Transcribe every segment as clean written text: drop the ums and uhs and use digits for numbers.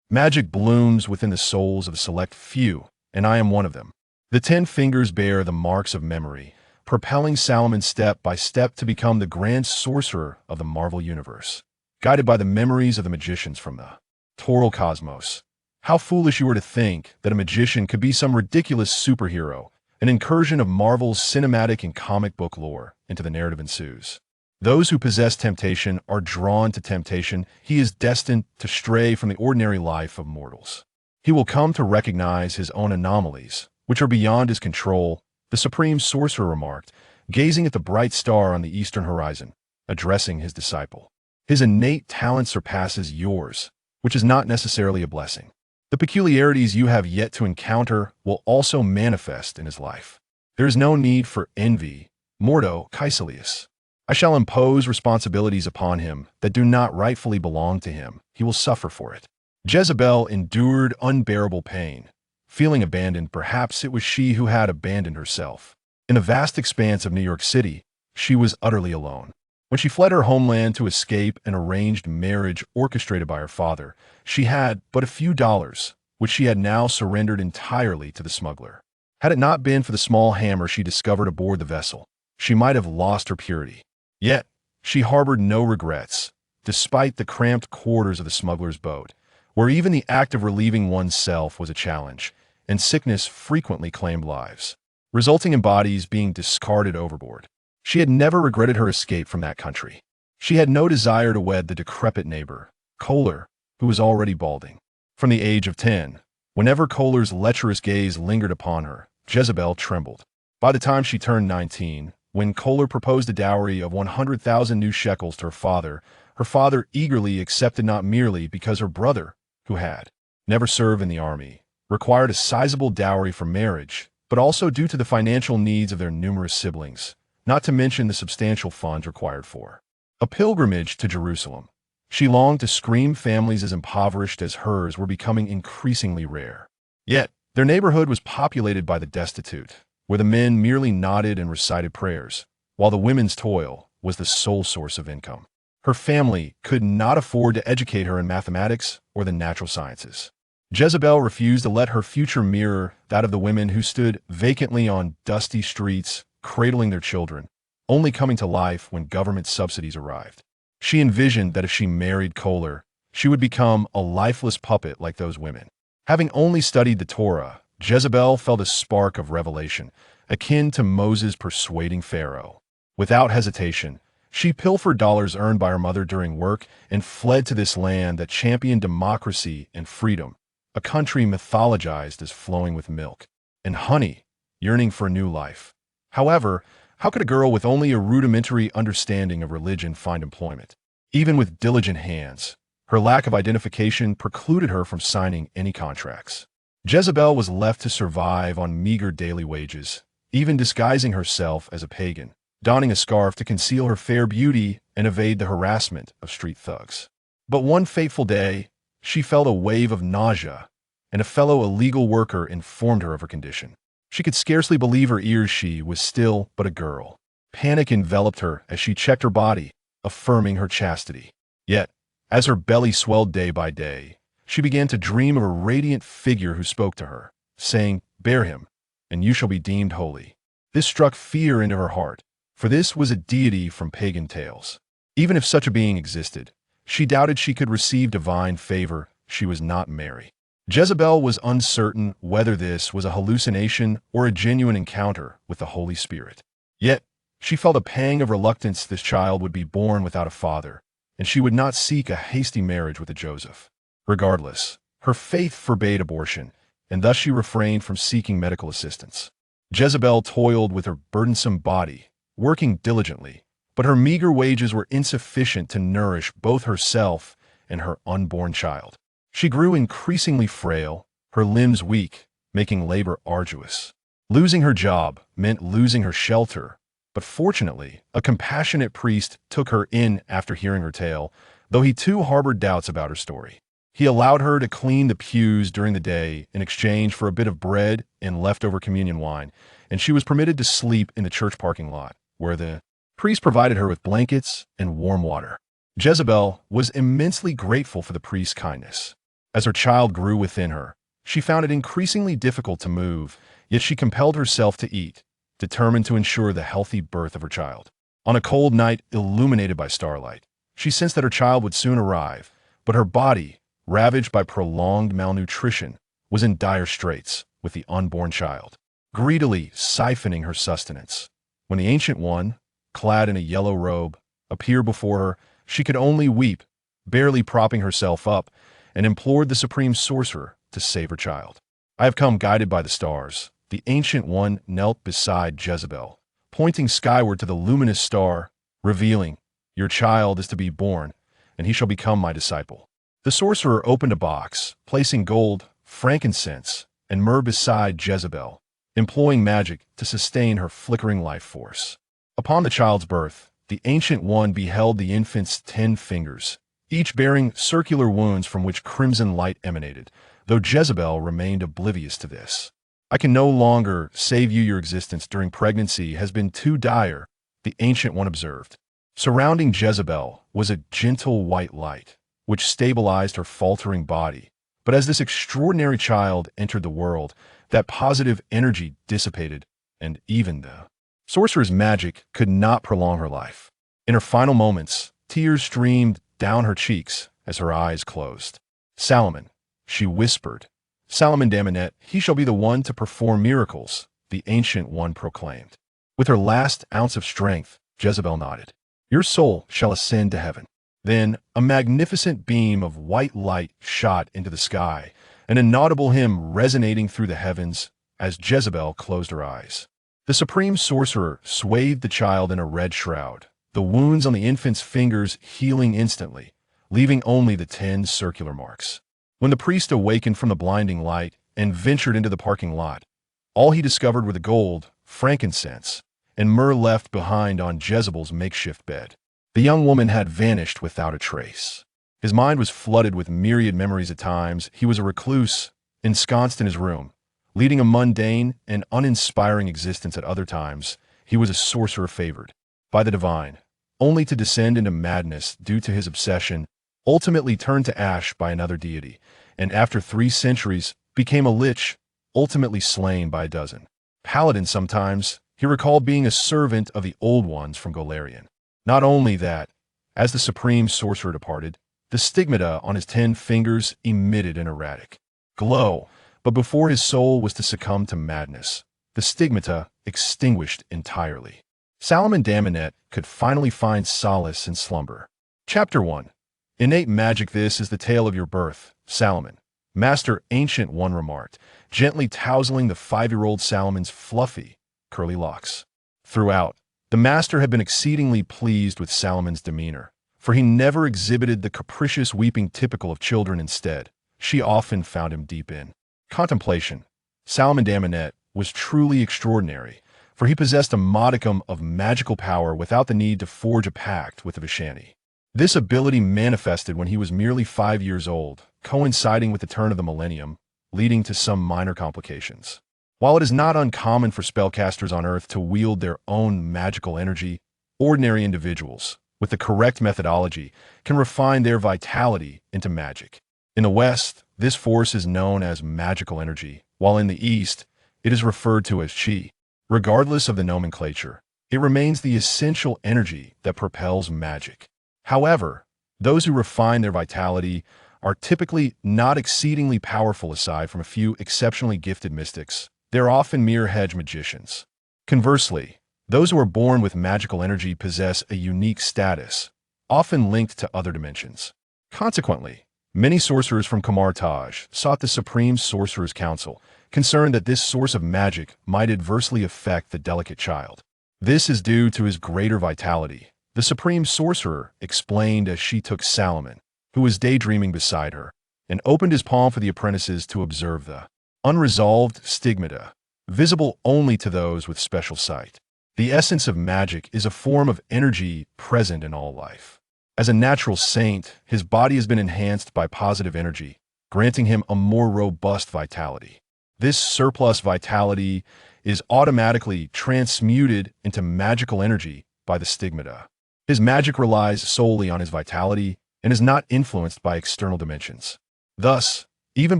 Magic blooms within the souls of a select few, and I am one of them. The 10 fingers bear the marks of memory, propelling Salomon step by step to become the grand sorcerer of the Marvel Universe, guided by the memories of the magicians from the Toril cosmos. How foolish you were to think that a magician could be some ridiculous superhero. An incursion of Marvel's cinematic and comic book lore into the narrative ensues. Those who possess temptation are drawn to temptation. He is destined to stray from the ordinary life of mortals. He will come to recognize his own anomalies, which are beyond his control, the supreme sorcerer remarked, gazing at the bright star on the eastern horizon, addressing his disciple. His innate talent surpasses yours, which is not necessarily a blessing. The peculiarities you have yet to encounter will also manifest in his life. There is no need for envy, Mordo, Kaecilius. I shall impose responsibilities upon him that do not rightfully belong to him. He will suffer for it. Jezebel endured unbearable pain. Feeling abandoned, perhaps it was she who had abandoned herself. In the vast expanse of New York City, she was utterly alone. When she fled her homeland to escape an arranged marriage orchestrated by her father, she had but a few dollars, which she had now surrendered entirely to the smuggler. Had it not been for the small hammer she discovered aboard the vessel, she might have lost her purity. Yet, she harbored no regrets, despite the cramped quarters of the smuggler's boat, where even the act of relieving oneself was a challenge, and sickness frequently claimed lives, resulting in bodies being discarded overboard. She had never regretted her escape from that country. She had no desire to wed the decrepit neighbor, Kohler, who was already balding. From the age of 10, whenever Kohler's lecherous gaze lingered upon her, Jezebel trembled. By the time she turned 19, when Kohler proposed a dowry of 100,000 new shekels to her father eagerly accepted, not merely because her brother, who had never served in the army, required a sizable dowry for marriage, but also due to the financial needs of their numerous siblings, not to mention the substantial funds required for a pilgrimage to Jerusalem. She longed to scream families as impoverished as hers were becoming increasingly rare. Yet, their neighborhood was populated by the destitute, where the men merely nodded and recited prayers, while the women's toil was the sole source of income. Her family could not afford to educate her in mathematics or the natural sciences. Jezebel refused to let her future mirror that of the women who stood vacantly on dusty streets, cradling their children, only coming to life when government subsidies arrived. She envisioned that if she married Kohler, she would become a lifeless puppet like those women. Having only studied the Torah, Jezebel felt a spark of revelation, akin to Moses persuading Pharaoh. Without hesitation, she pilfered dollars earned by her mother during work and fled to this land that championed democracy and freedom, a country mythologized as flowing with milk and honey, yearning for a new life. However, how could a girl with only a rudimentary understanding of religion find employment? Even with diligent hands, her lack of identification precluded her from signing any contracts. Jezebel was left to survive on meager daily wages, even disguising herself as a pagan, donning a scarf to conceal her fair beauty and evade the harassment of street thugs. But one fateful day, she felt a wave of nausea, and a fellow illegal worker informed her of her condition. She could scarcely believe her ears. She was still but a girl. Panic enveloped her as she checked her body, affirming her chastity. Yet, as her belly swelled day by day, she began to dream of a radiant figure who spoke to her, saying, "Bear him, and you shall be deemed holy." This struck fear into her heart, for this was a deity from pagan tales. Even if such a being existed, she doubted she could receive divine favor. She was not Mary. Jezebel was uncertain whether this was a hallucination or a genuine encounter with the Holy Spirit. Yet, she felt a pang of reluctance. This child would be born without a father, and she would not seek a hasty marriage with a Joseph. Regardless, her faith forbade abortion, and thus she refrained from seeking medical assistance. Jezebel toiled with her burdensome body, working diligently, but her meager wages were insufficient to nourish both herself and her unborn child. She grew increasingly frail, her limbs weak, making labor arduous. Losing her job meant losing her shelter, but fortunately, a compassionate priest took her in after hearing her tale, though he too harbored doubts about her story. He allowed her to clean the pews during the day in exchange for a bit of bread and leftover communion wine, and she was permitted to sleep in the church parking lot, where the priest provided her with blankets and warm water. Jezebel was immensely grateful for the priest's kindness. As her child grew within her, she found it increasingly difficult to move, yet she compelled herself to eat, determined to ensure the healthy birth of her child. On a cold night illuminated by starlight, she sensed that her child would soon arrive, but her body, ravaged by prolonged malnutrition, was in dire straits with the unborn child, greedily siphoning her sustenance. When the Ancient One, clad in a yellow robe, appeared before her, she could only weep, barely propping herself up, and implored the Supreme Sorcerer to save her child. "I have come guided by the stars." The Ancient One knelt beside Jezebel, pointing skyward to the luminous star, revealing, "Your child is to be born, and he shall become my disciple." The sorcerer opened a box, placing gold, frankincense, and myrrh beside Jezebel, employing magic to sustain her flickering life force. Upon the child's birth, the Ancient One beheld the infant's 10 fingers, each bearing circular wounds from which crimson light emanated, though Jezebel remained oblivious to this. "I can no longer save you. Your existence during pregnancy has been too dire," the Ancient One observed. Surrounding Jezebel was a gentle white light, which stabilized her faltering body. But as this extraordinary child entered the world, that positive energy dissipated, and even the sorcerer's magic could not prolong her life. In her final moments, tears streamed down her cheeks as her eyes closed. "Salomon," she whispered. "Salomon Daminet, he shall be the one to perform miracles," the Ancient One proclaimed. With her last ounce of strength, Jezebel nodded. "Your soul shall ascend to heaven." Then a magnificent beam of white light shot into the sky, an inaudible hymn resonating through the heavens as Jezebel closed her eyes. The Supreme Sorcerer swathed the child in a red shroud, the wounds on the infant's fingers healing instantly, leaving only the 10 circular marks. When the priest awakened from the blinding light and ventured into the parking lot, all he discovered were the gold, frankincense, and myrrh left behind on Jezebel's makeshift bed. The young woman had vanished without a trace. His mind was flooded with myriad memories. At times, he was a recluse, ensconced in his room, leading a mundane and uninspiring existence. At other times, he was a sorcerer favored by the divine, only to descend into madness due to his obsession, ultimately turned to ash by another deity, and after 3 centuries became a lich, ultimately slain by a dozen. Paladin sometimes, he recalled being a servant of the Old Ones from Golarion. Not only that, as the Supreme Sorcerer departed, the stigmata on his 10 fingers emitted an erratic glow, but before his soul was to succumb to madness, the stigmata extinguished entirely. Salomon Daminet could finally find solace in slumber. Chapter 1. Innate magic. "This is the tale of your birth, Salomon," Master Ancient One remarked, gently tousling the 5-year-old Salomon's fluffy, curly locks. Throughout, the master had been exceedingly pleased with Salomon's demeanor, for he never exhibited the capricious weeping typical of children. Instead, she often found him deep in contemplation. Salomon Daminet was truly extraordinary, for he possessed a modicum of magical power without the need to forge a pact with the Vishani. This ability manifested when he was merely 5 years old, coinciding with the turn of the millennium, leading to some minor complications. While it is not uncommon for spellcasters on Earth to wield their own magical energy, ordinary individuals, with the correct methodology, can refine their vitality into magic. In the West, this force is known as magical energy, while in the East, it is referred to as chi. Regardless of the nomenclature, it remains the essential energy that propels magic. However, those who refine their vitality are typically not exceedingly powerful. Aside from a few exceptionally gifted mystics, they're often mere hedge magicians. Conversely, those who are born with magical energy possess a unique status, often linked to other dimensions. Consequently, many sorcerers from Kamar Taj sought the Supreme Sorcerer's Council, concerned that this source of magic might adversely affect the delicate child. This is due to his greater vitality, the Supreme Sorcerer explained as she took Salomon, who was daydreaming beside her, and opened his palm for the apprentices to observe the unresolved stigmata, visible only to those with special sight. The essence of magic is a form of energy present in all life. As a natural saint, his body has been enhanced by positive energy, granting him a more robust vitality. This surplus vitality is automatically transmuted into magical energy by the stigmata. His magic relies solely on his vitality and is not influenced by external dimensions. Thus, Even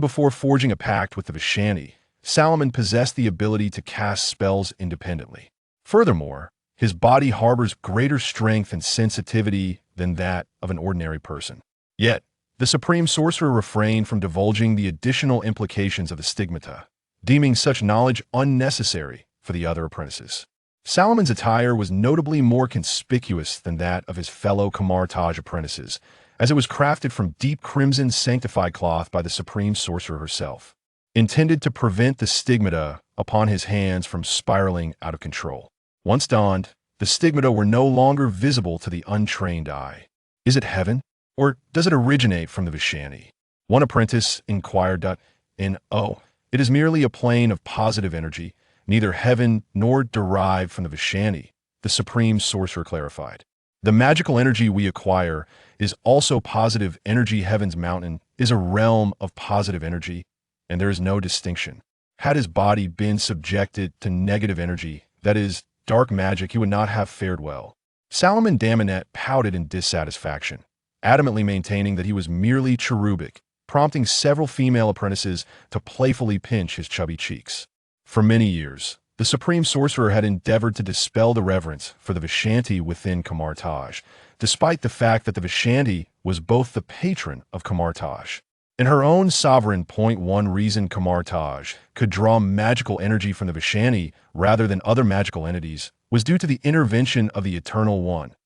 before forging a pact with the Vishani, Salomon possessed the ability to cast spells independently. Furthermore, his body harbors greater strength and sensitivity than that of an ordinary person. Yet, the Supreme Sorcerer refrained from divulging the additional implications of the stigmata, deeming such knowledge unnecessary for the other apprentices. Salomon's attire was notably more conspicuous than that of his fellow Kamartaj apprentices, as it was crafted from deep crimson sanctified cloth by the Supreme Sorcerer herself, intended to prevent the stigmata upon his hands from spiraling out of control. Once donned, the stigmata were no longer visible to the untrained eye. Is it heaven, or does it originate from the Vishani? One apprentice inquired. No, it is merely a plane of positive energy, neither heaven nor derived from the Vishani, the Supreme Sorcerer clarified. The magical energy we acquire is also positive energy. Heaven's mountain is a realm of positive energy, and there is no distinction. Had his body been subjected to negative energy, that is, dark magic, he would not have fared well. Salomon Daminet pouted in dissatisfaction, adamantly maintaining that he was merely cherubic, prompting several female apprentices to playfully pinch his chubby cheeks. For many years, the Supreme Sorcerer had endeavored to dispel the reverence for the Vishanti within Kamartaj, despite the fact that the Vishanti was both the patron of Kamartaj. In her own sovereign point, one reason Kamartaj could draw magical energy from the Vishani rather than other magical entities was due to the intervention of the Eternal One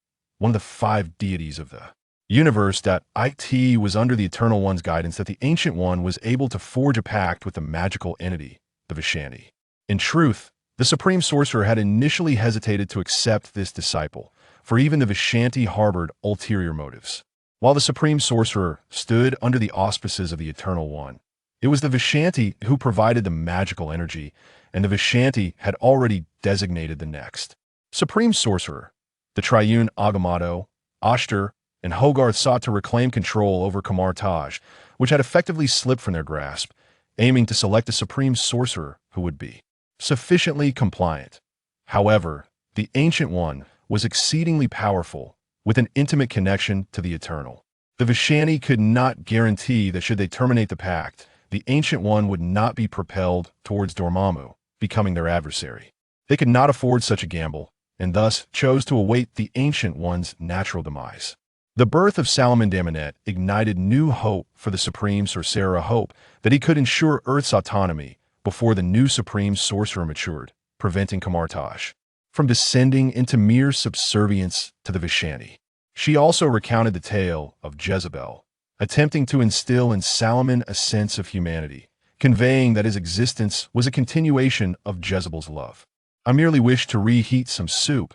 of the 5 deities of the universe. It was under the Eternal One's guidance that the Ancient One was able to forge a pact with the magical entity, the Vishani. In truth, the Supreme Sorcerer had initially hesitated to accept this disciple, for even the Vishanti harbored ulterior motives. While the Supreme Sorcerer stood under the auspices of the Eternal One, it was the Vishanti who provided the magical energy, and the Vishanti had already designated the next Supreme Sorcerer. The Triune Agamotto, Ashtar, and Hogarth sought to reclaim control over Kamartaj, which had effectively slipped from their grasp, aiming to select a Supreme Sorcerer who would be sufficiently compliant. However, the Ancient One was exceedingly powerful, with an intimate connection to the Eternal. The Vishani could not guarantee that should they terminate the pact, the Ancient One would not be propelled towards Dormammu, becoming their adversary. They could not afford such a gamble, and thus chose to await the Ancient One's natural demise. The birth of Salomon Daminet ignited new hope for the Supreme Sorcerer, a hope that he could ensure Earth's autonomy before the new Supreme Sorcerer matured, preventing Kamartaj from descending into mere subservience to the Vishani. She also recounted the tale of Jezebel, attempting to instill in Salomon a sense of humanity, conveying that his existence was a continuation of Jezebel's love. I merely wish to reheat some soup.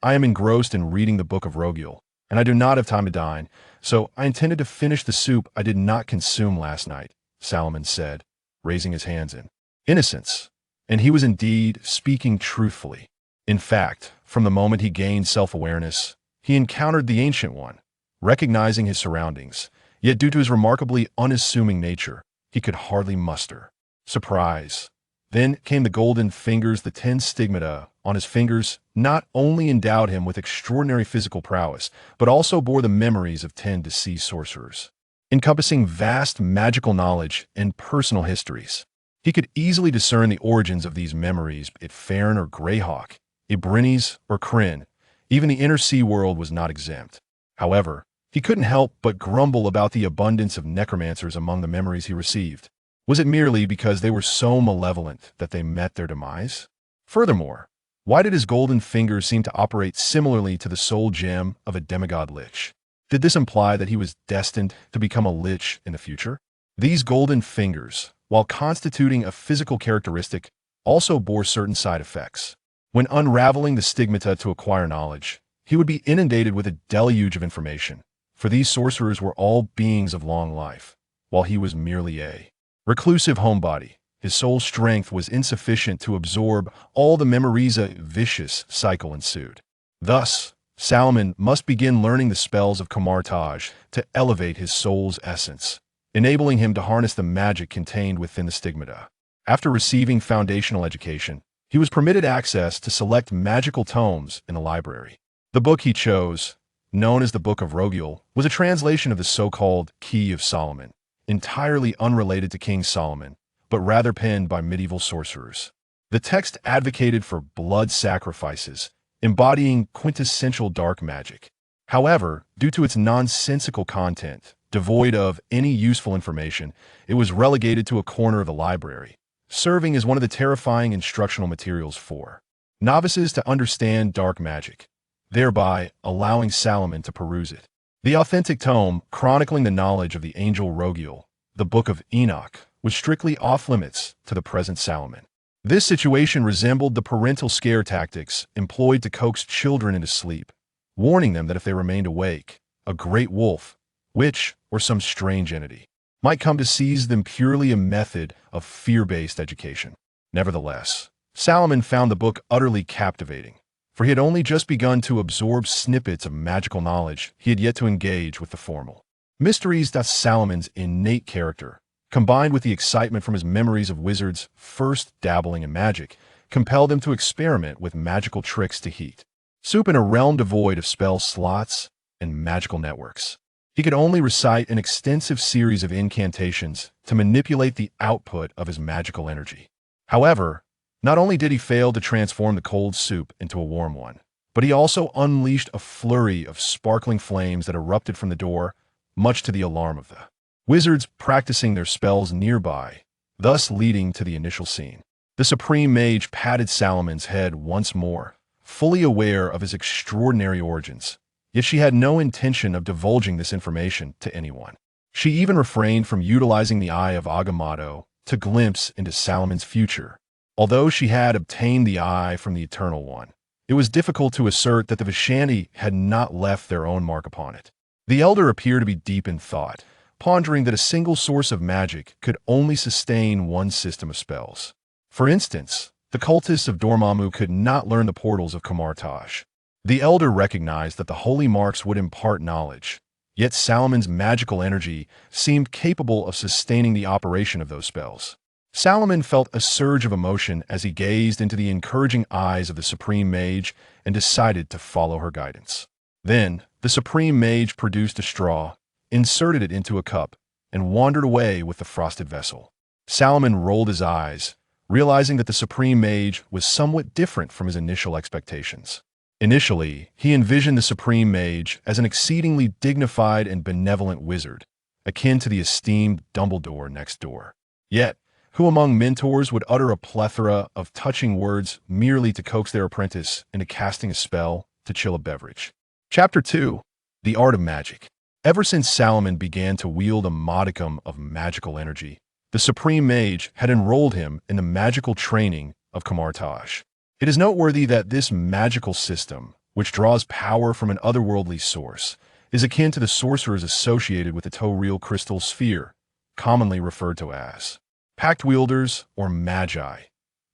I am engrossed in reading the Book of Rogiel, and I do not have time to dine, so I intended to finish the soup I did not consume last night, Salomon said, raising his hands in innocence. And he was indeed speaking truthfully. In fact, from the moment he gained self-awareness, he encountered the Ancient One, recognizing his surroundings, yet due to his remarkably unassuming nature, he could hardly muster surprise. Then came the golden fingers. The 10 stigmata on his fingers not only endowed him with extraordinary physical prowess, but also bore the memories of 10 deceased sorcerers, encompassing vast magical knowledge and personal histories. He could easily discern the origins of these memories, be it Farron or Greyhawk, Ibrinis or Kryn. Even the inner sea world was not exempt. However, he couldn't help but grumble about the abundance of necromancers among the memories he received. Was it merely because they were so malevolent that they met their demise? Furthermore, why did his golden fingers seem to operate similarly to the soul gem of a demigod lich? Did this imply that he was destined to become a lich in the future? These golden fingers, while constituting a physical characteristic, also bore certain side effects. When unraveling the stigmata to acquire knowledge, he would be inundated with a deluge of information, for these sorcerers were all beings of long life, while he was merely a reclusive homebody. His soul strength was insufficient to absorb all the memories. A vicious cycle ensued. Thus, Salomon must begin learning the spells of Kamartaj to elevate his soul's essence, enabling him to harness the magic contained within the stigmata. After receiving foundational education, he was permitted access to select magical tomes in the library. The book he chose, known as the Book of Rogiel, was a translation of the so-called Key of Solomon, entirely unrelated to King Solomon, but rather penned by medieval sorcerers. The text advocated for blood sacrifices, embodying quintessential dark magic. However, due to its nonsensical content, devoid of any useful information, it was relegated to a corner of the library, serving as one of the terrifying instructional materials for novices to understand dark magic, thereby allowing Salomon to peruse it. The authentic tome, chronicling the knowledge of the angel Rogiel, the Book of Enoch, was strictly off-limits to the present Salomon. This situation resembled the parental scare tactics employed to coax children into sleep, warning them that if they remained awake, a great wolf, witch, or some strange entity might come to seize them, purely a method of fear-based education. Nevertheless, Salomon found the book utterly captivating, for he had only just begun to absorb snippets of magical knowledge. He had yet to engage with the formal mysteries. That Salomon's innate character, combined with the excitement from his memories of wizards first dabbling in magic, compelled him to experiment with magical tricks to heat soup in a realm devoid of spell slots and magical networks. He could only recite an extensive series of incantations to manipulate the output of his magical energy. However, not only did he fail to transform the cold soup into a warm one, but he also unleashed a flurry of sparkling flames that erupted from the door, much to the alarm of the wizards practicing their spells nearby, thus leading to the initial scene. The supreme mage patted Salomon's head once more, fully aware of his extraordinary origins, yet she had no intention of divulging this information to anyone. She even refrained from utilizing the eye of Agamotto to glimpse into Salomon's future. Although she had obtained the eye from the Eternal One, it was difficult to assert that the Vishani had not left their own mark upon it. The elder appeared to be deep in thought, pondering that a single source of magic could only sustain one system of spells. For instance, the cultists of Dormammu could not learn the portals of Kamartaj. The elder recognized that the holy marks would impart knowledge, yet Salomon's magical energy seemed capable of sustaining the operation of those spells. Salomon felt a surge of emotion as he gazed into the encouraging eyes of the supreme mage and decided to follow her guidance. Then, the supreme mage produced a straw, inserted it into a cup, and wandered away with the frosted vessel. Salomon rolled his eyes, realizing that the supreme mage was somewhat different from his initial expectations. Initially, he envisioned the supreme mage as an exceedingly dignified and benevolent wizard, akin to the esteemed Dumbledore next door. Yet, who among mentors would utter a plethora of touching words merely to coax their apprentice into casting a spell to chill a beverage? Chapter 2. The Art of Magic. Ever since Salomon began to wield a modicum of magical energy, the Supreme Mage had enrolled him in the magical training of Kamartaj. It is noteworthy that this magical system, which draws power from an otherworldly source, is akin to the sorcerers associated with the Toril crystal sphere, commonly referred to as pact wielders or magi.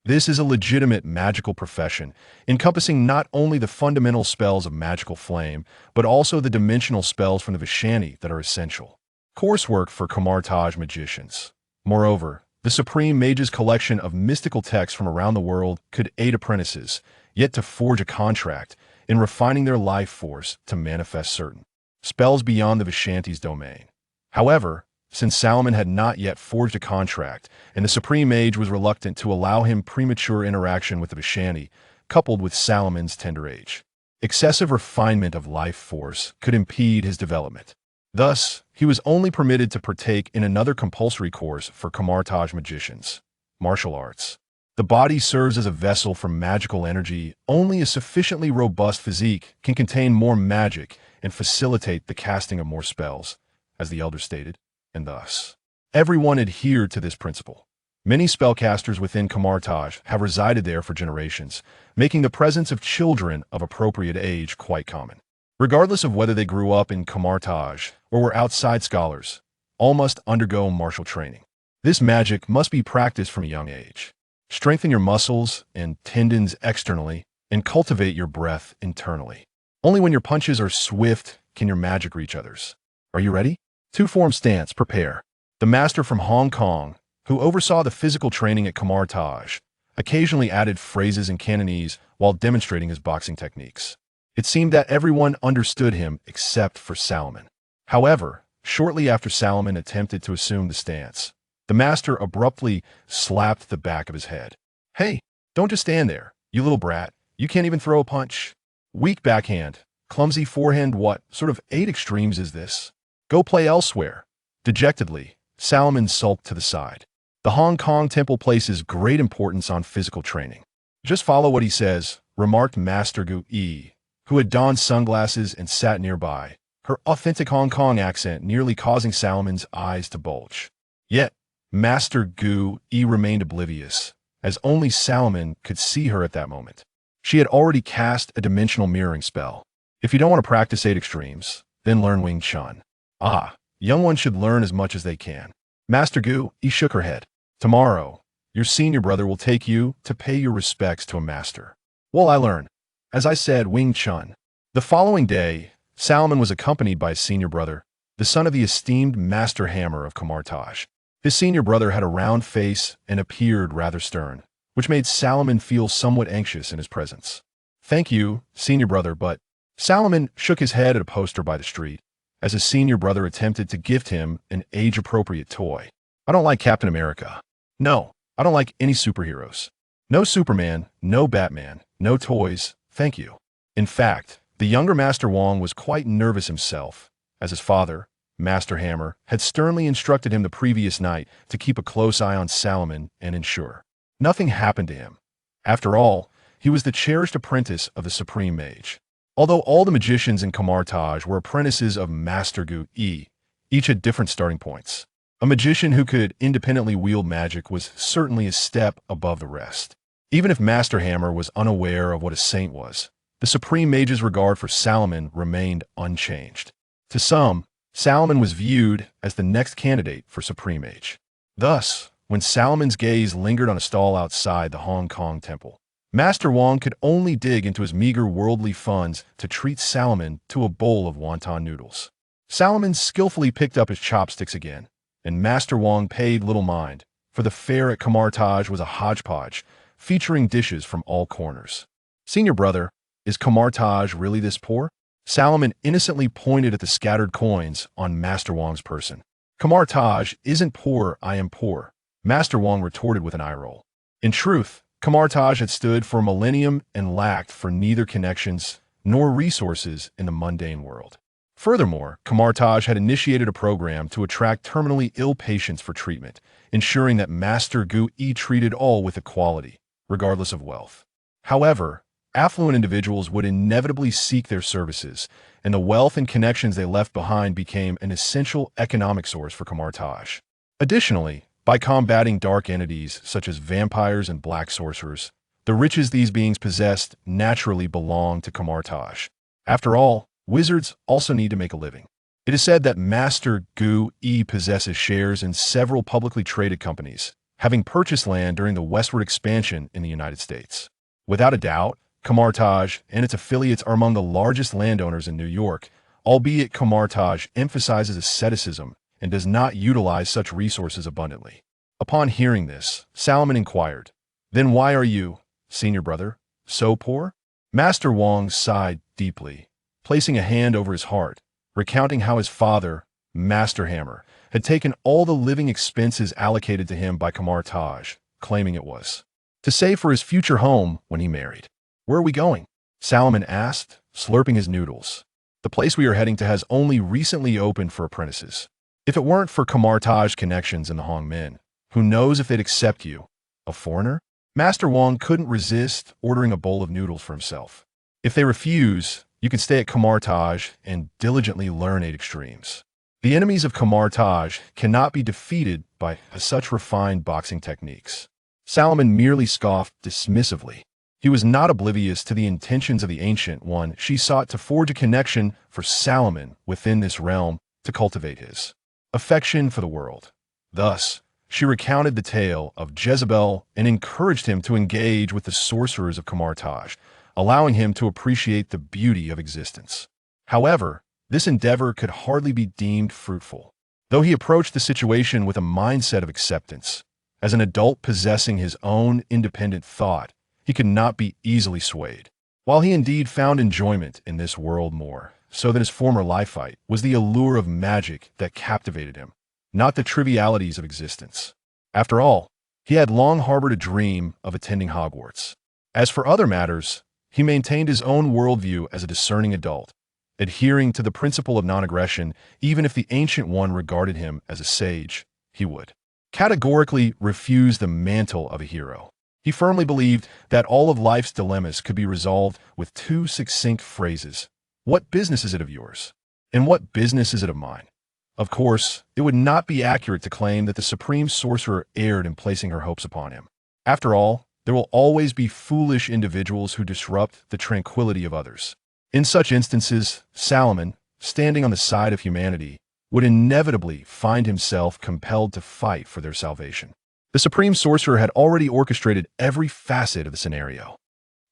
This is a legitimate magical profession, encompassing not only the fundamental spells of magical flame, but also the dimensional spells from the Vishani that are essential coursework for Kamartaj magicians. Moreover, the Supreme Mage's collection of mystical texts from around the world could aid apprentices, yet to forge a contract, in refining their life force to manifest certain spells beyond the Vishanti's domain. However, since Salomon had not yet forged a contract, and the Supreme Mage was reluctant to allow him premature interaction with the Vishanti, coupled with Salomon's tender age, excessive refinement of life force could impede his development. Thus, he was only permitted to partake in another compulsory course for Kamartaj magicians, martial arts. The body serves as a vessel for magical energy. Only a sufficiently robust physique can contain more magic and facilitate the casting of more spells, as the elder stated. And thus, everyone adhered to this principle. Many spellcasters within Kamartaj have resided there for generations, making the presence of children of appropriate age quite common. Regardless of whether they grew up in Kamartaj or were outside scholars, all must undergo martial training. This magic must be practiced from a young age. Strengthen your muscles and tendons externally, and cultivate your breath internally. Only when your punches are swift can your magic reach others. Are you ready? Two-form stance, prepare. The master from Hong Kong, who oversaw the physical training at Kamartaj, occasionally added phrases in Cantonese while demonstrating his boxing techniques. It seemed that everyone understood him except for Salomon. However, Shortly after Salomon attempted to assume the stance, the master abruptly slapped the back of his head. "Hey, don't just stand there, you little brat. You can't even throw a punch. Weak backhand, clumsy forehand, what sort of 8 extremes is this? Go play elsewhere." Dejectedly, Salomon sulked to the side. The Hong Kong temple places great importance on physical training. "Just follow what he says," remarked Master Gu Yi, who had donned sunglasses and sat nearby, her authentic Hong Kong accent nearly causing Salomon's eyes to bulge. Yet, Master Gu Yi remained oblivious, as only Salomon could see her at that moment. She had already cast a dimensional mirroring spell. "If you don't want to practice 8 extremes, then learn Wing Chun." "Ah, young ones should learn as much as they can." Master Gu Yi shook her head. "Tomorrow, your senior brother will take you to pay your respects to a master." "Well, I learn, as I said, Wing Chun." The following day, Salomon was accompanied by his senior brother, the son of the esteemed Master Hammer of Kamartaj. His senior brother had a round face and appeared rather stern, which made Salomon feel somewhat anxious in his presence. "Thank you, senior brother, but—" Salomon shook his head at a poster by the street, as his senior brother attempted to gift him an age-appropriate toy. "I don't like Captain America. No, I don't like any superheroes. No Superman, no Batman, no toys, thank you." In fact, the younger Master Wong was quite nervous himself, as his father, Master Hammer, had sternly instructed him the previous night to keep a close eye on Salomon and ensure nothing happened to him. After all, he was the cherished apprentice of the Supreme Mage. Although all the magicians in Kamartaj were apprentices of Master Gu Yi, each had different starting points. A magician who could independently wield magic was certainly a step above the rest. Even if Master Hammer was unaware of what a saint was, the Supreme Mage's regard for Salomon remained unchanged. To some, Salomon was viewed as the next candidate for Supreme Mage. Thus, when Salomon's gaze lingered on a stall outside the Hong Kong temple, Master Wong could only dig into his meager worldly funds to treat Salomon to a bowl of wonton noodles. Salomon skillfully picked up his chopsticks again, and Master Wong paid little mind, for the fare at Kamartaj was a hodgepodge, featuring dishes from all corners. "Senior brother, is Kamartaj really this poor?" Salomon innocently pointed at the scattered coins on Master Wong's person. "Kamartaj isn't poor, I am poor," Master Wong retorted with an eye roll. In truth, Kamartaj had stood for a millennium and lacked for neither connections nor resources in the mundane world. Furthermore, Kamartaj had initiated a program to attract terminally ill patients for treatment, ensuring that Master Gu Yi treated all with equality, regardless of wealth. However, affluent individuals would inevitably seek their services, and the wealth and connections they left behind became an essential economic source for Kamartaj. Additionally, by combating dark entities such as vampires and black sorcerers, the riches these beings possessed naturally belonged to Kamartaj. After all, wizards also need to make a living. It is said that Master Gu Yi possesses shares in several publicly traded companies, having purchased land during the westward expansion in the United States. Without a doubt, Kamartaj and its affiliates are among the largest landowners in New York, albeit Kamartaj emphasizes asceticism and does not utilize such resources abundantly. Upon hearing this, Salomon inquired, "Then why are you, senior brother, so poor?" Master Wong sighed deeply, placing a hand over his heart, recounting how his father, Master Hammer, had taken all the living expenses allocated to him by Kamartaj, claiming it was to save for his future home when he married. "Where are we going?" Salomon asked, slurping his noodles. "The place we are heading to has only recently opened for apprentices. If it weren't for Kamartaj connections in the Hong Min, who knows if they'd accept you, a foreigner?" Master Wong couldn't resist ordering a bowl of noodles for himself. "If they refuse, you can stay at Kamartaj and diligently learn 8 extremes. The enemies of Kamartaj cannot be defeated by such refined boxing techniques." Salomon merely scoffed dismissively. He was not oblivious to the intentions of the Ancient One. She sought to forge a connection for Salomon within this realm to cultivate his affection for the world. Thus, she recounted the tale of Jezebel and encouraged him to engage with the sorcerers of Kamartaj, allowing him to appreciate the beauty of existence. However, this endeavor could hardly be deemed fruitful, though he approached the situation with a mindset of acceptance. As an adult possessing his own independent thought, he could not be easily swayed. While he indeed found enjoyment in this world more so than his former life fight, was the allure of magic that captivated him, not the trivialities of existence. After all, he had long harbored a dream of attending Hogwarts. As for other matters, he maintained his own worldview as a discerning adult, adhering to the principle of non-aggression. Even if the Ancient One regarded him as a sage, he would categorically refuse the mantle of a hero. He firmly believed that all of life's dilemmas could be resolved with two succinct phrases: "What business is it of yours?" and "What business is it of mine?" Of course, it would not be accurate to claim that the Supreme Sorcerer erred in placing her hopes upon him. After all, there will always be foolish individuals who disrupt the tranquility of others. In such instances, Salomon, standing on the side of humanity, would inevitably find himself compelled to fight for their salvation. The Supreme Sorcerer had already orchestrated every facet of the scenario.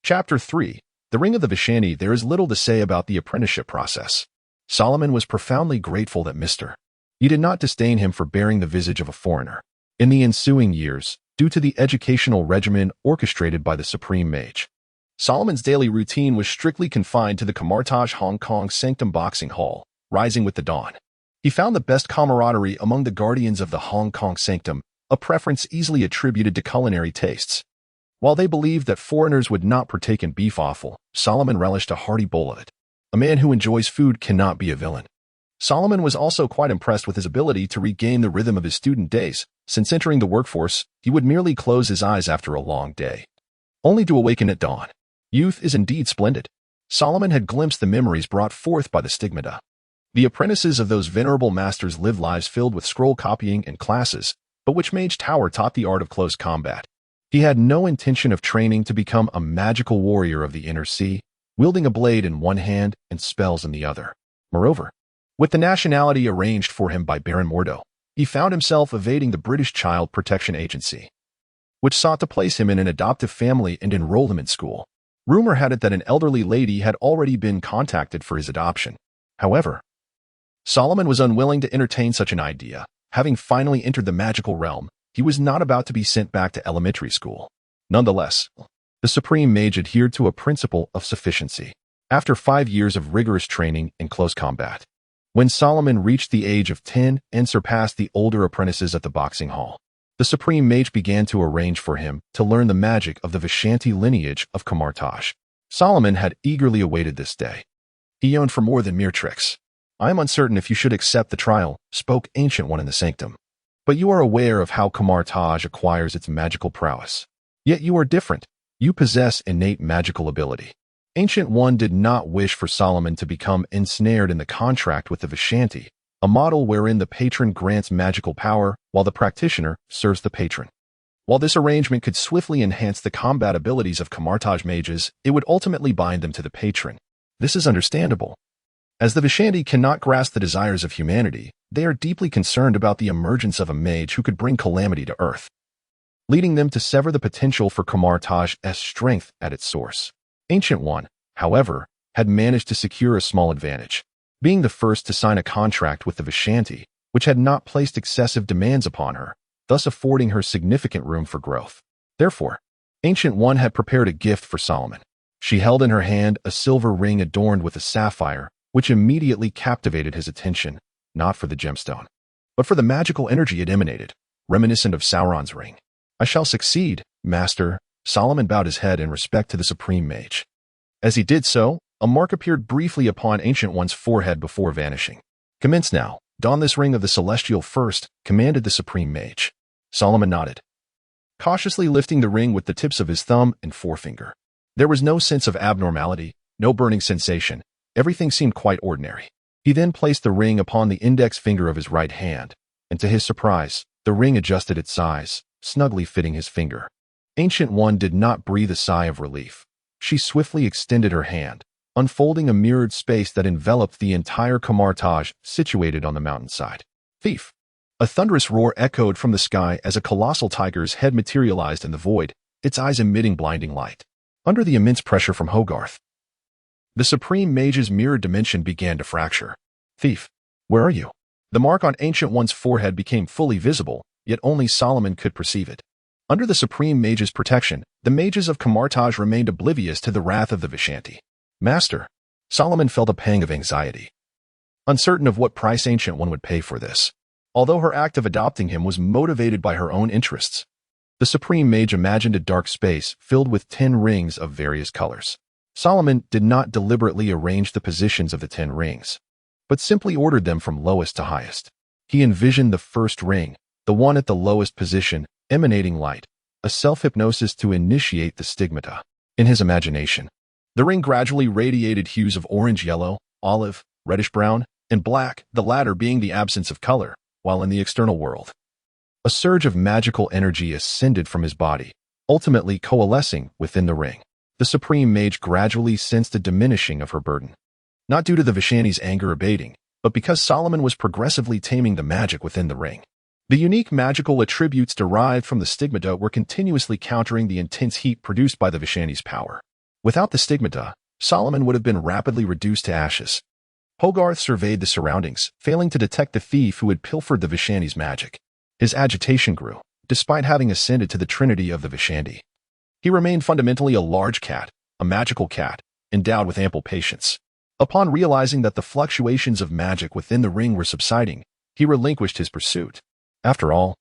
Chapter 3. The Ring of the Vishanti. There is little to say about the apprenticeship process. Salomon was profoundly grateful that Mr. E did not disdain him for bearing the visage of a foreigner. In the ensuing years, due to the educational regimen orchestrated by the Supreme Mage, Salomon's daily routine was strictly confined to the Kamartaj Hong Kong Sanctum Boxing Hall, rising with the dawn. He found the best camaraderie among the guardians of the Hong Kong Sanctum, a preference easily attributed to culinary tastes. While they believed that foreigners would not partake in beef offal, Salomon relished a hearty bowl of it. A man who enjoys food cannot be a villain. Salomon was also quite impressed with his ability to regain the rhythm of his student days. Since entering the workforce, he would merely close his eyes after a long day, only to awaken at dawn. Youth is indeed splendid. Salomon had glimpsed the memories brought forth by the stigmata. The apprentices of those venerable masters lived lives filled with scroll copying and classes, but which Mage Tower taught the art of close combat. He had no intention of training to become a magical warrior of the inner sea, wielding a blade in one hand and spells in the other. Moreover, with the nationality arranged for him by Baron Mordo, he found himself evading the British Child Protection Agency, which sought to place him in an adoptive family and enroll him in school. Rumor had it that an elderly lady had already been contacted for his adoption. However, Salomon was unwilling to entertain such an idea. Having finally entered the magical realm, he was not about to be sent back to elementary school. Nonetheless, the Supreme Mage adhered to a principle of sufficiency. After 5 years of rigorous training in close combat, when Salomon reached the age of 10 and surpassed the older apprentices at the boxing hall, the Supreme Mage began to arrange for him to learn the magic of the Vishanti lineage of Kamartaj. Salomon had eagerly awaited this day. He yearned for more than mere tricks. "I am uncertain if you should accept the trial," spoke Ancient One in the sanctum. "But you are aware of how Kamartaj acquires its magical prowess. Yet you are different. You possess innate magical ability." Ancient One did not wish for Salomon to become ensnared in the contract with the Vishanti, a model wherein the patron grants magical power while the practitioner serves the patron. While this arrangement could swiftly enhance the combat abilities of Kamartaj mages, it would ultimately bind them to the patron. This is understandable. As the Vishanti cannot grasp the desires of humanity, they are deeply concerned about the emergence of a mage who could bring calamity to Earth, leading them to sever the potential for Kamartaj's strength at its source. Ancient One, however, had managed to secure a small advantage, being the first to sign a contract with the Vishanti, which had not placed excessive demands upon her, thus affording her significant room for growth. Therefore, Ancient One had prepared a gift for Salomon. She held in her hand a silver ring adorned with a sapphire, which immediately captivated his attention, not for the gemstone, but for the magical energy it emanated, reminiscent of Sauron's ring. "I shall succeed, Master." Salomon bowed his head in respect to the Supreme Mage. As he did so, a mark appeared briefly upon Ancient One's forehead before vanishing. "Commence now. Don this ring of the Celestial first," commanded the Supreme Mage. Salomon nodded, cautiously lifting the ring with the tips of his thumb and forefinger. There was no sense of abnormality, no burning sensation. Everything seemed quite ordinary. He then placed the ring upon the index finger of his right hand, and to his surprise, the ring adjusted its size, snugly fitting his finger. Ancient One did not breathe a sigh of relief. She swiftly extended her hand, unfolding a mirrored space that enveloped the entire Kamartaj situated on the mountainside. "Thief!" A thunderous roar echoed from the sky as a colossal tiger's head materialized in the void, its eyes emitting blinding light. Under the immense pressure from Hogarth, the Supreme Mage's mirrored dimension began to fracture. "Thief, where are you?" The mark on Ancient One's forehead became fully visible, yet only Salomon could perceive it. Under the Supreme Mage's protection, the mages of Kamartaj remained oblivious to the wrath of the Vishanti. "Master," Solomon felt a pang of anxiety, uncertain of what price Ancient One would pay for this. Although her act of adopting him was motivated by her own interests, the Supreme Mage imagined a dark space filled with 10 rings of various colors. Solomon did not deliberately arrange the positions of the 10 rings, but simply ordered them from lowest to highest. He envisioned the first ring, the one at the lowest position, emanating light, a self-hypnosis to initiate the stigmata. In his imagination, the ring gradually radiated hues of orange, yellow, olive, reddish-brown, and black, the latter being the absence of color, while in the external world, a surge of magical energy ascended from his body, ultimately coalescing within the ring. The Supreme Mage gradually sensed a diminishing of her burden, not due to the Vishani's anger abating, but because Solomon was progressively taming the magic within the ring. The unique magical attributes derived from the stigmata were continuously countering the intense heat produced by the Vishani's power. Without the stigmata, Solomon would have been rapidly reduced to ashes. Hogarth surveyed the surroundings, failing to detect the thief who had pilfered the Vishani's magic. His agitation grew, despite having ascended to the trinity of the Vishani. He remained fundamentally a large cat, a magical cat, endowed with ample patience. Upon realizing that the fluctuations of magic within the ring were subsiding, he relinquished his pursuit. After all,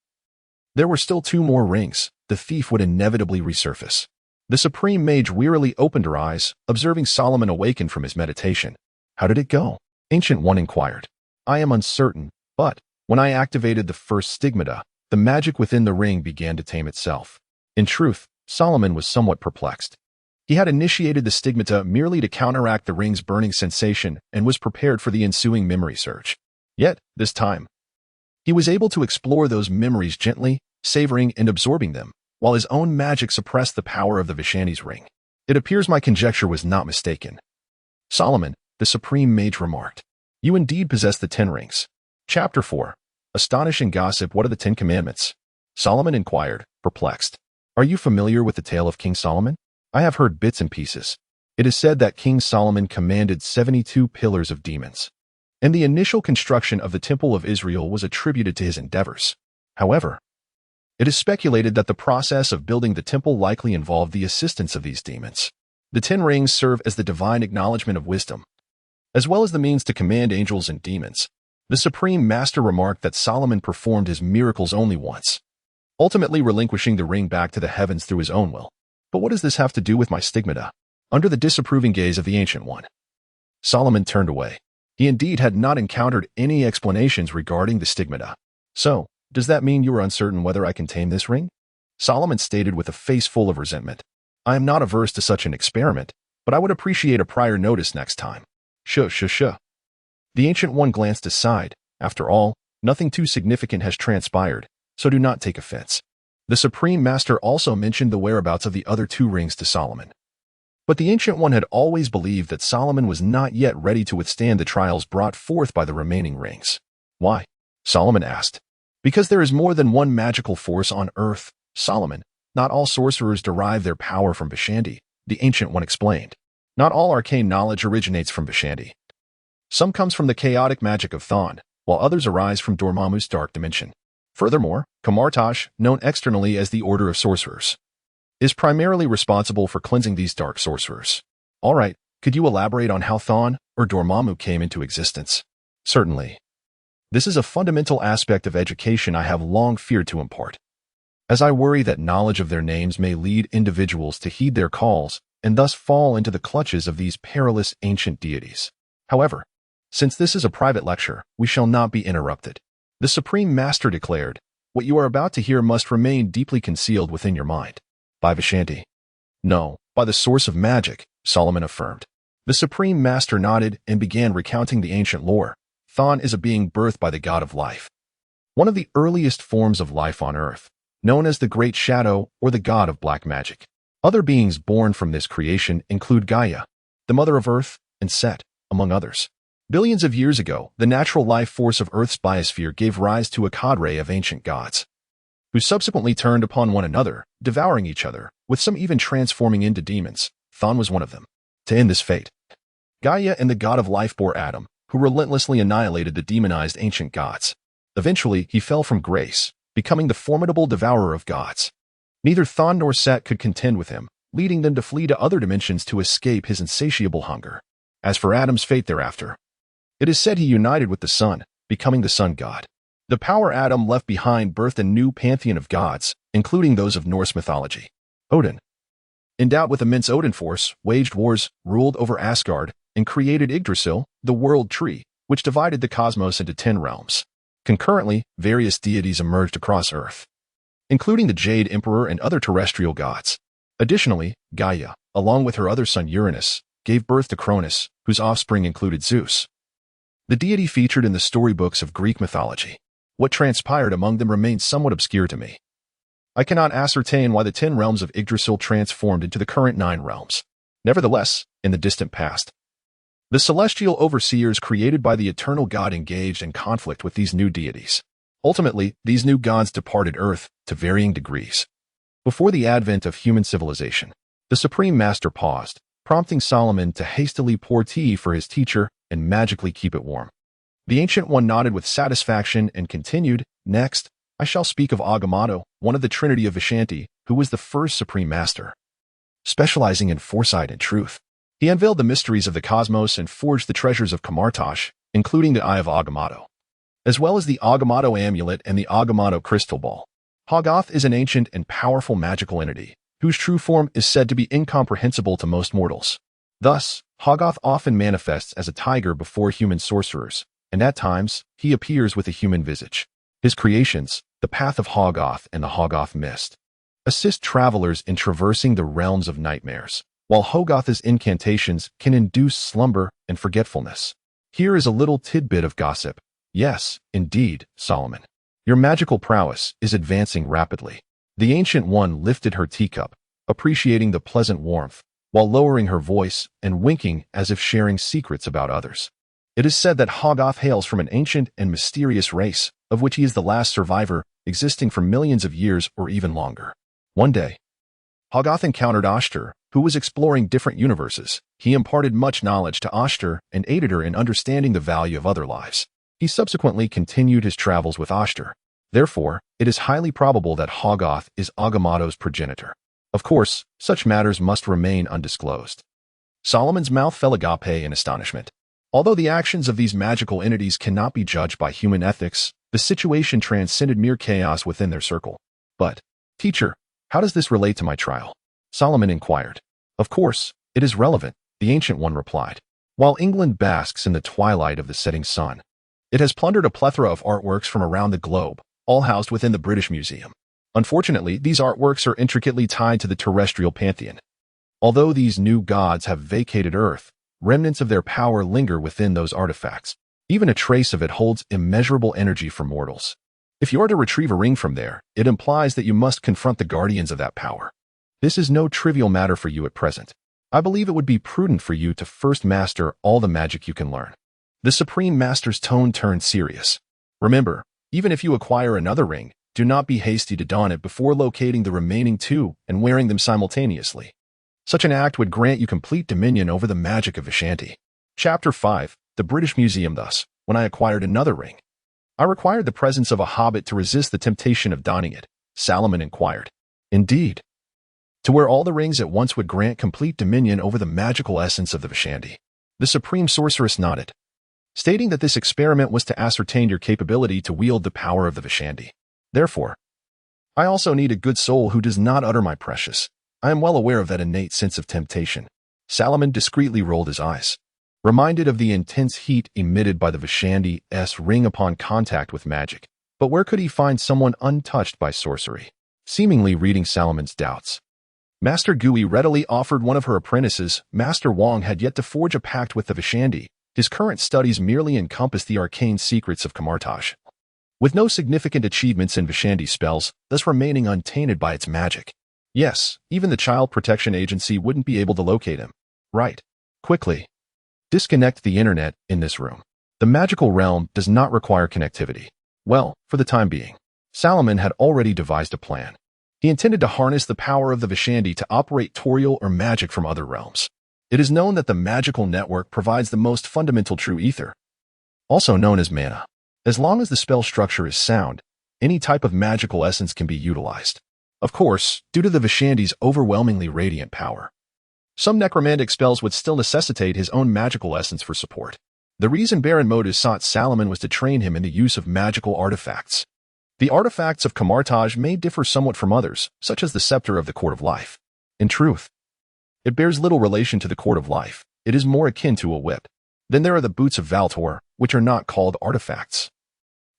there were still 2 more rings. The thief would inevitably resurface. The Supreme Mage wearily opened her eyes, observing Solomon awaken from his meditation. How did it go? Ancient One inquired. I am uncertain, but when I activated the first stigmata, the magic within the ring began to tame itself. In truth, Solomon was somewhat perplexed. He had initiated the stigmata merely to counteract the ring's burning sensation and was prepared for the ensuing memory surge. Yet, this time, he was able to explore those memories gently, savoring and absorbing them, while his own magic suppressed the power of the Vishani's ring. It appears my conjecture was not mistaken. Solomon, the Supreme Mage remarked, you indeed possess the 10 rings. Chapter 4. Astonish and Gossip. What are the 10 Commandments? Solomon inquired, perplexed. Are you familiar with the tale of King Solomon? I have heard bits and pieces. It is said that King Solomon commanded 72 pillars of demons, and the initial construction of the Temple of Israel was attributed to his endeavors. However, it is speculated that the process of building the temple likely involved the assistance of these demons. The 10 rings serve as the divine acknowledgement of wisdom, as well as the means to command angels and demons. The Supreme Master remarked that Solomon performed his miracles only once, ultimately relinquishing the ring back to the heavens through his own will. But what does this have to do with my stigmata? Under the disapproving gaze of the Ancient One, Solomon turned away. He indeed had not encountered any explanations regarding the stigmata. So, does that mean you are uncertain whether I can tame this ring? Solomon stated with a face full of resentment. I am not averse to such an experiment, but I would appreciate a prior notice next time. Shuh. The Ancient One glanced aside. After all, nothing too significant has transpired, so do not take offense. The Supreme Master also mentioned the whereabouts of the other 2 rings to Solomon. But the Ancient One had always believed that Solomon was not yet ready to withstand the trials brought forth by the remaining rings. Why? Solomon asked. Because there is more than one magical force on earth, Solomon. Not all sorcerers derive their power from Vishandi, the Ancient One explained. Not all arcane knowledge originates from Vishandi. Some comes from the chaotic magic of Thon, while others arise from Dormammu's dark dimension. Furthermore, Kamartash, known externally as the Order of Sorcerers, is primarily responsible for cleansing these dark sorcerers. All right, could you elaborate on how Thon or Dormammu came into existence? Certainly. This is a fundamental aspect of education I have long feared to impart, as I worry that knowledge of their names may lead individuals to heed their calls and thus fall into the clutches of these perilous ancient deities. However, since this is a private lecture, we shall not be interrupted. The Supreme Master declared, what you are about to hear must remain deeply concealed within your mind. By Vishanti. No, by the source of magic, Solomon affirmed. The Supreme Master nodded and began recounting the ancient lore. Thon is a being birthed by the god of life, one of the earliest forms of life on earth, known as the Great Shadow or the god of black magic. Other beings born from this creation include Gaia, the mother of earth, and Set, among others. Billions of years ago, the natural life force of Earth's biosphere gave rise to a cadre of ancient gods, who subsequently turned upon one another, devouring each other, with some even transforming into demons. Thon was one of them. To end this fate, Gaia and the god of life bore Adam, who relentlessly annihilated the demonized ancient gods. Eventually, he fell from grace, becoming the formidable devourer of gods. Neither Thon nor Set could contend with him, leading them to flee to other dimensions to escape his insatiable hunger. As for Adam's fate thereafter, it is said he united with the sun, becoming the sun god. The power Adam left behind birthed a new pantheon of gods, including those of Norse mythology. Odin, endowed with immense Odin force, waged wars, ruled over Asgard, and created Yggdrasil, the world tree, which divided the cosmos into 10 realms. Concurrently, various deities emerged across Earth, including the Jade Emperor and other terrestrial gods. Additionally, Gaia, along with her other son Uranus, gave birth to Cronus, whose offspring included Zeus, the deity featured in the storybooks of Greek mythology. What transpired among them remains somewhat obscure to me. I cannot ascertain why the 10 realms of Yggdrasil transformed into the current 9 realms. Nevertheless, in the distant past, the celestial overseers created by the eternal god engaged in conflict with these new deities. Ultimately, these new gods departed Earth to varying degrees. Before the advent of human civilization, the Supreme Master paused, prompting Salomon to hastily pour tea for his teacher and magically keep it warm. The Ancient One nodded with satisfaction and continued, "Next, I shall speak of Agamotto, one of the Trinity of Vishanti, who was the first Supreme Master, specializing in foresight and truth. He unveiled the mysteries of the cosmos and forged the treasures of Kamartash, including the Eye of Agamotto, as well as the Agamotto Amulet and the Agamotto Crystal Ball. Hoggoth is an ancient and powerful magical entity, whose true form is said to be incomprehensible to most mortals. Thus, Hoggoth often manifests as a tiger before human sorcerers, and at times, he appears with a human visage. His creations, the Path of Hoggoth and the Hoggoth Mist, assist travelers in traversing the realms of nightmares, while Hoggoth's incantations can induce slumber and forgetfulness. Here is a little tidbit of gossip. Yes, indeed, Solomon, your magical prowess is advancing rapidly. The Ancient One lifted her teacup, appreciating the pleasant warmth, while lowering her voice and winking as if sharing secrets about others. It is said that Hoggoth hails from an ancient and mysterious race, of which he is the last survivor, existing for millions of years or even longer. One day, Hoggoth encountered Ashtar, who was exploring different universes. He imparted much knowledge to Ashtar and aided her in understanding the value of other lives. He subsequently continued his travels with Ashtar. Therefore, it is highly probable that Hoggoth is Agamotto's progenitor. Of course, such matters must remain undisclosed. Solomon's mouth fell agape in astonishment. Although the actions of these magical entities cannot be judged by human ethics, the situation transcended mere chaos within their circle. But, teacher, how does this relate to my trial? Solomon inquired. Of course, it is relevant, the Ancient One replied. While England basks in the twilight of the setting sun, it has plundered a plethora of artworks from around the globe, all housed within the British Museum. Unfortunately, these artworks are intricately tied to the terrestrial pantheon. Although these new gods have vacated Earth, remnants of their power linger within those artifacts. Even a trace of it holds immeasurable energy for mortals. If you are to retrieve a ring from there, it implies that you must confront the guardians of that power. This is no trivial matter for you at present. I believe it would be prudent for you to first master all the magic you can learn. The Supreme Master's tone turned serious. Remember, even if you acquire another ring, do not be hasty to don it before locating the remaining 2 and wearing them simultaneously. Such an act would grant you complete dominion over the magic of Vishanti. Chapter 5, the British Museum. Thus, when I acquired another ring, I required the presence of a hobbit to resist the temptation of donning it, Salomon inquired. Indeed. To wear all the rings at once would grant complete dominion over the magical essence of the Vishanti. The Supreme Sorceress nodded, stating that this experiment was to ascertain your capability to wield the power of the Vishanti. Therefore, I also need a good soul who does not utter my precious. I am well aware of that innate sense of temptation. Salomon discreetly rolled his eyes, reminded of the intense heat emitted by the Vishanti's ring upon contact with magic. But where could he find someone untouched by sorcery? Seemingly reading Salomon's doubts, Master Gui readily offered one of her apprentices. Master Wong had yet to forge a pact with the Vishanti. His current studies merely encompassed the arcane secrets of Kamartash, with no significant achievements in Vishanti spells, thus remaining untainted by its magic. Yes, even the Child Protection Agency wouldn't be able to locate him. Right. Quickly. Disconnect the internet in this room. The magical realm does not require connectivity. Well, for the time being, Salomon had already devised a plan. He intended to harness the power of the Vishanti to operate Toril or magic from other realms. It is known that the magical network provides the most fundamental true ether, also known as mana. As long as the spell structure is sound, any type of magical essence can be utilized. Of course, due to the Vishanti's overwhelmingly radiant power, Some necromantic spells would still necessitate his own magical essence for support. The reason Baron Mordo sought Salomon was to train him in the use of magical artifacts. The artifacts of Camartage may differ somewhat from others, such as the Scepter of the Court of Life. In truth, it bears little relation to the Court of Life. It is more akin to a whip. Then there are the Boots of Valtor, which are not called artifacts,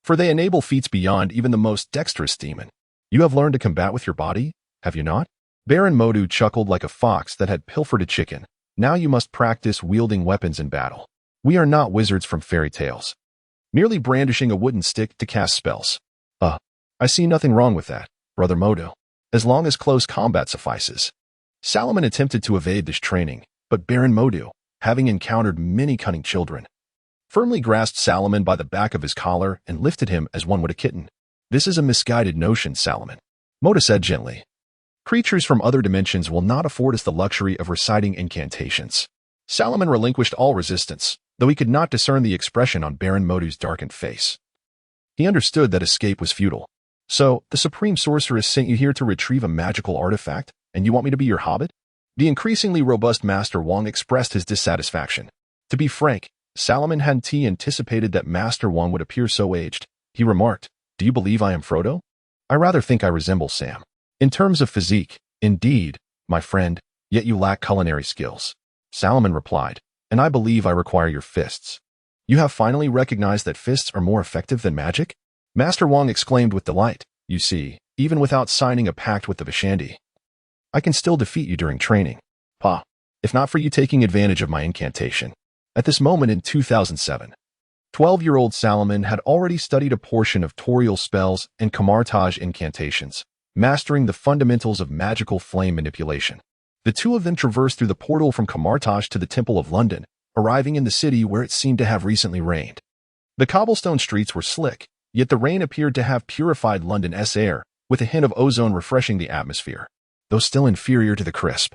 for they enable feats beyond even the most dexterous demon. You have learned to combat with your body, have you not? Baron Mordo chuckled like a fox that had pilfered a chicken. Now you must practice wielding weapons in battle. We are not wizards from fairy tales, merely brandishing a wooden stick to cast spells. I see nothing wrong with that, Brother Mordo, as long as close combat suffices. Salomon attempted to evade this training, but Baron Mordo, having encountered many cunning children, firmly grasped Salomon by the back of his collar and lifted him as one would a kitten. This is a misguided notion, Salomon, Mordo said gently. Creatures from other dimensions will not afford us the luxury of reciting incantations. Salomon relinquished all resistance, though he could not discern the expression on Baron Mordo's darkened face. He understood that escape was futile. So, the Supreme Sorceress sent you here to retrieve a magical artifact, and you want me to be your hobbit? The increasingly robust Master Wong expressed his dissatisfaction. To be frank, Salomon hadn't anticipated that Master Wong would appear so aged. He remarked, "Do you believe I am Frodo? I rather think I resemble Sam. In terms of physique, indeed, my friend, yet you lack culinary skills." Salomon replied, "And I believe I require your fists." "You have finally recognized that fists are more effective than magic?" Master Wong exclaimed with delight. "You see, even without signing a pact with the Vishandi, I can still defeat you during training. If not for you taking advantage of my incantation." At this moment in 2007, 12-year-old Salomon had already studied a portion of Toril spells and Camartage incantations, mastering the fundamentals of magical flame manipulation. The two of them traversed through the portal from Camartage to the Temple of London, arriving in the city where it seemed to have recently rained. The cobblestone streets were slick, yet the rain appeared to have purified London's air, with a hint of ozone refreshing the atmosphere, though still inferior to the crisp,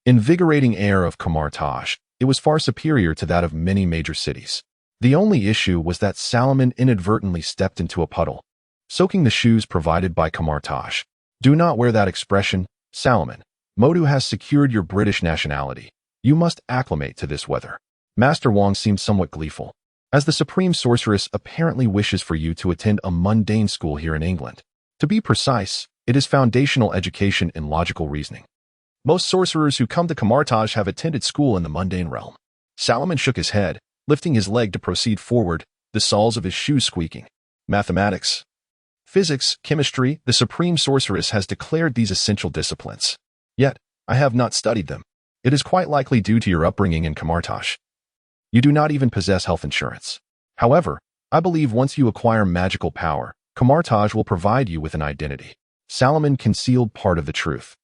invigorating air of Camartage. It was far superior to that of many major cities. The only issue was that Salomon inadvertently stepped into a puddle, soaking the shoes provided by Camartage. Do not wear that expression, Salomon. Mordo has secured your British nationality. You must acclimate to this weather. Master Wong seemed somewhat gleeful, as the Supreme Sorceress apparently wishes for you to attend a mundane school here in England. To be precise, it is foundational education in logical reasoning. Most sorcerers who come to Camartage have attended school in the mundane realm. Salomon shook his head, lifting his leg to proceed forward, the soles of his shoes squeaking. Mathematics, physics, chemistry, the Supreme Sorceress has declared these essential disciplines. Yet, I have not studied them. It is quite likely due to your upbringing in Camartage. You do not even possess health insurance. However, I believe once you acquire magical power, Camartage will provide you with an identity. Salomon concealed part of the truth.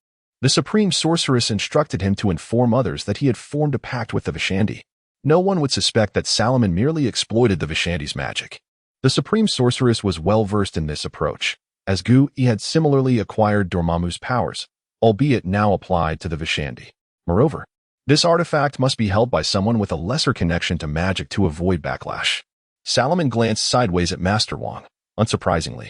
The Supreme Sorceress instructed him to inform others that he had formed a pact with the Vishandi. No one would suspect that Salomon merely exploited the Vishandi's magic. The Supreme Sorceress was well versed in this approach, as he had similarly acquired Dormammu's powers, albeit now applied to the Vishandi. Moreover, this artifact must be held by someone with a lesser connection to magic to avoid backlash. Salomon glanced sideways at Master Wong, unsurprisingly.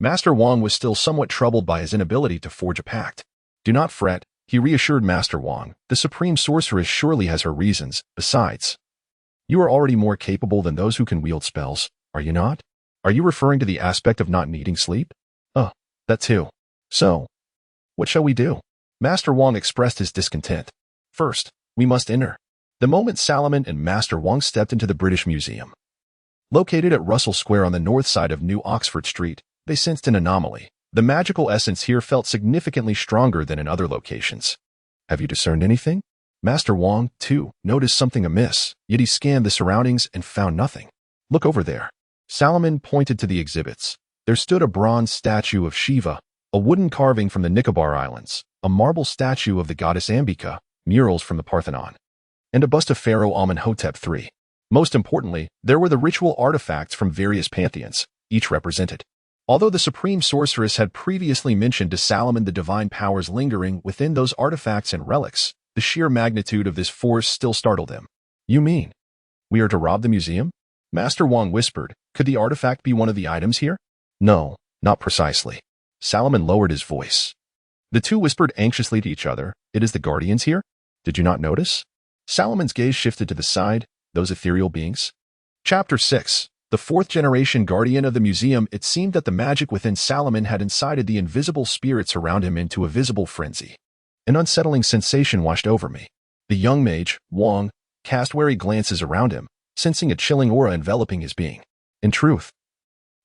Master Wong was still somewhat troubled by his inability to forge a pact. "Do not fret," he reassured Master Wong. "The Supreme Sorceress surely has her reasons. Besides, you are already more capable than those who can wield spells, are you not? Are you referring to the aspect of not needing sleep?" That too. So, what shall we do?" Master Wong expressed his discontent. "First, we must enter." The moment Salomon and Master Wong stepped into the British Museum, located at Russell Square on the north side of New Oxford Street, they sensed an anomaly. The magical essence here felt significantly stronger than in other locations. "Have you discerned anything?" Master Wong, too, noticed something amiss, yet he scanned the surroundings and found nothing. "Look over there." Salomon pointed to the exhibits. There stood a bronze statue of Shiva, a wooden carving from the Nicobar Islands, a marble statue of the goddess Ambika, murals from the Parthenon, and a bust of Pharaoh Amenhotep III. Most importantly, there were the ritual artifacts from various pantheons, each represented. Although the Supreme Sorceress had previously mentioned to Salomon the divine powers lingering within those artifacts and relics, the sheer magnitude of this force still startled him. "You mean, we are to rob the museum?" Master Wong whispered. "Could the artifact be one of the items here?" "No, not precisely." Salomon lowered his voice. The two whispered anxiously to each other. "It is the Guardians here?" Did you not notice? Salomon's gaze shifted to the side, those ethereal beings. Chapter 6. The fourth-generation guardian of the museum. It seemed that the magic within Salomon had incited the invisible spirits around him into a visible frenzy. An unsettling sensation washed over me. The young mage, Wang, cast wary glances around him, sensing a chilling aura enveloping his being. In truth,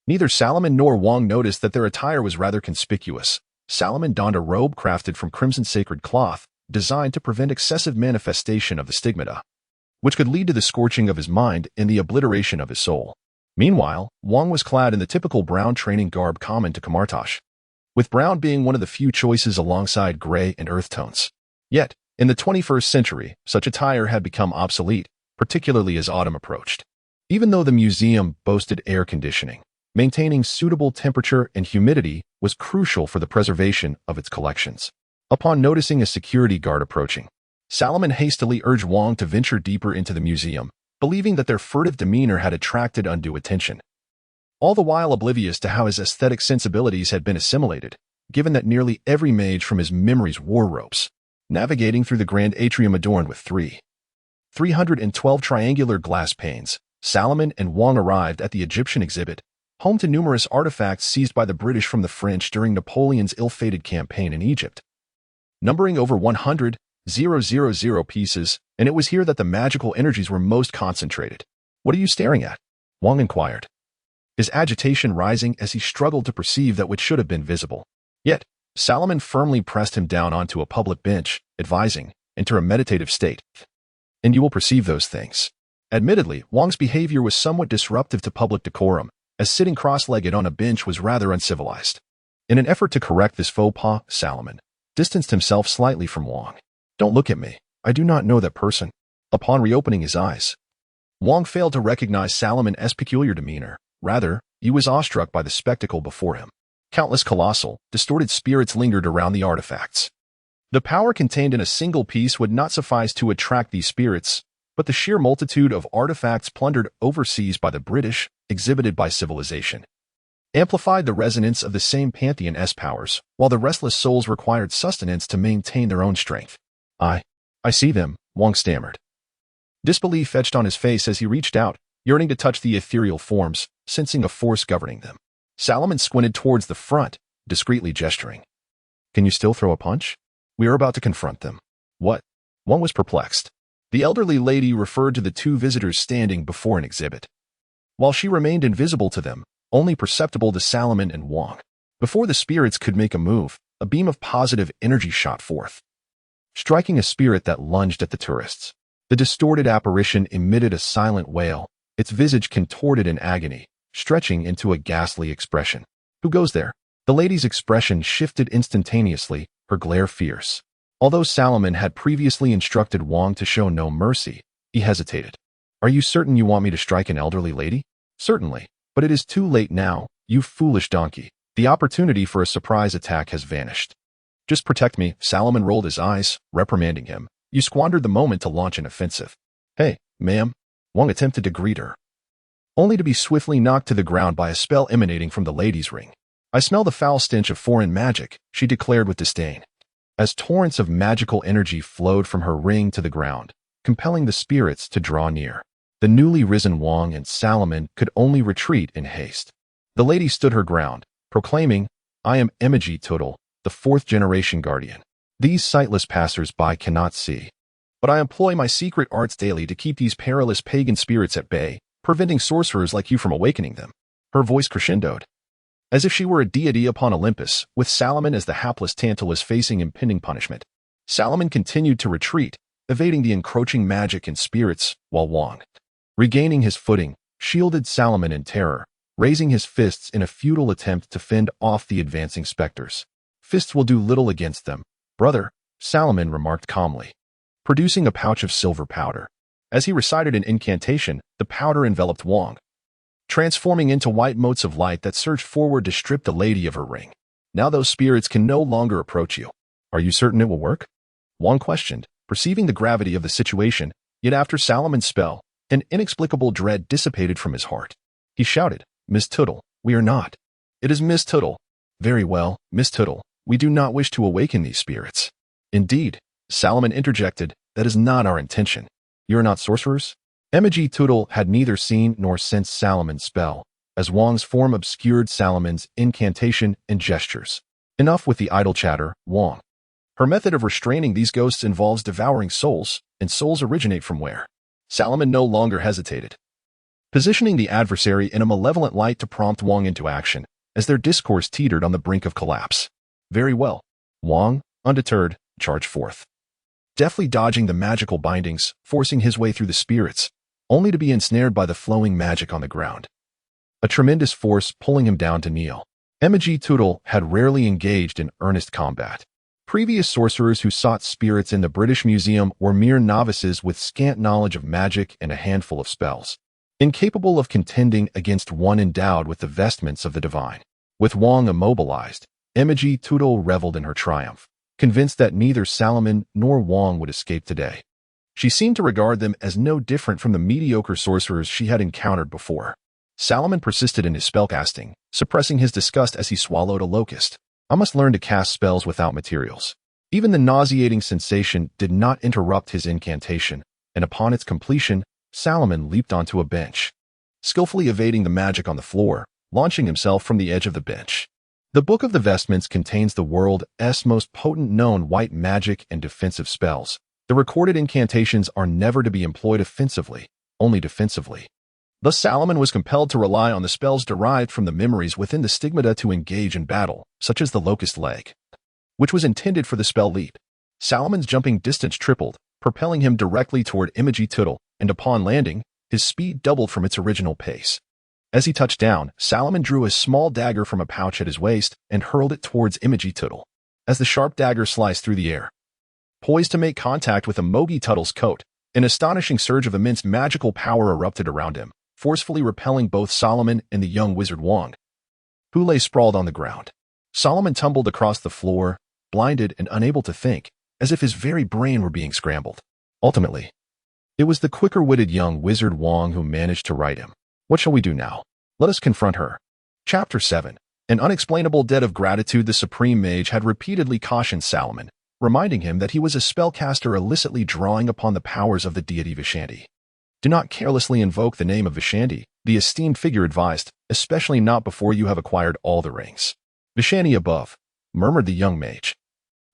neither Salomon nor Wang noticed that their attire was rather conspicuous. Salomon donned a robe crafted from crimson sacred cloth, designed to prevent excessive manifestation of the stigmata, which could lead to the scorching of his mind and the obliteration of his soul. Meanwhile, Wang was clad in the typical brown training garb common to Kamartash, with brown being one of the few choices alongside gray and earth tones. Yet, in the 21st century, such attire had become obsolete, particularly as autumn approached. Even though the museum boasted air conditioning, maintaining suitable temperature and humidity was crucial for the preservation of its collections. Upon noticing a security guard approaching, Salomon hastily urged Wang to venture deeper into the museum, believing that their furtive demeanor had attracted undue attention, all the while oblivious to how his aesthetic sensibilities had been assimilated, given that nearly every mage from his memories wore robes. Navigating through the grand atrium adorned with 312 triangular glass panes, Salomon and Wang arrived at the Egyptian exhibit, home to numerous artifacts seized by the British from the French during Napoleon's ill-fated campaign in Egypt. Numbering over 100,000 pieces, and it was here that the magical energies were most concentrated. What are you staring at? Wang inquired, his agitation rising as he struggled to perceive that which should have been visible. Yet, Salomon firmly pressed him down onto a public bench, advising, enter a meditative state, and you will perceive those things. Admittedly, Wang's behavior was somewhat disruptive to public decorum, as sitting cross-legged on a bench was rather uncivilized. In an effort to correct this faux pas, Salomon distanced himself slightly from Wang. Don't look at me. I do not know that person. Upon reopening his eyes, Wang failed to recognize Salomon's peculiar demeanor. Rather, he was awestruck by the spectacle before him. Countless colossal, distorted spirits lingered around the artifacts. The power contained in a single piece would not suffice to attract these spirits, but the sheer multitude of artifacts plundered overseas by the British, exhibited by civilization, amplified the resonance of the same pantheon's powers, while the restless souls required sustenance to maintain their own strength. I see them, Wang stammered. Disbelief etched on his face as he reached out, yearning to touch the ethereal forms, sensing a force governing them. Salomon squinted towards the front, discreetly gesturing. Can you still throw a punch? We are about to confront them. What? Wang was perplexed. The elderly lady referred to the two visitors standing before an exhibit. While she remained invisible to them, only perceptible to Salomon and Wang. Before the spirits could make a move, a beam of positive energy shot forth, striking a spirit that lunged at the tourists. The distorted apparition emitted a silent wail, its visage contorted in agony, stretching into a ghastly expression. Who goes there? The lady's expression shifted instantaneously, her glare fierce. Although Salomon had previously instructed Wang to show no mercy, he hesitated. Are you certain you want me to strike an elderly lady? Certainly, but it is too late now, you foolish donkey. The opportunity for a surprise attack has vanished. Just protect me. Salomon rolled his eyes, reprimanding him. You squandered the moment to launch an offensive. Hey, ma'am. Wang attempted to greet her, only to be swiftly knocked to the ground by a spell emanating from the lady's ring. I smell the foul stench of foreign magic, she declared with disdain, as torrents of magical energy flowed from her ring to the ground, compelling the spirits to draw near. The newly risen Wang and Salomon could only retreat in haste. The lady stood her ground, proclaiming, I am Mage Toril, the fourth-generation guardian. These sightless passers-by cannot see, but I employ my secret arts daily to keep these perilous pagan spirits at bay, preventing sorcerers like you from awakening them. Her voice crescendoed, as if she were a deity upon Olympus, with Salomon as the hapless Tantalus facing impending punishment. Salomon continued to retreat, evading the encroaching magic and spirits, while Wang, regaining his footing, shielded Salomon in terror, raising his fists in a futile attempt to fend off the advancing specters. Fists will do little against them, brother, Salomon remarked calmly, producing a pouch of silver powder. As he recited an incantation, the powder enveloped Wang, transforming into white motes of light that surged forward to strip the lady of her ring. Now those spirits can no longer approach you. Are you certain it will work? Wang questioned, perceiving the gravity of the situation, yet after Salomon's spell, an inexplicable dread dissipated from his heart. He shouted, Miss Tuttle, we are not. It is Miss Tuttle. Very well, Miss Tuttle, we do not wish to awaken these spirits. Indeed, Salomon interjected, that is not our intention. You are not sorcerers? Mage Tootle had neither seen nor sensed Salomon's spell, as Wang's form obscured Salomon's incantation and gestures. Enough with the idle chatter, Wang. Her method of restraining these ghosts involves devouring souls, and souls originate from where? Salomon no longer hesitated, positioning the adversary in a malevolent light to prompt Wang into action, as their discourse teetered on the brink of collapse. Very well. Wang, undeterred, charged forth, deftly dodging the magical bindings, forcing his way through the spirits, only to be ensnared by the flowing magic on the ground. A tremendous force pulling him down to kneel. Mage Tootle had rarely engaged in earnest combat. Previous sorcerers who sought spirits in the British Museum were mere novices with scant knowledge of magic and a handful of spells, incapable of contending against one endowed with the vestments of the divine. With Wang immobilized, Mage Tootle reveled in her triumph, convinced that neither Salomon nor Wang would escape today. She seemed to regard them as no different from the mediocre sorcerers she had encountered before. Salomon persisted in his spellcasting, suppressing his disgust as he swallowed a locust. I must learn to cast spells without materials. Even the nauseating sensation did not interrupt his incantation, and upon its completion, Salomon leaped onto a bench, skillfully evading the magic on the floor, launching himself from the edge of the bench. The Book of the Vestments contains the world's most potent known white magic and defensive spells. The recorded incantations are never to be employed offensively, only defensively. Thus Salomon was compelled to rely on the spells derived from the memories within the stigmata to engage in battle, such as the locust leg, which was intended for the spell leap. Salomon's jumping distance tripled, propelling him directly toward Mage Tootle, and upon landing, his speed doubled from its original pace. As he touched down, Salomon drew a small dagger from a pouch at his waist and hurled it towards Mage Tootle. As the sharp dagger sliced through the air, poised to make contact with Mage Tootle's coat, an astonishing surge of immense magical power erupted around him, forcefully repelling both Salomon and the young wizard Wang, who lay sprawled on the ground. Salomon tumbled across the floor, blinded and unable to think, as if his very brain were being scrambled. Ultimately, it was the quicker-witted young wizard Wang who managed to right him. What shall we do now? Let us confront her. Chapter 7. An unexplainable debt of gratitude. The Supreme Mage had repeatedly cautioned Salomon, reminding him that he was a spellcaster illicitly drawing upon the powers of the deity Vishanti. Do not carelessly invoke the name of Vishanti, the esteemed figure advised, especially not before you have acquired all the rings. Vishanti above, murmured the young mage,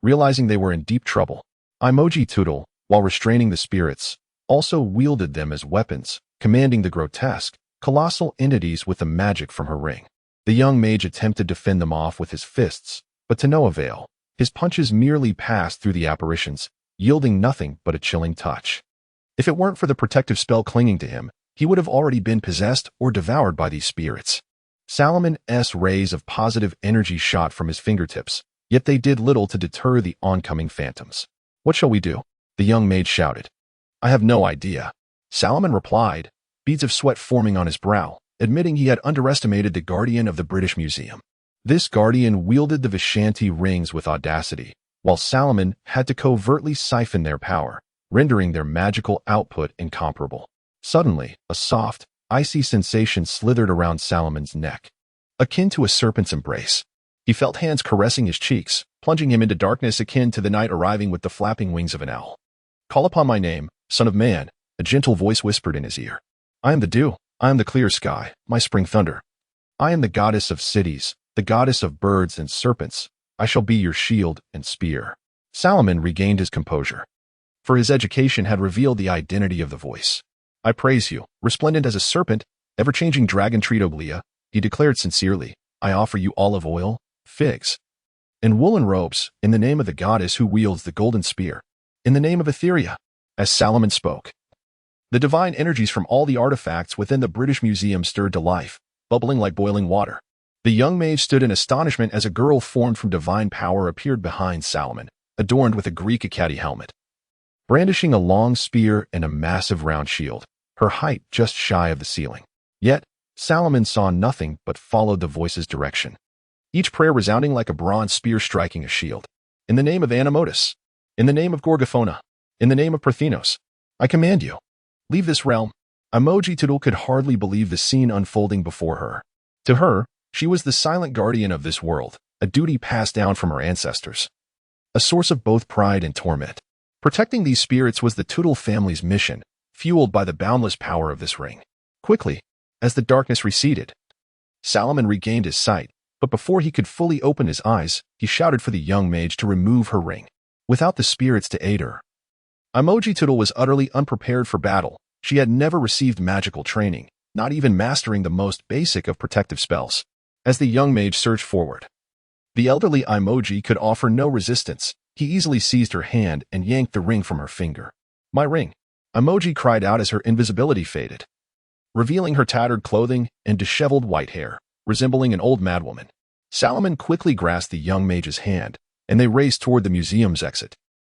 realizing they were in deep trouble. Mage Tootle, while restraining the spirits, also wielded them as weapons, commanding the grotesque, colossal entities with the magic from her ring. The young mage attempted to fend them off with his fists, but to no avail. His punches merely passed through the apparitions, yielding nothing but a chilling touch. If it weren't for the protective spell clinging to him, he would have already been possessed or devoured by these spirits. Salomon's rays of positive energy shot from his fingertips, yet they did little to deter the oncoming phantoms. What shall we do? The young mage shouted. I have no idea. Salomon replied, beads of sweat forming on his brow, admitting he had underestimated the guardian of the British Museum. This guardian wielded the Vishanti rings with audacity, while Salomon had to covertly siphon their power, rendering their magical output incomparable. Suddenly, a soft, icy sensation slithered around Salomon's neck, akin to a serpent's embrace. He felt hands caressing his cheeks, plunging him into darkness akin to the night arriving with the flapping wings of an owl. Call upon my name, son of man, a gentle voice whispered in his ear. I am the dew, I am the clear sky, my spring thunder. I am the goddess of cities, the goddess of birds and serpents. I shall be your shield and spear. Salomon regained his composure, for his education had revealed the identity of the voice. I praise you, resplendent as a serpent, ever-changing dragon Tritoglia, he declared sincerely. I offer you olive oil, figs, and woolen robes, in the name of the goddess who wields the golden spear, in the name of Etheria. As Salomon spoke, the divine energies from all the artifacts within the British Museum stirred to life, bubbling like boiling water. The young mage stood in astonishment as a girl formed from divine power appeared behind Salomon, adorned with a Greek Academy helmet, brandishing a long spear and a massive round shield, her height just shy of the ceiling. Yet, Salomon saw nothing but followed the voice's direction, each prayer resounding like a bronze spear striking a shield. In the name of Anamotus, in the name of Gorgophona, in the name of Parthenos, I command you, leave this realm. Mage Tootle could hardly believe the scene unfolding before her. To her, she was the silent guardian of this world, a duty passed down from her ancestors, a source of both pride and torment. Protecting these spirits was the Toril family's mission, fueled by the boundless power of this ring. Quickly, as the darkness receded, Salomon regained his sight, but before he could fully open his eyes, he shouted for the young mage to remove her ring. Without the spirits to aid her, Toril was utterly unprepared for battle. She had never received magical training, not even mastering the most basic of protective spells. As the young mage surged forward, the elderly Mage could offer no resistance. He easily seized her hand and yanked the ring from her finger. "My ring!" Mage cried out as her invisibility faded, revealing her tattered clothing and disheveled white hair, resembling an old madwoman. Salomon quickly grasped the young mage's hand, and they raced toward the museum's exit.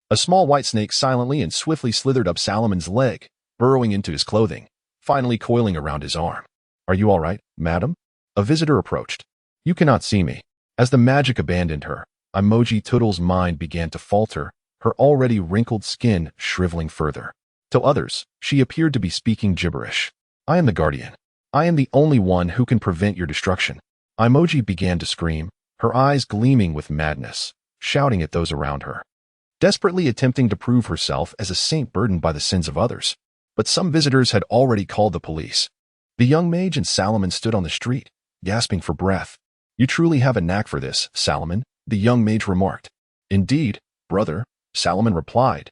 A small white snake silently and swiftly slithered up Salomon's leg, burrowing into his clothing, finally coiling around his arm. "Are you all right, madam?" A visitor approached. "You cannot see me." As the magic abandoned her, Toril's mind began to falter, her already wrinkled skin shriveling further. To others, she appeared to be speaking gibberish. "I am the guardian. I am the only one who can prevent your destruction." Emoji began to scream, her eyes gleaming with madness, shouting at those around her, desperately attempting to prove herself as a saint burdened by the sins of others. But some visitors had already called the police. The young mage and Salomon stood on the street, gasping for breath. "You truly have a knack for this, Salomon," the young mage remarked. "Indeed, brother," Salomon replied,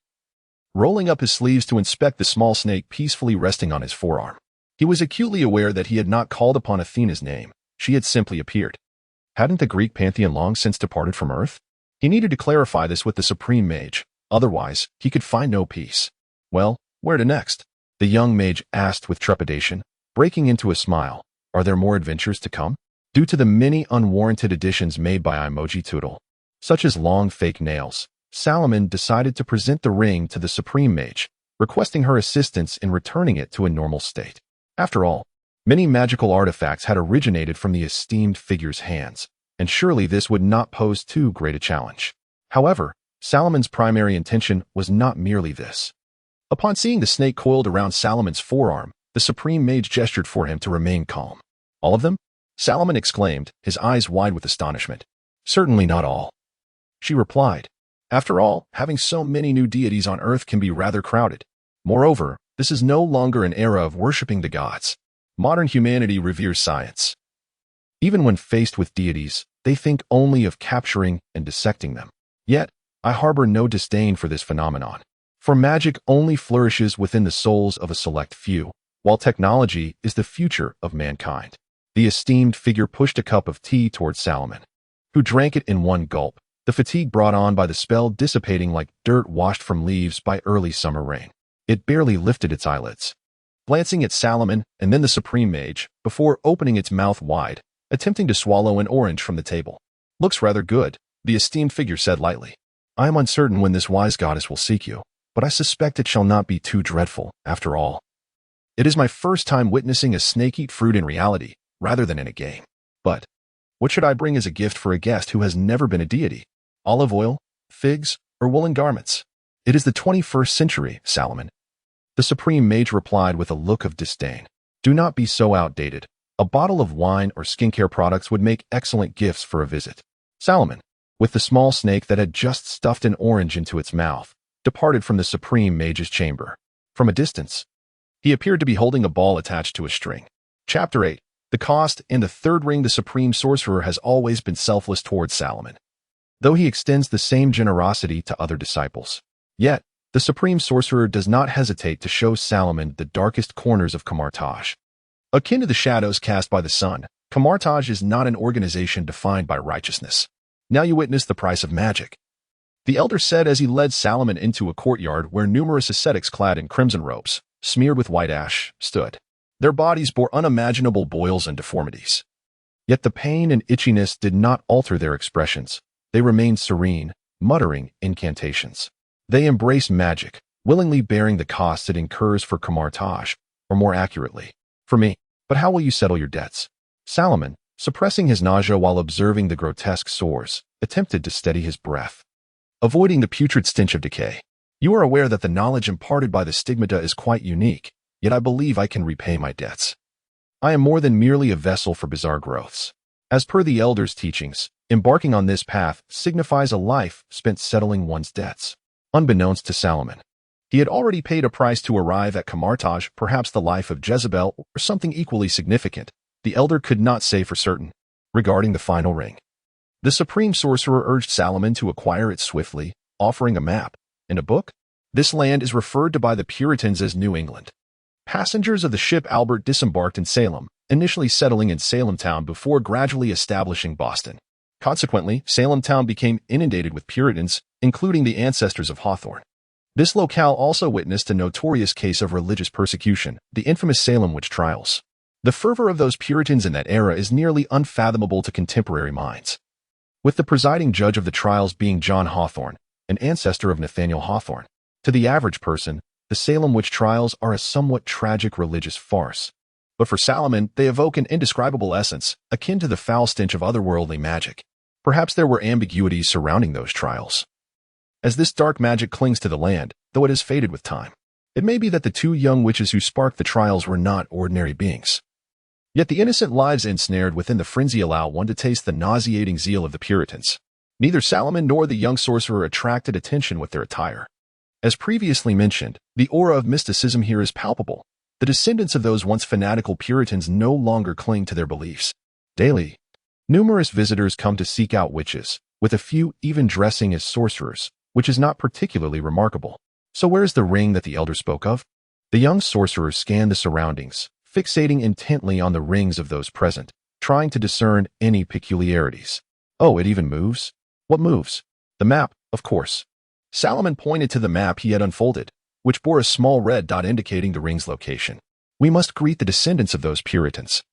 rolling up his sleeves to inspect the small snake peacefully resting on his forearm. He was acutely aware that he had not called upon Athena's name. She had simply appeared. Hadn't the Greek pantheon long since departed from Earth? He needed to clarify this with the supreme mage, otherwise he could find no peace. "Well, where to next?" the young mage asked with trepidation, breaking into a smile. "Are there more adventures to come?" Due to the many unwarranted additions made by Toril, such as long fake nails, Salomon decided to present the ring to the supreme mage, requesting her assistance in returning it to a normal state. After all, many magical artifacts had originated from the esteemed figure's hands, and surely this would not pose too great a challenge. However, Salomon's primary intention was not merely this. Upon seeing the snake coiled around Salomon's forearm, the supreme mage gestured for him to remain calm. "All of them?" Salomon exclaimed, his eyes wide with astonishment. "Certainly not all," she replied. "After all, having so many new deities on Earth can be rather crowded. Moreover, this is no longer an era of worshipping the gods. Modern humanity reveres science. Even when faced with deities, they think only of capturing and dissecting them. Yet, I harbor no disdain for this phenomenon. For magic only flourishes within the souls of a select few, while technology is the future of mankind." The esteemed figure pushed a cup of tea towards Salomon, who drank it in one gulp, the fatigue brought on by the spell dissipating like dirt washed from leaves by early summer rain. It barely lifted its eyelids, glancing at Salomon and then the supreme mage, before opening its mouth wide, attempting to swallow an orange from the table. "Looks rather good," the esteemed figure said lightly. "I am uncertain when this wise goddess will seek you, but I suspect it shall not be too dreadful, after all. It is my first time witnessing a snake eat fruit in reality, rather than in a game. But what should I bring as a gift for a guest who has never been a deity? Olive oil, figs, or woolen garments? It is the 21st century, Salomon." The supreme mage replied with a look of disdain. "Do not be so outdated. A bottle of wine or skincare products would make excellent gifts for a visit." Salomon, with the small snake that had just stuffed an orange into its mouth, departed from the supreme mage's chamber. From a distance, he appeared to be holding a ball attached to a string. Chapter 8. The cost. In the third ring, the supreme sorcerer has always been selfless towards Salomon, though he extends the same generosity to other disciples. Yet, the supreme sorcerer does not hesitate to show Salomon the darkest corners of Kamartaj. Akin to the shadows cast by the sun, Kamartaj is not an organization defined by righteousness. "Now you witness the price of magic," the elder said as he led Salomon into a courtyard where numerous ascetics clad in crimson robes, smeared with white ash, stood. Their bodies bore unimaginable boils and deformities. Yet the pain and itchiness did not alter their expressions. They remained serene, muttering incantations. They embrace magic, willingly bearing the costs it incurs for Kamartaj, or more accurately, for me. "But how will you settle your debts?" Salomon, suppressing his nausea while observing the grotesque sores, attempted to steady his breath, avoiding the putrid stench of decay. "You are aware that the knowledge imparted by the stigmata is quite unique. Yet I believe I can repay my debts. I am more than merely a vessel for bizarre growths. As per the elders' teachings, embarking on this path signifies a life spent settling one's debts. Unbeknownst to Salomon, he had already paid a price to arrive at Camartage, perhaps the life of Jezebel or something equally significant. The elder could not say for certain. Regarding the final ring, the supreme sorcerer urged Salomon to acquire it swiftly, offering a map and a book. This land is referred to by the Puritans as New England. Passengers of the ship Albert disembarked in Salem, initially settling in Salem town before gradually establishing Boston. Consequently, Salem town became inundated with Puritans, including the ancestors of Hawthorne. This locale also witnessed a notorious case of religious persecution, the infamous Salem witch trials. The fervor of those Puritans in that era is nearly unfathomable to contemporary minds. With the presiding judge of the trials being John Hawthorne, an ancestor of Nathaniel Hawthorne. To the average person, the Salem witch trials are a somewhat tragic religious farce. But for Salomon, they evoke an indescribable essence, akin to the foul stench of otherworldly magic. Perhaps there were ambiguities surrounding those trials. As this dark magic clings to the land, though it has faded with time, it may be that the two young witches who sparked the trials were not ordinary beings. Yet the innocent lives ensnared within the frenzy allow one to taste the nauseating zeal of the Puritans. Neither Salomon nor the young sorcerer attracted attention with their attire. As previously mentioned, the aura of mysticism here is palpable. The descendants of those once fanatical Puritans no longer cling to their beliefs. Daily, numerous visitors come to seek out witches, with a few even dressing as sorcerers, which is not particularly remarkable. So where's the ring that the elder spoke of? The young sorcerer scanned the surroundings, fixating intently on the rings of those present, trying to discern any peculiarities. Oh, it even moves? What moves? The map, of course. Salomon pointed to the map he had unfolded, which bore a small red dot indicating the ring's location. We must greet the descendants of those Puritans.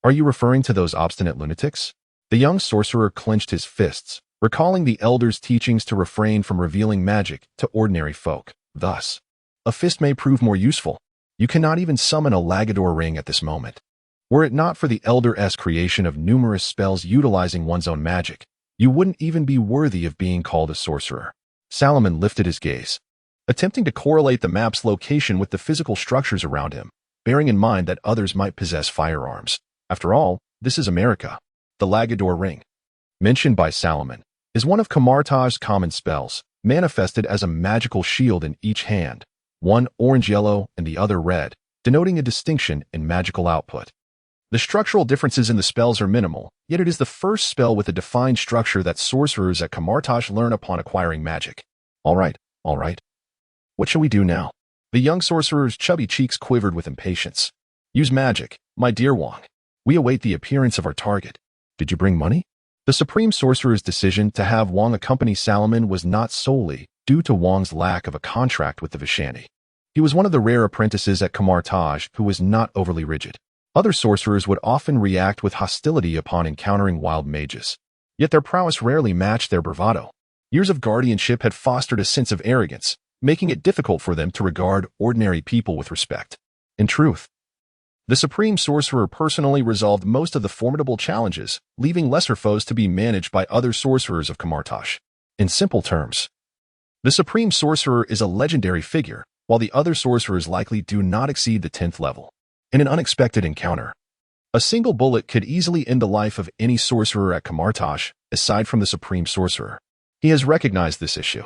Are you referring to those obstinate lunatics? The young sorcerer clenched his fists, recalling the elder's teachings to refrain from revealing magic to ordinary folk. Thus, a fist may prove more useful. You cannot even summon a Lagador ring at this moment. Were it not for the elder's creation of numerous spells utilizing one's own magic, you wouldn't even be worthy of being called a sorcerer. Salomon lifted his gaze, attempting to correlate the map's location with the physical structures around him, bearing in mind that others might possess firearms. After all, this is America. The Lagador ring, mentioned by Salomon, is one of Camartage's common spells, manifested as a magical shield in each hand, one orange-yellow and the other red, denoting a distinction in magical output. The structural differences in the spells are minimal, yet it is the first spell with a defined structure that sorcerers at Camartage learn upon acquiring magic. All right. What shall we do now? The young sorcerer's chubby cheeks quivered with impatience. Use magic, my dear Wang. We await the appearance of our target. Did you bring money? The supreme sorcerer's decision to have Wang accompany Salomon was not solely due to Wang's lack of a contract with the Vishani. He was one of the rare apprentices at Camartage who was not overly rigid. Other sorcerers would often react with hostility upon encountering wild mages. Yet their prowess rarely matched their bravado. Years of guardianship had fostered a sense of arrogance, making it difficult for them to regard ordinary people with respect. In truth, the supreme sorcerer personally resolved most of the formidable challenges, leaving lesser foes to be managed by other sorcerers of Camartage. In simple terms, the supreme sorcerer is a legendary figure, while the other sorcerers likely do not exceed the 10th level. In an unexpected encounter, a single bullet could easily end the life of any sorcerer at Camartage, aside from the supreme sorcerer. He has recognized this issue.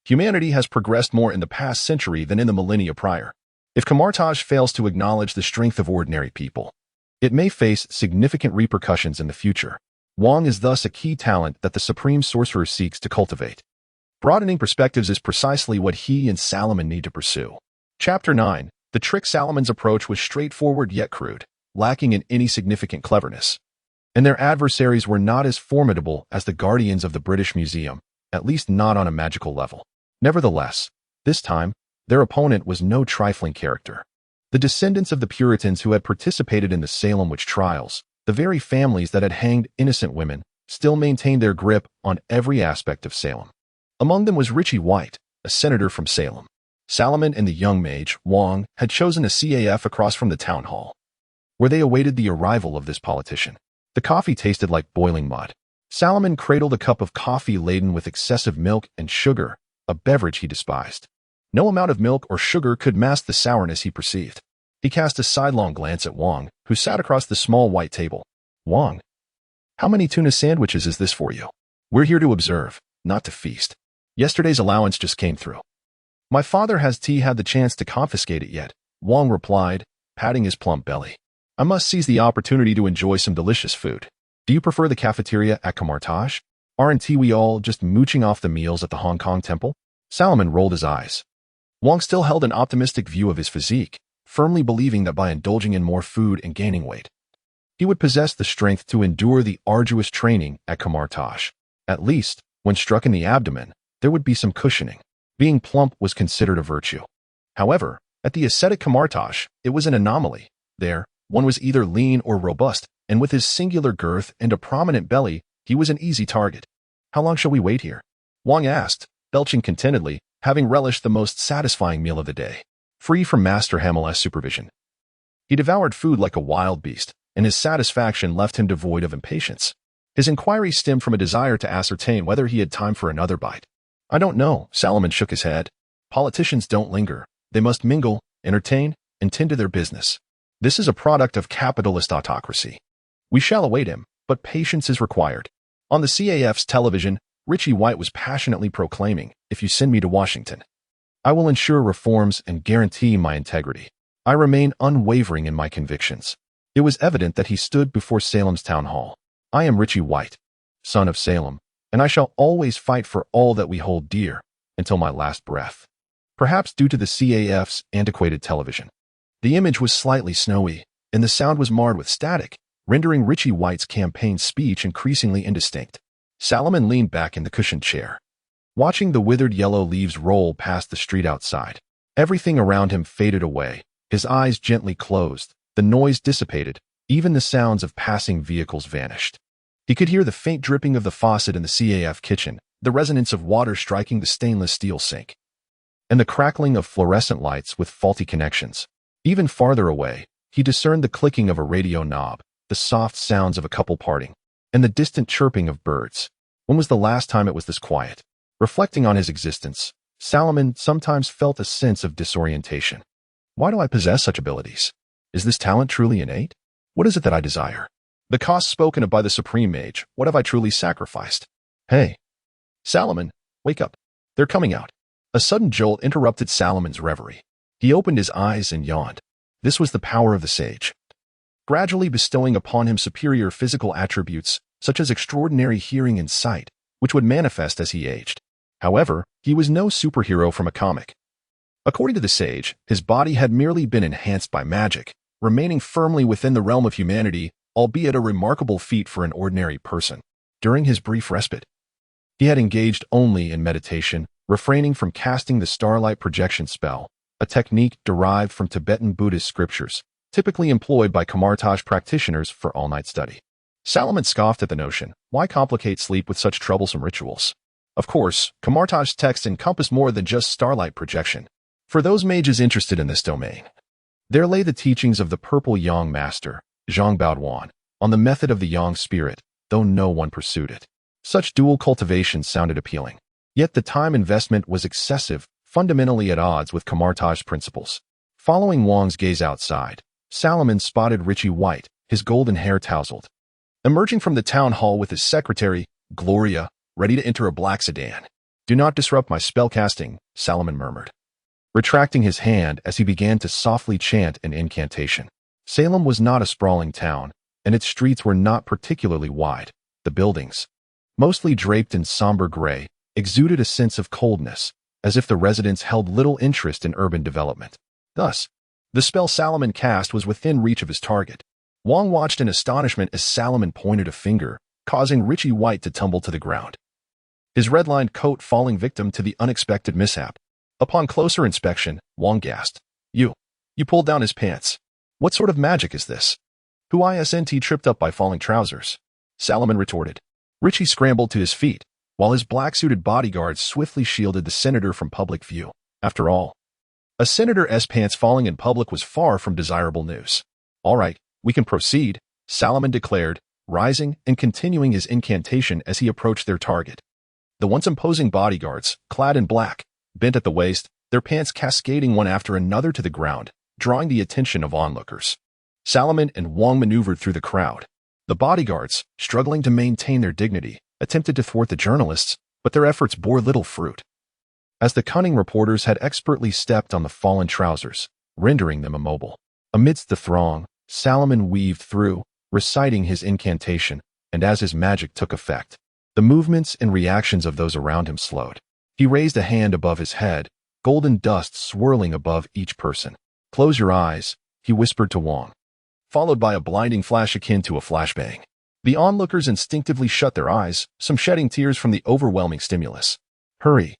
Humanity has progressed more in the past century than in the millennia prior. If Camartage fails to acknowledge the strength of ordinary people, it may face significant repercussions in the future. Wang is thus a key talent that the supreme sorcerer seeks to cultivate. Broadening perspectives is precisely what he and Salomon need to pursue. Chapter 9. The trick. Salomon's approach was straightforward yet crude, lacking in any significant cleverness. And their adversaries were not as formidable as the guardians of the British Museum, at least not on a magical level. Nevertheless, this time, their opponent was no trifling character. The descendants of the Puritans who had participated in the Salem witch trials, the very families that had hanged innocent women, still maintained their grip on every aspect of Salem. Among them was Richie White, a senator from Salem. Salomon and the young mage, Wang, had chosen a CAF across from the town hall, where they awaited the arrival of this politician. The coffee tasted like boiling mud. Salomon cradled a cup of coffee laden with excessive milk and sugar, a beverage he despised. No amount of milk or sugar could mask the sourness he perceived. He cast a sidelong glance at Wang, who sat across the small white table. Wang, how many tuna sandwiches is this for you? We're here to observe, not to feast. Yesterday's allowance just came through. My father has had the chance to confiscate it yet, Wang replied, patting his plump belly. I must seize the opportunity to enjoy some delicious food. Do you prefer the cafeteria at Kamartaj? Aren't we all just mooching off the meals at the Hong Kong temple? Salomon rolled his eyes. Wang still held an optimistic view of his physique, firmly believing that by indulging in more food and gaining weight, he would possess the strength to endure the arduous training at Kamartaj. At least, when struck in the abdomen, there would be some cushioning. Being plump was considered a virtue. However, at the ascetic Kamartaj, it was an anomaly. There, one was either lean or robust, and with his singular girth and a prominent belly, he was an easy target. How long shall we wait here? Wang asked, belching contentedly, having relished the most satisfying meal of the day, free from Master Hamel's supervision. He devoured food like a wild beast, and his satisfaction left him devoid of impatience. His inquiry stemmed from a desire to ascertain whether he had time for another bite. I don't know, Salomon shook his head. Politicians don't linger. They must mingle, entertain, and tend to their business. This is a product of capitalist autocracy. We shall await him, but patience is required. On the CAF's television, Richie White was passionately proclaiming, if you send me to Washington, I will ensure reforms and guarantee my integrity. I remain unwavering in my convictions. It was evident that he stood before Salem's town hall. I am Richie White, son of Salem, and I shall always fight for all that we hold dear until my last breath. Perhaps due to the CAF's antiquated television, the image was slightly snowy, and the sound was marred with static, rendering Richie White's campaign speech increasingly indistinct. Salomon leaned back in the cushioned chair, watching the withered yellow leaves roll past the street outside. Everything around him faded away, his eyes gently closed, the noise dissipated, even the sounds of passing vehicles vanished. He could hear the faint dripping of the faucet in the CAF kitchen, the resonance of water striking the stainless steel sink, and the crackling of fluorescent lights with faulty connections. Even farther away, he discerned the clicking of a radio knob, the soft sounds of a couple parting, and the distant chirping of birds. When was the last time it was this quiet? Reflecting on his existence, Salomon sometimes felt a sense of disorientation. Why do I possess such abilities? Is this talent truly innate? What is it that I desire? The cost spoken of by the Supreme Mage, what have I truly sacrificed? Hey, Salomon, wake up. They're coming out. A sudden jolt interrupted Salomon's reverie. He opened his eyes and yawned. This was the power of the sage, gradually bestowing upon him superior physical attributes, such as extraordinary hearing and sight, which would manifest as he aged. However, he was no superhero from a comic. According to the sage, his body had merely been enhanced by magic, remaining firmly within the realm of humanity, albeit a remarkable feat for an ordinary person. During his brief respite, he had engaged only in meditation, refraining from casting the starlight projection spell, a technique derived from Tibetan Buddhist scriptures, typically employed by Kamartaj practitioners for all-night study. Salomon scoffed at the notion. Why complicate sleep with such troublesome rituals? Of course, Kamartaj's texts encompass more than just starlight projection. For those mages interested in this domain, there lay the teachings of the Purple Yang Master, Zhang Baoduan, on the method of the Yang spirit, though no one pursued it. Such dual cultivation sounded appealing. Yet the time investment was excessive, fundamentally at odds with Kamartaj's principles. Following Wang's gaze outside, Salomon spotted Richie White, his golden hair tousled, emerging from the town hall with his secretary, Gloria, ready to enter a black sedan. Do not disrupt my spellcasting, Salomon murmured, retracting his hand as he began to softly chant an incantation. Salem was not a sprawling town, and its streets were not particularly wide. The buildings, mostly draped in somber gray, exuded a sense of coldness, as if the residents held little interest in urban development. Thus, the spell Salomon cast was within reach of his target. Wang watched in astonishment as Salomon pointed a finger, causing Richie White to tumble to the ground, his red-lined coat falling victim to the unexpected mishap. Upon closer inspection, Wang gasped. You pulled down his pants. What sort of magic is this? Who isn't tripped up by falling trousers? Salomon retorted. Richie scrambled to his feet, while his black-suited bodyguards swiftly shielded the senator from public view. After all, a senator's pants falling in public was far from desirable news. All right, we can proceed, Salomon declared, rising and continuing his incantation as he approached their target. The once imposing bodyguards, clad in black, bent at the waist, their pants cascading one after another to the ground, drawing the attention of onlookers. Salomon and Wang maneuvered through the crowd. The bodyguards, struggling to maintain their dignity, attempted to thwart the journalists, but their efforts bore little fruit. as the cunning reporters had expertly stepped on the fallen trousers, rendering them immobile. Amidst the throng, Salomon weaved through, reciting his incantation, and as his magic took effect, the movements and reactions of those around him slowed. He raised a hand above his head, golden dust swirling above each person. "Close your eyes," he whispered to Wong, followed by a blinding flash akin to a flashbang. The onlookers instinctively shut their eyes, some shedding tears from the overwhelming stimulus. "Hurry.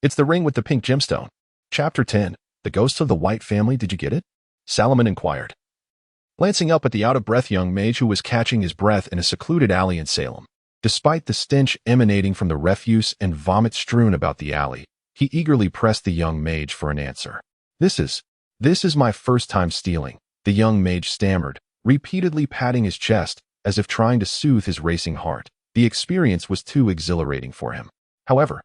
It's the ring with the pink gemstone." Chapter 10. The Ghosts of the White Family. Did you get it? Salomon inquired, glancing up at the out-of-breath young mage who was catching his breath in a secluded alley in Salem. Despite the stench emanating from the refuse and vomit strewn about the alley, he eagerly pressed the young mage for an answer. This is my first time stealing," the young mage stammered, repeatedly patting his chest as if trying to soothe his racing heart. The experience was too exhilarating for him. However,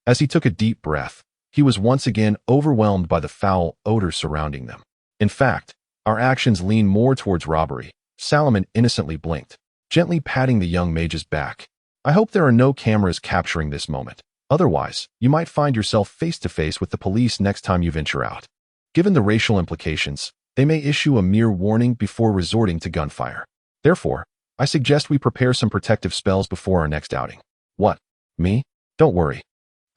as he took a deep breath, he was once again overwhelmed by the foul odor surrounding them. "In fact, our actions lean more towards robbery." Salomon innocently blinked, gently patting the young mage's back. "I hope there are no cameras capturing this moment. Otherwise, you might find yourself face to face with the police next time you venture out. Given the racial implications, they may issue a mere warning before resorting to gunfire. Therefore, I suggest we prepare some protective spells before our next outing." "What? Me? Don't worry.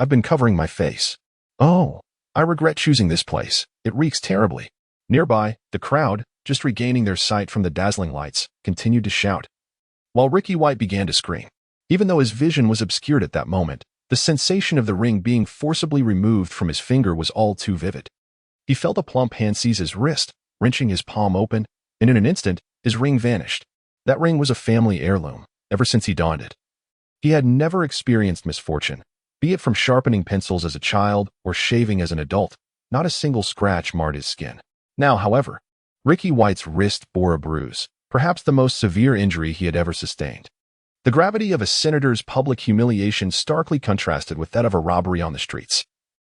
I've been covering my face." "Oh, I regret choosing this place. It reeks terribly." Nearby, the crowd, just regaining their sight from the dazzling lights, continued to shout, while Ricky White began to scream. Even though his vision was obscured at that moment, the sensation of the ring being forcibly removed from his finger was all too vivid. He felt a plump hand seize his wrist, wrenching his palm open, and in an instant, his ring vanished. That ring was a family heirloom, ever since he donned it. He had never experienced misfortune, be it from sharpening pencils as a child or shaving as an adult. Not a single scratch marred his skin. Now, however, Ricky White's wrist bore a bruise, perhaps the most severe injury he had ever sustained. The gravity of a senator's public humiliation starkly contrasted with that of a robbery on the streets.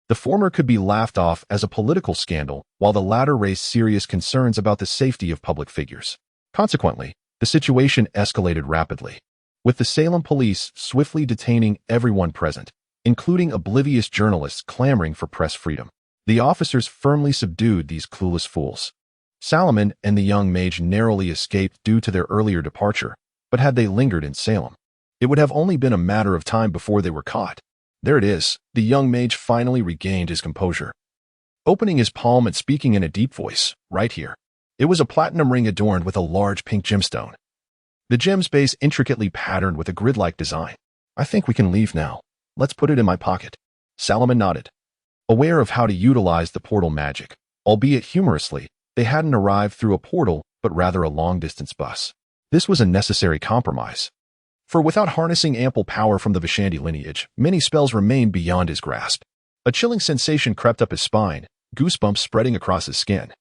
The former could be laughed off as a political scandal, while the latter raised serious concerns about the safety of public figures. Consequently, the situation escalated rapidly, with the Salem police swiftly detaining everyone present, including oblivious journalists clamoring for press freedom. The officers firmly subdued these clueless fools. Salomon and the young mage narrowly escaped due to their earlier departure, but had they lingered in Salem, it would have only been a matter of time before they were caught. There it is. The young mage finally regained his composure, opening his palm and speaking in a deep voice. "Right here." It was a platinum ring adorned with a large pink gemstone, the gem's base intricately patterned with a grid-like design. "I think we can leave now. Let's put it in my pocket." Salomon nodded, aware of how to utilize the portal magic. Albeit humorously, they hadn't arrived through a portal, but rather a long-distance bus. This was a necessary compromise, for without harnessing ample power from the Vishandi lineage, many spells remained beyond his grasp. A chilling sensation crept up his spine, goosebumps spreading across his skin,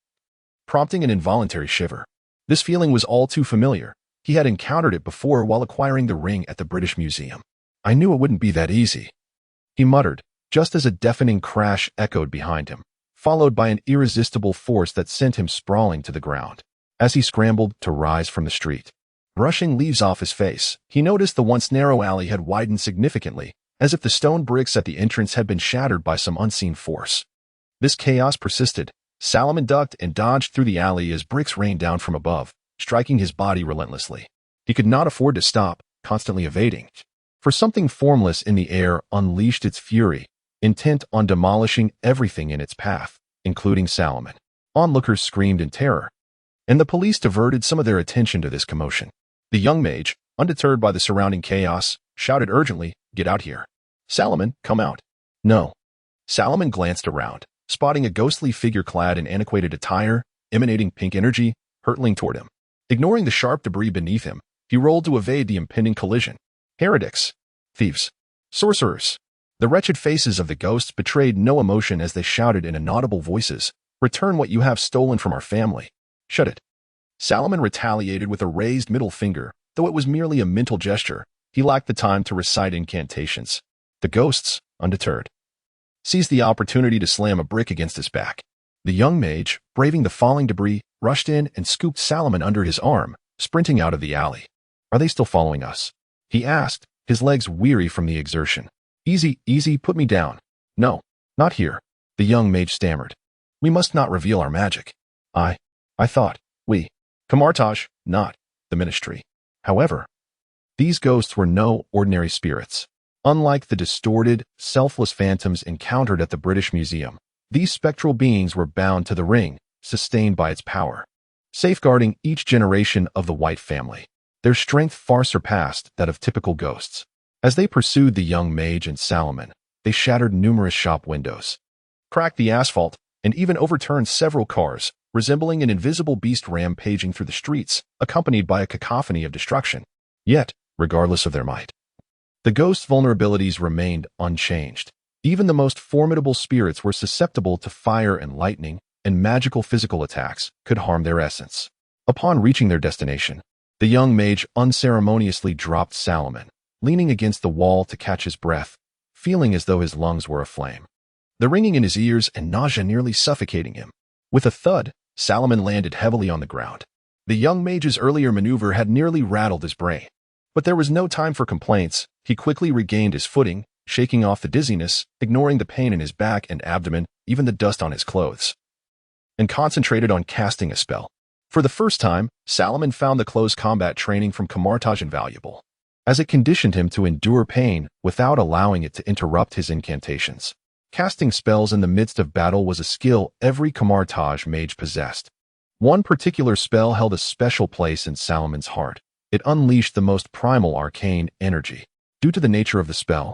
prompting an involuntary shiver. This feeling was all too familiar. He had encountered it before while acquiring the ring at the British Museum. "I knew it wouldn't be that easy," he muttered, just as a deafening crash echoed behind him, followed by an irresistible force that sent him sprawling to the ground. As he scrambled to rise from the street, brushing leaves off his face, he noticed the once narrow alley had widened significantly, as if the stone bricks at the entrance had been shattered by some unseen force. This chaos persisted. Salomon ducked and dodged through the alley as bricks rained down from above, striking his body relentlessly. He could not afford to stop, constantly evading, for something formless in the air unleashed its fury, intent on demolishing everything in its path, including Salomon. Onlookers screamed in terror, and the police diverted some of their attention to this commotion. The young mage, undeterred by the surrounding chaos, shouted urgently, "Get out here. Salomon, come out." "No." Salomon glanced around, spotting a ghostly figure clad in antiquated attire, emanating pink energy, hurtling toward him. Ignoring the sharp debris beneath him, he rolled to evade the impending collision. Heretics, thieves, sorcerers. The wretched faces of the ghosts betrayed no emotion as they shouted in inaudible voices, "Return what you have stolen from our family." "Shut it." Salomon retaliated with a raised middle finger, though it was merely a mental gesture. He lacked the time to recite incantations. The ghosts, undeterred, seized the opportunity to slam a brick against his back. The young mage, braving the falling debris, rushed in and scooped Salomon under his arm, sprinting out of the alley. "Are they still following us?" he asked, his legs weary from the exertion. Easy, put me down." "No." Not here, the young mage stammered. We must not reveal our magic. I thought, we. Camartage, not the ministry. However, these ghosts were no ordinary spirits. Unlike the distorted, selfless phantoms encountered at the British Museum, these spectral beings were bound to the ring, sustained by its power, safeguarding each generation of the White family. Their strength far surpassed that of typical ghosts. As they pursued the young mage and Salomon, they shattered numerous shop windows, cracked the asphalt, and even overturned several cars, resembling an invisible beast rampaging through the streets, accompanied by a cacophony of destruction. Yet, regardless of their might, the ghost's vulnerabilities remained unchanged. Even the most formidable spirits were susceptible to fire and lightning, and magical physical attacks could harm their essence. Upon reaching their destination, the young mage unceremoniously dropped Salomon, leaning against the wall to catch his breath, feeling as though his lungs were aflame, the ringing in his ears and nausea nearly suffocating him. With a thud, Salomon landed heavily on the ground. The young mage's earlier maneuver had nearly rattled his brain. But there was no time for complaints. He quickly regained his footing, shaking off the dizziness, ignoring the pain in his back and abdomen, even the dust on his clothes, and concentrated on casting a spell. For the first time, Salomon found the close combat training from Camartage invaluable, as it conditioned him to endure pain without allowing it to interrupt his incantations. Casting spells in the midst of battle was a skill every Camartage mage possessed. One particular spell held a special place in Salomon's heart. It unleashed the most primal arcane energy. Due to the nature of the spell,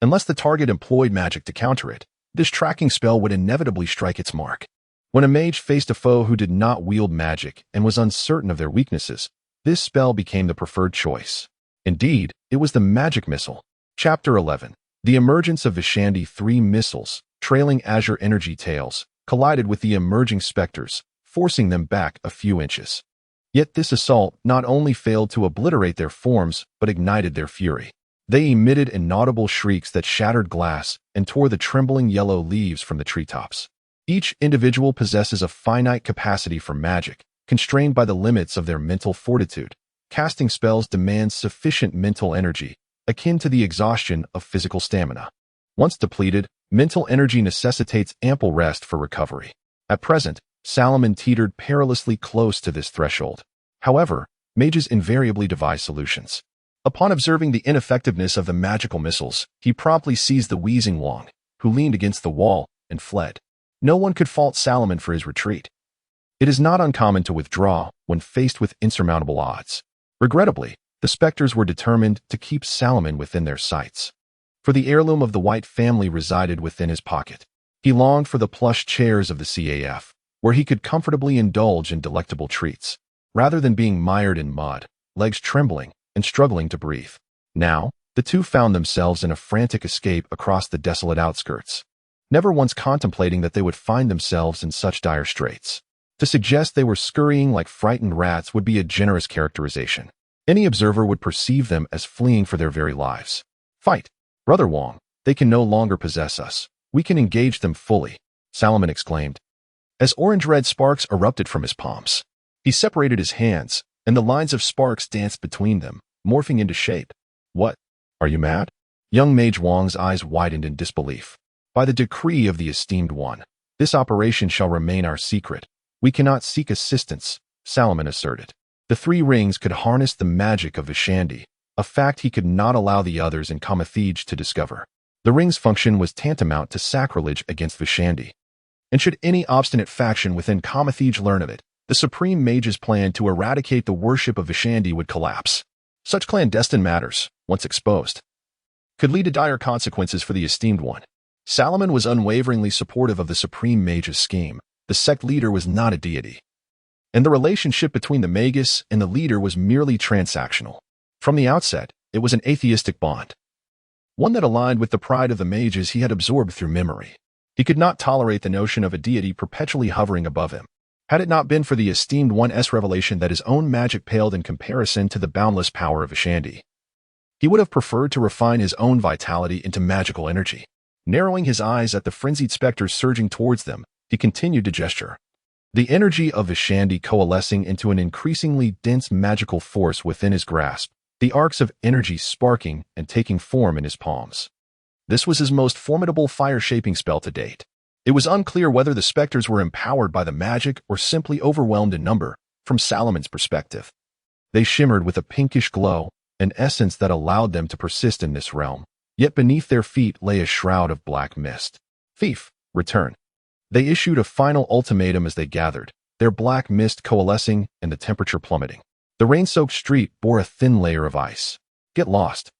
unless the target employed magic to counter it, this tracking spell would inevitably strike its mark. When a mage faced a foe who did not wield magic and was uncertain of their weaknesses, this spell became the preferred choice. Indeed, it was the magic missile. Chapter 11. The emergence of Vishandi. 3 missiles, trailing azure energy tails, collided with the emerging specters, forcing them back a few inches. Yet this assault not only failed to obliterate their forms, but ignited their fury. They emitted inaudible shrieks that shattered glass and tore the trembling yellow leaves from the treetops. Each individual possesses a finite capacity for magic, constrained by the limits of their mental fortitude. Casting spells demands sufficient mental energy, akin to the exhaustion of physical stamina. Once depleted, mental energy necessitates ample rest for recovery. At present, Salomon teetered perilously close to this threshold. However, mages invariably devise solutions. Upon observing the ineffectiveness of the magical missiles, he promptly seized the wheezing Wong, who leaned against the wall, and fled. No one could fault Salomon for his retreat. It is not uncommon to withdraw when faced with insurmountable odds. Regrettably, the specters were determined to keep Salomon within their sights. For the heirloom of the White family resided within his pocket. He longed for the plush chairs of the CAF, where he could comfortably indulge in delectable treats, rather than being mired in mud, legs trembling, and struggling to breathe. Now, the two found themselves in a frantic escape across the desolate outskirts, never once contemplating that they would find themselves in such dire straits. To suggest they were scurrying like frightened rats would be a generous characterization. Any observer would perceive them as fleeing for their very lives. Fight, Brother Wong, they can no longer possess us. We can engage them fully, Salomon exclaimed, as orange-red sparks erupted from his palms. He separated his hands, and the lines of sparks danced between them, morphing into shape. What? Are you mad? Young Mage Wong's eyes widened in disbelief. By the decree of the Esteemed One, this operation shall remain our secret. We cannot seek assistance, Salomon asserted. The 3 rings could harness the magic of Vishandi, a fact he could not allow the others in Kaecilius to discover. The ring's function was tantamount to sacrilege against Vishandi. And should any obstinate faction within Kaecilius learn of it, the Supreme Mage's plan to eradicate the worship of Vishandi would collapse. Such clandestine matters, once exposed, could lead to dire consequences for the Esteemed One. Salomon was unwaveringly supportive of the Supreme Mage's scheme. The sect leader was not a deity, and the relationship between the Magus and the leader was merely transactional. From the outset, it was an atheistic bond, one that aligned with the pride of the mages he had absorbed through memory. He could not tolerate the notion of a deity perpetually hovering above him. Had it not been for the Esteemed One's revelation that his own magic paled in comparison to the boundless power of Vishandi, he would have preferred to refine his own vitality into magical energy. Narrowing his eyes at the frenzied specters surging towards them, he continued to gesture, the energy of Vishandi coalescing into an increasingly dense magical force within his grasp, the arcs of energy sparking and taking form in his palms. This was his most formidable fire-shaping spell to date. It was unclear whether the specters were empowered by the magic or simply overwhelmed in number, from Salomon's perspective. They shimmered with a pinkish glow, an essence that allowed them to persist in this realm. Yet beneath their feet lay a shroud of black mist. Thief, return. They issued a final ultimatum as they gathered, their black mist coalescing and the temperature plummeting. The rain-soaked street bore a thin layer of ice. Get lost.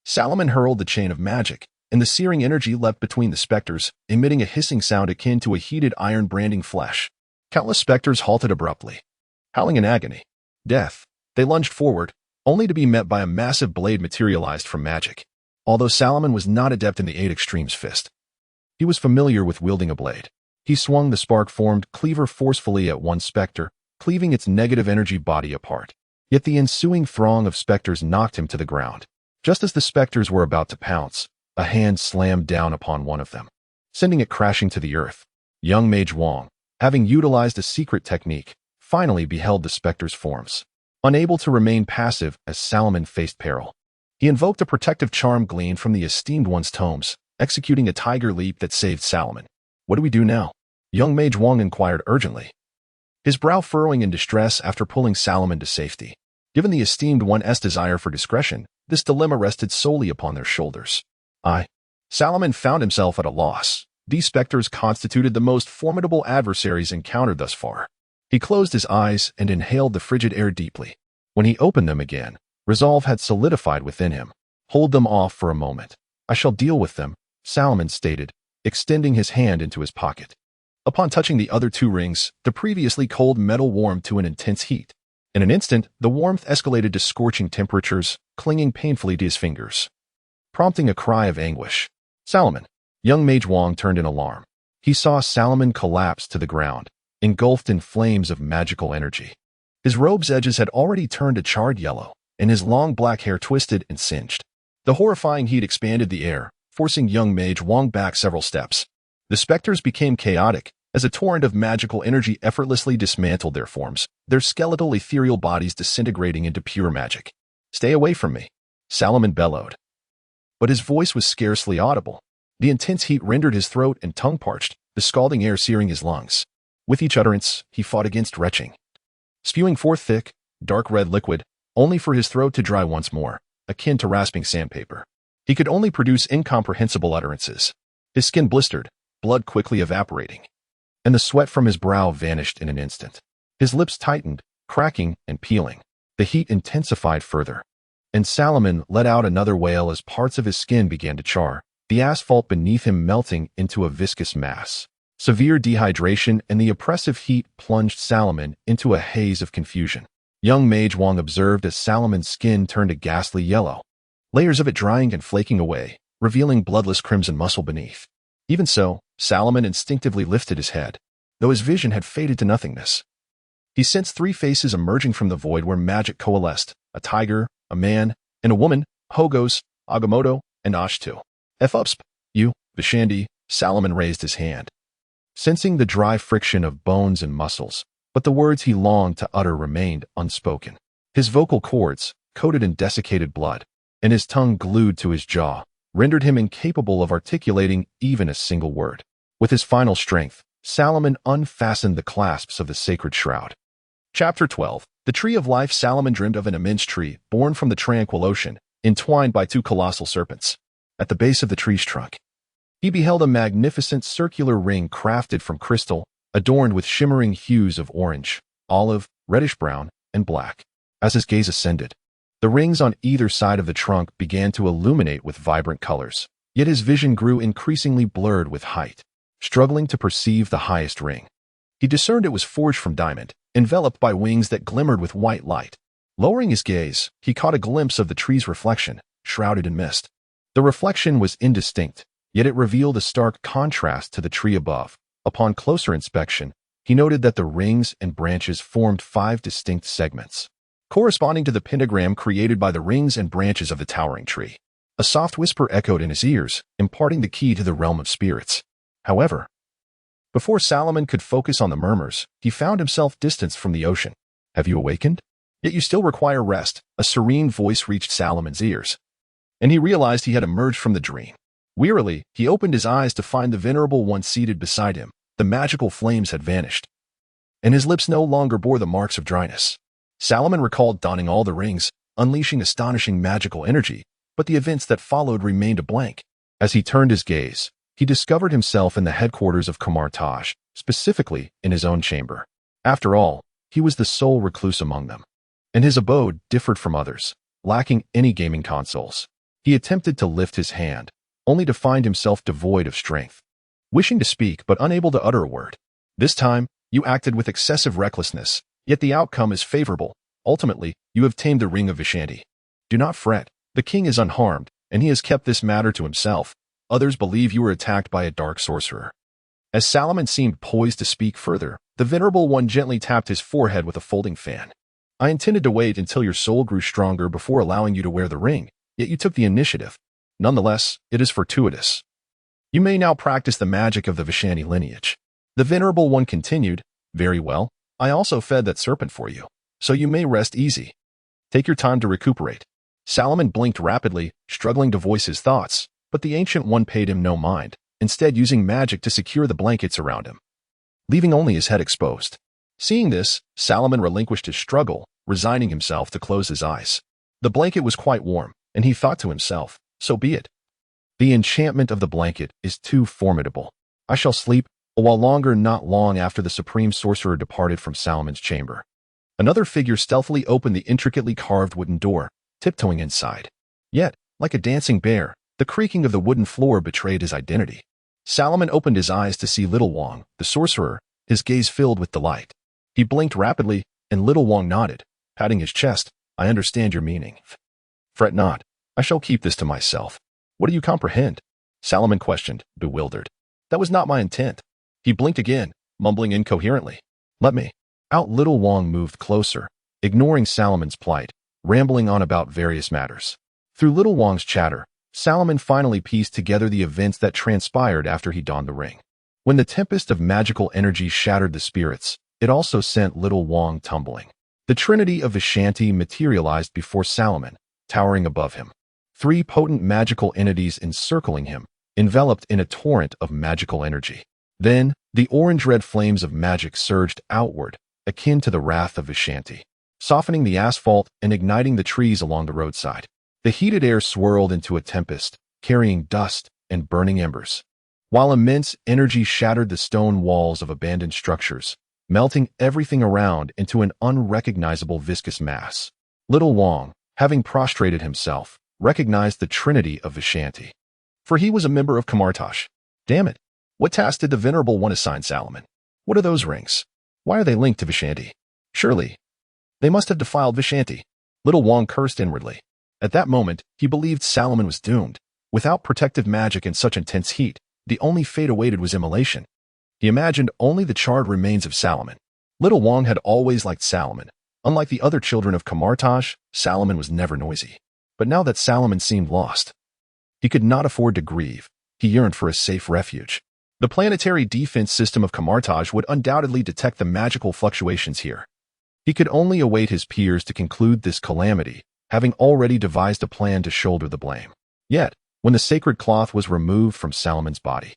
Salomon hurled the chain of magic, and the searing energy leapt between the specters, emitting a hissing sound akin to a heated iron branding flesh. Countless specters halted abruptly. Howling in agony. Death. They lunged forward, only to be met by a massive blade materialized from magic. Although Salomon was not adept in the Eight Extremes fist, he was familiar with wielding a blade. He swung the spark-formed cleaver forcefully at one specter, cleaving its negative energy body apart. Yet the ensuing throng of specters knocked him to the ground. Just as the specters were about to pounce, a hand slammed down upon one of them, sending it crashing to the earth. Young Mage Wong, having utilized a secret technique, finally beheld the specter's forms. Unable to remain passive as Salomon faced peril, he invoked a protective charm gleaned from the Esteemed One's tomes, executing a tiger leap that saved Salomon. What do we do now? Young Mage Wong inquired urgently, his brow furrowing in distress after pulling Salomon to safety. Given the Esteemed One's desire for discretion, this dilemma rested solely upon their shoulders. Salomon found himself at a loss. These specters constituted the most formidable adversaries encountered thus far. He closed his eyes and inhaled the frigid air deeply. When he opened them again, resolve had solidified within him. Hold them off for a moment. I shall deal with them, Salomon stated, extending his hand into his pocket. Upon touching the other two rings, the previously cold metal warmed to an intense heat. In an instant, the warmth escalated to scorching temperatures, clinging painfully to his fingers, prompting a cry of anguish. Salomon. Young Mage Wong turned in alarm. He saw Salomon collapse to the ground, engulfed in flames of magical energy. His robe's edges had already turned a charred yellow, and his long black hair twisted and singed. The horrifying heat expanded the air, forcing young Mage Wong back several steps. The specters became chaotic, as a torrent of magical energy effortlessly dismantled their forms, their skeletal ethereal bodies disintegrating into pure magic. Stay away from me, Salomon bellowed. But his voice was scarcely audible. The intense heat rendered his throat and tongue parched, the scalding air searing his lungs. With each utterance, he fought against retching, spewing forth thick, dark red liquid, only for his throat to dry once more, akin to rasping sandpaper. He could only produce incomprehensible utterances. His skin blistered, blood quickly evaporating, and the sweat from his brow vanished in an instant. His lips tightened, cracking and peeling. The heat intensified further, and Salomon let out another wail as parts of his skin began to char, the asphalt beneath him melting into a viscous mass. Severe dehydration and the oppressive heat plunged Salomon into a haze of confusion. Young Mage Wong observed as Salomon's skin turned a ghastly yellow, layers of it drying and flaking away, revealing bloodless crimson muscle beneath. Even so, Salomon instinctively lifted his head, though his vision had faded to nothingness. He sensed three faces emerging from the void where magic coalesced: a tiger, a man, and a woman, Hogos, Agamotto, and Ashtu. F-upsp, you, Vishandi, Salomon raised his hand, sensing the dry friction of bones and muscles, but the words he longed to utter remained unspoken. His vocal cords, coated in desiccated blood, and his tongue glued to his jaw, rendered him incapable of articulating even a single word. With his final strength, Salomon unfastened the clasps of the sacred shroud. Chapter 12. The Tree of Life. Salomon dreamed of an immense tree, born from the tranquil ocean, entwined by two colossal serpents. At the base of the tree's trunk, he beheld a magnificent circular ring crafted from crystal, adorned with shimmering hues of orange, olive, reddish-brown, and black. As his gaze ascended, the rings on either side of the trunk began to illuminate with vibrant colors. Yet his vision grew increasingly blurred with height. Struggling to perceive the highest ring, he discerned it was forged from diamond, enveloped by wings that glimmered with white light. Lowering his gaze, he caught a glimpse of the tree's reflection, shrouded in mist. The reflection was indistinct, yet it revealed a stark contrast to the tree above. Upon closer inspection, he noted that the rings and branches formed 5 distinct segments, corresponding to the pentagram created by the rings and branches of the towering tree. A soft whisper echoed in his ears, imparting the key to the realm of spirits. However, before Salomon could focus on the murmurs, he found himself distanced from the ocean. Have you awakened? Yet you still require rest, a serene voice reached Salomon's ears, and he realized he had emerged from the dream. Wearily, he opened his eyes to find the Venerable One seated beside him. The magical flames had vanished, and his lips no longer bore the marks of dryness. Salomon recalled donning all the rings, unleashing astonishing magical energy, but the events that followed remained a blank. As he turned his gaze, he discovered himself in the headquarters of Kamartaj, specifically in his own chamber. After all, he was the sole recluse among them, and his abode differed from others, lacking any gaming consoles. He attempted to lift his hand, only to find himself devoid of strength. Wishing to speak but unable to utter a word. This time, you acted with excessive recklessness, yet the outcome is favorable. Ultimately, you have tamed the Ring of Vishanti. Do not fret, the king is unharmed, and he has kept this matter to himself. Others believe you were attacked by a dark sorcerer. As Salomon seemed poised to speak further, the Venerable One gently tapped his forehead with a folding fan. I intended to wait until your soul grew stronger before allowing you to wear the ring, yet you took the initiative. Nonetheless, it is fortuitous. You may now practice the magic of the Vishanti lineage. The Venerable One continued, Very well, I also fed that serpent for you, so you may rest easy. Take your time to recuperate. Salomon blinked rapidly, struggling to voice his thoughts, but the Ancient One paid him no mind, instead using magic to secure the blankets around him, leaving only his head exposed. Seeing this, Salomon relinquished his struggle, resigning himself to close his eyes. The blanket was quite warm, and he thought to himself, So be it. The enchantment of the blanket is too formidable. I shall sleep a while longer. Not long after the Supreme Sorcerer departed from Salomon's chamber, another figure stealthily opened the intricately carved wooden door, tiptoeing inside. Yet, like a dancing bear, the creaking of the wooden floor betrayed his identity. Salomon opened his eyes to see Little Wong, the sorcerer, his gaze filled with delight. He blinked rapidly, and Little Wong nodded, patting his chest. I understand your meaning. Fret not. I shall keep this to myself. What do you comprehend? Salomon questioned, bewildered. That was not my intent. He blinked again, mumbling incoherently. Let me out. Little Wong moved closer, ignoring Salomon's plight, rambling on about various matters. Through Little Wong's chatter, Salomon finally pieced together the events that transpired after he donned the ring. When the tempest of magical energy shattered the spirits, it also sent Little Wong tumbling. The Trinity of Vishanti materialized before Salomon, towering above him. 3 potent magical entities encircling him, enveloped in a torrent of magical energy. Then, the orange-red flames of magic surged outward, akin to the wrath of Vishanti, softening the asphalt and igniting the trees along the roadside. The heated air swirled into a tempest, carrying dust and burning embers, while immense energy shattered the stone walls of abandoned structures, melting everything around into an unrecognizable viscous mass. Little Wong, having prostrated himself, recognized the Trinity of Vishanti, for he was a member of Kamartaj. Damn it! What task did the Venerable One assign Salomon? What are those rings? Why are they linked to Vishanti? Surely, they must have defiled Vishanti. Little Wong cursed inwardly. At that moment, he believed Salomon was doomed. Without protective magic in such intense heat, the only fate awaited was immolation. He imagined only the charred remains of Salomon. Little Wong had always liked Salomon. Unlike the other children of Kamartaj, Salomon was never noisy. But now that Salomon seemed lost, he could not afford to grieve. He yearned for a safe refuge. The planetary defense system of Kamartaj would undoubtedly detect the magical fluctuations here. He could only await his peers to conclude this calamity, having already devised a plan to shoulder the blame. Yet, when the sacred cloth was removed from Salomon's body,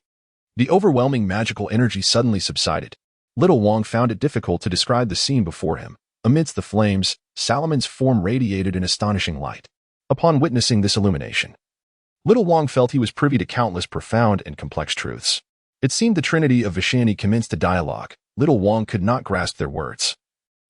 the overwhelming magical energy suddenly subsided. Little Wong found it difficult to describe the scene before him. Amidst the flames, Salomon's form radiated an astonishing light. Upon witnessing this illumination, Little Wong felt he was privy to countless profound and complex truths. It seemed the Trinity of Vishanti commenced a dialogue. Little Wong could not grasp their words,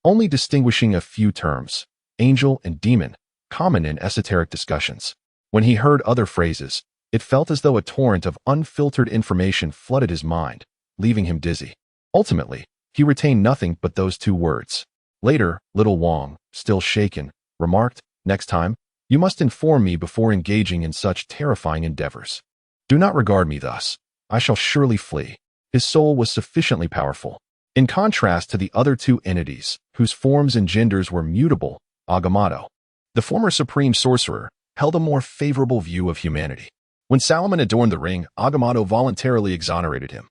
only distinguishing a few terms, angel and demon, common in esoteric discussions. When he heard other phrases, it felt as though a torrent of unfiltered information flooded his mind, leaving him dizzy. Ultimately, he retained nothing but those 2 words. Later, Little Wong, still shaken, remarked, Next time, you must inform me before engaging in such terrifying endeavors. Do not regard me thus. I shall surely flee. His soul was sufficiently powerful. In contrast to the other 2 entities, whose forms and genders were mutable, Agamotto, the former supreme sorcerer, held a more favorable view of humanity. When Salomon adorned the ring, Agamotto voluntarily exonerated him,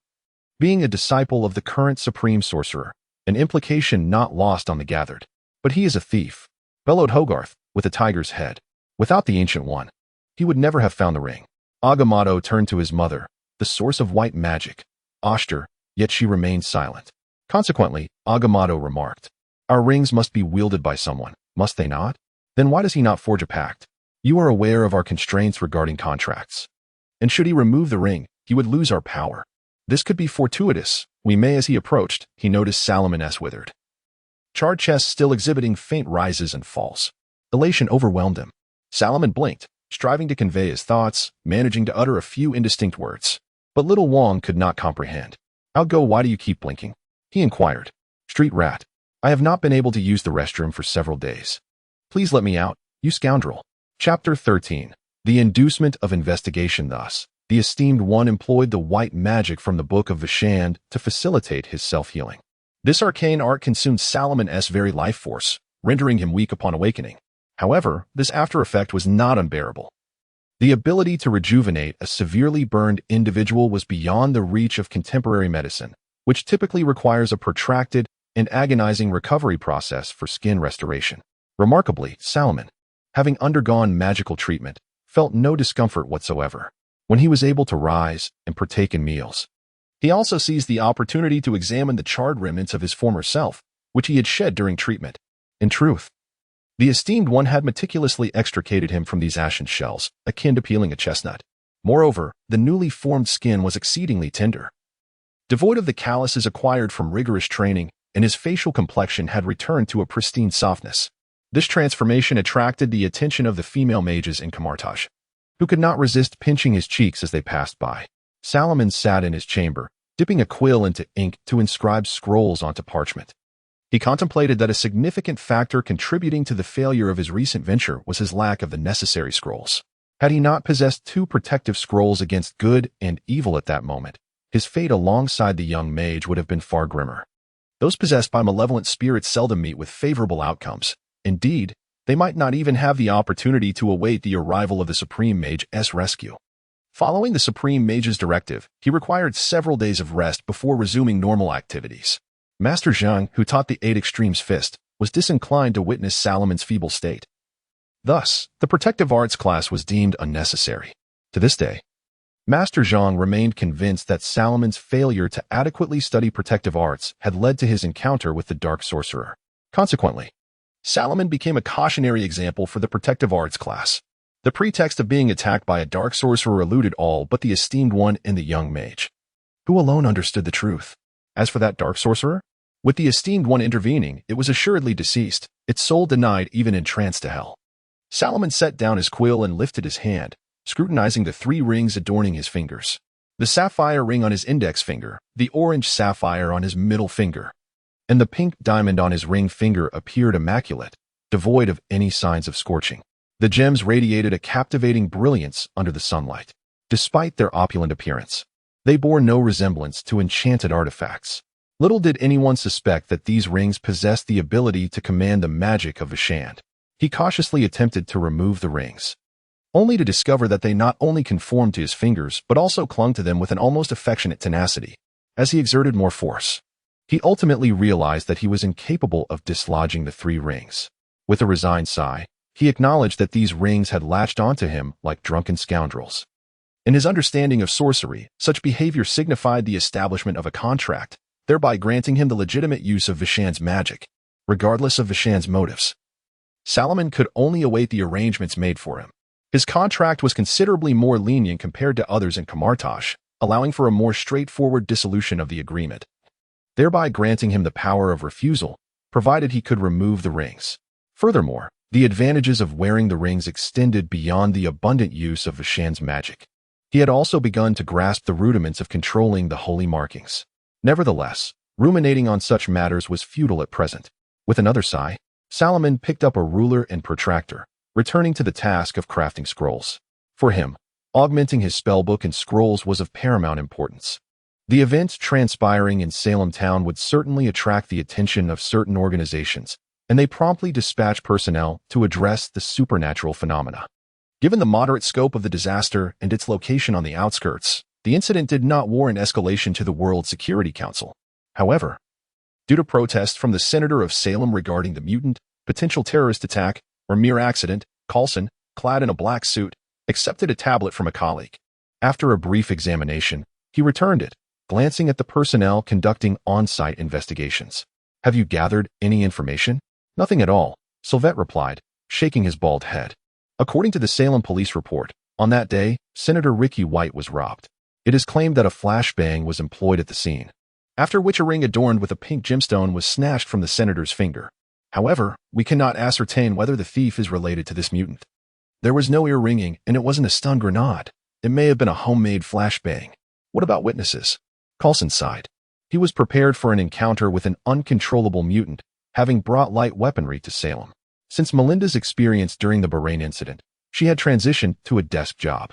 being a disciple of the current supreme sorcerer, an implication not lost on the gathered. But he is a thief, bellowed Hogarth, with a tiger's head. Without the Ancient One, he would never have found the ring. Agamotto turned to his mother, the source of white magic, Oster, yet she remained silent. Consequently, Agamotto remarked, "Our rings must be wielded by someone, must they not? Then why does he not forge a pact? You are aware of our constraints regarding contracts. And should he remove the ring, he would lose our power. This could be fortuitous. We may." As he approached, he noticed Salomon's withered charred chest still exhibiting faint rises and falls. Elation overwhelmed him. Salomon blinked, striving to convey his thoughts, managing to utter a few indistinct words. But little Wong could not comprehend. "I'll go. Why do you keep blinking?" he inquired. "Street rat. I have not been able to use the restroom for several days. Please let me out, you scoundrel." Chapter 13. The Inducement of Investigation. Thus, the esteemed one employed the white magic from the Book of Vashand to facilitate his self-healing. This arcane art consumed Salomon's very life force, rendering him weak upon awakening. However, this after effect was not unbearable. The ability to rejuvenate a severely burned individual was beyond the reach of contemporary medicine, which typically requires a protracted and agonizing recovery process for skin restoration. Remarkably, Salomon, having undergone magical treatment, felt no discomfort whatsoever when he was able to rise and partake in meals. He also seized the opportunity to examine the charred remnants of his former self, which he had shed during treatment. In truth, the esteemed one had meticulously extricated him from these ashen shells, akin to peeling a chestnut. Moreover, the newly formed skin was exceedingly tender, devoid of the calluses acquired from rigorous training, and his facial complexion had returned to a pristine softness. This transformation attracted the attention of the female mages in Camartage, who could not resist pinching his cheeks as they passed by. Salomon sat in his chamber, dipping a quill into ink to inscribe scrolls onto parchment. He contemplated that a significant factor contributing to the failure of his recent venture was his lack of the necessary scrolls. Had he not possessed 2 protective scrolls against good and evil at that moment, his fate alongside the young mage would have been far grimmer. Those possessed by malevolent spirits seldom meet with favorable outcomes. Indeed, they might not even have the opportunity to await the arrival of the Supreme Mage's rescue. Following the Supreme Mage's directive, he required several days of rest before resuming normal activities. Master Zhang, who taught the 8 Extremes Fist, was disinclined to witness Salomon's feeble state. Thus, the protective arts class was deemed unnecessary. To this day, Master Zhang remained convinced that Salomon's failure to adequately study protective arts had led to his encounter with the Dark Sorcerer. Consequently, Salomon became a cautionary example for the protective arts class. The pretext of being attacked by a Dark Sorcerer eluded all but the esteemed one and the young mage, who alone understood the truth. As for that Dark Sorcerer, with the esteemed one intervening, it was assuredly deceased, its soul denied even in trance to hell. Salomon set down his quill and lifted his hand, scrutinizing the 3 rings adorning his fingers. The sapphire ring on his index finger, the orange sapphire on his middle finger, and the pink diamond on his ring finger appeared immaculate, devoid of any signs of scorching. The gems radiated a captivating brilliance under the sunlight. Despite their opulent appearance, they bore no resemblance to enchanted artifacts. Little did anyone suspect that these rings possessed the ability to command the magic of Vashand. He cautiously attempted to remove the rings, only to discover that they not only conformed to his fingers but also clung to them with an almost affectionate tenacity. As he exerted more force, he ultimately realized that he was incapable of dislodging the 3 rings. With a resigned sigh, he acknowledged that these rings had latched onto him like drunken scoundrels. In his understanding of sorcery, such behavior signified the establishment of a contract, thereby granting him the legitimate use of Vashand's magic, regardless of Vashand's motives. Salomon could only await the arrangements made for him. His contract was considerably more lenient compared to others in Camartage, allowing for a more straightforward dissolution of the agreement, thereby granting him the power of refusal, provided he could remove the rings. Furthermore, the advantages of wearing the rings extended beyond the abundant use of Vashand's magic. He had also begun to grasp the rudiments of controlling the holy markings. Nevertheless, ruminating on such matters was futile at present. With another sigh, Salomon picked up a ruler and protractor, returning to the task of crafting scrolls. For him, augmenting his spellbook and scrolls was of paramount importance. The events transpiring in Salem town would certainly attract the attention of certain organizations, and they promptly dispatched personnel to address the supernatural phenomena. Given the moderate scope of the disaster and its location on the outskirts, the incident did not warrant escalation to the World Security Council. However, due to protests from the senator of Salem regarding the mutant, potential terrorist attack, or mere accident, Coulson, clad in a black suit, accepted a tablet from a colleague. After a brief examination, he returned it, glancing at the personnel conducting on-site investigations. Have you gathered any information? Nothing at all, Sylvette replied, shaking his bald head. According to the Salem police report, on that day, Senator Ricky White was robbed. It is claimed that a flashbang was employed at the scene, after which a ring adorned with a pink gemstone was snatched from the senator's finger. However, we cannot ascertain whether the thief is related to this mutant. There was no ear-ringing, and it wasn't a stun grenade. It may have been a homemade flashbang. What about witnesses? Coulson sighed. He was prepared for an encounter with an uncontrollable mutant, having brought light weaponry to Salem. Since Melinda's experience during the Bahrain incident, she had transitioned to a desk job.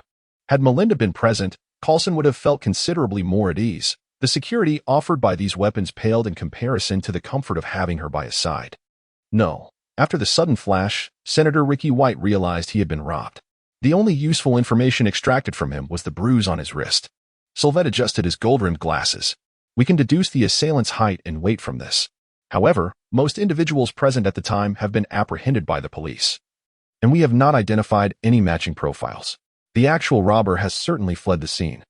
Had Melinda been present, Coulson would have felt considerably more at ease. The security offered by these weapons paled in comparison to the comfort of having her by his side. No. After the sudden flash, Senator Ricky White realized he had been robbed. The only useful information extracted from him was the bruise on his wrist. Sylvette adjusted his gold-rimmed glasses. We can deduce the assailant's height and weight from this. However, most individuals present at the time have been apprehended by the police, and we have not identified any matching profiles. The actual robber has certainly fled the scene.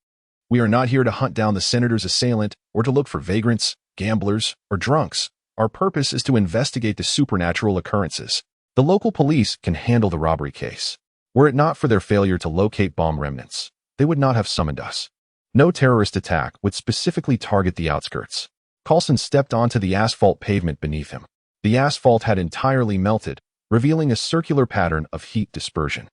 We are not here to hunt down the senator's assailant or to look for vagrants, gamblers, or drunks. Our purpose is to investigate the supernatural occurrences. The local police can handle the robbery case. Were it not for their failure to locate bomb remnants, they would not have summoned us. No terrorist attack would specifically target the outskirts. Coulson stepped onto the asphalt pavement beneath him. The asphalt had entirely melted, revealing a circular pattern of heat dispersion.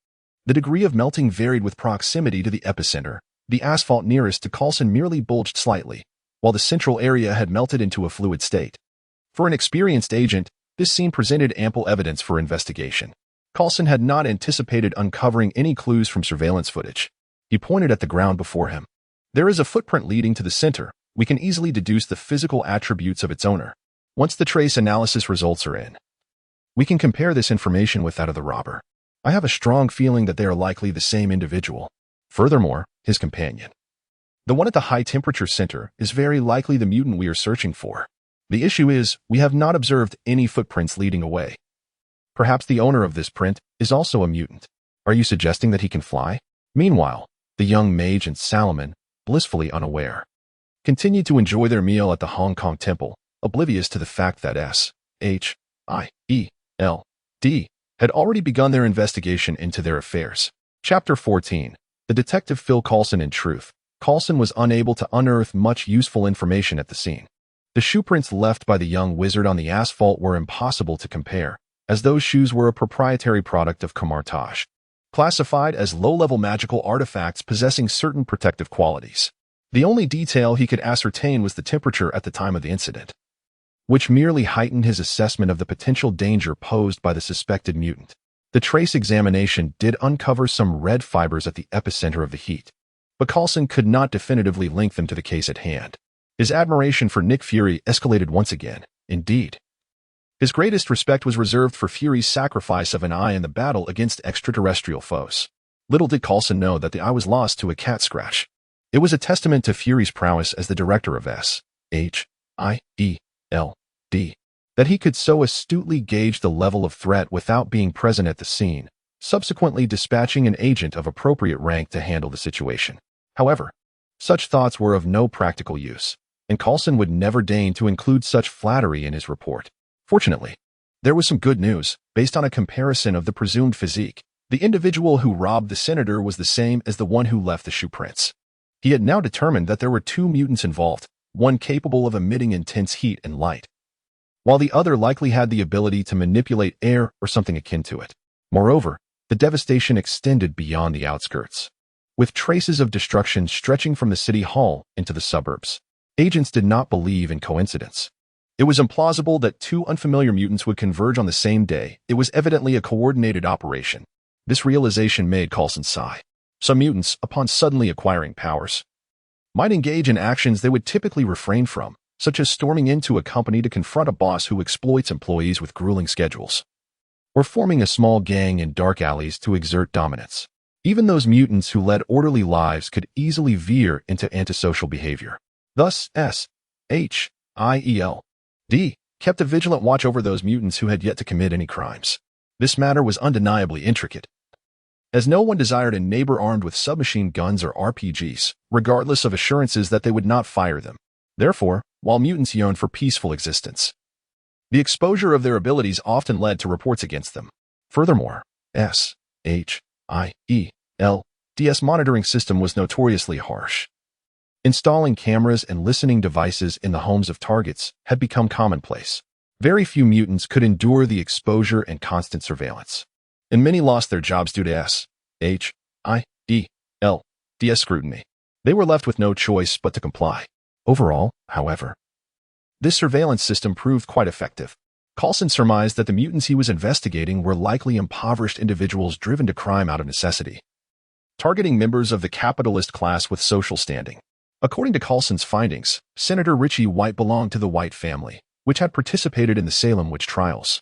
The degree of melting varied with proximity to the epicenter. The asphalt nearest to Coulson merely bulged slightly, while the central area had melted into a fluid state. For an experienced agent, this scene presented ample evidence for investigation. Coulson had not anticipated uncovering any clues from surveillance footage. He pointed at the ground before him. There is a footprint leading to the center. We can easily deduce the physical attributes of its owner. Once the trace analysis results are in, we can compare this information with that of the robber. I have a strong feeling that they are likely the same individual. Furthermore, his companion, the one at the high-temperature center, is very likely the mutant we are searching for. The issue is, we have not observed any footprints leading away. Perhaps the owner of this print is also a mutant. Are you suggesting that he can fly? Meanwhile, the young Mage and Salomon, blissfully unaware, continued to enjoy their meal at the Hong Kong temple, oblivious to the fact that SHIELD had already begun their investigation into their affairs. Chapter 14. The detective Phil Coulson. In truth, Coulson was unable to unearth much useful information at the scene. The shoeprints left by the young wizard on the asphalt were impossible to compare, as those shoes were a proprietary product of Camartage, classified as low-level magical artifacts possessing certain protective qualities. The only detail he could ascertain was the temperature at the time of the incident, which merely heightened his assessment of the potential danger posed by the suspected mutant. The trace examination did uncover some red fibers at the epicenter of the heat, but Coulson could not definitively link them to the case at hand. His admiration for Nick Fury escalated once again. Indeed, his greatest respect was reserved for Fury's sacrifice of an eye in the battle against extraterrestrial foes. Little did Coulson know that the eye was lost to a cat scratch. It was a testament to Fury's prowess as the director of SHIELD, that he could so astutely gauge the level of threat without being present at the scene, subsequently dispatching an agent of appropriate rank to handle the situation. However, such thoughts were of no practical use, and Coulson would never deign to include such flattery in his report. Fortunately, there was some good news. Based on a comparison of the presumed physique, the individual who robbed the senator was the same as the one who left the shoe prints. He had now determined that there were two mutants involved, one capable of emitting intense heat and light, while the other likely had the ability to manipulate air or something akin to it. Moreover, the devastation extended beyond the outskirts, with traces of destruction stretching from the city hall into the suburbs. Agents did not believe in coincidence. It was implausible that two unfamiliar mutants would converge on the same day. It was evidently a coordinated operation. This realization made Coulson sigh. Some mutants, upon suddenly acquiring powers, might engage in actions they would typically refrain from, such as storming into a company to confront a boss who exploits employees with grueling schedules, or forming a small gang in dark alleys to exert dominance. Even those mutants who led orderly lives could easily veer into antisocial behavior. Thus, SHIELD kept a vigilant watch over those mutants who had yet to commit any crimes. This matter was undeniably intricate, as no one desired a neighbor armed with submachine guns or RPGs, regardless of assurances that they would not fire them. Therefore, while mutants yearned for peaceful existence, the exposure of their abilities often led to reports against them. Furthermore, SHIELD's monitoring system was notoriously harsh. Installing cameras and listening devices in the homes of targets had become commonplace. Very few mutants could endure the exposure and constant surveillance, and many lost their jobs due to SHIELD's scrutiny. They were left with no choice but to comply. Overall, however, this surveillance system proved quite effective. Coulson surmised that the mutants he was investigating were likely impoverished individuals driven to crime out of necessity, targeting members of the capitalist class with social standing. According to Coulson's findings, Senator Richie White belonged to the White family, which had participated in the Salem witch trials.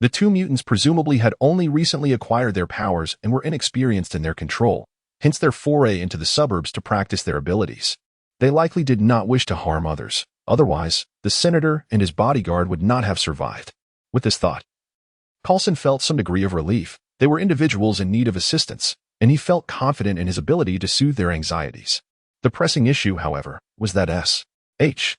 The two mutants presumably had only recently acquired their powers and were inexperienced in their control, hence their foray into the suburbs to practice their abilities. They likely did not wish to harm others. Otherwise, the senator and his bodyguard would not have survived. With this thought, Coulson felt some degree of relief. They were individuals in need of assistance, and he felt confident in his ability to soothe their anxieties. The pressing issue, however, was that SHIELD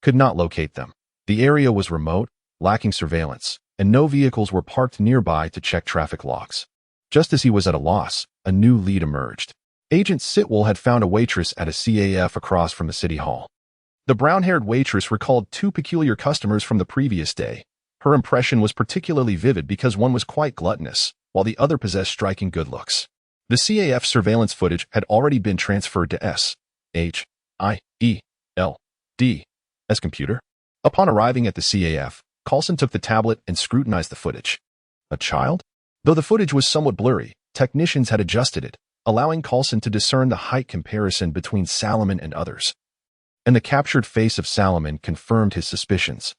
could not locate them. The area was remote, lacking surveillance, and no vehicles were parked nearby to check traffic logs. Just as he was at a loss, a new lead emerged. Agent Sitwell had found a waitress at a CAF across from the city hall. The brown-haired waitress recalled two peculiar customers from the previous day. Her impression was particularly vivid because one was quite gluttonous, while the other possessed striking good looks. The CAF surveillance footage had already been transferred to SHIELD's computer. Upon arriving at the CAF, Coulson took the tablet and scrutinized the footage. A child? Though the footage was somewhat blurry, technicians had adjusted it, allowing Coulson to discern the height comparison between Salomon and others. And the captured face of Salomon confirmed his suspicions.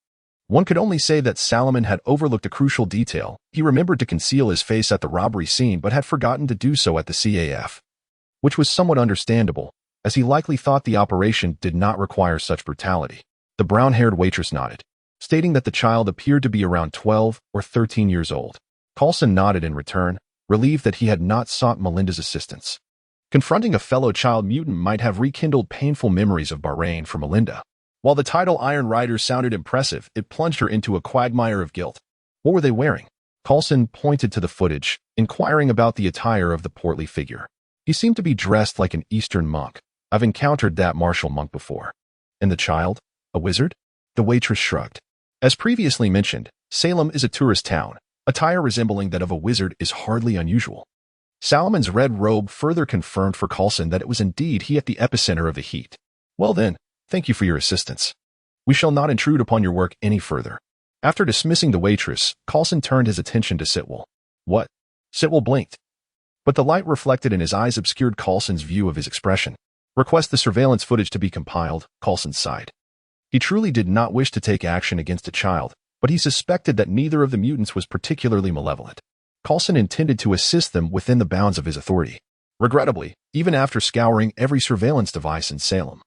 One could only say that Salomon had overlooked a crucial detail. He remembered to conceal his face at the robbery scene but had forgotten to do so at the CAF, which was somewhat understandable, as he likely thought the operation did not require such brutality. The brown-haired waitress nodded, stating that the child appeared to be around 12 or 13 years old. Coulson nodded in return, relieved that he had not sought Melinda's assistance. Confronting a fellow child mutant might have rekindled painful memories of Bahrain for Melinda. While the title Iron Rider sounded impressive, it plunged her into a quagmire of guilt. What were they wearing? Coulson pointed to the footage, inquiring about the attire of the portly figure. He seemed to be dressed like an Eastern monk. I've encountered that martial monk before. And the child? A wizard? The waitress shrugged. As previously mentioned, Salem is a tourist town. Attire resembling that of a wizard is hardly unusual. Salomon's red robe further confirmed for Coulson that it was indeed he at the epicenter of the heat. Well then, thank you for your assistance. We shall not intrude upon your work any further. After dismissing the waitress, Coulson turned his attention to Sitwell. What? Sitwell blinked. But the light reflected in his eyes obscured Coulson's view of his expression. Request the surveillance footage to be compiled, Coulson sighed. He truly did not wish to take action against a child, but he suspected that neither of the mutants was particularly malevolent. Coulson intended to assist them within the bounds of his authority. Regrettably, even after scouring every surveillance device in Salem,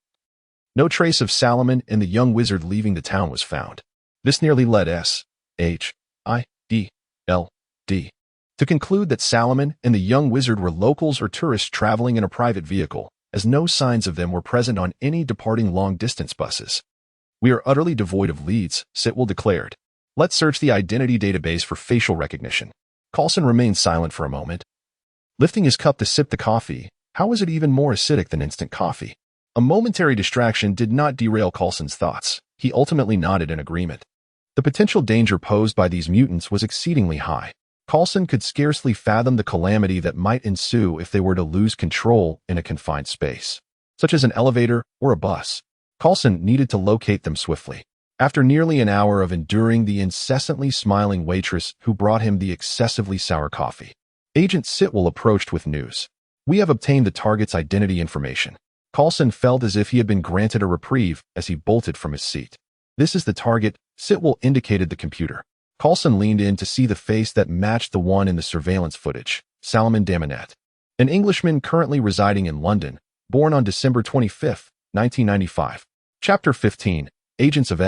no trace of Salomon and the young wizard leaving the town was found. This nearly led SHIELD to conclude that Salomon and the young wizard were locals or tourists traveling in a private vehicle, as no signs of them were present on any departing long-distance buses. We are utterly devoid of leads, Sitwell declared. Let's search the identity database for facial recognition. Coulson remained silent for a moment. Lifting his cup to sip the coffee, how was it even more acidic than instant coffee? A momentary distraction did not derail Coulson's thoughts. He ultimately nodded in agreement. The potential danger posed by these mutants was exceedingly high. Coulson could scarcely fathom the calamity that might ensue if they were to lose control in a confined space, such as an elevator or a bus. Coulson needed to locate them swiftly. After nearly an hour of enduring the incessantly smiling waitress who brought him the excessively sour coffee, Agent Sitwell approached with news. We have obtained the target's identity information. Coulson felt as if he had been granted a reprieve as he bolted from his seat. This is the target, Sitwell indicated the computer. Coulson leaned in to see the face that matched the one in the surveillance footage, Salomon Damonet, an Englishman currently residing in London, born on December 25, 1995. Chapter 15. Agents of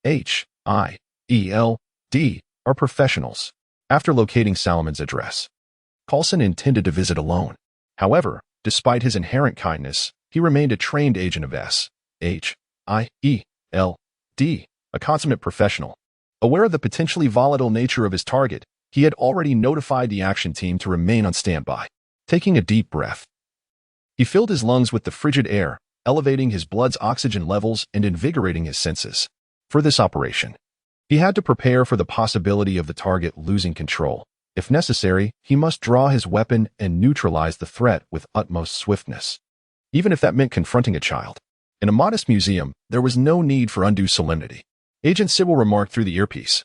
SHIELD are professionals. After locating Salomon's address, Coulson intended to visit alone. However, despite his inherent kindness, he remained a trained agent of S.H.I.E.L.D., a consummate professional. Aware of the potentially volatile nature of his target, he had already notified the action team to remain on standby. Taking a deep breath, he filled his lungs with the frigid air, elevating his blood's oxygen levels and invigorating his senses. For this operation, he had to prepare for the possibility of the target losing control. If necessary, he must draw his weapon and neutralize the threat with utmost swiftness, even if that meant confronting a child. In a modest museum, there was no need for undue solemnity. Agent Sybil remarked through the earpiece,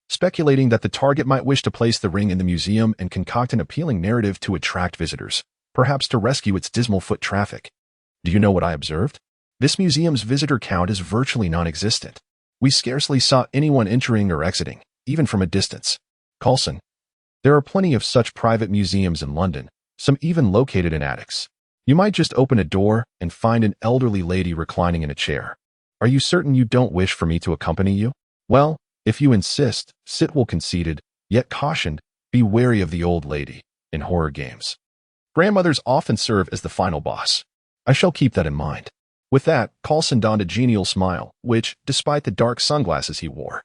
speculating that the target might wish to place the ring in the museum and concoct an appealing narrative to attract visitors, perhaps to rescue its dismal foot traffic. Do you know what I observed? This museum's visitor count is virtually non-existent. We scarcely saw anyone entering or exiting, even from a distance. Coulson, there are plenty of such private museums in London, some even located in attics. You might just open a door and find an elderly lady reclining in a chair. Are you certain you don't wish for me to accompany you? Well, if you insist, Sitwell conceded, yet cautioned, be wary of the old lady. In horror games, grandmothers often serve as the final boss. I shall keep that in mind. With that, Coulson donned a genial smile, which, despite the dark sunglasses he wore,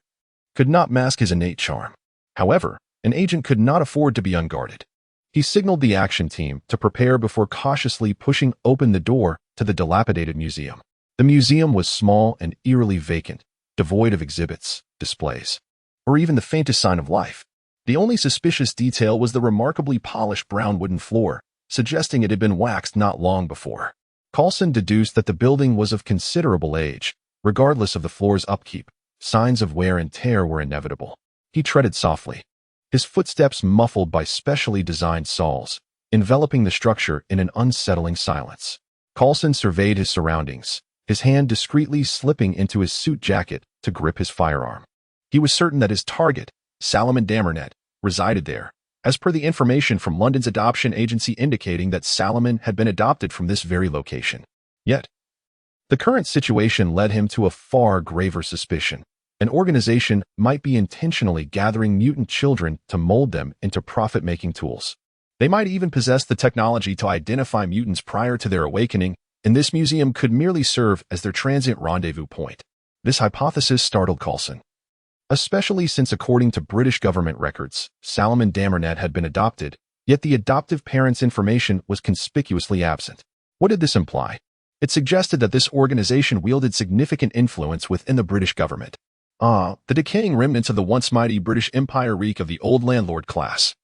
could not mask his innate charm. However, an agent could not afford to be unguarded. He signaled the action team to prepare before cautiously pushing open the door to the dilapidated museum. The museum was small and eerily vacant, devoid of exhibits, displays, or even the faintest sign of life. The only suspicious detail was the remarkably polished brown wooden floor, suggesting it had been waxed not long before. Coulson deduced that the building was of considerable age. Regardless of the floor's upkeep, signs of wear and tear were inevitable. He treaded softly, his footsteps muffled by specially designed soles, enveloping the structure in an unsettling silence. Coulson surveyed his surroundings, his hand discreetly slipping into his suit jacket to grip his firearm. He was certain that his target, Salomon Damernet, resided there, as per the information from London's adoption agency indicating that Salomon had been adopted from this very location. Yet, the current situation led him to a far graver suspicion. An organization might be intentionally gathering mutant children to mold them into profit-making tools. They might even possess the technology to identify mutants prior to their awakening, and this museum could merely serve as their transient rendezvous point. This hypothesis startled Coulson, especially since according to British government records, Salomon Damernet had been adopted, yet the adoptive parent's information was conspicuously absent. What did this imply? It suggested that this organization wielded significant influence within the British government. The decaying remnants of the once mighty British Empire reek of the old landlord class.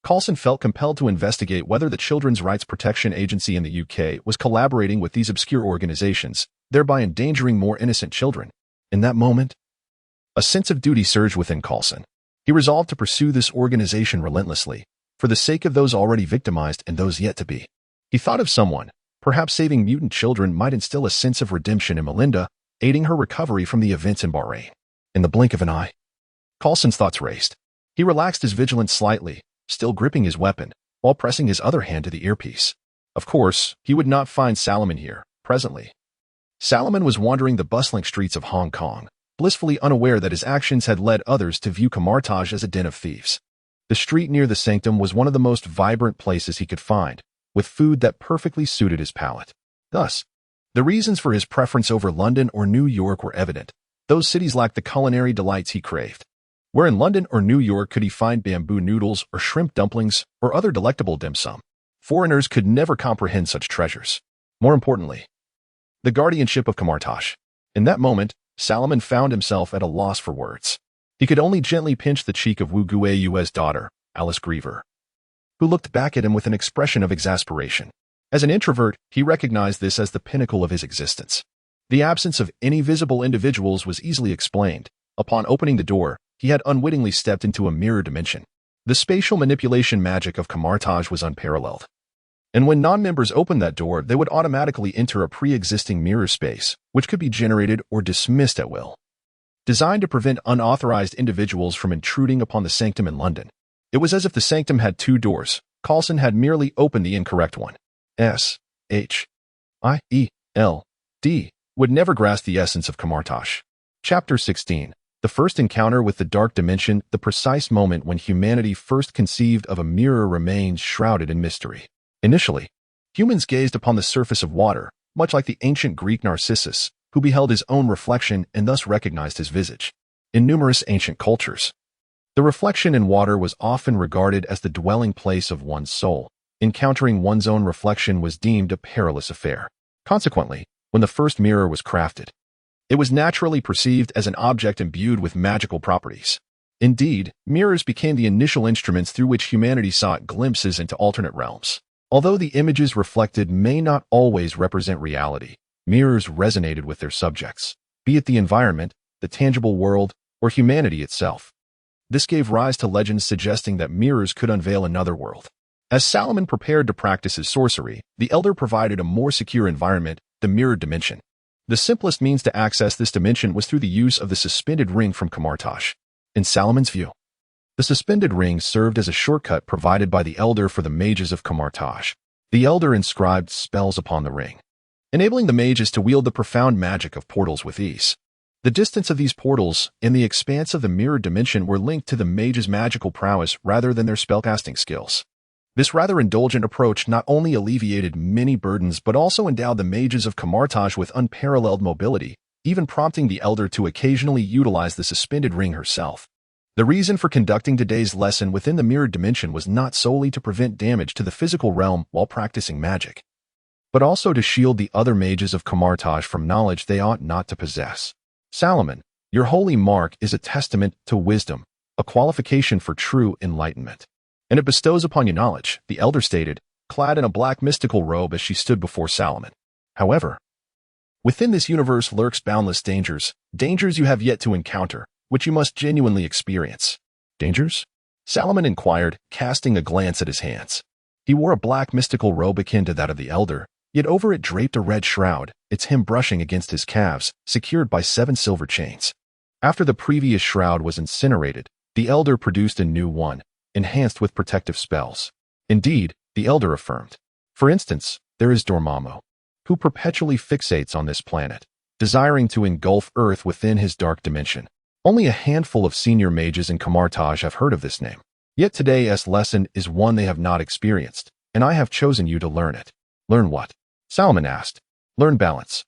Coulson felt compelled to investigate whether the Children's Rights Protection Agency in the UK was collaborating with these obscure organizations, thereby endangering more innocent children. In that moment, a sense of duty surged within Coulson. He resolved to pursue this organization relentlessly, for the sake of those already victimized and those yet to be. He thought of someone, perhaps saving mutant children might instill a sense of redemption in Melinda, aiding her recovery from the events in Bahrain. In the blink of an eye, Coulson's thoughts raced. He relaxed his vigilance slightly, still gripping his weapon, while pressing his other hand to the earpiece. Of course, he would not find Salomon here, presently. Salomon was wandering the bustling streets of Hong Kong, blissfully unaware that his actions had led others to view Camartage as a den of thieves. The street near the sanctum was one of the most vibrant places he could find, with food that perfectly suited his palate. Thus, the reasons for his preference over London or New York were evident. Those cities lacked the culinary delights he craved. Where in London or New York could he find bamboo noodles or shrimp dumplings or other delectable dim sum? Foreigners could never comprehend such treasures. More importantly, the guardianship of Camartage. In that moment, Salomon found himself at a loss for words. He could only gently pinch the cheek of Wu Guiyue's daughter, Alice Griever, who looked back at him with an expression of exasperation. As an introvert, he recognized this as the pinnacle of his existence. The absence of any visible individuals was easily explained. Upon opening the door, he had unwittingly stepped into a mirror dimension. The spatial manipulation magic of Camartage was unparalleled. And when non-members opened that door, they would automatically enter a pre-existing mirror space, which could be generated or dismissed at will. Designed to prevent unauthorized individuals from intruding upon the sanctum in London. It was as if the sanctum had two doors. Coulson had merely opened the incorrect one. S.H.I.E.L.D. would never grasp the essence of Camartage. Chapter 16. The first encounter with the dark dimension, the precise moment when humanity first conceived of a mirror, remains shrouded in mystery. Initially, humans gazed upon the surface of water, much like the ancient Greek Narcissus, who beheld his own reflection and thus recognized his visage. In numerous ancient cultures, the reflection in water was often regarded as the dwelling place of one's soul. Encountering one's own reflection was deemed a perilous affair. Consequently, when the first mirror was crafted, it was naturally perceived as an object imbued with magical properties. Indeed, mirrors became the initial instruments through which humanity sought glimpses into alternate realms. Although the images reflected may not always represent reality, mirrors resonated with their subjects, be it the environment, the tangible world, or humanity itself. This gave rise to legends suggesting that mirrors could unveil another world. As Salomon prepared to practice his sorcery, the Elder provided a more secure environment, the mirrored dimension. The simplest means to access this dimension was through the use of the suspended ring from Kamartaj. In Salomon's view, the suspended ring served as a shortcut provided by the Elder for the mages of Kamartaj. The Elder inscribed spells upon the ring, enabling the mages to wield the profound magic of portals with ease. The distance of these portals and the expanse of the mirrored dimension were linked to the mages' magical prowess rather than their spellcasting skills. This rather indulgent approach not only alleviated many burdens but also endowed the mages of Kamartaj with unparalleled mobility, even prompting the Elder to occasionally utilize the suspended ring herself. The reason for conducting today's lesson within the mirrored dimension was not solely to prevent damage to the physical realm while practicing magic, but also to shield the other mages of Kamartaj from knowledge they ought not to possess. Salomon, your holy mark is a testament to wisdom, a qualification for true enlightenment, and it bestows upon you knowledge, the Elder stated, clad in a black mystical robe as she stood before Salomon. However, within this universe lurks boundless dangers you have yet to encounter, which you must genuinely experience. Dangers? Salomon inquired, casting a glance at his hands. He wore a black mystical robe akin to that of the Elder, yet over it draped a red shroud, its hem brushing against his calves, secured by 7 silver chains. After the previous shroud was incinerated, the Elder produced a new one, enhanced with protective spells. Indeed, the Elder affirmed. For instance, there is Dormammu, who perpetually fixates on this planet, desiring to engulf Earth within his dark dimension. Only a handful of senior mages in Kamartaj have heard of this name. Yet today's lesson is one they have not experienced, and I have chosen you to learn it. Learn what? Salomon asked. Learn balance.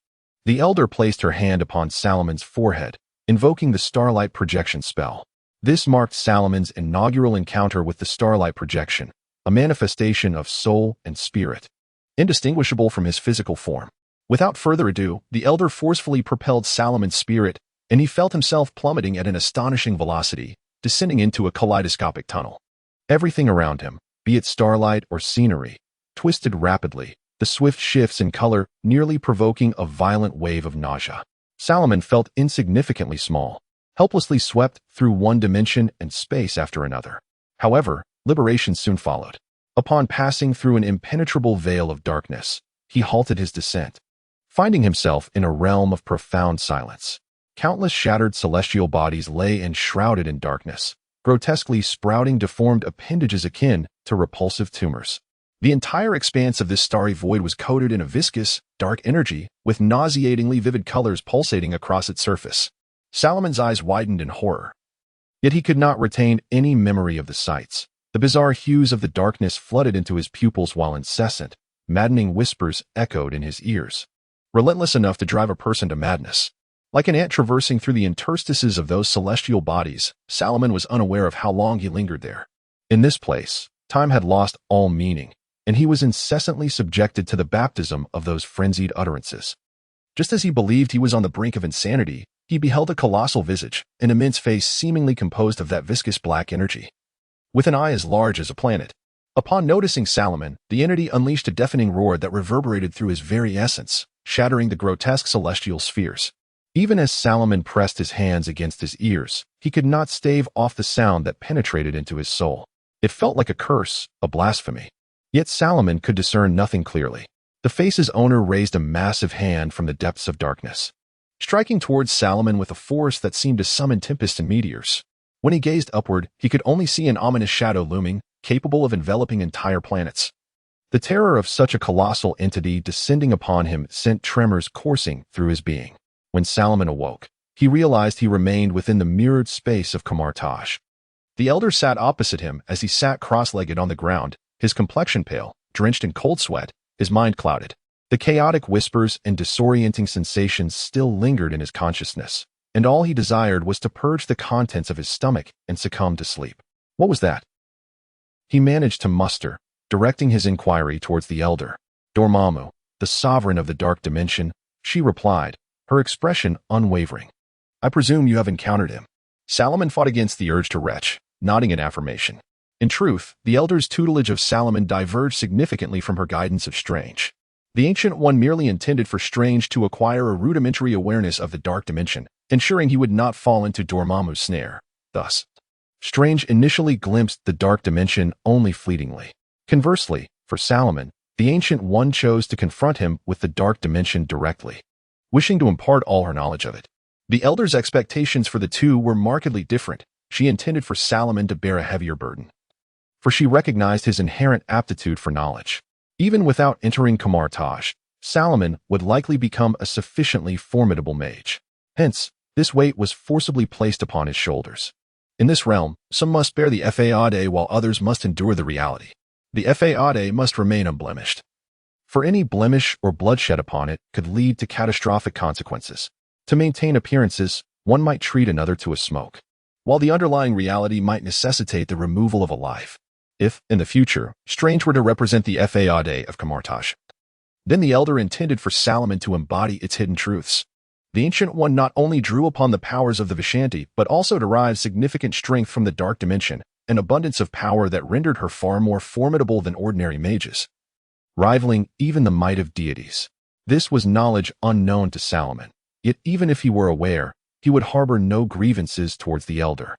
The Elder placed her hand upon Salomon's forehead, invoking the starlight projection spell. This marked Salomon's inaugural encounter with the starlight projection, a manifestation of soul and spirit, indistinguishable from his physical form. Without further ado, the Elder forcefully propelled Salomon's spirit, and he felt himself plummeting at an astonishing velocity, descending into a kaleidoscopic tunnel. Everything around him, be it starlight or scenery, twisted rapidly, the swift shifts in color nearly provoking a violent wave of nausea. Salomon felt insignificantly small, helplessly swept through one dimension and space after another. However, liberation soon followed. Upon passing through an impenetrable veil of darkness, he halted his descent, finding himself in a realm of profound silence. Countless shattered celestial bodies lay enshrouded in darkness, grotesquely sprouting deformed appendages akin to repulsive tumors. The entire expanse of this starry void was coated in a viscous, dark energy, with nauseatingly vivid colors pulsating across its surface. Salomon's eyes widened in horror. Yet he could not retain any memory of the sights. The bizarre hues of the darkness flooded into his pupils while incessant, maddening whispers echoed in his ears, relentless enough to drive a person to madness. Like an ant traversing through the interstices of those celestial bodies, Salomon was unaware of how long he lingered there. In this place, time had lost all meaning, and he was incessantly subjected to the baptism of those frenzied utterances. Just as he believed he was on the brink of insanity, he beheld a colossal visage, an immense face seemingly composed of that viscous black energy, with an eye as large as a planet. Upon noticing Salomon, the entity unleashed a deafening roar that reverberated through his very essence, shattering the grotesque celestial spheres. Even as Salomon pressed his hands against his ears, he could not stave off the sound that penetrated into his soul. It felt like a curse, a blasphemy. Yet Salomon could discern nothing clearly. The face's owner raised a massive hand from the depths of darkness, striking towards Salomon with a force that seemed to summon tempests and meteors. When he gazed upward, he could only see an ominous shadow looming, capable of enveloping entire planets. The terror of such a colossal entity descending upon him sent tremors coursing through his being. When Salomon awoke, he realized he remained within the mirrored space of Kamartaj. The elder sat opposite him as he sat cross-legged on the ground, his complexion pale, drenched in cold sweat, his mind clouded. The chaotic whispers and disorienting sensations still lingered in his consciousness, and all he desired was to purge the contents of his stomach and succumb to sleep. What was that? He managed to muster, directing his inquiry towards the elder. Dormammu, the sovereign of the dark dimension, she replied, her expression unwavering. I presume you have encountered him. Salomon fought against the urge to retch, nodding in affirmation. In truth, the elder's tutelage of Salomon diverged significantly from her guidance of Strange. The Ancient One merely intended for Strange to acquire a rudimentary awareness of the dark dimension, ensuring he would not fall into Dormammu's snare. Thus, Strange initially glimpsed the dark dimension only fleetingly. Conversely, for Salomon, the Ancient One chose to confront him with the dark dimension directly, wishing to impart all her knowledge of it. The elder's expectations for the two were markedly different. She intended for Salomon to bear a heavier burden, for she recognized his inherent aptitude for knowledge. Even without entering Kamartaj, Salomon would likely become a sufficiently formidable mage. Hence, this weight was forcibly placed upon his shoulders. In this realm, some must bear the Faade while others must endure the reality. The Faade must remain unblemished, for any blemish or bloodshed upon it could lead to catastrophic consequences. To maintain appearances, one might treat another to a smoke, while the underlying reality might necessitate the removal of a life. If, in the future, Strange were to represent the Faade of Kamartaj, then the elder intended for Salomon to embody its hidden truths. The Ancient One not only drew upon the powers of the Vishanti, but also derived significant strength from the dark dimension, an abundance of power that rendered her far more formidable than ordinary mages, rivaling even the might of deities. This was knowledge unknown to Salomon, yet even if he were aware, he would harbor no grievances towards the elder.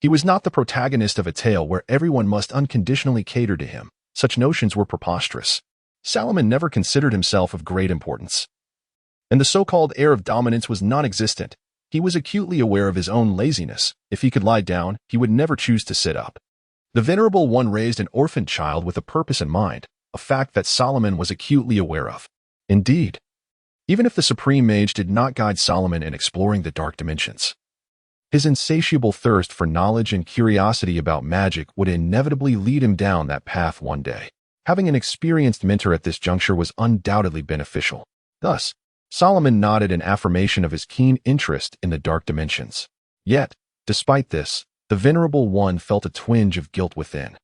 He was not the protagonist of a tale where everyone must unconditionally cater to him. Such notions were preposterous. Salomon never considered himself of great importance, and the so-called air of dominance was non-existent. He was acutely aware of his own laziness. If he could lie down, he would never choose to sit up. The Venerable One raised an orphan child with a purpose in mind, a fact that Salomon was acutely aware of. Indeed, even if the Supreme Mage did not guide Salomon in exploring the dark dimensions, his insatiable thirst for knowledge and curiosity about magic would inevitably lead him down that path one day. Having an experienced mentor at this juncture was undoubtedly beneficial. Thus, Salomon nodded in affirmation of his keen interest in the dark dimensions. Yet, despite this, the Venerable One felt a twinge of guilt within.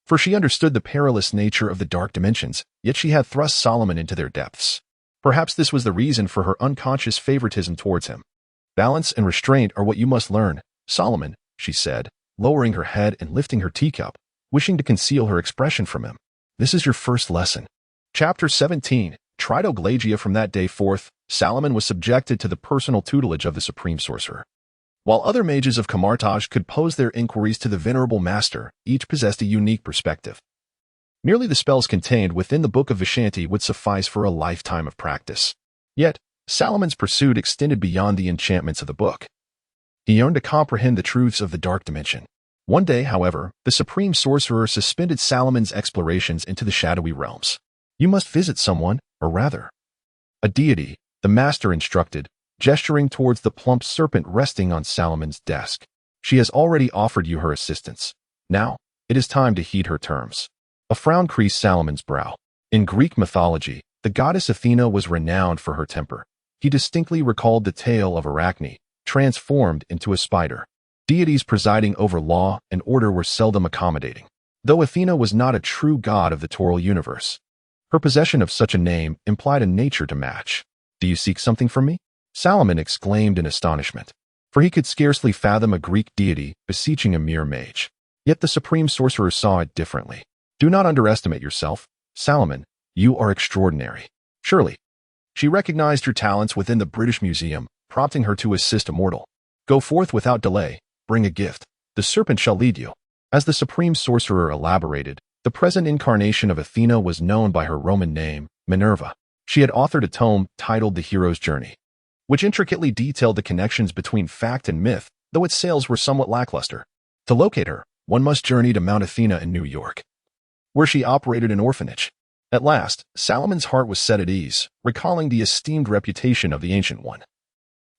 For she understood the perilous nature of the dark dimensions, yet she had thrust Salomon into their depths. Perhaps this was the reason for her unconscious favoritism towards him. Balance and restraint are what you must learn, Salomon, she said, lowering her head and lifting her teacup, wishing to conceal her expression from him. This is your first lesson. Chapter 17. Tritoglagia. From that day forth, Salomon was subjected to the personal tutelage of the Supreme Sorcerer. While other mages of Kamartaj could pose their inquiries to the Venerable Master, each possessed a unique perspective. Merely the spells contained within the Book of Vishanti would suffice for a lifetime of practice. Yet, Salomon's pursuit extended beyond the enchantments of the book. He yearned to comprehend the truths of the dark dimension. One day, however, the Supreme Sorcerer suspended Salomon's explorations into the shadowy realms. You must visit someone, or rather, a deity, the master instructed, gesturing towards the plump serpent resting on Salomon's desk. She has already offered you her assistance. Now, it is time to heed her terms. A frown creased Salomon's brow. In Greek mythology, the goddess Athena was renowned for her temper. He distinctly recalled the tale of Arcane, transformed into a spider. Deities presiding over law and order were seldom accommodating. Though Athena was not a true god of the Toril universe, her possession of such a name implied a nature to match. Do you seek something from me? Salomon exclaimed in astonishment, for he could scarcely fathom a Greek deity beseeching a mere mage. Yet the Supreme Sorcerer saw it differently. Do not underestimate yourself, Salomon. You are extraordinary. Surely. She recognized your talents within the British Museum, prompting her to assist a mortal. Go forth without delay, bring a gift. The serpent shall lead you. As the Supreme Sorcerer elaborated, the present incarnation of Athena was known by her Roman name, Minerva. She had authored a tome titled The Hero's Journey, which intricately detailed the connections between fact and myth, though its sales were somewhat lackluster. To locate her, one must journey to Mount Athena in New York, where she operated an orphanage. At last, Salomon's heart was set at ease, recalling the esteemed reputation of the Ancient One.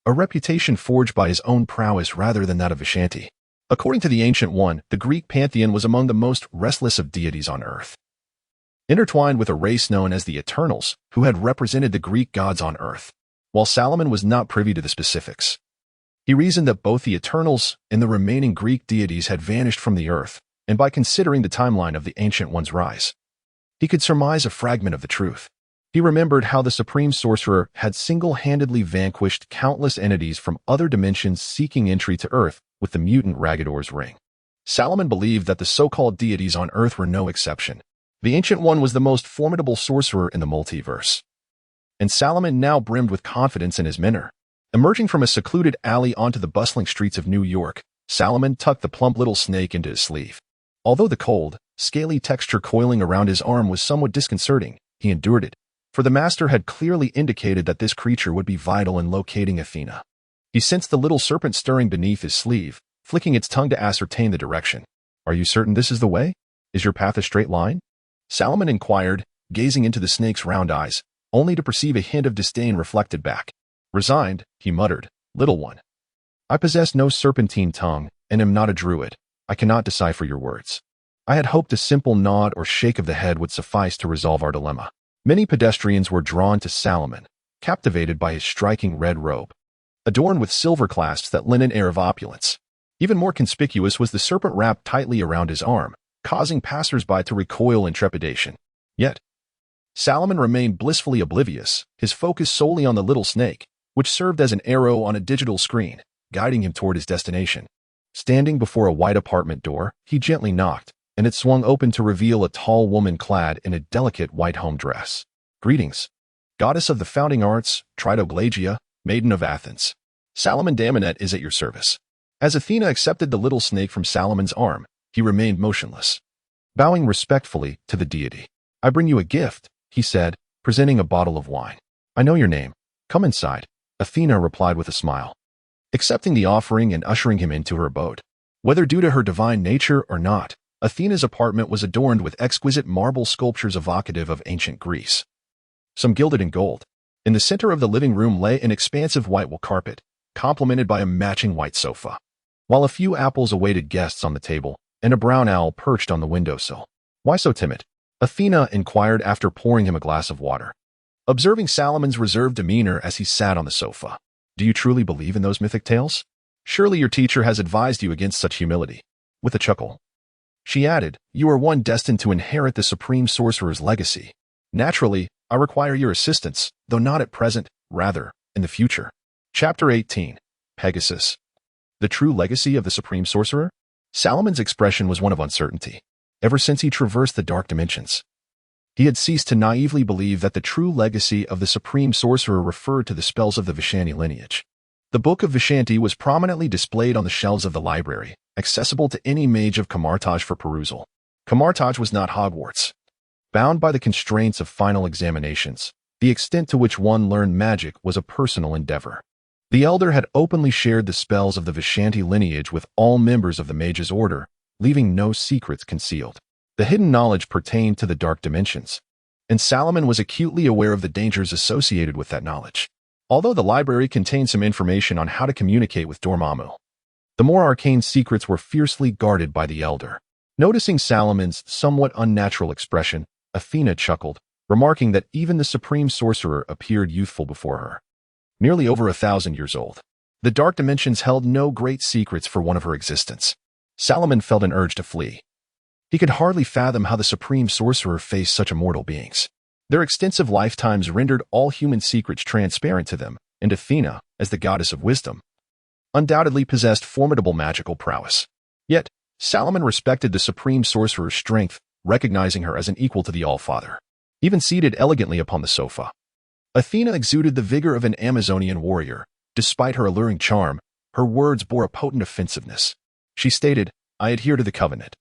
a reputation forged by his own prowess rather than that of Vishanti. According to the Ancient One, the Greek pantheon was among the most restless of deities on earth, intertwined with a race known as the Eternals, who had represented the Greek gods on earth. While Salomon was not privy to the specifics, he reasoned that both the Eternals and the remaining Greek deities had vanished from the earth, and by considering the timeline of the Ancient One's rise, he could surmise a fragment of the truth. He remembered how the Supreme Sorcerer had single-handedly vanquished countless entities from other dimensions seeking entry to Earth with the mutant Ragador's ring. Salomon believed that the so-called deities on Earth were no exception. The Ancient One was the most formidable sorcerer in the multiverse, and Salomon now brimmed with confidence in his mentor. Emerging from a secluded alley onto the bustling streets of New York, Salomon tucked the plump little snake into his sleeve. Although the cold, scaly texture coiling around his arm was somewhat disconcerting, he endured it, for the master had clearly indicated that this creature would be vital in locating Athena. He sensed the little serpent stirring beneath his sleeve, flicking its tongue to ascertain the direction. "Are you certain this is the way? Is your path a straight line?" Salomon inquired, gazing into the snake's round eyes, only to perceive a hint of disdain reflected back. Resigned, he muttered, "Little one, I possess no serpentine tongue and am not a druid. I cannot decipher your words." I had hoped a simple nod or shake of the head would suffice to resolve our dilemma. Many pedestrians were drawn to Salomon, captivated by his striking red robe, adorned with silver clasps that lent an air of opulence. Even more conspicuous was the serpent wrapped tightly around his arm, causing passers-by to recoil in trepidation. Yet, Salomon remained blissfully oblivious, his focus solely on the little snake, which served as an arrow on a digital screen, guiding him toward his destination. Standing before a white apartment door, he gently knocked, and it swung open to reveal a tall woman clad in a delicate white home dress. "Greetings, goddess of the founding arts, Tritoglagia, maiden of Athens. Salomon Daminet is at your service." As Athena accepted the little snake from Salomon's arm, he remained motionless, bowing respectfully to the deity. "I bring you a gift," he said, presenting a bottle of wine. "I know your name. Come inside," Athena replied with a smile, accepting the offering and ushering him into her abode. Whether due to her divine nature or not, Athena's apartment was adorned with exquisite marble sculptures evocative of ancient Greece, some gilded in gold. In the center of the living room lay an expansive white wool carpet, complemented by a matching white sofa, while a few apples awaited guests on the table, and a brown owl perched on the windowsill. "Why so timid?" Athena inquired after pouring him a glass of water, observing Salomon's reserved demeanor as he sat on the sofa. "Do you truly believe in those mythic tales? Surely your teacher has advised you against such humility." With a chuckle, she added, "You are one destined to inherit the Supreme Sorcerer's legacy. Naturally, I require your assistance, though not at present, rather, in the future." Chapter 18. Pegasus. The true legacy of the Supreme Sorcerer? Salomon's expression was one of uncertainty. Ever since he traversed the dark dimensions, he had ceased to naively believe that the true legacy of the Supreme Sorcerer referred to the spells of the Vishanti lineage. The Book of Vishanti was prominently displayed on the shelves of the library, accessible to any mage of Camartage for perusal. Camartage was not Hogwarts. Bound by the constraints of final examinations, the extent to which one learned magic was a personal endeavor. The elder had openly shared the spells of the Vishanti lineage with all members of the Mage's order, leaving no secrets concealed. The hidden knowledge pertained to the dark dimensions, and Salomon was acutely aware of the dangers associated with that knowledge. Although the library contained some information on how to communicate with Dormammu, the more arcane secrets were fiercely guarded by the elder. Noticing Salomon's somewhat unnatural expression, Athena chuckled, remarking that even the Supreme Sorcerer appeared youthful before her, nearly over 1,000 years old. The dark dimensions held no great secrets for one of her existence. Salomon felt an urge to flee. He could hardly fathom how the Supreme Sorcerer faced such immortal beings. Their extensive lifetimes rendered all human secrets transparent to them, and Athena, as the goddess of wisdom, undoubtedly possessed formidable magical prowess. Yet, Salomon respected the Supreme Sorcerer's strength, recognizing her as an equal to the All-Father. Even seated elegantly upon the sofa, Athena exuded the vigor of an Amazonian warrior. Despite her alluring charm, her words bore a potent offensiveness. She stated, "I adhere to the covenant."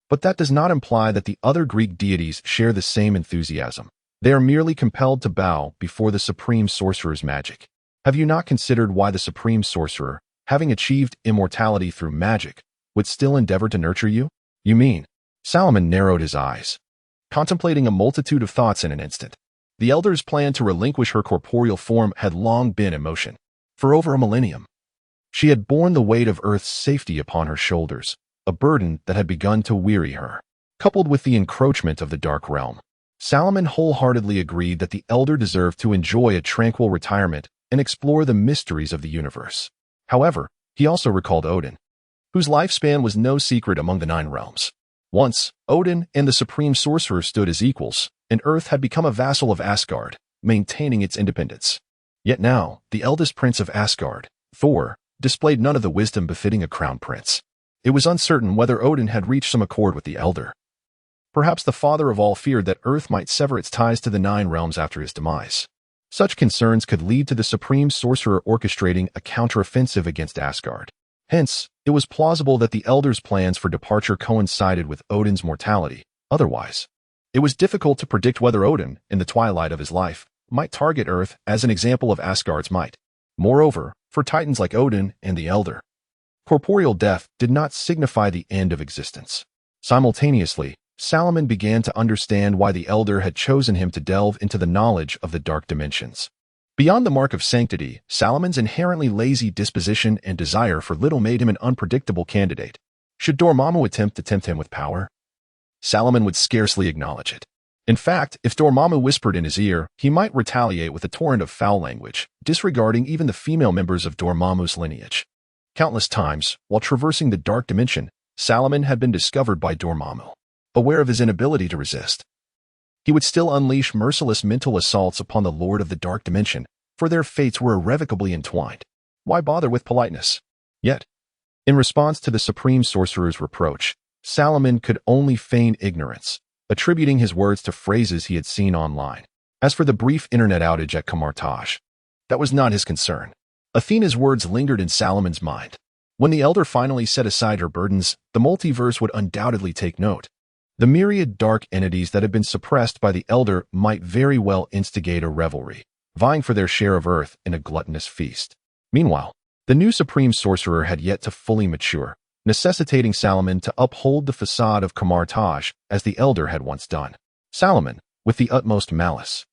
But that does not imply that the other Greek deities share the same enthusiasm. They are merely compelled to bow before the Supreme Sorcerer's magic. Have you not considered why the Supreme Sorcerer, having achieved immortality through magic, would still endeavor to nurture you? You mean? Salomon narrowed his eyes, contemplating a multitude of thoughts in an instant. The elder's plan to relinquish her corporeal form had long been in motion. For over a millennium, she had borne the weight of Earth's safety upon her shoulders, a burden that had begun to weary her. Coupled with the encroachment of the Dark Realm, Salomon wholeheartedly agreed that the Elder deserved to enjoy a tranquil retirement and explore the mysteries of the universe. However, he also recalled Odin, whose lifespan was no secret among the Nine Realms. Once, Odin and the Supreme Sorcerer stood as equals, and Earth had become a vassal of Asgard, maintaining its independence. Yet now, the eldest prince of Asgard, Thor, displayed none of the wisdom befitting a crown prince. It was uncertain whether Odin had reached some accord with the Elder. Perhaps the father of all feared that Earth might sever its ties to the Nine Realms after his demise. Such concerns could lead to the Supreme Sorcerer orchestrating a counteroffensive against Asgard. Hence, it was plausible that the Elder's plans for departure coincided with Odin's mortality. Otherwise, it was difficult to predict whether Odin, in the twilight of his life, might target Earth as an example of Asgard's might. Moreover, for titans like Odin and the Elder, corporeal death did not signify the end of existence. Simultaneously, Salomon began to understand why the Elder had chosen him to delve into the knowledge of the dark dimensions. Beyond the mark of sanctity, Salomon's inherently lazy disposition and desire for little made him an unpredictable candidate. Should Dormammu attempt to tempt him with power, Salomon would scarcely acknowledge it. In fact, if Dormammu whispered in his ear, he might retaliate with a torrent of foul language, disregarding even the female members of Dormammu's lineage. Countless times, while traversing the dark dimension, Salomon had been discovered by Dormammu. Aware of his inability to resist, he would still unleash merciless mental assaults upon the Lord of the Dark Dimension, for their fates were irrevocably entwined. Why bother with politeness? Yet, in response to the Supreme Sorcerer's reproach, Salomon could only feign ignorance, attributing his words to phrases he had seen online. As for the brief internet outage at Kamartaj, that was not his concern. Athena's words lingered in Salomon's mind. When the Elder finally set aside her burdens, the multiverse would undoubtedly take note. The myriad dark entities that had been suppressed by the Elder might very well instigate a revelry, vying for their share of Earth in a gluttonous feast. Meanwhile, the new Supreme Sorcerer had yet to fully mature, necessitating Salomon to uphold the facade of Kamartaj as the Elder had once done. Salomon, with the utmost malice,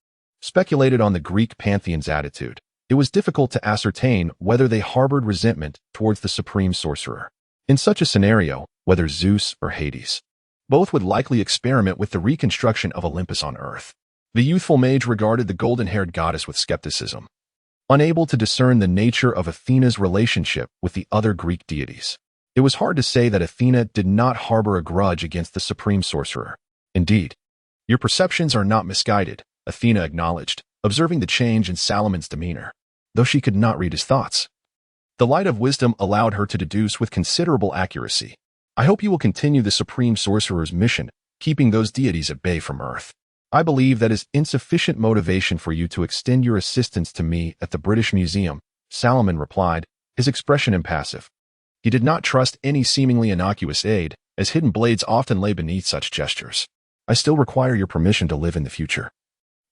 speculated on the Greek pantheon's attitude. It was difficult to ascertain whether they harbored resentment towards the Supreme Sorcerer. In such a scenario, whether Zeus or Hades, both would likely experiment with the reconstruction of Olympus on Earth. The youthful mage regarded the golden-haired goddess with skepticism, unable to discern the nature of Athena's relationship with the other Greek deities. It was hard to say that Athena did not harbor a grudge against the Supreme Sorcerer. Indeed, your perceptions are not misguided, Athena acknowledged, observing the change in Salomon's demeanor, though she could not read his thoughts. The light of wisdom allowed her to deduce with considerable accuracy. I hope you will continue the Supreme Sorcerer's mission, keeping those deities at bay from Earth. I believe that is insufficient motivation for you to extend your assistance to me at the British Museum, Salomon replied, his expression impassive. He did not trust any seemingly innocuous aid, as hidden blades often lay beneath such gestures. I still require your permission to live in the future.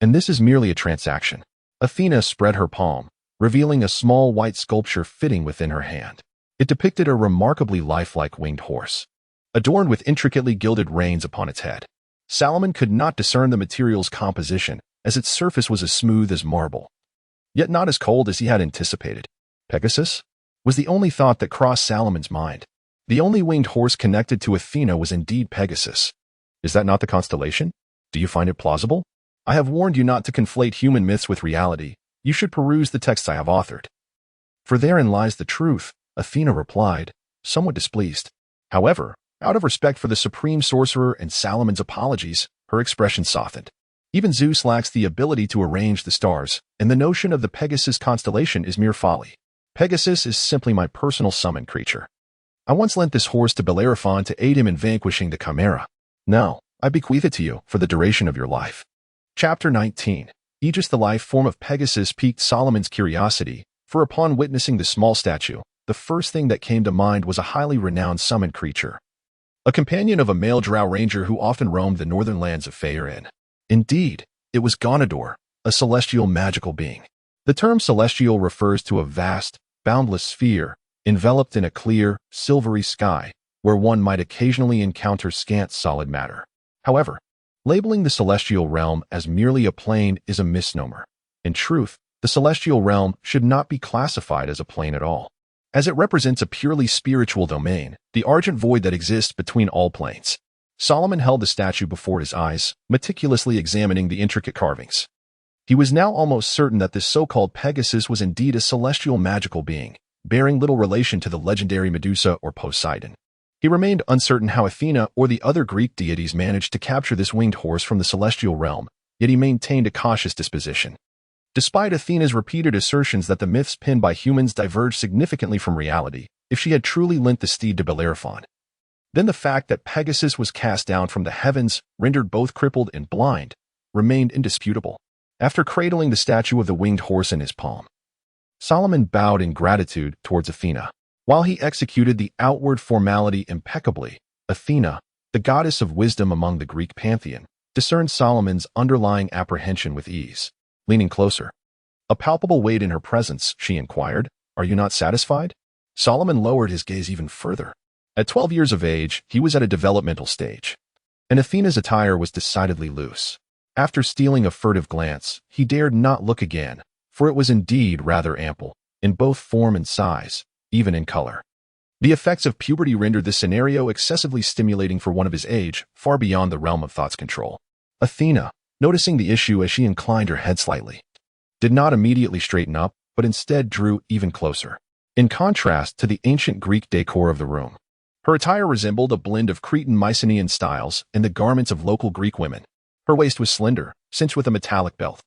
And this is merely a transaction. Athena spread her palm, revealing a small white sculpture fitting within her hand. It depicted a remarkably lifelike winged horse, adorned with intricately gilded reins upon its head. Salomon could not discern the material's composition, as its surface was as smooth as marble, yet not as cold as he had anticipated. Pegasus was the only thought that crossed Salomon's mind. The only winged horse connected to Athena was indeed Pegasus. Is that not the constellation? Do you find it plausible? I have warned you not to conflate human myths with reality. You should peruse the texts I have authored. For therein lies the truth, Athena replied, somewhat displeased. However, out of respect for the Supreme Sorcerer and Salomon's apologies, her expression softened. Even Zeus lacks the ability to arrange the stars, and the notion of the Pegasus constellation is mere folly. Pegasus is simply my personal summon creature. I once lent this horse to Bellerophon to aid him in vanquishing the Chimera. Now, I bequeath it to you for the duration of your life. Chapter 19. Aegis. The life form of Pegasus piqued Solomon's curiosity, for upon witnessing the small statue, the first thing that came to mind was a highly renowned summoned creature, a companion of a male drow ranger who often roamed the northern lands of Faerun. Indeed, it was Gonador, a celestial magical being. The term celestial refers to a vast, boundless sphere, enveloped in a clear, silvery sky, where one might occasionally encounter scant solid matter. However, labeling the celestial realm as merely a plane is a misnomer. In truth, The celestial realm should not be classified as a plane at all, as it represents a purely spiritual domain, the argent void that exists between all planes. Salomon held the statue before his eyes, meticulously examining the intricate carvings. He was now almost certain that this so-called Pegasus was indeed a celestial magical being, bearing little relation to the legendary Medusa or Poseidon. He remained uncertain how Athena or the other Greek deities managed to capture this winged horse from the celestial realm, yet he maintained a cautious disposition. Despite Athena's repeated assertions that the myths penned by humans diverged significantly from reality, if she had truly lent the steed to Bellerophon, then the fact that Pegasus was cast down from the heavens, rendered both crippled and blind, remained indisputable. After cradling the statue of the winged horse in his palm, Salomon bowed in gratitude towards Athena. While he executed the outward formality impeccably, Athena, the goddess of wisdom among the Greek pantheon, discerned Salomon's underlying apprehension with ease. Leaning closer, a palpable weight in her presence, she inquired, "Are you not satisfied?" Salomon lowered his gaze even further. At 12 years of age, he was at a developmental stage, and Athena's attire was decidedly loose. After stealing a furtive glance, he dared not look again, for it was indeed rather ample, in both form and size, even in color. The effects of puberty rendered this scenario excessively stimulating for one of his age, far beyond the realm of thought's control. Athena, noticing the issue as she inclined her head slightly, did not immediately straighten up, but instead drew even closer. In contrast to the ancient Greek decor of the room, her attire resembled a blend of Cretan Mycenaean styles and the garments of local Greek women. Her waist was slender, cinched with a metallic belt,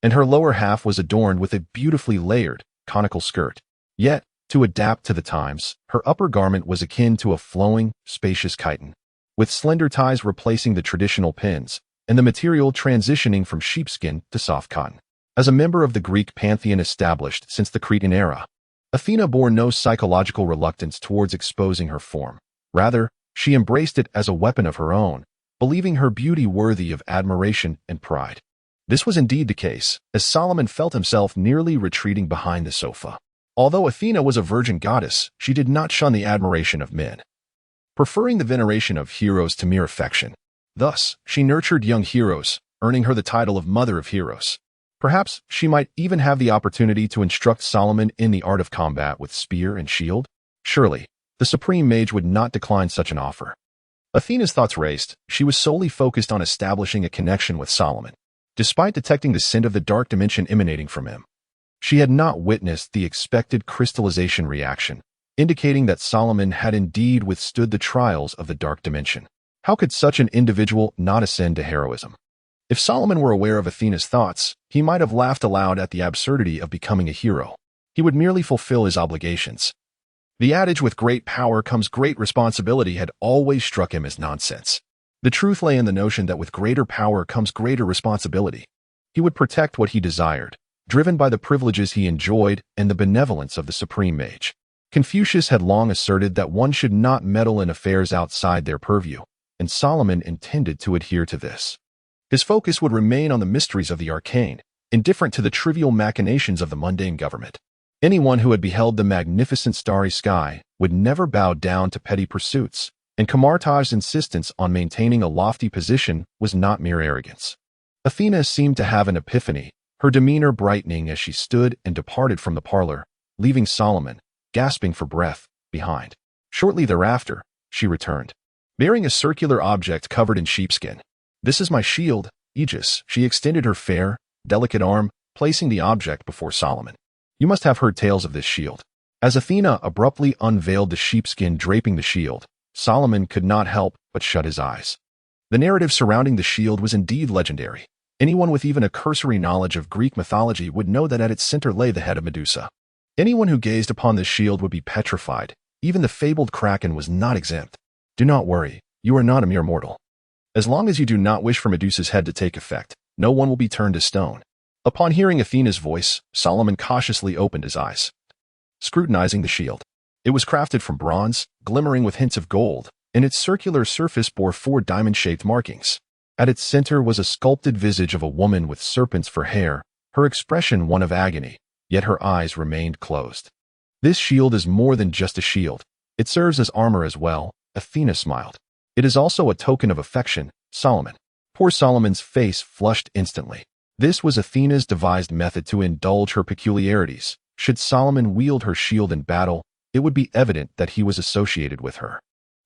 and her lower half was adorned with a beautifully layered, conical skirt. Yet, to adapt to the times, her upper garment was akin to a flowing, spacious chiton, with slender ties replacing the traditional pins, and the material transitioning from sheepskin to soft cotton. As a member of the Greek pantheon established since the Cretan era, Athena bore no psychological reluctance towards exposing her form. Rather, she embraced it as a weapon of her own, believing her beauty worthy of admiration and pride. This was indeed the case, as Salomon felt himself nearly retreating behind the sofa. Although Athena was a virgin goddess, she did not shun the admiration of men, preferring the veneration of heroes to mere affection. Thus, she nurtured young heroes, earning her the title of Mother of Heroes. Perhaps she might even have the opportunity to instruct Salomon in the art of combat with spear and shield. Surely, the supreme mage would not decline such an offer. Athena's thoughts raced. She was solely focused on establishing a connection with Salomon. Despite detecting the scent of the dark dimension emanating from him, she had not witnessed the expected crystallization reaction, indicating that Salomon had indeed withstood the trials of the dark dimension. How could such an individual not ascend to heroism? If Salomon were aware of Athena's thoughts, he might have laughed aloud at the absurdity of becoming a hero. He would merely fulfill his obligations. The adage "with great power comes great responsibility" had always struck him as nonsense. The truth lay in the notion that with greater power comes greater responsibility. He would protect what he desired, driven by the privileges he enjoyed and the benevolence of the supreme mage. Confucius had long asserted that one should not meddle in affairs outside their purview, and Salomon intended to adhere to this. His focus would remain on the mysteries of the arcane, indifferent to the trivial machinations of the mundane government. Anyone who had beheld the magnificent starry sky would never bow down to petty pursuits, and Kamartaj's insistence on maintaining a lofty position was not mere arrogance. Athena seemed to have an epiphany, her demeanor brightening as she stood and departed from the parlor, leaving Salomon, gasping for breath, behind. Shortly thereafter, she returned, bearing a circular object covered in sheepskin. "This is my shield, Aegis." She extended her fair, delicate arm, placing the object before Salomon. "You must have heard tales of this shield." As Athena abruptly unveiled the sheepskin draping the shield, Salomon could not help but shut his eyes. The narrative surrounding the shield was indeed legendary. Anyone with even a cursory knowledge of Greek mythology would know that at its center lay the head of Medusa. Anyone who gazed upon this shield would be petrified. Even the fabled Kraken was not exempt. "Do not worry, you are not a mere mortal. As long as you do not wish for Medusa's head to take effect, no one will be turned to stone." Upon hearing Athena's voice, Salomon cautiously opened his eyes, scrutinizing the shield. It was crafted from bronze, glimmering with hints of gold, and its circular surface bore 4 diamond-shaped markings. At its center was a sculpted visage of a woman with serpents for hair, her expression one of agony, yet her eyes remained closed. "This shield is more than just a shield. It serves as armor as well," Athena smiled. "It is also a token of affection, Salomon." Poor Salomon's face flushed instantly. This was Athena's devised method to indulge her peculiarities. Should Salomon wield her shield in battle, it would be evident that he was associated with her.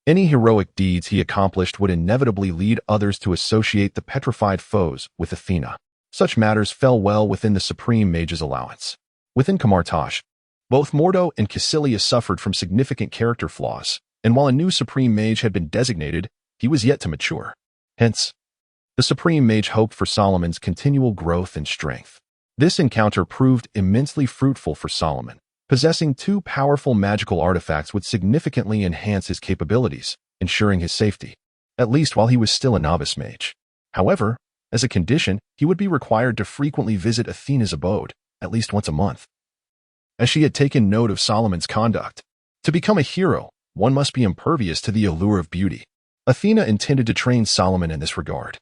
Any heroic deeds he accomplished would inevitably lead others to associate the petrified foes with Athena. Such matters fell well within the Supreme Mage's allowance. Within Kamartaj, both Mordo and Kaecilius suffered from significant character flaws, and while a new Supreme Mage had been designated, he was yet to mature. Hence, the Supreme Mage hoped for Salomon's continual growth and strength. This encounter proved immensely fruitful for Salomon. Possessing two powerful magical artifacts would significantly enhance his capabilities, ensuring his safety, at least while he was still a novice mage. However, as a condition, he would be required to frequently visit Athena's abode, at least once a month, as she had taken note of Salomon's conduct. To become a hero, one must be impervious to the allure of beauty. Athena intended to train Salomon in this regard,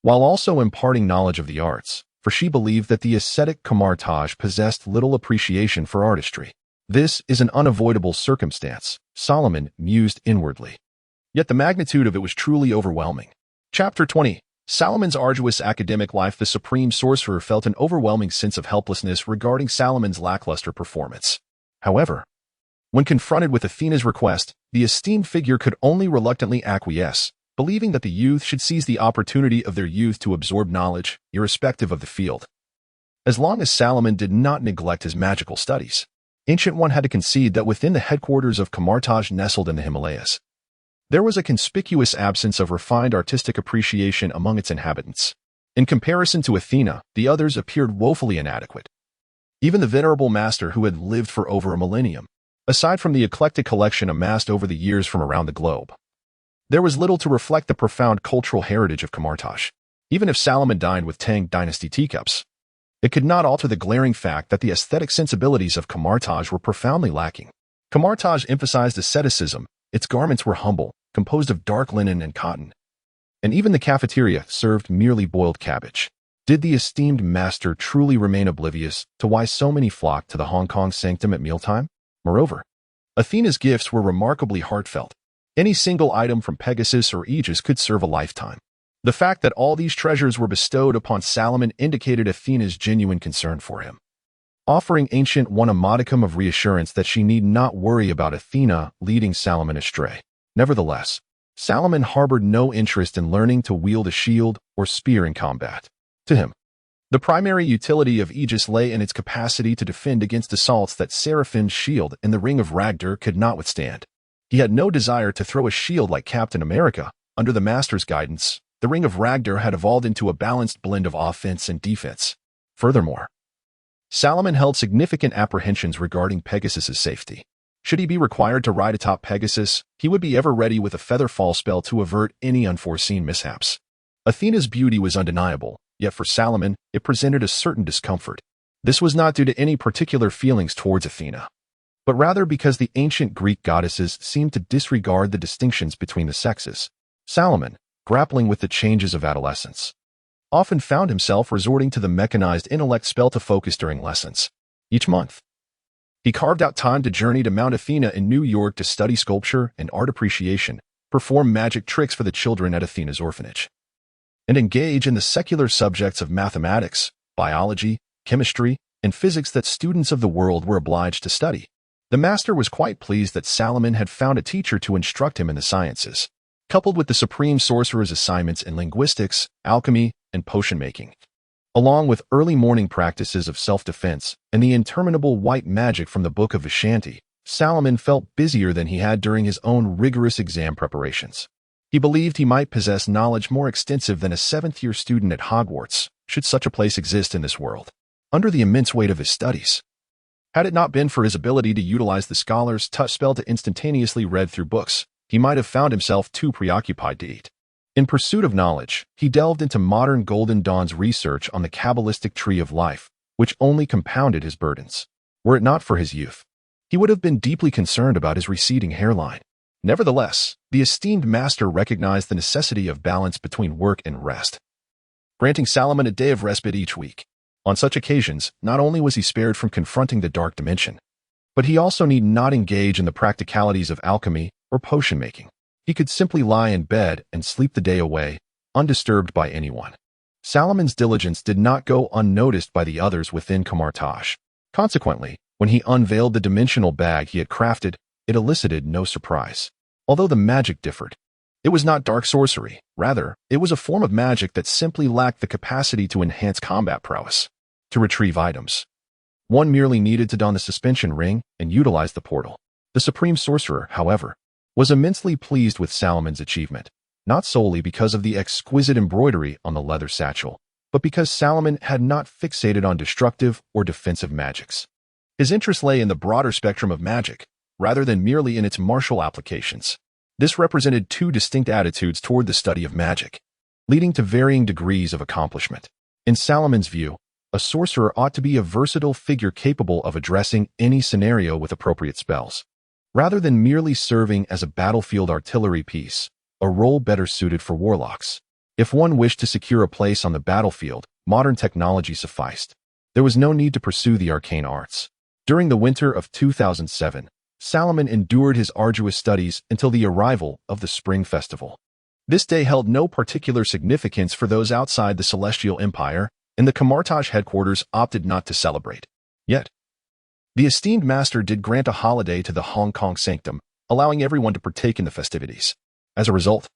while also imparting knowledge of the arts, for she believed that the ascetic Kamartaj possessed little appreciation for artistry. This is an unavoidable circumstance, Salomon mused inwardly. Yet the magnitude of it was truly overwhelming. Chapter 20. Salomon's arduous academic life. The Supreme Sorcerer felt an overwhelming sense of helplessness regarding Salomon's lackluster performance. However, when confronted with Athena's request, the esteemed figure could only reluctantly acquiesce, believing that the youth should seize the opportunity of their youth to absorb knowledge, irrespective of the field. As long as Salomon did not neglect his magical studies, Ancient One had to concede that within the headquarters of Kamartaj nestled in the Himalayas, there was a conspicuous absence of refined artistic appreciation among its inhabitants. In comparison to Athena, the others appeared woefully inadequate. Even the venerable master who had lived for over a millennium, aside from the eclectic collection amassed over the years from around the globe, there was little to reflect the profound cultural heritage of Kamartaj. Even if Salomon dined with Tang dynasty teacups, it could not alter the glaring fact that the aesthetic sensibilities of Kamartaj were profoundly lacking. Kamartaj emphasized asceticism. Its garments were humble, composed of dark linen and cotton, and even the cafeteria served merely boiled cabbage. Did the esteemed master truly remain oblivious to why so many flocked to the Hong Kong sanctum at mealtime? Moreover, Athena's gifts were remarkably heartfelt. Any single item from Pegasus or Aegis could serve a lifetime. The fact that all these treasures were bestowed upon Salomon indicated Athena's genuine concern for him, offering Ancient One a modicum of reassurance that she need not worry about Athena leading Salomon astray. Nevertheless, Salomon harbored no interest in learning to wield a shield or spear in combat. To him, the primary utility of Aegis lay in its capacity to defend against assaults that Seraphin's shield and the Ring of Ragnar could not withstand. He had no desire to throw a shield like Captain America. Under the Master's guidance, the Ring of Ragnar had evolved into a balanced blend of offense and defense. Furthermore, Salomon held significant apprehensions regarding Pegasus's safety. Should he be required to ride atop Pegasus, he would be ever ready with a feather fall spell to avert any unforeseen mishaps. Athena's beauty was undeniable, yet for Salomon, it presented a certain discomfort. This was not due to any particular feelings towards Athena, but rather because the ancient Greek goddesses seemed to disregard the distinctions between the sexes. Salomon, grappling with the changes of adolescence, often found himself resorting to the mechanized intellect spell to focus during lessons. Each month, he carved out time to journey to Mount Athena in New York to study sculpture and art appreciation, perform magic tricks for the children at Athena's orphanage, and engage in the secular subjects of mathematics, biology, chemistry, and physics that students of the world were obliged to study. The master was quite pleased that Salomon had found a teacher to instruct him in the sciences, coupled with the Supreme Sorcerer's assignments in linguistics, alchemy, and potion-making, along with early morning practices of self-defense and the interminable white magic from the Book of Vishanti. Salomon felt busier than he had during his own rigorous exam preparations. He believed he might possess knowledge more extensive than a seventh-year student at Hogwarts, should such a place exist in this world. Under the immense weight of his studies, had it not been for his ability to utilize the scholar's touch spell to instantaneously read through books, he might have found himself too preoccupied to eat. In pursuit of knowledge, he delved into modern Golden Dawn's research on the Kabbalistic tree of life, which only compounded his burdens. Were it not for his youth, he would have been deeply concerned about his receding hairline. Nevertheless, the esteemed master recognized the necessity of balance between work and rest, granting Salomon a day of respite each week. On such occasions, not only was he spared from confronting the dark dimension, but he also need not engage in the practicalities of alchemy or potion-making. He could simply lie in bed and sleep the day away, undisturbed by anyone. Salomon's diligence did not go unnoticed by the others within Kamartaj. Consequently, when he unveiled the dimensional bag he had crafted, it elicited no surprise. Although the magic differed, it was not dark sorcery. Rather, it was a form of magic that simply lacked the capacity to enhance combat prowess. To retrieve items, one merely needed to don the suspension ring and utilize the portal. The Supreme Sorcerer, however, was immensely pleased with Salomon's achievement, not solely because of the exquisite embroidery on the leather satchel, but because Salomon had not fixated on destructive or defensive magics. His interest lay in the broader spectrum of magic, rather than merely in its martial applications. This represented two distinct attitudes toward the study of magic, leading to varying degrees of accomplishment. In Salomon's view, a sorcerer ought to be a versatile figure capable of addressing any scenario with appropriate spells, rather than merely serving as a battlefield artillery piece, a role better suited for warlocks. If one wished to secure a place on the battlefield, modern technology sufficed. There was no need to pursue the arcane arts. During the winter of 2007, Salomon endured his arduous studies until the arrival of the Spring Festival. This day held no particular significance for those outside the Celestial Empire, and the Kamartaj headquarters opted not to celebrate. Yet, the esteemed master did grant a holiday to the Hong Kong sanctum, allowing everyone to partake in the festivities. As a result,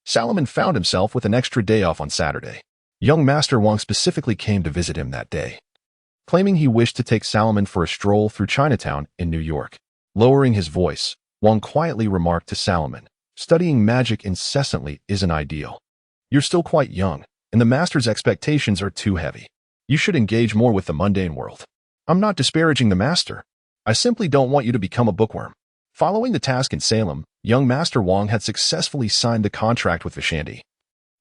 Salomon found himself with an extra day off on Saturday. Young Master Wang specifically came to visit him that day, claiming he wished to take Salomon for a stroll through Chinatown in New York. Lowering his voice, Wang quietly remarked to Salomon, "Studying magic incessantly isn't ideal. You're still quite young, and the master's expectations are too heavy. You should engage more with the mundane world." "I'm not disparaging the master. I simply don't want you to become a bookworm." Following the task in Salem, young Master Wang had successfully signed the contract with Vishandi,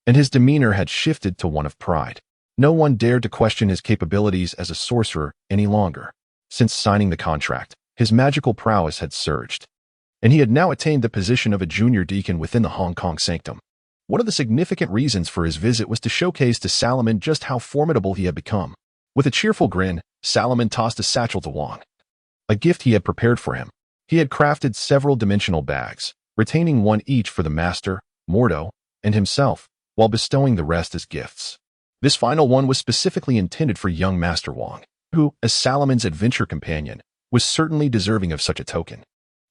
and his demeanor had shifted to one of pride. No one dared to question his capabilities as a sorcerer any longer. Since signing the contract, his magical prowess had surged, and he had now attained the position of a junior deacon within the Hong Kong sanctum. One of the significant reasons for his visit was to showcase to Salomon just how formidable he had become. With a cheerful grin, Salomon tossed a satchel to Wang, a gift he had prepared for him. He had crafted several dimensional bags, retaining one each for the master, Mordo, and himself, while bestowing the rest as gifts. This final one was specifically intended for young Master Wang, who, as Salomon's adventure companion, was certainly deserving of such a token.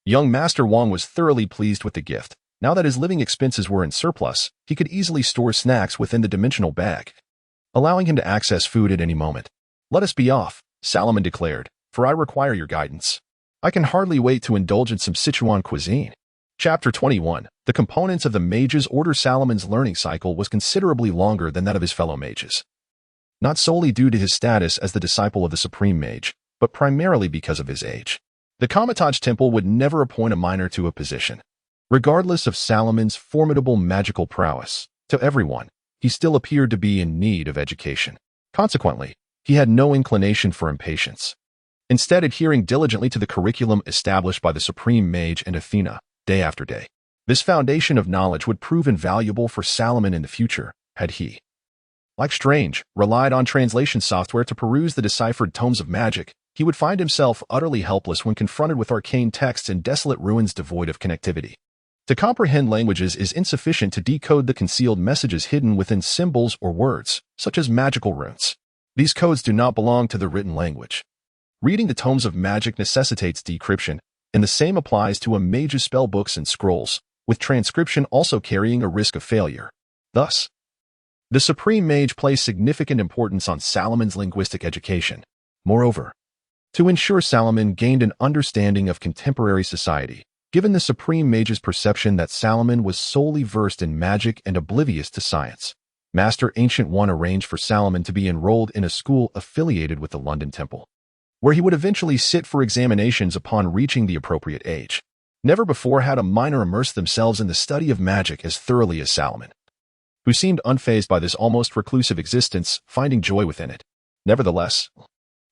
Young Master Wang was thoroughly pleased with the gift. Now that his living expenses were in surplus, he could easily store snacks within the dimensional bag, allowing him to access food at any moment. "Let us be off," Salomon declared, "for I require your guidance. I can hardly wait to indulge in some Sichuan cuisine." Chapter 21. The components of the Mage's Order. Salomon's learning cycle was considerably longer than that of his fellow mages, not solely due to his status as the disciple of the Supreme Mage, but primarily because of his age. The Kamartaj Temple would never appoint a minor to a position. Regardless of Salomon's formidable magical prowess, to everyone, he still appeared to be in need of education. Consequently, he had no inclination for impatience, instead adhering diligently to the curriculum established by the Supreme Mage and Athena, day after day. This foundation of knowledge would prove invaluable for Salomon in the future, had he, like Strange, relied on translation software to peruse the deciphered tomes of magic. He would find himself utterly helpless when confronted with arcane texts in desolate ruins devoid of connectivity. To comprehend languages is insufficient to decode the concealed messages hidden within symbols or words, such as magical runes. These codes do not belong to the written language. Reading the tomes of magic necessitates decryption, and the same applies to a mage's spellbooks and scrolls, with transcription also carrying a risk of failure. Thus, the Supreme Mage placed significant importance on Salomon's linguistic education. Moreover, to ensure Salomon gained an understanding of contemporary society, given the Supreme Mage's perception that Salomon was solely versed in magic and oblivious to science, Master Ancient One arranged for Salomon to be enrolled in a school affiliated with the London Temple, where he would eventually sit for examinations upon reaching the appropriate age. Never before had a minor immersed themselves in the study of magic as thoroughly as Salomon, who seemed unfazed by this almost reclusive existence, finding joy within it. Nevertheless,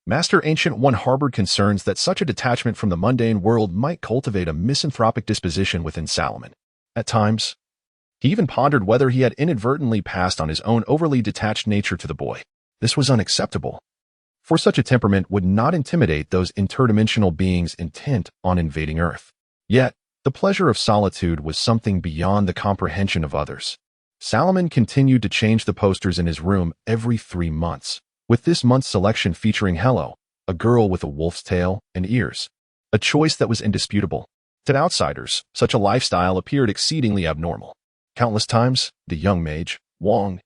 Master Ancient One harbored concerns that such a detachment from the mundane world might cultivate a misanthropic disposition within Salomon. At times, he even pondered whether he had inadvertently passed on his own overly detached nature to the boy. This was unacceptable, for such a temperament would not intimidate those interdimensional beings intent on invading Earth. Yet, the pleasure of solitude was something beyond the comprehension of others. Salomon continued to change the posters in his room every 3 months, with this month's selection featuring Hello, a girl with a wolf's tail and ears. A choice that was indisputable. To outsiders, such a lifestyle appeared exceedingly abnormal. Countless times, the young mage, Wong,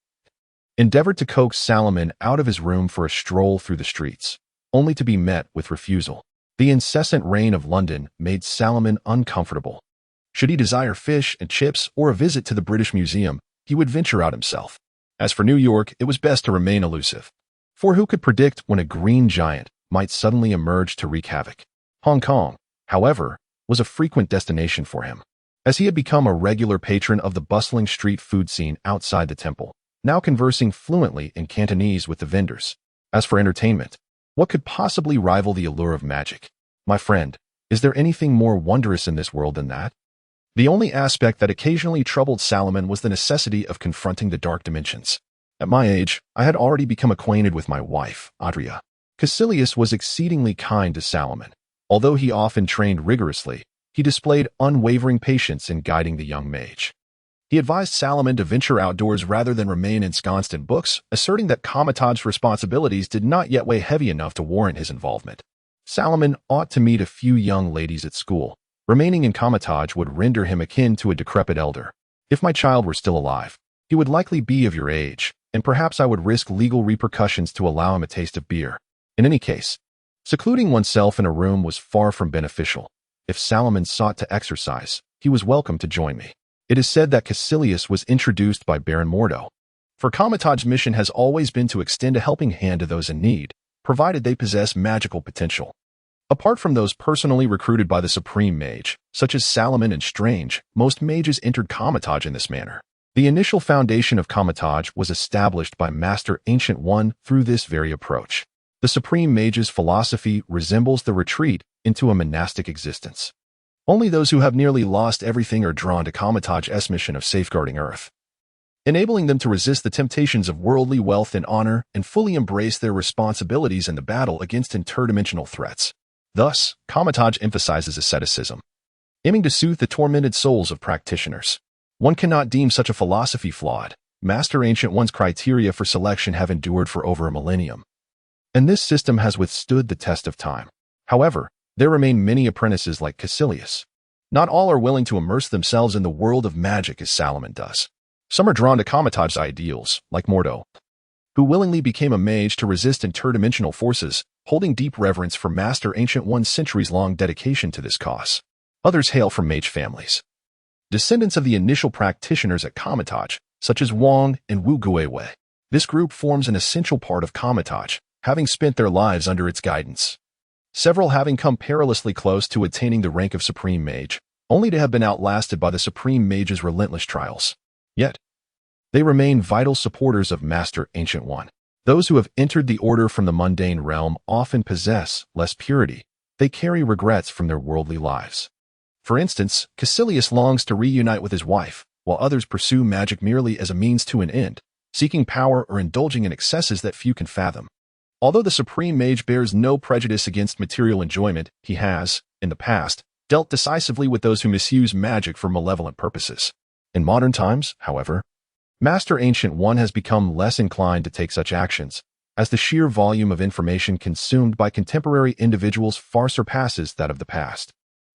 endeavored to coax Salomon out of his room for a stroll through the streets, only to be met with refusal. The incessant rain of London made Salomon uncomfortable. Should he desire fish and chips or a visit to the British Museum, he would venture out himself. As for New York, it was best to remain elusive. For who could predict when a green giant might suddenly emerge to wreak havoc? Hong Kong, however, was a frequent destination for him, as he had become a regular patron of the bustling street food scene outside the temple, now conversing fluently in Cantonese with the vendors. As for entertainment, what could possibly rival the allure of magic? My friend, is there anything more wondrous in this world than that? The only aspect that occasionally troubled Salomon was the necessity of confronting the dark dimensions. At my age, I had already become acquainted with my wife, Adria. Kaecilius was exceedingly kind to Salomon. Although he often trained rigorously, he displayed unwavering patience in guiding the young mage. He advised Salomon to venture outdoors rather than remain ensconced in books, asserting that Kamatage's responsibilities did not yet weigh heavy enough to warrant his involvement. Salomon ought to meet a few young ladies at school. Remaining in Kamatage would render him akin to a decrepit elder. If my child were still alive, he would likely be of your age, and perhaps I would risk legal repercussions to allow him a taste of beer. In any case, secluding oneself in a room was far from beneficial. If Salomon sought to exercise, he was welcome to join me. It is said that Kaecilius was introduced by Baron Mordo. For Kamatage's mission has always been to extend a helping hand to those in need, provided they possess magical potential. Apart from those personally recruited by the Supreme Mage, such as Salomon and Strange, most mages entered Kamatage in this manner. The initial foundation of Kamatage was established by Master Ancient One through this very approach. The Supreme Mage's philosophy resembles the retreat into a monastic existence. Only those who have nearly lost everything are drawn to Kamatage's mission of safeguarding Earth, enabling them to resist the temptations of worldly wealth and honor and fully embrace their responsibilities in the battle against interdimensional threats. Thus, Kamatage emphasizes asceticism, aiming to soothe the tormented souls of practitioners. One cannot deem such a philosophy flawed. Master Ancient One's criteria for selection have endured for over a millennium, and this system has withstood the test of time. However, there remain many apprentices like Kaecilius. Not all are willing to immerse themselves in the world of magic as Salomon does. Some are drawn to Kamatage's ideals, like Mordo, who willingly became a mage to resist interdimensional forces, holding deep reverence for Master Ancient One's centuries-long dedication to this cause. Others hail from mage families, descendants of the initial practitioners at Kamatage, such as Wong and Wu Guiwei. This group forms an essential part of Kamatage, having spent their lives under its guidance. Several having come perilously close to attaining the rank of Supreme Mage, only to have been outlasted by the Supreme Mage's relentless trials. Yet, they remain vital supporters of Master Ancient One. Those who have entered the order from the mundane realm often possess less purity. They carry regrets from their worldly lives. For instance, Kaecilius longs to reunite with his wife, while others pursue magic merely as a means to an end, seeking power or indulging in excesses that few can fathom. Although the Supreme Mage bears no prejudice against material enjoyment, he has, in the past, dealt decisively with those who misuse magic for malevolent purposes. In modern times, however, Master Ancient One has become less inclined to take such actions, as the sheer volume of information consumed by contemporary individuals far surpasses that of the past.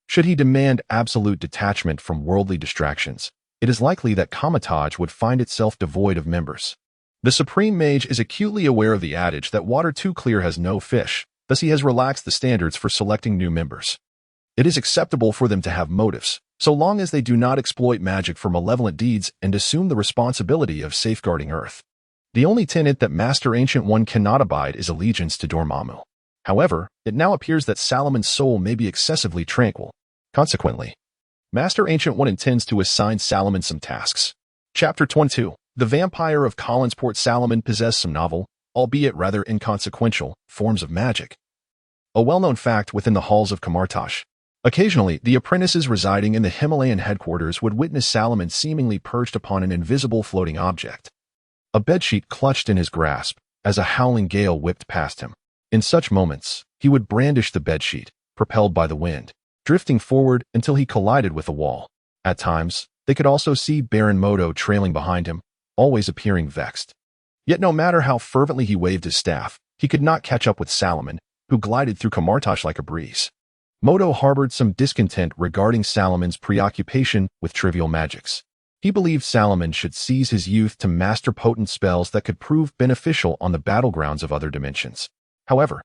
Should he demand absolute detachment from worldly distractions, it is likely that Kamatage would find itself devoid of members. The Supreme Mage is acutely aware of the adage that water too clear has no fish, thus he has relaxed the standards for selecting new members. It is acceptable for them to have motives, so long as they do not exploit magic for malevolent deeds and assume the responsibility of safeguarding Earth. The only tenet that Master Ancient One cannot abide is allegiance to Dormammu. However, it now appears that Salomon's soul may be excessively tranquil. Consequently, Master Ancient One intends to assign Salomon some tasks. Chapter 22. The vampire of Collinsport. Salomon possessed some novel, albeit rather inconsequential, forms of magic. A well-known fact within the halls of Kamartash. Occasionally, the apprentices residing in the Himalayan headquarters would witness Salomon seemingly perched upon an invisible floating object, a bedsheet clutched in his grasp, as a howling gale whipped past him. In such moments, he would brandish the bedsheet, propelled by the wind, drifting forward until he collided with the wall. At times, they could also see Baron Mordo trailing behind him, always appearing vexed. Yet no matter how fervently he waved his staff, he could not catch up with Salomon, who glided through Camartage like a breeze. Mordo harbored some discontent regarding Salomon's preoccupation with trivial magics. He believed Salomon should seize his youth to master potent spells that could prove beneficial on the battlegrounds of other dimensions. However,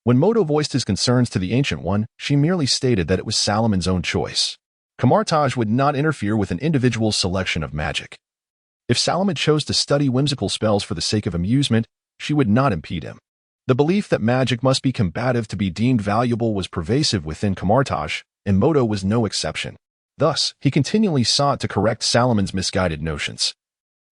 when Mordo voiced his concerns to the Ancient One, she merely stated that it was Salomon's own choice. Camartage would not interfere with an individual's selection of magic. If Salomon chose to study whimsical spells for the sake of amusement, she would not impede him. The belief that magic must be combative to be deemed valuable was pervasive within Camartage, and Mordo was no exception. Thus, he continually sought to correct Salomon's misguided notions,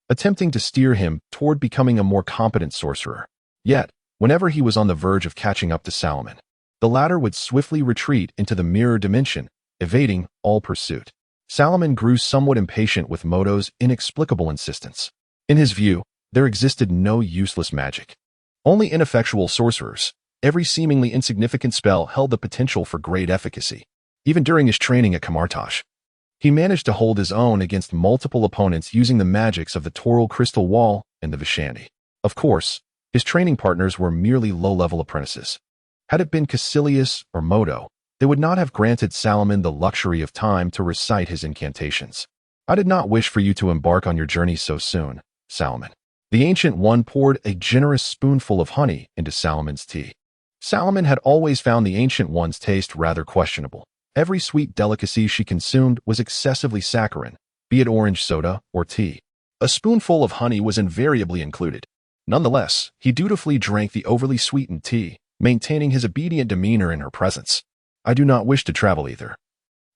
attempting to steer him toward becoming a more competent sorcerer. Yet, whenever he was on the verge of catching up to Salomon, the latter would swiftly retreat into the mirror dimension, evading all pursuit. Salomon grew somewhat impatient with Mordo's inexplicable insistence. In his view, there existed no useless magic. Only ineffectual sorcerers. Every seemingly insignificant spell held the potential for great efficacy. Even during his training at Camartage, he managed to hold his own against multiple opponents using the magics of the Toril crystal wall and the Vishanti. Of course, his training partners were merely low-level apprentices. Had it been Kaecilius or Mordo, they would not have granted Salomon the luxury of time to recite his incantations. I did not wish for you to embark on your journey so soon, Salomon. The Ancient One poured a generous spoonful of honey into Salomon's tea. Salomon had always found the Ancient One's taste rather questionable. Every sweet delicacy she consumed was excessively saccharine, be it orange soda or tea. A spoonful of honey was invariably included. Nonetheless, he dutifully drank the overly sweetened tea, maintaining his obedient demeanor in her presence. I do not wish to travel either.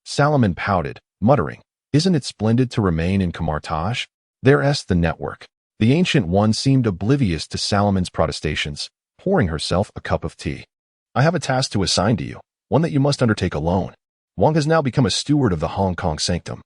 Salomon pouted, muttering, Isn't it splendid to remain in Camartage? There's the network. The Ancient One seemed oblivious to Salomon's protestations, pouring herself a cup of tea. I have a task to assign to you, one that you must undertake alone. Wang has now become a steward of the Hong Kong sanctum.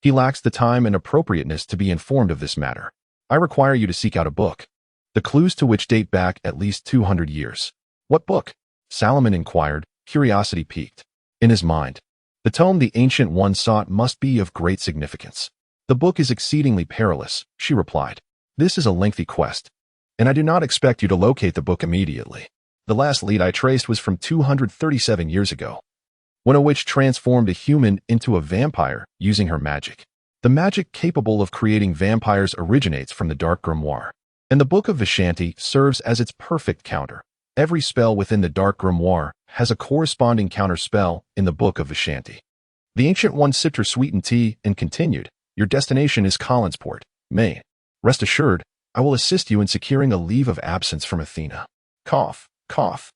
He lacks the time and appropriateness to be informed of this matter. I require you to seek out a book, the clues to which date back at least 200 years. What book? Salomon inquired, curiosity piqued. In his mind, the tome the Ancient One sought must be of great significance. The book is exceedingly perilous, she replied. This is a lengthy quest, and I do not expect you to locate the book immediately. The last lead I traced was from 237 years ago, when a witch transformed a human into a vampire using her magic. The magic capable of creating vampires originates from the Dark Grimoire, and the Book of Vishanti serves as its perfect counter. Every spell within the Dark Grimoire has a corresponding counter-spell in the Book of Vishanti. The Ancient One sipped her sweetened tea and continued, Your destination is Collinsport, Maine. Rest assured, I will assist you in securing a leave of absence from Athena. Cough, cough,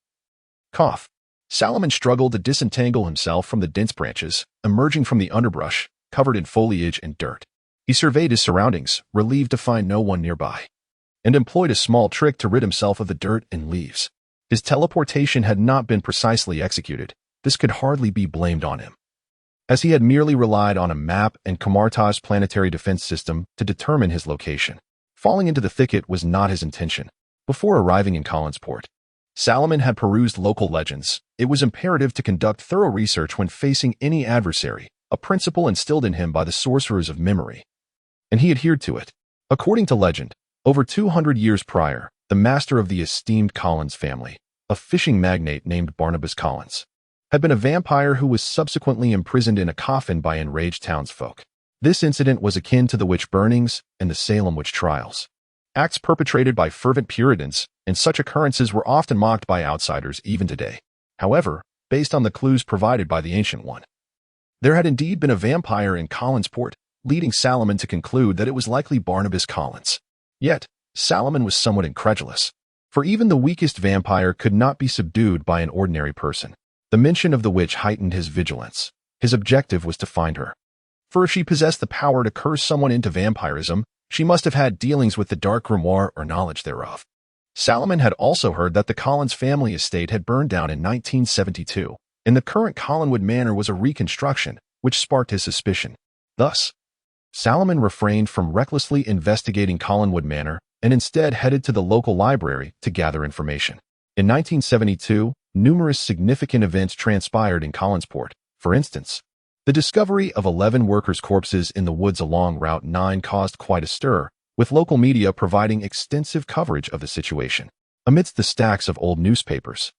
cough. Salomon struggled to disentangle himself from the dense branches, emerging from the underbrush, covered in foliage and dirt. He surveyed his surroundings, relieved to find no one nearby, and employed a small trick to rid himself of the dirt and leaves. His teleportation had not been precisely executed. This could hardly be blamed on him, as he had merely relied on a map and Camartage's planetary defense system to determine his location. Falling into the thicket was not his intention. Before arriving in Collinsport, Salomon had perused local legends. It was imperative to conduct thorough research when facing any adversary, a principle instilled in him by the sorcerers of memory, and he adhered to it. According to legend, over 200 years prior, the master of the esteemed Collins family, a fishing magnate named Barnabas Collins, had been a vampire who was subsequently imprisoned in a coffin by enraged townsfolk. This incident was akin to the witch burnings and the Salem witch trials, acts perpetrated by fervent Puritans, and such occurrences were often mocked by outsiders even today. However, based on the clues provided by the Ancient One, there had indeed been a vampire in Collinsport, leading Salomon to conclude that it was likely Barnabas Collins. Yet, Salomon was somewhat incredulous, for even the weakest vampire could not be subdued by an ordinary person. The mention of the witch heightened his vigilance. His objective was to find her, for if she possessed the power to curse someone into vampirism, she must have had dealings with the Dark Grimoire or knowledge thereof. Salomon had also heard that the Collins family estate had burned down in 1972, and the current Collinwood Manor was a reconstruction, which sparked his suspicion. Thus, Salomon refrained from recklessly investigating Collinwood Manor and instead headed to the local library to gather information. In 1972, numerous significant events transpired in Collinsport. For instance, the discovery of 11 workers' corpses in the woods along Route 9 caused quite a stir, with local media providing extensive coverage of the situation. Amidst the stacks of old newspapers,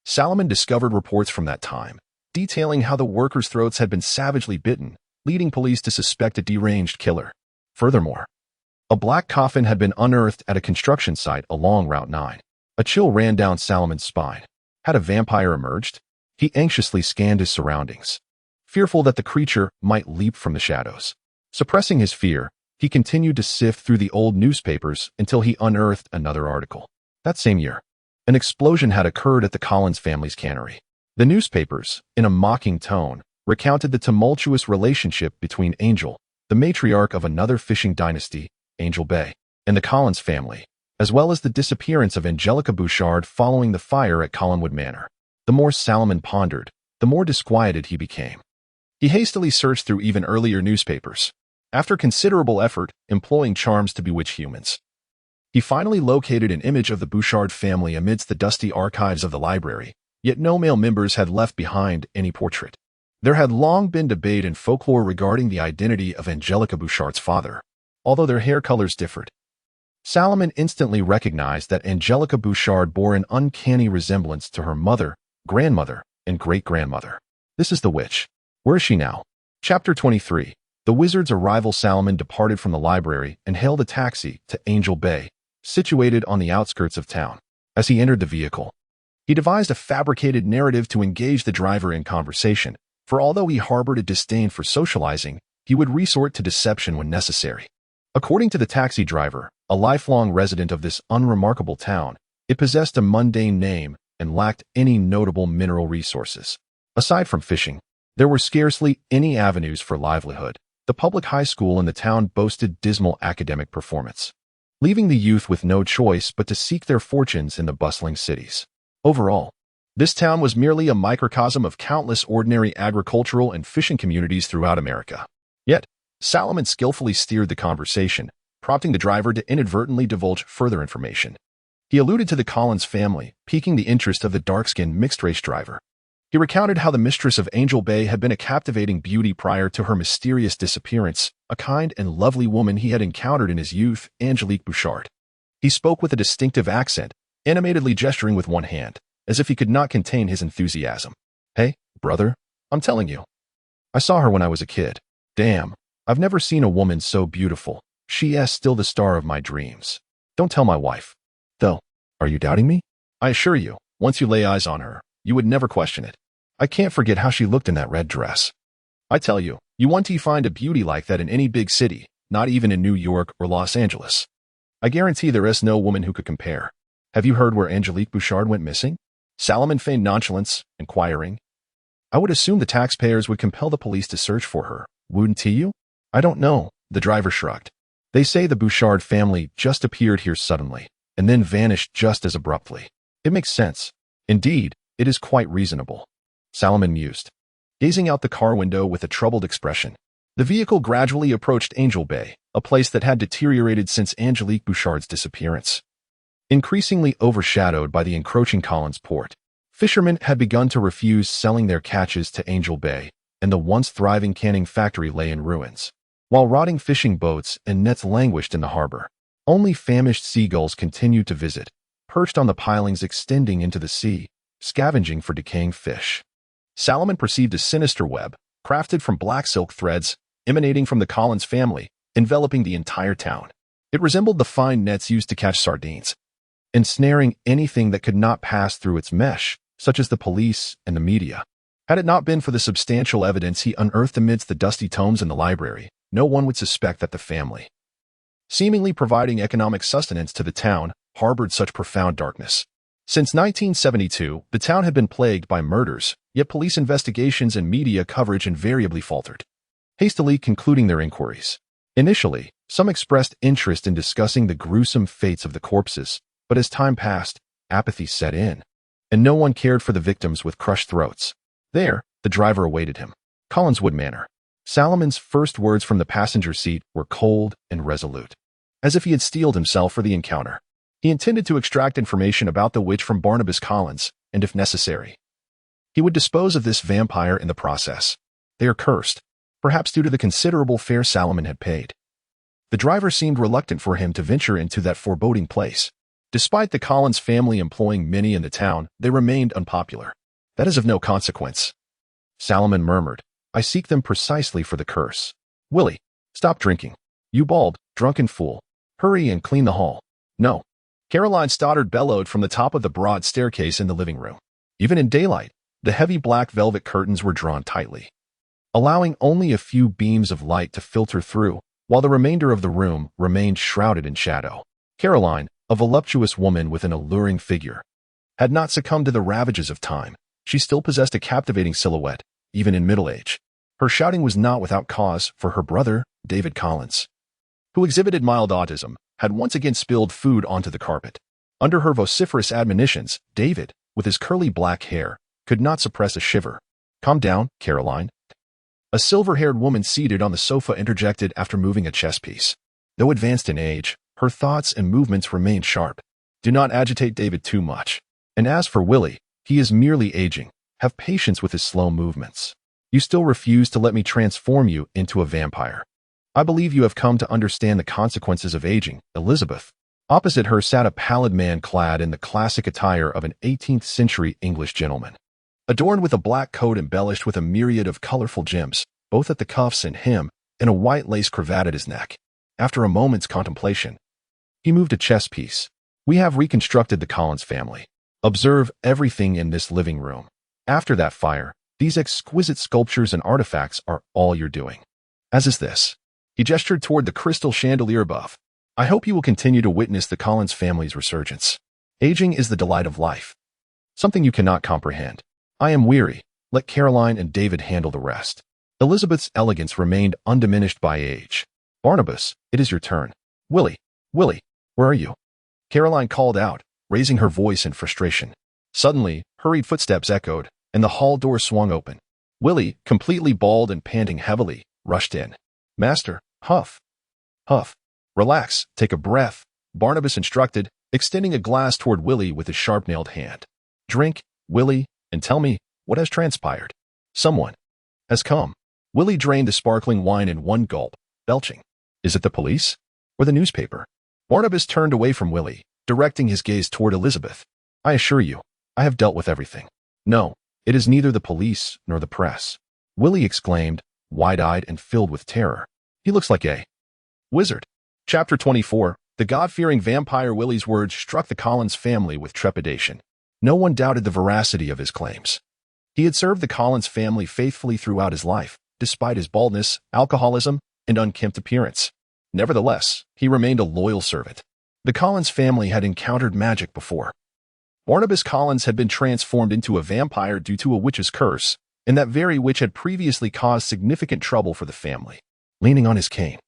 Salomon discovered reports from that time, detailing how the workers' throats had been savagely bitten, leading police to suspect a deranged killer. Furthermore, a black coffin had been unearthed at a construction site along Route 9. A chill ran down Salomon's spine. Had a vampire emerged? He anxiously scanned his surroundings, fearful that the creature might leap from the shadows. Suppressing his fear, he continued to sift through the old newspapers until he unearthed another article. That same year, an explosion had occurred at the Collins family's cannery. The newspapers, in a mocking tone, recounted the tumultuous relationship between Angel, the matriarch of another fishing dynasty, Angel Bay, and the Collins family, as well as the disappearance of Angelica Bouchard following the fire at Collinwood Manor. The more Salomon pondered, the more disquieted he became. He hastily searched through even earlier newspapers. After considerable effort, employing charms to bewitch humans, he finally located an image of the Bouchard family amidst the dusty archives of the library, yet no male members had left behind any portrait. There had long been debate and folklore regarding the identity of Angelica Bouchard's father, although their hair colors differed. Salomon instantly recognized that Angelica Bouchard bore an uncanny resemblance to her mother, grandmother, and great-grandmother. This is the witch. Where is she now? Chapter 23. The wizard's arrival. Salomon departed from the library and hailed a taxi to Angel Bay, situated on the outskirts of town. As he entered the vehicle, he devised a fabricated narrative to engage the driver in conversation, for although he harbored a disdain for socializing, he would resort to deception when necessary. According to the taxi driver, a lifelong resident of this unremarkable town, it possessed a mundane name and lacked any notable mineral resources. Aside from fishing, there were scarcely any avenues for livelihood. The public high school in the town boasted dismal academic performance, leaving the youth with no choice but to seek their fortunes in the bustling cities. Overall, this town was merely a microcosm of countless ordinary agricultural and fishing communities throughout America. Yet, Salomon skillfully steered the conversation, prompting the driver to inadvertently divulge further information. He alluded to the Collins family, piquing the interest of the dark-skinned mixed-race driver. He recounted how the mistress of Angel Bay had been a captivating beauty prior to her mysterious disappearance, a kind and lovely woman he had encountered in his youth, Angelique Bouchard. He spoke with a distinctive accent, animatedly gesturing with one hand, as if he could not contain his enthusiasm. Hey, brother, I'm telling you. I saw her when I was a kid. Damn, I've never seen a woman so beautiful. She is still the star of my dreams. Don't tell my wife. Though, are you doubting me? I assure you, once you lay eyes on her, you would never question it. I can't forget how she looked in that red dress. I tell you, you won't find a beauty like that in any big city, not even in New York or Los Angeles. I guarantee there is no woman who could compare. Have you heard where Angelique Bouchard went missing? Salomon feigned nonchalance, inquiring. I would assume the taxpayers would compel the police to search for her, wouldn't you? I don't know, the driver shrugged. They say the Bouchard family just appeared here suddenly, and then vanished just as abruptly. It makes sense. Indeed, it is quite reasonable. Salomon mused, gazing out the car window with a troubled expression. The vehicle gradually approached Angel Bay, a place that had deteriorated since Angelique Bouchard's disappearance. Increasingly overshadowed by the encroaching Collins port, fishermen had begun to refuse selling their catches to Angel Bay, and the once thriving canning factory lay in ruins. While rotting fishing boats and nets languished in the harbor, only famished seagulls continued to visit, perched on the pilings extending into the sea, scavenging for decaying fish. Salomon perceived a sinister web, crafted from black silk threads, emanating from the Collins family, enveloping the entire town. It resembled the fine nets used to catch sardines, ensnaring anything that could not pass through its mesh, such as the police and the media. Had it not been for the substantial evidence he unearthed amidst the dusty tomes in the library, no one would suspect that the family, seemingly providing economic sustenance to the town, harbored such profound darkness. Since 1972, the town had been plagued by murders, yet police investigations and media coverage invariably faltered, hastily concluding their inquiries. Initially, some expressed interest in discussing the gruesome fates of the corpses, but as time passed, apathy set in, and no one cared for the victims with crushed throats. There, the driver awaited him. Collinswood Manor. Salomon's first words from the passenger seat were cold and resolute, as if he had steeled himself for the encounter. He intended to extract information about the witch from Barnabas Collins, and if necessary, he would dispose of this vampire in the process. They are cursed, perhaps due to the considerable fare Salomon had paid. The driver seemed reluctant for him to venture into that foreboding place. Despite the Collins family employing many in the town, they remained unpopular. That is of no consequence. Salomon murmured, I seek them precisely for the curse. Willie, stop drinking. You bald, drunken fool. Hurry and clean the hall. No. Caroline Stoddard bellowed from the top of the broad staircase in the living room. Even in daylight, the heavy black velvet curtains were drawn tightly, allowing only a few beams of light to filter through, while the remainder of the room remained shrouded in shadow. Caroline, a voluptuous woman with an alluring figure, had not succumbed to the ravages of time. She still possessed a captivating silhouette, even in middle age. Her shouting was not without cause, for her brother, David Collins, who exhibited mild autism, had once again spilled food onto the carpet. Under her vociferous admonitions, David, with his curly black hair, could not suppress a shiver. Calm down, Caroline. A silver-haired woman seated on the sofa interjected after moving a chess piece. Though advanced in age, her thoughts and movements remained sharp. Do not agitate David too much. And as for Willie, he is merely aging. Have patience with his slow movements. You still refuse to let me transform you into a vampire. I believe you have come to understand the consequences of aging, Elizabeth. Opposite her sat a pallid man clad in the classic attire of an 18th-century English gentleman, adorned with a black coat embellished with a myriad of colorful gems, both at the cuffs and hem, and a white lace cravat at his neck. After a moment's contemplation, he moved a chess piece. We have reconstructed the Collins family. Observe everything in this living room. After that fire, these exquisite sculptures and artifacts are all you're doing. As is this. He gestured toward the crystal chandelier above. I hope you will continue to witness the Collins family's resurgence. Aging is the delight of life, something you cannot comprehend. I am weary. Let Caroline and David handle the rest. Elizabeth's elegance remained undiminished by age. Barnabas, it is your turn. Willie, where are you? Caroline called out, raising her voice in frustration. Suddenly, hurried footsteps echoed, and the hall door swung open. Willie, completely bald and panting heavily, rushed in. Master, huff. Relax, take a breath, Barnabas instructed, extending a glass toward Willie with his sharp-nailed hand. Drink, Willie, and tell me what has transpired. Someone has come. Willie drained the sparkling wine in one gulp, belching. Is it the police? Or the newspaper? Barnabas turned away from Willie, directing his gaze toward Elizabeth. I assure you, I have dealt with everything. No, it is neither the police nor the press. Willie exclaimed, wide-eyed and filled with terror. He looks like a wizard. Chapter 24. The God-fearing vampire Willie's words struck the Collins family with trepidation. No one doubted the veracity of his claims. He had served the Collins family faithfully throughout his life, despite his baldness, alcoholism, and unkempt appearance. Nevertheless, he remained a loyal servant. The Collins family had encountered magic before. Barnabas Collins had been transformed into a vampire due to a witch's curse, and that very witch had previously caused significant trouble for the family. Leaning on his cane,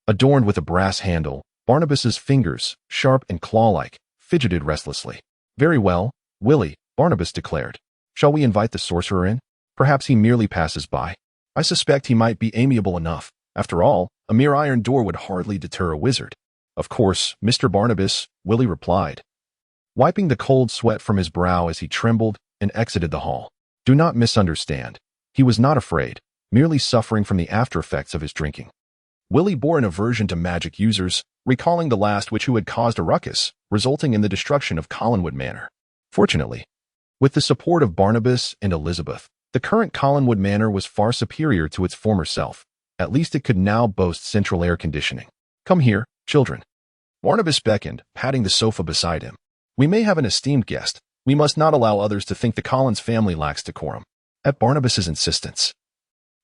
adorned with a brass handle, Barnabas's fingers, sharp and claw-like, fidgeted restlessly. Very well, Willie, Barnabas declared. Shall we invite the sorcerer in? Perhaps he merely passes by. I suspect he might be amiable enough. After all, a mere iron door would hardly deter a wizard. Of course, Mr. Barnabas, Willie replied, wiping the cold sweat from his brow as he trembled and exited the hall. Do not misunderstand. He was not afraid, merely suffering from the after-effects of his drinking. Willie bore an aversion to magic users, recalling the last witch who had caused a ruckus, resulting in the destruction of Collinwood Manor. Fortunately, with the support of Barnabas and Elizabeth, the current Collinwood Manor was far superior to its former self. At least it could now boast central air conditioning. Come here, children. Barnabas beckoned, patting the sofa beside him. We may have an esteemed guest. We must not allow others to think the Collins family lacks decorum. At Barnabas's insistence,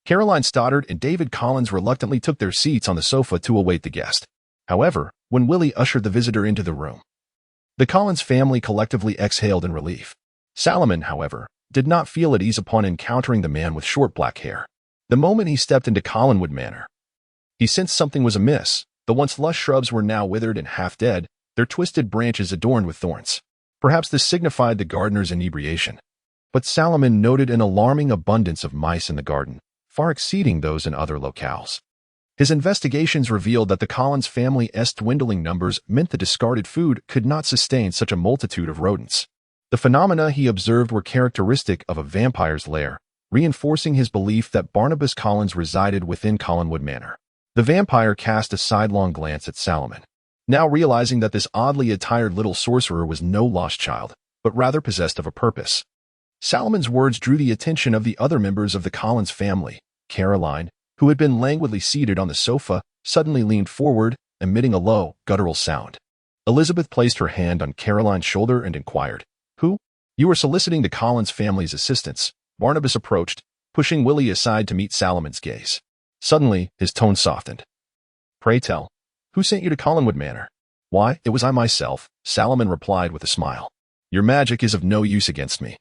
Caroline Stoddard and David Collins reluctantly took their seats on the sofa to await the guest. However, when Willie ushered the visitor into the room, the Collins family collectively exhaled in relief. Salomon, however, did not feel at ease upon encountering the man with short black hair. The moment he stepped into Collinwood Manor, he sensed something was amiss. The once lush shrubs were now withered and half dead, their twisted branches adorned with thorns. Perhaps this signified the gardener's inebriation. But Salomon noted an alarming abundance of mice in the garden, far exceeding those in other locales. His investigations revealed that the Collins family's dwindling numbers meant the discarded food could not sustain such a multitude of rodents. The phenomena he observed were characteristic of a vampire's lair, reinforcing his belief that Barnabas Collins resided within Collinwood Manor. The vampire cast a sidelong glance at Salomon, now realizing that this oddly attired little sorcerer was no lost child, but rather possessed of a purpose. Salomon's words drew the attention of the other members of the Collins family. Caroline, who had been languidly seated on the sofa, suddenly leaned forward, emitting a low, guttural sound. Elizabeth placed her hand on Caroline's shoulder and inquired, "Who?" "You are soliciting the Collins family's assistance." Barnabas approached, pushing Willie aside to meet Salomon's gaze. Suddenly, his tone softened. "Pray tell, who sent you to Collinwood Manor?" "Why, it was I myself," Salomon replied with a smile. "Your magic is of no use against me.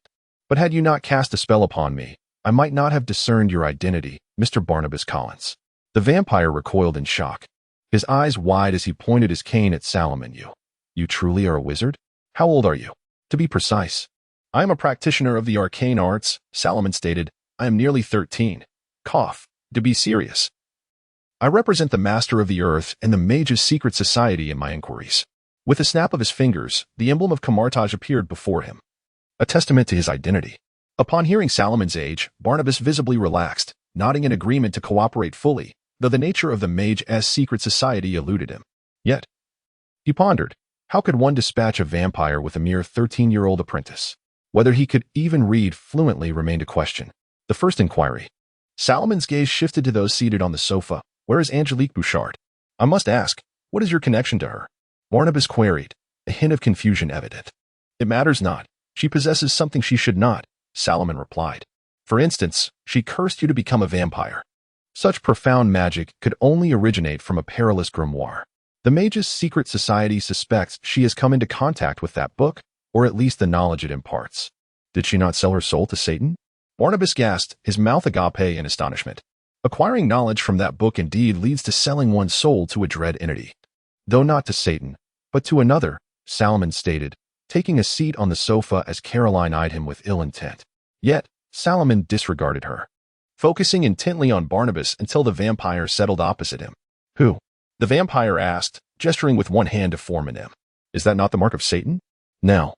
But had you not cast a spell upon me, I might not have discerned your identity, Mr. Barnabas Collins." The vampire recoiled in shock, his eyes wide as he pointed his cane at Salomon. You truly are a wizard? How old are you? To be precise." "I am a practitioner of the arcane arts," Salomon stated. "I am nearly 13. Cough. To be serious. I represent the Master of the Earth and the Mage's secret society in my inquiries." With a snap of his fingers, the emblem of Camartage appeared before him, a testament to his identity. Upon hearing Salomon's age, Barnabas visibly relaxed, nodding in agreement to cooperate fully, though the nature of the Mage's secret society eluded him. Yet, he pondered, how could one dispatch a vampire with a mere 13-year-old apprentice? Whether he could even read fluently remained a question. The first inquiry. Salomon's gaze shifted to those seated on the sofa. "Where is Angelique Bouchard? I must ask, what is your connection to her?" Barnabas queried, a hint of confusion evident. "It matters not. She possesses something she should not," Salomon replied. "For instance, she cursed you to become a vampire. Such profound magic could only originate from a perilous grimoire. The Mage's secret society suspects she has come into contact with that book, or at least the knowledge it imparts." "Did she not sell her soul to Satan?" Barnabas gasped, his mouth agape in astonishment. Acquiring knowledge from that book indeed leads to selling one's soul to a dread entity. "Though not to Satan, but to another," Salomon stated, taking a seat on the sofa as Caroline eyed him with ill intent. Yet, Salomon disregarded her, focusing intently on Barnabas until the vampire settled opposite him. "Who?" the vampire asked, gesturing with one hand to form an M. "Is that not the mark of Satan? Now,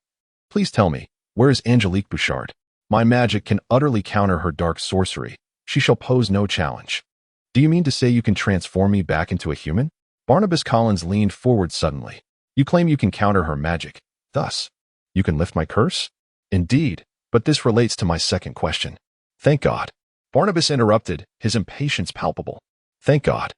please tell me, where is Angelique Bouchard? My magic can utterly counter her dark sorcery. She shall pose no challenge." "Do you mean to say you can transform me back into a human?" Barnabas Collins leaned forward suddenly. "You claim you can counter her magic. Thus, you can lift my curse?" "Indeed, but this relates to my second question." "Thank God." Barnabas interrupted, his impatience palpable. "Thank God.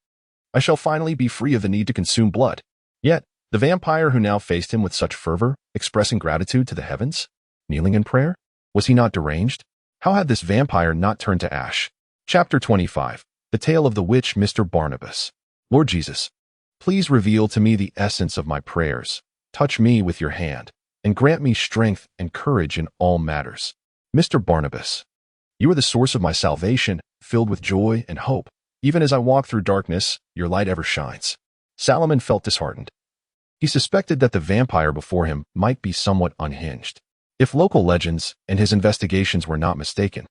I shall finally be free of the need to consume blood." Yet, the vampire who now faced him with such fervor, expressing gratitude to the heavens, kneeling in prayer? Was he not deranged? How had this vampire not turned to ash? Chapter 25. The Tale of the Witch Mr. Barnabas. "Lord Jesus, please reveal to me the essence of my prayers. Touch me with your hand, and grant me strength and courage in all matters. Mr. Barnabas, you are the source of my salvation, filled with joy and hope. Even as I walk through darkness, your light ever shines." Salomon felt disheartened. He suspected that the vampire before him might be somewhat unhinged. If local legends and his investigations were not mistaken,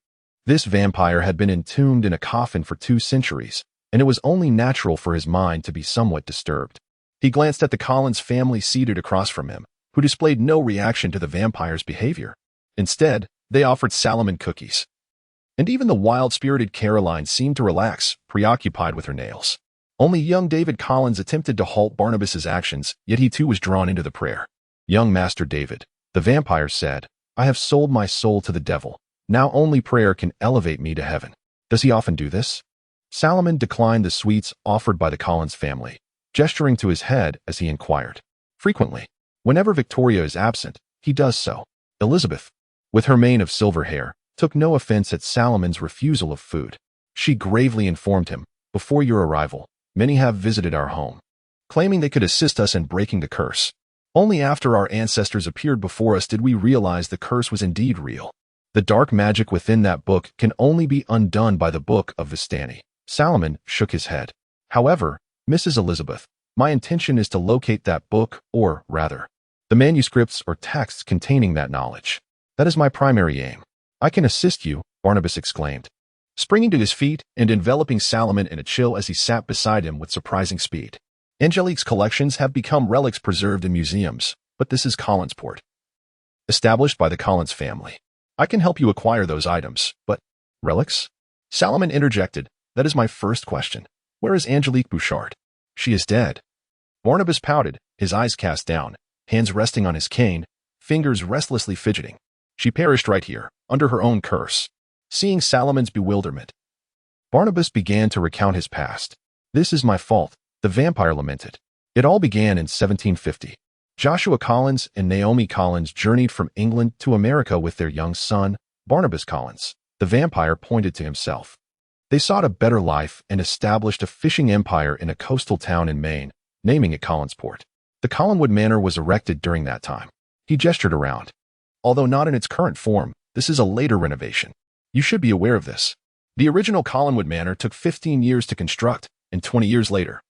this vampire had been entombed in a coffin for 2 centuries, and it was only natural for his mind to be somewhat disturbed. He glanced at the Collins family seated across from him, who displayed no reaction to the vampire's behavior. Instead, they offered Salomon cookies. And even the wild-spirited Caroline seemed to relax, preoccupied with her nails. Only young David Collins attempted to halt Barnabas's actions, yet he too was drawn into the prayer. "Young Master David," the vampire said, "I have sold my soul to the devil. Now only prayer can elevate me to heaven." "Does he often do this?" Salomon declined the sweets offered by the Collins family, gesturing to his head as he inquired. "Frequently. Whenever Victoria is absent, he does so." Elizabeth, with her mane of silver hair, took no offense at Salomon's refusal of food. She gravely informed him, "Before your arrival, many have visited our home, claiming they could assist us in breaking the curse. Only after our ancestors appeared before us did we realize the curse was indeed real. The dark magic within that book can only be undone by the Book of Vistani." Salomon shook his head. "However, Mrs. Elizabeth, my intention is to locate that book, or, rather, the manuscripts or texts containing that knowledge. That is my primary aim." "I can assist you," Barnabas exclaimed, springing to his feet and enveloping Salomon in a chill as he sat beside him with surprising speed. "Angelique's collections have become relics preserved in museums, but this is Collinsport, established by the Collins family. I can help you acquire those items, but—" "Relics?" Salomon interjected. "That is my first question. Where is Angelique Bouchard? She is dead. Barnabas pouted, his eyes cast down, hands resting on his cane, fingers restlessly fidgeting. She perished right here, under her own curse. Seeing Salomon's bewilderment, Barnabas began to recount his past. This is my fault, the vampire lamented. It all began in 1750. Joshua Collins and Naomi Collins journeyed from England to America with their young son, Barnabas Collins. The vampire pointed to himself. They sought a better life and established a fishing empire in a coastal town in Maine, naming it Collinsport. The Collinwood Manor was erected during that time. He gestured around. Although not in its current form, this is a later renovation. You should be aware of this. The original Collinwood Manor took 15 years to construct, and 20 years later,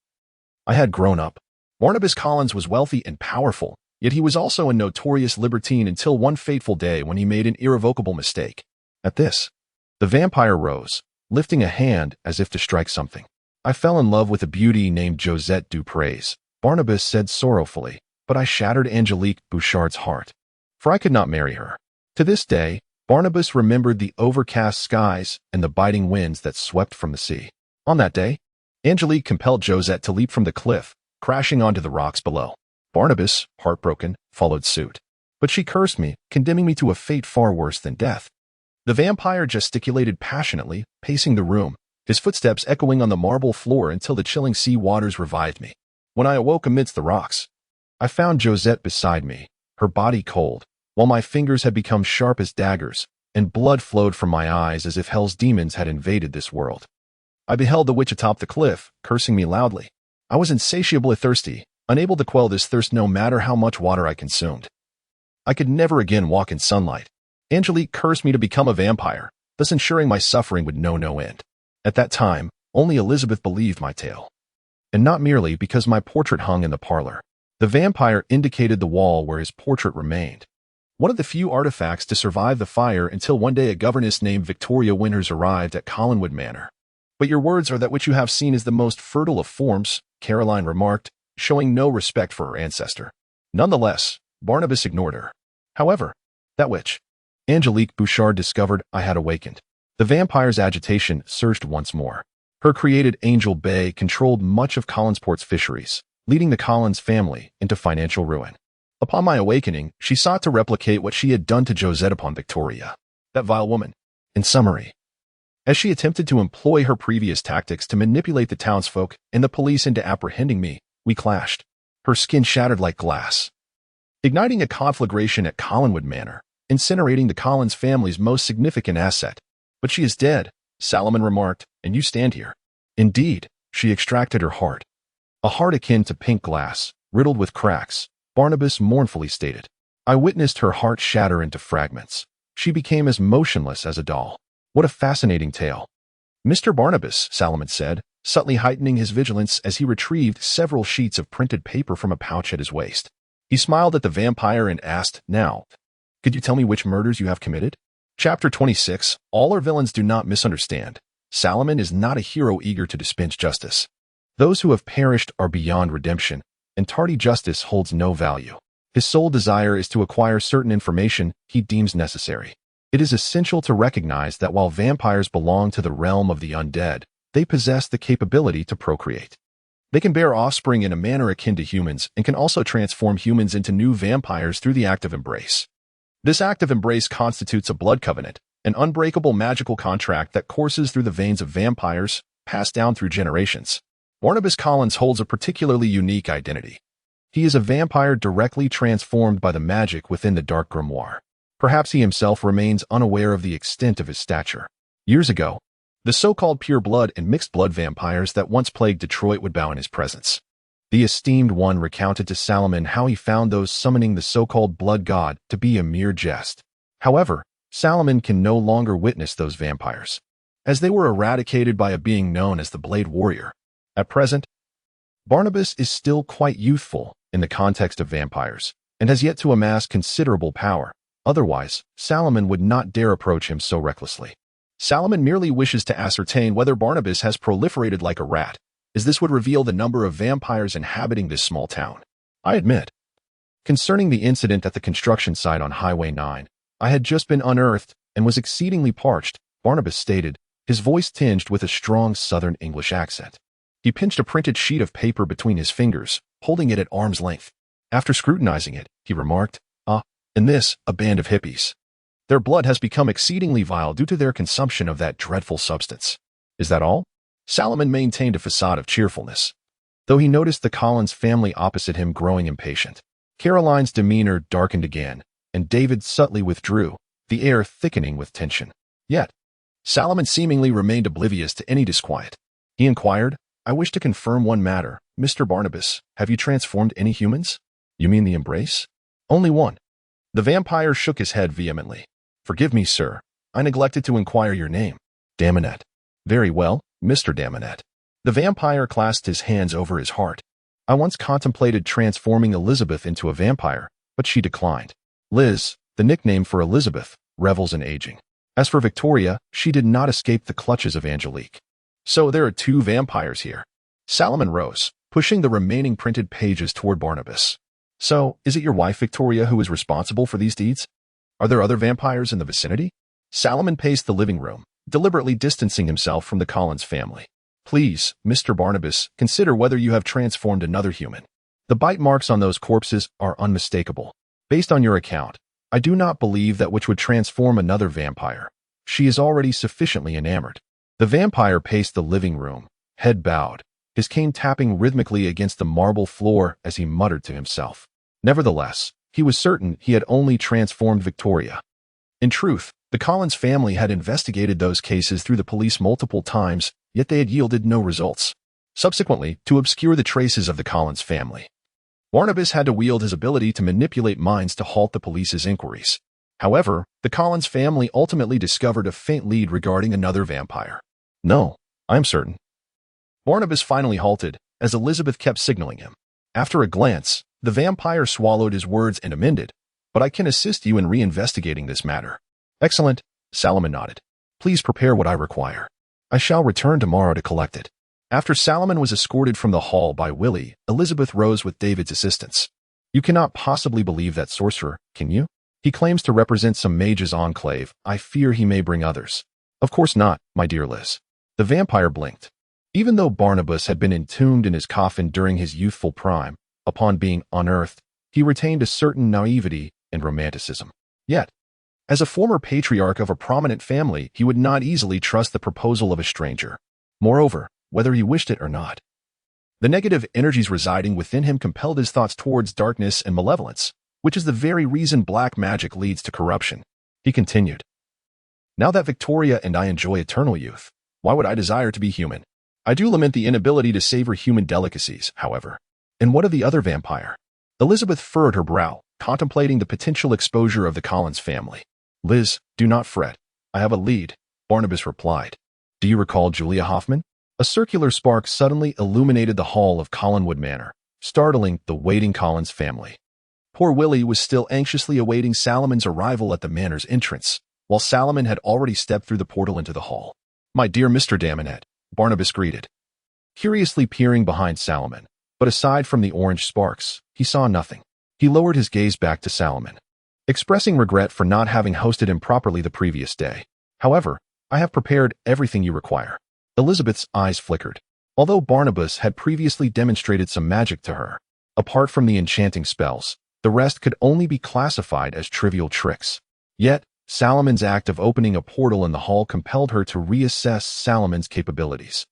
I had grown up. Barnabas Collins was wealthy and powerful, yet he was also a notorious libertine until one fateful day when he made an irrevocable mistake. At this, the vampire rose, lifting a hand as if to strike something. I fell in love with a beauty named Josette Duprez, Barnabas said sorrowfully, but I shattered Angelique Bouchard's heart, for I could not marry her. To this day, Barnabas remembered the overcast skies and the biting winds that swept from the sea. On that day, Angelique compelled Josette to leap from the cliff, crashing onto the rocks below. Barnabas, heartbroken, followed suit. But she cursed me, condemning me to a fate far worse than death. The vampire gesticulated passionately, pacing the room, his footsteps echoing on the marble floor until the chilling sea waters revived me. When I awoke amidst the rocks, I found Josette beside me, her body cold, while my fingers had become sharp as daggers, and blood flowed from my eyes as if hell's demons had invaded this world. I beheld the witch atop the cliff, cursing me loudly. I was insatiably thirsty, unable to quell this thirst no matter how much water I consumed. I could never again walk in sunlight. Angelique cursed me to become a vampire, thus ensuring my suffering would know no end. At that time, only Elizabeth believed my tale. And not merely because my portrait hung in the parlor. The vampire indicated the wall where his portrait remained. One of the few artifacts to survive the fire until one day a governess named Victoria Winters arrived at Collinwood Manor. But your words are that which you have seen is the most fertile of forms, Caroline remarked, showing no respect for her ancestor. Nonetheless, Barnabas ignored her. However, that witch, Angelique Bouchard, discovered I had awakened. The vampire's agitation surged once more. Her created Angel Bay controlled much of Collinsport's fisheries, leading the Collins family into financial ruin. Upon my awakening, she sought to replicate what she had done to Josette upon Victoria, that vile woman. In summary, as she attempted to employ her previous tactics to manipulate the townsfolk and the police into apprehending me, we clashed. Her skin shattered like glass, igniting a conflagration at Collinwood Manor, incinerating the Collins family's most significant asset. But she is dead, Salomon remarked, and you stand here. Indeed, she extracted her heart. A heart akin to pink glass, riddled with cracks, Barnabas mournfully stated. I witnessed her heart shatter into fragments. She became as motionless as a doll. What a fascinating tale. Mr. Barnabas, Salomon said, subtly heightening his vigilance as he retrieved several sheets of printed paper from a pouch at his waist. He smiled at the vampire and asked, now, could you tell me which murders you have committed? Chapter 26, All our villains do not misunderstand. Salomon is not a hero eager to dispense justice. Those who have perished are beyond redemption, and tardy justice holds no value. His sole desire is to acquire certain information he deems necessary. It is essential to recognize that while vampires belong to the realm of the undead, they possess the capability to procreate. They can bear offspring in a manner akin to humans and can also transform humans into new vampires through the act of embrace. This act of embrace constitutes a blood covenant, an unbreakable magical contract that courses through the veins of vampires, passed down through generations. Barnabas Collins holds a particularly unique identity. He is a vampire directly transformed by the magic within the dark grimoire. Perhaps he himself remains unaware of the extent of his stature. Years ago, the so-called pure blood and mixed blood vampires that once plagued Detroit would bow in his presence. The esteemed one recounted to Salomon how he found those summoning the so-called blood god to be a mere jest. However, Salomon can no longer witness those vampires, as they were eradicated by a being known as the Blade Warrior. At present, Barnabas is still quite youthful in the context of vampires, and has yet to amass considerable power. Otherwise, Salomon would not dare approach him so recklessly. Salomon merely wishes to ascertain whether Barnabas has proliferated like a rat, as this would reveal the number of vampires inhabiting this small town. I admit, concerning the incident at the construction site on Highway 9, I had just been unearthed and was exceedingly parched, Barnabas stated, his voice tinged with a strong Southern English accent. He pinched a printed sheet of paper between his fingers, holding it at arm's length. After scrutinizing it, he remarked, and this, a band of hippies. Their blood has become exceedingly vile due to their consumption of that dreadful substance. Is that all? Salomon maintained a facade of cheerfulness, though he noticed the Collins family opposite him growing impatient. Caroline's demeanor darkened again, and David subtly withdrew, the air thickening with tension. Yet, Salomon seemingly remained oblivious to any disquiet. He inquired, I wish to confirm one matter. Mr. Barnabas, have you transformed any humans? You mean the embrace? Only one. The vampire shook his head vehemently. Forgive me, sir. I neglected to inquire your name. Damonet. Very well, Mr. Damonet. The vampire clasped his hands over his heart. I once contemplated transforming Elizabeth into a vampire, but she declined. Liz, the nickname for Elizabeth, revels in aging. As for Victoria, she did not escape the clutches of Angelique. So there are two vampires here. Salomon rose, pushing the remaining printed pages toward Barnabas. So, is it your wife Victoria who is responsible for these deeds? Are there other vampires in the vicinity? Salomon paced the living room, deliberately distancing himself from the Collins family. Please, Mr. Barnabas, consider whether you have transformed another human. The bite marks on those corpses are unmistakable. Based on your account, I do not believe that which would transform another vampire. She is already sufficiently enamored. The vampire paced the living room, head bowed, his cane tapping rhythmically against the marble floor as he muttered to himself. Nevertheless, he was certain he had only transformed Victoria. In truth, the Collins family had investigated those cases through the police multiple times, yet they had yielded no results. Subsequently, to obscure the traces of the Collins family, Barnabas had to wield his ability to manipulate minds to halt the police's inquiries. However, the Collins family ultimately discovered a faint lead regarding another vampire. No, I'm certain. Barnabas finally halted, as Elizabeth kept signaling him. After a glance, the vampire swallowed his words and amended, but I can assist you in reinvestigating this matter. Excellent, Salomon nodded. Please prepare what I require. I shall return tomorrow to collect it. After Salomon was escorted from the hall by Willie, Elizabeth rose with David's assistance. You cannot possibly believe that sorcerer, can you? He claims to represent some mage's enclave. I fear he may bring others. Of course not, my dear Liz. The vampire blinked. Even though Barnabas had been entombed in his coffin during his youthful prime, upon being unearthed, he retained a certain naivety and romanticism. Yet, as a former patriarch of a prominent family, he would not easily trust the proposal of a stranger. Moreover, whether he wished it or not, the negative energies residing within him compelled his thoughts towards darkness and malevolence, which is the very reason black magic leads to corruption. He continued, Now that Victoria and I enjoy eternal youth, why would I desire to be human? I do lament the inability to savor human delicacies, however. And what of the other vampire? Elizabeth furrowed her brow, contemplating the potential exposure of the Collins family. Liz, do not fret. I have a lead, Barnabas replied. Do you recall Julia Hoffman? A circular spark suddenly illuminated the hall of Collinwood Manor, startling the waiting Collins family. Poor Willie was still anxiously awaiting Salomon's arrival at the manor's entrance, while Salomon had already stepped through the portal into the hall. My dear Mr. Damonet, Barnabas greeted, curiously peering behind Salomon, but aside from the orange sparks, he saw nothing. He lowered his gaze back to Salomon, expressing regret for not having hosted him properly the previous day. However, I have prepared everything you require. Elizabeth's eyes flickered. Although Barnabas had previously demonstrated some magic to her, apart from the enchanting spells, the rest could only be classified as trivial tricks. Yet, Salomon's act of opening a portal in the hall compelled her to reassess Salomon's capabilities.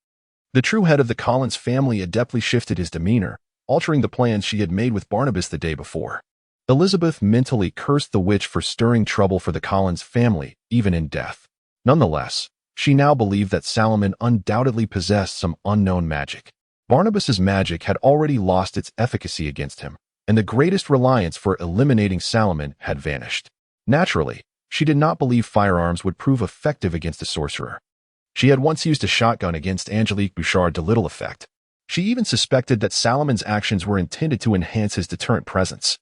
The true head of the Collins family adeptly shifted his demeanor, altering the plans she had made with Barnabas the day before. Elizabeth mentally cursed the witch for stirring trouble for the Collins family, even in death. Nonetheless, she now believed that Salomon undoubtedly possessed some unknown magic. Barnabas's magic had already lost its efficacy against him, and the greatest reliance for eliminating Salomon had vanished. Naturally, she did not believe firearms would prove effective against a sorcerer. She had once used a shotgun against Angelique Bouchard to little effect. She even suspected that Salomon's actions were intended to enhance his deterrent presence.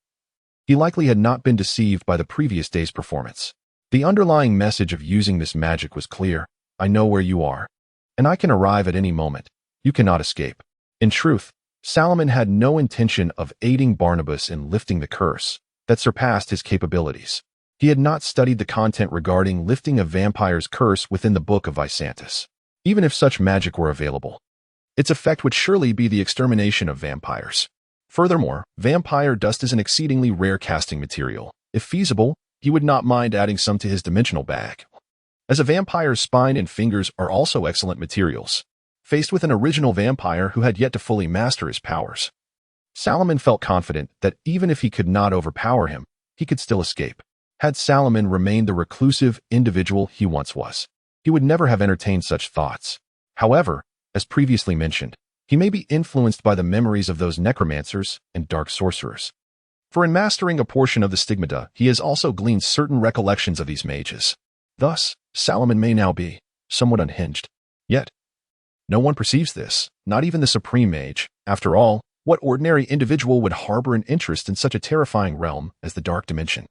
He likely had not been deceived by the previous day's performance. The underlying message of using this magic was clear. I know where you are, and I can arrive at any moment. You cannot escape. In truth, Salomon had no intention of aiding Barnabas in lifting the curse that surpassed his capabilities. He had not studied the content regarding lifting a vampire's curse within the Book of Visantis, even if such magic were available. Its effect would surely be the extermination of vampires. Furthermore, vampire dust is an exceedingly rare casting material. If feasible, he would not mind adding some to his dimensional bag, as a vampire's spine and fingers are also excellent materials. Faced with an original vampire who had yet to fully master his powers, Salomon felt confident that even if he could not overpower him, he could still escape. Had Salomon remained the reclusive individual he once was, he would never have entertained such thoughts. However, as previously mentioned, he may be influenced by the memories of those necromancers and dark sorcerers. For in mastering a portion of the stigmata, he has also gleaned certain recollections of these mages. Thus, Salomon may now be somewhat unhinged. Yet, no one perceives this, not even the Supreme Mage. After all, what ordinary individual would harbor an interest in such a terrifying realm as the Dark Dimension?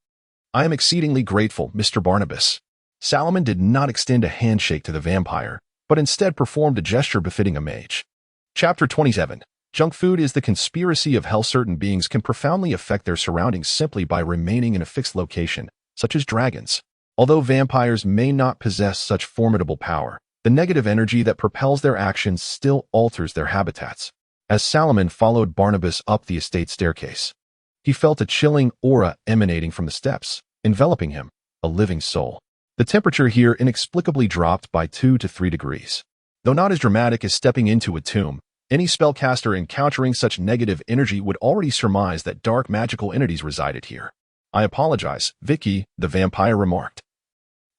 I am exceedingly grateful, Mr. Barnabas. Salomon did not extend a handshake to the vampire, but instead performed a gesture befitting a mage. Chapter 27. Junk food is the conspiracy of hell. Certain beings can profoundly affect their surroundings simply by remaining in a fixed location, such as dragons. Although vampires may not possess such formidable power, the negative energy that propels their actions still alters their habitats. As Salomon followed Barnabas up the estate staircase, he felt a chilling aura emanating from the steps, enveloping him, a living soul. The temperature here inexplicably dropped by 2 to 3 degrees. Though not as dramatic as stepping into a tomb, any spellcaster encountering such negative energy would already surmise that dark magical entities resided here. I apologize, Vicky, the vampire remarked.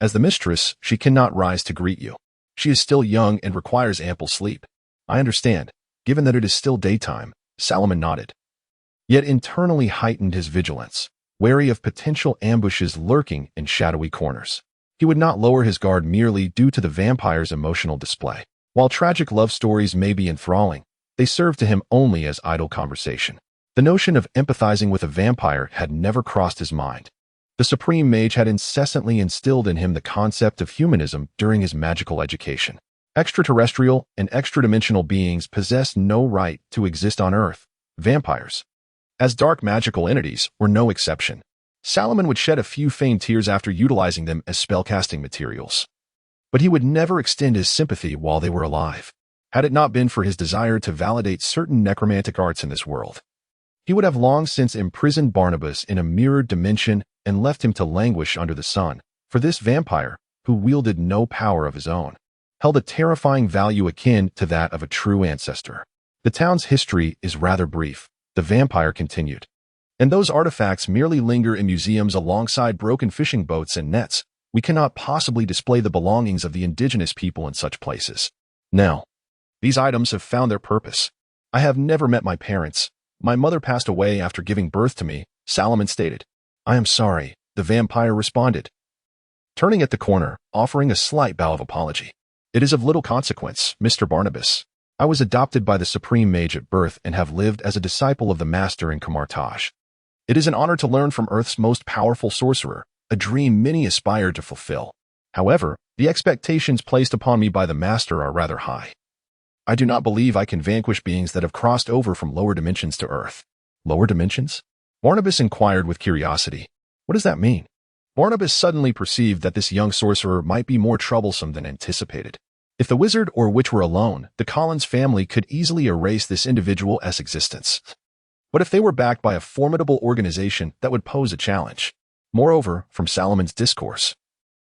As the mistress, she cannot rise to greet you. She is still young and requires ample sleep. I understand. Given that it is still daytime, Salomon nodded, yet internally heightened his vigilance, wary of potential ambushes lurking in shadowy corners. He would not lower his guard merely due to the vampire's emotional display. While tragic love stories may be enthralling, they serve to him only as idle conversation. The notion of empathizing with a vampire had never crossed his mind. The Supreme Mage had incessantly instilled in him the concept of humanism during his magical education. Extraterrestrial and extra-dimensional beings possess no right to exist on Earth. Vampires, as dark magical entities, were no exception. Salomon would shed a few faint tears after utilizing them as spellcasting materials, but he would never extend his sympathy while they were alive. Had it not been for his desire to validate certain necromantic arts in this world, he would have long since imprisoned Barnabas in a mirrored dimension and left him to languish under the sun. For this vampire, who wielded no power of his own, held a terrifying value akin to that of a true ancestor. The town's history is rather brief, the vampire continued, and those artifacts merely linger in museums alongside broken fishing boats and nets. We cannot possibly display the belongings of the indigenous people in such places. Now, these items have found their purpose. I have never met my parents. My mother passed away after giving birth to me, Salomon stated. I am sorry, the vampire responded, turning at the corner, offering a slight bow of apology. It is of little consequence, Mr. Barnabas. I was adopted by the Supreme Mage at birth and have lived as a disciple of the Master in Camartage. It is an honor to learn from Earth's most powerful sorcerer, a dream many aspire to fulfill. However, the expectations placed upon me by the Master are rather high. I do not believe I can vanquish beings that have crossed over from lower dimensions to Earth. Lower dimensions? Barnabas inquired with curiosity. What does that mean? Barnabas suddenly perceived that this young sorcerer might be more troublesome than anticipated. If the wizard or witch were alone, the Collins family could easily erase this individual as existence. But if they were backed by a formidable organization, that would pose a challenge. Moreover, from Salomon's discourse,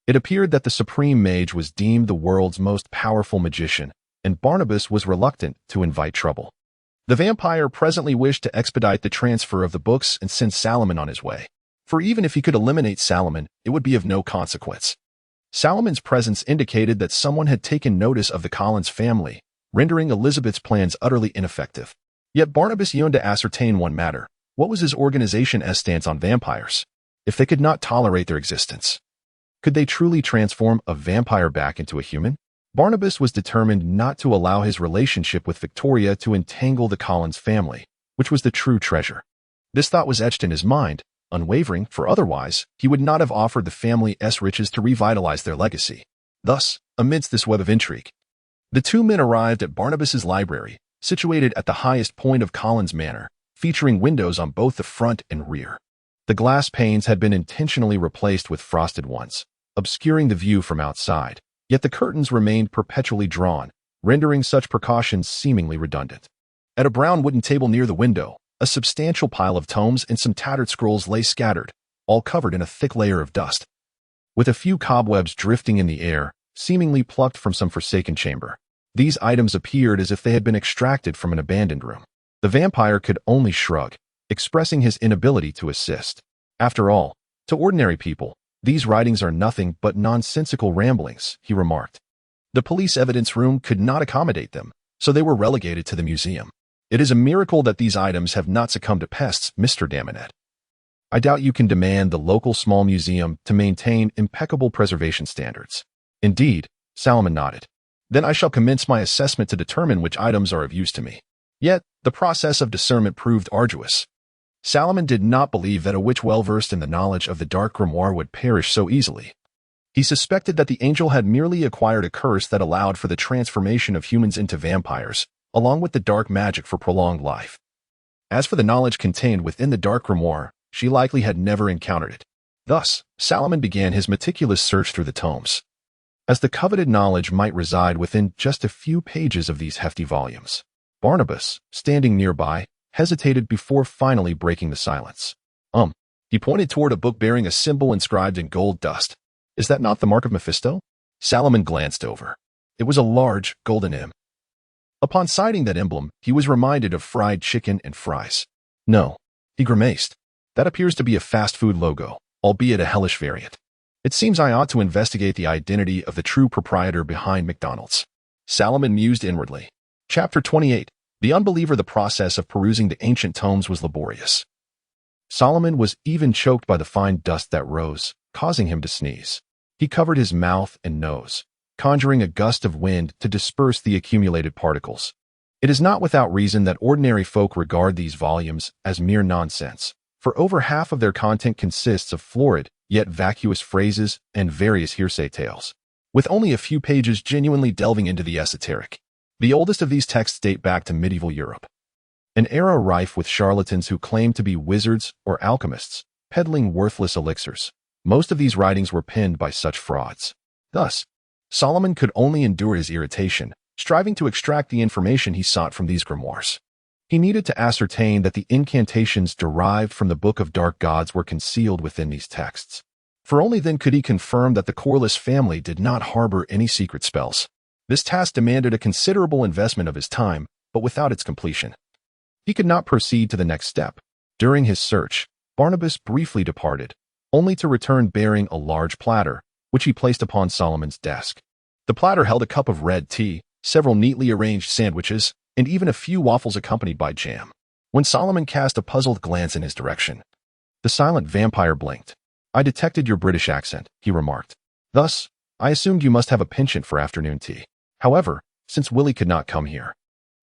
it appeared that the Supreme Mage was deemed the world's most powerful magician, and Barnabas was reluctant to invite trouble. The vampire presently wished to expedite the transfer of the books and send Salomon on his way. For even if he could eliminate Salomon, it would be of no consequence. Salomon's presence indicated that someone had taken notice of the Collins family, rendering Elizabeth's plans utterly ineffective. Yet Barnabas yearned to ascertain one matter. What was his organization's stance on vampires? If they could not tolerate their existence, could they truly transform a vampire back into a human? Barnabas was determined not to allow his relationship with Victoria to entangle the Collins family, which was the true treasure. This thought was etched in his mind, unwavering, for otherwise he would not have offered the family's riches to revitalize their legacy. Thus, amidst this web of intrigue, the two men arrived at Barnabas's library, situated at the highest point of Collins Manor, featuring windows on both the front and rear. The glass panes had been intentionally replaced with frosted ones, obscuring the view from outside, yet the curtains remained perpetually drawn, rendering such precautions seemingly redundant. At a brown wooden table near the window, a substantial pile of tomes and some tattered scrolls lay scattered, all covered in a thick layer of dust, with a few cobwebs drifting in the air, seemingly plucked from some forsaken chamber. These items appeared as if they had been extracted from an abandoned room. The vampire could only shrug, expressing his inability to assist. After all, to ordinary people, these writings are nothing but nonsensical ramblings, he remarked. The police evidence room could not accommodate them, so they were relegated to the museum. It is a miracle that these items have not succumbed to pests, Mr. Daminet. I doubt you can demand the local small museum to maintain impeccable preservation standards. Indeed, Salomon nodded. Then I shall commence my assessment to determine which items are of use to me. Yet, the process of discernment proved arduous. Salomon did not believe that a witch well-versed in the knowledge of the dark grimoire would perish so easily. He suspected that the angel had merely acquired a curse that allowed for the transformation of humans into vampires, along with the dark magic for prolonged life. As for the knowledge contained within the dark grimoire, she likely had never encountered it. Thus, Salomon began his meticulous search through the tomes, as the coveted knowledge might reside within just a few pages of these hefty volumes. Barnabas, standing nearby, hesitated before finally breaking the silence. He pointed toward a book bearing a symbol inscribed in gold dust. Is that not the mark of Mephisto? Salomon glanced over. It was a large, golden M. Upon sighting that emblem, he was reminded of fried chicken and fries. No, he grimaced. That appears to be a fast food logo, albeit a hellish variant. It seems I ought to investigate the identity of the true proprietor behind McDonald's. Salomon mused inwardly. Chapter 28. The unbeliever. The process of perusing the ancient tomes was laborious. Salomon was even choked by the fine dust that rose, causing him to sneeze. He covered his mouth and nose, conjuring a gust of wind to disperse the accumulated particles. It is not without reason that ordinary folk regard these volumes as mere nonsense, for over half of their content consists of florid, yet vacuous phrases and various hearsay tales, with only a few pages genuinely delving into the esoteric. The oldest of these texts date back to medieval Europe, an era rife with charlatans who claimed to be wizards or alchemists, peddling worthless elixirs. Most of these writings were penned by such frauds. Thus, Salomon could only endure his irritation, striving to extract the information he sought from these grimoires. He needed to ascertain that the incantations derived from the Book of Dark Gods were concealed within these texts, for only then could he confirm that the Corliss family did not harbor any secret spells. This task demanded a considerable investment of his time, but without its completion, he could not proceed to the next step. During his search, Barnabas briefly departed, only to return bearing a large platter, which he placed upon Salomon's desk. The platter held a cup of red tea, several neatly arranged sandwiches, and even a few waffles accompanied by jam. When Salomon cast a puzzled glance in his direction, the silent vampire blinked. I detected your British accent, he remarked. Thus, I assumed you must have a penchant for afternoon tea. However, since Willie could not come here,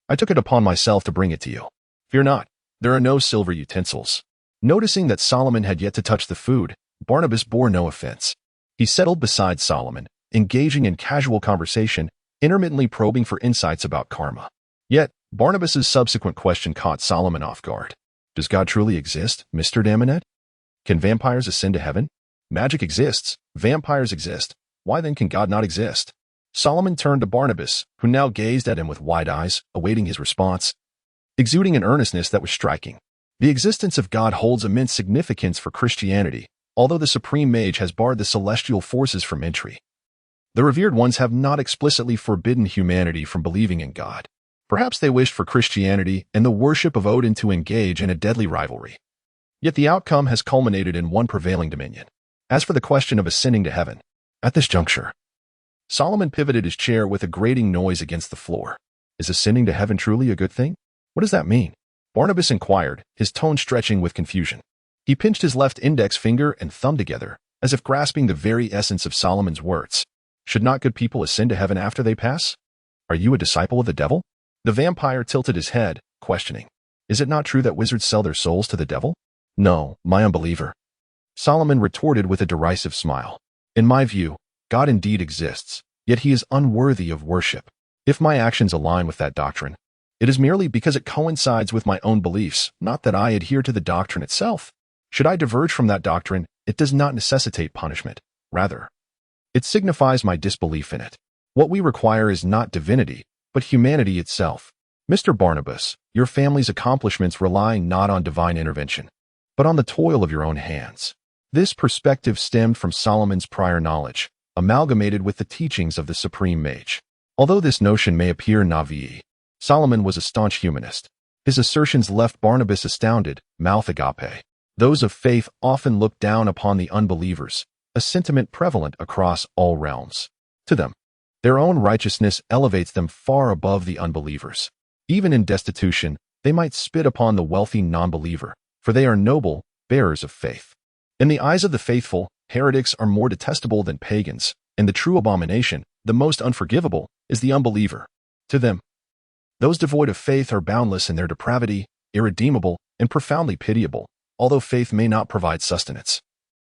I took it upon myself to bring it to you. Fear not, there are no silver utensils. Noticing that Salomon had yet to touch the food, Barnabas bore no offense. He settled beside Salomon, engaging in casual conversation, intermittently probing for insights about karma. Yet, Barnabas's subsequent question caught Salomon off guard. Does God truly exist, Mr. Daminet? Can vampires ascend to heaven? Magic exists. Vampires exist. Why then can God not exist? Salomon turned to Barnabas, who now gazed at him with wide eyes, awaiting his response, exuding an earnestness that was striking. The existence of God holds immense significance for Christianity, although the supreme mage has barred the celestial forces from entry. The revered ones have not explicitly forbidden humanity from believing in God. Perhaps they wished for Christianity and the worship of Odin to engage in a deadly rivalry. Yet the outcome has culminated in one prevailing dominion. As for the question of ascending to heaven, at this juncture, Salomon pivoted his chair with a grating noise against the floor. Is ascending to heaven truly a good thing? What does that mean? Barnabas inquired, his tone stretching with confusion. He pinched his left index finger and thumb together, as if grasping the very essence of Salomon's words. Should not good people ascend to heaven after they pass? Are you a disciple of the devil? The vampire tilted his head, questioning. Is it not true that wizards sell their souls to the devil? No, my unbeliever. Salomon retorted with a derisive smile. In my view, God indeed exists, yet he is unworthy of worship. If my actions align with that doctrine, it is merely because it coincides with my own beliefs, not that I adhere to the doctrine itself. Should I diverge from that doctrine, it does not necessitate punishment. Rather, it signifies my disbelief in it. What we require is not divinity, but humanity itself. Mr. Barnabas, your family's accomplishments rely not on divine intervention, but on the toil of your own hands. This perspective stemmed from Solomon's prior knowledge, amalgamated with the teachings of the supreme Mage. Although this notion may appear naïve, Salomon was a staunch humanist. His assertions left Barnabas astounded, mouth agape. Those of faith often look down upon the unbelievers, a sentiment prevalent across all realms. To them, their own righteousness elevates them far above the unbelievers. Even in destitution, they might spit upon the wealthy non-believer, for they are noble, bearers of faith. In the eyes of the faithful, heretics are more detestable than pagans, and the true abomination, the most unforgivable, is the unbeliever. To them, those devoid of faith are boundless in their depravity, irredeemable, and profoundly pitiable, although faith may not provide sustenance.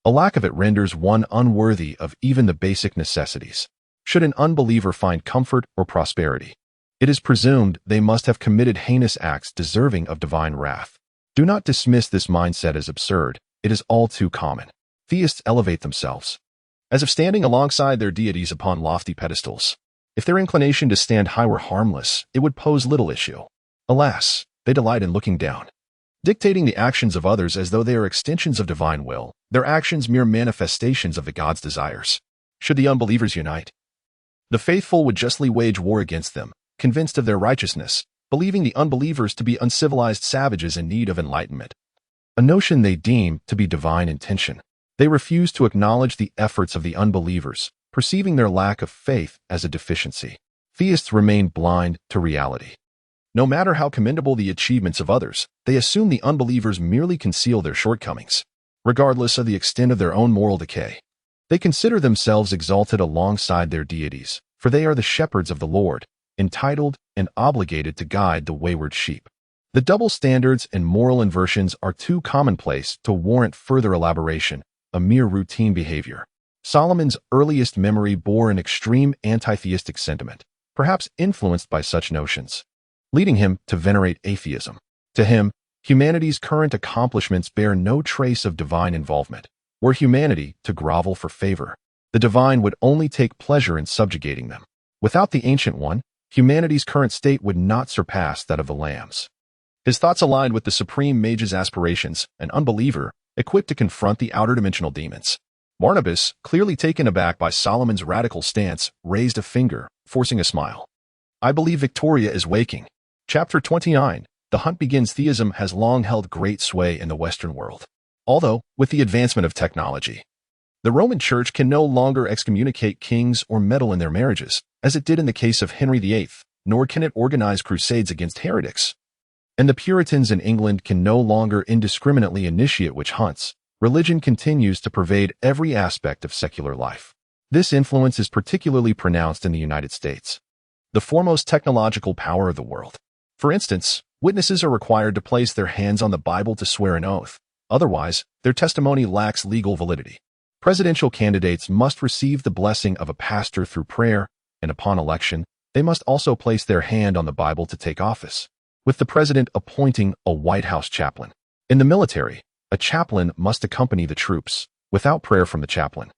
A lack of it renders one unworthy of even the basic necessities. Should an unbeliever find comfort or prosperity, it is presumed they must have committed heinous acts deserving of divine wrath. Do not dismiss this mindset as absurd. It is all too common. Theists elevate themselves, as if standing alongside their deities upon lofty pedestals. If their inclination to stand high were harmless, it would pose little issue. Alas, they delight in looking down, dictating the actions of others as though they are extensions of divine will, their actions mere manifestations of the God's desires. Should the unbelievers unite, the faithful would justly wage war against them, convinced of their righteousness, believing the unbelievers to be uncivilized savages in need of enlightenment, a notion they deem to be divine intention. They refuse to acknowledge the efforts of the unbelievers, perceiving their lack of faith as a deficiency. Theists remain blind to reality. No matter how commendable the achievements of others, they assume the unbelievers merely conceal their shortcomings, regardless of the extent of their own moral decay. They consider themselves exalted alongside their deities, for they are the shepherds of the Lord, entitled and obligated to guide the wayward sheep. The double standards and moral inversions are too commonplace to warrant further elaboration, a mere routine behavior. Solomon's earliest memory bore an extreme anti-theistic sentiment, perhaps influenced by such notions, leading him to venerate atheism. To him, humanity's current accomplishments bear no trace of divine involvement. Were humanity to grovel for favor, the divine would only take pleasure in subjugating them. Without the Ancient One, humanity's current state would not surpass that of the lambs. His thoughts aligned with the supreme Mage's aspirations, an unbeliever, equipped to confront the outer dimensional demons. Barnabas, clearly taken aback by Solomon's radical stance, raised a finger, forcing a smile. I believe Victoria is waking. Chapter 29. The hunt begins. Theism has long held great sway in the Western world. Although, with the advancement of technology, the Roman Church can no longer excommunicate kings or meddle in their marriages, as it did in the case of Henry VIII, nor can it organize crusades against heretics. And the Puritans in England can no longer indiscriminately initiate witch hunts. Religion continues to pervade every aspect of secular life. This influence is particularly pronounced in the United States, the foremost technological power of the world. For instance, witnesses are required to place their hands on the Bible to swear an oath. Otherwise, their testimony lacks legal validity. Presidential candidates must receive the blessing of a pastor through prayer, and upon election, they must also place their hand on the Bible to take office, with the president appointing a White House chaplain. In the military, a chaplain must accompany the troops, without prayer from the chaplain.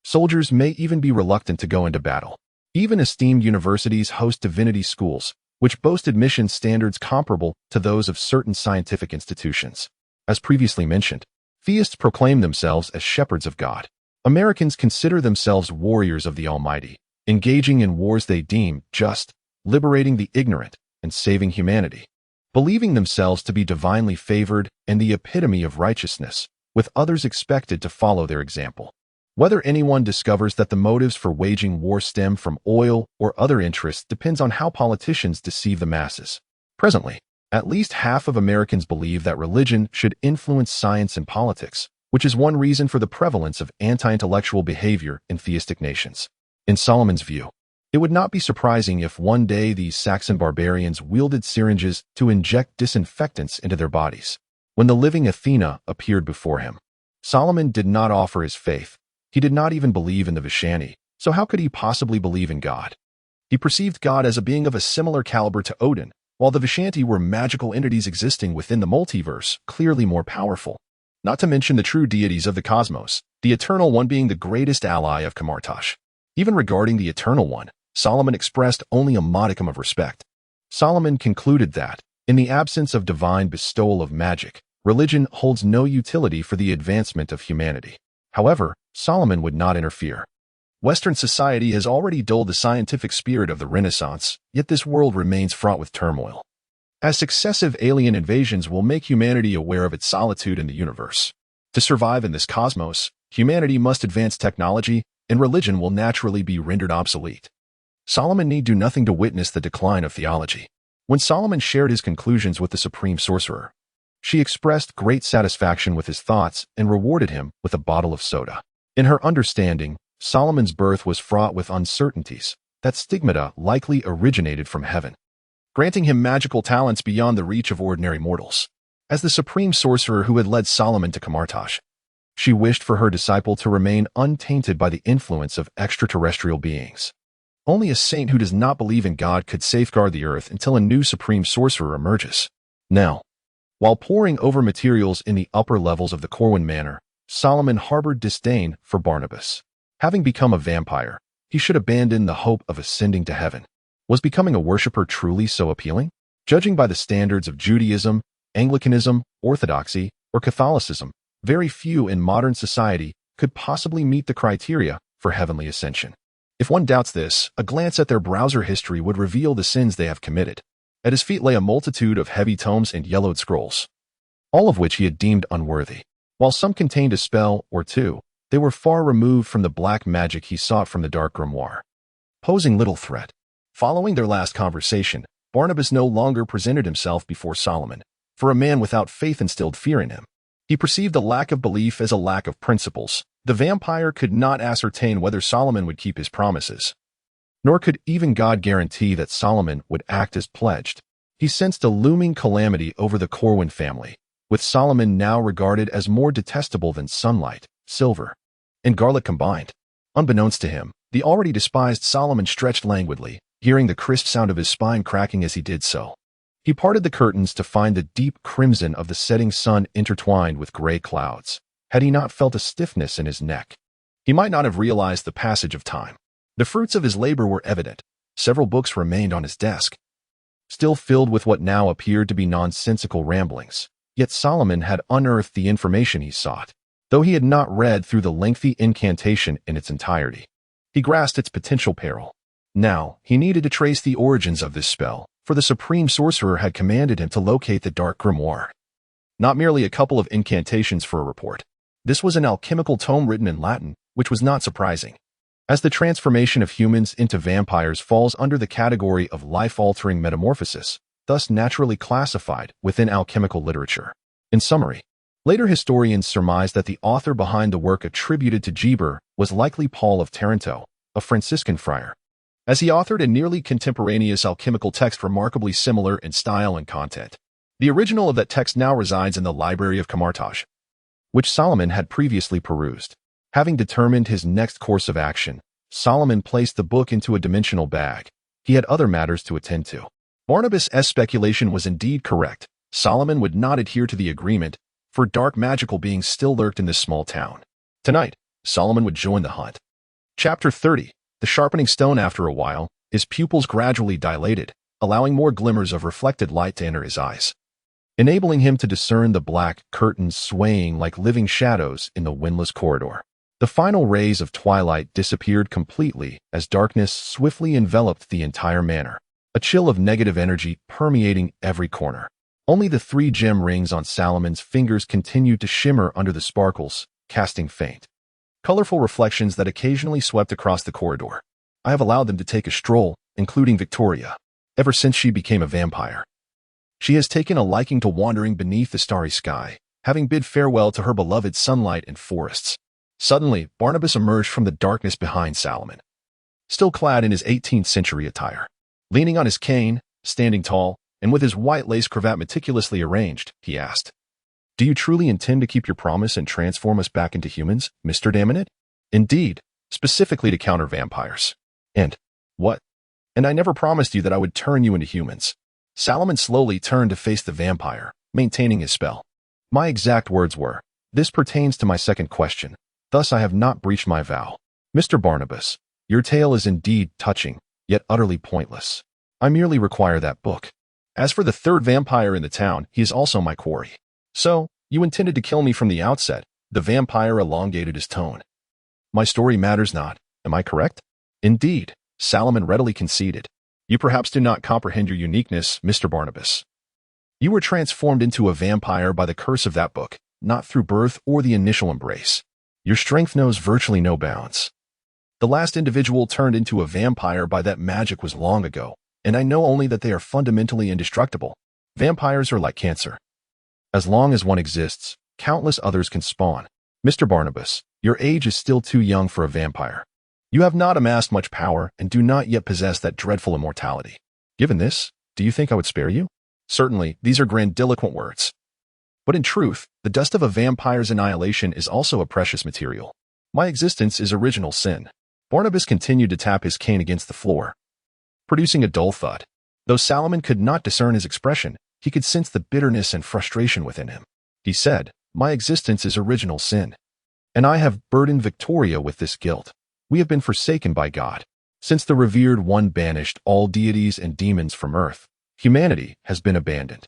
Soldiers may even be reluctant to go into battle. Even esteemed universities host divinity schools, which boast admission standards comparable to those of certain scientific institutions. As previously mentioned, theists proclaim themselves as shepherds of God. Americans consider themselves warriors of the Almighty, engaging in wars they deem just, liberating the ignorant, and saving humanity. Believing themselves to be divinely favored and the epitome of righteousness, with others expected to follow their example. Whether anyone discovers that the motives for waging war stem from oil or other interests depends on how politicians deceive the masses. Presently, at least half of Americans believe that religion should influence science and politics, which is one reason for the prevalence of anti-intellectual behavior in theistic nations. In Solomon's view, it would not be surprising if one day these Saxon barbarians wielded syringes to inject disinfectants into their bodies. When the living Athena appeared before him, Solomon did not offer his faith. He did not even believe in the Vishani, so how could he possibly believe in God? He perceived God as a being of a similar caliber to Odin, while the Vishanti were magical entities existing within the multiverse, clearly more powerful. Not to mention the true deities of the cosmos, the Eternal One being the greatest ally of Kamartash. Even regarding the Eternal One, Solomon expressed only a modicum of respect. Solomon concluded that, in the absence of divine bestowal of magic, religion holds no utility for the advancement of humanity. However, Solomon would not interfere. Western society has already dulled the scientific spirit of the Renaissance, yet this world remains fraught with turmoil. As successive alien invasions will make humanity aware of its solitude in the universe. To survive in this cosmos, humanity must advance technology, and religion will naturally be rendered obsolete. Solomon need do nothing to witness the decline of theology. When Solomon shared his conclusions with the supreme sorcerer, she expressed great satisfaction with his thoughts and rewarded him with a bottle of soda. In her understanding, Solomon's birth was fraught with uncertainties, that stigmata likely originated from heaven, granting him magical talents beyond the reach of ordinary mortals. As the supreme sorcerer who had led Solomon to Kamartash, she wished for her disciple to remain untainted by the influence of extraterrestrial beings. Only a saint who does not believe in God could safeguard the earth until a new supreme sorcerer emerges. Now, while poring over materials in the upper levels of the Corwin Manor, Solomon harbored disdain for Barnabas. Having become a vampire, he should abandon the hope of ascending to heaven. Was becoming a worshipper truly so appealing? Judging by the standards of Judaism, Anglicanism, Orthodoxy, or Catholicism, very few in modern society could possibly meet the criteria for heavenly ascension. If one doubts this, a glance at their browser history would reveal the sins they have committed. At his feet lay a multitude of heavy tomes and yellowed scrolls, all of which he had deemed unworthy. While some contained a spell or two, they were far removed from the black magic he sought from the dark grimoire, posing little threat. Following their last conversation, Barnabas no longer presented himself before Solomon, for a man without faith instilled fear in him. He perceived a lack of belief as a lack of principles. The vampire could not ascertain whether Solomon would keep his promises, nor could even God guarantee that Solomon would act as pledged. He sensed a looming calamity over the Corwin family, with Solomon now regarded as more detestable than sunlight, silver, and garlic combined. Unbeknownst to him, the already despised Solomon stretched languidly, hearing the crisp sound of his spine cracking as he did so. He parted the curtains to find the deep crimson of the setting sun intertwined with gray clouds. Had he not felt a stiffness in his neck, he might not have realized the passage of time. The fruits of his labor were evident. Several books remained on his desk, still filled with what now appeared to be nonsensical ramblings. Yet Solomon had unearthed the information he sought, though he had not read through the lengthy incantation in its entirety. He grasped its potential peril. Now, he needed to trace the origins of this spell, for the supreme sorcerer had commanded him to locate the dark grimoire. Not merely a couple of incantations for a report. This was an alchemical tome written in Latin, which was not surprising, as the transformation of humans into vampires falls under the category of life-altering metamorphosis, thus naturally classified within alchemical literature. In summary, later historians surmised that the author behind the work attributed to Geber was likely Paul of Taranto, a Franciscan friar, as he authored a nearly contemporaneous alchemical text remarkably similar in style and content. The original of that text now resides in the Library of Kamartash, which Solomon had previously perused. Having determined his next course of action, Solomon placed the book into a dimensional bag. He had other matters to attend to. Barnabas' speculation was indeed correct. Solomon would not adhere to the agreement, for dark magical beings still lurked in this small town. Tonight, Solomon would join the hunt. Chapter 30. The sharpening stone. After a while, his pupils gradually dilated, allowing more glimmers of reflected light to enter his eyes, enabling him to discern the black curtains swaying like living shadows in the windless corridor. The final rays of twilight disappeared completely as darkness swiftly enveloped the entire manor, a chill of negative energy permeating every corner. Only the 3 gem rings on Salomon's fingers continued to shimmer under the sparkles, casting faint, colorful reflections that occasionally swept across the corridor. I have allowed them to take a stroll, including Victoria, ever since she became a vampire. She has taken a liking to wandering beneath the starry sky, having bid farewell to her beloved sunlight and forests. Suddenly, Barnabas emerged from the darkness behind Salomon, still clad in his 18th century attire. Leaning on his cane, standing tall, and with his white lace cravat meticulously arranged, he asked, "Do you truly intend to keep your promise and transform us back into humans, Mr. Damonid?" "Indeed, specifically to counter vampires." "And what?" "And I never promised you that I would turn you into humans." Salomon slowly turned to face the vampire, maintaining his spell. "My exact words were, 'This pertains to my second question. Thus I have not breached my vow.' Mr. Barnabas, your tale is indeed touching, yet utterly pointless. I merely require that book. As for the third vampire in the town, he is also my quarry. So, you intended to kill me from the outset. The vampire elongated his tone. My story matters not, am I correct? Indeed, Salomon readily conceded. You perhaps do not comprehend your uniqueness, Mr. Barnabas. You were transformed into a vampire by the curse of that book, not through birth or the initial embrace. Your strength knows virtually no bounds. The last individual turned into a vampire by that magic was long ago, and I know only that they are fundamentally indestructible. Vampires are like cancer. As long as one exists, countless others can spawn. Mr. Barnabas, your age is still too young for a vampire. You have not amassed much power and do not yet possess that dreadful immortality. Given this, do you think I would spare you? Certainly, these are grandiloquent words. But in truth, the dust of a vampire's annihilation is also a precious material. My existence is original sin. Barnabas continued to tap his cane against the floor, producing a dull thud. Though Salomon could not discern his expression, he could sense the bitterness and frustration within him. He said, My existence is original sin, and I have burdened Victoria with this guilt. We have been forsaken by God. Since the revered one banished all deities and demons from earth, humanity has been abandoned.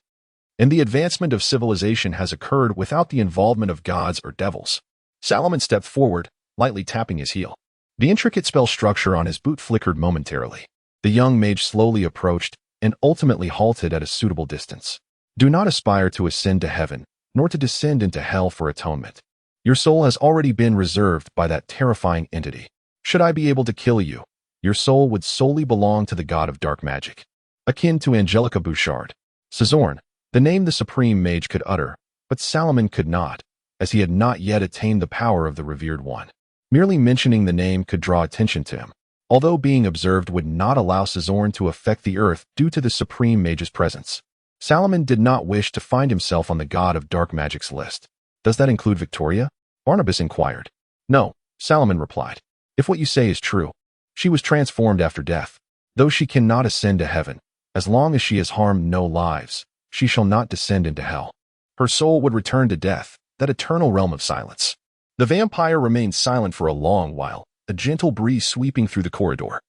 And the advancement of civilization has occurred without the involvement of gods or devils. Salomon stepped forward, lightly tapping his heel. The intricate spell structure on his boot flickered momentarily. The young mage slowly approached and ultimately halted at a suitable distance. Do not aspire to ascend to heaven, nor to descend into hell for atonement. Your soul has already been reserved by that terrifying entity. Should I be able to kill you, your soul would solely belong to the god of dark magic, akin to Angelica Bouchard. Cezorn, the name the supreme mage could utter, but Salomon could not, as he had not yet attained the power of the revered one. Merely mentioning the name could draw attention to him, although being observed would not allow Cezorn to affect the earth due to the supreme mage's presence. Salomon did not wish to find himself on the god of dark magic's list. Does that include Victoria? Barnabas inquired. No, Salomon replied. If what you say is true, she was transformed after death. Though she cannot ascend to heaven, as long as she has harmed no lives, she shall not descend into hell. Her soul would return to death, that eternal realm of silence. The vampire remained silent for a long while, a gentle breeze sweeping through the corridor,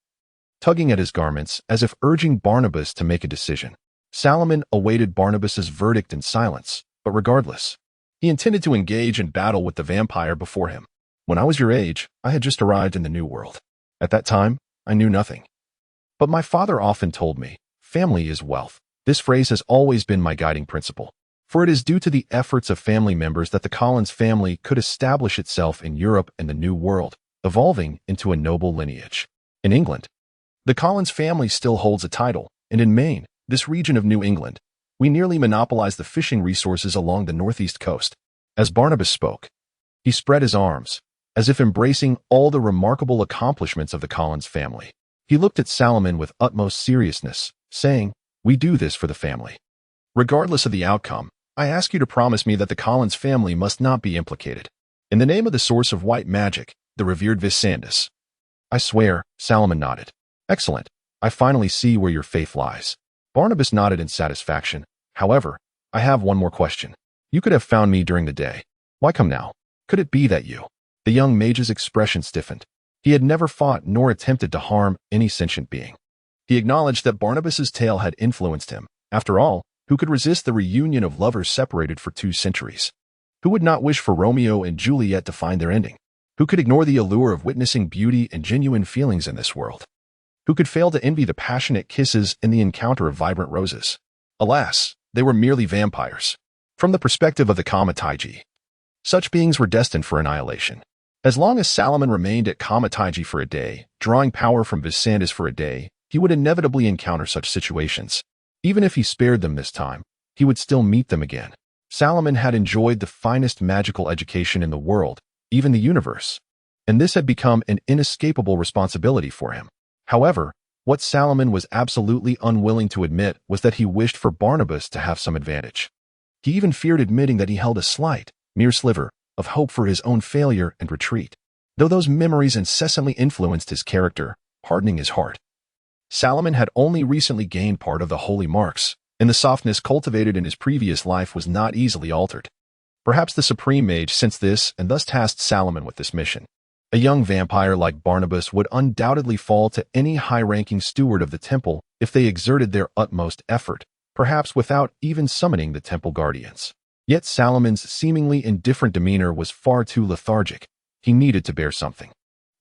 tugging at his garments as if urging Barnabas to make a decision. Salomon awaited Barnabas's verdict in silence, but regardless, he intended to engage in battle with the vampire before him. When I was your age, I had just arrived in the New World. At that time, I knew nothing. But my father often told me, family is wealth. This phrase has always been my guiding principle, for it is due to the efforts of family members that the Collins family could establish itself in Europe and the New World, evolving into a noble lineage. In England, the Collins family still holds a title, and in Maine, this region of New England, we nearly monopolize the fishing resources along the northeast coast. As Barnabas spoke, he spread his arms, as if embracing all the remarkable accomplishments of the Collins family. He looked at Salomon with utmost seriousness, saying, We do this for the family. Regardless of the outcome, I ask you to promise me that the Collins family must not be implicated. In the name of the source of white magic, the revered Visandus. I swear, Salomon nodded. Excellent. I finally see where your faith lies. Barnabas nodded in satisfaction. However, I have one more question. You could have found me during the day. Why come now? Could it be that you? The young mage's expression stiffened. He had never fought nor attempted to harm any sentient being. He acknowledged that Barnabas's tale had influenced him. After all, who could resist the reunion of lovers separated for 2 centuries? Who would not wish for Romeo and Juliet to find their ending? Who could ignore the allure of witnessing beauty and genuine feelings in this world? Who could fail to envy the passionate kisses in the encounter of vibrant roses? Alas, they were merely vampires. From the perspective of the Kaecilius, such beings were destined for annihilation. As long as Salomon remained at Kaecilius for a day, drawing power from Visandus for a day, he would inevitably encounter such situations. Even if he spared them this time, he would still meet them again. Salomon had enjoyed the finest magical education in the world, even the universe, and this had become an inescapable responsibility for him. However, what Salomon was absolutely unwilling to admit was that he wished for Barnabas to have some advantage. He even feared admitting that he held a slight, mere sliver, of hope for his own failure and retreat, though those memories incessantly influenced his character, hardening his heart. Salomon had only recently gained part of the holy marks, and the softness cultivated in his previous life was not easily altered. Perhaps the supreme mage sensed this and thus tasked Salomon with this mission. A young vampire like Barnabas would undoubtedly fall to any high-ranking steward of the temple if they exerted their utmost effort, perhaps without even summoning the temple guardians. Yet Salomon's seemingly indifferent demeanor was far too lethargic. He needed to bear something.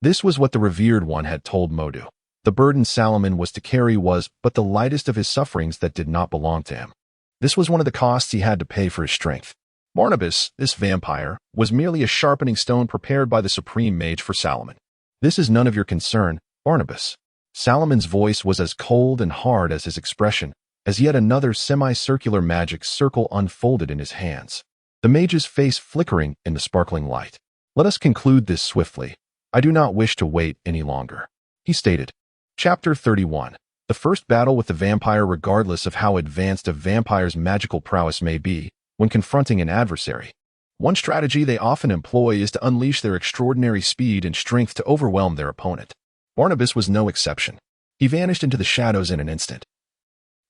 This was what the revered one had told Mordo. The burden Salomon was to carry was but the lightest of his sufferings that did not belong to him. This was one of the costs he had to pay for his strength. Barnabas, this vampire, was merely a sharpening stone prepared by the supreme mage for Salomon. This is none of your concern, Barnabas. Salomon's voice was as cold and hard as his expression, as yet another semicircular magic circle unfolded in his hands, the mage's face flickering in the sparkling light. Let us conclude this swiftly. I do not wish to wait any longer, he stated. Chapter 31. The first battle with the vampire. Regardless of how advanced a vampire's magical prowess may be, when confronting an adversary, one strategy they often employ is to unleash their extraordinary speed and strength to overwhelm their opponent. Barnabas was no exception. He vanished into the shadows in an instant,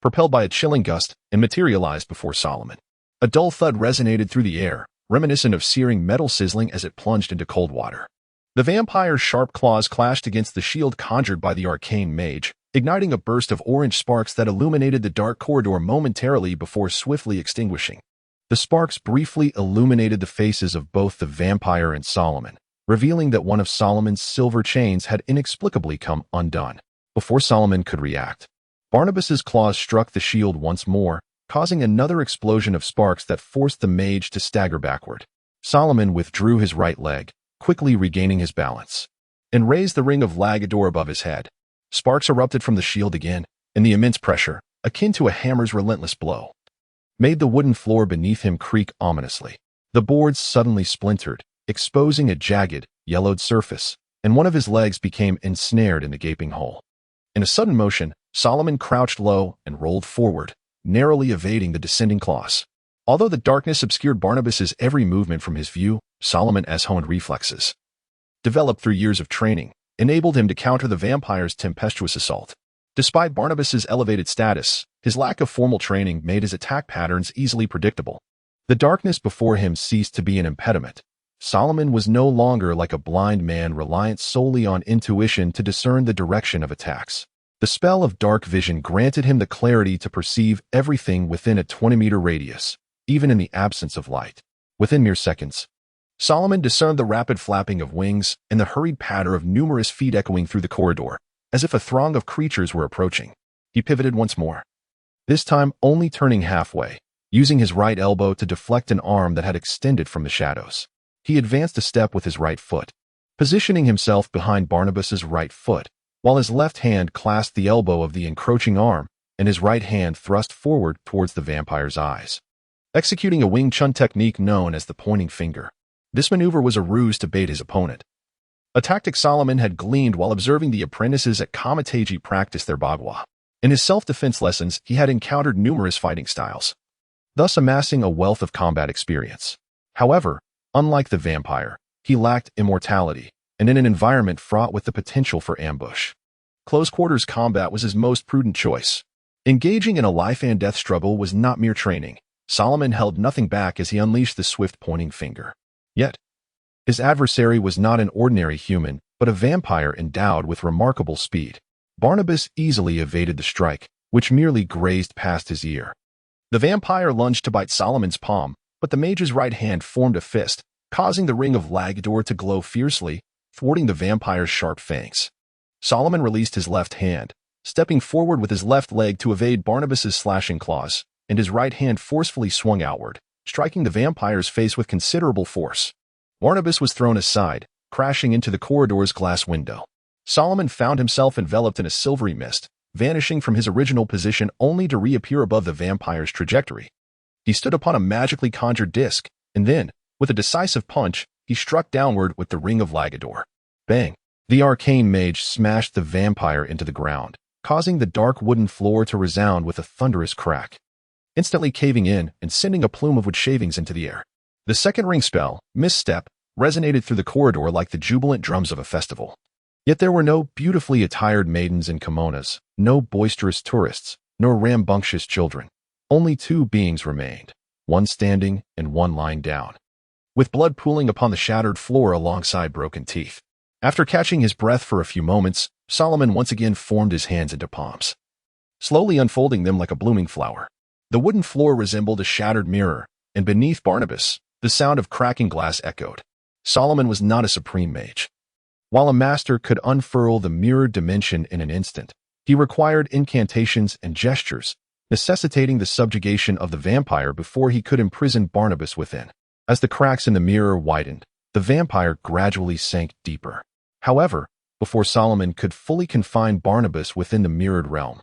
propelled by a chilling gust, and materialized before Salomon. A dull thud resonated through the air, reminiscent of searing metal sizzling as it plunged into cold water. The vampire's sharp claws clashed against the shield conjured by the arcane mage, igniting a burst of orange sparks that illuminated the dark corridor momentarily before swiftly extinguishing. The sparks briefly illuminated the faces of both the vampire and Salomon, revealing that one of Salomon's silver chains had inexplicably come undone. Before Salomon could react, Barnabas's claws struck the shield once more, causing another explosion of sparks that forced the mage to stagger backward. Salomon withdrew his right leg, quickly regaining his balance, and raised the ring of Lagador above his head. Sparks erupted from the shield again, and the immense pressure, akin to a hammer's relentless blow, made the wooden floor beneath him creak ominously. The boards suddenly splintered, exposing a jagged, yellowed surface, and one of his legs became ensnared in the gaping hole. In a sudden motion, Salomon crouched low and rolled forward, narrowly evading the descending claws. Although the darkness obscured Barnabas's every movement from his view, Salomon's honed reflexes, developed through years of training, enabled him to counter the vampire's tempestuous assault. Despite Barnabas's elevated status, his lack of formal training made his attack patterns easily predictable. The darkness before him ceased to be an impediment. Salomon was no longer like a blind man reliant solely on intuition to discern the direction of attacks. The spell of dark vision granted him the clarity to perceive everything within a 20-meter radius, even in the absence of light. Within mere seconds, Salomon discerned the rapid flapping of wings and the hurried patter of numerous feet echoing through the corridor, as if a throng of creatures were approaching. He pivoted once more, this time only turning halfway, using his right elbow to deflect an arm that had extended from the shadows. He advanced a step with his right foot, positioning himself behind Barnabas's right foot, while his left hand clasped the elbow of the encroaching arm and his right hand thrust forward towards the vampire's eyes, executing a Wing Chun technique known as the pointing finger. This maneuver was a ruse to bait his opponent, a tactic Salomon had gleaned while observing the apprentices at Kameteji practice their bagua. In his self-defense lessons, he had encountered numerous fighting styles, thus amassing a wealth of combat experience. However, unlike the vampire, he lacked immortality, and in an environment fraught with the potential for ambush, close-quarters combat was his most prudent choice. Engaging in a life-and-death struggle was not mere training. Salomon held nothing back as he unleashed the swift pointing finger. Yet, his adversary was not an ordinary human, but a vampire endowed with remarkable speed. Barnabas easily evaded the strike, which merely grazed past his ear. The vampire lunged to bite Salomon's palm, but the mage's right hand formed a fist, causing the ring of Lagador to glow fiercely, thwarting the vampire's sharp fangs. Salomon released his left hand, stepping forward with his left leg to evade Barnabas's slashing claws, and his right hand forcefully swung outward, striking the vampire's face with considerable force. Barnabas was thrown aside, crashing into the corridor's glass window. Salomon found himself enveloped in a silvery mist, vanishing from his original position only to reappear above the vampire's trajectory. He stood upon a magically conjured disc, and then, with a decisive punch, he struck downward with the ring of Lagador. Bang! The arcane mage smashed the vampire into the ground, causing the dark wooden floor to resound with a thunderous crack, instantly caving in and sending a plume of wood shavings into the air. The second ring spell, Misstep, resonated through the corridor like the jubilant drums of a festival. Yet there were no beautifully attired maidens in kimonos, no boisterous tourists, nor rambunctious children. Only two beings remained, one standing and one lying down, with blood pooling upon the shattered floor alongside broken teeth. After catching his breath for a few moments, Salomon once again formed his hands into palms, slowly unfolding them like a blooming flower. The wooden floor resembled a shattered mirror, and beneath Barnabas, the sound of cracking glass echoed. Salomon was not a supreme mage. While a master could unfurl the mirrored dimension in an instant, he required incantations and gestures, necessitating the subjugation of the vampire before he could imprison Barnabas within. As the cracks in the mirror widened, the vampire gradually sank deeper. However, before Salomon could fully confine Barnabas within the mirrored realm,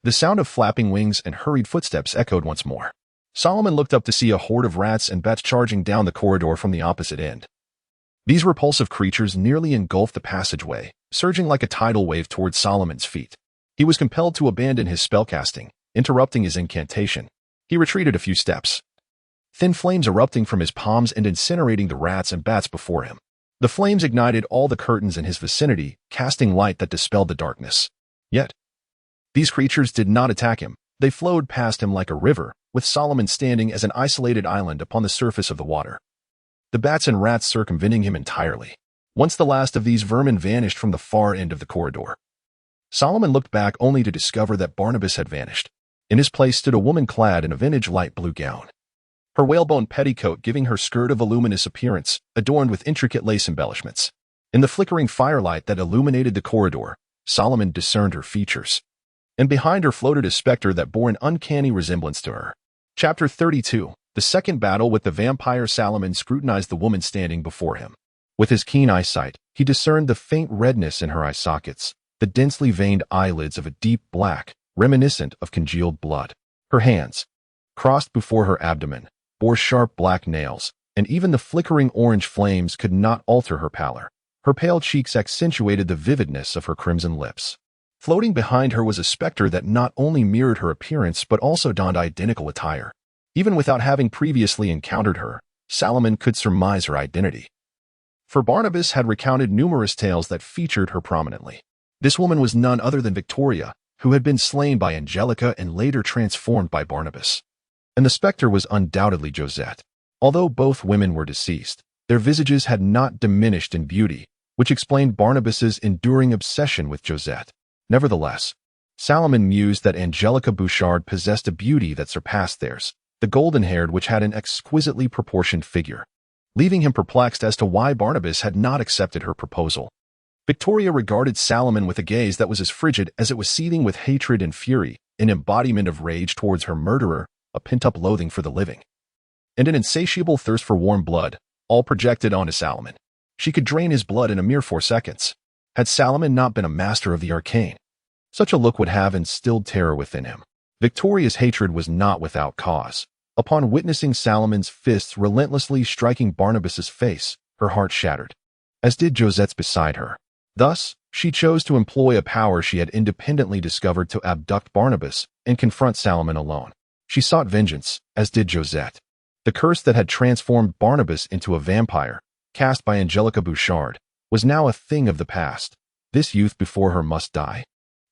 the sound of flapping wings and hurried footsteps echoed once more. Salomon looked up to see a horde of rats and bats charging down the corridor from the opposite end. These repulsive creatures nearly engulfed the passageway, surging like a tidal wave towards Salomon's feet. He was compelled to abandon his spellcasting, interrupting his incantation. He retreated a few steps, thin flames erupting from his palms and incinerating the rats and bats before him. The flames ignited all the curtains in his vicinity, casting light that dispelled the darkness. Yet, these creatures did not attack him. They flowed past him like a river, with Salomon standing as an isolated island upon the surface of the water, the bats and rats circumventing him entirely. Once the last of these vermin vanished from the far end of the corridor, Salomon looked back only to discover that Barnabas had vanished. In his place stood a woman clad in a vintage light blue gown, her whalebone petticoat giving her skirt a voluminous appearance, adorned with intricate lace embellishments. In the flickering firelight that illuminated the corridor, Salomon discerned her features, and behind her floated a specter that bore an uncanny resemblance to her. Chapter 32. The second battle with the vampire. Salomon scrutinized the woman standing before him. With his keen eyesight, he discerned the faint redness in her eye sockets, the densely veined eyelids of a deep black, reminiscent of congealed blood. Her hands, crossed before her abdomen, bore sharp black nails, and even the flickering orange flames could not alter her pallor. Her pale cheeks accentuated the vividness of her crimson lips. Floating behind her was a specter that not only mirrored her appearance but also donned identical attire. Even without having previously encountered her, Salomon could surmise her identity, for Barnabas had recounted numerous tales that featured her prominently. This woman was none other than Victoria, who had been slain by Angelica and later transformed by Barnabas. And the specter was undoubtedly Josette. Although both women were deceased, their visages had not diminished in beauty, which explained Barnabas's enduring obsession with Josette. Nevertheless, Salomon mused that Angelica Bouchard possessed a beauty that surpassed theirs, the golden-haired which had an exquisitely proportioned figure, leaving him perplexed as to why Barnabas had not accepted her proposal. Victoria regarded Salomon with a gaze that was as frigid as it was seething with hatred and fury, an embodiment of rage towards her murderer, a pent-up loathing for the living, and an insatiable thirst for warm blood, all projected onto Salomon. She could drain his blood in a mere 4 seconds. Had Salomon not been a master of the arcane, such a look would have instilled terror within him. Victoria's hatred was not without cause. Upon witnessing Salomon's fists relentlessly striking Barnabas's face, her heart shattered, as did Josette's beside her. Thus, she chose to employ a power she had independently discovered to abduct Barnabas and confront Salomon alone. She sought vengeance, as did Josette. The curse that had transformed Barnabas into a vampire, cast by Angelica Bouchard, was now a thing of the past. This youth before her must die.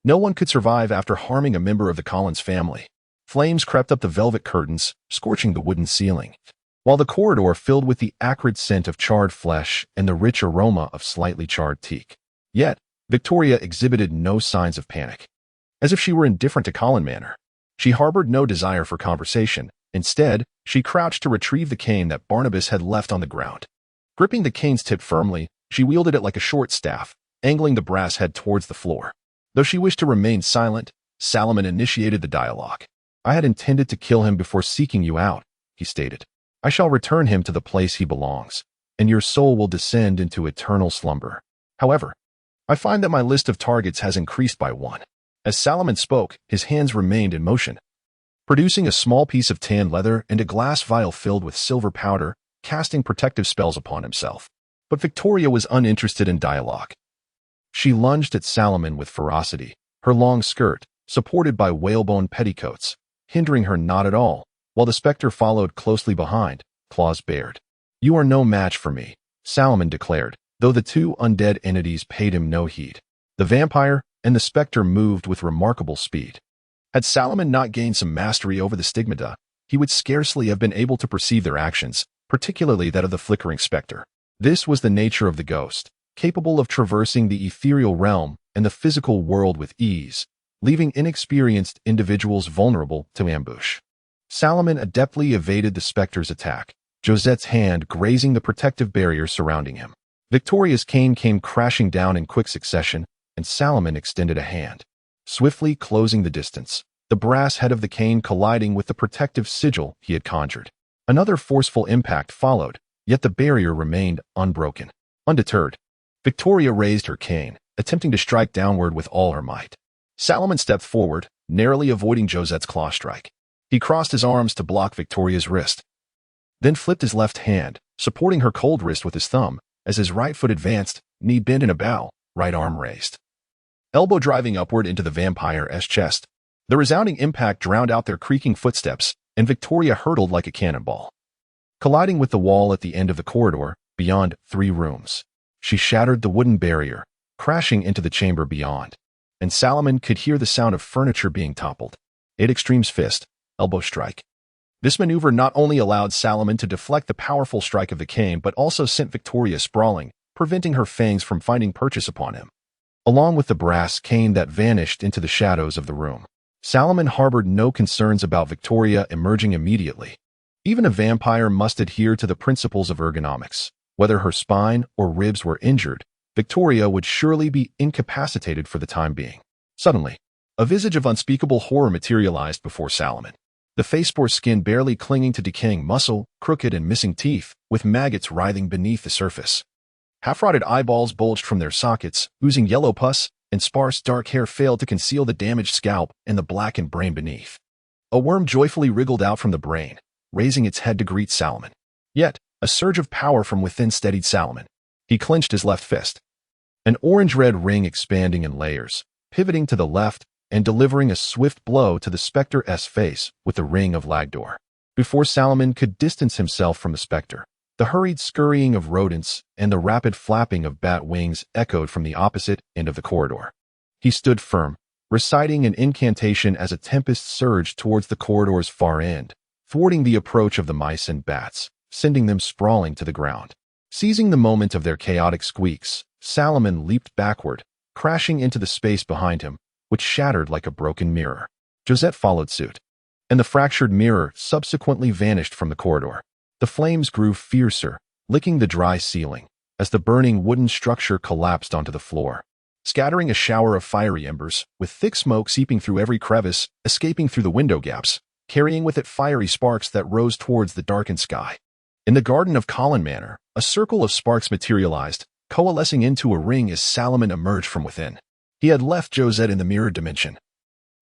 No one could survive after harming a member of the Collins family. Flames crept up the velvet curtains, scorching the wooden ceiling, while the corridor filled with the acrid scent of charred flesh and the rich aroma of slightly charred teak. Yet, Victoria exhibited no signs of panic, as if she were indifferent to Colin Manor. She harbored no desire for conversation. Instead, she crouched to retrieve the cane that Barnabas had left on the ground. Gripping the cane's tip firmly, she wielded it like a short staff, angling the brass head towards the floor. Though she wished to remain silent, Salomon initiated the dialogue. "I had intended to kill him before seeking you out," he stated. "I shall return him to the place he belongs, and your soul will descend into eternal slumber. However, I find that my list of targets has increased by 1. As Salomon spoke, his hands remained in motion, producing a small piece of tan leather and a glass vial filled with silver powder, casting protective spells upon himself. But Victoria was uninterested in dialogue. She lunged at Salomon with ferocity, her long skirt, supported by whalebone petticoats, hindering her not at all, while the specter followed closely behind, claws bared. "You are no match for me," Salomon declared, though the two undead entities paid him no heed. The vampire and the specter moved with remarkable speed. Had Salomon not gained some mastery over the stigmata, he would scarcely have been able to perceive their actions, particularly that of the flickering specter. This was the nature of the ghost. capable of traversing the ethereal realm and the physical world with ease, leaving inexperienced individuals vulnerable to ambush. Salomon adeptly evaded the specter's attack, Josette's hand grazing the protective barrier surrounding him. Victoria's cane came crashing down in quick succession, and Salomon extended a hand, swiftly closing the distance, the brass head of the cane colliding with the protective sigil he had conjured. Another forceful impact followed, yet the barrier remained unbroken. Undeterred, Victoria raised her cane, attempting to strike downward with all her might. Salomon stepped forward, narrowly avoiding Josette's claw strike. He crossed his arms to block Victoria's wrist, then flipped his left hand, supporting her cold wrist with his thumb, as his right foot advanced, knee bent in a bow, right arm raised. Elbow driving upward into the vampire's chest. The resounding impact drowned out their creaking footsteps, and Victoria hurtled like a cannonball, colliding with the wall at the end of the corridor, beyond 3 rooms. She shattered the wooden barrier, crashing into the chamber beyond, and Salomon could hear the sound of furniture being toppled. 8 Extreme's fist, elbow strike. This maneuver not only allowed Salomon to deflect the powerful strike of the cane, but also sent Victoria sprawling, preventing her fangs from finding purchase upon him. Along with the brass cane that vanished into the shadows of the room, Salomon harbored no concerns about Victoria emerging immediately. Even a vampire must adhere to the principles of ergonomics. Whether her spine or ribs were injured, Victoria would surely be incapacitated for the time being. Suddenly, a visage of unspeakable horror materialized before Salomon. The face bore skin barely clinging to decaying muscle, crooked and missing teeth, with maggots writhing beneath the surface. Half-rotted eyeballs bulged from their sockets, oozing yellow pus, and sparse dark hair failed to conceal the damaged scalp and the blackened brain beneath. A worm joyfully wriggled out from the brain, raising its head to greet Salomon. Yet, a surge of power from within steadied Salomon. He clenched his left fist, an orange-red ring expanding in layers, pivoting to the left and delivering a swift blow to the specter's face with the ring of Lagdor. Before Salomon could distance himself from the specter, the hurried scurrying of rodents and the rapid flapping of bat wings echoed from the opposite end of the corridor. He stood firm, reciting an incantation as a tempest surged towards the corridor's far end, thwarting the approach of the mice and bats, sending them sprawling to the ground. Seizing the moment of their chaotic squeaks, Salomon leaped backward, crashing into the space behind him, which shattered like a broken mirror. Josette followed suit, and the fractured mirror subsequently vanished from the corridor. The flames grew fiercer, licking the dry ceiling, as the burning wooden structure collapsed onto the floor, scattering a shower of fiery embers, with thick smoke seeping through every crevice, escaping through the window gaps, carrying with it fiery sparks that rose towards the darkened sky. In the garden of Colin Manor, a circle of sparks materialized, coalescing into a ring as Salomon emerged from within. He had left Josette in the mirrored dimension,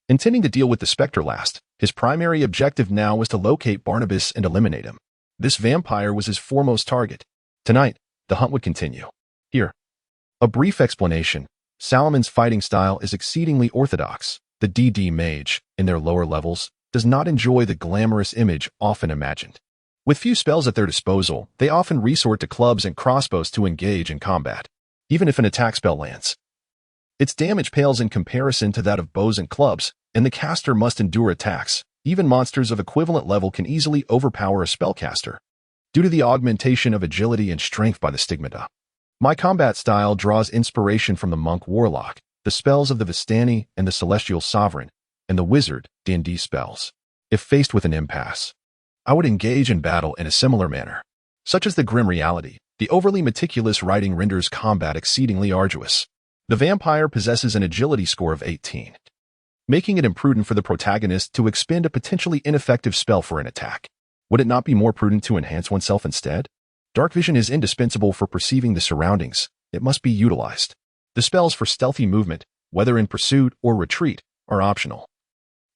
intending to deal with the specter last. His primary objective now was to locate Barnabas and eliminate him. This vampire was his foremost target. Tonight, the hunt would continue. Here, a brief explanation. Salomon's fighting style is exceedingly orthodox. The DD Mage, in their lower levels, does not enjoy the glamorous image often imagined. With few spells at their disposal, they often resort to clubs and crossbows to engage in combat, even if an attack spell lands. Its damage pales in comparison to that of bows and clubs, and the caster must endure attacks. Even monsters of equivalent level can easily overpower a spellcaster, due to the augmentation of agility and strength by the stigmata. My combat style draws inspiration from the monk warlock, the spells of the Vistani and the celestial sovereign, and the wizard D&D spells. If faced with an impasse, I would engage in battle in a similar manner. Such as the grim reality, the overly meticulous writing renders combat exceedingly arduous. The vampire possesses an agility score of 18, making it imprudent for the protagonist to expend a potentially ineffective spell for an attack. Would it not be more prudent to enhance oneself instead? Dark vision is indispensable for perceiving the surroundings. It must be utilized. The spells for stealthy movement, whether in pursuit or retreat, are optional.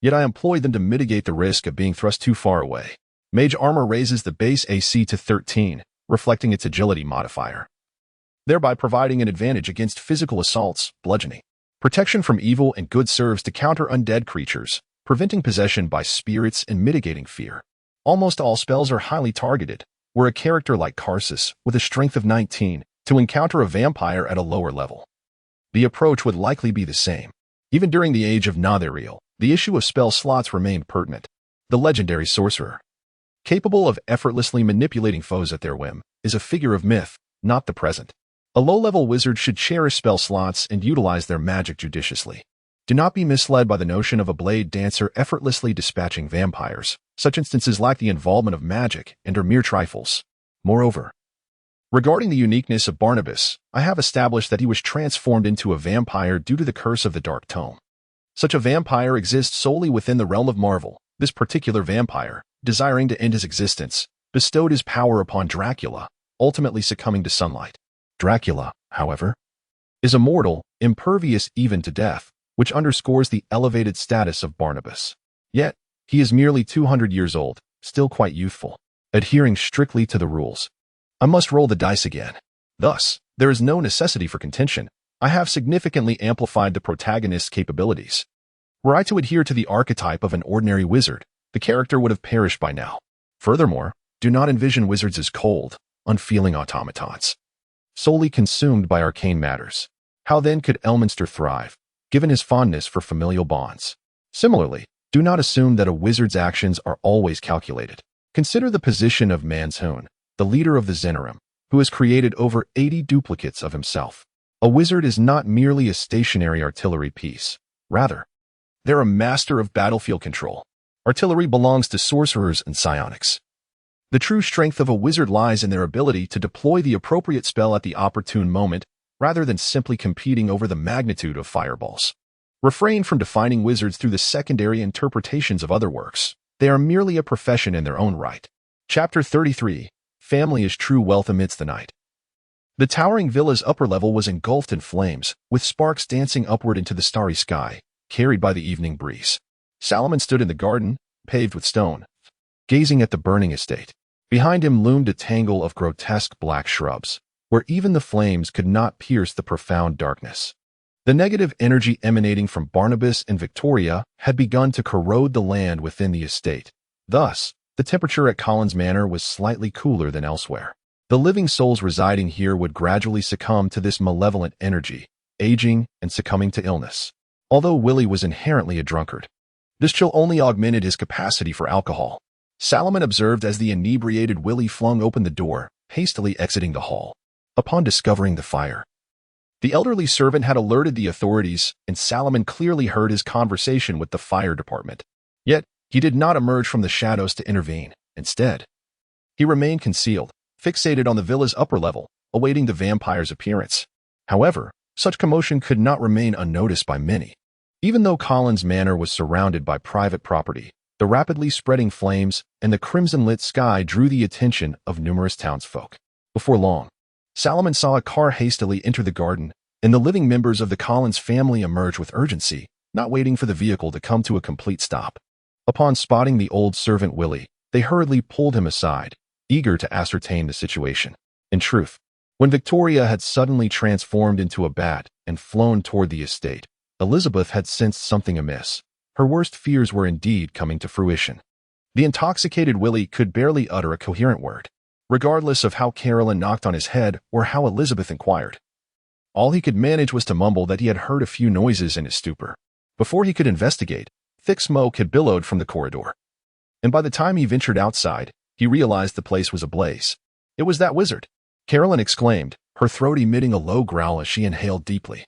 Yet I employ them to mitigate the risk of being thrust too far away. Mage armor raises the base AC to 13, reflecting its agility modifier, thereby providing an advantage against physical assaults, bludgeoning. Protection from evil and good serves to counter undead creatures, preventing possession by spirits and mitigating fear. Almost all spells are highly targeted, were a character like Kaecilius, with a strength of 19, to encounter a vampire at a lower level. The approach would likely be the same. Even during the age of Nathariel, the issue of spell slots remained pertinent. The legendary sorcerer, capable of effortlessly manipulating foes at their whim, is a figure of myth, not the present. A low-level wizard should cherish spell slots and utilize their magic judiciously. Do not be misled by the notion of a blade dancer effortlessly dispatching vampires. Such instances lack the involvement of magic and are mere trifles. Moreover, regarding the uniqueness of Barnabas, I have established that he was transformed into a vampire due to the curse of the Dark Tome. Such a vampire exists solely within the realm of Marvel. This particular vampire, desiring to end his existence, bestowed his power upon Dracula, ultimately succumbing to sunlight. Dracula, however, is immortal, impervious even to death, which underscores the elevated status of Barnabas. Yet, he is merely 200 years old, still quite youthful, adhering strictly to the rules. I must roll the dice again. Thus, there is no necessity for contention. I have significantly amplified the protagonist's capabilities. Were I to adhere to the archetype of an ordinary wizard, the character would have perished by now. Furthermore, do not envision wizards as cold, unfeeling automatons, solely consumed by arcane matters. How then could Elminster thrive, given his fondness for familial bonds? Similarly, do not assume that a wizard's actions are always calculated. Consider the position of Manshone, the leader of the Zenorim, who has created over 80 duplicates of himself. A wizard is not merely a stationary artillery piece. Rather, they're a master of battlefield control. Artillery belongs to sorcerers and psionics. The true strength of a wizard lies in their ability to deploy the appropriate spell at the opportune moment, rather than simply competing over the magnitude of fireballs. Refrain from defining wizards through the secondary interpretations of other works. They are merely a profession in their own right. Chapter 33. Family is true wealth amidst the night. The towering villa's upper level was engulfed in flames, with sparks dancing upward into the starry sky, carried by the evening breeze. Salomon stood in the garden, paved with stone, gazing at the burning estate. Behind him loomed a tangle of grotesque black shrubs, where even the flames could not pierce the profound darkness. The negative energy emanating from Barnabas and Victoria had begun to corrode the land within the estate. Thus, the temperature at Collins Manor was slightly cooler than elsewhere. The living souls residing here would gradually succumb to this malevolent energy, aging and succumbing to illness. Although Willie was inherently a drunkard, this chill only augmented his capacity for alcohol. Salomon observed as the inebriated Willie flung open the door, hastily exiting the hall. Upon discovering the fire, the elderly servant had alerted the authorities, and Salomon clearly heard his conversation with the fire department. Yet, he did not emerge from the shadows to intervene. Instead, he remained concealed, fixated on the villa's upper level, awaiting the vampire's appearance. However, such commotion could not remain unnoticed by many. Even though Collins Manor was surrounded by private property, the rapidly spreading flames and the crimson-lit sky drew the attention of numerous townsfolk. Before long, Salomon saw a car hastily enter the garden, and the living members of the Collins family emerge with urgency, not waiting for the vehicle to come to a complete stop. Upon spotting the old servant Willie, they hurriedly pulled him aside, eager to ascertain the situation. In truth, when Victoria had suddenly transformed into a bat and flown toward the estate, Elizabeth had sensed something amiss. Her worst fears were indeed coming to fruition. The intoxicated Willie could barely utter a coherent word, regardless of how Carolyn knocked on his head or how Elizabeth inquired. All he could manage was to mumble that he had heard a few noises in his stupor. Before he could investigate, thick smoke had billowed from the corridor. And by the time he ventured outside, he realized the place was ablaze. It was that wizard, Carolyn exclaimed, her throat emitting a low growl as she inhaled deeply.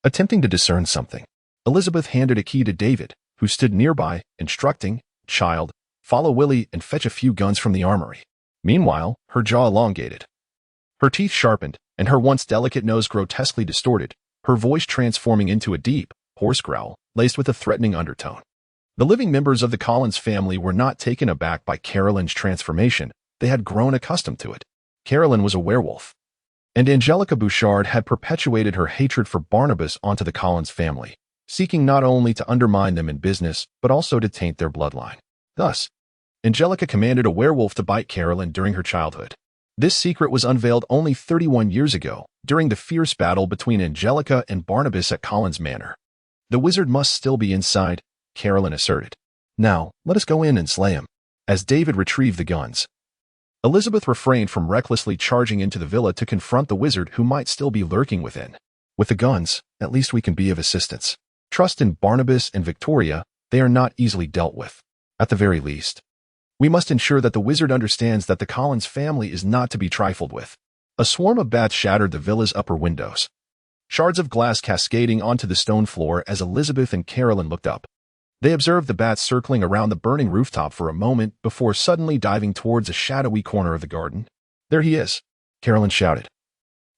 Attempting to discern something, Elizabeth handed a key to David, who stood nearby, instructing, "Child, follow Willie and fetch a few guns from the armory." Meanwhile, her jaw elongated, her teeth sharpened, and her once delicate nose grotesquely distorted, her voice transforming into a deep, hoarse growl, laced with a threatening undertone. The living members of the Collins family were not taken aback by Carolyn's transformation. They had grown accustomed to it. Carolyn was a werewolf, and Angelica Bouchard had perpetuated her hatred for Barnabas onto the Collins family, seeking not only to undermine them in business, but also to taint their bloodline. Thus, Angelica commanded a werewolf to bite Carolyn during her childhood. This secret was unveiled only 31 years ago, during the fierce battle between Angelica and Barnabas at Collins Manor. The wizard must still be inside, Carolyn asserted. Now, let us go in and slay him. As David retrieved the guns, Elizabeth refrained from recklessly charging into the villa to confront the wizard who might still be lurking within. With the guns, at least we can be of assistance. Trust in Barnabas and Victoria, they are not easily dealt with. At the very least, we must ensure that the wizard understands that the Collins family is not to be trifled with. A swarm of bats shattered the villa's upper windows, shards of glass cascading onto the stone floor as Elizabeth and Carolyn looked up. They observed the bats circling around the burning rooftop for a moment before suddenly diving towards a shadowy corner of the garden. "There he is," Carolyn shouted,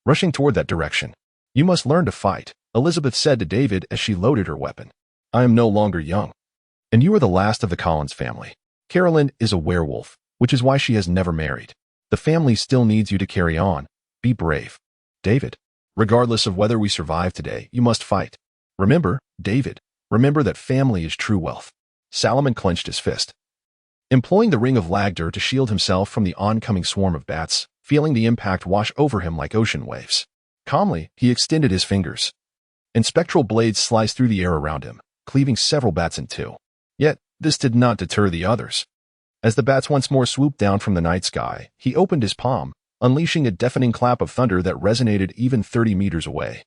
rushing toward that direction. "You must learn to fight," Elizabeth said to David as she loaded her weapon. "I am no longer young, and you are the last of the Collins family. Carolyn is a werewolf, which is why she has never married. The family still needs you to carry on. Be brave, David. Regardless of whether we survive today, you must fight. Remember, David, remember that family is true wealth." Salomon clenched his fist, employing the Ring of Lagder to shield himself from the oncoming swarm of bats, feeling the impact wash over him like ocean waves. Calmly, he extended his fingers, and spectral blades sliced through the air around him, cleaving several bats in two. Yet, this did not deter the others. As the bats once more swooped down from the night sky, he opened his palm, unleashing a deafening clap of thunder that resonated even 30 meters away.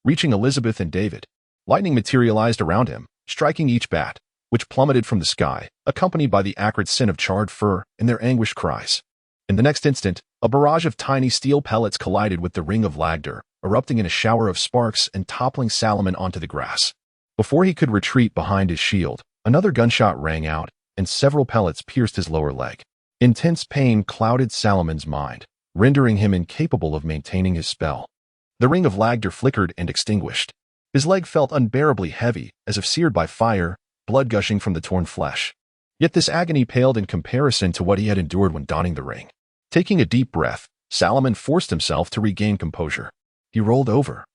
Reaching Elizabeth and David, lightning materialized around him, striking each bat, which plummeted from the sky, accompanied by the acrid scent of charred fur and their anguished cries. In the next instant, a barrage of tiny steel pellets collided with the Ring of Lagder, erupting in a shower of sparks and toppling Salomon onto the grass. Before he could retreat behind his shield, another gunshot rang out, and several pellets pierced his lower leg. Intense pain clouded Salomon's mind, rendering him incapable of maintaining his spell. The Ring of Lagder flickered and extinguished. His leg felt unbearably heavy, as if seared by fire, blood gushing from the torn flesh. Yet this agony paled in comparison to what he had endured when donning the ring. Taking a deep breath, Salomon forced himself to regain composure. He rolled over,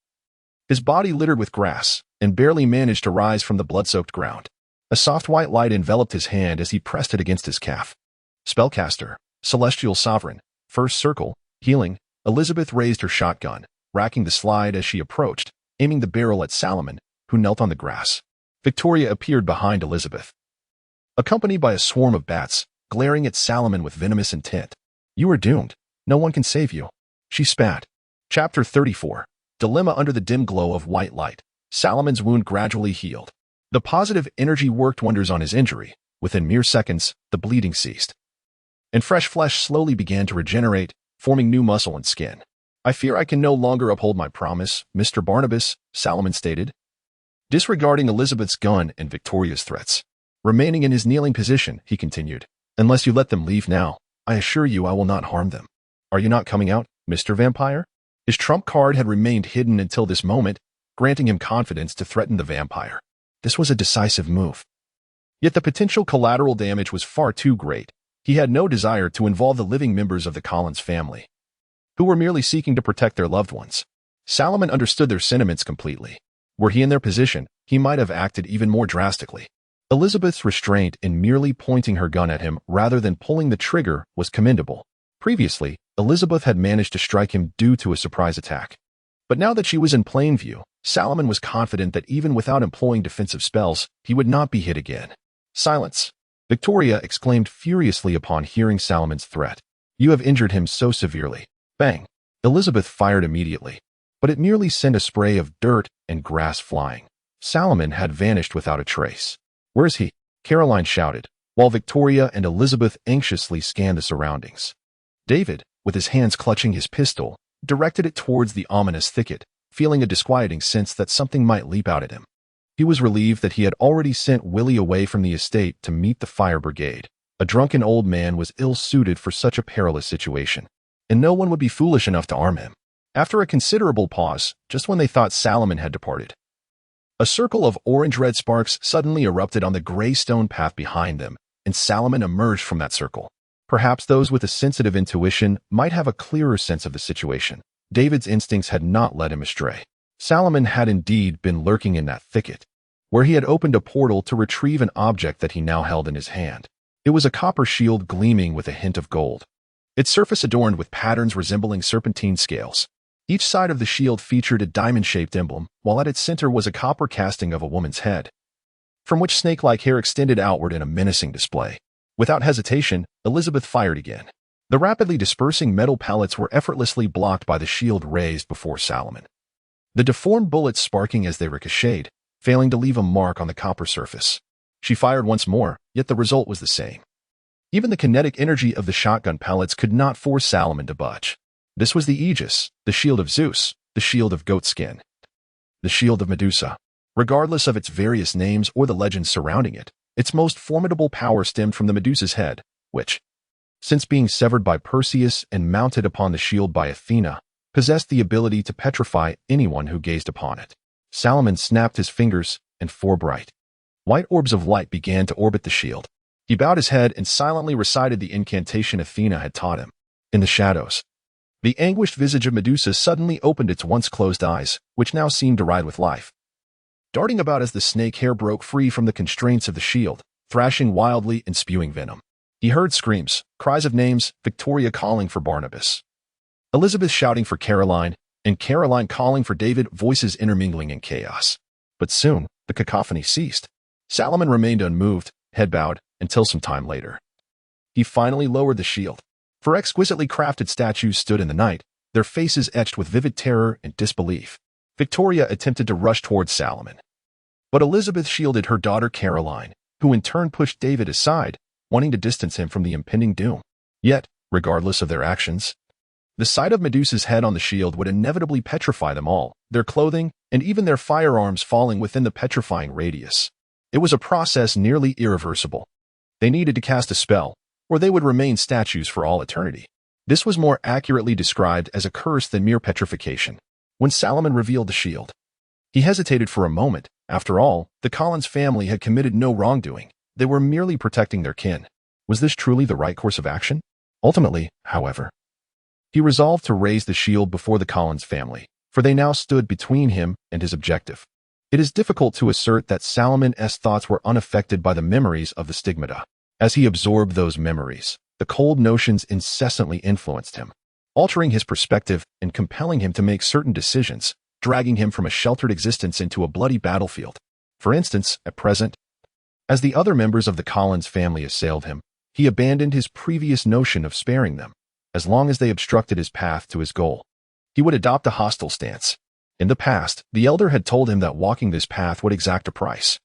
his body littered with grass, and barely managed to rise from the blood-soaked ground. A soft white light enveloped his hand as he pressed it against his calf. Spellcaster, Celestial Sovereign, First Circle, Healing. Elizabeth raised her shotgun, racking the slide as she approached, aiming the barrel at Salomon, who knelt on the grass. Victoria appeared behind Elizabeth, accompanied by a swarm of bats, glaring at Salomon with venomous intent. "You are doomed. No one can save you," she spat. Chapter 34. Dilemma. Under the dim glow of white light, Salomon's wound gradually healed. The positive energy worked wonders on his injury. Within mere seconds, the bleeding ceased, and fresh flesh slowly began to regenerate, forming new muscle and skin. "I fear I can no longer uphold my promise, Mr. Barnabas," Salomon stated, disregarding Elizabeth's gun and Victoria's threats. Remaining in his kneeling position, he continued, "Unless you let them leave now, I assure you I will not harm them. Are you not coming out, Mr. Vampire?" His trump card had remained hidden until this moment, granting him confidence to threaten the vampire. This was a decisive move. Yet the potential collateral damage was far too great. He had no desire to involve the living members of the Collins family, who were merely seeking to protect their loved ones. Salomon understood their sentiments completely. Were he in their position, he might have acted even more drastically. Elizabeth's restraint in merely pointing her gun at him rather than pulling the trigger was commendable. Previously, Elizabeth had managed to strike him due to a surprise attack. But now that she was in plain view, Salomon was confident that even without employing defensive spells, he would not be hit again. "Silence!" Victoria exclaimed furiously upon hearing Salomon's threat. "You have injured him so severely." Bang! Elizabeth fired immediately, but it merely sent a spray of dirt and grass flying. Salomon had vanished without a trace. "Where is he?" Caroline shouted, while Victoria and Elizabeth anxiously scanned the surroundings. David, with his hands clutching his pistol, directed it towards the ominous thicket, feeling a disquieting sense that something might leap out at him. He was relieved that he had already sent Willie away from the estate to meet the fire brigade. A drunken old man was ill-suited for such a perilous situation, and no one would be foolish enough to arm him. After a considerable pause, just when they thought Salomon had departed, a circle of orange-red sparks suddenly erupted on the gray stone path behind them, and Salomon emerged from that circle. Perhaps those with a sensitive intuition might have a clearer sense of the situation. David's instincts had not led him astray. Salomon had indeed been lurking in that thicket, where he had opened a portal to retrieve an object that he now held in his hand. It was a copper shield gleaming with a hint of gold, its surface adorned with patterns resembling serpentine scales. Each side of the shield featured a diamond-shaped emblem, while at its center was a copper casting of a woman's head, from which snake-like hair extended outward in a menacing display. Without hesitation, Elizabeth fired again. The rapidly dispersing metal pellets were effortlessly blocked by the shield raised before Salomon, the deformed bullets sparking as they ricocheted, failing to leave a mark on the copper surface. She fired once more, yet the result was the same. Even the kinetic energy of the shotgun pellets could not force Salomon to budge. This was the Aegis, the shield of Zeus, the shield of goatskin, the shield of Medusa. Regardless of its various names or the legends surrounding it, its most formidable power stemmed from the Medusa's head, which, since being severed by Perseus and mounted upon the shield by Athena, possessed the ability to petrify anyone who gazed upon it. Salomon snapped his fingers, and 4 bright, white orbs of light began to orbit the shield. He bowed his head and silently recited the incantation Athena had taught him. In the shadows, the anguished visage of Medusa suddenly opened its once closed eyes, which now seemed to ride with life, darting about as the snake hair broke free from the constraints of the shield, thrashing wildly and spewing venom. He heard screams, cries of names, Victoria calling for Barnabas, Elizabeth shouting for Caroline, and Caroline calling for David, voices intermingling in chaos. But soon, the cacophony ceased. Salomon remained unmoved, head bowed, until some time later. He finally lowered the shield. 4 exquisitely crafted statues stood in the night, their faces etched with vivid terror and disbelief. Victoria attempted to rush towards Salomon, but Elizabeth shielded her daughter Caroline, who in turn pushed David aside, wanting to distance him from the impending doom. Yet, regardless of their actions, the sight of Medusa's head on the shield would inevitably petrify them all, their clothing, and even their firearms falling within the petrifying radius. It was a process nearly irreversible. They needed to cast a spell, or they would remain statues for all eternity. This was more accurately described as a curse than mere petrification. When Salomon revealed the shield, he hesitated for a moment. After all, the Collins family had committed no wrongdoing. They were merely protecting their kin. Was this truly the right course of action? Ultimately, however, he resolved to raise the shield before the Collins family, for they now stood between him and his objective. It is difficult to assert that Salomon's thoughts were unaffected by the memories of the stigmata. As he absorbed those memories, the cold notions incessantly influenced him, altering his perspective and compelling him to make certain decisions, dragging him from a sheltered existence into a bloody battlefield. For instance, at present, as the other members of the Collins family assailed him, he abandoned his previous notion of sparing them. As long as they obstructed his path to his goal, he would adopt a hostile stance. In the past, the elder had told him that walking this path would exact a price.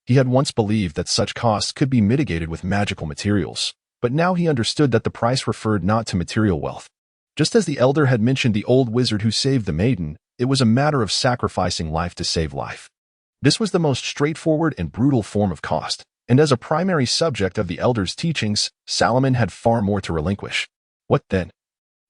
He had once believed that such costs could be mitigated with magical materials, but now he understood that the price referred not to material wealth. Just as the elder had mentioned the old wizard who saved the maiden, it was a matter of sacrificing life to save life. This was the most straightforward and brutal form of cost, and as a primary subject of the elder's teachings, Salomon had far more to relinquish. What, then,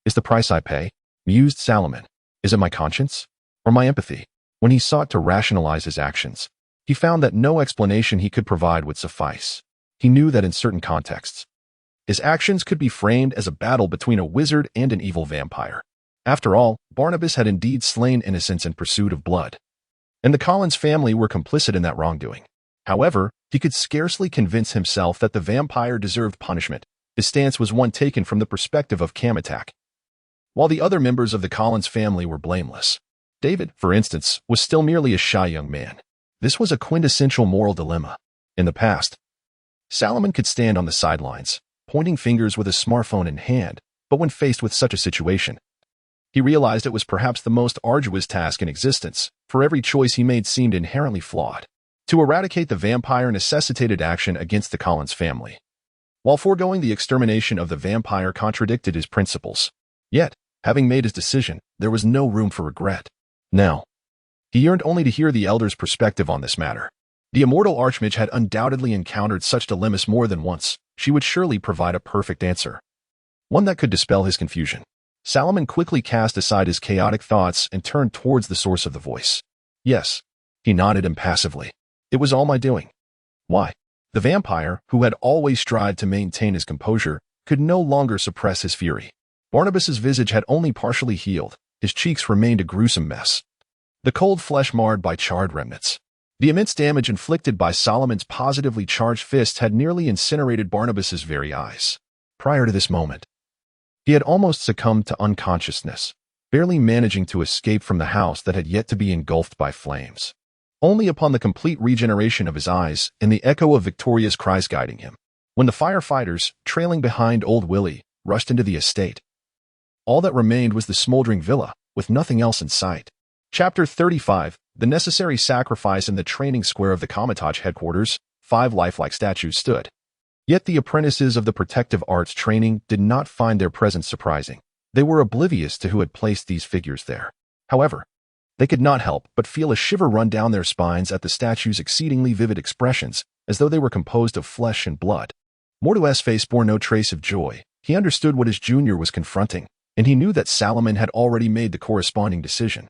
is the price I pay? Mused Salomon. Is it my conscience? Or my empathy? When he sought to rationalize his actions, he found that no explanation he could provide would suffice. He knew that in certain contexts, his actions could be framed as a battle between a wizard and an evil vampire. After all, Barnabas had indeed slain innocents in pursuit of blood, and the Collins family were complicit in that wrongdoing. However, he could scarcely convince himself that the vampire deserved punishment. His stance was one taken from the perspective of Kaecilius, while the other members of the Collins family were blameless. David, for instance, was still merely a shy young man. This was a quintessential moral dilemma. In the past, Salomon could stand on the sidelines, pointing fingers with a smartphone in hand, but when faced with such a situation, he realized it was perhaps the most arduous task in existence, for every choice he made seemed inherently flawed. To eradicate the vampire necessitated action against the Collins family, while foregoing the extermination of the vampire contradicted his principles. Yet, having made his decision, there was no room for regret. Now, he yearned only to hear the elder's perspective on this matter. The immortal Archmage had undoubtedly encountered such dilemmas more than once. She would surely provide a perfect answer, one that could dispel his confusion. Salomon quickly cast aside his chaotic thoughts and turned towards the source of the voice. Yes, he nodded impassively. It was all my doing. Why? The vampire, who had always strived to maintain his composure, could no longer suppress his fury. Barnabas's visage had only partially healed. His cheeks remained a gruesome mess, the cold flesh marred by charred remnants. The immense damage inflicted by Salomon's positively charged fists had nearly incinerated Barnabas's very eyes. Prior to this moment, he had almost succumbed to unconsciousness, barely managing to escape from the house that had yet to be engulfed by flames. Only upon the complete regeneration of his eyes and the echo of Victoria's cries guiding him, when the firefighters, trailing behind Old Willie, rushed into the estate, all that remained was the smoldering villa, with nothing else in sight. Chapter 35, The Necessary Sacrifice. In the training square of the Comitage headquarters, 5 lifelike statues stood. Yet the apprentices of the protective arts training did not find their presence surprising. They were oblivious to who had placed these figures there. However, they could not help but feel a shiver run down their spines at the statue's exceedingly vivid expressions, as though they were composed of flesh and blood. Mordo's face bore no trace of joy. He understood what his junior was confronting, and he knew that Salomon had already made the corresponding decision,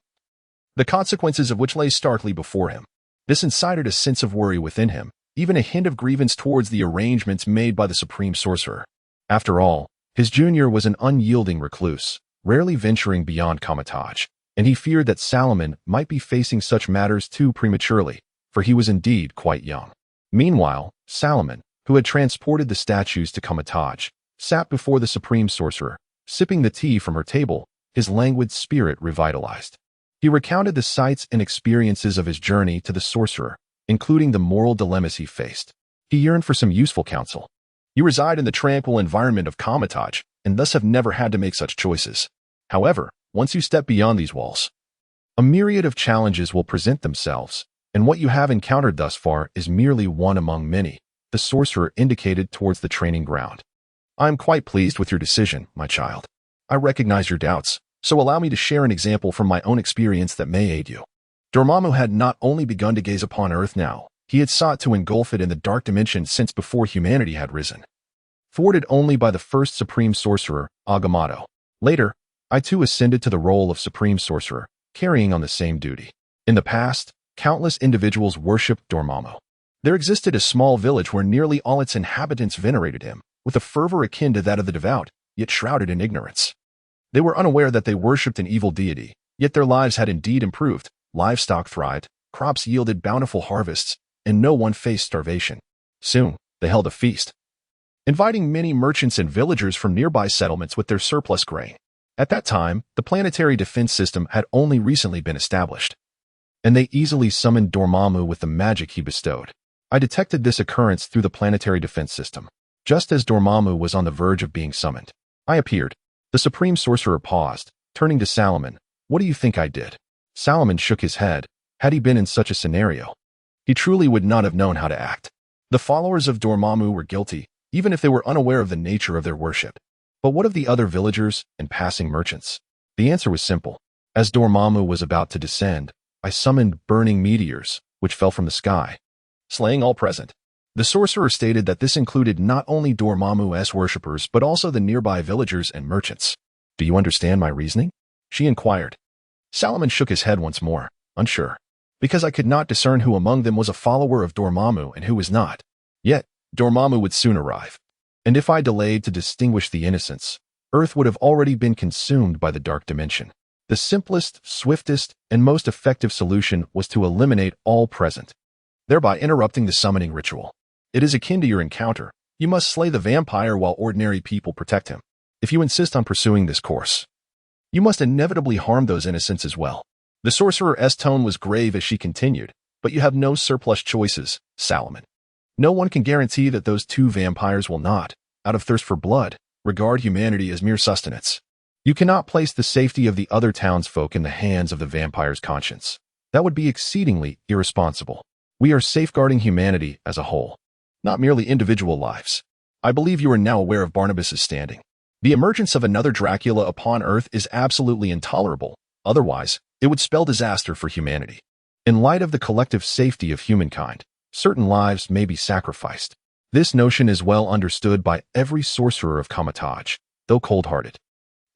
the consequences of which lay starkly before him. This incited a sense of worry within him, even a hint of grievance towards the arrangements made by the Supreme Sorcerer. After all, his junior was an unyielding recluse, rarely venturing beyond Kaecilius, and he feared that Salomon might be facing such matters too prematurely, for he was indeed quite young. Meanwhile, Salomon, who had transported the statues to Kaecilius, sat before the Supreme Sorcerer, sipping the tea from her table, his languid spirit revitalized. He recounted the sights and experiences of his journey to the sorcerer, including the moral dilemmas he faced. He yearned for some useful counsel. You reside in the tranquil environment of Kaecilius, and thus have never had to make such choices. However, once you step beyond these walls, a myriad of challenges will present themselves, and what you have encountered thus far is merely one among many, the sorcerer indicated towards the training ground. I am quite pleased with your decision, my child. I recognize your doubts, so allow me to share an example from my own experience that may aid you. Dormammu had not only begun to gaze upon Earth now, he had sought to engulf it in the dark dimension since before humanity had risen. Thwarted only by the first Supreme Sorcerer, Agamotto. Later, I too ascended to the role of Supreme Sorcerer, carrying on the same duty. In the past, countless individuals worshipped Dormammu. There existed a small village where nearly all its inhabitants venerated him, with a fervor akin to that of the devout, yet shrouded in ignorance. They were unaware that they worshipped an evil deity, yet their lives had indeed improved, livestock thrived, crops yielded bountiful harvests, and no one faced starvation. Soon, they held a feast, inviting many merchants and villagers from nearby settlements with their surplus grain. At that time, the planetary defense system had only recently been established, and they easily summoned Dormammu with the magic he bestowed. I detected this occurrence through the planetary defense system. Just as Dormammu was on the verge of being summoned, I appeared. The Supreme Sorcerer paused, turning to Salomon. What do you think I did? Salomon shook his head. Had he been in such a scenario, he truly would not have known how to act. The followers of Dormammu were guilty, even if they were unaware of the nature of their worship. But what of the other villagers and passing merchants? The answer was simple. As Dormammu was about to descend, I summoned burning meteors, which fell from the sky, slaying all present. The sorcerer stated that this included not only Dormammu's worshippers but also the nearby villagers and merchants. Do you understand my reasoning? She inquired. Salomon shook his head once more, unsure, because I could not discern who among them was a follower of Dormammu and who was not. Yet, Dormammu would soon arrive, and if I delayed to distinguish the innocents, Earth would have already been consumed by the dark dimension. The simplest, swiftest, and most effective solution was to eliminate all present, thereby interrupting the summoning ritual. It is akin to your encounter. You must slay the vampire while ordinary people protect him. If you insist on pursuing this course, you must inevitably harm those innocents as well. The sorcerer's tone was grave as she continued, but you have no surplus choices, Salomon. No one can guarantee that those two vampires will not, out of thirst for blood, regard humanity as mere sustenance. You cannot place the safety of the other townsfolk in the hands of the vampire's conscience. That would be exceedingly irresponsible. We are safeguarding humanity as a whole, not merely individual lives. I believe you are now aware of Barnabas's standing. The emergence of another Dracula upon Earth is absolutely intolerable. Otherwise, it would spell disaster for humanity. In light of the collective safety of humankind, certain lives may be sacrificed. This notion is well understood by every sorcerer of Kaecilius, though cold-hearted.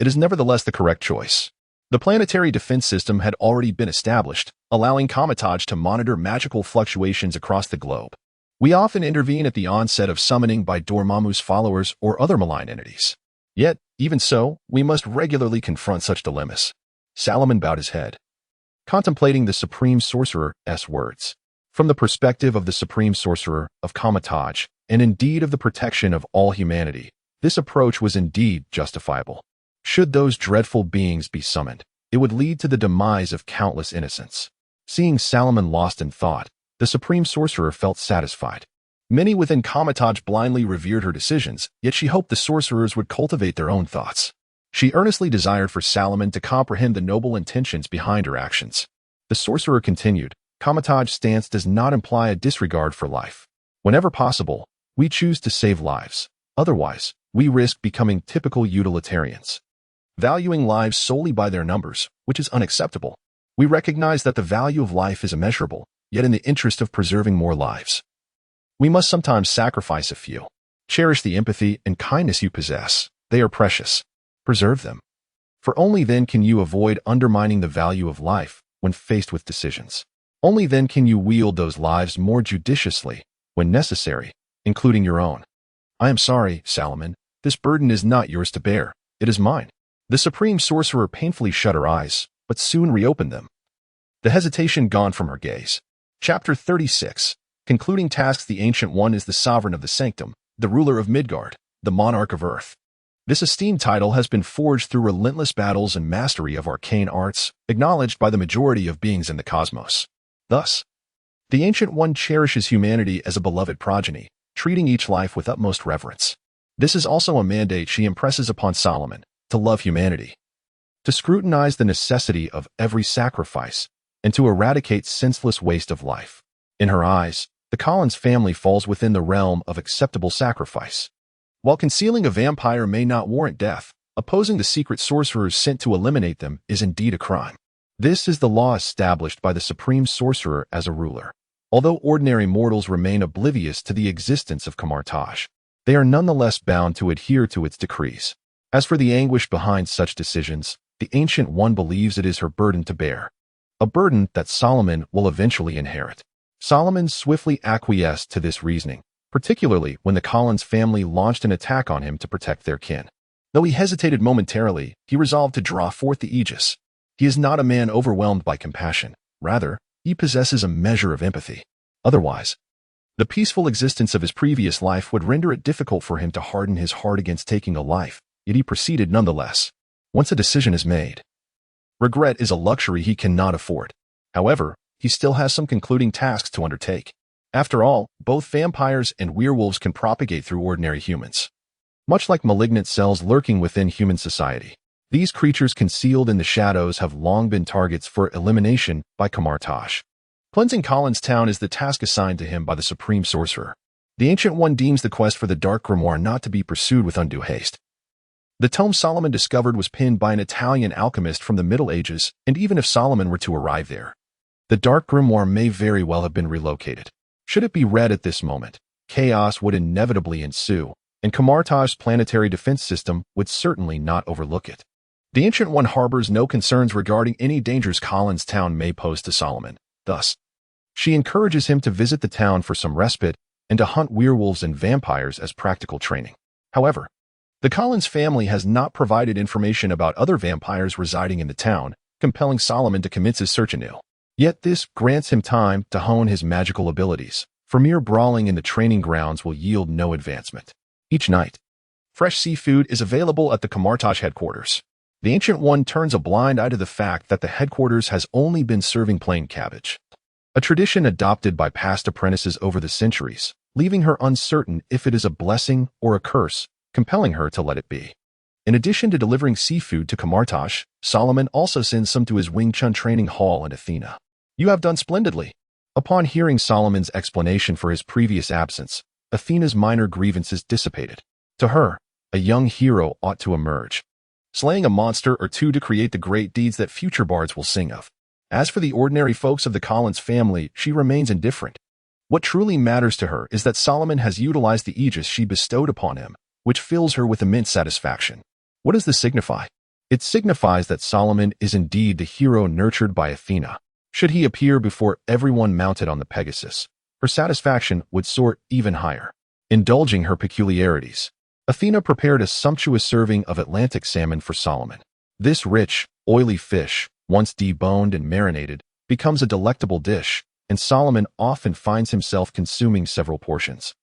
It is nevertheless the correct choice. The planetary defense system had already been established, allowing Kaecilius to monitor magical fluctuations across the globe. We often intervene at the onset of summoning by Dormammu's followers or other malign entities. Yet, even so, we must regularly confront such dilemmas. Salomon bowed his head, contemplating the Supreme Sorcerer's words. From the perspective of the Supreme Sorcerer of Kaecilius, and indeed of the protection of all humanity, this approach was indeed justifiable. Should those dreadful beings be summoned, it would lead to the demise of countless innocents. Seeing Salomon lost in thought, the Supreme Sorcerer felt satisfied. Many within Kaecilius blindly revered her decisions, yet she hoped the sorcerers would cultivate their own thoughts. She earnestly desired for Salomon to comprehend the noble intentions behind her actions. The sorcerer continued, Kaecilius' stance does not imply a disregard for life. Whenever possible, we choose to save lives. Otherwise, we risk becoming typical utilitarians. valuing lives solely by their numbers, which is unacceptable. We recognize that the value of life is immeasurable, yet in the interest of preserving more lives, we must sometimes sacrifice a few. Cherish the empathy and kindness you possess. They are precious. Preserve them. For only then can you avoid undermining the value of life when faced with decisions. Only then can you wield those lives more judiciously when necessary, including your own. I am sorry, Salomon. This burden is not yours to bear. It is mine. The supreme sorcerer painfully shut her eyes, but soon reopened them. The hesitation gone from her gaze. Chapter 36. Concluding tasks. The Ancient One is the sovereign of the sanctum, the ruler of Midgard, the monarch of Earth. This esteemed title has been forged through relentless battles and mastery of arcane arts, acknowledged by the majority of beings in the cosmos. Thus, the Ancient One cherishes humanity as a beloved progeny, treating each life with utmost reverence. This is also a mandate she impresses upon Salomon, to love humanity, to scrutinize the necessity of every sacrifice, and to eradicate senseless waste of life. In her eyes, the Collins family falls within the realm of acceptable sacrifice. While concealing a vampire may not warrant death, opposing the secret sorcerers sent to eliminate them is indeed a crime. This is the law established by the supreme sorcerer as a ruler. Although ordinary mortals remain oblivious to the existence of Camartage, they are nonetheless bound to adhere to its decrees. As for the anguish behind such decisions, the Ancient One believes it is her burden to bear, a burden that Salomon will eventually inherit. Salomon swiftly acquiesced to this reasoning, particularly when the Collins family launched an attack on him to protect their kin. Though he hesitated momentarily, he resolved to draw forth the aegis. He is not a man overwhelmed by compassion. Rather, he possesses a measure of empathy. Otherwise, the peaceful existence of his previous life would render it difficult for him to harden his heart against taking a life, yet he proceeded nonetheless. Once a decision is made, regret is a luxury he cannot afford. However, he still has some concluding tasks to undertake. After all, both vampires and werewolves can propagate through ordinary humans. Much like malignant cells lurking within human society, these creatures concealed in the shadows have long been targets for elimination by Camartage. Cleansing Collins Town is the task assigned to him by the Supreme Sorcerer. The Ancient One deems the quest for the Dark Grimoire not to be pursued with undue haste. The tome Salomon discovered was penned by an Italian alchemist from the Middle Ages, and even if Salomon were to arrive there, the Dark Grimoire may very well have been relocated. Should it be read at this moment, chaos would inevitably ensue, and Camartage's planetary defense system would certainly not overlook it. The Ancient One harbors no concerns regarding any dangers Collins Town may pose to Salomon. Thus, she encourages him to visit the town for some respite and to hunt werewolves and vampires as practical training. However, the Collins family has not provided information about other vampires residing in the town, compelling Salomon to commence his search anew. Yet this grants him time to hone his magical abilities, for mere brawling in the training grounds will yield no advancement. Each night, fresh seafood is available at the Camartage headquarters. The Ancient One turns a blind eye to the fact that the headquarters has only been serving plain cabbage, a tradition adopted by past apprentices over the centuries, leaving her uncertain if it is a blessing or a curse, compelling her to let it be. In addition to delivering seafood to Camartage, Salomon also sends some to his Wing Chun training hall in Athena. You have done splendidly. Upon hearing Salomon's explanation for his previous absence, Athena's minor grievances dissipated. To her, a young hero ought to emerge, slaying a monster or two to create the great deeds that future bards will sing of. As for the ordinary folks of the Collins family, she remains indifferent. What truly matters to her is that Salomon has utilized the aegis she bestowed upon him, which fills her with immense satisfaction. What does this signify? It signifies that Salomon is indeed the hero nurtured by Athena. Should he appear before everyone mounted on the Pegasus, her satisfaction would soar even higher. Indulging her peculiarities, Athena prepared a sumptuous serving of Atlantic salmon for Salomon. This rich, oily fish, once deboned and marinated, becomes a delectable dish, and Salomon often finds himself consuming several portions,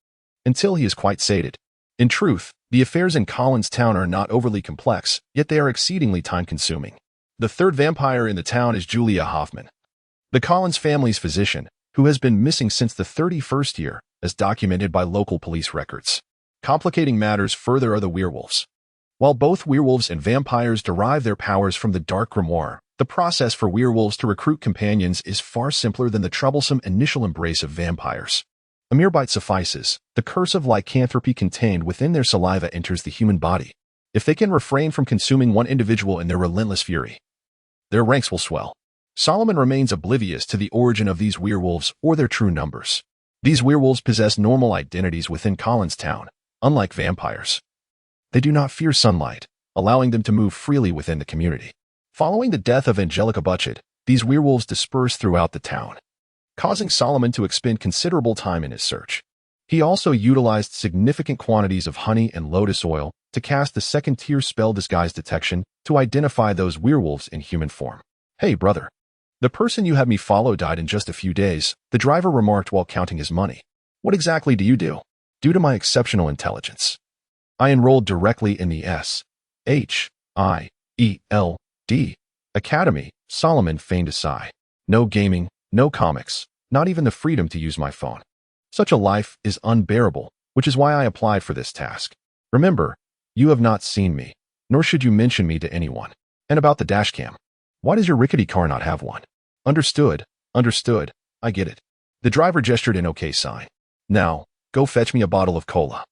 until he is quite sated. In truth, the affairs in Collins Town are not overly complex, yet they are exceedingly time-consuming. The third vampire in the town is Julia Hoffman, the Collins family's physician, who has been missing since the 31st year, as documented by local police records. Complicating matters further are the werewolves. While both werewolves and vampires derive their powers from the Dark Grimoire, the process for werewolves to recruit companions is far simpler than the troublesome initial embrace of vampires. A mere bite suffices. The curse of lycanthropy contained within their saliva enters the human body. If they can refrain from consuming one individual in their relentless fury, their ranks will swell. Salomon remains oblivious to the origin of these werewolves or their true numbers. These werewolves possess normal identities within Collinstown, unlike vampires. They do not fear sunlight, allowing them to move freely within the community. Following the death of Angelica Butchett, these werewolves disperse throughout the town, causing Salomon to expend considerable time in his search. He also utilized significant quantities of honey and lotus oil to cast the second-tier spell Disguise Detection to identify those werewolves in human form. "Hey, brother. The person you had me follow died in just a few days," the driver remarked while counting his money. "What exactly do you do?" "Due to my exceptional intelligence, I enrolled directly in the SHIELD Academy." Salomon feigned a sigh. "No gaming, no comics, not even the freedom to use my phone. Such a life is unbearable, which is why I applied for this task. Remember, you have not seen me, nor should you mention me to anyone. And about the dashcam. Why does your rickety car not have one?" Understood, I get it." The driver gestured an okay sign. "Now, go fetch me a bottle of cola.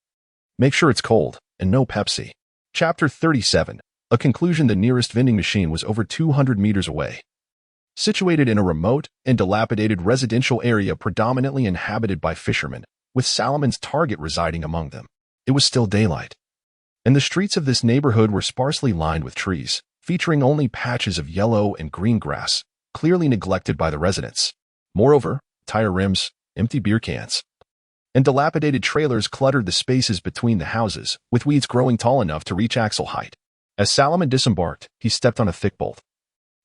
Make sure it's cold, and no Pepsi." Chapter 37. A conclusion. The nearest vending machine was over 200 meters away. Situated in a remote and dilapidated residential area predominantly inhabited by fishermen, with Salomon's target residing among them. It was still daylight, and the streets of this neighborhood were sparsely lined with trees, featuring only patches of yellow and green grass, clearly neglected by the residents. Moreover, tire rims, empty beer cans, and dilapidated trailers cluttered the spaces between the houses, with weeds growing tall enough to reach axle height. As Salomon disembarked, he stepped on a thick bolt,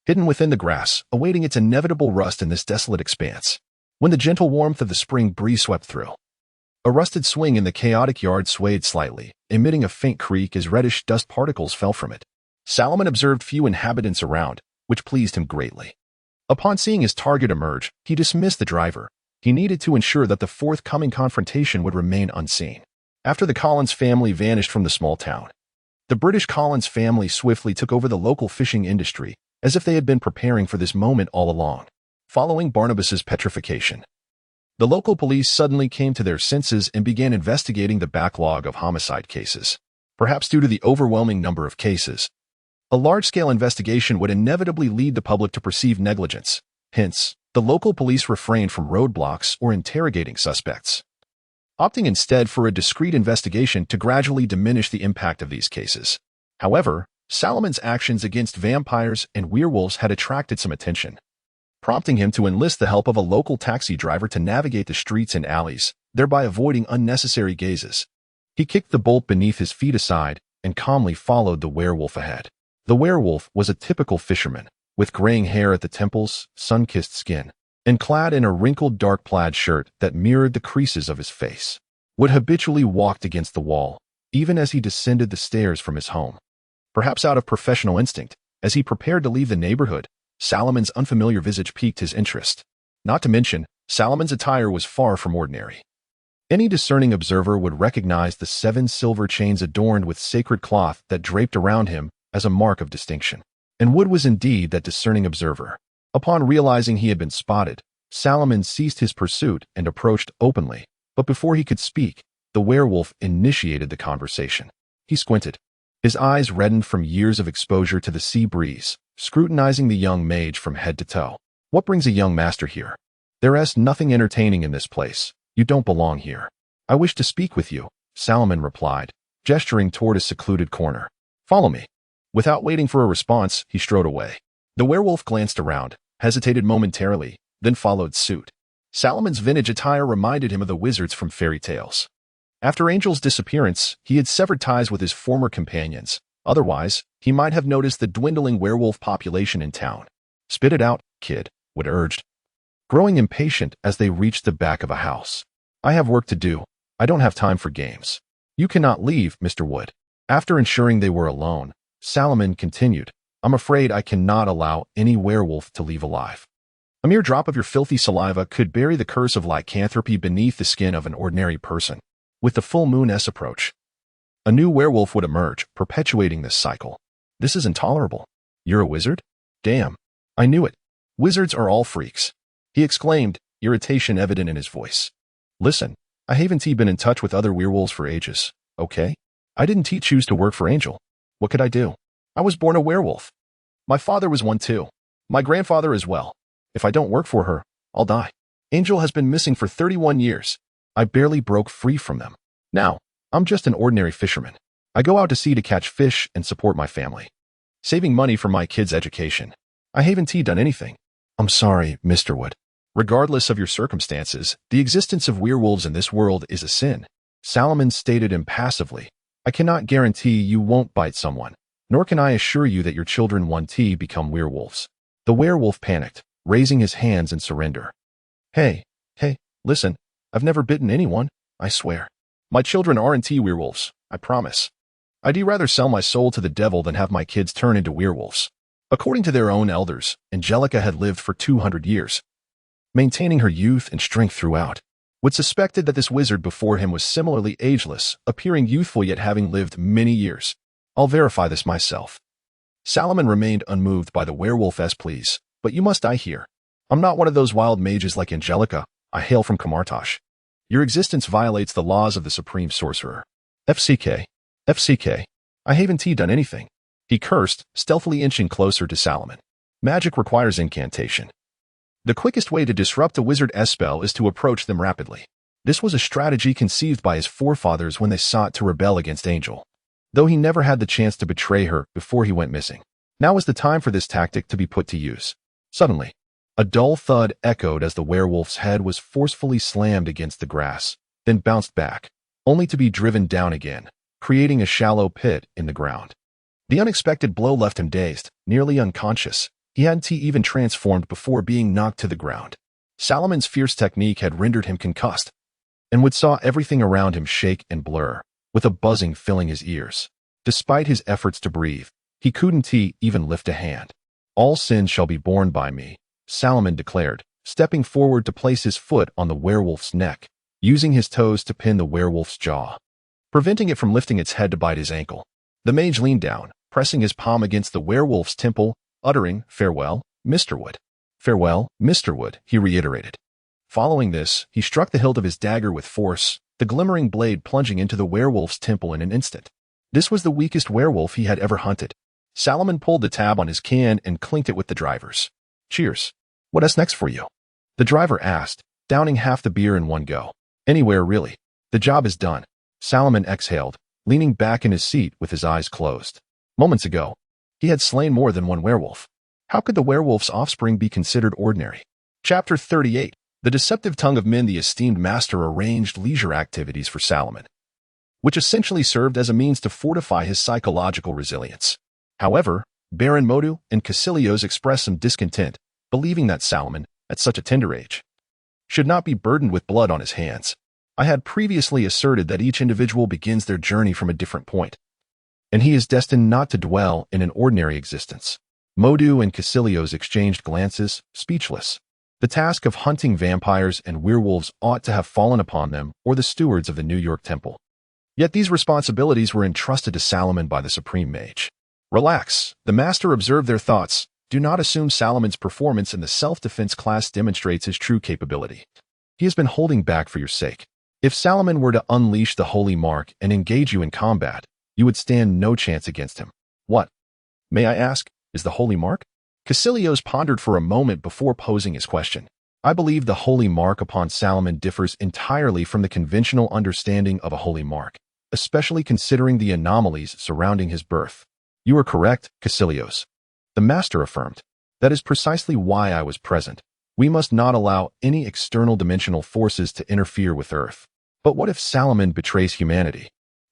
hidden within the grass, awaiting its inevitable rust in this desolate expanse. When the gentle warmth of the spring breeze swept through, a rusted swing in the chaotic yard swayed slightly, emitting a faint creak as reddish dust particles fell from it. Salomon observed few inhabitants around, which pleased him greatly. Upon seeing his target emerge, he dismissed the driver. He needed to ensure that the forthcoming confrontation would remain unseen. After the Collins family vanished from the small town, the British Collins family swiftly took over the local fishing industry, as if they had been preparing for this moment all along. Following Barnabas's petrification, the local police suddenly came to their senses and began investigating the backlog of homicide cases. Perhaps due to the overwhelming number of cases, a large-scale investigation would inevitably lead the public to perceive negligence. Hence, the local police refrained from roadblocks or interrogating suspects, opting instead for a discreet investigation to gradually diminish the impact of these cases. However, Salomon's actions against vampires and werewolves had attracted some attention, prompting him to enlist the help of a local taxi driver to navigate the streets and alleys, thereby avoiding unnecessary gazes. He kicked the bolt beneath his feet aside and calmly followed the werewolf ahead. The werewolf was a typical fisherman, with graying hair at the temples, sun-kissed skin, and clad in a wrinkled dark plaid shirt that mirrored the creases of his face. Wood habitually walked against the wall, even as he descended the stairs from his home. Perhaps out of professional instinct, as he prepared to leave the neighborhood, Salomon's unfamiliar visage piqued his interest. Not to mention, Salomon's attire was far from ordinary. Any discerning observer would recognize the 7 silver chains adorned with sacred cloth that draped around him as a mark of distinction. And Wood was indeed that discerning observer. Upon realizing he had been spotted, Salomon ceased his pursuit and approached openly, but before he could speak, the werewolf initiated the conversation. He squinted. His eyes reddened from years of exposure to the sea breeze, scrutinizing the young mage from head to toe. "What brings a young master here? There is nothing entertaining in this place. You don't belong here." "I wish to speak with you," Salomon replied, gesturing toward a secluded corner. "Follow me." Without waiting for a response, he strode away. The werewolf glanced around, hesitated momentarily, then followed suit. Salomon's vintage attire reminded him of the wizards from fairy tales. After Angel's disappearance, he had severed ties with his former companions. Otherwise, he might have noticed the dwindling werewolf population in town. "Spit it out, kid," Wood urged, growing impatient as they reached the back of a house. "I have work to do. I don't have time for games." "You cannot leave, Mr. Wood." After ensuring they were alone, Salomon continued, "I'm afraid I cannot allow any werewolf to leave alive. A mere drop of your filthy saliva could bury the curse of lycanthropy beneath the skin of an ordinary person. With the full moon's approach, a new werewolf would emerge, perpetuating this cycle. This is intolerable." "You're a wizard? Damn. I knew it. Wizards are all freaks," he exclaimed, irritation evident in his voice. "Listen, I haven't been in touch with other werewolves for ages, okay? I didn't choose to work for Angel. What could I do? I was born a werewolf. My father was one too. My grandfather as well. If I don't work for her, I'll die. Angel has been missing for 31 years. I barely broke free from them. Now, I'm just an ordinary fisherman. I go out to sea to catch fish and support my family, saving money for my kids' education. I haven't done anything. I'm sorry, Mr. Wood. Regardless of your circumstances, the existence of werewolves in this world is a sin. Salomon stated impassively. I cannot guarantee you won't bite someone, nor can I assure you that your children won't become werewolves. The werewolf panicked, raising his hands in surrender. Hey, listen, I've never bitten anyone, I swear. My children aren't werewolves, I promise. I'd rather sell my soul to the devil than have my kids turn into werewolves. According to their own elders, Angelica had lived for 200 years, maintaining her youth and strength throughout. Wood suspected that this wizard before him was similarly ageless, appearing youthful yet having lived many years. I'll verify this myself. Salomon remained unmoved by the werewolf's pleas, but you must die here. I'm not one of those wild mages like Angelica. I hail from Kamartosh. Your existence violates the laws of the supreme sorcerer. FCK. I haven't done anything. He cursed, stealthily inching closer to Salomon. Magic requires incantation. The quickest way to disrupt a wizard's spell is to approach them rapidly. This was a strategy conceived by his forefathers when they sought to rebel against Angel, though he never had the chance to betray her before he went missing. Now was the time for this tactic to be put to use. Suddenly, a dull thud echoed as the werewolf's head was forcefully slammed against the grass, then bounced back, only to be driven down again, creating a shallow pit in the ground. The unexpected blow left him dazed, nearly unconscious. He hadn't even transformed before being knocked to the ground. Salomon's fierce technique had rendered him concussed, and Wood saw everything around him shake and blur, with a buzzing filling his ears. Despite his efforts to breathe, he couldn't even lift a hand. All sins shall be borne by me, Salomon declared, stepping forward to place his foot on the werewolf's neck, using his toes to pin the werewolf's jaw, preventing it from lifting its head to bite his ankle. The mage leaned down, pressing his palm against the werewolf's temple, uttering, "Farewell, Mr. Wood." "Farewell, Mr. Wood," he reiterated. Following this, he struck the hilt of his dagger with force, the glimmering blade plunging into the werewolf's temple in an instant. This was the weakest werewolf he had ever hunted. Salomon pulled the tab on his can and clinked it with the drivers. "Cheers. What's next for you?" the driver asked, downing half the beer in one go. "Anywhere, really. The job is done." Salomon exhaled, leaning back in his seat with his eyes closed. Moments ago, he had slain more than one werewolf. How could the werewolf's offspring be considered ordinary? Chapter 38. The deceptive tongue of men. The esteemed master arranged leisure activities for Salomon, which essentially served as a means to fortify his psychological resilience. However, Baron Mordo and Kaecilius expressed some discontent, believing that Salomon, at such a tender age, should not be burdened with blood on his hands. I had previously asserted that each individual begins their journey from a different point, and he is destined not to dwell in an ordinary existence. Mordo and Kaecilius exchanged glances, speechless. The task of hunting vampires and werewolves ought to have fallen upon them or the stewards of the New York Temple. Yet these responsibilities were entrusted to Salomon by the Supreme Mage. "Relax," the master observed their thoughts. "Do not assume Salomon's performance in the self-defense class demonstrates his true capability. He has been holding back for your sake. If Salomon were to unleash the holy mark and engage you in combat, you would stand no chance against him." "What, may I ask, is the holy mark?" Kaecilius pondered for a moment before posing his question. "I believe the holy mark upon Salomon differs entirely from the conventional understanding of a holy mark, especially considering the anomalies surrounding his birth." "You are correct, Kaecilius," the master affirmed. "That is precisely why I was present. We must not allow any external dimensional forces to interfere with Earth." "But what if Salomon betrays humanity?"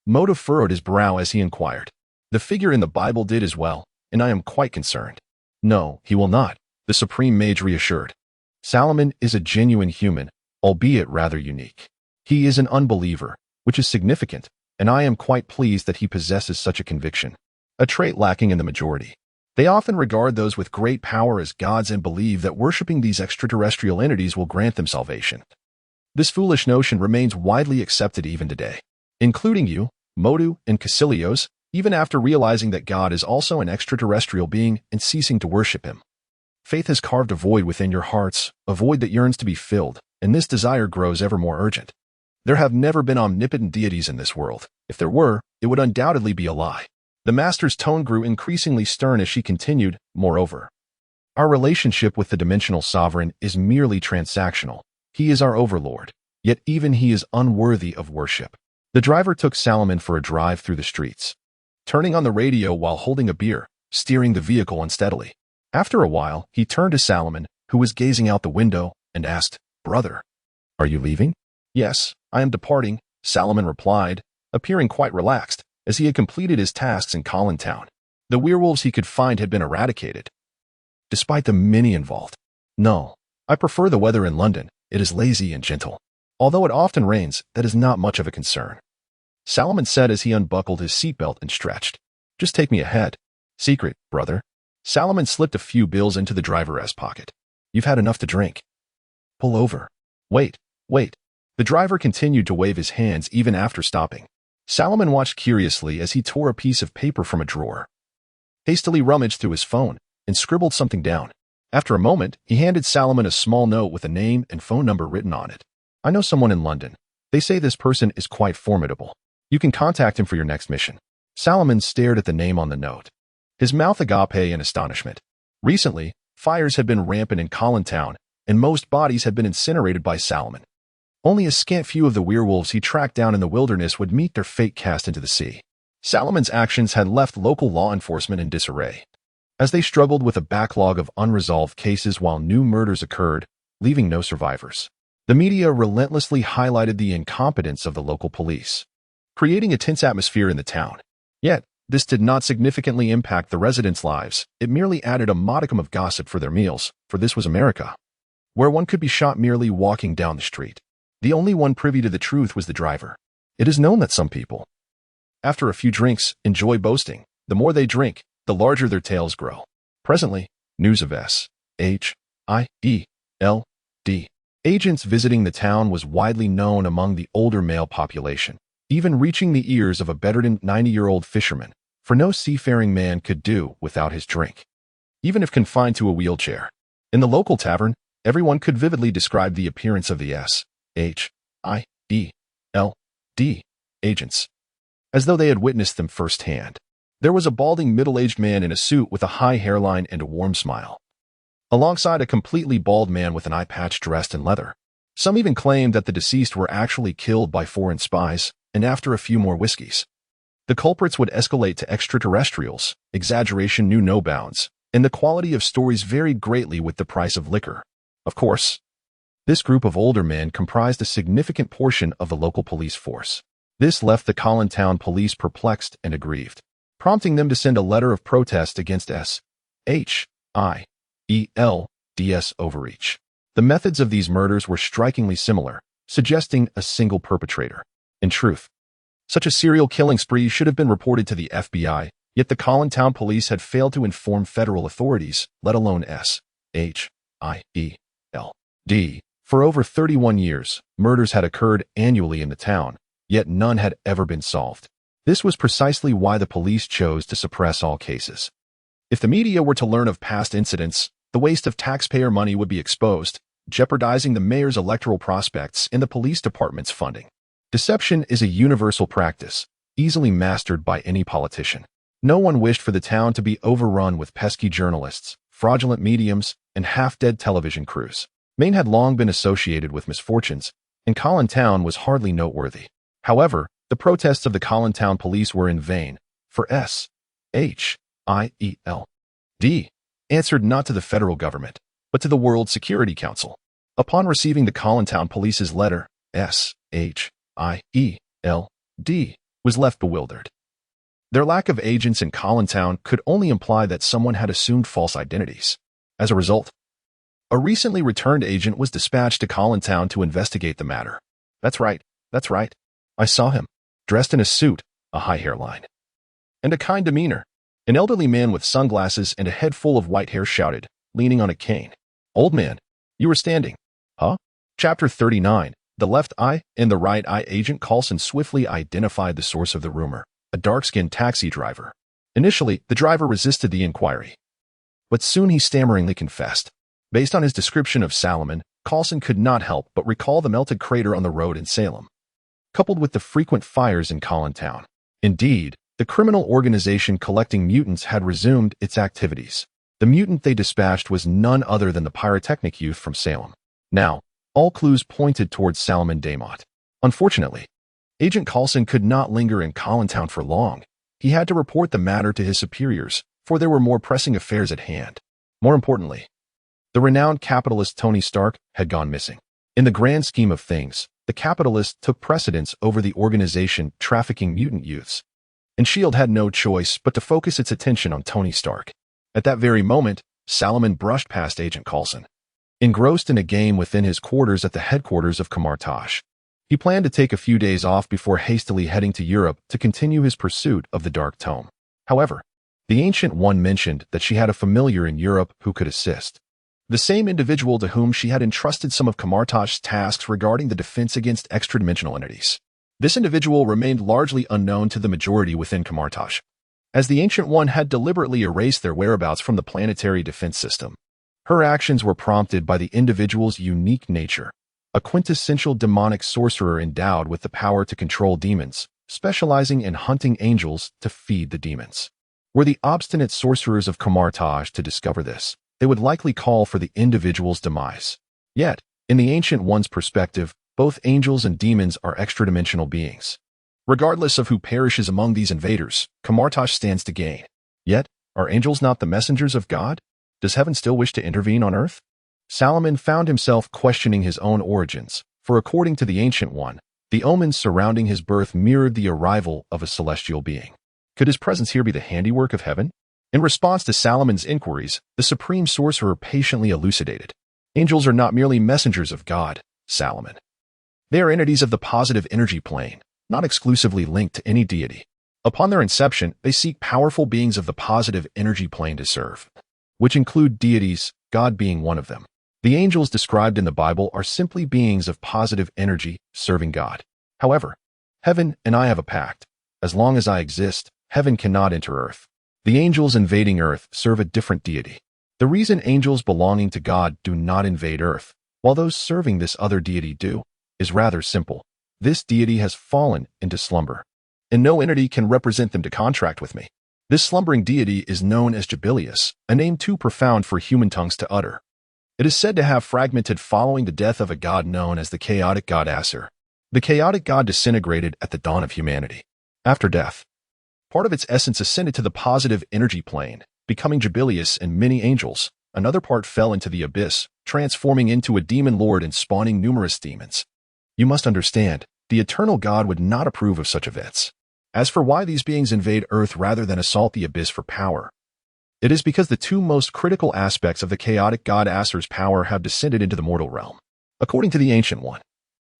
Mordo furrowed his brow as he inquired. "The figure in the Bible did as well, and I am quite concerned." "No, he will not," the Supreme Mage reassured. "Salomon is a genuine human, albeit rather unique. He is an unbeliever, which is significant, and I am quite pleased that he possesses such a conviction, a trait lacking in the majority. They often regard those with great power as gods and believe that worshipping these extraterrestrial entities will grant them salvation. This foolish notion remains widely accepted even today, including you, Mordo, and Kaecilius, even after realizing that God is also an extraterrestrial being and ceasing to worship him. Faith has carved a void within your hearts, a void that yearns to be filled, and this desire grows ever more urgent. There have never been omnipotent deities in this world. If there were, it would undoubtedly be a lie. The master's tone grew increasingly stern as she continued, moreover, our relationship with the dimensional sovereign is merely transactional. He is our overlord, yet even he is unworthy of worship. The driver took Salomon for a drive through the streets, turning on the radio while holding a beer, steering the vehicle unsteadily. After a while, he turned to Salomon, who was gazing out the window, and asked, Brother, are you leaving? Yes, I am departing, Salomon replied, appearing quite relaxed, as he had completed his tasks in Collintown. The werewolves he could find had been eradicated, despite the many involved. No, I prefer the weather in London. It is lazy and gentle. Although it often rains, that is not much of a concern, Salomon said as he unbuckled his seatbelt and stretched. Just take me ahead. Secret, brother. Salomon slipped a few bills into the driver's pocket. You've had enough to drink. Pull over. Wait. The driver continued to wave his hands even after stopping. Salomon watched curiously as he tore a piece of paper from a drawer, hastily rummaged through his phone, and scribbled something down. After a moment, he handed Salomon a small note with a name and phone number written on it. I know someone in London. They say this person is quite formidable. You can contact him for your next mission. Salomon stared at the name on the note, his mouth agape in astonishment. Recently, fires had been rampant in Collintown, and most bodies had been incinerated by Salomon. Only a scant few of the werewolves he tracked down in the wilderness would meet their fate cast into the sea. Salomon's actions had left local law enforcement in disarray, as they struggled with a backlog of unresolved cases while new murders occurred, leaving no survivors. The media relentlessly highlighted the incompetence of the local police, creating a tense atmosphere in the town. Yet, this did not significantly impact the residents' lives. It merely added a modicum of gossip for their meals, for this was America, where one could be shot merely walking down the street. The only one privy to the truth was the driver. It is known that some people, after a few drinks, enjoy boasting. The more they drink, the larger their tales grow. Presently, news of S.H.I.E.L.D. agents visiting the town was widely known among the older male population, even reaching the ears of a bedridden 90-year-old fisherman, for no seafaring man could do without his drink, even if confined to a wheelchair. In the local tavern, everyone could vividly describe the appearance of the S.H.I.E.L.D. agents, as though they had witnessed them firsthand. There was a balding middle-aged man in a suit with a high hairline and a warm smile, alongside a completely bald man with an eye patch dressed in leather. Some even claimed that the deceased were actually killed by foreign spies, and after a few more whiskeys, the culprits would escalate to extraterrestrials. Exaggeration knew no bounds, and the quality of stories varied greatly with the price of liquor. Of course, this group of older men comprised a significant portion of the local police force. This left the Collintown police perplexed and aggrieved, prompting them to send a letter of protest against S.H.I.E.L.D.'s overreach. The methods of these murders were strikingly similar, suggesting a single perpetrator. In truth, such a serial killing spree should have been reported to the FBI, yet the Collintown police had failed to inform federal authorities, let alone S.H.I.E.L.D. For over 31 years, murders had occurred annually in the town, yet none had ever been solved. This was precisely why the police chose to suppress all cases. If the media were to learn of past incidents, the waste of taxpayer money would be exposed, jeopardizing the mayor's electoral prospects and the police department's funding. Deception is a universal practice, easily mastered by any politician. No one wished for the town to be overrun with pesky journalists, fraudulent mediums, and half-dead television crews. Maine had long been associated with misfortunes, and Collintown was hardly noteworthy. However, the protests of the Collintown police were in vain, for S.H.I.E.L.D. answered not to the federal government, but to the World Security Council. Upon receiving the Collintown police's letter, S.H.I.E.L.D. was left bewildered. Their lack of agents in Collintown could only imply that someone had assumed false identities. As a result, a recently returned agent was dispatched to Collintown to investigate the matter. That's right. I saw him, dressed in a suit, a high hairline, and a kind demeanor. An elderly man with sunglasses and a head full of white hair shouted, leaning on a cane. Old man, you were standing. Huh? Chapter 39. The left eye and the right eye. Agent Coulson swiftly identified the source of the rumor, a dark-skinned taxi driver. Initially, the driver resisted the inquiry, but soon he stammeringly confessed. Based on his description of Salomon, Coulson could not help but recall the melted crater on the road in Salem, coupled with the frequent fires in Collintown. Indeed, the The criminal organization collecting mutants had resumed its activities. The mutant they dispatched was none other than the pyrotechnic youth from Salem. Now, all clues pointed towards Salomon Daemont. Unfortunately, Agent Coulson could not linger in Collintown for long. He had to report the matter to his superiors, for there were more pressing affairs at hand. More importantly, the renowned capitalist Tony Stark had gone missing. In the grand scheme of things, the capitalist took precedence over the organization trafficking mutant youths, and S.H.I.E.L.D. had no choice but to focus its attention on Tony Stark. At that very moment, Salomon brushed past Agent Coulson, engrossed in a game within his quarters at the headquarters of Kamartaj. He planned to take a few days off before hastily heading to Europe to continue his pursuit of the Dark Tome. However, the Ancient One mentioned that she had a familiar in Europe who could assist. The same individual to whom she had entrusted some of Kamartaj's tasks regarding the defense against extra-dimensional entities. This individual remained largely unknown to the majority within Kamartaj, as the Ancient One had deliberately erased their whereabouts from the planetary defense system. Her actions were prompted by the individual's unique nature, a quintessential demonic sorcerer endowed with the power to control demons, specializing in hunting angels to feed the demons. Were the obstinate sorcerers of Kamartaj to discover this, they would likely call for the individual's demise. Yet, in the Ancient One's perspective, both angels and demons are extra-dimensional beings. Regardless of who perishes among these invaders, Kamartaj stands to gain. Yet, are angels not the messengers of God? Does heaven still wish to intervene on earth? Salomon found himself questioning his own origins, for according to the Ancient One, the omens surrounding his birth mirrored the arrival of a celestial being. Could his presence here be the handiwork of heaven? In response to Salomon's inquiries, the Supreme Sorcerer patiently elucidated. Angels are not merely messengers of God, Salomon. They are entities of the positive energy plane, not exclusively linked to any deity. Upon their inception, they seek powerful beings of the positive energy plane to serve, which include deities, God being one of them. The angels described in the Bible are simply beings of positive energy serving God. However, heaven and I have a pact. As long as I exist, heaven cannot enter earth. The angels invading earth serve a different deity. The reason angels belonging to God do not invade earth, while those serving this other deity do, is rather simple. This deity has fallen into slumber, and no entity can represent them to contract with me. This slumbering deity is known as Jubilius, a name too profound for human tongues to utter. It is said to have fragmented following the death of a god known as the chaotic god Acer. The chaotic god disintegrated at the dawn of humanity. After death, part of its essence ascended to the positive energy plane, becoming Jubilius and many angels. Another part fell into the abyss, transforming into a demon lord and spawning numerous demons. You must understand, the eternal God would not approve of such events. As for why these beings invade Earth rather than assault the abyss for power, it is because the two most critical aspects of the chaotic god Acer's power have descended into the mortal realm. According to the Ancient One,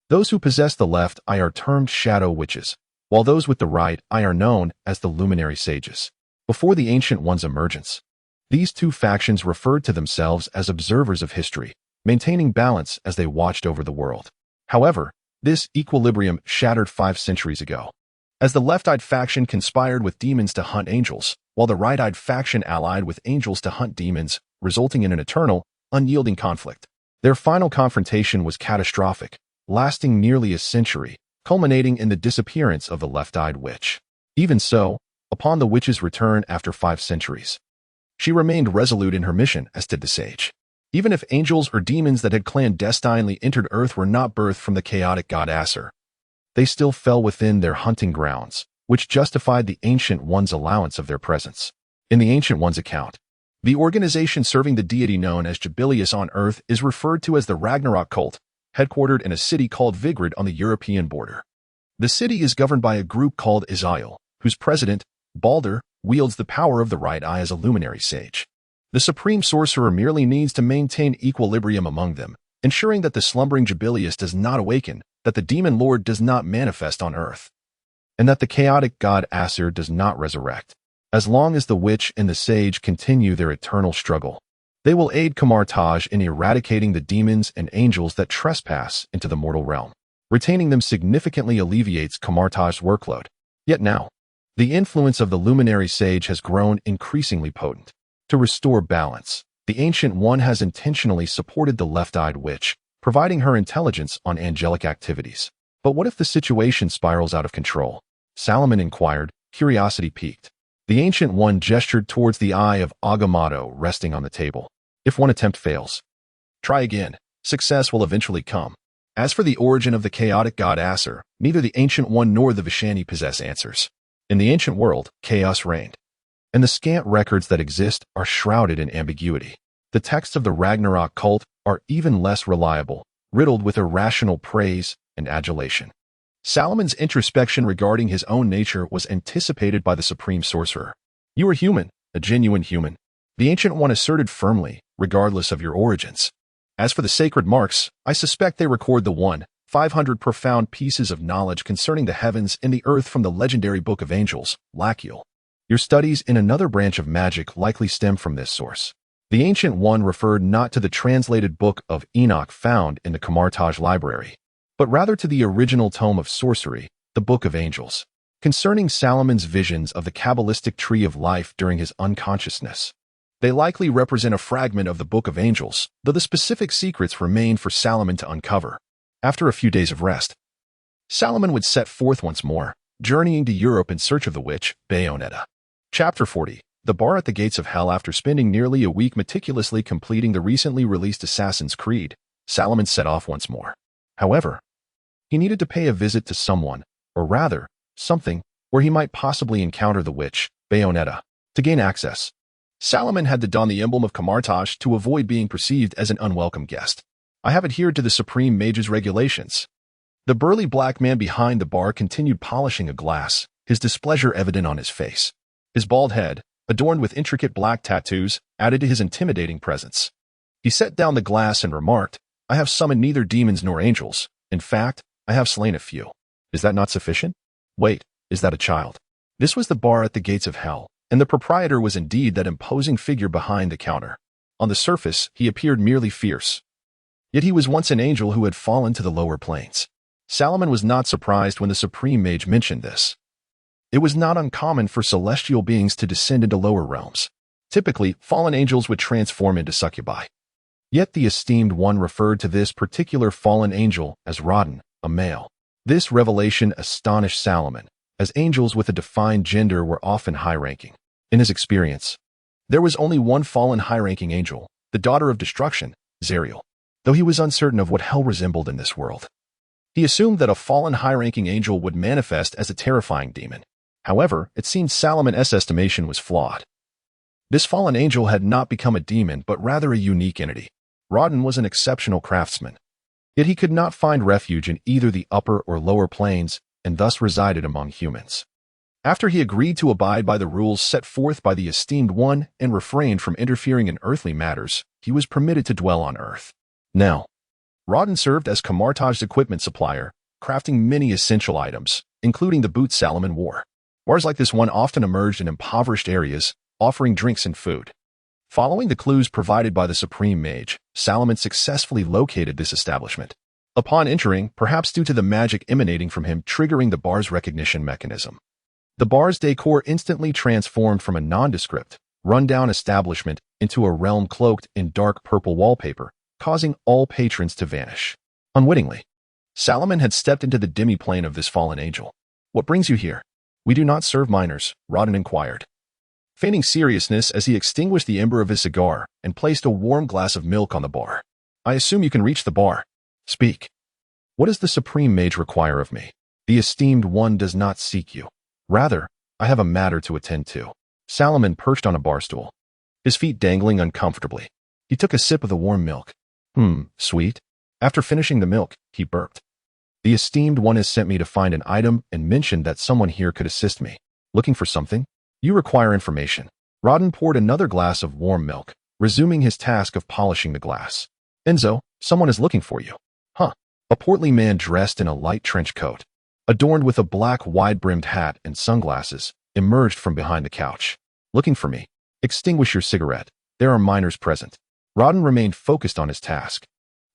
those who possess the left eye are termed shadow witches, while those with the right eye are known as the luminary sages. Before the Ancient One's emergence, these two factions referred to themselves as observers of history, maintaining balance as they watched over the world. However, this equilibrium shattered 5 centuries ago, as the left-eyed faction conspired with demons to hunt angels, while the right-eyed faction allied with angels to hunt demons, resulting in an eternal, unyielding conflict. Their final confrontation was catastrophic, lasting nearly a century, culminating in the disappearance of the left-eyed witch. Even so, upon the witch's return after 5 centuries, she remained resolute in her mission, as did the sage. Even if angels or demons that had clandestinely entered Earth were not birthed from the chaotic god Acer, they still fell within their hunting grounds, which justified the Ancient One's allowance of their presence. In the Ancient One's account, the organization serving the deity known as Jubilius on Earth is referred to as the Ragnarok cult, headquartered in a city called Vigrid on the European border. The city is governed by a group called Izael, whose president, Balder, wields the power of the right eye as a luminary sage. The Supreme Sorcerer merely needs to maintain equilibrium among them, ensuring that the slumbering Jubilius does not awaken, that the demon lord does not manifest on earth, and that the chaotic god Acer does not resurrect. As long as the witch and the sage continue their eternal struggle, they will aid Kamartaj in eradicating the demons and angels that trespass into the mortal realm. Retaining them significantly alleviates Kamartaj's workload. Yet now, the influence of the luminary sage has grown increasingly potent. To restore balance, the Ancient One has intentionally supported the left-eyed witch, providing her intelligence on angelic activities. But what if the situation spirals out of control? Salomon inquired, Curiosity piqued. The Ancient One gestured towards the eye of Agamotto resting on the table. If one attempt fails, try again. Success will eventually come. As for the origin of the chaotic god Acer, neither the Ancient One nor the Vishani possess answers. In the ancient world, chaos reigned, and the scant records that exist are shrouded in ambiguity. The texts of the Ragnarok cult are even less reliable, riddled with irrational praise and adulation. Salomon's introspection regarding his own nature was anticipated by the Supreme Sorcerer. You are human, a genuine human, the Ancient One asserted firmly, regardless of your origins. As for the sacred marks, I suspect they record the 500 profound pieces of knowledge concerning the heavens and the earth from the legendary Book of Angels, Lachiel. Your studies in another branch of magic likely stem from this source. The Ancient One referred not to the translated Book of Enoch found in the Camartage Library, but rather to the original tome of sorcery, the Book of Angels, concerning Salomon's visions of the Kabbalistic tree of life during his unconsciousness. They likely represent a fragment of the Book of Angels, though the specific secrets remain for Salomon to uncover. After a few days of rest, Salomon would set forth once more, journeying to Europe in search of the witch, Bayonetta. Chapter 40. The Bar at the Gates of Hell. After spending nearly a week meticulously completing the recently released Assassin's Creed, Salomon set off once more. However, he needed to pay a visit to someone, or rather, something, where he might possibly encounter the witch, Bayonetta. To gain access, Salomon had to don the emblem of Camartage to avoid being perceived as an unwelcome guest. I have adhered to the Supreme Mage's regulations. The burly black man behind the bar continued polishing a glass, his displeasure evident on his face. His bald head, adorned with intricate black tattoos, added to his intimidating presence. He set down the glass and remarked, I have summoned neither demons nor angels. In fact, I have slain a few. Is that not sufficient? Wait, is that a child? This was the bar at the gates of hell, and the proprietor was indeed that imposing figure behind the counter. On the surface, he appeared merely fierce. Yet he was once an angel who had fallen to the lower planes. Salomon was not surprised when the Supreme Mage mentioned this. It was not uncommon for celestial beings to descend into lower realms. Typically, fallen angels would transform into succubi. Yet the Esteemed One referred to this particular fallen angel as Rodden, a male. This revelation astonished Salomon, as angels with a defined gender were often high-ranking. In his experience, there was only one fallen high-ranking angel, the daughter of destruction, Zariel, though he was uncertain of what hell resembled in this world. He assumed that a fallen high-ranking angel would manifest as a terrifying demon. However, it seemed Salomon's estimation was flawed. This fallen angel had not become a demon, but rather a unique entity. Rodden was an exceptional craftsman. Yet he could not find refuge in either the upper or lower planes, and thus resided among humans. After he agreed to abide by the rules set forth by the Esteemed One and refrained from interfering in earthly matters, he was permitted to dwell on Earth. Now, Rodden served as Camartage's equipment supplier, crafting many essential items, including the boots Salomon wore. Bars like this one often emerged in impoverished areas, offering drinks and food. Following the clues provided by the Supreme Mage, Salomon successfully located this establishment. Upon entering, perhaps due to the magic emanating from him triggering the bar's recognition mechanism, the bar's decor instantly transformed from a nondescript, run-down establishment into a realm cloaked in dark purple wallpaper, causing all patrons to vanish. Unwittingly, Salomon had stepped into the demi-plane of this fallen angel. What brings you here? We do not serve minors, Rodden inquired, feigning seriousness as he extinguished the ember of his cigar and placed a warm glass of milk on the bar. I assume you can reach the bar. Speak. What does the Supreme Mage require of me? The Esteemed One does not seek you. Rather, I have a matter to attend to. Salomon perched on a bar stool, his feet dangling uncomfortably. He took a sip of the warm milk. Sweet. After finishing the milk, he burped. The Esteemed One has sent me to find an item and mentioned that someone here could assist me. Looking for something? You require information. Rodden poured another glass of warm milk, resuming his task of polishing the glass. Enzo, someone is looking for you. Huh. A portly man dressed in a light trench coat, adorned with a black wide-brimmed hat and sunglasses, emerged from behind the couch. Looking for me? Extinguish your cigarette. There are minors present. Rodden remained focused on his task.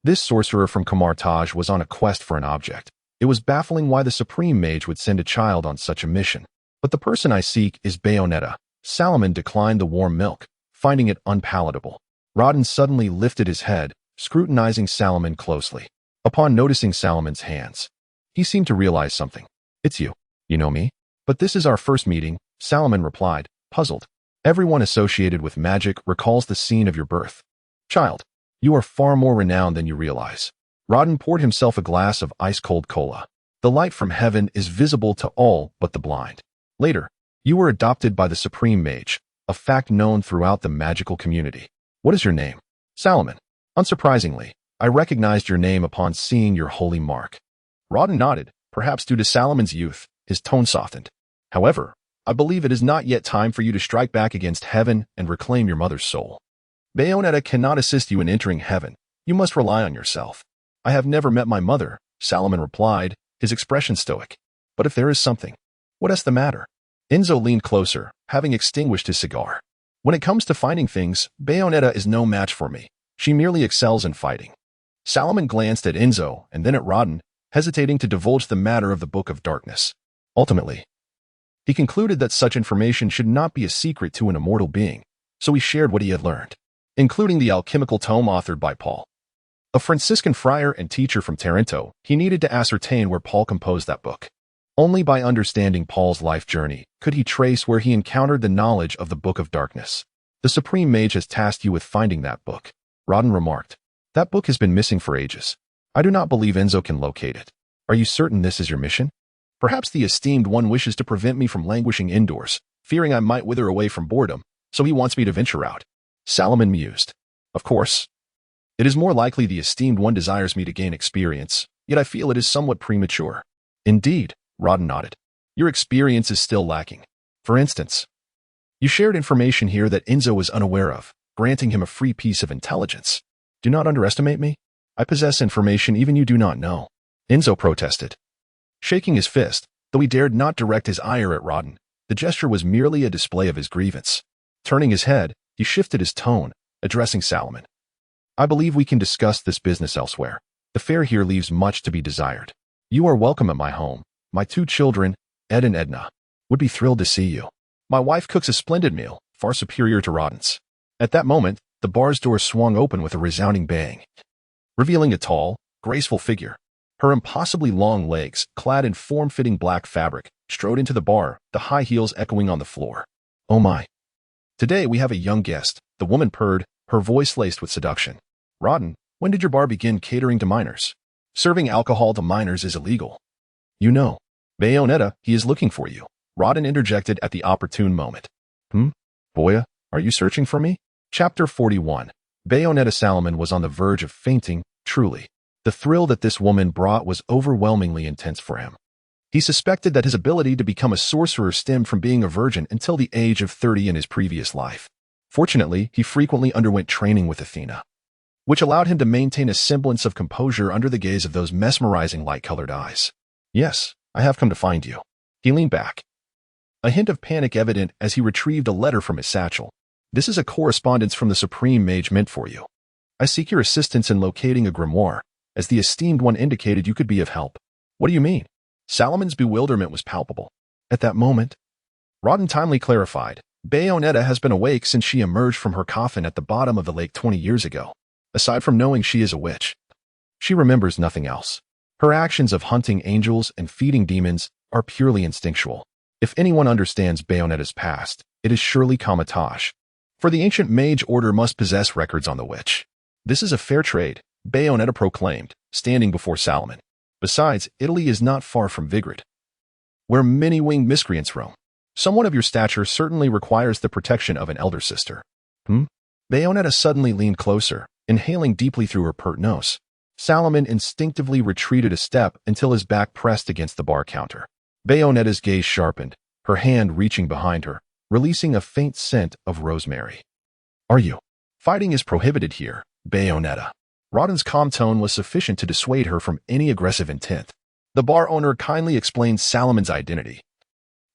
This sorcerer from Camartage was on a quest for an object. It was baffling why the Supreme Mage would send a child on such a mission. But the person I seek is Bayonetta. Salomon declined the warm milk, finding it unpalatable. Rodden suddenly lifted his head, scrutinizing Salomon closely. Upon noticing Salomon's hands, he seemed to realize something. It's you. You know me? But this is our first meeting, Salomon replied, puzzled. Everyone associated with magic recalls the scene of your birth. Child, you are far more renowned than you realize. Rodden poured himself a glass of ice-cold cola. The light from heaven is visible to all but the blind. Later, you were adopted by the Supreme Mage, a fact known throughout the magical community. What is your name? Salomon. Unsurprisingly, I recognized your name upon seeing your holy mark. Rodden nodded, perhaps due to Salomon's youth. His tone softened. However, I believe it is not yet time for you to strike back against heaven and reclaim your mother's soul. Bayonetta cannot assist you in entering heaven. You must rely on yourself. I have never met my mother, Salomon replied, his expression stoic. But if there is something, what is the matter? Enzo leaned closer, having extinguished his cigar. When it comes to finding things, Bayonetta is no match for me. She merely excels in fighting. Salomon glanced at Enzo and then at Rodden, hesitating to divulge the matter of the Book of Darkness. Ultimately, he concluded that such information should not be a secret to an immortal being, so he shared what he had learned, including the alchemical tome authored by Paul. A Franciscan friar and teacher from Taranto, he needed to ascertain where Paul composed that book. Only by understanding Paul's life journey could he trace where he encountered the knowledge of the Book of Darkness. The Supreme Mage has tasked you with finding that book, Rodden remarked. That book has been missing for ages. I do not believe Enzo can locate it. Are you certain this is your mission? Perhaps the Esteemed One wishes to prevent me from languishing indoors, fearing I might wither away from boredom, so he wants me to venture out. Salomon mused. Of course. It is more likely the Esteemed One desires me to gain experience, yet I feel it is somewhat premature. Indeed, Rodden nodded. Your experience is still lacking. For instance, you shared information here that Enzo was unaware of, granting him a free piece of intelligence. Do not underestimate me. I possess information even you do not know. Enzo protested. Shaking his fist, though he dared not direct his ire at Rodden, the gesture was merely a display of his grievance. Turning his head, he shifted his tone, addressing Salomon. I believe we can discuss this business elsewhere. The fare here leaves much to be desired. You are welcome at my home. My 2 children, Ed and Edna, would be thrilled to see you. My wife cooks a splendid meal, far superior to Rodden's. At that moment, the bar's door swung open with a resounding bang, revealing a tall, graceful figure. Her impossibly long legs, clad in form-fitting black fabric, strode into the bar, the high heels echoing on the floor. Oh my. Today we have a young guest, the woman purred, her voice laced with seduction. Rodden, when did your bar begin catering to minors? Serving alcohol to minors is illegal. You know. Bayonetta, he is looking for you. Rodden interjected at the opportune moment. Boya, are you searching for me? Chapter 41. Bayonetta Salomon was on the verge of fainting, truly. The thrill that this woman brought was overwhelmingly intense for him. He suspected that his ability to become a sorcerer stemmed from being a virgin until the age of 30 in his previous life. Fortunately, he frequently underwent training with Athena, which allowed him to maintain a semblance of composure under the gaze of those mesmerizing light-colored eyes. Yes, I have come to find you. He leaned back, a hint of panic evident as he retrieved a letter from his satchel. This is a correspondence from the Supreme Mage meant for you. I seek your assistance in locating a grimoire, as the Esteemed One indicated you could be of help. What do you mean? Salomon's bewilderment was palpable. At that moment, Rodden timely clarified, Bayonetta has been awake since she emerged from her coffin at the bottom of the lake 20 years ago. Aside from knowing she is a witch, she remembers nothing else. Her actions of hunting angels and feeding demons are purely instinctual. If anyone understands Bayonetta's past, it is surely Kamatash. For the ancient mage order must possess records on the witch. This is a fair trade, Bayonetta proclaimed, standing before Salomon. Besides, Italy is not far from Vigrid, where many-winged miscreants roam. Someone of your stature certainly requires the protection of an elder sister. Bayonetta suddenly leaned closer, inhaling deeply through her pert nose. Salomon instinctively retreated a step until his back pressed against the bar counter. Bayonetta's gaze sharpened, her hand reaching behind her, releasing a faint scent of rosemary. Are you? Fighting is prohibited here, Bayonetta. Rodden's calm tone was sufficient to dissuade her from any aggressive intent. The bar owner kindly explained Salomon's identity,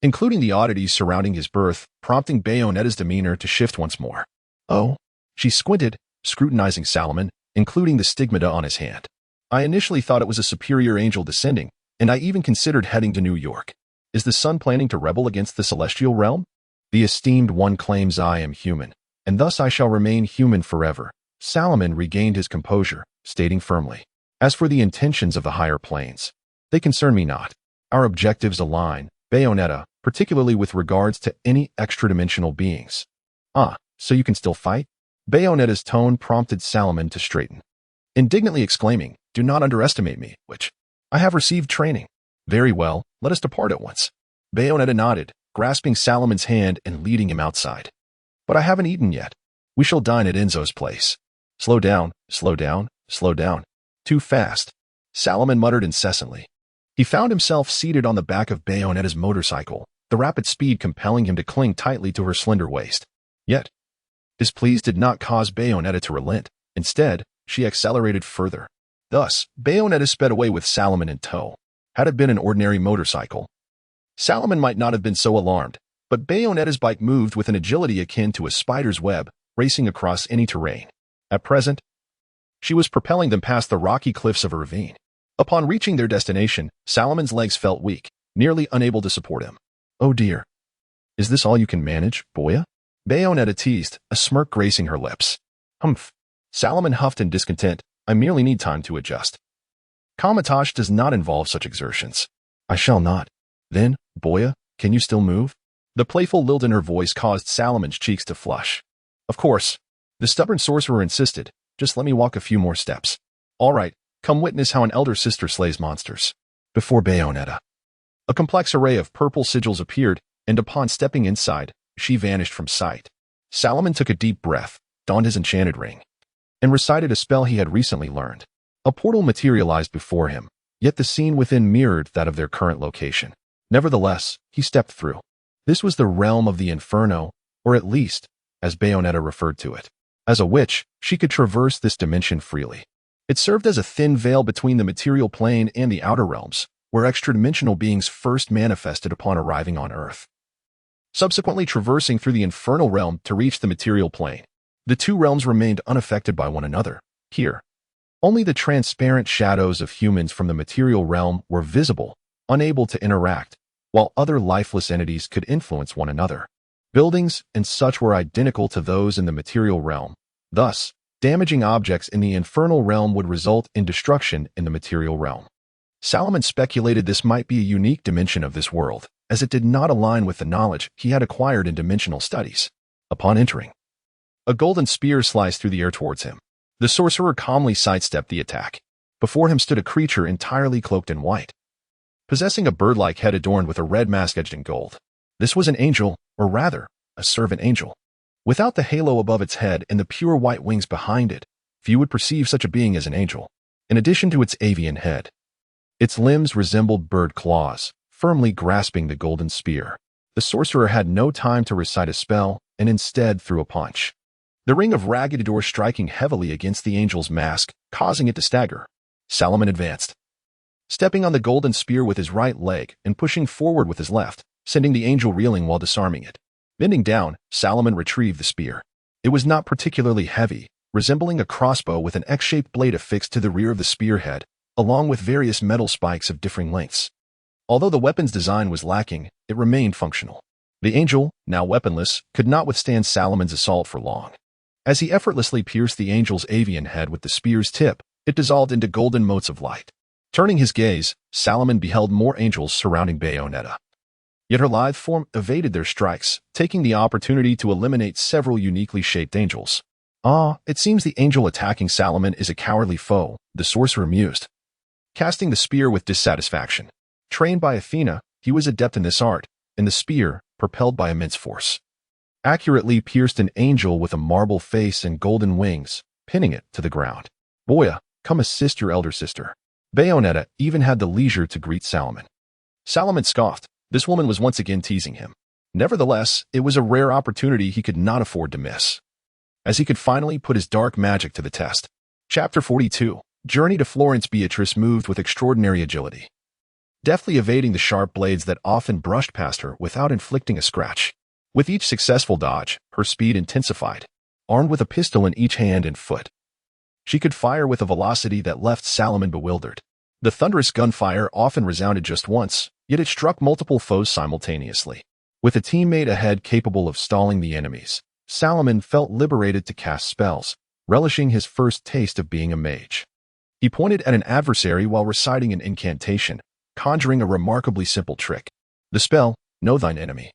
including the oddities surrounding his birth, prompting Bayonetta's demeanor to shift once more. Oh? She squinted, scrutinizing Salomon, including the stigmata on his hand. I initially thought it was a superior angel descending, and I even considered heading to New York. Is the sun planning to rebel against the celestial realm? The Esteemed One claims I am human, and thus I shall remain human forever. Salomon regained his composure, stating firmly, as for the intentions of the higher planes, they concern me not. Our objectives align, Bayonetta, particularly with regards to any extra-dimensional beings. Ah, so you can still fight? Bayonetta's tone prompted Salomon to straighten, indignantly exclaiming, "Do not underestimate me, witch. I have received training." "Very well, let us depart at once." Bayonetta nodded, grasping Salomon's hand and leading him outside. "But I haven't eaten yet. We shall dine at Enzo's place." "Slow down, slow down, slow down. Too fast," Salomon muttered incessantly. He found himself seated on the back of Bayonetta's motorcycle, the rapid speed compelling him to cling tightly to her slender waist. Yet, his pleas did not cause Bayonetta to relent. Instead, she accelerated further. Thus, Bayonetta sped away with Salomon in tow. Had it been an ordinary motorcycle, Salomon might not have been so alarmed, but Bayonetta's bike moved with an agility akin to a spider's web, racing across any terrain. At present, she was propelling them past the rocky cliffs of a ravine. Upon reaching their destination, Salomon's legs felt weak, nearly unable to support him. "Oh dear. Is this all you can manage, Boya?" Bayonetta teased, a smirk gracing her lips. "Humph." Salomon huffed in discontent. "I merely need time to adjust. Kamatash does not involve such exertions." "I shall not." "Then, Boya, can you still move?" The playful lilt in her voice caused Salomon's cheeks to flush. "Of course." The stubborn sorcerer insisted. "Just let me walk a few more steps." "All right, come witness how an elder sister slays monsters." Before Bayonetta, a complex array of purple sigils appeared, and upon stepping inside, she vanished from sight. Salomon took a deep breath, donned his enchanted ring, and recited a spell he had recently learned. A portal materialized before him, yet the scene within mirrored that of their current location. Nevertheless, he stepped through. This was the realm of the Inferno, or at least, as Bayonetta referred to it. As a witch, she could traverse this dimension freely. It served as a thin veil between the material plane and the outer realms, where extra-dimensional beings first manifested upon arriving on Earth. Subsequently traversing through the infernal realm to reach the material plane, the two realms remained unaffected by one another. Here, only the transparent shadows of humans from the material realm were visible, unable to interact, while other lifeless entities could influence one another. Buildings and such were identical to those in the material realm. Thus, damaging objects in the infernal realm would result in destruction in the material realm. Salomon speculated this might be a unique dimension of this world, as it did not align with the knowledge he had acquired in dimensional studies. Upon entering, a golden spear sliced through the air towards him. The sorcerer calmly sidestepped the attack. Before him stood a creature entirely cloaked in white, possessing a bird-like head adorned with a red mask edged in gold. This was an angel, or rather, a servant angel. Without the halo above its head and the pure white wings behind it, few would perceive such a being as an angel. In addition to its avian head, its limbs resembled bird claws, firmly grasping the golden spear. The sorcerer had no time to recite a spell, and instead threw a punch. The ring of ragged door striking heavily against the angel's mask, causing it to stagger. Salomon advanced, stepping on the golden spear with his right leg and pushing forward with his left, sending the angel reeling while disarming it. Bending down, Salomon retrieved the spear. It was not particularly heavy, resembling a crossbow with an X-shaped blade affixed to the rear of the spearhead, along with various metal spikes of differing lengths. Although the weapon's design was lacking, it remained functional. The angel, now weaponless, could not withstand Salomon's assault for long. As he effortlessly pierced the angel's avian head with the spear's tip, it dissolved into golden motes of light. Turning his gaze, Salomon beheld more angels surrounding Bayonetta. Yet her lithe form evaded their strikes, taking the opportunity to eliminate several uniquely shaped angels. "Ah, it seems the angel attacking Salomon is a cowardly foe," the sorcerer mused, casting the spear with dissatisfaction. Trained by Athena, he was adept in this art, and the spear, propelled by immense force, accurately pierced an angel with a marble face and golden wings, pinning it to the ground. "Boya, come assist your elder sister." Bayonetta even had the leisure to greet Salomon. Salomon scoffed. This woman was once again teasing him. Nevertheless, it was a rare opportunity he could not afford to miss, as he could finally put his dark magic to the test. Chapter 42. Journey to Florence. Beatrice moved with extraordinary agility, deftly evading the sharp blades that often brushed past her without inflicting a scratch. With each successful dodge, her speed intensified. Armed with a pistol in each hand and foot, she could fire with a velocity that left Salomon bewildered. The thunderous gunfire often resounded just once, yet it struck multiple foes simultaneously. With a teammate ahead capable of stalling the enemies, Salomon felt liberated to cast spells, relishing his first taste of being a mage. He pointed at an adversary while reciting an incantation, conjuring a remarkably simple trick. The spell, Know thine enemy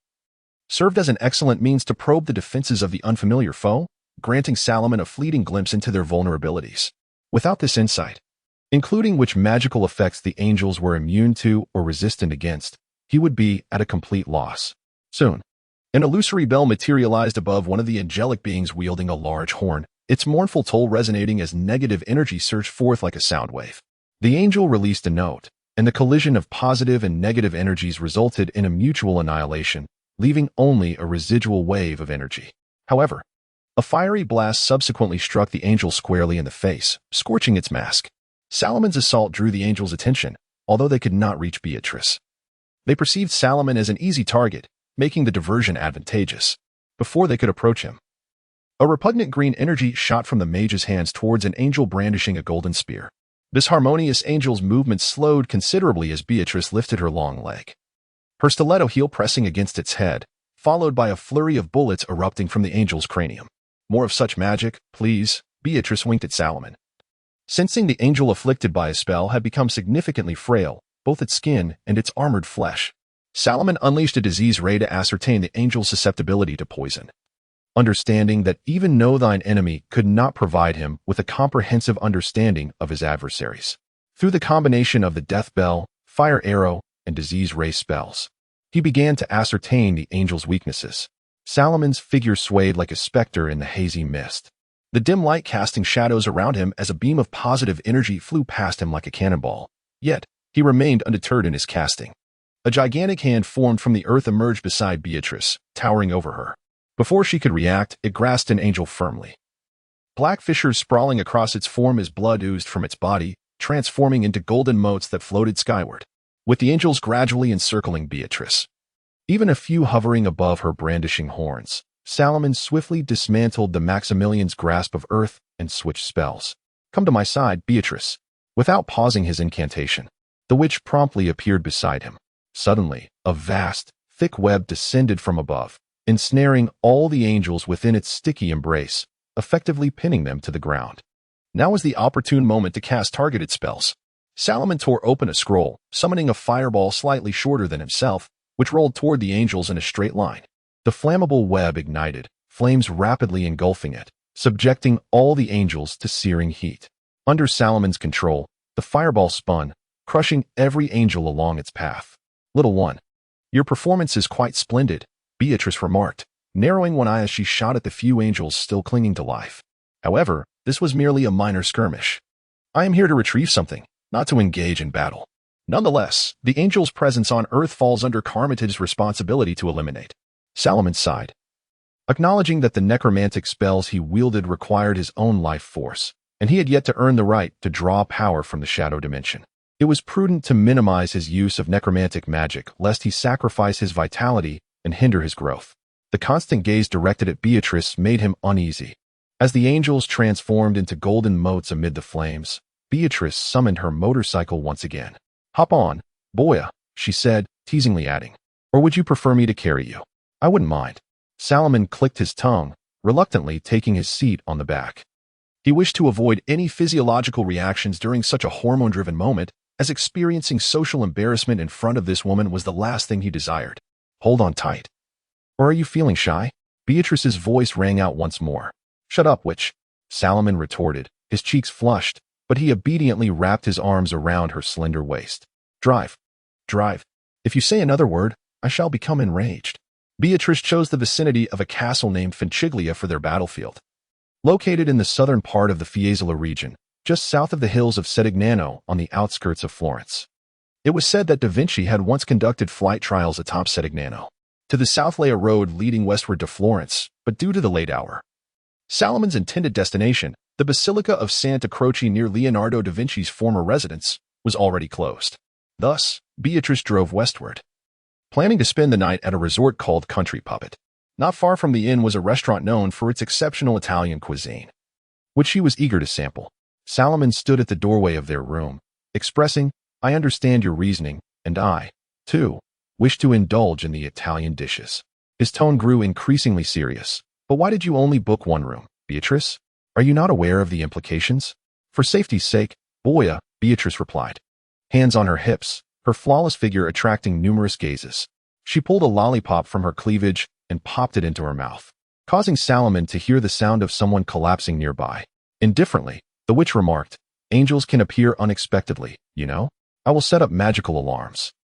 served as an excellent means to probe the defenses of the unfamiliar foe, granting Salomon a fleeting glimpse into their vulnerabilities. Without this insight, including which magical effects the angels were immune to or resistant against, he would be at a complete loss. Soon, an illusory bell materialized above one of the angelic beings wielding a large horn, its mournful toll resonating as negative energy surged forth like a sound wave. The angel released a note, and the collision of positive and negative energies resulted in a mutual annihilation, leaving only a residual wave of energy. However, a fiery blast subsequently struck the angel squarely in the face, scorching its mask. Salomon's assault drew the angel's attention, although they could not reach Beatrice. They perceived Salomon as an easy target, making the diversion advantageous. Before they could approach him, a repugnant green energy shot from the mage's hands towards an angel brandishing a golden spear. This harmonious angel's movement slowed considerably as Beatrice lifted her long leg, her stiletto heel pressing against its head, followed by a flurry of bullets erupting from the angel's cranium. More of such magic, please, Beatrice winked at Salomon. Sensing the angel afflicted by a spell had become significantly frail, both its skin and its armored flesh, Salomon unleashed a disease ray to ascertain the angel's susceptibility to poison. Understanding that even Know Thine Enemy could not provide him with a comprehensive understanding of his adversaries. Through the combination of the death bell, fire arrow, and disease ray spells, he began to ascertain the angel's weaknesses. Salomon's figure swayed like a specter in the hazy mist, the dim light casting shadows around him as a beam of positive energy flew past him like a cannonball. Yet, he remained undeterred in his casting. A gigantic hand formed from the earth emerged beside Beatrice, towering over her. Before she could react, it grasped an angel firmly. Black fissures sprawling across its form as blood oozed from its body, transforming into golden motes that floated skyward, with the angels gradually encircling Beatrice. Even a few hovering above her brandishing horns, Salomon swiftly dismantled the Maximilian's grasp of earth and switched spells. Come to my side, Beatrice. Without pausing his incantation, the witch promptly appeared beside him. Suddenly, a vast, thick web descended from above, ensnaring all the angels within its sticky embrace, effectively pinning them to the ground. Now was the opportune moment to cast targeted spells. Salomon tore open a scroll, summoning a fireball slightly shorter than himself, which rolled toward the angels in a straight line. The flammable web ignited, flames rapidly engulfing it, subjecting all the angels to searing heat. Under Salomon's control, the fireball spun, crushing every angel along its path. Little one, your performance is quite splendid, Beatrice remarked, narrowing one eye as she shot at the few angels still clinging to life. However, this was merely a minor skirmish. I am here to retrieve something, not to engage in battle. Nonetheless, the angel's presence on Earth falls under Carmitage's responsibility to eliminate. Salomon sighed, acknowledging that the necromantic spells he wielded required his own life force, and he had yet to earn the right to draw power from the shadow dimension. It was prudent to minimize his use of necromantic magic lest he sacrifice his vitality and hinder his growth. The constant gaze directed at Beatrice made him uneasy. As the angels transformed into golden motes amid the flames, Beatrice summoned her motorcycle once again. Hop on, boya, she said, teasingly adding, or would you prefer me to carry you? I wouldn't mind. Salomon clicked his tongue, reluctantly taking his seat on the back. He wished to avoid any physiological reactions during such a hormone-driven moment, as experiencing social embarrassment in front of this woman was the last thing he desired. Hold on tight. Or are you feeling shy? Beatrice's voice rang out once more. Shut up, witch, Salomon retorted, his cheeks flushed, but he obediently wrapped his arms around her slender waist. Drive. Drive. If you say another word, I shall become enraged. Beatrice chose the vicinity of a castle named Finciglia for their battlefield. Located in the southern part of the Fiesole region, just south of the hills of Sedignano on the outskirts of Florence. It was said that Da Vinci had once conducted flight trials atop Sedignano. To the south lay a road leading westward to Florence, but due to the late hour, Salomon's intended destination, the Basilica of Santa Croce near Leonardo da Vinci's former residence, was already closed. Thus, Beatrice drove westward, planning to spend the night at a resort called Country Puppet. Not far from the inn was a restaurant known for its exceptional Italian cuisine, which she was eager to sample. Salomon stood at the doorway of their room, expressing, I understand your reasoning, and I, too, wish to indulge in the Italian dishes. His tone grew increasingly serious. But why did you only book one room, Beatrice? Are you not aware of the implications? For safety's sake, boya, Beatrice replied, hands on her hips, her flawless figure attracting numerous gazes. She pulled a lollipop from her cleavage and popped it into her mouth, causing Salomon to hear the sound of someone collapsing nearby. Indifferently, the witch remarked, "Angels can appear unexpectedly, you know? I will set up magical alarms.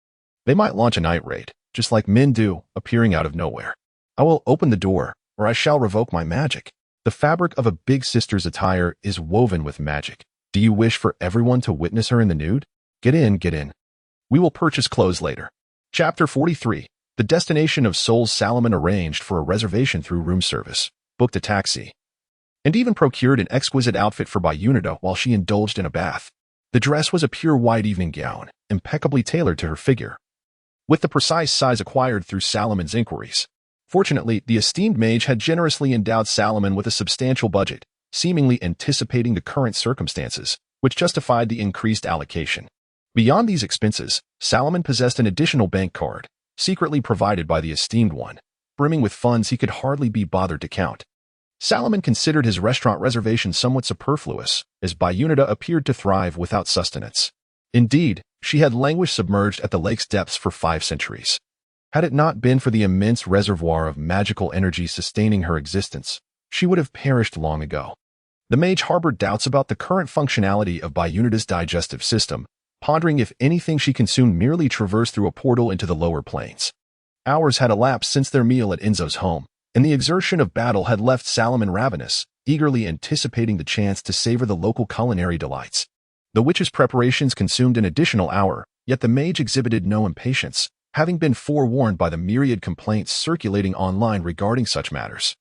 They might launch a night raid, just like men do, appearing out of nowhere. I will open the door, or I shall revoke my magic." The fabric of a big sister's attire is woven with magic. Do you wish for everyone to witness her in the nude? Get in, get in. We will purchase clothes later. Chapter 43. The destination of souls. Salomon arranged for a reservation through room service, booked a taxi, and even procured an exquisite outfit for Bayunida while she indulged in a bath. The dress was a pure white evening gown, impeccably tailored to her figure, with the precise size acquired through Salomon's inquiries. Fortunately, the esteemed mage had generously endowed Salomon with a substantial budget, seemingly anticipating the current circumstances, which justified the increased allocation. Beyond these expenses, Salomon possessed an additional bank card, secretly provided by the esteemed one, brimming with funds he could hardly be bothered to count. Salomon considered his restaurant reservation somewhat superfluous, as Bayunida appeared to thrive without sustenance. Indeed, she had languished submerged at the lake's depths for 5 centuries. Had it not been for the immense reservoir of magical energy sustaining her existence, she would have perished long ago. The mage harbored doubts about the current functionality of Bayunida's digestive system, pondering if anything she consumed merely traversed through a portal into the lower planes. Hours had elapsed since their meal at Enzo's home, and the exertion of battle had left Salomon ravenous, eagerly anticipating the chance to savor the local culinary delights. The witch's preparations consumed an additional hour, yet the mage exhibited no impatience, having been forewarned by the myriad complaints circulating online regarding such matters.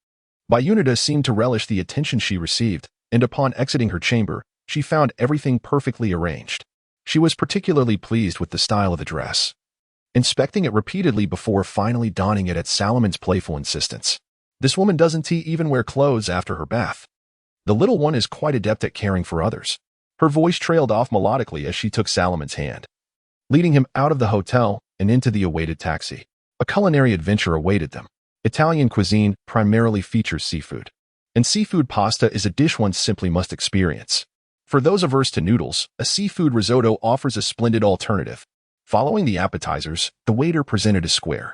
Bayunida seemed to relish the attention she received, and upon exiting her chamber, she found everything perfectly arranged. She was particularly pleased with the style of the dress, inspecting it repeatedly before finally donning it at Salomon's playful insistence. This woman doesn't even wear clothes after her bath. The little one is quite adept at caring for others. Her voice trailed off melodically as she took Salomon's hand, leading him out of the hotel and into the awaited taxi. A culinary adventure awaited them. Italian cuisine primarily features seafood, and seafood pasta is a dish one simply must experience. For those averse to noodles, a seafood risotto offers a splendid alternative. Following the appetizers, the waiter presented a square,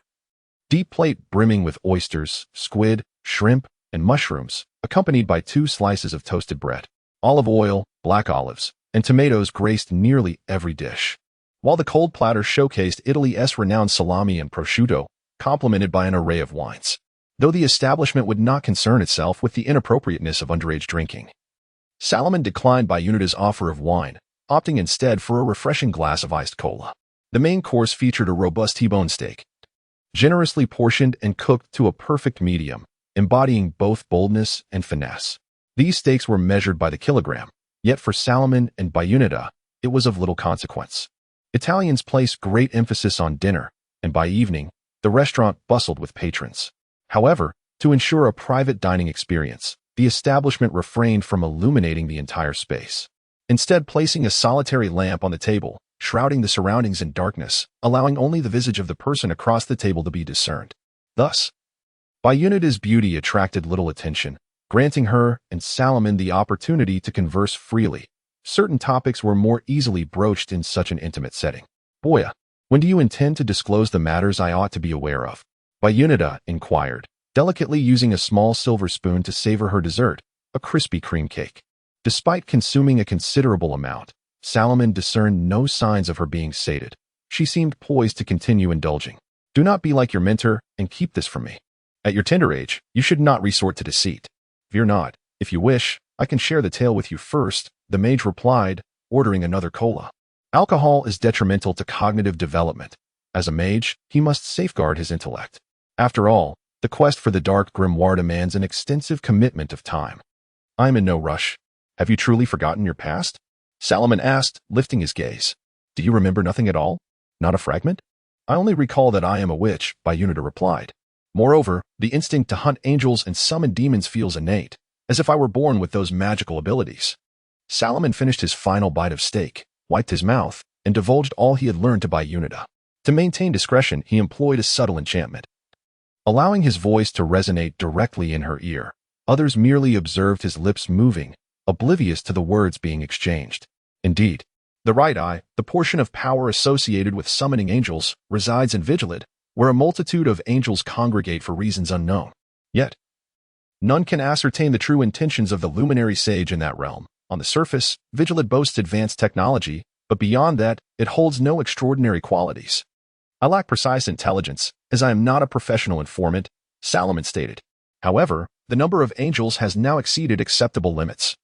deep plate brimming with oysters, squid, shrimp, and mushrooms, accompanied by 2 slices of toasted bread. Olive oil, black olives, and tomatoes graced nearly every dish, while the cold platter showcased Italy's renowned salami and prosciutto, complemented by an array of wines, though the establishment would not concern itself with the inappropriateness of underage drinking. Salomon declined Bayunida's offer of wine, opting instead for a refreshing glass of iced cola. The main course featured a robust T-bone steak, generously portioned and cooked to a perfect medium, embodying both boldness and finesse. These steaks were measured by the kilogram, yet for Salomon and Bayunida, it was of little consequence. Italians place great emphasis on dinner, and by evening, the restaurant bustled with patrons. However, to ensure a private dining experience, the establishment refrained from illuminating the entire space, instead placing a solitary lamp on the table, shrouding the surroundings in darkness, allowing only the visage of the person across the table to be discerned. Thus, Bayunida's beauty attracted little attention, granting her and Salomon the opportunity to converse freely. Certain topics were more easily broached in such an intimate setting. "Boya, when do you intend to disclose the matters I ought to be aware of?" Bayunida inquired, delicately using a small silver spoon to savor her dessert, a crispy cream cake. Despite consuming a considerable amount, Salomon discerned no signs of her being sated. She seemed poised to continue indulging. "Do not be like your mentor and keep this from me. At your tender age, you should not resort to deceit. Fear not. If you wish, I can share the tale with you first," the mage replied, ordering another cola. Alcohol is detrimental to cognitive development. As a mage, he must safeguard his intellect. After all, the quest for the dark grimoire demands an extensive commitment of time. "I am in no rush. Have you truly forgotten your past?" Salomon asked, lifting his gaze. "Do you remember nothing at all? Not a fragment?" "I only recall that I am a witch," Bayunida replied. "Moreover, the instinct to hunt angels and summon demons feels innate, as if I were born with those magical abilities." Salomon finished his final bite of steak, wiped his mouth, and divulged all he had learned to Bayunida. To maintain discretion, he employed a subtle enchantment, allowing his voice to resonate directly in her ear. Others merely observed his lips moving, oblivious to the words being exchanged. Indeed, the right eye, the portion of power associated with summoning angels, resides in Vigilid, where a multitude of angels congregate for reasons unknown. Yet, none can ascertain the true intentions of the luminary sage in that realm. On the surface, Vigilant boasts advanced technology, but beyond that, it holds no extraordinary qualities. I lack precise intelligence, as I am not a professional informant, Salomon stated. However, the number of angels has now exceeded acceptable limits,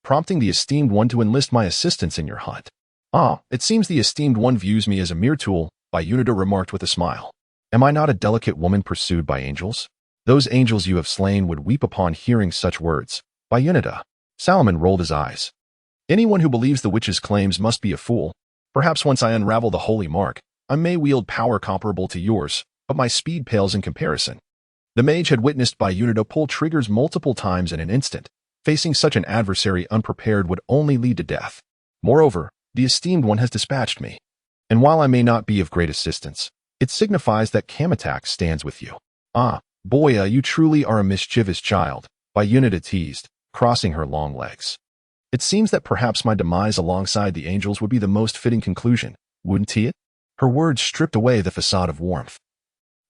prompting the Esteemed One to enlist my assistance in your hunt. Ah, it seems the Esteemed One views me as a mere tool, Bayunida remarked with a smile. Am I not a delicate woman pursued by angels? Those angels you have slain would weep upon hearing such words. Bayunida. Salomon rolled his eyes. Anyone who believes the witch's claims must be a fool. Perhaps once I unravel the holy mark, I may wield power comparable to yours, but my speed pales in comparison. The mage had witnessed Bayunida pull triggers multiple times in an instant. Facing such an adversary unprepared would only lead to death. Moreover, the Esteemed One has dispatched me. And while I may not be of great assistance, it signifies that Kamatak stands with you. Ah, Boya, you truly are a mischievous child, Bayunida teased, crossing her long legs. It seems that perhaps my demise alongside the angels would be the most fitting conclusion, wouldn't it? Her words stripped away the facade of warmth.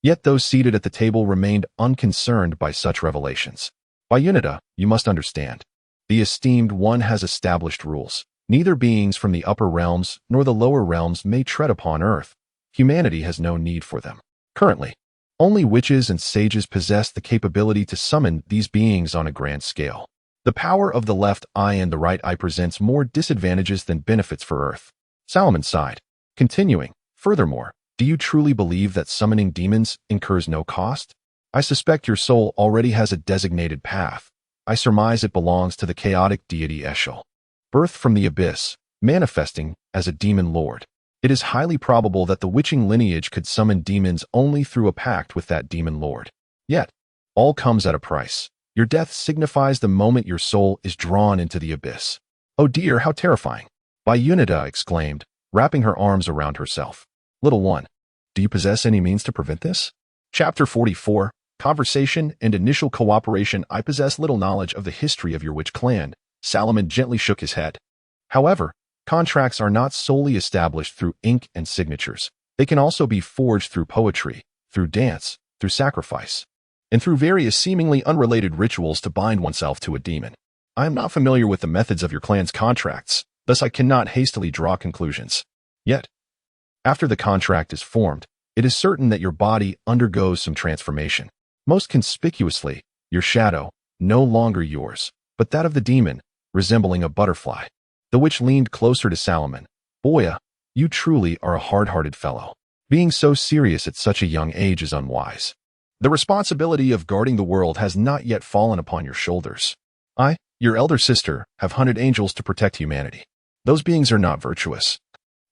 Yet those seated at the table remained unconcerned by such revelations. Bayunida, you must understand. The Esteemed One has established rules. Neither beings from the upper realms nor the lower realms may tread upon earth. Humanity has no need for them. Currently, only witches and sages possess the capability to summon these beings on a grand scale. The power of the left eye and the right eye presents more disadvantages than benefits for Earth. Salomon sighed, continuing, furthermore, do you truly believe that summoning demons incurs no cost? I suspect your soul already has a designated path. I surmise it belongs to the chaotic deity Eshel, birthed from the abyss, manifesting as a demon lord. It is highly probable that the witching lineage could summon demons only through a pact with that demon lord. Yet, all comes at a price. Your death signifies the moment your soul is drawn into the abyss. Oh dear, how terrifying! Bayunida exclaimed, wrapping her arms around herself. Little one, do you possess any means to prevent this? Chapter 44, Conversation and Initial Cooperation. I possess little knowledge of the history of your witch clan. Salomon gently shook his head. However, contracts are not solely established through ink and signatures. They can also be forged through poetry, through dance, through sacrifice, and through various seemingly unrelated rituals to bind oneself to a demon. I am not familiar with the methods of your clan's contracts, thus I cannot hastily draw conclusions. Yet, after the contract is formed, it is certain that your body undergoes some transformation. Most conspicuously, your shadow, no longer yours, but that of the demon, resembling a butterfly. The witch leaned closer to Salomon. Boya, you truly are a hard-hearted fellow. Being so serious at such a young age is unwise. The responsibility of guarding the world has not yet fallen upon your shoulders. I, your elder sister, have hunted angels to protect humanity. Those beings are not virtuous.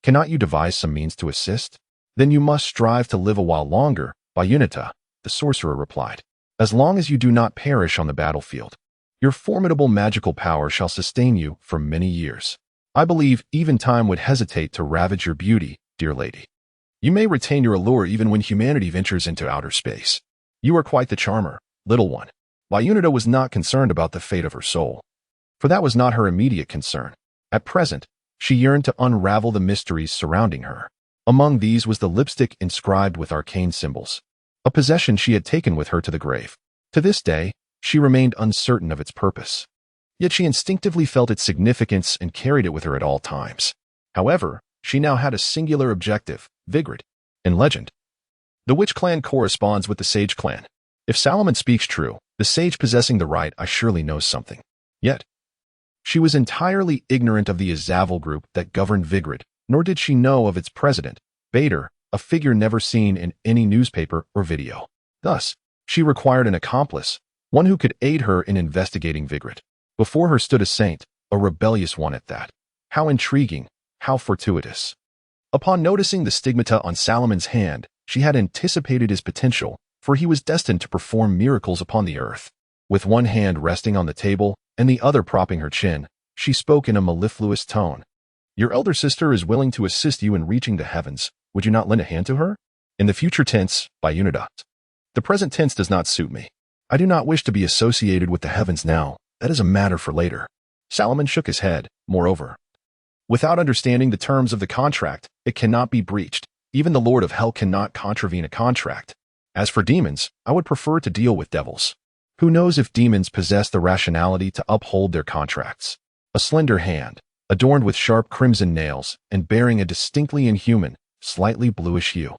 Cannot you devise some means to assist? Then you must strive to live a while longer, Bayunita, the sorcerer replied. As long as you do not perish on the battlefield, your formidable magical power shall sustain you for many years. I believe even time would hesitate to ravage your beauty, dear lady. You may retain your allure even when humanity ventures into outer space. You are quite the charmer, little one. Bayunita was not concerned about the fate of her soul, for that was not her immediate concern. At present, she yearned to unravel the mysteries surrounding her. Among these was the lipstick inscribed with arcane symbols, a possession she had taken with her to the grave. To this day, she remained uncertain of its purpose. Yet she instinctively felt its significance and carried it with her at all times. However, she now had a singular objective, Vigrid, in legend. The witch clan corresponds with the sage clan. If Salomon speaks true, the sage possessing the right eye surely knows something. Yet, she was entirely ignorant of the Azaval group that governed Vigrid, nor did she know of its president, Bader, a figure never seen in any newspaper or video. Thus, she required an accomplice, one who could aid her in investigating Vigrid. Before her stood a saint, a rebellious one at that. How intriguing, how fortuitous. Upon noticing the stigmata on Salomon's hand, she had anticipated his potential, for he was destined to perform miracles upon the earth. With one hand resting on the table and the other propping her chin, she spoke in a mellifluous tone. Your elder sister is willing to assist you in reaching the heavens. Would you not lend a hand to her? In the future tense, Bayunida. The present tense does not suit me. I do not wish to be associated with the heavens now. That is a matter for later. Salomon shook his head. Moreover, without understanding the terms of the contract, it cannot be breached. Even the Lord of Hell cannot contravene a contract. As for demons, I would prefer to deal with devils. Who knows if demons possess the rationality to uphold their contracts? A slender hand, adorned with sharp crimson nails and bearing a distinctly inhuman, slightly bluish hue,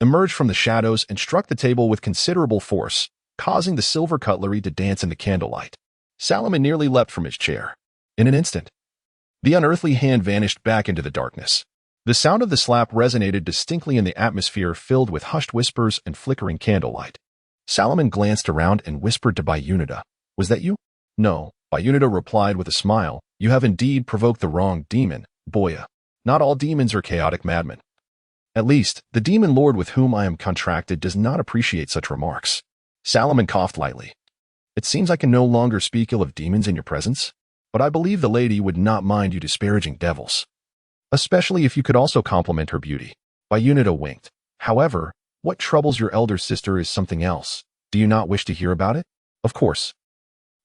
emerged from the shadows and struck the table with considerable force, causing the silver cutlery to dance in the candlelight. Salomon nearly leapt from his chair. In an instant, the unearthly hand vanished back into the darkness. The sound of the slap resonated distinctly in the atmosphere filled with hushed whispers and flickering candlelight. Salomon glanced around and whispered to Bayunida, "Was that you?" "No," Bayunida replied with a smile. "You have indeed provoked the wrong demon, Boya. Not all demons are chaotic madmen. At least, the demon lord with whom I am contracted does not appreciate such remarks." Salomon coughed lightly. "It seems I can no longer speak ill of demons in your presence, but I believe the lady would not mind you disparaging devils. Especially if you could also compliment her beauty." Bayunida winked. "However, what troubles your elder sister is something else. Do you not wish to hear about it?" "Of course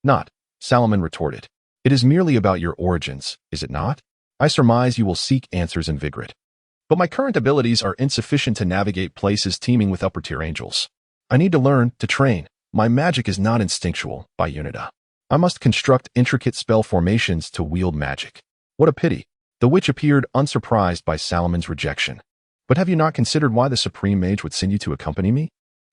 not," Salomon retorted. "It is merely about your origins, is it not? I surmise you will seek answers in Vigrid. But my current abilities are insufficient to navigate places teeming with upper-tier angels. I need to learn, to train. My magic is not instinctual, Bayunida. I must construct intricate spell formations to wield magic." "What a pity." The witch appeared unsurprised by Salomon's rejection. "But have you not considered why the Supreme Mage would send you to accompany me?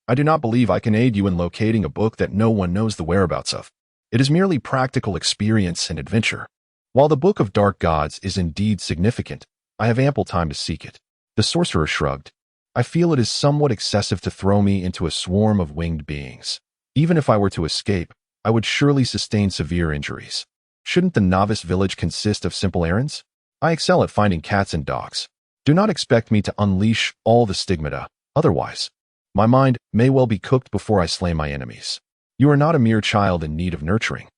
I do not believe I can aid you in locating a book that no one knows the whereabouts of. It is merely practical experience and adventure. While the Book of Dark Gods is indeed significant, I have ample time to seek it." The sorcerer shrugged. "I feel it is somewhat excessive to throw me into a swarm of winged beings. Even if I were to escape, I would surely sustain severe injuries. Shouldn't the novice village consist of simple errands? I excel at finding cats and dogs. Do not expect me to unleash all the stigmata, otherwise my mind may well be cooked before I slay my enemies. You are not a mere child in need of nurturing.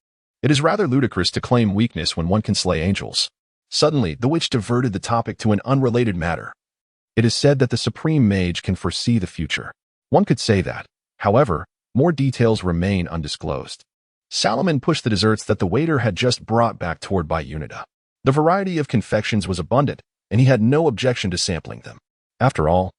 It is rather ludicrous to claim weakness when one can slay angels." Suddenly, the witch diverted the topic to an unrelated matter. "It is said that the Supreme Mage can foresee the future. One could say that. However, more details remain undisclosed." Salomon pushed the desserts that the waiter had just brought back toward Bayunida. The variety of confections was abundant, and he had no objection to sampling them. After all,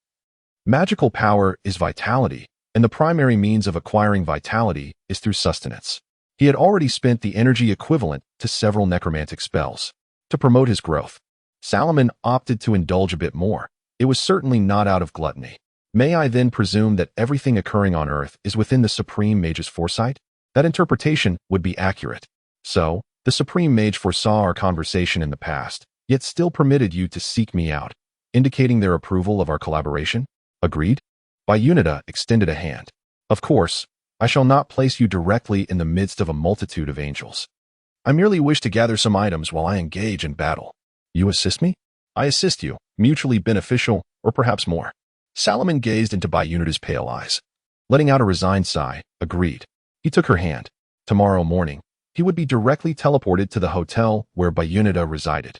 magical power is vitality, and the primary means of acquiring vitality is through sustenance. He had already spent the energy equivalent to several necromantic spells. To promote his growth, Salomon opted to indulge a bit more. It was certainly not out of gluttony. May I then presume that everything occurring on Earth is within the Supreme Mage's foresight? That interpretation would be accurate. So, the Supreme Mage foresaw our conversation in the past, yet still permitted you to seek me out, indicating their approval of our collaboration? Agreed? Bayunida extended a hand. "Of course, I shall not place you directly in the midst of a multitude of angels. I merely wish to gather some items while I engage in battle. You assist me? I assist you, mutually beneficial, or perhaps more." Salomon gazed into Bayunida's pale eyes. Letting out a resigned sigh, agreed. He took her hand. Tomorrow morning, he would be directly teleported to the hotel where Bayunida resided.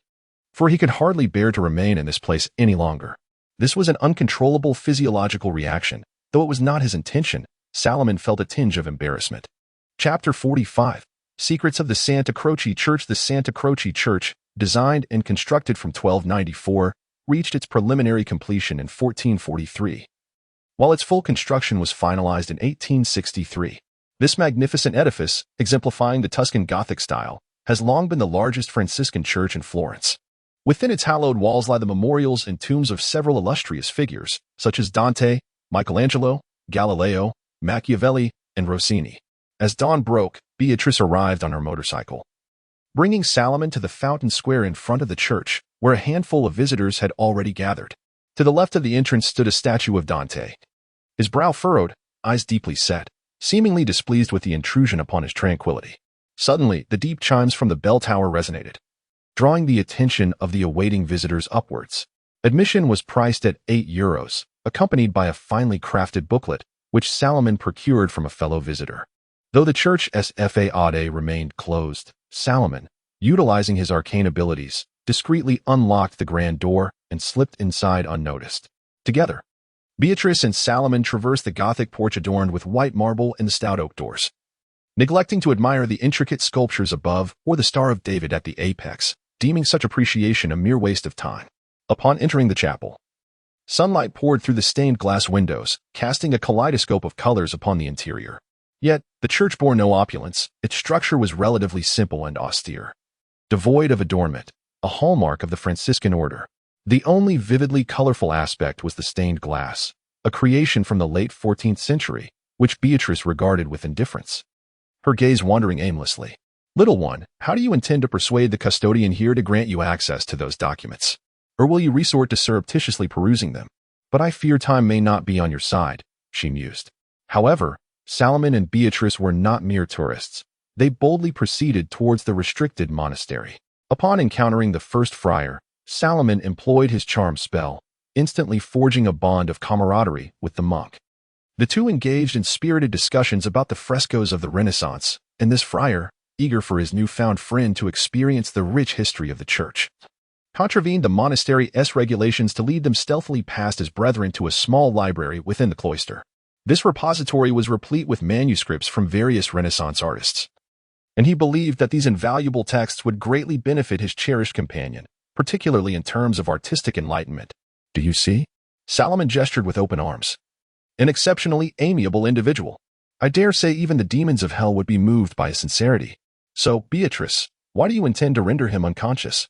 For he could hardly bear to remain in this place any longer. This was an uncontrollable physiological reaction. Though it was not his intention, Salomon felt a tinge of embarrassment. Chapter 45. Secrets of the Santa Croce Church. The Santa Croce Church, designed and constructed from 1294, reached its preliminary completion in 1443, while its full construction was finalized in 1863. This magnificent edifice, exemplifying the Tuscan Gothic style, has long been the largest Franciscan church in Florence. Within its hallowed walls lie the memorials and tombs of several illustrious figures, such as Dante, Michelangelo, Galileo, Machiavelli, and Rossini. As dawn broke, Beatrice arrived on her motorcycle, bringing Salomon to the fountain square in front of the church, where a handful of visitors had already gathered. To the left of the entrance stood a statue of Dante, his brow furrowed, eyes deeply set, seemingly displeased with the intrusion upon his tranquility. Suddenly, the deep chimes from the bell tower resonated, drawing the attention of the awaiting visitors upwards. Admission was priced at €8, accompanied by a finely crafted booklet, which Salomon procured from a fellow visitor. Though the church SFA remained closed, Salomon, utilizing his arcane abilities, discreetly unlocked the grand door and slipped inside unnoticed. Together, Beatrice and Salomon traversed the Gothic porch adorned with white marble and the stout oak doors, neglecting to admire the intricate sculptures above or the Star of David at the apex, deeming such appreciation a mere waste of time. Upon entering the chapel, Sunlight poured through the stained glass windows, casting a kaleidoscope of colors upon the interior. Yet, the church bore no opulence. Its structure was relatively simple and austere. Devoid of adornment, a hallmark of the Franciscan order. The only vividly colorful aspect was the stained glass, a creation from the late 14th century, which Beatrice regarded with indifference. Her gaze wandering aimlessly. "Little one, how do you intend to persuade the custodian here to grant you access to those documents? Or will you resort to surreptitiously perusing them? But I fear time may not be on your side," she mused. However, Salomon and Beatrice were not mere tourists. They boldly proceeded towards the restricted monastery. Upon encountering the first friar, Salomon employed his charm spell, instantly forging a bond of camaraderie with the monk. The two engaged in spirited discussions about the frescoes of the Renaissance, and this friar, eager for his newfound friend to experience the rich history of the church, contravened the monastery's regulations to lead them stealthily past his brethren to a small library within the cloister. This repository was replete with manuscripts from various Renaissance artists, and he believed that these invaluable texts would greatly benefit his cherished companion, particularly in terms of artistic enlightenment. "Do you see?" Salomon gestured with open arms. "An exceptionally amiable individual. I dare say even the demons of hell would be moved by his sincerity. So, Beatrice, why do you intend to render him unconscious?"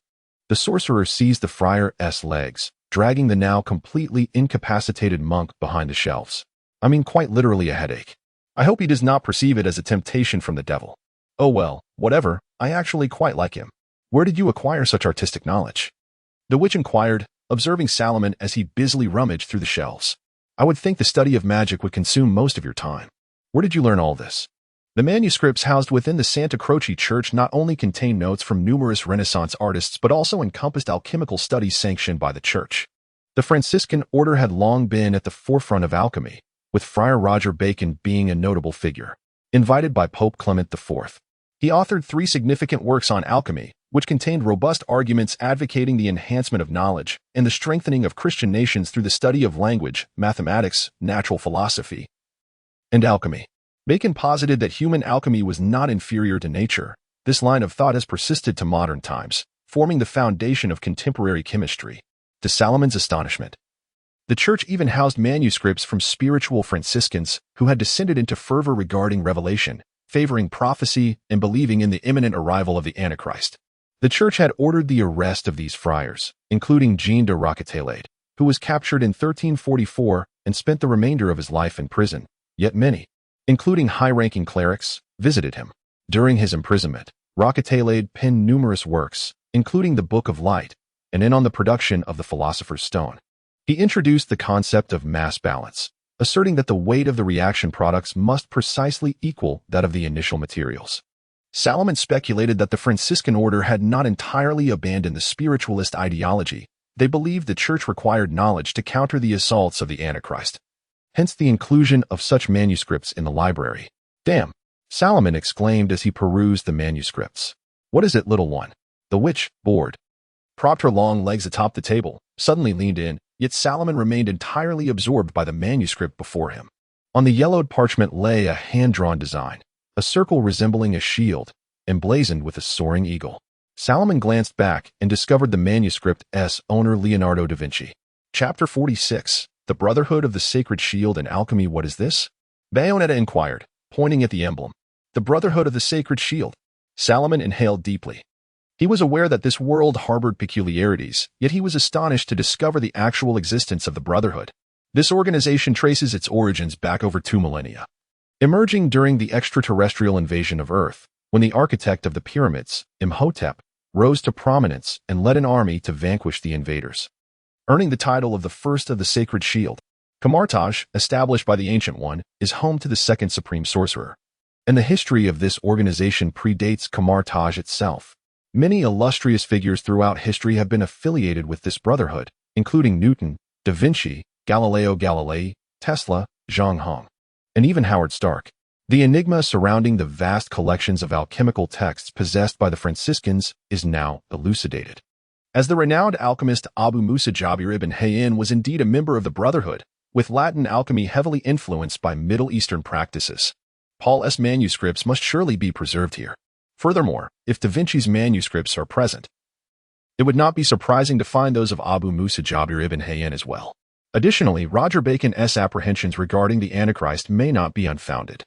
The sorcerer seized the friar's legs, dragging the now completely incapacitated monk behind the shelves. "I mean quite literally a headache. I hope he does not perceive it as a temptation from the devil." "Oh well, whatever, I actually quite like him. Where did you acquire such artistic knowledge?" The witch inquired, observing Salomon as he busily rummaged through the shelves. "I would think the study of magic would consume most of your time. Where did you learn all this?" The manuscripts housed within the Santa Croce Church not only contained notes from numerous Renaissance artists but also encompassed alchemical studies sanctioned by the church. The Franciscan order had long been at the forefront of alchemy, with Friar Roger Bacon being a notable figure. Invited by Pope Clement IV, he authored 3 significant works on alchemy, which contained robust arguments advocating the enhancement of knowledge and the strengthening of Christian nations through the study of language, mathematics, natural philosophy, and alchemy. Bacon posited that human alchemy was not inferior to nature. This line of thought has persisted to modern times, forming the foundation of contemporary chemistry. To Salomon's astonishment, the church even housed manuscripts from spiritual Franciscans who had descended into fervor regarding revelation, favoring prophecy, and believing in the imminent arrival of the Antichrist. The church had ordered the arrest of these friars, including Jean de Roquetaillade, who was captured in 1344 and spent the remainder of his life in prison. Yet many, including high-ranking clerics, visited him. During his imprisonment, Roquetaillade penned numerous works, including the Book of Light, and on the production of the Philosopher's Stone. He introduced the concept of mass balance, asserting that the weight of the reaction products must precisely equal that of the initial materials. Salomon speculated that the Franciscan order had not entirely abandoned the spiritualist ideology. They believed the church required knowledge to counter the assaults of the Antichrist. Hence the inclusion of such manuscripts in the library. "Damn!" Salomon exclaimed as he perused the manuscripts. "What is it, little one?" The witch, bored, propped her long legs atop the table, suddenly leaned in, yet Salomon remained entirely absorbed by the manuscript before him. On the yellowed parchment lay a hand-drawn design, a circle resembling a shield, emblazoned with a soaring eagle. Salomon glanced back and discovered the manuscript's owner, Leonardo da Vinci. Chapter 46, The Brotherhood of the Sacred Shield and Alchemy. "What is this?" Bayonetta inquired, pointing at the emblem. "The Brotherhood of the Sacred Shield." Salomon inhaled deeply. He was aware that this world harbored peculiarities, yet he was astonished to discover the actual existence of the Brotherhood. This organization traces its origins back over 2 millennia. Emerging during the extraterrestrial invasion of Earth, when the architect of the pyramids, Imhotep, rose to prominence and led an army to vanquish the invaders, earning the title of the first of the Sacred Shield. Camartage, established by the Ancient One, is home to the second supreme sorcerer, and the history of this organization predates Camartage itself. Many illustrious figures throughout history have been affiliated with this brotherhood, including Newton, Da Vinci, Galileo Galilei, Tesla, Zhang Hong, and even Howard Stark. The enigma surrounding the vast collections of alchemical texts possessed by the Franciscans is now elucidated. As the renowned alchemist Abu Musa Jabir ibn Hayyan was indeed a member of the Brotherhood, with Latin alchemy heavily influenced by Middle Eastern practices, Paul's manuscripts must surely be preserved here. Furthermore, if Da Vinci's manuscripts are present, it would not be surprising to find those of Abu Musa Jabir ibn Hayyan as well. Additionally, Roger Bacon's apprehensions regarding the Antichrist may not be unfounded.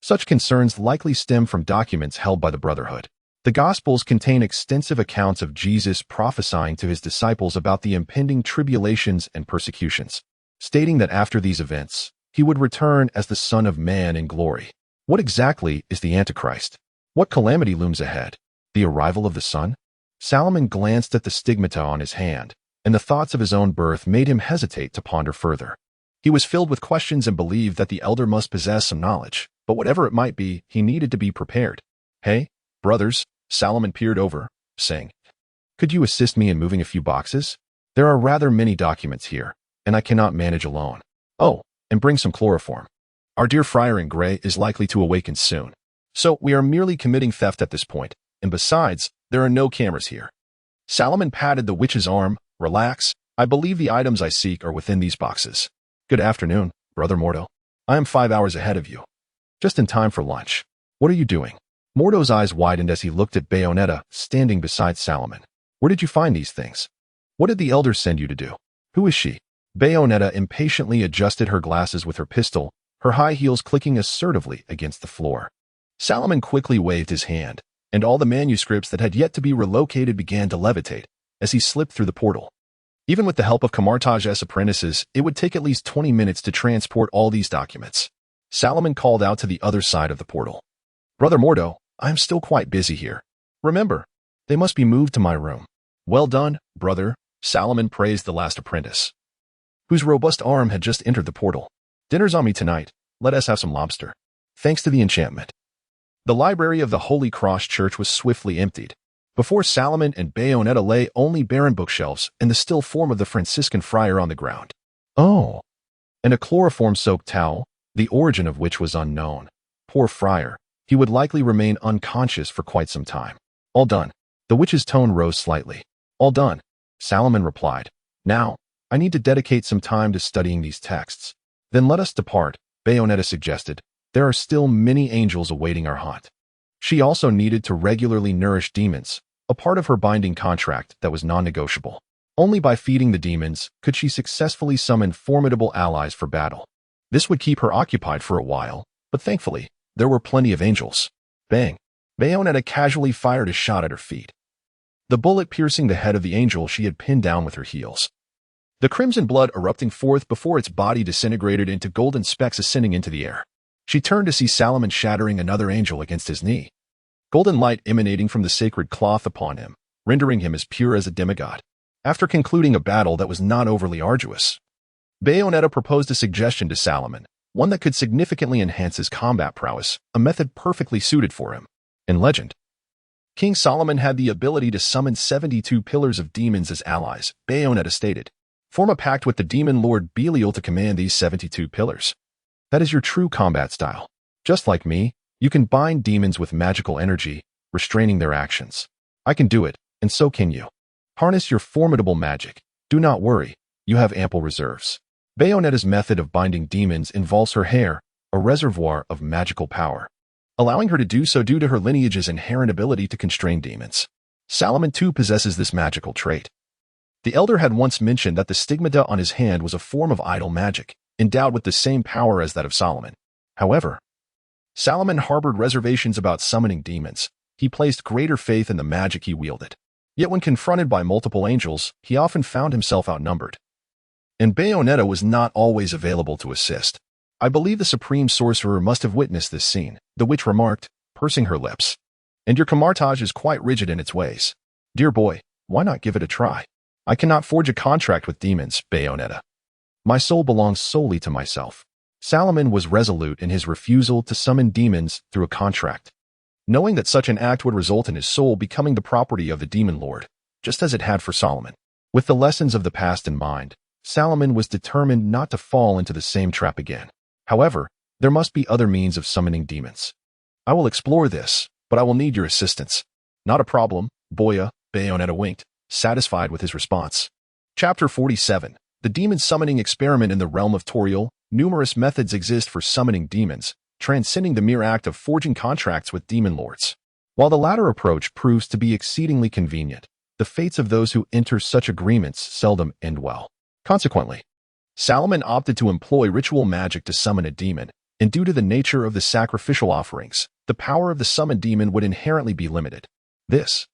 Such concerns likely stem from documents held by the Brotherhood. The Gospels contain extensive accounts of Jesus prophesying to his disciples about the impending tribulations and persecutions, stating that after these events, he would return as the Son of Man in glory. What exactly is the Antichrist? What calamity looms ahead? The arrival of the Son? Salomon glanced at the stigmata on his hand, and the thoughts of his own birth made him hesitate to ponder further. He was filled with questions and believed that the elder must possess some knowledge, but whatever it might be, he needed to be prepared. "Hey, brothers," Salomon peered over, saying, "Could you assist me in moving a few boxes? There are rather many documents here, and I cannot manage alone. Oh, and bring some chloroform. Our dear friar in gray is likely to awaken soon. So we are merely committing theft at this point, and besides, there are no cameras here." Salomon patted the witch's arm. "Relax. I believe the items I seek are within these boxes. Good afternoon, Brother Mordo. I am 5 hours ahead of you. Just in time for lunch. What are you doing?" Mordo's eyes widened as he looked at Bayonetta standing beside Salomon. "Where did you find these things? What did the elder send you to do? Who is she?" Bayonetta impatiently adjusted her glasses with her pistol, her high heels clicking assertively against the floor. Salomon quickly waved his hand, and all the manuscripts that had yet to be relocated began to levitate as he slipped through the portal. Even with the help of Kamartaj's apprentices, it would take at least 20 minutes to transport all these documents. Salomon called out to the other side of the portal. "Brother Mordo, I am still quite busy here. Remember, they must be moved to my room." "Well done, brother," Salomon praised the last apprentice, whose robust arm had just entered the portal. "Dinner's on me tonight. Let us have some lobster. Thanks to the enchantment." The library of the Holy Cross Church was swiftly emptied. Before Salomon and Bayonetta lay only barren bookshelves and the still form of the Franciscan friar on the ground. Oh, and a chloroform-soaked towel, the origin of which was unknown. Poor friar. He would likely remain unconscious for quite some time. "All done." The witch's tone rose slightly. "All done," Salomon replied. "Now, I need to dedicate some time to studying these texts. Then let us depart," Bayonetta suggested. "There are still many angels awaiting our hunt." She also needed to regularly nourish demons, a part of her binding contract that was non-negotiable. Only by feeding the demons could she successfully summon formidable allies for battle. This would keep her occupied for a while, but thankfully, there were plenty of angels. Bang! Bayonetta casually fired a shot at her feet, the bullet piercing the head of the angel she had pinned down with her heels, the crimson blood erupting forth before its body disintegrated into golden specks ascending into the air. She turned to see Salomon shattering another angel against his knee, golden light emanating from the sacred cloth upon him, rendering him as pure as a demigod. After concluding a battle that was not overly arduous, Bayonetta proposed a suggestion to Salomon, one that could significantly enhance his combat prowess, a method perfectly suited for him. In legend, King Solomon had the ability to summon 72 pillars of demons as allies, Bayonetta stated. Form a pact with the demon lord Belial to command these 72 pillars. That is your true combat style. Just like me, you can bind demons with magical energy, restraining their actions. I can do it, and so can you. Harness your formidable magic. Do not worry, you have ample reserves. Bayonetta's method of binding demons involves her hair, a reservoir of magical power, allowing her to do so due to her lineage's inherent ability to constrain demons. Salomon too possesses this magical trait. The elder had once mentioned that the stigmata on his hand was a form of idle magic, endowed with the same power as that of Solomon. However, Salomon harbored reservations about summoning demons. He placed greater faith in the magic he wielded. Yet when confronted by multiple angels, he often found himself outnumbered. And Bayonetta was not always available to assist. "I believe the supreme sorcerer must have witnessed this scene," the witch remarked, pursing her lips. "And your camartage is quite rigid in its ways. Dear boy, why not give it a try? I cannot forge a contract with demons, Bayonetta. My soul belongs solely to myself." Salomon was resolute in his refusal to summon demons through a contract, knowing that such an act would result in his soul becoming the property of the demon lord, just as it had for Solomon. With the lessons of the past in mind, Salomon was determined not to fall into the same trap again. However, there must be other means of summoning demons. "I will explore this, but I will need your assistance." "Not a problem, Boya," Bayonetta winked, satisfied with his response. Chapter 47. The Demon Summoning Experiment in the Realm of Toril. Numerous methods exist for summoning demons, transcending the mere act of forging contracts with demon lords. While the latter approach proves to be exceedingly convenient, the fates of those who enter such agreements seldom end well. Consequently, Salomon opted to employ ritual magic to summon a demon, and due to the nature of the sacrificial offerings, the power of the summoned demon would inherently be limited. This,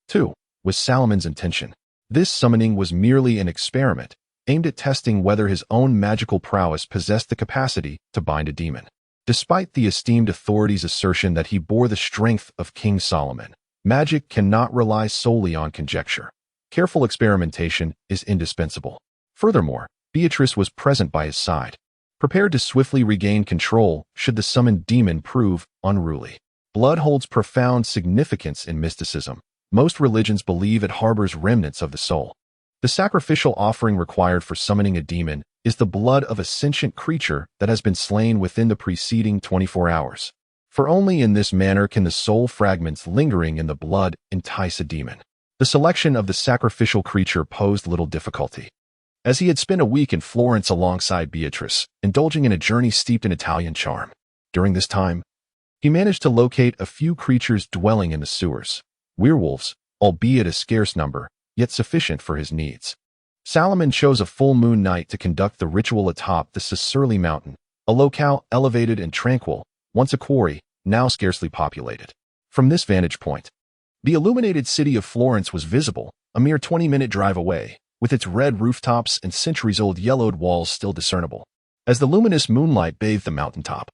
too, was Salomon's intention. This summoning was merely an experiment, aimed at testing whether his own magical prowess possessed the capacity to bind a demon. Despite the esteemed authority's assertion that he bore the strength of King Solomon, magic cannot rely solely on conjecture. Careful experimentation is indispensable. Furthermore, Beatrice was present by his side, prepared to swiftly regain control should the summoned demon prove unruly. Blood holds profound significance in mysticism. Most religions believe it harbors remnants of the soul. The sacrificial offering required for summoning a demon is the blood of a sentient creature that has been slain within the preceding 24 hours. For only in this manner can the soul fragments lingering in the blood entice a demon. The selection of the sacrificial creature posed little difficulty, as he had spent a week in Florence alongside Beatrice, indulging in a journey steeped in Italian charm. During this time, he managed to locate a few creatures dwelling in the sewers. Werewolves, albeit a scarce number, yet sufficient for his needs. Salomon chose a full moon night to conduct the ritual atop the Caecilius mountain, a locale elevated and tranquil, once a quarry, now scarcely populated. From this vantage point, the illuminated city of Florence was visible, a mere 20-minute drive away, with its red rooftops and centuries-old yellowed walls still discernible. As the luminous moonlight bathed the mountaintop,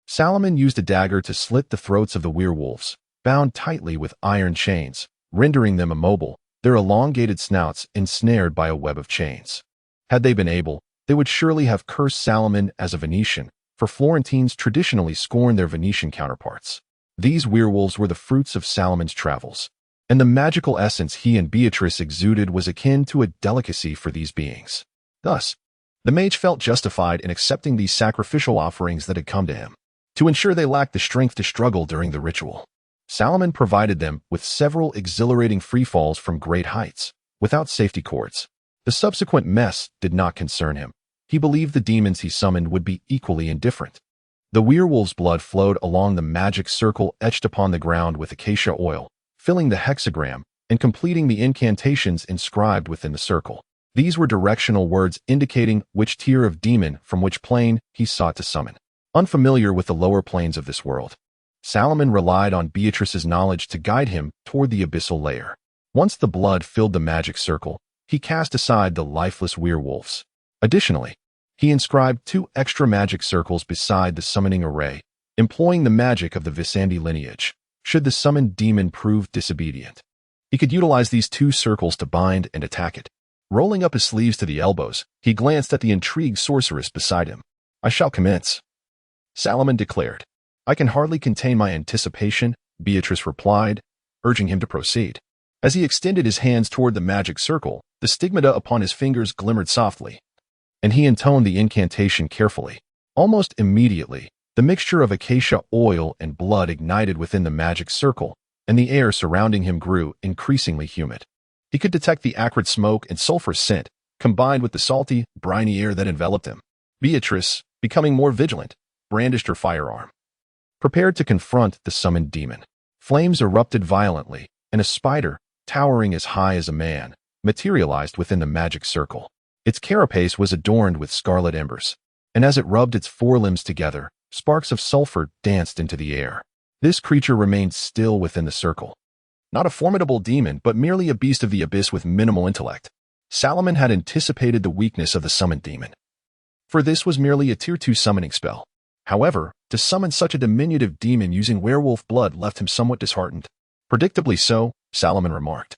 Salomon used a dagger to slit the throats of the werewolves, bound tightly with iron chains, rendering them immobile, their elongated snouts ensnared by a web of chains. Had they been able, they would surely have cursed Salomon as a Venetian, for Florentines traditionally scorn their Venetian counterparts. These werewolves were the fruits of Salomon's travels, and the magical essence he and Beatrice exuded was akin to a delicacy for these beings. Thus, the mage felt justified in accepting these sacrificial offerings that had come to him, to ensure they lacked the strength to struggle during the ritual. Salomon provided them with several exhilarating free falls from great heights, without safety cords. The subsequent mess did not concern him. He believed the demons he summoned would be equally indifferent. The werewolf's blood flowed along the magic circle etched upon the ground with acacia oil, filling the hexagram and completing the incantations inscribed within the circle. These were directional words indicating which tier of demon from which plane he sought to summon. Unfamiliar with the lower planes of this world, Salomon relied on Beatrice's knowledge to guide him toward the abyssal layer. Once the blood filled the magic circle, he cast aside the lifeless werewolves. Additionally, he inscribed 2 extra magic circles beside the summoning array, employing the magic of the Visandi lineage, should the summoned demon prove disobedient. He could utilize these 2 circles to bind and attack it. Rolling up his sleeves to the elbows, he glanced at the intrigued sorceress beside him. "I shall commence," Salomon declared. "I can hardly contain my anticipation," Beatrice replied, urging him to proceed. As he extended his hands toward the magic circle, the stigmata upon his fingers glimmered softly, and he intoned the incantation carefully. Almost immediately, the mixture of acacia oil and blood ignited within the magic circle, and the air surrounding him grew increasingly humid. He could detect the acrid smoke and sulfur scent, combined with the salty, briny air that enveloped him. Beatrice, becoming more vigilant, brandished her firearm, prepared to confront the summoned demon. Flames erupted violently, and a spider, towering as high as a man, materialized within the magic circle. Its carapace was adorned with scarlet embers, and as it rubbed its forelimbs together, sparks of sulfur danced into the air. This creature remained still within the circle. Not a formidable demon, but merely a beast of the abyss with minimal intellect. Salomon had anticipated the weakness of the summoned demon, for this was merely a Tier 2 summoning spell. However, to summon such a diminutive demon using werewolf blood left him somewhat disheartened. "Predictably so," Salomon remarked,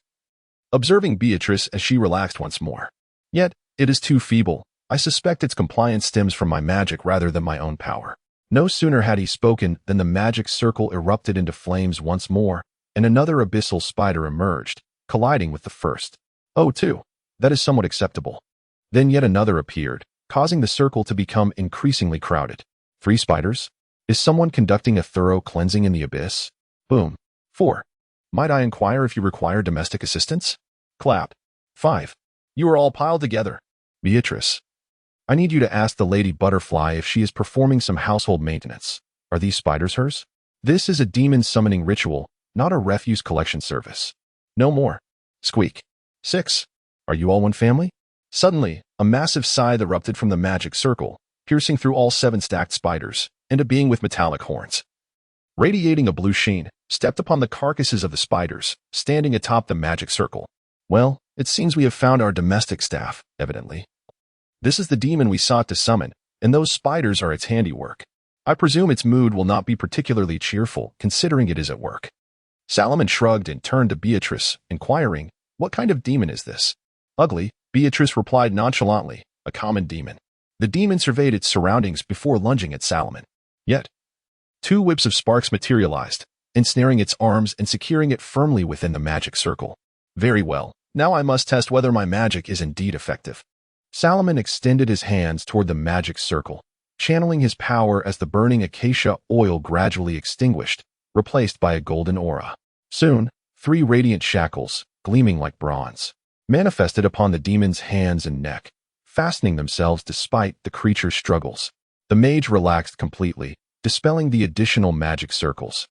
observing Beatrice as she relaxed once more. "Yet, it is too feeble. I suspect its compliance stems from my magic rather than my own power." No sooner had he spoken than the magic circle erupted into flames once more, and another abyssal spider emerged, colliding with the first. "Oh, too. That is somewhat acceptable." Then yet another appeared, causing the circle to become increasingly crowded. 3 spiders? Is someone conducting a thorough cleansing in the abyss? Boom. 4. Might I inquire if you require domestic assistance? Clap. 5. You are all piled together. Beatrice, I need you to ask the Lady Butterfly if she is performing some household maintenance. Are these spiders hers? This is a demon summoning ritual, not a refuse collection service. No more. Squeak. 6. Are you all one family? Suddenly, A massive scythe erupted from the magic circle, piercing through all 7 stacked spiders, and a being with metallic horns, radiating a blue sheen, stepped upon the carcasses of the spiders, standing atop the magic circle. Well, it seems we have found our domestic staff, evidently. This is the demon we sought to summon, and those spiders are its handiwork. I presume its mood will not be particularly cheerful, considering it is at work. Salomon shrugged and turned to Beatrice, inquiring, "What kind of demon is this?" "Ugly," Beatrice replied nonchalantly, "a common demon." The demon surveyed its surroundings before lunging at Salomon. Yet, 2 whips of sparks materialized, ensnaring its arms and securing it firmly within the magic circle. Very well, now I must test whether my magic is indeed effective. Salomon extended his hands toward the magic circle, channeling his power as the burning acacia oil gradually extinguished, replaced by a golden aura. Soon, 3 radiant shackles, gleaming like bronze, manifested upon the demon's hands and neck, fastening themselves despite the creature's struggles. The mage relaxed completely, dispelling the additional magic circles,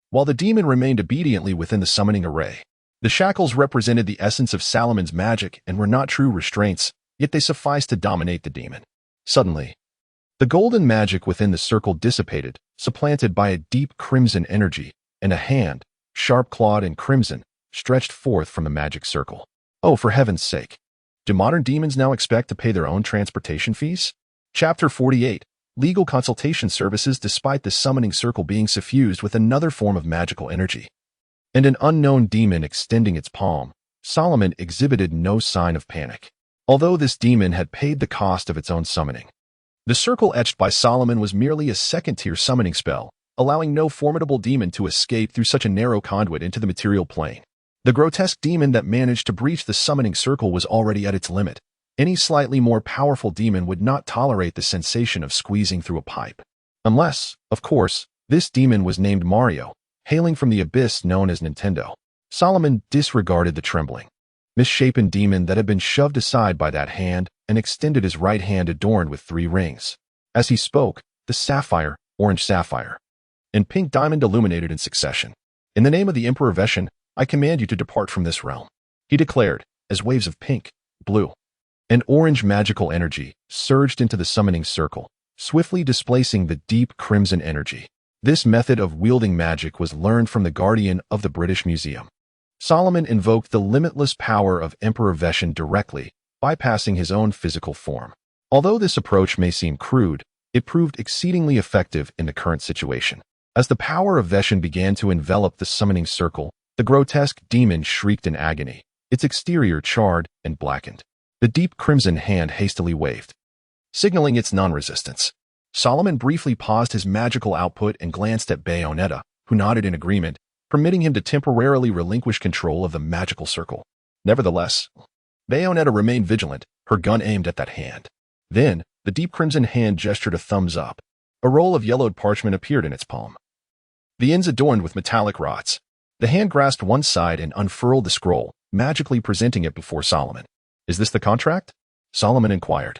while the demon remained obediently within the summoning array. The shackles represented the essence of Salomon's magic and were not true restraints, yet they sufficed to dominate the demon. Suddenly, the golden magic within the circle dissipated, supplanted by a deep crimson energy, and a hand, sharp-clawed and crimson, stretched forth from the magic circle. Oh, for heaven's sake! Do modern demons now expect to pay their own transportation fees? Chapter 48. Legal consultation services despite the summoning circle being suffused with another form of magical energy, and an unknown demon extending its palm, Salomon exhibited no sign of panic, although this demon had paid the cost of its own summoning. The circle etched by Salomon was merely a second-tier summoning spell, allowing no formidable demon to escape through such a narrow conduit into the material plane. The grotesque demon that managed to breach the summoning circle was already at its limit. Any slightly more powerful demon would not tolerate the sensation of squeezing through a pipe. Unless, of course, this demon was named Mario, hailing from the abyss known as Nintendo. Salomon disregarded the trembling, misshapen demon that had been shoved aside by that hand and extended his right hand adorned with 3 rings. As he spoke, the sapphire, orange sapphire, and pink diamond illuminated in succession. "In the name of the Emperor Veshan, I command you to depart from this realm," he declared, as waves of pink, blue, and orange magical energy surged into the summoning circle, swiftly displacing the deep crimson energy. This method of wielding magic was learned from the guardian of the British Museum. Salomon invoked the limitless power of Emperor Veshan directly, bypassing his own physical form. Although this approach may seem crude, it proved exceedingly effective in the current situation. As the power of Veshan began to envelop the summoning circle, the grotesque demon shrieked in agony, its exterior charred and blackened. The deep crimson hand hastily waved, signaling its non-resistance. Salomon briefly paused his magical output and glanced at Bayonetta, who nodded in agreement, permitting him to temporarily relinquish control of the magical circle. Nevertheless, Bayonetta remained vigilant, her gun aimed at that hand. Then, the deep crimson hand gestured a thumbs up. A roll of yellowed parchment appeared in its palm, the ends adorned with metallic rods. The hand grasped one side and unfurled the scroll, magically presenting it before Salomon. "Is this the contract?" Salomon inquired,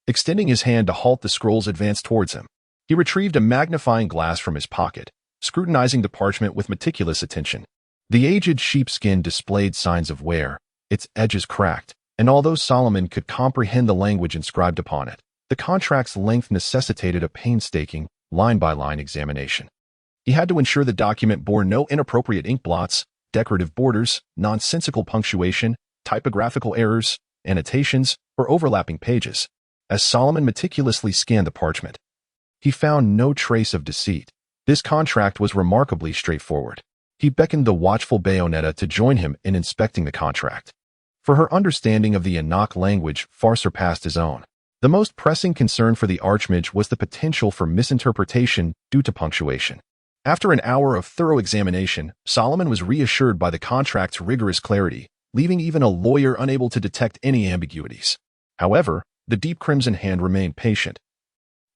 extending his hand to halt the scroll's advance towards him. He retrieved a magnifying glass from his pocket, scrutinizing the parchment with meticulous attention. The aged sheepskin displayed signs of wear, its edges cracked, and although Salomon could comprehend the language inscribed upon it, the contract's length necessitated a painstaking, line-by-line examination. He had to ensure the document bore no inappropriate ink blots, decorative borders, nonsensical punctuation, typographical errors, annotations, or overlapping pages. As Salomon meticulously scanned the parchment, he found no trace of deceit. This contract was remarkably straightforward. He beckoned the watchful Bayonetta to join him in inspecting the contract, for her understanding of the Anak language far surpassed his own. The most pressing concern for the Archmage was the potential for misinterpretation due to punctuation. After an hour of thorough examination, Salomon was reassured by the contract's rigorous clarity, leaving even a lawyer unable to detect any ambiguities. However, the deep crimson hand remained patient,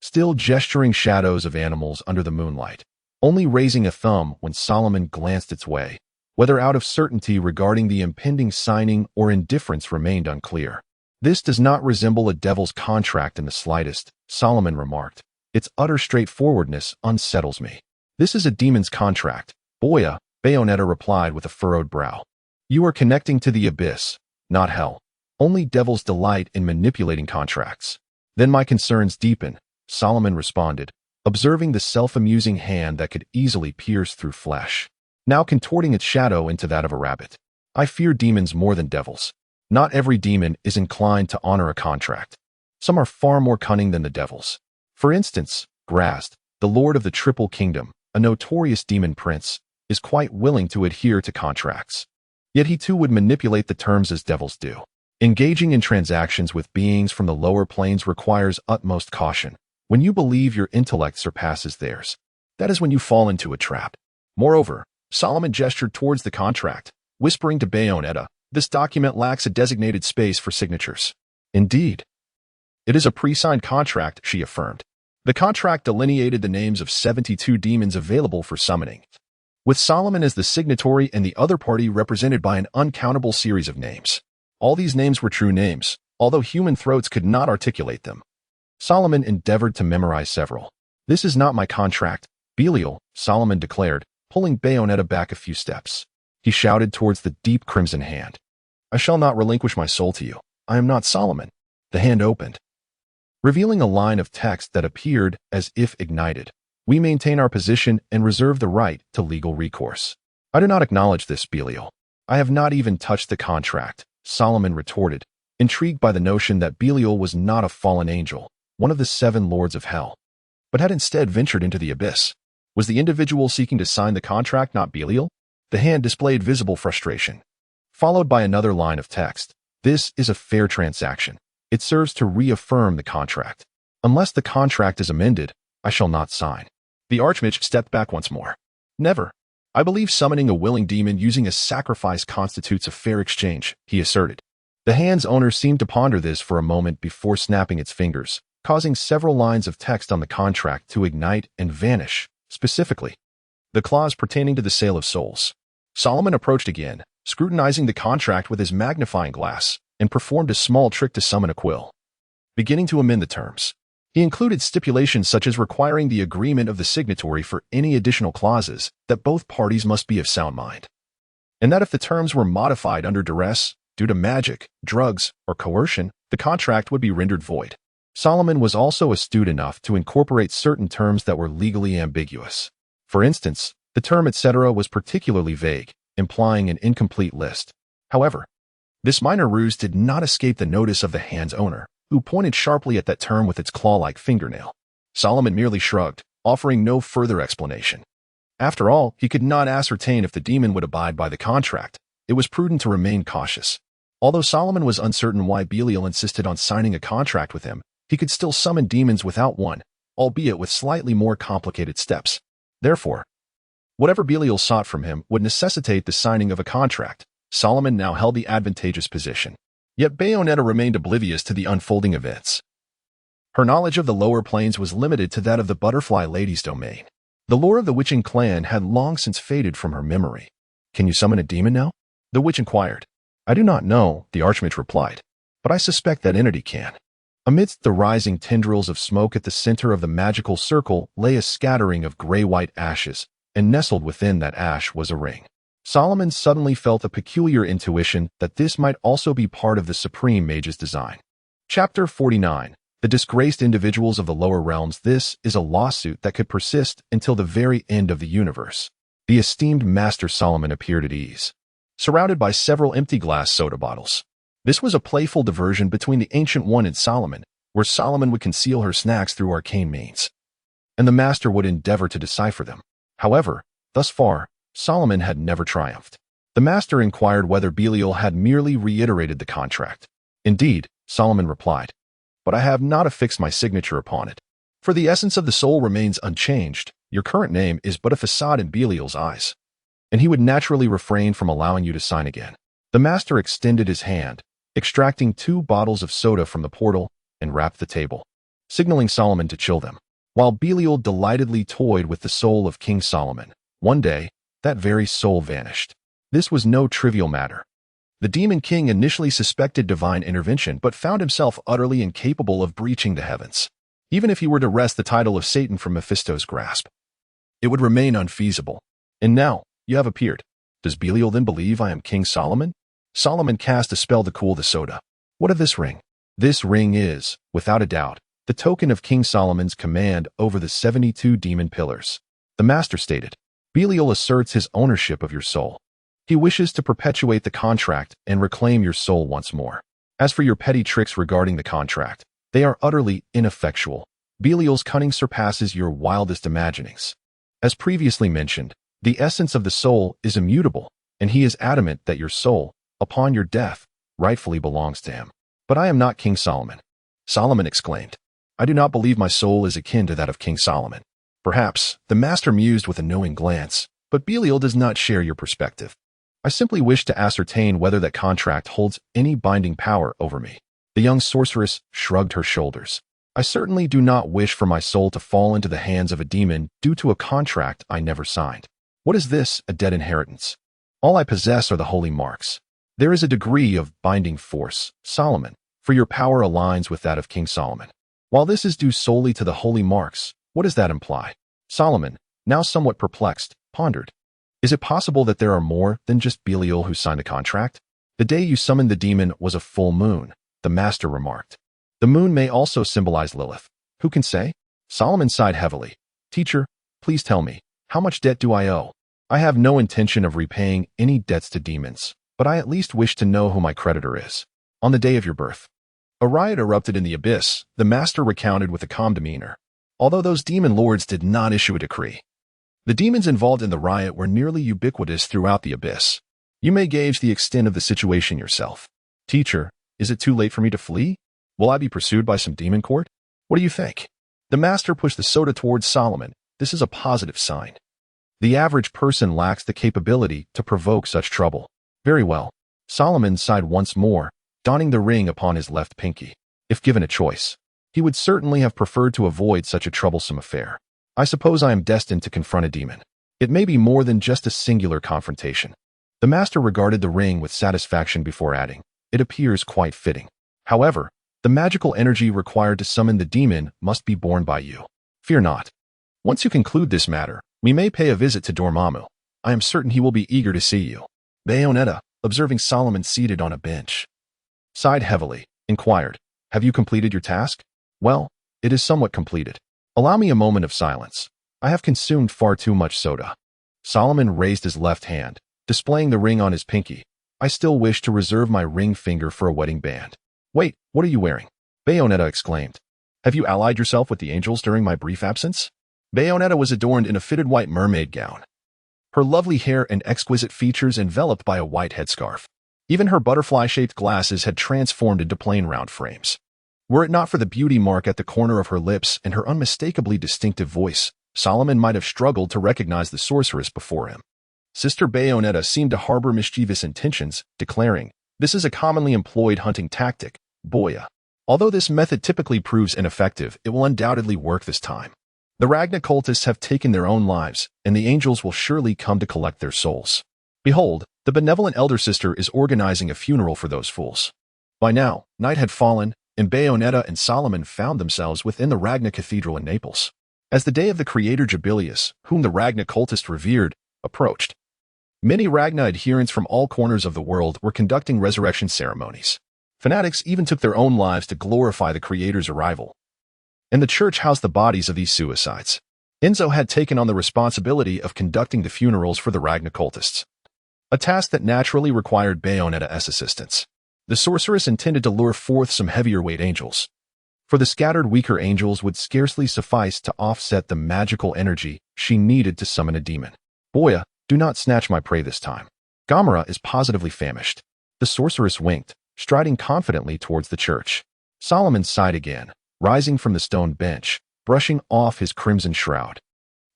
still gesturing shadows of animals under the moonlight, only raising a thumb when Salomon glanced its way. Whether out of certainty regarding the impending signing or indifference remained unclear. "This does not resemble a devil's contract in the slightest," Salomon remarked. "Its utter straightforwardness unsettles me." "This is a demon's contract, Boya," Bayonetta replied with a furrowed brow. "You are connecting to the abyss, not hell." Only devils delight in manipulating contracts. Then my concerns deepen, Salomon responded, observing the self-amusing hand that could easily pierce through flesh, now contorting its shadow into that of a rabbit. I fear demons more than devils. Not every demon is inclined to honor a contract. Some are far more cunning than the devils. For instance, Grast, the lord of the Triple Kingdom, a notorious demon prince, is quite willing to adhere to contracts. Yet he too would manipulate the terms as devils do. Engaging in transactions with beings from the lower planes requires utmost caution. When you believe your intellect surpasses theirs, that is when you fall into a trap. Moreover, Salomon gestured towards the contract, whispering to Bayonetta, this document lacks a designated space for signatures. Indeed. It is a pre-signed contract, she affirmed. The contract delineated the names of 72 demons available for summoning, with Salomon as the signatory and the other party represented by an uncountable series of names. All these names were true names, although human throats could not articulate them. Salomon endeavored to memorize several. This is not my contract, Belial, Salomon declared, pulling Bayonetta back a few steps. He shouted towards the deep crimson hand. I shall not relinquish my soul to you. I am not Salomon. The hand opened, revealing a line of text that appeared as if ignited. We maintain our position and reserve the right to legal recourse. I do not acknowledge this, Belial. I have not even touched the contract, Salomon retorted, intrigued by the notion that Belial was not a fallen angel, one of the 7 lords of hell, but had instead ventured into the abyss. Was the individual seeking to sign the contract not Belial? The hand displayed visible frustration, followed by another line of text. This is a fair transaction. It serves to reaffirm the contract. Unless the contract is amended, I shall not sign. The Archmage stepped back once more. Never. I believe summoning a willing demon using a sacrifice constitutes a fair exchange, he asserted. The hand's owner seemed to ponder this for a moment before snapping its fingers, causing several lines of text on the contract to ignite and vanish, specifically the clause pertaining to the sale of souls. Salomon approached again, scrutinizing the contract with his magnifying glass, and performed a small trick to summon a quill, beginning to amend the terms. He included stipulations such as requiring the agreement of the signatory for any additional clauses, that both parties must be of sound mind, and that if the terms were modified under duress, due to magic, drugs, or coercion, the contract would be rendered void. Salomon was also astute enough to incorporate certain terms that were legally ambiguous. For instance, the term etc. was particularly vague, implying an incomplete list. However, this minor ruse did not escape the notice of the hand's owner, who pointed sharply at that term with its claw-like fingernail. Salomon merely shrugged, offering no further explanation. After all, he could not ascertain if the demon would abide by the contract. It was prudent to remain cautious. Although Salomon was uncertain why Belial insisted on signing a contract with him, he could still summon demons without one, albeit with slightly more complicated steps. Therefore, whatever Belial sought from him would necessitate the signing of a contract. Salomon now held the advantageous position. Yet Bayonetta remained oblivious to the unfolding events. Her knowledge of the lower planes was limited to that of the Butterfly Lady's domain. The lore of the witching clan had long since faded from her memory. Can you summon a demon now? The witch inquired. I do not know, the Archmage replied, but I suspect that entity can. Amidst the rising tendrils of smoke at the center of the magical circle lay a scattering of gray-white ashes, and nestled within that ash was a ring. Salomon suddenly felt a peculiar intuition that this might also be part of the Supreme Mage's design. Chapter 49. The Disgraced Individuals of the Lower Realms. This is a lawsuit that could persist until the very end of the universe. The esteemed Master Salomon appeared at ease, surrounded by several empty glass soda bottles. This was a playful diversion between the Ancient One and Salomon, where Salomon would conceal her snacks through arcane means, and the Master would endeavor to decipher them. However, thus far, Salomon had never triumphed. The Master inquired whether Belial had merely reiterated the contract. Indeed, Salomon replied, but I have not affixed my signature upon it. For the essence of the soul remains unchanged. Your current name is but a facade in Belial's eyes, and he would naturally refrain from allowing you to sign again. The Master extended his hand, extracting 2 bottles of soda from the portal, and rapped the table, signaling Salomon to chill them. While Belial delightedly toyed with the soul of King Salomon, one day, that very soul vanished. This was no trivial matter. The Demon King initially suspected divine intervention but found himself utterly incapable of breaching the heavens. Even if he were to wrest the title of Satan from Mephisto's grasp, it would remain unfeasible. And now, you have appeared. Does Belial then believe I am King Salomon? Salomon cast a spell to cool the soda. What of this ring? This ring is, without a doubt, the token of King Solomon's command over the 72 demon pillars. The master stated, Belial asserts his ownership of your soul. He wishes to perpetuate the contract and reclaim your soul once more. As for your petty tricks regarding the contract, they are utterly ineffectual. Belial's cunning surpasses your wildest imaginings. As previously mentioned, the essence of the soul is immutable, and he is adamant that your soul, upon your death, rightfully belongs to him. But I am not King Solomon. Solomon exclaimed, I do not believe my soul is akin to that of King Solomon. Perhaps, the master mused with a knowing glance, but Belial does not share your perspective. I simply wish to ascertain whether that contract holds any binding power over me. The young sorceress shrugged her shoulders. I certainly do not wish for my soul to fall into the hands of a demon due to a contract I never signed. What is this, a dead inheritance? All I possess are the holy marks. There is a degree of binding force, Solomon, for your power aligns with that of King Solomon. While this is due solely to the holy marks, what does that imply? Solomon, now somewhat perplexed, pondered. Is it possible that there are more than just Belial who signed the contract? The day you summoned the demon was a full moon, the master remarked. The moon may also symbolize Lilith. Who can say? Solomon sighed heavily. Teacher, please tell me, how much debt do I owe? I have no intention of repaying any debts to demons, but I at least wish to know who my creditor is. On the day of your birth. A riot erupted in the abyss, the master recounted with a calm demeanor. Although those demon lords did not issue a decree. The demons involved in the riot were nearly ubiquitous throughout the abyss. You may gauge the extent of the situation yourself. Teacher, is it too late for me to flee? Will I be pursued by some demon court? What do you think? The master pushed the soda towards Solomon. This is a positive sign. The average person lacks the capability to provoke such trouble. Very well. Solomon sighed once more, donning the ring upon his left pinky. If given a choice, he would certainly have preferred to avoid such a troublesome affair. I suppose I am destined to confront a demon. It may be more than just a singular confrontation. The master regarded the ring with satisfaction before adding, it appears quite fitting. However, the magical energy required to summon the demon must be borne by you. Fear not. Once you conclude this matter, we may pay a visit to Dormammu. I am certain he will be eager to see you. Bayonetta, observing Solomon seated on a bench, sighed heavily, inquired, Have you completed your task? Well, it is somewhat completed. Allow me a moment of silence. I have consumed far too much soda. Solomon raised his left hand, displaying the ring on his pinky. I still wish to reserve my ring finger for a wedding band. Wait, what are you wearing? Bayonetta exclaimed. Have you allied yourself with the angels during my brief absence? Bayonetta was adorned in a fitted white mermaid gown. Her lovely hair and exquisite features enveloped by a white headscarf. Even her butterfly-shaped glasses had transformed into plain round frames. Were it not for the beauty mark at the corner of her lips and her unmistakably distinctive voice, Solomon might have struggled to recognize the sorceress before him. Sister Bayonetta seemed to harbor mischievous intentions, declaring, This is a commonly employed hunting tactic, Boya. Although this method typically proves ineffective, it will undoubtedly work this time. The Ragna cultists have taken their own lives, and the angels will surely come to collect their souls. Behold, the benevolent elder sister is organizing a funeral for those fools. By now, night had fallen, and Bayonetta and Solomon found themselves within the Ragna Cathedral in Naples. As the day of the creator Jubilius, whom the Ragna cultists revered, approached, many Ragna adherents from all corners of the world were conducting resurrection ceremonies. Fanatics even took their own lives to glorify the creator's arrival. And the church housed the bodies of these suicides. Enzo had taken on the responsibility of conducting the funerals for the Ragna cultists, a task that naturally required Bayonetta's assistance. The sorceress intended to lure forth some heavier-weight angels, for the scattered weaker angels would scarcely suffice to offset the magical energy she needed to summon a demon. Boya, do not snatch my prey this time. Gamera is positively famished. The sorceress winked, striding confidently towards the church. Solomon sighed again, rising from the stone bench, brushing off his crimson shroud,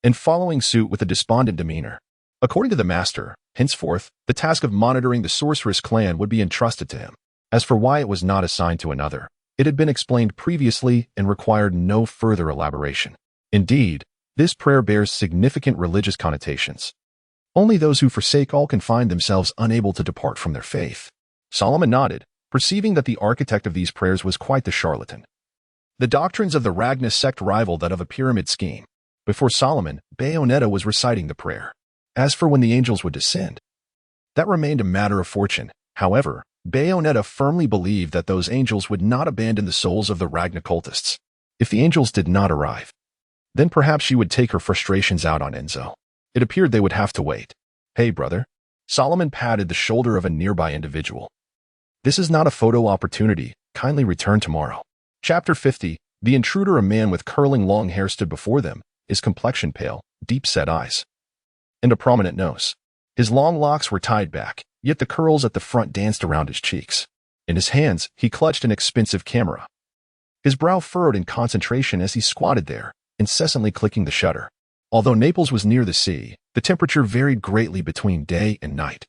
and following suit with a despondent demeanor. According to the master, henceforth, the task of monitoring the sorceress clan would be entrusted to him. As for why it was not assigned to another, it had been explained previously and required no further elaboration. Indeed, this prayer bears significant religious connotations. Only those who forsake all can find themselves unable to depart from their faith. Solomon nodded, perceiving that the architect of these prayers was quite the charlatan. The doctrines of the Ragna sect rivaled that of a pyramid scheme. Before Solomon, Bayonetta was reciting the prayer. As for when the angels would descend, that remained a matter of fortune. However, Bayonetta firmly believed that those angels would not abandon the souls of the Ragna cultists. If the angels did not arrive, then perhaps she would take her frustrations out on Enzo. It appeared they would have to wait. Hey, brother. Salomon patted the shoulder of a nearby individual. This is not a photo opportunity. Kindly return tomorrow. Chapter 50. The intruder, a man with curling long hair, stood before them, his complexion pale, deep-set eyes, and a prominent nose. His long locks were tied back, yet the curls at the front danced around his cheeks. In his hands, he clutched an expensive camera. His brow furrowed in concentration as he squatted there, incessantly clicking the shutter. Although Naples was near the sea, the temperature varied greatly between day and night,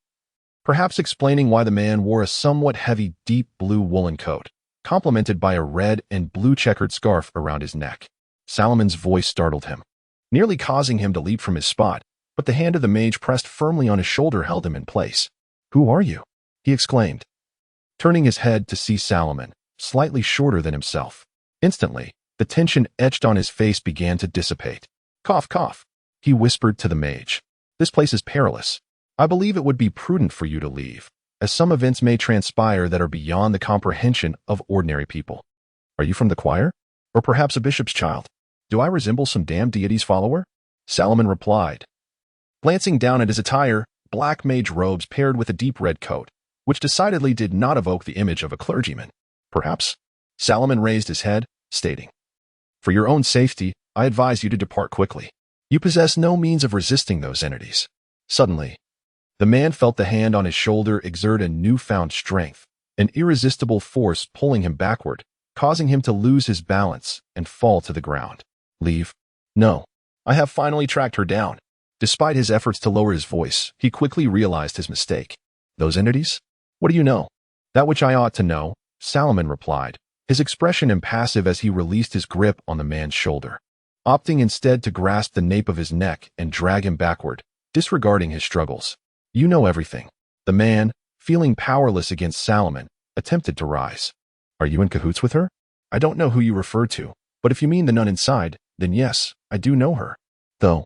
perhaps explaining why the man wore a somewhat heavy, deep blue woolen coat, complemented by a red and blue checkered scarf around his neck. Salomon's voice startled him, nearly causing him to leap from his spot, but the hand of the mage pressed firmly on his shoulder held him in place. "Who are you?" he exclaimed, turning his head to see Salomon, slightly shorter than himself. Instantly, the tension etched on his face began to dissipate. "Cough, cough," he whispered to the mage. "This place is perilous. I believe it would be prudent for you to leave, as some events may transpire that are beyond the comprehension of ordinary people. Are you from the choir? Or perhaps a bishop's child? Do I resemble some damned deity's follower?" Salomon replied, glancing down at his attire, black mage robes paired with a deep red coat, which decidedly did not evoke the image of a clergyman. "Perhaps?" Salomon raised his head, stating, "For your own safety, I advise you to depart quickly. You possess no means of resisting those entities." Suddenly, the man felt the hand on his shoulder exert a newfound strength, an irresistible force pulling him backward, causing him to lose his balance and fall to the ground. "Leave? No. I have finally tracked her down." Despite his efforts to lower his voice, he quickly realized his mistake. "Those entities? What do you know?" "That which I ought to know," Salomon replied, his expression impassive as he released his grip on the man's shoulder, opting instead to grasp the nape of his neck and drag him backward, disregarding his struggles. "You know everything." The man, feeling powerless against Salomon, attempted to rise. "Are you in cahoots with her?" "I don't know who you refer to, but if you mean the nun inside, then yes, I do know her. Though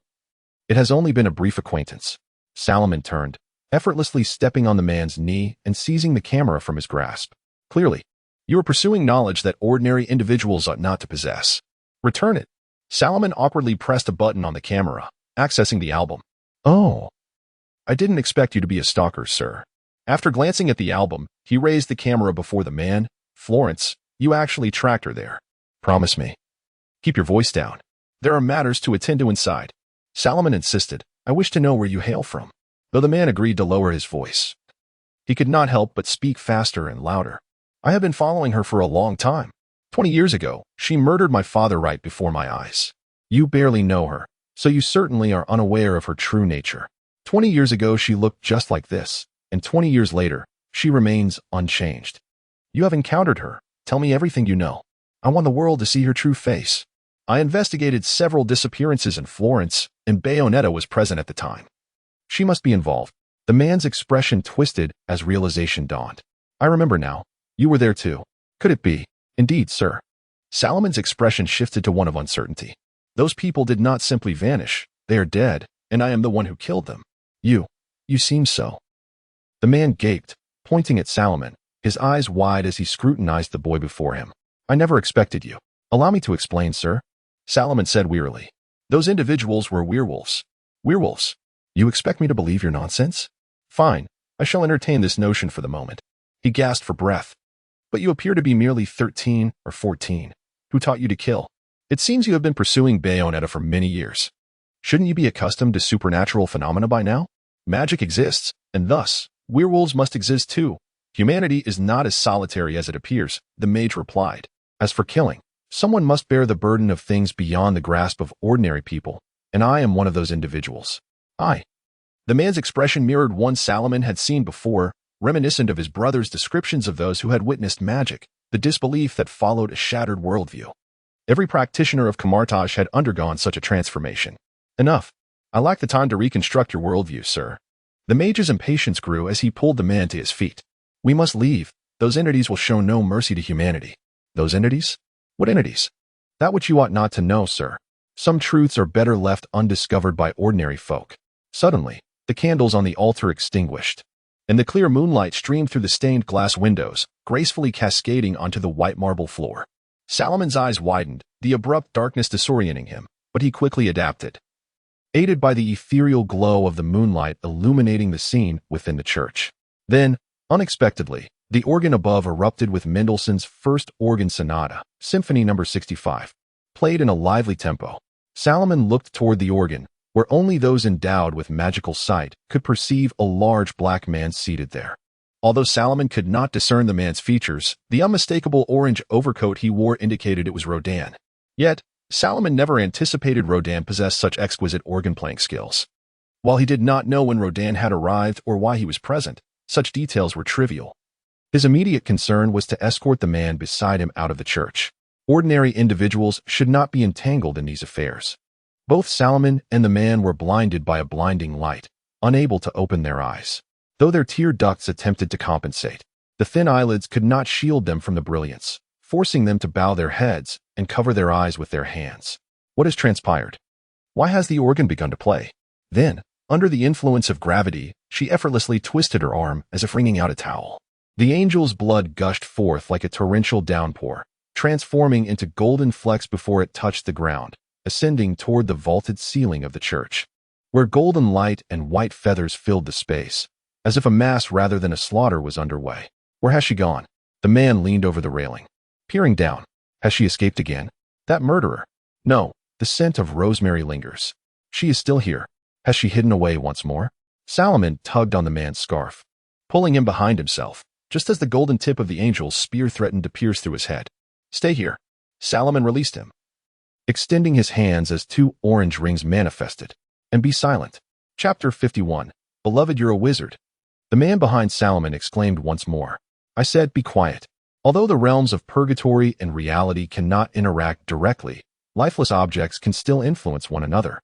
it has only been a brief acquaintance." Salomon turned, effortlessly stepping on the man's knee and seizing the camera from his grasp. "Clearly, you are pursuing knowledge that ordinary individuals ought not to possess. Return it." Salomon awkwardly pressed a button on the camera, accessing the album. "Oh, I didn't expect you to be a stalker, sir." After glancing at the album, he raised the camera before the man. "Florence, you actually tracked her there. Promise me. Keep your voice down. There are matters to attend to inside." Salomon insisted, "I wish to know where you hail from." Though the man agreed to lower his voice, he could not help but speak faster and louder. "I have been following her for a long time. 20 years ago, she murdered my father right before my eyes. You barely know her, so you certainly are unaware of her true nature. 20 years ago, she looked just like this, and 20 years later, she remains unchanged. You have encountered her. Tell me everything you know. I want the world to see her true face." "I investigated several disappearances in Florence, and Bayonetta was present at the time. She must be involved." The man's expression twisted as realization dawned. "I remember now. You were there too. Could it be?" "Indeed, sir." Salomon's expression shifted to one of uncertainty. "Those people did not simply vanish. They are dead, and I am the one who killed them." You seem so." The man gaped, pointing at Salomon, his eyes wide as he scrutinized the boy before him. "I never expected you." "Allow me to explain, sir," Salomon said wearily. "Those individuals were werewolves." "Werewolves? You expect me to believe your nonsense? Fine, I shall entertain this notion for the moment." He gasped for breath. "But you appear to be merely 13 or 14. Who taught you to kill? It seems you have been pursuing Bayonetta for many years. Shouldn't you be accustomed to supernatural phenomena by now? Magic exists, and thus, werewolves must exist too. Humanity is not as solitary as it appears," the mage replied. "As for killing, someone must bear the burden of things beyond the grasp of ordinary people, and I am one of those individuals." "I." The man's expression mirrored one Salomon had seen before, reminiscent of his brother's descriptions of those who had witnessed magic, the disbelief that followed a shattered worldview. Every practitioner of Camartage had undergone such a transformation. "Enough. I lack the time to reconstruct your worldview, sir." The mage's impatience grew as he pulled the man to his feet. "We must leave. Those entities will show no mercy to humanity." "Those entities? What entities?" "That which you ought not to know, sir. Some truths are better left undiscovered by ordinary folk." Suddenly, the candles on the altar extinguished. and the clear moonlight streamed through the stained glass windows, gracefully cascading onto the white marble floor. Salomon's eyes widened, the abrupt darkness disorienting him, but he quickly adapted. Aided by the ethereal glow of the moonlight illuminating the scene within the church. Then, unexpectedly, the organ above erupted with Mendelssohn's First Organ Sonata, Symphony No. 65, played in a lively tempo. Salomon looked toward the organ, where only those endowed with magical sight could perceive a large black man seated there. Although Salomon could not discern the man's features, the unmistakable orange overcoat he wore indicated it was Rodin. Yet, Salomon never anticipated Rodin possessed such exquisite organ-playing skills. While he did not know when Rodin had arrived or why he was present, such details were trivial. His immediate concern was to escort the man beside him out of the church. Ordinary individuals should not be entangled in these affairs. Both Salomon and the man were blinded by a blinding light, unable to open their eyes. Though their tear ducts attempted to compensate, the thin eyelids could not shield them from the brilliance, forcing them to bow their heads and cover their eyes with their hands. What has transpired? Why has the organ begun to play? Then, under the influence of gravity, she effortlessly twisted her arm as if wringing out a towel. The angel's blood gushed forth like a torrential downpour, transforming into golden flecks before it touched the ground, ascending toward the vaulted ceiling of the church, where golden light and white feathers filled the space, as if a mass rather than a slaughter was underway. Where has she gone? The man leaned over the railing, peering down. Has she escaped again? That murderer? No, the scent of rosemary lingers. She is still here. Has she hidden away once more? Salomon tugged on the man's scarf, pulling him behind himself, just as the golden tip of the angel's spear threatened to pierce through his head. Stay here. Salomon released him, extending his hands as two orange rings manifested. And be silent. Chapter 51. Beloved, you're a wizard. The man behind Salomon exclaimed once more. I said, be quiet. Although the realms of purgatory and reality cannot interact directly, lifeless objects can still influence one another.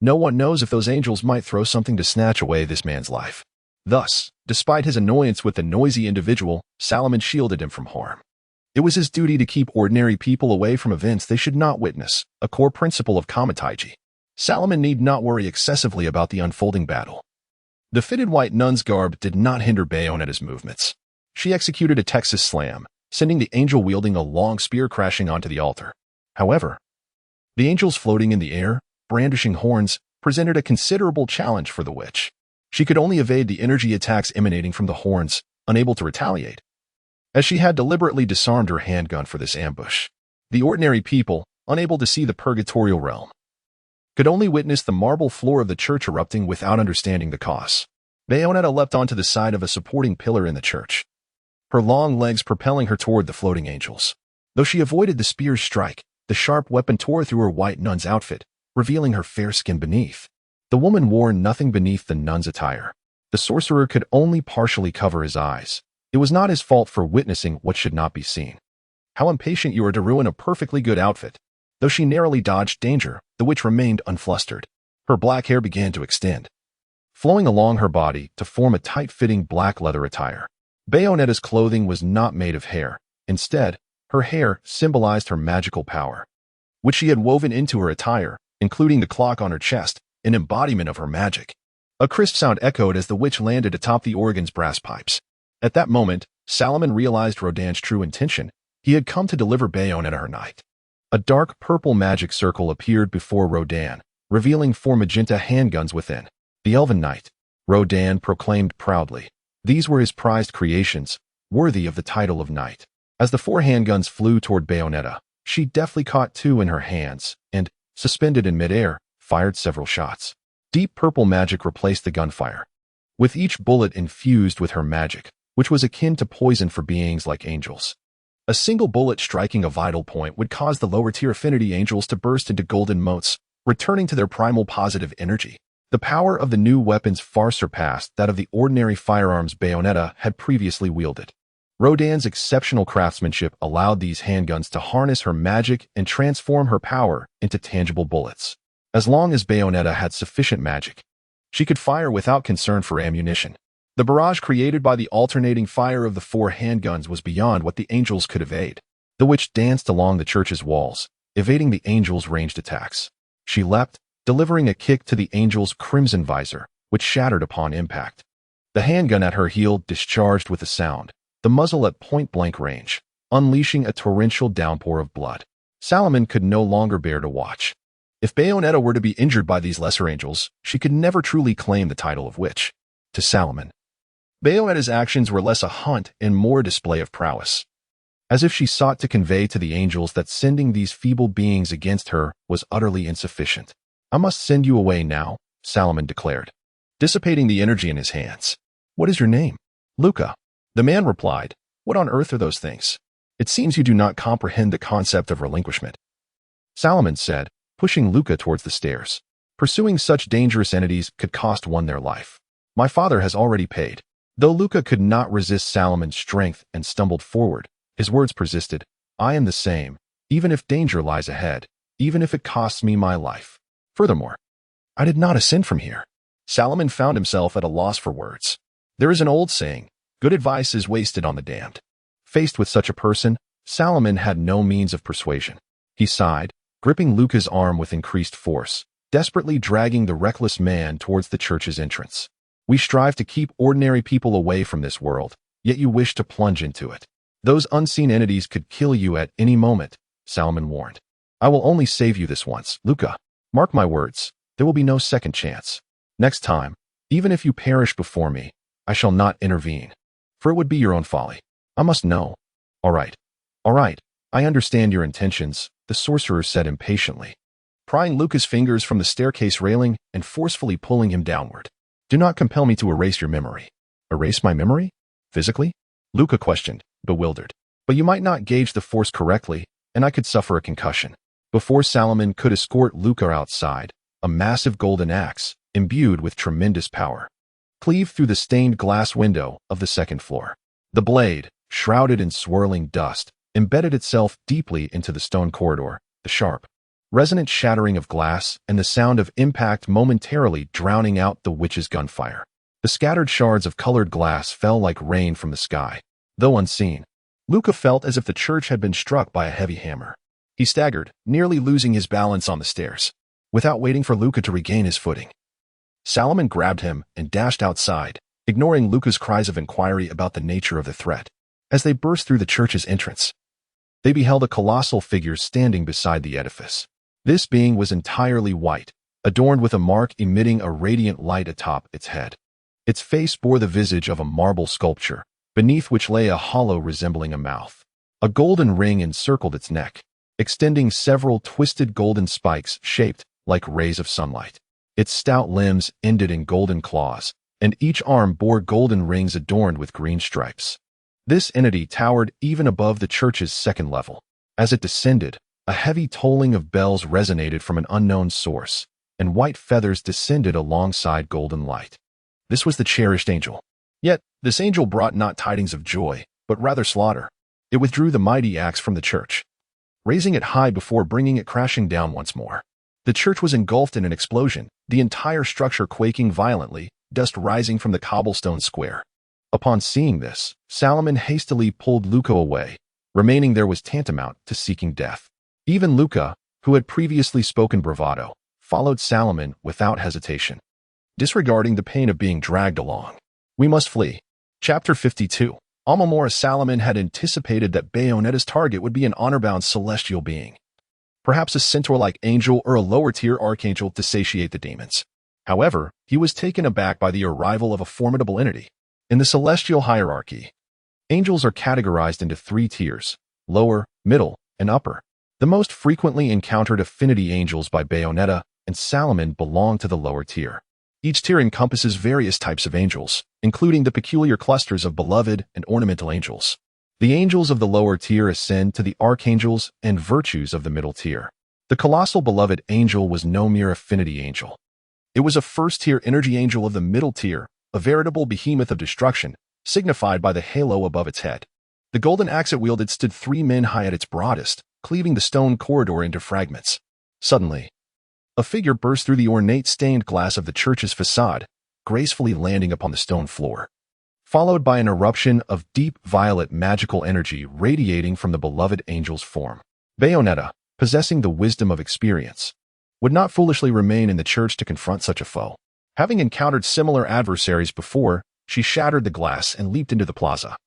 No one knows if those angels might throw something to snatch away this man's life. Thus, despite his annoyance with the noisy individual, Salomon shielded him from harm. It was his duty to keep ordinary people away from events they should not witness, a core principle of Kamataiji. Salomon need not worry excessively about the unfolding battle. The fitted white nun's garb did not hinder Bayonetta's movements. She executed a Texas slam, sending the angel wielding a long spear crashing onto the altar. However, the angels floating in the air, brandishing horns, presented a considerable challenge for the witch. She could only evade the energy attacks emanating from the horns, unable to retaliate, as she had deliberately disarmed her handgun for this ambush. The ordinary people, unable to see the purgatorial realm, could only witness the marble floor of the church erupting without understanding the cause. Bayonetta leapt onto the side of a supporting pillar in the church, her long legs propelling her toward the floating angels. Though she avoided the spear's strike, the sharp weapon tore through her white nun's outfit, revealing her fair skin beneath. The woman wore nothing beneath the nun's attire. The sorcerer could only partially cover his eyes. It was not his fault for witnessing what should not be seen. How impatient you are to ruin a perfectly good outfit. Though she narrowly dodged danger, the witch remained unflustered. Her black hair began to extend, flowing along her body to form a tight-fitting black leather attire. Bayonetta's clothing was not made of hair. Instead, her hair symbolized her magical power, which she had woven into her attire, including the clock on her chest, an embodiment of her magic. A crisp sound echoed as the witch landed atop the organ's brass pipes. At that moment, Salomon realized Rodin's true intention. He had come to deliver Bayonetta her knight. A dark purple magic circle appeared before Rodin, revealing 4 magenta handguns within. The Elven Knight, Rodin proclaimed proudly. These were his prized creations, worthy of the title of knight. As the 4 handguns flew toward Bayonetta, she deftly caught 2 in her hands and, suspended in midair, fired several shots. Deep purple magic replaced the gunfire, with each bullet infused with her magic, which was akin to poison for beings like angels. A single bullet striking a vital point would cause the lower-tier affinity angels to burst into golden motes, returning to their primal positive energy. The power of the new weapons far surpassed that of the ordinary firearms Bayonetta had previously wielded. Rodin's exceptional craftsmanship allowed these handguns to harness her magic and transform her power into tangible bullets. As long as Bayonetta had sufficient magic, she could fire without concern for ammunition. The barrage created by the alternating fire of the 4 handguns was beyond what the angels could evade. The witch danced along the church's walls, evading the angels' ranged attacks. She leapt, delivering a kick to the angel's crimson visor, which shattered upon impact. The handgun at her heel discharged with a sound, the muzzle at point-blank range, unleashing a torrential downpour of blood. Salomon could no longer bear to watch. If Bayonetta were to be injured by these lesser angels, she could never truly claim the title of witch. To Salomon, Bayonetta's actions were less a hunt and more a display of prowess, as if she sought to convey to the angels that sending these feeble beings against her was utterly insufficient. "I must send you away now," Salomon declared, dissipating the energy in his hands. "What is your name?" "Luca." The man replied, "What on earth are those things? It seems you do not comprehend the concept of relinquishment." Salomon said, pushing Luca towards the stairs. "Pursuing such dangerous entities could cost one their life. My father has already paid." Though Luca could not resist Salomon's strength and stumbled forward, his words persisted. "I am the same, even if danger lies ahead, even if it costs me my life. Furthermore, I did not ascend from here." Salomon found himself at a loss for words. There is an old saying, good advice is wasted on the damned. Faced with such a person, Salomon had no means of persuasion. He sighed, gripping Luca's arm with increased force, desperately dragging the reckless man towards the church's entrance. "We strive to keep ordinary people away from this world, yet you wish to plunge into it. Those unseen entities could kill you at any moment," Salomon warned. "I will only save you this once, Luca. Mark my words, there will be no second chance. Next time, even if you perish before me, I shall not intervene, for it would be your own folly. I must know." All right, I understand your intentions," the sorcerer said impatiently, prying Luca's fingers from the staircase railing and forcefully pulling him downward. "Do not compel me to erase your memory." "Erase my memory? Physically?" Luca questioned, bewildered. "But you might not gauge the force correctly, and I could suffer a concussion." Before Salomon could escort Luca outside, a massive golden axe, imbued with tremendous power, cleaved through the stained glass window of the second floor. The blade, shrouded in swirling dust, embedded itself deeply into the stone corridor. The sharp, resonant shattering of glass and the sound of impact momentarily drowning out the witch's gunfire. The scattered shards of colored glass fell like rain from the sky. Though unseen, Luca felt as if the church had been struck by a heavy hammer. He staggered, nearly losing his balance on the stairs. Without waiting for Luca to regain his footing, Salomon grabbed him and dashed outside, ignoring Luca's cries of inquiry about the nature of the threat. As they burst through the church's entrance, they beheld a colossal figure standing beside the edifice. This being was entirely white, adorned with a mark emitting a radiant light atop its head. Its face bore the visage of a marble sculpture, beneath which lay a hollow resembling a mouth. A golden ring encircled its neck, extending several twisted golden spikes shaped like rays of sunlight. Its stout limbs ended in golden claws, and each arm bore golden rings adorned with green stripes. This entity towered even above the church's second level. As it descended, a heavy tolling of bells resonated from an unknown source, and white feathers descended alongside golden light. This was the cherished angel. Yet, this angel brought not tidings of joy, but rather slaughter. It withdrew the mighty axe from the church, raising it high before bringing it crashing down once more. The church was engulfed in an explosion, the entire structure quaking violently, dust rising from the cobblestone square. Upon seeing this, Salomon hastily pulled Luca away. Remaining there was tantamount to seeking death. Even Luca, who had previously spoken bravado, followed Salomon without hesitation, disregarding the pain of being dragged along. "We must flee." Chapter 52. Almamora Salomon had anticipated that Bayonetta's target would be an honor-bound celestial being, perhaps a centaur-like angel or a lower-tier archangel to satiate the demons. However, he was taken aback by the arrival of a formidable entity. In the celestial hierarchy, angels are categorized into 3 tiers: lower, middle, and upper. The most frequently encountered affinity angels by Bayonetta and Salomon belong to the lower tier. Each tier encompasses various types of angels, including the peculiar clusters of beloved and ornamental angels. The angels of the lower tier ascend to the archangels and virtues of the middle tier. The colossal beloved angel was no mere affinity angel. It was a first-tier energy angel of the middle tier, a veritable behemoth of destruction, signified by the halo above its head. The golden axe it wielded stood 3 men high at its broadest, cleaving the stone corridor into fragments. Suddenly, a figure burst through the ornate stained glass of the church's facade, gracefully landing upon the stone floor, followed by an eruption of deep violet magical energy radiating from the beloved angel's form. Bayonetta, possessing the wisdom of experience, would not foolishly remain in the church to confront such a foe. Having encountered similar adversaries before, she shattered the glass and leaped into the plaza,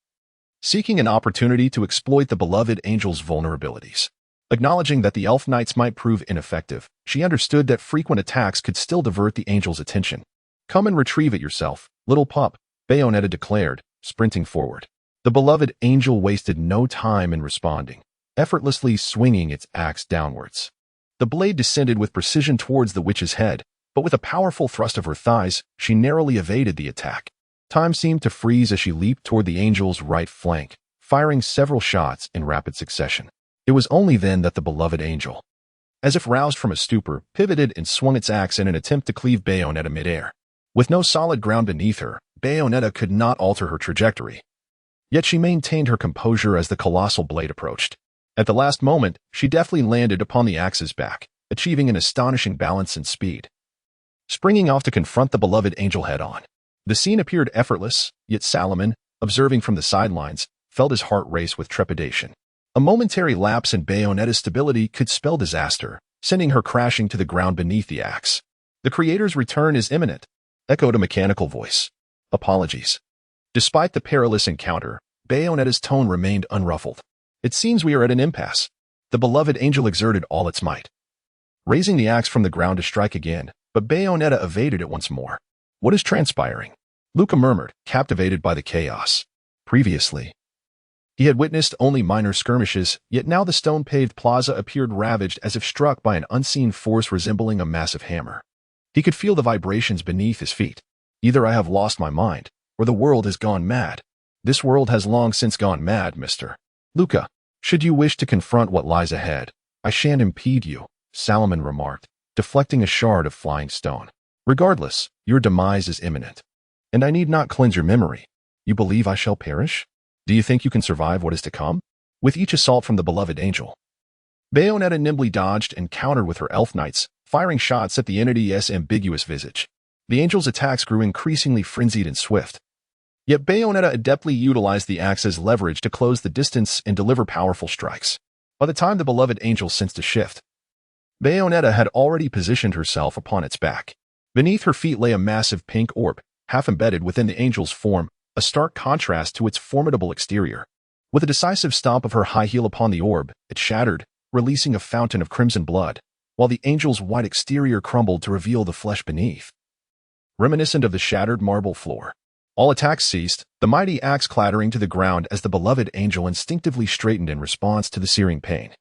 seeking an opportunity to exploit the beloved angel's vulnerabilities. Acknowledging that the elf knights might prove ineffective, she understood that frequent attacks could still divert the angel's attention. "Come and retrieve it yourself, little pup," Bayonetta declared, sprinting forward. The beloved angel wasted no time in responding, effortlessly swinging its axe downwards. The blade descended with precision towards the witch's head, but with a powerful thrust of her thighs, she narrowly evaded the attack. Time seemed to freeze as she leaped toward the angel's right flank, firing several shots in rapid succession. It was only then that the beloved angel, as if roused from a stupor, pivoted and swung its axe in an attempt to cleave Bayonetta midair. With no solid ground beneath her, Bayonetta could not alter her trajectory. Yet she maintained her composure as the colossal blade approached. At the last moment, she deftly landed upon the axe's back, achieving an astonishing balance and speed, springing off to confront the beloved angel head-on. The scene appeared effortless, yet Salomon, observing from the sidelines, felt his heart race with trepidation. A momentary lapse in Bayonetta's stability could spell disaster, sending her crashing to the ground beneath the axe. "The creator's return is imminent," echoed a mechanical voice. "Apologies." Despite the perilous encounter, Bayonetta's tone remained unruffled. "It seems we are at an impasse." The beloved angel exerted all its might, raising the axe from the ground to strike again, but Bayonetta evaded it once more. "What is transpiring?" Luca murmured, captivated by the chaos. Previously, he had witnessed only minor skirmishes, yet now the stone-paved plaza appeared ravaged as if struck by an unseen force resembling a massive hammer. He could feel the vibrations beneath his feet. "Either I have lost my mind, or the world has gone mad." "This world has long since gone mad, Mr. Luca. Should you wish to confront what lies ahead, I shan't impede you," Salomon remarked, deflecting a shard of flying stone. "Regardless, your demise is imminent, and I need not cleanse your memory. You believe I shall perish? Do you think you can survive what is to come?" With each assault from the beloved angel, Bayonetta nimbly dodged and countered with her elf knights, firing shots at the entity's ambiguous visage. The angel's attacks grew increasingly frenzied and swift. Yet Bayonetta adeptly utilized the axe's leverage to close the distance and deliver powerful strikes. By the time the beloved angel sensed a shift, Bayonetta had already positioned herself upon its back. Beneath her feet lay a massive pink orb, half embedded within the angel's form, a stark contrast to its formidable exterior. With a decisive stomp of her high heel upon the orb, it shattered, releasing a fountain of crimson blood, while the angel's white exterior crumbled to reveal the flesh beneath, reminiscent of the shattered marble floor. All attacks ceased, the mighty axe clattering to the ground as the beloved angel instinctively straightened in response to the searing pain.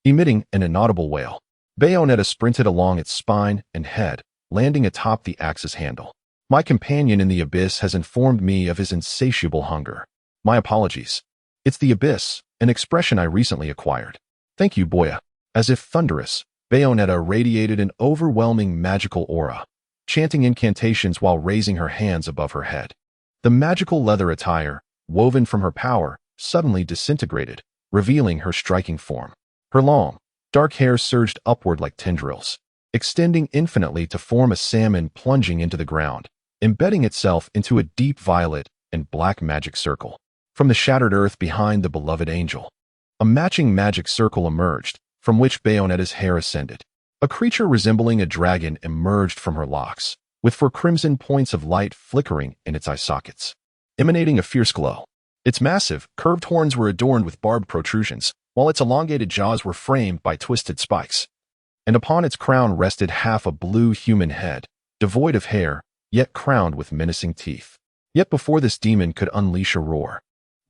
Emitting an inaudible wail, Bayonetta sprinted along its spine and head, landing atop the axe's handle. "My companion in the abyss has informed me of his insatiable hunger. My apologies. It's the abyss, an expression I recently acquired." "Thank you, Boya." As if thunderous, Bayonetta radiated an overwhelming magical aura, chanting incantations while raising her hands above her head. The magical leather attire, woven from her power, suddenly disintegrated, revealing her striking form. Her long, dark hair surged upward like tendrils, extending infinitely to form a salmon plunging into the ground, embedding itself into a deep violet and black magic circle. From the shattered earth behind the beloved angel, a matching magic circle emerged, from which Bayonetta's hair ascended. A creature resembling a dragon emerged from her locks, with four crimson points of light flickering in its eye sockets, emanating a fierce glow. Its massive, curved horns were adorned with barbed protrusions, while its elongated jaws were framed by twisted spikes. And upon its crown rested half a blue human head, devoid of hair, yet crowned with menacing teeth. Yet before this demon could unleash a roar,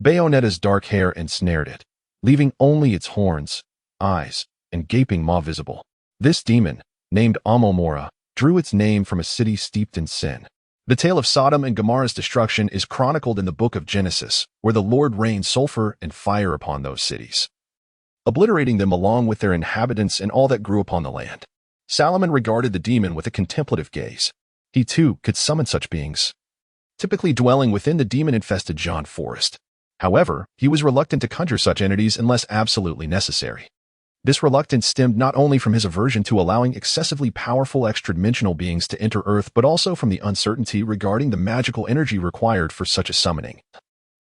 Bayonetta's dark hair ensnared it, leaving only its horns, eyes, and gaping maw visible. This demon, named Amomora, drew its name from a city steeped in sin. The tale of Sodom and Gomorrah's destruction is chronicled in the book of Genesis, where the Lord rained sulfur and fire upon those cities, obliterating them along with their inhabitants and all that grew upon the land. Salomon regarded the demon with a contemplative gaze. He too could summon such beings, typically dwelling within the demon-infested John forest. However, he was reluctant to conjure such entities unless absolutely necessary. This reluctance stemmed not only from his aversion to allowing excessively powerful extra-dimensional beings to enter Earth, but also from the uncertainty regarding the magical energy required for such a summoning,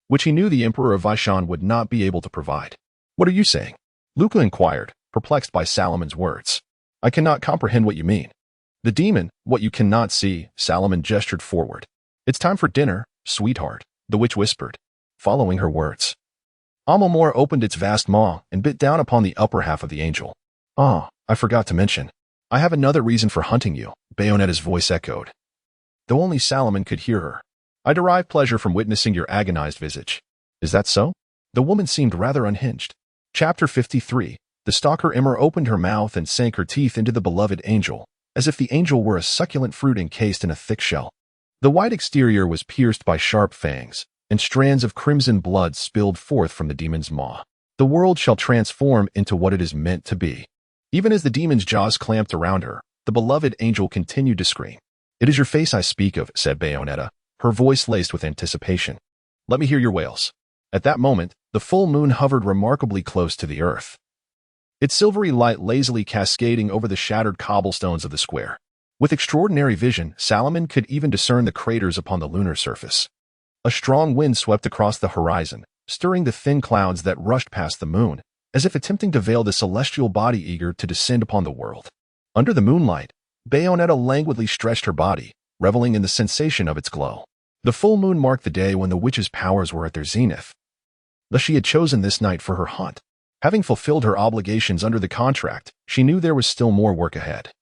which he knew the Emperor of Vaishon would not be able to provide. "What are you saying?" Luca inquired, perplexed by Salomon's words. "I cannot comprehend what you mean." "The demon, what you cannot see," Salomon gestured forward. "It's time for dinner, "Sweetheart," the witch whispered, following her words. Amalmor opened its vast maw and bit down upon the upper half of the angel. "Ah, I forgot to mention. I have another reason for hunting you," Bayonetta's voice echoed, though only Salomon could hear her. "I derive pleasure from witnessing your agonized visage." "Is that so?" The woman seemed rather unhinged. Chapter 53. The stalker Immer opened her mouth and sank her teeth into the beloved angel, as if the angel were a succulent fruit encased in a thick shell. The white exterior was pierced by sharp fangs, and strands of crimson blood spilled forth from the demon's maw. The world shall transform into what it is meant to be. Even as the demon's jaws clamped around her, the beloved angel continued to scream. "It is your face I speak of," said Bayonetta, her voice laced with anticipation. "Let me hear your wails." At that moment, the full moon hovered remarkably close to the earth, its silvery light lazily cascading over the shattered cobblestones of the square. With extraordinary vision, Salomon could even discern the craters upon the lunar surface. A strong wind swept across the horizon, stirring the thin clouds that rushed past the moon, as if attempting to veil the celestial body eager to descend upon the world. Under the moonlight, Bayonetta languidly stretched her body, reveling in the sensation of its glow. The full moon marked the day when the witch's powers were at their zenith. Thus she had chosen this night for her hunt. Having fulfilled her obligations under the contract, she knew there was still more work ahead.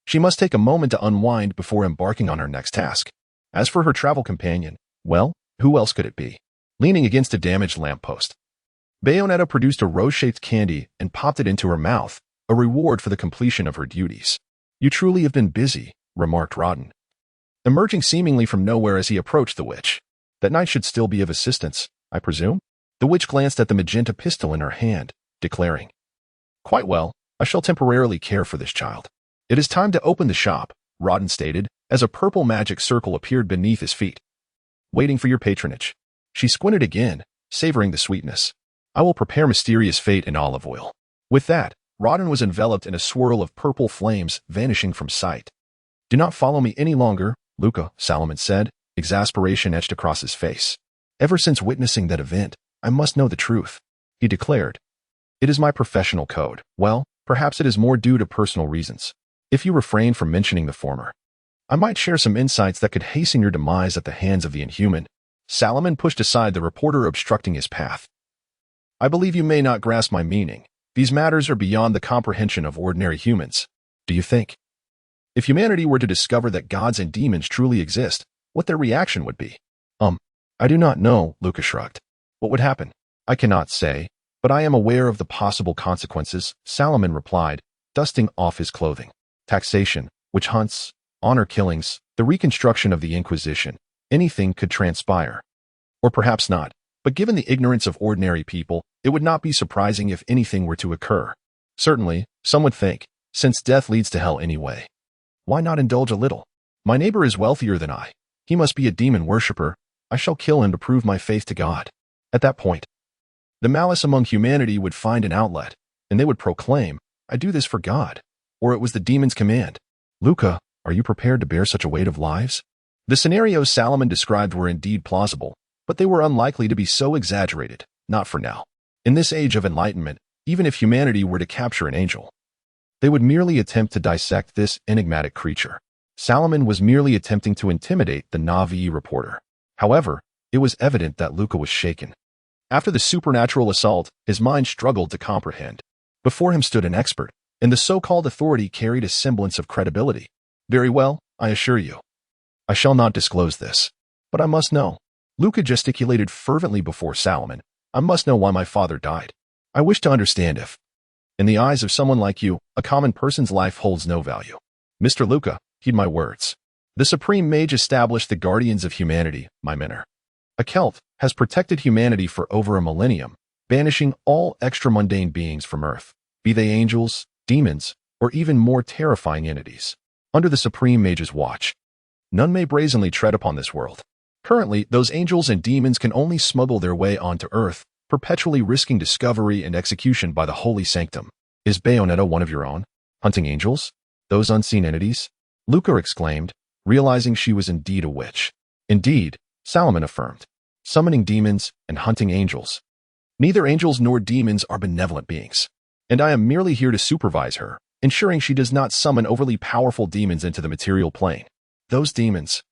She must take a moment to unwind before embarking on her next task. As for her travel companion, well, who else could it be? Leaning against a damaged lamppost, Bayonetta produced a rose-shaped candy and popped it into her mouth, a reward for the completion of her duties. "You truly have been busy," remarked Rodden, emerging seemingly from nowhere as he approached the witch. "That knight should still be of assistance, I presume?" The witch glanced at the magenta pistol in her hand, declaring, "Quite well, I shall temporarily care for this child." "It is time to open the shop," Rodden stated, as a purple magic circle appeared beneath his feet. "Waiting for your patronage." She squinted again, savoring the sweetness. "I will prepare mysterious fate in olive oil." With that, Rodden was enveloped in a swirl of purple flames, vanishing from sight. "Do not follow me any longer, Luca," Salomon said, exasperation etched across his face. "Ever since witnessing that event, I must know the truth," he declared. "It is my professional code. Well, perhaps it is more due to personal reasons. If you refrain from mentioning the former, I might share some insights that could hasten your demise at the hands of the inhuman." Salomon pushed aside the reporter obstructing his path. "I believe you may not grasp my meaning. These matters are beyond the comprehension of ordinary humans. Do you think, if humanity were to discover that gods and demons truly exist, what their reaction would be?" I do not know," Luca shrugged. "What would happen? I cannot say, but I am aware of the possible consequences," Salomon replied, dusting off his clothing. "Taxation, witch hunts, honor killings, the reconstruction of the Inquisition, anything could transpire. Or perhaps not, but given the ignorance of ordinary people, it would not be surprising if anything were to occur. Certainly, some would think, since death leads to hell anyway, why not indulge a little? My neighbor is wealthier than I. He must be a demon worshipper. I shall kill him to prove my faith to God. At that point, the malice among humanity would find an outlet, and they would proclaim, 'I do this for God,' or it was the demon's command." "Luca, are you prepared to bear such a weight of lives?" The scenarios Salomon described were indeed plausible, but they were unlikely to be so exaggerated, not for now. In this age of enlightenment, even if humanity were to capture an angel, they would merely attempt to dissect this enigmatic creature. Salomon was merely attempting to intimidate the Navi reporter. However, it was evident that Luca was shaken. After the supernatural assault, his mind struggled to comprehend. Before him stood an expert, and the so-called authority carried a semblance of credibility. "Very well, I assure you. I shall not disclose this. But I must know." Luca gesticulated fervently before Salomon. "I must know why my father died. I wish to understand if, in the eyes of someone like you, a common person's life holds no value. Mr. Luca, heed my words. The supreme mage established the guardians of humanity, my mentor. A Celt has protected humanity for over a millennium, banishing all extra-mundane beings from Earth, be they angels, demons, or even more terrifying entities. Under the supreme mage's watch, none may brazenly tread upon this world. Currently, those angels and demons can only smuggle their way onto Earth, perpetually risking discovery and execution by the holy sanctum. Is Bayonetta one of your own? Hunting angels? Those unseen entities?" Luca exclaimed, realizing she was indeed a witch. "Indeed," Salomon affirmed, "summoning demons and hunting angels. Neither angels nor demons are benevolent beings, and I am merely here to supervise her, ensuring she does not summon overly powerful demons into the material plane. Those demons,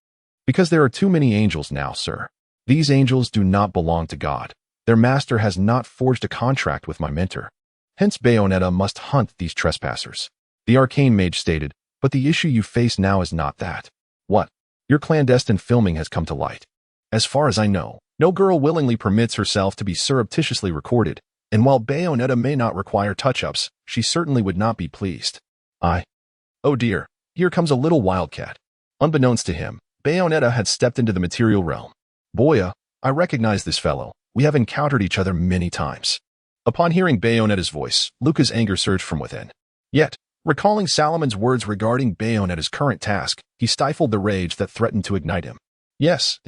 Because there are too many angels now, sir. These angels do not belong to God. Their master has not forged a contract with my mentor. Hence Bayonetta must hunt these trespassers. The Arcane Mage stated, but the issue you face now is not that. What? Your clandestine filming has come to light. As far as I know, no girl willingly permits herself to be surreptitiously recorded, and while Bayonetta may not require touch-ups, she certainly would not be pleased. Oh dear, here comes a little wildcat. Unbeknownst to him, Bayonetta had stepped into the material realm. Boya, I recognize this fellow. We have encountered each other many times. Upon hearing Bayonetta's voice, Luca's anger surged from within. Yet, recalling Salomon's words regarding Bayonetta's current task, he stifled the rage that threatened to ignite him. Yes.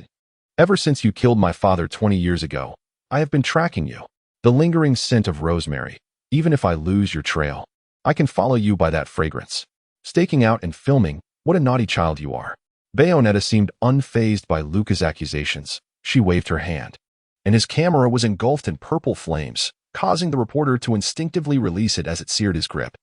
Ever since you killed my father 20 years ago, I have been tracking you. The lingering scent of rosemary. Even if I lose your trail, I can follow you by that fragrance. Staking out and filming, what a naughty child you are. Bayonetta seemed unfazed by Luca's accusations. She waved her hand, and his camera was engulfed in purple flames, causing the reporter to instinctively release it as it seared his grip.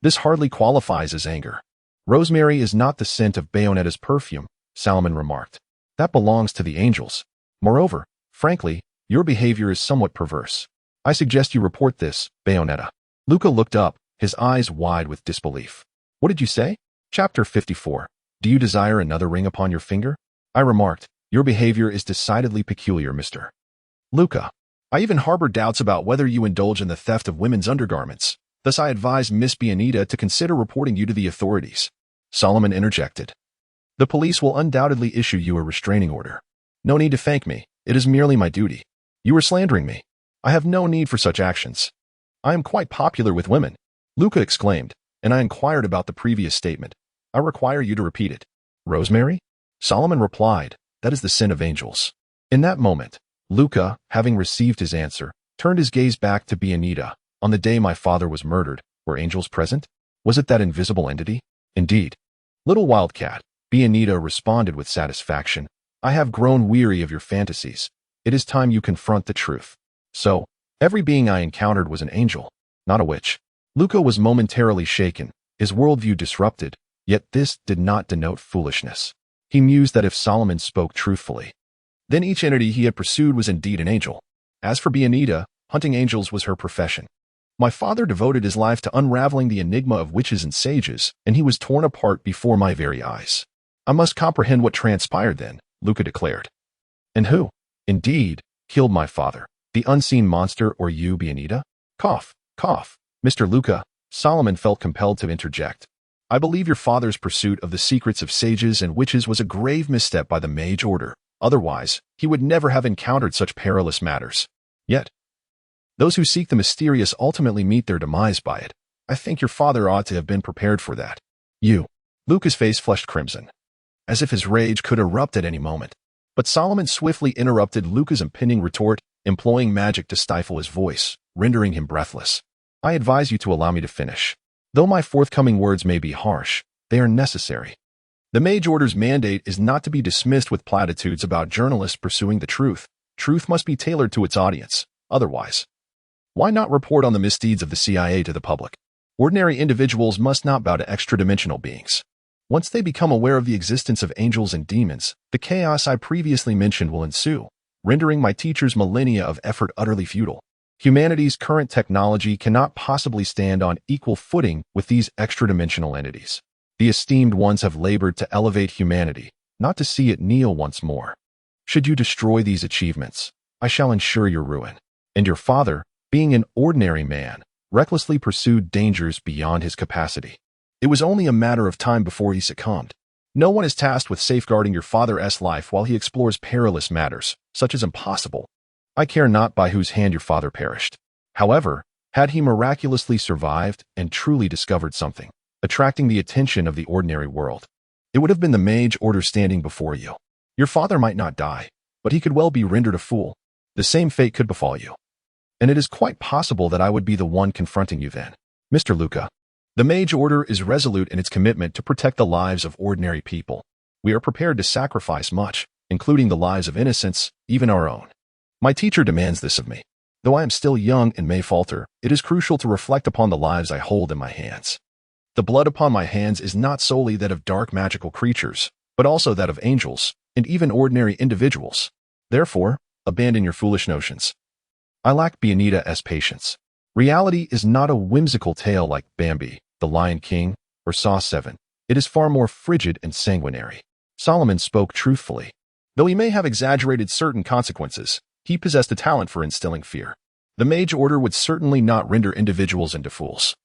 This hardly qualifies as anger. Rosemary is not the scent of Bayonetta's perfume, Salomon remarked. That belongs to the angels. Moreover, frankly, your behavior is somewhat perverse. I suggest you report this, Bayonetta. Luca looked up, his eyes wide with disbelief. What did you say? Chapter 54. Do you desire another ring upon your finger? I remarked. Your behavior is decidedly peculiar, Mr. Luca. I even harbor doubts about whether you indulge in the theft of women's undergarments. Thus I advise Miss Bayonetta to consider reporting you to the authorities. Salomon interjected. The police will undoubtedly issue you a restraining order. No need to thank me. It is merely my duty. You are slandering me. I have no need for such actions. I am quite popular with women, Luca exclaimed, and I inquired about the previous statement. I require you to repeat it. Rosemary? Salomon replied, that is the sin of angels. In that moment, Luca, having received his answer, turned his gaze back to Bayonetta. On the day my father was murdered, were angels present? Was it that invisible entity? Indeed. Little wildcat, Bayonetta responded with satisfaction. I have grown weary of your fantasies. It is time you confront the truth. So, every being I encountered was an angel, not a witch. Luca was momentarily shaken, his worldview disrupted, yet this did not denote foolishness. He mused that if Salomon spoke truthfully, then each entity he had pursued was indeed an angel. As for Bayonetta, hunting angels was her profession. My father devoted his life to unraveling the enigma of witches and sages, and he was torn apart before my very eyes. I must comprehend what transpired then, Luca declared. And who, indeed, killed my father? The unseen monster or you, Bayonetta? Cough, cough. Mr. Luca, Salomon felt compelled to interject. I believe your father's pursuit of the secrets of sages and witches was a grave misstep by the Mage Order. Otherwise, he would never have encountered such perilous matters. Yet, those who seek the mysterious ultimately meet their demise by it. I think your father ought to have been prepared for that. You. Luca's face flushed crimson, as if his rage could erupt at any moment. But Salomon swiftly interrupted Luca's impending retort, employing magic to stifle his voice, rendering him breathless. I advise you to allow me to finish. Though my forthcoming words may be harsh, they are necessary. The Mage Order's mandate is not to be dismissed with platitudes about journalists pursuing the truth. Truth must be tailored to its audience. Otherwise, why not report on the misdeeds of the CIA to the public? Ordinary individuals must not bow to extra-dimensional beings. Once they become aware of the existence of angels and demons, the chaos I previously mentioned will ensue, rendering my teacher's millennia of effort utterly futile. Humanity's current technology cannot possibly stand on equal footing with these extra-dimensional entities. The esteemed ones have labored to elevate humanity, not to see it kneel once more. Should you destroy these achievements, I shall ensure your ruin. And your father, being an ordinary man, recklessly pursued dangers beyond his capacity. It was only a matter of time before he succumbed. No one is tasked with safeguarding your father's life while he explores perilous matters, such as impossible. I care not by whose hand your father perished. However, had he miraculously survived and truly discovered something, attracting the attention of the ordinary world, it would have been the Mage Order standing before you. Your father might not die, but he could well be rendered a fool. The same fate could befall you. And it is quite possible that I would be the one confronting you then. Mr. Luca, the Mage Order is resolute in its commitment to protect the lives of ordinary people. We are prepared to sacrifice much, including the lives of innocents, even our own. My teacher demands this of me. Though I am still young and may falter, it is crucial to reflect upon the lives I hold in my hands. The blood upon my hands is not solely that of dark magical creatures, but also that of angels, and even ordinary individuals. Therefore, abandon your foolish notions. I lack Bianita's patience. Reality is not a whimsical tale like Bambi, the Lion King, or Saw 7. It is far more frigid and sanguinary. Salomon spoke truthfully. Though he may have exaggerated certain consequences, he possessed a talent for instilling fear. The Mage Order would certainly not render individuals into fools.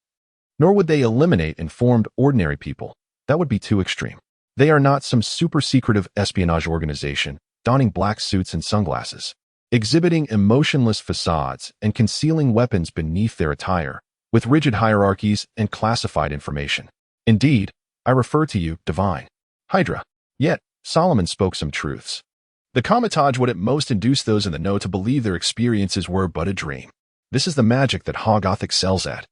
Nor would they eliminate informed, ordinary people. That would be too extreme. They are not some super-secretive espionage organization, donning black suits and sunglasses, exhibiting emotionless facades and concealing weapons beneath their attire, with rigid hierarchies and classified information. Indeed, I refer to you, divine Hydra. Yet, Salomon spoke some truths. The Comitage would at most induce those in the know to believe their experiences were but a dream. This is the magic that Hoggoth excels at.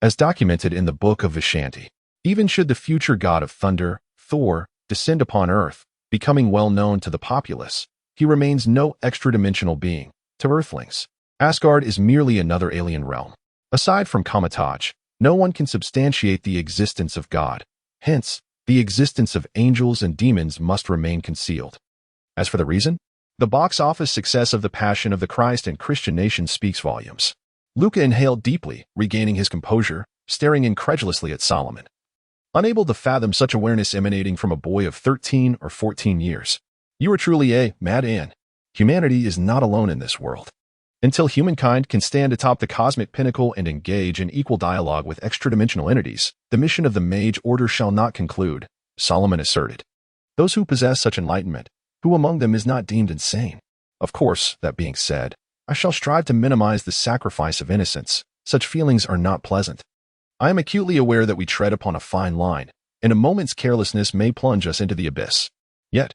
As documented in the Book of Vishanti, even should the future god of thunder, Thor, descend upon Earth, becoming well known to the populace, he remains no extra-dimensional being to Earthlings. Asgard is merely another alien realm. Aside from Comitage, no one can substantiate the existence of God. Hence, the existence of angels and demons must remain concealed. As for the reason, the box office success of The Passion of the Christ and Christian Nation speaks volumes. Luca inhaled deeply, regaining his composure, staring incredulously at Salomon. Unable to fathom such awareness emanating from a boy of 13 or 14 years. You are truly a mad Ann. Humanity is not alone in this world. Until humankind can stand atop the cosmic pinnacle and engage in equal dialogue with extra-dimensional entities, the mission of the Mage Order shall not conclude, Salomon asserted. Those who possess such enlightenment, who among them is not deemed insane? Of course, that being said, I shall strive to minimize the sacrifice of innocence. Such feelings are not pleasant. I am acutely aware that we tread upon a fine line, and a moment's carelessness may plunge us into the abyss. Yet,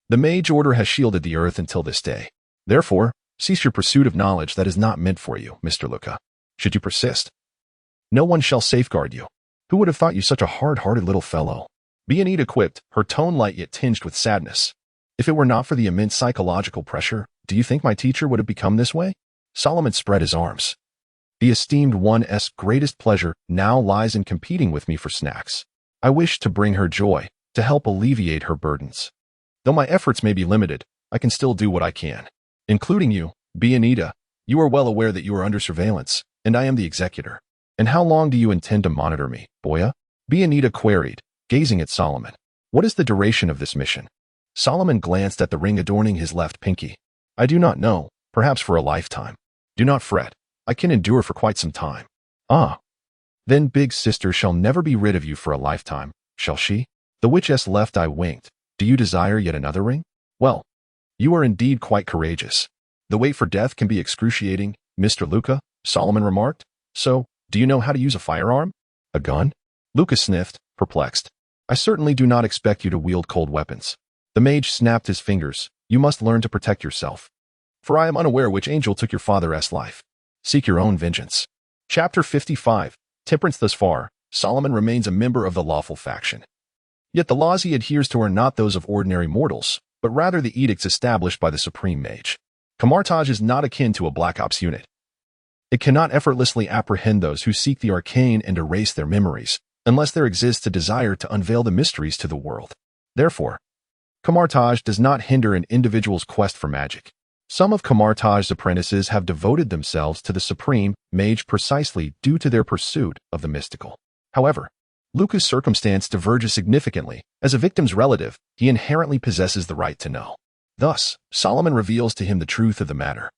the Mage Order has shielded the earth until this day. Therefore, cease your pursuit of knowledge that is not meant for you, Mr. Luca. Should you persist, no one shall safeguard you. Who would have thought you such a hard-hearted little fellow? Bianita quipped, her tone light yet tinged with sadness. If it were not for the immense psychological pressure, do you think my teacher would have become this way? Salomon spread his arms. The esteemed one's greatest pleasure now lies in competing with me for snacks. I wish to bring her joy, to help alleviate her burdens. Though my efforts may be limited, I can still do what I can. Including you, Bianita. You are well aware that you are under surveillance, and I am the executor. And how long do you intend to monitor me, Boya? Bianita queried, gazing at Salomon. What is the duration of this mission? Salomon glanced at the ring adorning his left pinky. I do not know, perhaps for a lifetime. Do not fret, I can endure for quite some time. Ah. Then big sister shall never be rid of you for a lifetime, shall she? The witch's left eye winked. Do you desire yet another ring? Well, you are indeed quite courageous. The wait for death can be excruciating, Mr. Luca, Salomon remarked. So, do you know how to use a firearm? A gun? Luca sniffed, perplexed. I certainly do not expect you to wield cold weapons. The mage snapped his fingers. You must learn to protect yourself. For I am unaware which angel took your father's life. Seek your own vengeance. Chapter 55. Temperance. Thus far, Salomon remains a member of the lawful faction. Yet the laws he adheres to are not those of ordinary mortals, but rather the edicts established by the Supreme Mage. Comartage is not akin to a Black Ops unit. It cannot effortlessly apprehend those who seek the arcane and erase their memories, unless there exists a desire to unveil the mysteries to the world. Therefore, Comartage does not hinder an individual's quest for magic. Some of Comartage's apprentices have devoted themselves to the Supreme Mage precisely due to their pursuit of the mystical. However, Luca's circumstance diverges significantly. As a victim's relative, he inherently possesses the right to know. Thus, Salomon reveals to him the truth of the matter,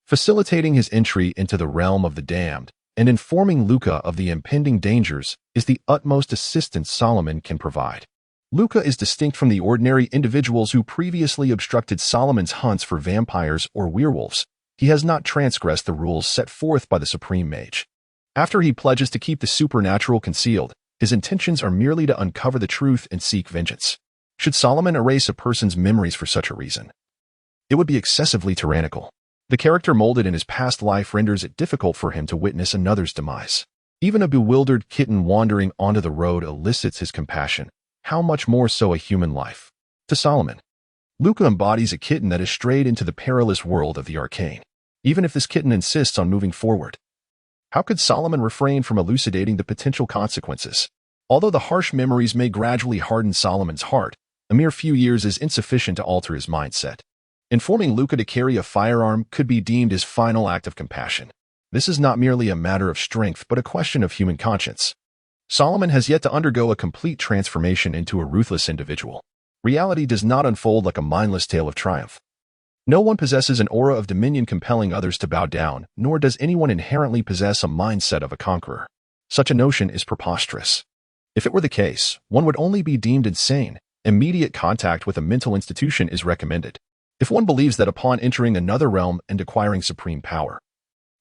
facilitating his entry into the realm of the damned, and informing Luca of the impending dangers is the utmost assistance Salomon can provide. Luca is distinct from the ordinary individuals who previously obstructed Salomon's hunts for vampires or werewolves. He has not transgressed the rules set forth by the Supreme Mage. After he pledges to keep the supernatural concealed, his intentions are merely to uncover the truth and seek vengeance. Should Salomon erase a person's memories for such a reason, it would be excessively tyrannical. The character molded in his past life renders it difficult for him to witness another's demise. Even a bewildered kitten wandering onto the road elicits his compassion. How much more so a human life? To Salomon, Luca embodies a kitten that has strayed into the perilous world of the arcane. Even if this kitten insists on moving forward, how could Salomon refrain from elucidating the potential consequences? Although the harsh memories may gradually harden Salomon's heart, A mere few years is insufficient to alter his mindset. Informing Luca to carry a firearm could be deemed his final act of compassion. This is not merely a matter of strength but a question of human conscience. Salomon has yet to undergo a complete transformation into a ruthless individual. Reality does not unfold like a mindless tale of triumph. No one possesses an aura of dominion compelling others to bow down, nor does anyone inherently possess a mindset of a conqueror. Such a notion is preposterous. If it were the case, one would only be deemed insane. Immediate contact with a mental institution is recommended. If one believes that upon entering another realm and acquiring supreme power,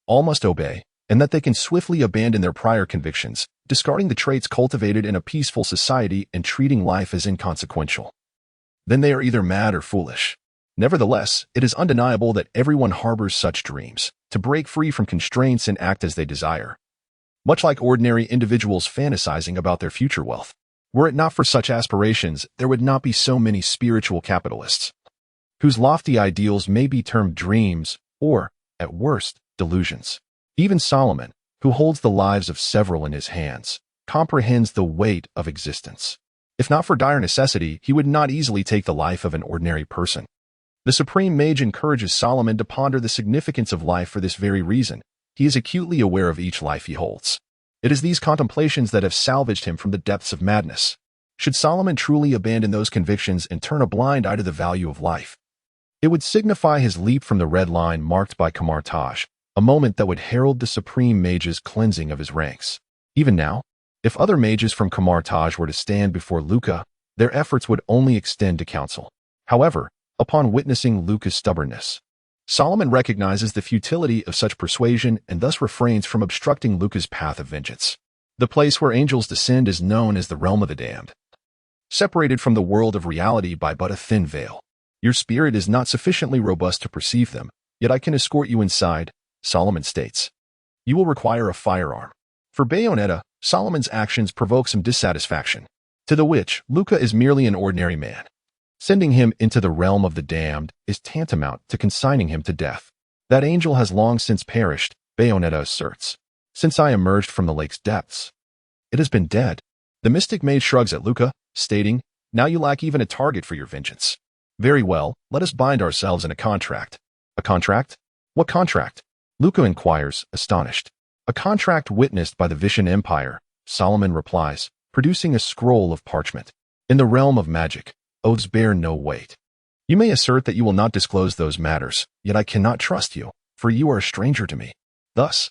all must obey, and that they can swiftly abandon their prior convictions, discarding the traits cultivated in a peaceful society and treating life as inconsequential, then they are either mad or foolish. Nevertheless, it is undeniable that everyone harbors such dreams, to break free from constraints and act as they desire. Much like ordinary individuals fantasizing about their future wealth. Were it not for such aspirations, there would not be so many spiritual capitalists, whose lofty ideals may be termed dreams, or, at worst, delusions. Even Salomon, who holds the lives of several in his hands, comprehends the weight of existence. If not for dire necessity, he would not easily take the life of an ordinary person. The Supreme Mage encourages Salomon to ponder the significance of life for this very reason. He is acutely aware of each life he holds. It is these contemplations that have salvaged him from the depths of madness. Should Salomon truly abandon those convictions and turn a blind eye to the value of life, it would signify his leap from the red line marked by Kamartaj, a moment that would herald the Supreme Mage's cleansing of his ranks. Even now, if other mages from Kamartaj were to stand before Luca, their efforts would only extend to counsel. However, upon witnessing Luca's stubbornness, Salomon recognizes the futility of such persuasion and thus refrains from obstructing Luca's path of vengeance. The place where angels descend is known as the realm of the damned. Separated from the world of reality by but a thin veil, your spirit is not sufficiently robust to perceive them, yet I can escort you inside, Salomon states. You will require a firearm. For Bayonetta, Salomon's actions provoke some dissatisfaction, to the which Luca is merely an ordinary man. Sending him into the realm of the damned is tantamount to consigning him to death. That angel has long since perished, Bayonetta asserts. Since I emerged from the lake's depths, it has been dead. The mystic mage shrugs at Luca, stating, now you lack even a target for your vengeance. Very well, let us bind ourselves in a contract. A contract? What contract? Luca inquires, astonished. A contract witnessed by the Vishan Empire, Salomon replies, producing a scroll of parchment. In the realm of magic, oaths bear no weight. You may assert that you will not disclose those matters, yet I cannot trust you, for you are a stranger to me. Thus,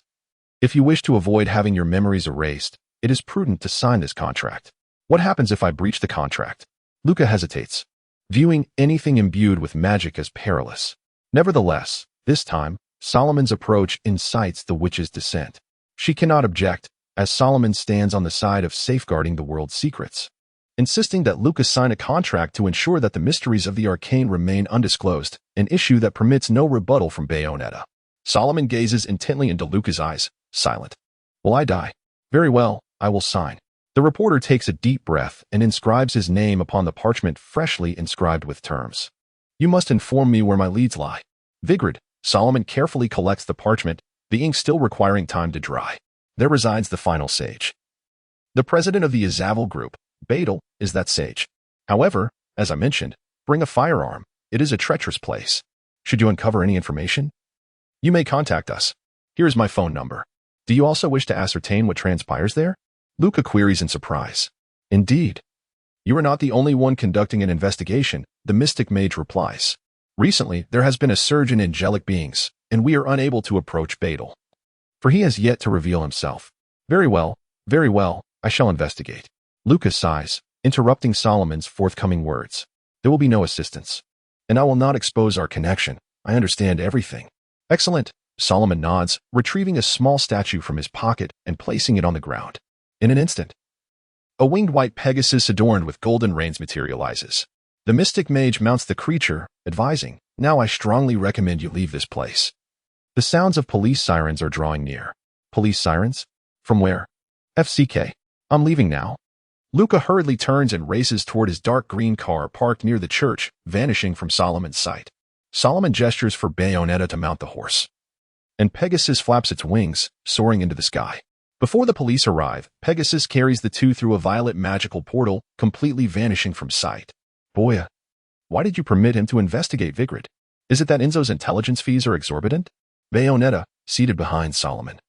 if you wish to avoid having your memories erased, it is prudent to sign this contract. What happens if I breach the contract? Luca hesitates, viewing anything imbued with magic as perilous. Nevertheless, this time, Salomon's approach incites the witch's dissent. She cannot object, as Salomon stands on the side of safeguarding the world's secrets, insisting that Luca sign a contract to ensure that the mysteries of the Arcane remain undisclosed, an issue that permits no rebuttal from Bayonetta. Salomon gazes intently into Luca's eyes, silent. Will I die? Very well, I will sign. The reporter takes a deep breath and inscribes his name upon the parchment freshly inscribed with terms. You must inform me where my leads lie. Vigrid, Salomon carefully collects the parchment, the ink still requiring time to dry. There resides the final sage. The president of the Azaval group, Badal, is that sage. However, as I mentioned, bring a firearm. It is a treacherous place. Should you uncover any information, you may contact us. Here is my phone number. Do you also wish to ascertain what transpires there? Luca queries in surprise. Indeed. You are not the only one conducting an investigation, the mystic mage replies. Recently, there has been a surge in angelic beings, and we are unable to approach Badal, for he has yet to reveal himself. Very well, I shall investigate. Luca sighs, interrupting Salomon's forthcoming words. There will be no assistance, and I will not expose our connection. I understand everything. Excellent, Salomon nods, retrieving a small statue from his pocket and placing it on the ground. In an instant, a winged white Pegasus adorned with golden reins materializes. The mystic mage mounts the creature, advising, now I strongly recommend you leave this place. The sounds of police sirens are drawing near. Police sirens? From where? FCK. I'm leaving now. Luca hurriedly turns and races toward his dark green car parked near the church, vanishing from Salomon's sight. Salomon gestures for Bayonetta to mount the horse, and Pegasus flaps its wings, soaring into the sky. Before the police arrive, Pegasus carries the two through a violet magical portal, completely vanishing from sight. Boya, why did you permit him to investigate Vigrid? Is it that Enzo's intelligence fees are exorbitant? Bayonetta, seated behind Salomon,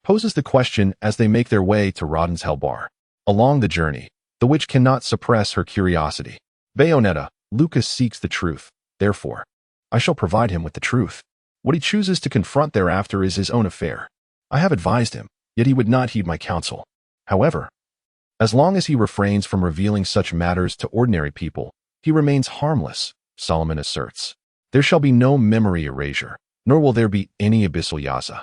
poses the question as they make their way to Rodden's Hell Bar. Along the journey, the witch cannot suppress her curiosity. Bayonetta, Lucas seeks the truth. Therefore, I shall provide him with the truth. What he chooses to confront thereafter is his own affair. I have advised him, yet he would not heed my counsel. However, as long as he refrains from revealing such matters to ordinary people, he remains harmless, Salomon asserts. There shall be no memory erasure, nor will there be any abyssal yaza.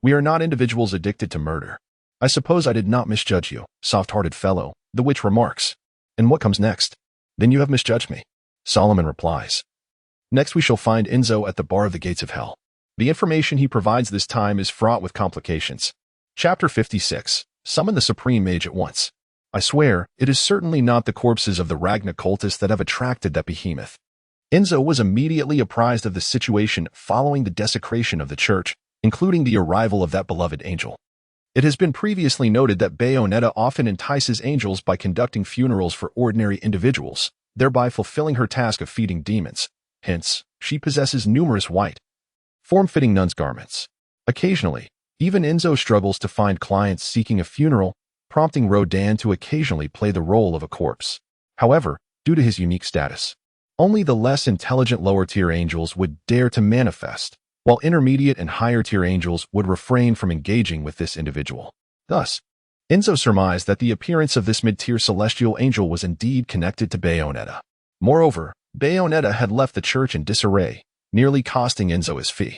We are not individuals addicted to murder. I suppose I did not misjudge you, soft-hearted fellow, the witch remarks. And what comes next? Then you have misjudged me, Salomon replies. Next we shall find Enzo at the bar of the gates of hell. The information he provides this time is fraught with complications. Chapter 56. Summon the Supreme Mage at once. I swear, it is certainly not the corpses of the Ragna cultists that have attracted that behemoth. Enzo was immediately apprised of the situation following the desecration of the church, including the arrival of that beloved angel. It has been previously noted that Bayonetta often entices angels by conducting funerals for ordinary individuals, thereby fulfilling her task of feeding demons. Hence, she possesses numerous white, form-fitting nun's garments. Occasionally, even Enzo struggles to find clients seeking a funeral, prompting Rodan to occasionally play the role of a corpse. However, due to his unique status, only the less intelligent lower-tier angels would dare to manifest, while intermediate and higher-tier angels would refrain from engaging with this individual. Thus, Enzo surmised that the appearance of this mid-tier celestial angel was indeed connected to Bayonetta. Moreover, Bayonetta had left the church in disarray, nearly costing Enzo his fee.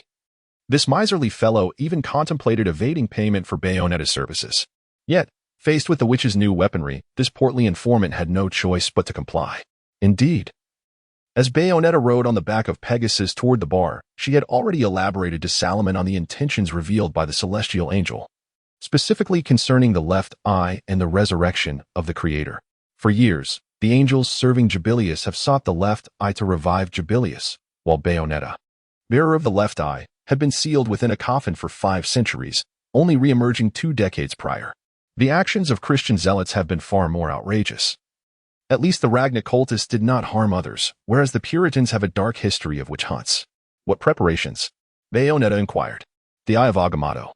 This miserly fellow even contemplated evading payment for Bayonetta's services. Yet, faced with the witch's new weaponry, this portly informant had no choice but to comply. Indeed, as Bayonetta rode on the back of Pegasus toward the bar, she had already elaborated to Salomon on the intentions revealed by the celestial angel, specifically concerning the left eye and the resurrection of the Creator. For years, the angels serving Jubilius have sought the left eye to revive Jubilius, while Bayonetta, bearer of the left eye, had been sealed within a coffin for 5 centuries, only re-emerging 2 decades prior. The actions of Christian zealots have been far more outrageous. At least the Ragna cultists did not harm others, whereas the Puritans have a dark history of witch hunts. What preparations? Bayonetta inquired. The Eye of Agamotto.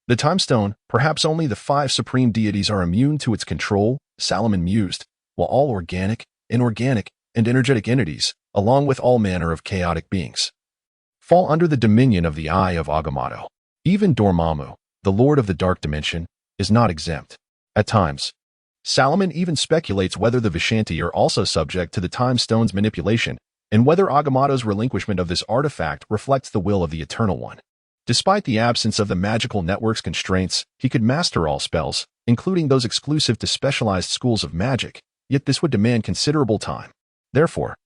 The Time Stone, perhaps only the 5 supreme deities are immune to its control, Salomon mused, while all organic, inorganic, and energetic entities, along with all manner of chaotic beings, fall under the dominion of the Eye of Agamotto. Even Dormammu, the Lord of the Dark Dimension, is not exempt. At times, Salomon even speculates whether the Vishanti are also subject to the Time Stone's manipulation, and whether Agamotto's relinquishment of this artifact reflects the will of the Eternal One. Despite the absence of the magical network's constraints, he could master all spells, including those exclusive to specialized schools of magic, yet this would demand considerable time. Therefore,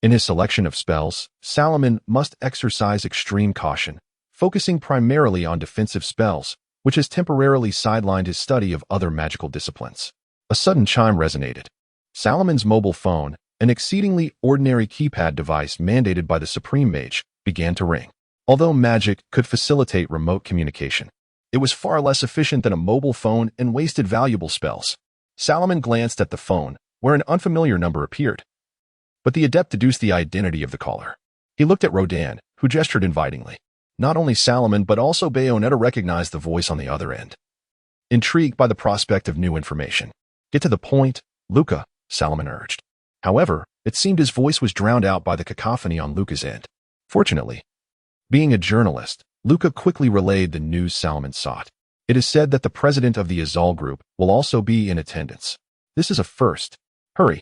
in his selection of spells, Salomon must exercise extreme caution, focusing primarily on defensive spells, which has temporarily sidelined his study of other magical disciplines. A sudden chime resonated. Salomon's mobile phone, an exceedingly ordinary keypad device mandated by the Supreme Mage, began to ring. Although magic could facilitate remote communication, it was far less efficient than a mobile phone and wasted valuable spells. Salomon glanced at the phone, where an unfamiliar number appeared. But the adept deduced the identity of the caller. He looked at Rodan, who gestured invitingly. Not only Salomon but also Bayonetta recognized the voice on the other end. Intrigued by the prospect of new information. Get to the point, Luca, Salomon urged. However, it seemed his voice was drowned out by the cacophony on Luca's end. Fortunately, being a journalist, Luca quickly relayed the news Salomon sought. It is said that the president of the Azal group will also be in attendance. This is a first. Hurry.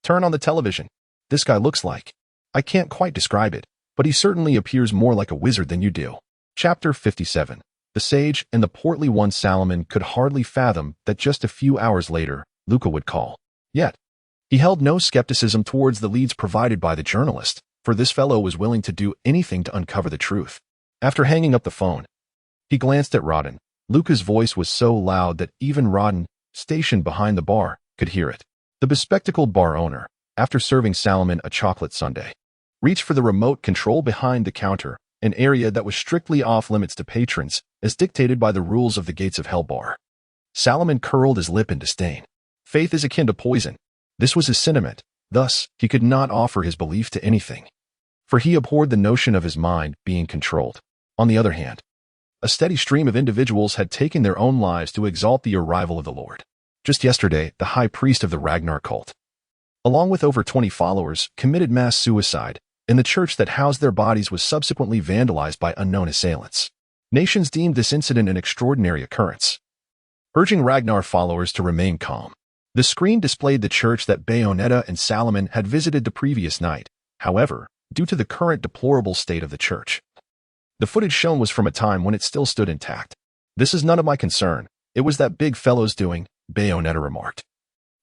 Turn on the television. This guy looks like. I can't quite describe it, but he certainly appears more like a wizard than you do. Chapter 57. The sage and the portly one Salomon could hardly fathom that just a few hours later, Luca would call. Yet, he held no skepticism towards the leads provided by the journalist, for this fellow was willing to do anything to uncover the truth. After hanging up the phone, he glanced at Rodden. Luca's voice was so loud that even Rodden, stationed behind the bar, could hear it. The bespectacled bar owner, after serving Salomon a chocolate sundae, reached for the remote control behind the counter, an area that was strictly off-limits to patrons, as dictated by the rules of the Gates of Hell bar. Salomon curled his lip in disdain. Faith is akin to poison. This was his sentiment, Thus, he could not offer his belief to anything, for he abhorred the notion of his mind being controlled. On the other hand, a steady stream of individuals had taken their own lives to exalt the arrival of the Lord. Just yesterday, the high priest of the Ragnar cult, along with over 20 followers, committed mass suicide, and the church that housed their bodies was subsequently vandalized by unknown assailants. Nations deemed this incident an extraordinary occurrence, urging Ragnar followers to remain calm. The screen displayed the church that Bayonetta and Salomon had visited the previous night. However, due to the current deplorable state of the church, the footage shown was from a time when it still stood intact. "This is none of my concern. It was that big fellow's doing," Bayonetta remarked,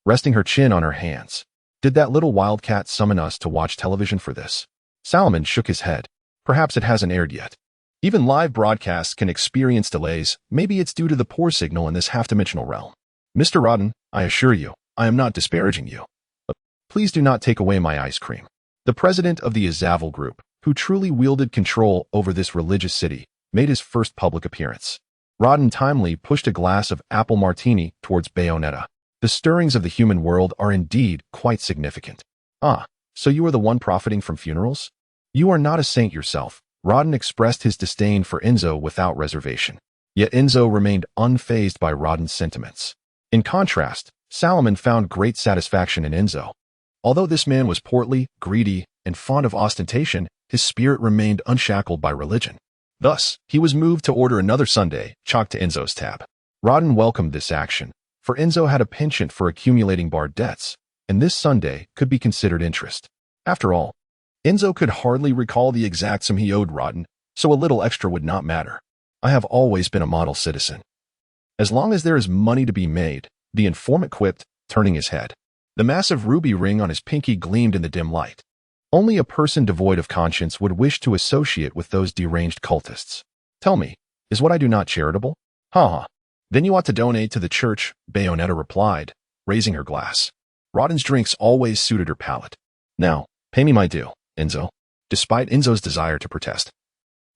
resting her chin on her hands. "Did that little wildcat summon us to watch television for this?" Salomon shook his head. "Perhaps it hasn't aired yet. Even live broadcasts can experience delays. Maybe it's due to the poor signal in this half-dimensional realm." "Mr. Rodden, I assure you, I am not disparaging you. Please do not take away my ice cream." The president of the Azaval group, who truly wielded control over this religious city, made his first public appearance. Rodden timely pushed a glass of apple martini towards Bayonetta. "The stirrings of the human world are indeed quite significant." "Ah, so you are the one profiting from funerals? You are not a saint yourself." Rodden expressed his disdain for Enzo without reservation. Yet Enzo remained unfazed by Rodden's sentiments. In contrast, Salomon found great satisfaction in Enzo. Although this man was portly, greedy, and fond of ostentation, his spirit remained unshackled by religion. Thus, he was moved to order another sundae, chalked to Enzo's tab. Rodden welcomed this action, for Enzo had a penchant for accumulating barred debts, and this sundae could be considered interest. After all, Enzo could hardly recall the exact sum he owed Rodden, so a little extra would not matter. "I have always been a model citizen. As long as there is money to be made," the informant quipped, turning his head. The massive ruby ring on his pinky gleamed in the dim light. "Only a person devoid of conscience would wish to associate with those deranged cultists. Tell me, is what I do not charitable?" "Ha ha. Then you ought to donate to the church," Bayonetta replied, raising her glass. Rodden's drinks always suited her palate. "Now, pay me my due, Enzo." Despite Enzo's desire to protest,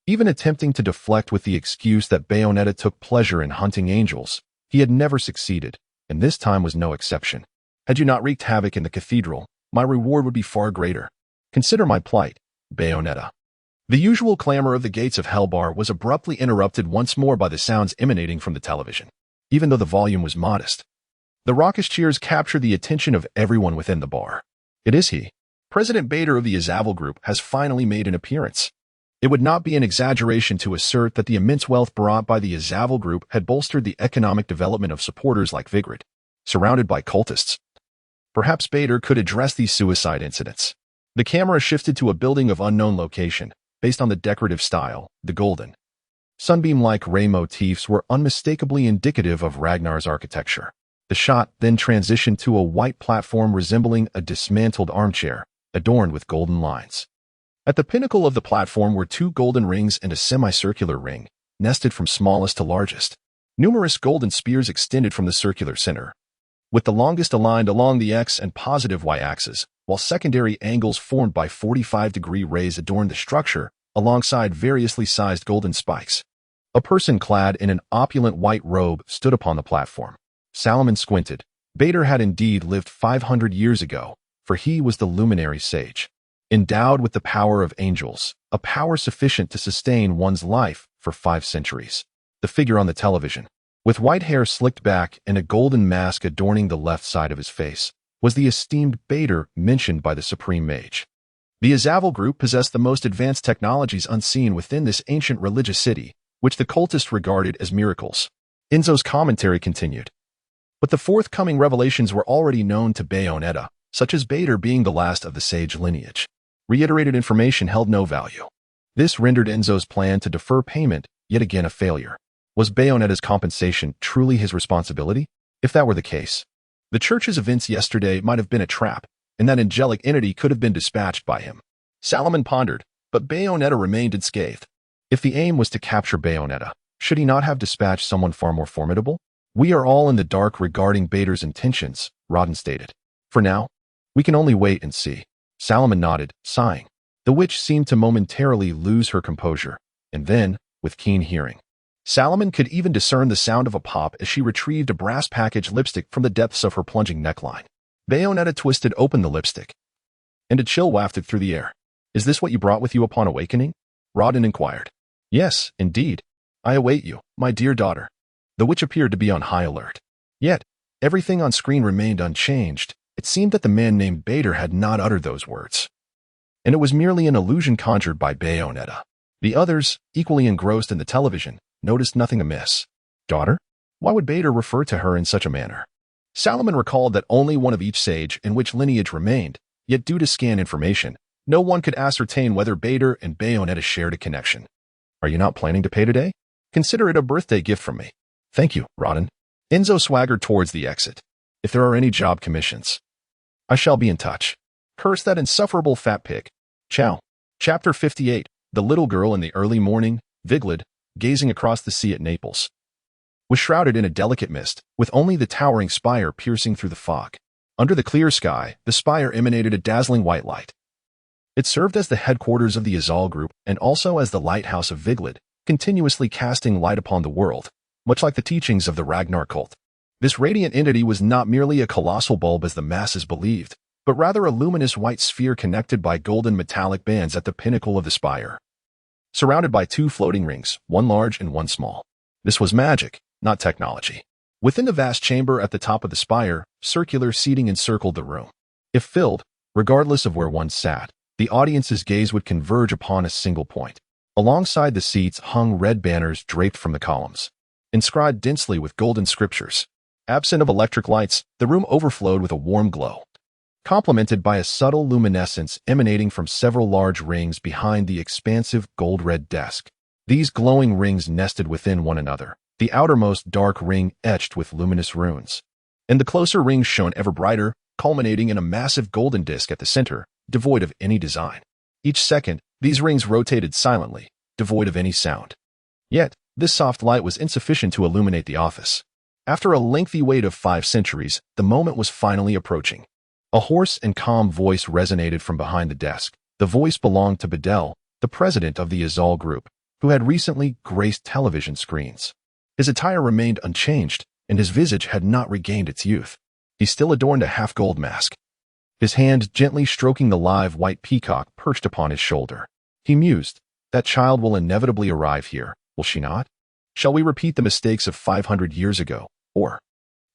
even attempting to deflect with the excuse that Bayonetta took pleasure in hunting angels, he had never succeeded, and this time was no exception. "Had you not wreaked havoc in the cathedral, my reward would be far greater. Consider my plight, Bayonetta." The usual clamor of the gates of Hellbar was abruptly interrupted once more by the sounds emanating from the television. Even though the volume was modest, the raucous cheers captured the attention of everyone within the bar. "It is he. President Bader of the Azaval Group has finally made an appearance." It would not be an exaggeration to assert that the immense wealth brought by the Azaval Group had bolstered the economic development of supporters like Vigrid, surrounded by cultists. Perhaps Bader could address these suicide incidents. The camera shifted to a building of unknown location, based on the decorative style, the golden, sunbeam-like ray motifs were unmistakably indicative of Ragnar's architecture. The shot then transitioned to a white platform resembling a dismantled armchair, adorned with golden lines. At the pinnacle of the platform were two golden rings and a semicircular ring, nested from smallest to largest. Numerous golden spears extended from the circular center, with the longest aligned along the X and positive Y-axis, while secondary angles formed by 45-degree rays adorned the structure, alongside variously sized golden spikes. A person clad in an opulent white robe stood upon the platform. Salomon squinted. Bader had indeed lived 500 years ago, for he was the luminary sage, endowed with the power of angels, a power sufficient to sustain one's life for 5 centuries. The figure on the television, with white hair slicked back and a golden mask adorning the left side of his face, was the esteemed Bader mentioned by the Supreme Mage. The Azaval Group possessed the most advanced technologies unseen within this ancient religious city, which the cultists regarded as miracles. Enzo's commentary continued. But the forthcoming revelations were already known to Bayonetta, such as Bader being the last of the sage lineage. Reiterated information held no value. This rendered Enzo's plan to defer payment yet again a failure. Was Bayonetta's compensation truly his responsibility? If that were the case, the church's events yesterday might have been a trap, and that angelic entity could have been dispatched by him. Salomon pondered, but Bayonetta remained unscathed. If the aim was to capture Bayonetta, should he not have dispatched someone far more formidable? "We are all in the dark regarding Bader's intentions," Rodden stated. "For now, we can only wait and see." Salomon nodded, sighing. The witch seemed to momentarily lose her composure, and then, with keen hearing, Salomon could even discern the sound of a pop as she retrieved a brass package lipstick from the depths of her plunging neckline. Bayonetta twisted open the lipstick, and a chill wafted through the air. "Is this what you brought with you upon awakening?" Rodden inquired. "Yes, indeed. I await you, my dear daughter." The witch appeared to be on high alert. Yet, everything on screen remained unchanged. It seemed that the man named Bader had not uttered those words. And it was merely an illusion conjured by Bayonetta. The others, equally engrossed in the television, noticed nothing amiss. Daughter? Why would Bader refer to her in such a manner? Salomon recalled that only one of each sage in which lineage remained, yet due to scan information, no one could ascertain whether Bader and Bayonetta shared a connection. "Are you not planning to pay today? Consider it a birthday gift from me." "Thank you, Rodden." Enzo swaggered towards the exit. "If there are any job commissions, I shall be in touch." Curse that insufferable fat pig. Ciao. Chapter 58. The little girl in the early morning, Viglid, gazing across the sea at Naples, was shrouded in a delicate mist, with only the towering spire piercing through the fog. Under the clear sky, the spire emanated a dazzling white light. It served as the headquarters of the Azal group and also as the lighthouse of Viglid, continuously casting light upon the world, much like the teachings of the Ragnar cult. This radiant entity was not merely a colossal bulb as the masses believed, but rather a luminous white sphere connected by golden metallic bands at the pinnacle of the spire, surrounded by two floating rings, one large and one small. This was magic, not technology. Within the vast chamber at the top of the spire, circular seating encircled the room. If filled, regardless of where one sat, the audience's gaze would converge upon a single point. Alongside the seats hung red banners draped from the columns, inscribed densely with golden scriptures. Absent of electric lights, the room overflowed with a warm glow, complemented by a subtle luminescence emanating from several large rings behind the expansive gold-red desk. These glowing rings nested within one another, the outermost dark ring etched with luminous runes, and the closer rings shone ever brighter, culminating in a massive golden disc at the center, devoid of any design. Each second, these rings rotated silently, devoid of any sound. Yet, this soft light was insufficient to illuminate the office. After a lengthy wait of 5 centuries, the moment was finally approaching. A hoarse and calm voice resonated from behind the desk. The voice belonged to Bedell, the president of the Azal group, who had recently graced television screens. His attire remained unchanged, and his visage had not regained its youth. He still adorned a half-gold mask, his hand gently stroking the live white peacock perched upon his shoulder. He mused, "That child will inevitably arrive here, will she not? Shall we repeat the mistakes of 500 years ago, or—"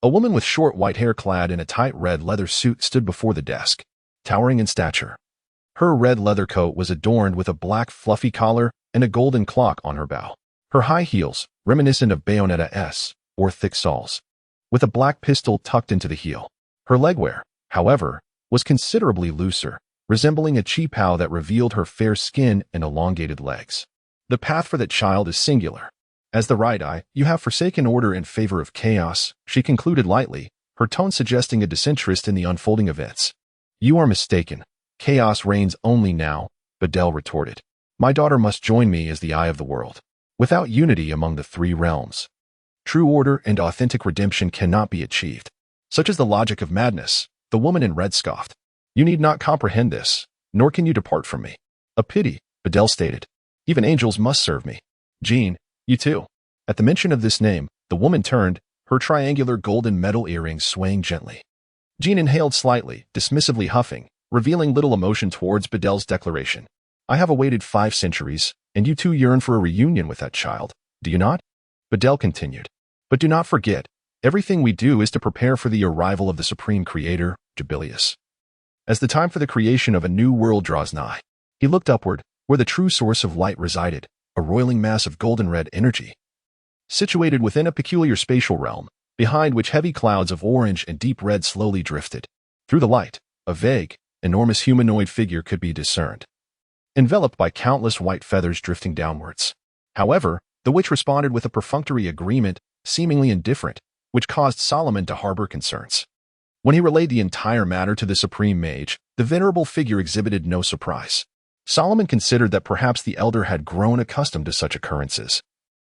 A woman with short white hair clad in a tight red leather suit stood before the desk, towering in stature. Her red leather coat was adorned with a black fluffy collar and a golden clock on her bow. Her high heels, reminiscent of Bayonetta S, or thick soles, with a black pistol tucked into the heel. Her legwear, however, was considerably looser, resembling a cheapao that revealed her fair skin and elongated legs. "The path for that child is singular. As the right eye, you have forsaken order in favor of chaos," she concluded lightly, her tone suggesting a disinterest in the unfolding events. "You are mistaken. Chaos reigns only now," Bedell retorted. "My daughter must join me as the eye of the world. Without unity among the 3 realms, true order and authentic redemption cannot be achieved." "Such is the logic of madness," the woman in red scoffed. "You need not comprehend this, nor can you depart from me." "A pity," Bedell stated. "Even angels must serve me." "Jean, you too." At the mention of this name, the woman turned, her triangular golden metal earrings swaying gently. Jean inhaled slightly, dismissively huffing, revealing little emotion towards Bedell's declaration. "I have awaited 5 centuries, and you too yearn for a reunion with that child, do you not?" Bedell continued. "But do not forget, everything we do is to prepare for the arrival of the Supreme Creator, Jubilius. As the time for the creation of a new world draws nigh." He looked upward, where the true source of light resided, a roiling mass of golden red energy, situated within a peculiar spatial realm, behind which heavy clouds of orange and deep red slowly drifted. Through the light, a vague, enormous humanoid figure could be discerned, enveloped by countless white feathers drifting downwards. However, the witch responded with a perfunctory agreement, seemingly indifferent, which caused Salomon to harbor concerns. When he relayed the entire matter to the Supreme Mage, the venerable figure exhibited no surprise. Salomon considered that perhaps the elder had grown accustomed to such occurrences.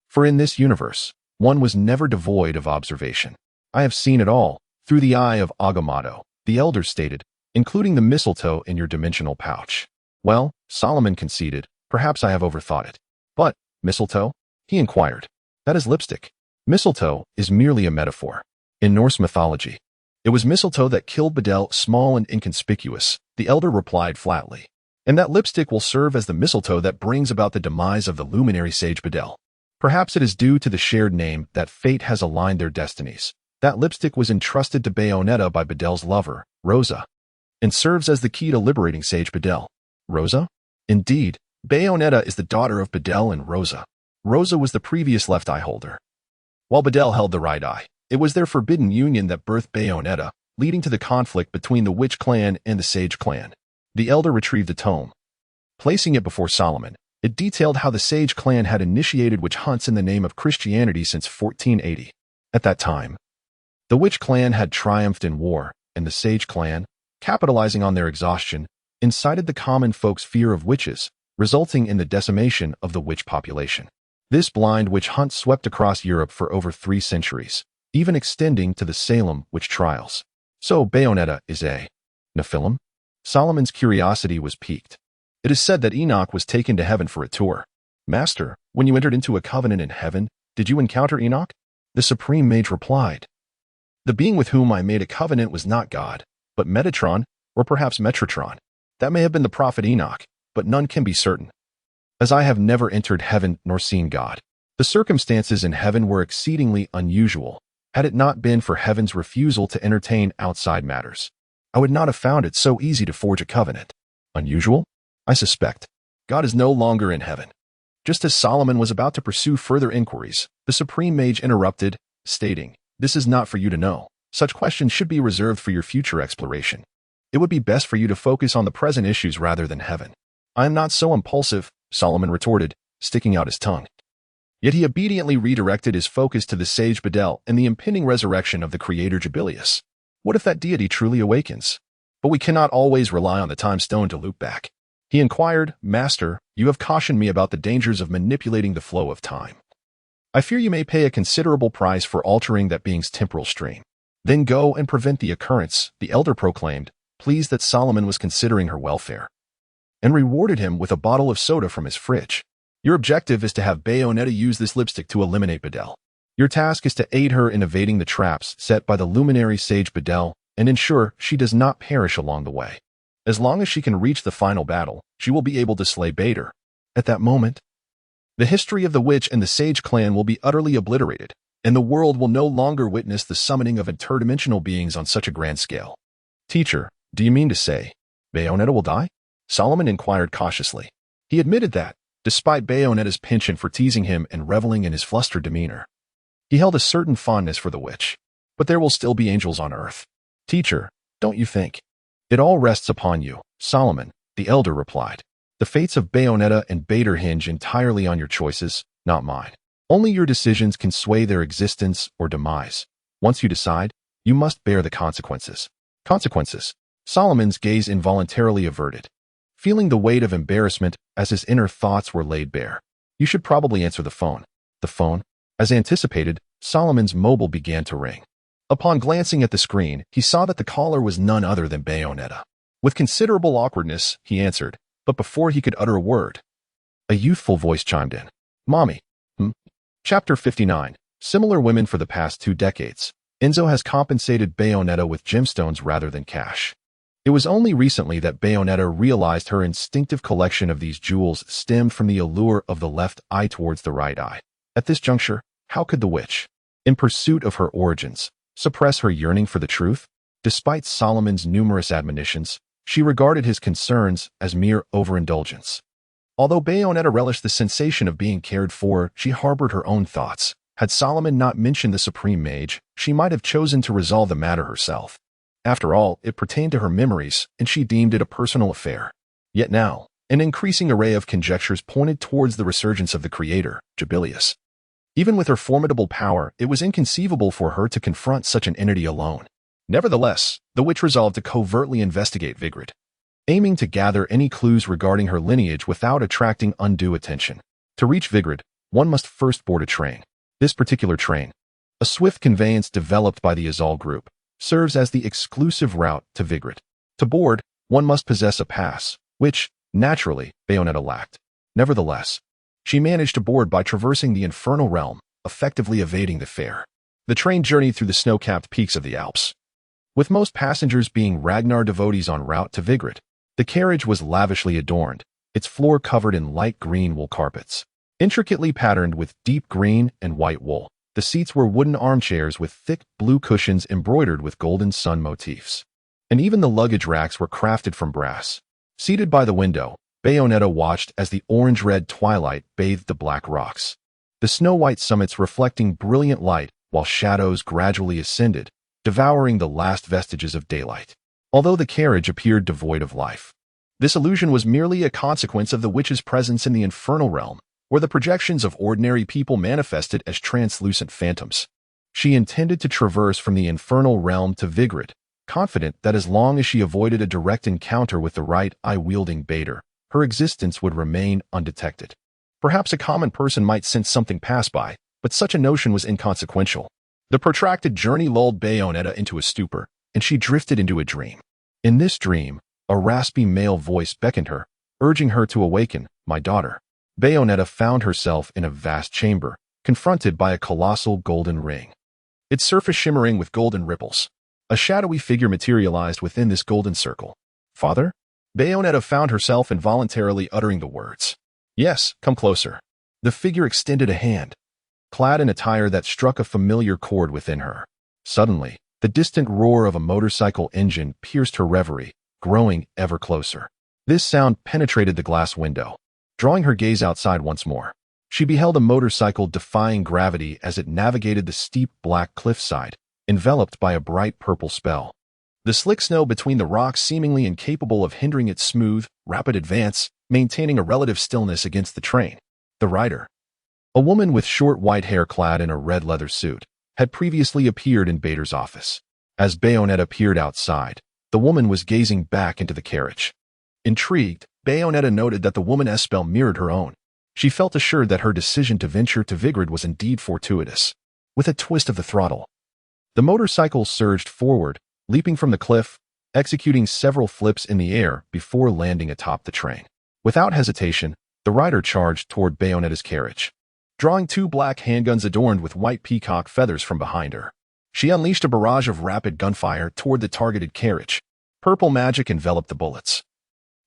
For in this universe, one was never devoid of observation. "I have seen it all, through the eye of Agamotto," the elder stated, "including the mistletoe in your dimensional pouch." "Well," Salomon conceded, "perhaps I have overthought it." "But, mistletoe?" he inquired. "That is lipstick. Mistletoe is merely a metaphor. In Norse mythology, it was mistletoe that killed Bedell, small and inconspicuous, the elder replied flatly. And that lipstick will serve as the mistletoe that brings about the demise of the luminary sage Bedel. Perhaps it is due to the shared name that fate has aligned their destinies. That lipstick was entrusted to Bayonetta by Bedel's lover, Rosa, and serves as the key to liberating sage Bedel. Rosa? Indeed, Bayonetta is the daughter of Bedel and Rosa. Rosa was the previous left eye holder, while Bedel held the right eye. It was their forbidden union that birthed Bayonetta, leading to the conflict between the Witch clan and the Sage clan. The elder retrieved the tome. Placing it before Salomon, it detailed how the Sage clan had initiated witch hunts in the name of Christianity since 1480. At that time, the Witch clan had triumphed in war, and the Sage clan, capitalizing on their exhaustion, incited the common folk's fear of witches, resulting in the decimation of the witch population. This blind witch hunt swept across Europe for over 3 centuries, even extending to the Salem witch trials. So Bayonetta is a Nephilim? Solomon's curiosity was piqued. It is said that Enoch was taken to heaven for a tour. Master, when you entered into a covenant in heaven, did you encounter Enoch? The supreme mage replied. The being with whom I made a covenant was not God, but Metatron, or perhaps Metatron. That may have been the prophet Enoch, but none can be certain, as I have never entered heaven nor seen God. The circumstances in heaven were exceedingly unusual. Had it not been for heaven's refusal to entertain outside matters, I would not have found it so easy to forge a covenant. Unusual? I suspect. God is no longer in heaven. Just as Solomon was about to pursue further inquiries, the supreme mage interrupted, stating, This is not for you to know. Such questions should be reserved for your future exploration. It would be best for you to focus on the present issues rather than heaven. I am not so impulsive, Solomon retorted, sticking out his tongue. Yet he obediently redirected his focus to the sage Bedel and the impending resurrection of the creator Kaecilius. What if that deity truly awakens? But we cannot always rely on the time stone to loop back. He inquired, Master, you have cautioned me about the dangers of manipulating the flow of time. I fear you may pay a considerable price for altering that being's temporal stream. Then go and prevent the occurrence, the elder proclaimed, pleased that Solomon was considering her welfare, and rewarded him with a bottle of soda from his fridge. Your objective is to have Bayonetta use this lipstick to eliminate Bedel. Your task is to aid her in evading the traps set by the luminary sage Bedel and ensure she does not perish along the way. As long as she can reach the final battle, she will be able to slay Bader. At that moment, the history of the witch and the sage clan will be utterly obliterated, and the world will no longer witness the summoning of interdimensional beings on such a grand scale. Teacher, do you mean to say Bayonetta will die? Solomon inquired cautiously. He admitted that, despite Bayonetta's penchant for teasing him and reveling in his flustered demeanor, he held a certain fondness for the witch. But there will still be angels on earth. Teacher, don't you think? It all rests upon you, Solomon, the elder replied. The fates of Bayonetta and Bader hinge entirely on your choices, not mine. Only your decisions can sway their existence or demise. Once you decide, you must bear the consequences. Consequences? Solomon's gaze involuntarily averted, feeling the weight of embarrassment as his inner thoughts were laid bare. You should probably answer the phone. The phone? As anticipated, Solomon's mobile began to ring. Upon glancing at the screen, he saw that the caller was none other than Bayonetta. With considerable awkwardness, he answered, but before he could utter a word, a youthful voice chimed in. Mommy. Chapter 59. Similar women for the past 2 decades. Enzo has compensated Bayonetta with gemstones rather than cash. It was only recently that Bayonetta realized her instinctive collection of these jewels stemmed from the allure of the left eye towards the right eye. At this juncture, how could the witch, in pursuit of her origins, suppress her yearning for the truth? Despite Solomon's numerous admonitions, she regarded his concerns as mere overindulgence. Although Bayonetta relished the sensation of being cared for, she harbored her own thoughts. Had Salomon not mentioned the supreme mage, she might have chosen to resolve the matter herself. After all, it pertained to her memories, and she deemed it a personal affair. Yet now, an increasing array of conjectures pointed towards the resurgence of the creator, Kaecilius. Even with her formidable power, it was inconceivable for her to confront such an entity alone. Nevertheless, the witch resolved to covertly investigate Vigrid, aiming to gather any clues regarding her lineage without attracting undue attention. To reach Vigrid, one must first board a train. This particular train, a swift conveyance developed by the Azal group, serves as the exclusive route to Vigrid. To board, one must possess a pass, which, naturally, Bayonetta lacked. Nevertheless, she managed to board by traversing the infernal realm, effectively evading the fare. The train journeyed through the snow-capped peaks of the Alps. With most passengers being Ragnar devotees en route to Vigrid, the carriage was lavishly adorned, its floor covered in light green wool carpets. Intricately patterned with deep green and white wool, the seats were wooden armchairs with thick blue cushions embroidered with golden sun motifs. And even the luggage racks were crafted from brass. Seated by the window, Bayonetta watched as the orange-red twilight bathed the black rocks, the snow-white summits reflecting brilliant light while shadows gradually ascended, devouring the last vestiges of daylight. Although the carriage appeared devoid of life, this illusion was merely a consequence of the witch's presence in the infernal realm, where the projections of ordinary people manifested as translucent phantoms. She intended to traverse from the infernal realm to Vigrid, confident that as long as she avoided a direct encounter with the right eye-wielding Bader, her existence would remain undetected. Perhaps a common person might sense something pass by, but such a notion was inconsequential. The protracted journey lulled Bayonetta into a stupor, and she drifted into a dream. In this dream, a raspy male voice beckoned her, urging her to awaken, "My daughter." Bayonetta found herself in a vast chamber, confronted by a colossal golden ring, its surface shimmering with golden ripples. A shadowy figure materialized within this golden circle. "Father?" Bayonetta found herself involuntarily uttering the words. "Yes, come closer." The figure extended a hand, clad in attire that struck a familiar chord within her. Suddenly, the distant roar of a motorcycle engine pierced her reverie, growing ever closer. This sound penetrated the glass window. Drawing her gaze outside once more, she beheld a motorcycle defying gravity as it navigated the steep black cliffside, enveloped by a bright purple spell. The slick snow between the rocks seemingly incapable of hindering its smooth, rapid advance, maintaining a relative stillness against the train. The rider, a woman with short white hair clad in a red leather suit, had previously appeared in Bader's office. As Bayonetta peered outside, the woman was gazing back into the carriage. Intrigued, Bayonetta noted that the woman's spell mirrored her own. She felt assured that her decision to venture to Vigrid was indeed fortuitous. With a twist of the throttle, the motorcycle surged forward, leaping from the cliff, executing several flips in the air before landing atop the train. Without hesitation, the rider charged toward Bayonetta's carriage, drawing two black handguns adorned with white peacock feathers from behind her. She unleashed a barrage of rapid gunfire toward the targeted carriage. Purple magic enveloped the bullets,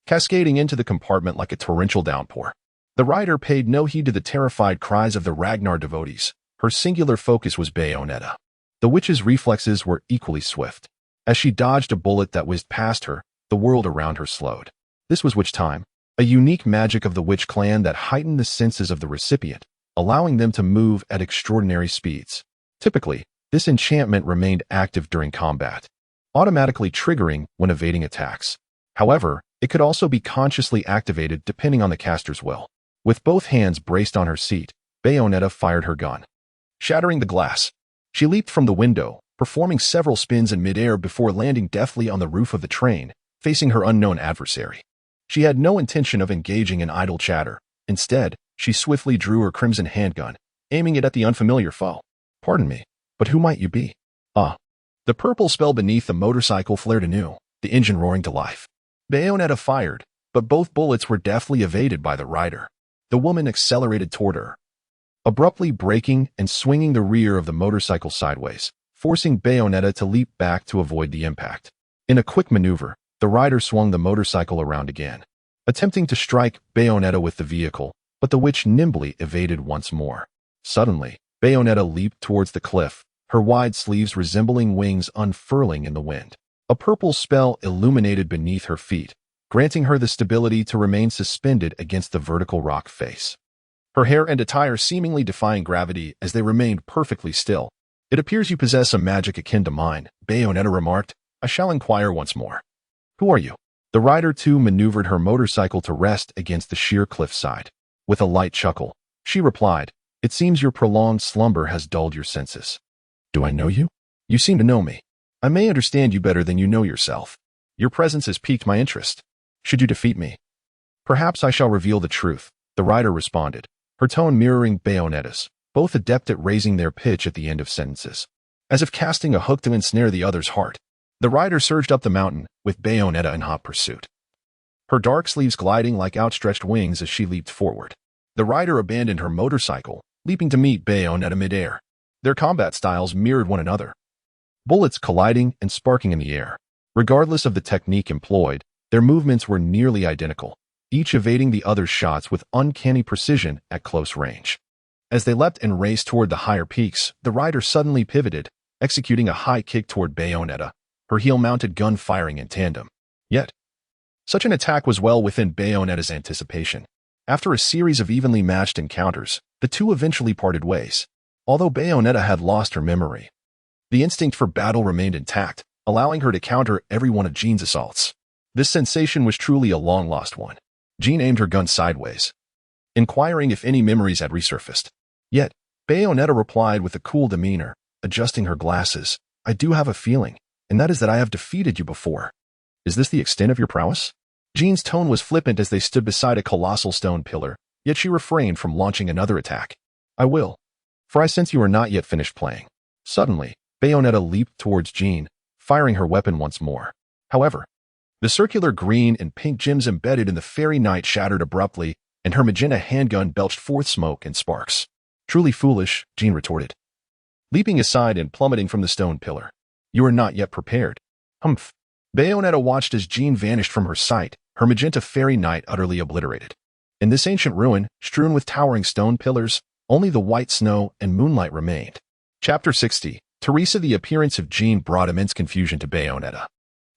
cascading into the compartment like a torrential downpour. The rider paid no heed to the terrified cries of the Ragnar devotees. Her singular focus was Bayonetta. The witch's reflexes were equally swift. As she dodged a bullet that whizzed past her, the world around her slowed. This was witch time, a unique magic of the witch clan that heightened the senses of the recipient, allowing them to move at extraordinary speeds. Typically, this enchantment remained active during combat, automatically triggering when evading attacks. However, it could also be consciously activated depending on the caster's will. With both hands braced on her seat, Bayonetta fired her gun, shattering the glass. She leaped from the window, performing several spins in midair before landing deftly on the roof of the train, facing her unknown adversary. She had no intention of engaging in idle chatter. Instead, she swiftly drew her crimson handgun, aiming it at the unfamiliar foe. "Pardon me, but who might you be?" "Ah." The purple spell beneath the motorcycle flared anew, the engine roaring to life. Bayonetta fired, but both bullets were deftly evaded by the rider. The woman accelerated toward her, abruptly braking and swinging the rear of the motorcycle sideways, forcing Bayonetta to leap back to avoid the impact. In a quick maneuver, the rider swung the motorcycle around again, attempting to strike Bayonetta with the vehicle, but the witch nimbly evaded once more. Suddenly, Bayonetta leaped towards the cliff, her wide sleeves resembling wings unfurling in the wind. A purple spell illuminated beneath her feet, granting her the stability to remain suspended against the vertical rock face. Her hair and attire seemingly defying gravity as they remained perfectly still. "It appears you possess a magic akin to mine," Bayonetta remarked. "I shall inquire once more. Who are you?" The rider too maneuvered her motorcycle to rest against the sheer cliffside. With a light chuckle, she replied, "It seems your prolonged slumber has dulled your senses." "Do I know you?" "You seem to know me. I may understand you better than you know yourself. Your presence has piqued my interest. Should you defeat me, perhaps I shall reveal the truth," the rider responded, her tone mirroring Bayonetta's, both adept at raising their pitch at the end of sentences, as if casting a hook to ensnare the other's heart. The rider surged up the mountain, with Bayonetta in hot pursuit, her dark sleeves gliding like outstretched wings as she leaped forward. The rider abandoned her motorcycle, leaping to meet Bayonetta midair. Their combat styles mirrored one another. bullets colliding and sparking in the air. Regardless of the technique employed, their movements were nearly identical, each evading the other's shots with uncanny precision at close range. As they leapt and raced toward the higher peaks, the rider suddenly pivoted, executing a high kick toward Bayonetta, her heel-mounted gun firing in tandem. Yet, such an attack was well within Bayonetta's anticipation. After a series of evenly matched encounters, the two eventually parted ways. Although Bayonetta had lost her memory, the instinct for battle remained intact, allowing her to counter every one of Jean's assaults. This sensation was truly a long-lost one. Jean aimed her gun sideways, inquiring if any memories had resurfaced. Yet, Bayonetta replied with a cool demeanor, adjusting her glasses. "I do have a feeling, and that is that I have defeated you before. Is this the extent of your prowess?" Jean's tone was flippant as they stood beside a colossal stone pillar, yet she refrained from launching another attack. "I will, for I sense you are not yet finished playing." Suddenly, Bayonetta leaped towards Jean, firing her weapon once more. However, the circular green and pink gems embedded in the fairy knight shattered abruptly, and her magenta handgun belched forth smoke and sparks. "Truly foolish," Jean retorted, leaping aside and plummeting from the stone pillar. "You are not yet prepared." "Humph." Bayonetta watched as Jean vanished from her sight, her magenta fairy knight utterly obliterated. In this ancient ruin, strewn with towering stone pillars, only the white snow and moonlight remained. Chapter 60. Teresa. The appearance of Jean brought immense confusion to Bayonetta.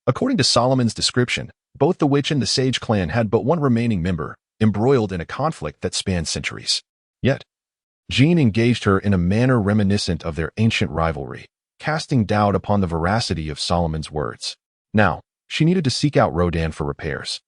According to Salomon's description, both the witch and the sage clan had but one remaining member, embroiled in a conflict that spanned centuries. Yet, Jean engaged her in a manner reminiscent of their ancient rivalry, casting doubt upon the veracity of Salomon's words. Now, she needed to seek out Rodan for repairs.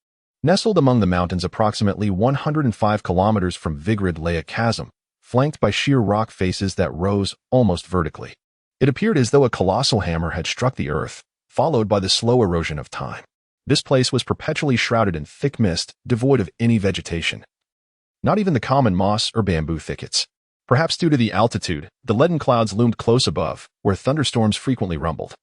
Nestled among the mountains approximately 105 kilometers from Vigrid lay a chasm, flanked by sheer rock faces that rose almost vertically. It appeared as though a colossal hammer had struck the earth, followed by the slow erosion of time. This place was perpetually shrouded in thick mist, devoid of any vegetation. Not even the common moss or bamboo thickets. Perhaps due to the altitude, the leaden clouds loomed close above, where thunderstorms frequently rumbled,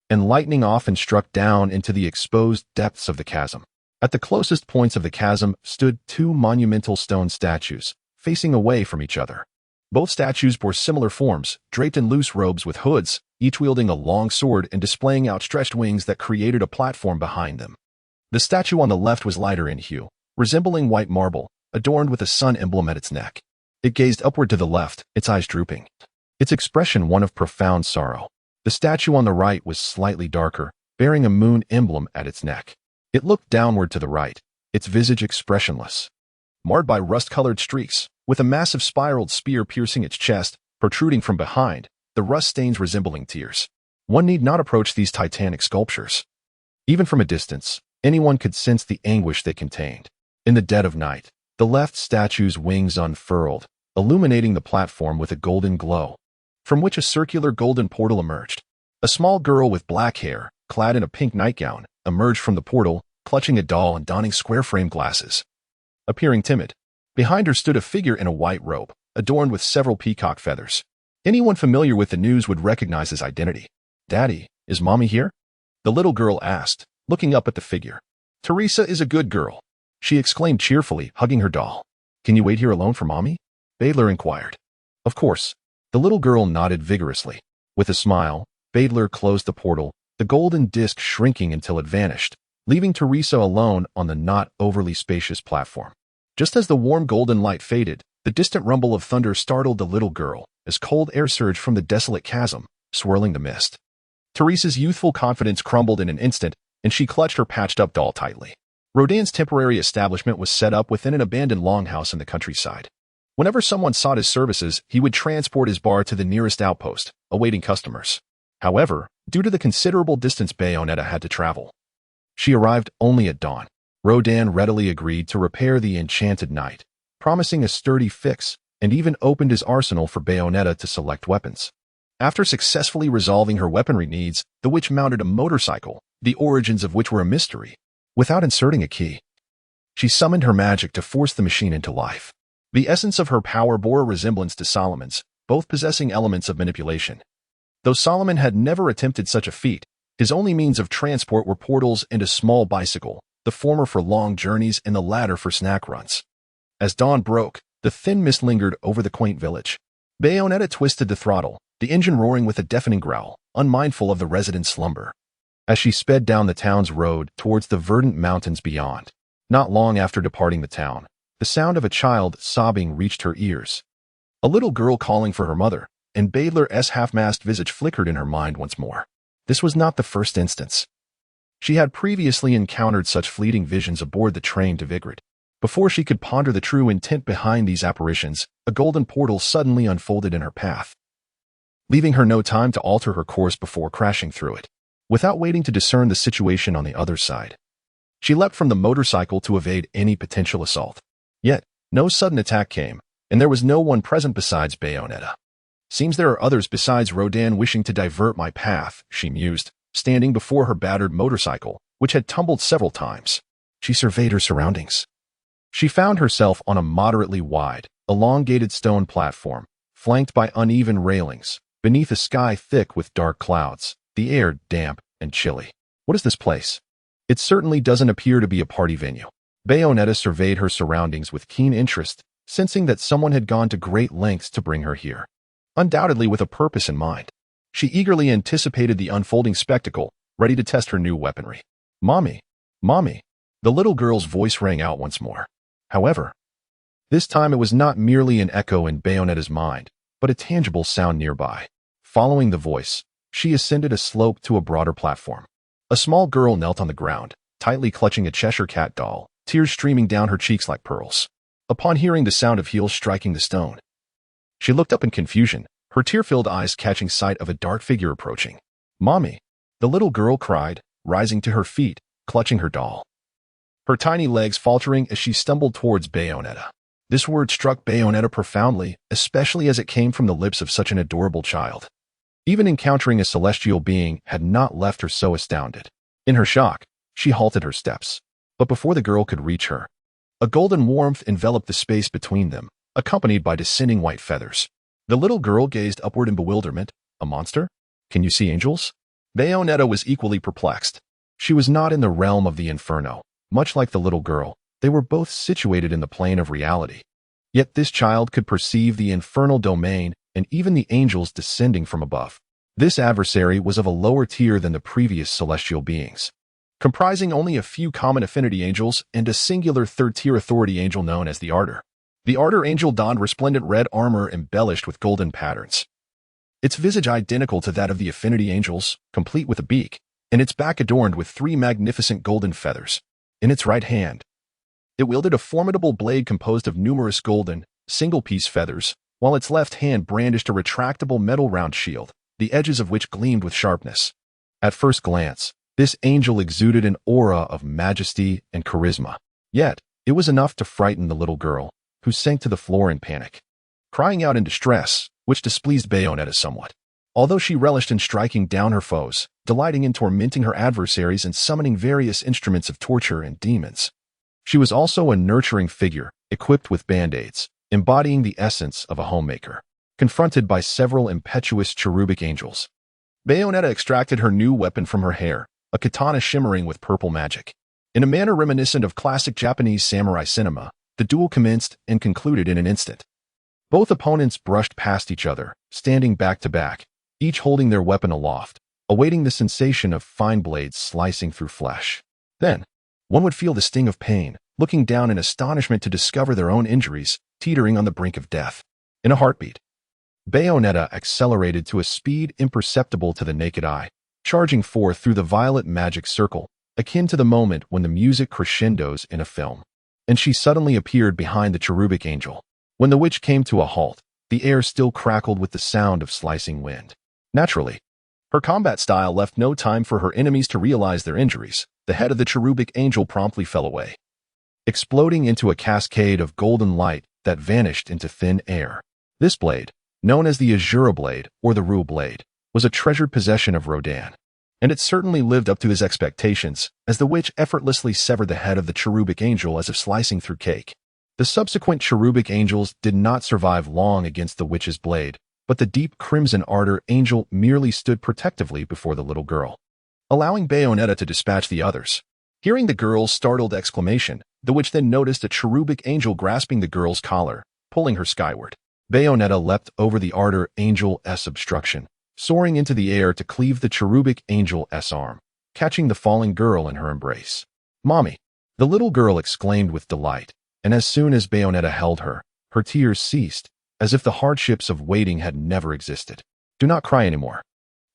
and lightning often struck down into the exposed depths of the chasm. At the closest points of the chasm stood two monumental stone statues, facing away from each other. Both statues bore similar forms, draped in loose robes with hoods, each wielding a long sword and displaying outstretched wings that created a platform behind them. The statue on the left was lighter in hue, resembling white marble, adorned with a sun emblem at its neck. It gazed upward to the left, its eyes drooping, its expression one of profound sorrow. The statue on the right was slightly darker, bearing a moon emblem at its neck. It looked downward to the right, its visage expressionless, marred by rust-colored streaks, with a massive spiraled spear piercing its chest, protruding from behind, the rust stains resembling tears. One need not approach these titanic sculptures. Even from a distance, anyone could sense the anguish they contained. In the dead of night, the left statue's wings unfurled, illuminating the platform with a golden glow, from which a circular golden portal emerged. A small girl with black hair, clad in a pink nightgown, emerged from the portal, clutching a doll and donning square-frame glasses. Appearing timid, behind her stood a figure in a white robe, adorned with several peacock feathers. Anyone familiar with the news would recognize his identity. "Daddy, is Mommy here?" the little girl asked, looking up at the figure. "Teresa is a good girl," she exclaimed cheerfully, hugging her doll. "Can you wait here alone for Mommy?" Badler inquired. "Of course." The little girl nodded vigorously. With a smile, Badler closed the portal, the golden disc shrinking until it vanished, leaving Teresa alone on the not overly spacious platform. Just as the warm golden light faded, the distant rumble of thunder startled the little girl as cold air surged from the desolate chasm, swirling the mist. Teresa's youthful confidence crumbled in an instant, and she clutched her patched-up doll tightly. Rodan's temporary establishment was set up within an abandoned longhouse in the countryside. Whenever someone sought his services, he would transport his bar to the nearest outpost, awaiting customers. However, due to the considerable distance Bayonetta had to travel, she arrived only at dawn. Rodan readily agreed to repair the enchanted knight, promising a sturdy fix, and even opened his arsenal for Bayonetta to select weapons. After successfully resolving her weaponry needs, the witch mounted a motorcycle, the origins of which were a mystery. Without inserting a key, she summoned her magic to force the machine into life. The essence of her power bore a resemblance to Salomon's, both possessing elements of manipulation. Though Salomon had never attempted such a feat, his only means of transport were portals and a small bicycle, the former for long journeys and the latter for snack runs. As dawn broke, the thin mist lingered over the quaint village. Bayonetta twisted the throttle, the engine roaring with a deafening growl, unmindful of the residents' slumber. As she sped down the town's road towards the verdant mountains beyond, not long after departing the town, the sound of a child sobbing reached her ears. A little girl calling for her mother, and Baedler's half-masked visage flickered in her mind once more. This was not the first instance. She had previously encountered such fleeting visions aboard the train to Vigrid. Before she could ponder the true intent behind these apparitions, a golden portal suddenly unfolded in her path, leaving her no time to alter her course before crashing through it. Without waiting to discern the situation on the other side, she leapt from the motorcycle to evade any potential assault. Yet, no sudden attack came, and there was no one present besides Bayonetta. Seems there are others besides Rodan wishing to divert my path, she mused, standing before her battered motorcycle, which had tumbled several times. She surveyed her surroundings. She found herself on a moderately wide, elongated stone platform, flanked by uneven railings, beneath a sky thick with dark clouds, the air damp and chilly. What is this place? It certainly doesn't appear to be a party venue. Bayonetta surveyed her surroundings with keen interest, sensing that someone had gone to great lengths to bring her here, undoubtedly with a purpose in mind. She eagerly anticipated the unfolding spectacle, ready to test her new weaponry. "Mommy! Mommy!" The little girl's voice rang out once more. However, this time it was not merely an echo in Bayonetta's mind, but a tangible sound nearby. Following the voice, she ascended a slope to a broader platform. A small girl knelt on the ground, tightly clutching a Cheshire Cat doll, tears streaming down her cheeks like pearls. Upon hearing the sound of heels striking the stone, she looked up in confusion, her tear-filled eyes catching sight of a dark figure approaching. "Mommy!" the little girl cried, rising to her feet, clutching her doll, her tiny legs faltering as she stumbled towards Bayonetta. This word struck Bayonetta profoundly, especially as it came from the lips of such an adorable child. Even encountering a celestial being had not left her so astounded. In her shock, she halted her steps. But before the girl could reach her, a golden warmth enveloped the space between them, accompanied by descending white feathers. The little girl gazed upward in bewilderment. "A monster? Can you see angels?" Bayonetta was equally perplexed. She was not in the realm of the inferno. Much like the little girl, they were both situated in the plane of reality. Yet this child could perceive the infernal domain and even the angels descending from above. This adversary was of a lower tier than the previous celestial beings, comprising only a few common affinity angels and a singular third-tier authority angel known as the Ardor. The Ardor angel donned resplendent red armor embellished with golden patterns, its visage identical to that of the affinity angels, complete with a beak, and its back adorned with 3 magnificent golden feathers. In its right hand, it wielded a formidable blade composed of numerous golden, single-piece feathers, while its left hand brandished a retractable metal-round shield, the edges of which gleamed with sharpness. At first glance, this angel exuded an aura of majesty and charisma. Yet, it was enough to frighten the little girl, who sank to the floor in panic, crying out in distress, which displeased Bayonetta somewhat. Although she relished in striking down her foes, delighting in tormenting her adversaries and summoning various instruments of torture and demons, she was also a nurturing figure, equipped with band-aids, embodying the essence of a homemaker. Confronted by several impetuous cherubic angels, Bayonetta extracted her new weapon from her hair, a katana shimmering with purple magic. In a manner reminiscent of classic Japanese samurai cinema, the duel commenced and concluded in an instant. Both opponents brushed past each other, standing back to back, each holding their weapon aloft, awaiting the sensation of fine blades slicing through flesh. Then, one would feel the sting of pain, looking down in astonishment to discover their own injuries, teetering on the brink of death. In a heartbeat, Bayonetta accelerated to a speed imperceptible to the naked eye, charging forth through the violet magic circle, akin to the moment when the music crescendos in a film. And she suddenly appeared behind the cherubic angel. When the witch came to a halt, the air still crackled with the sound of slicing wind. Naturally, her combat style left no time for her enemies to realize their injuries. The head of the cherubic angel promptly fell away, exploding into a cascade of golden light that vanished into thin air. This blade, known as the Azura blade or the Rule blade, was a treasured possession of Rodan, and it certainly lived up to his expectations, as the witch effortlessly severed the head of the cherubic angel as if slicing through cake. The subsequent cherubic angels did not survive long against the witch's blade, but the deep crimson ardor angel merely stood protectively before the little girl, allowing Bayonetta to dispatch the others. Hearing the girl's startled exclamation, the witch then noticed a cherubic angel grasping the girl's collar, pulling her skyward. Bayonetta leapt over the Ardor Angel's obstruction, soaring into the air to cleave the cherubic Angel's arm, catching the falling girl in her embrace. "Mommy!" the little girl exclaimed with delight, and as soon as Bayonetta held her, her tears ceased, as if the hardships of waiting had never existed. "Do not cry anymore.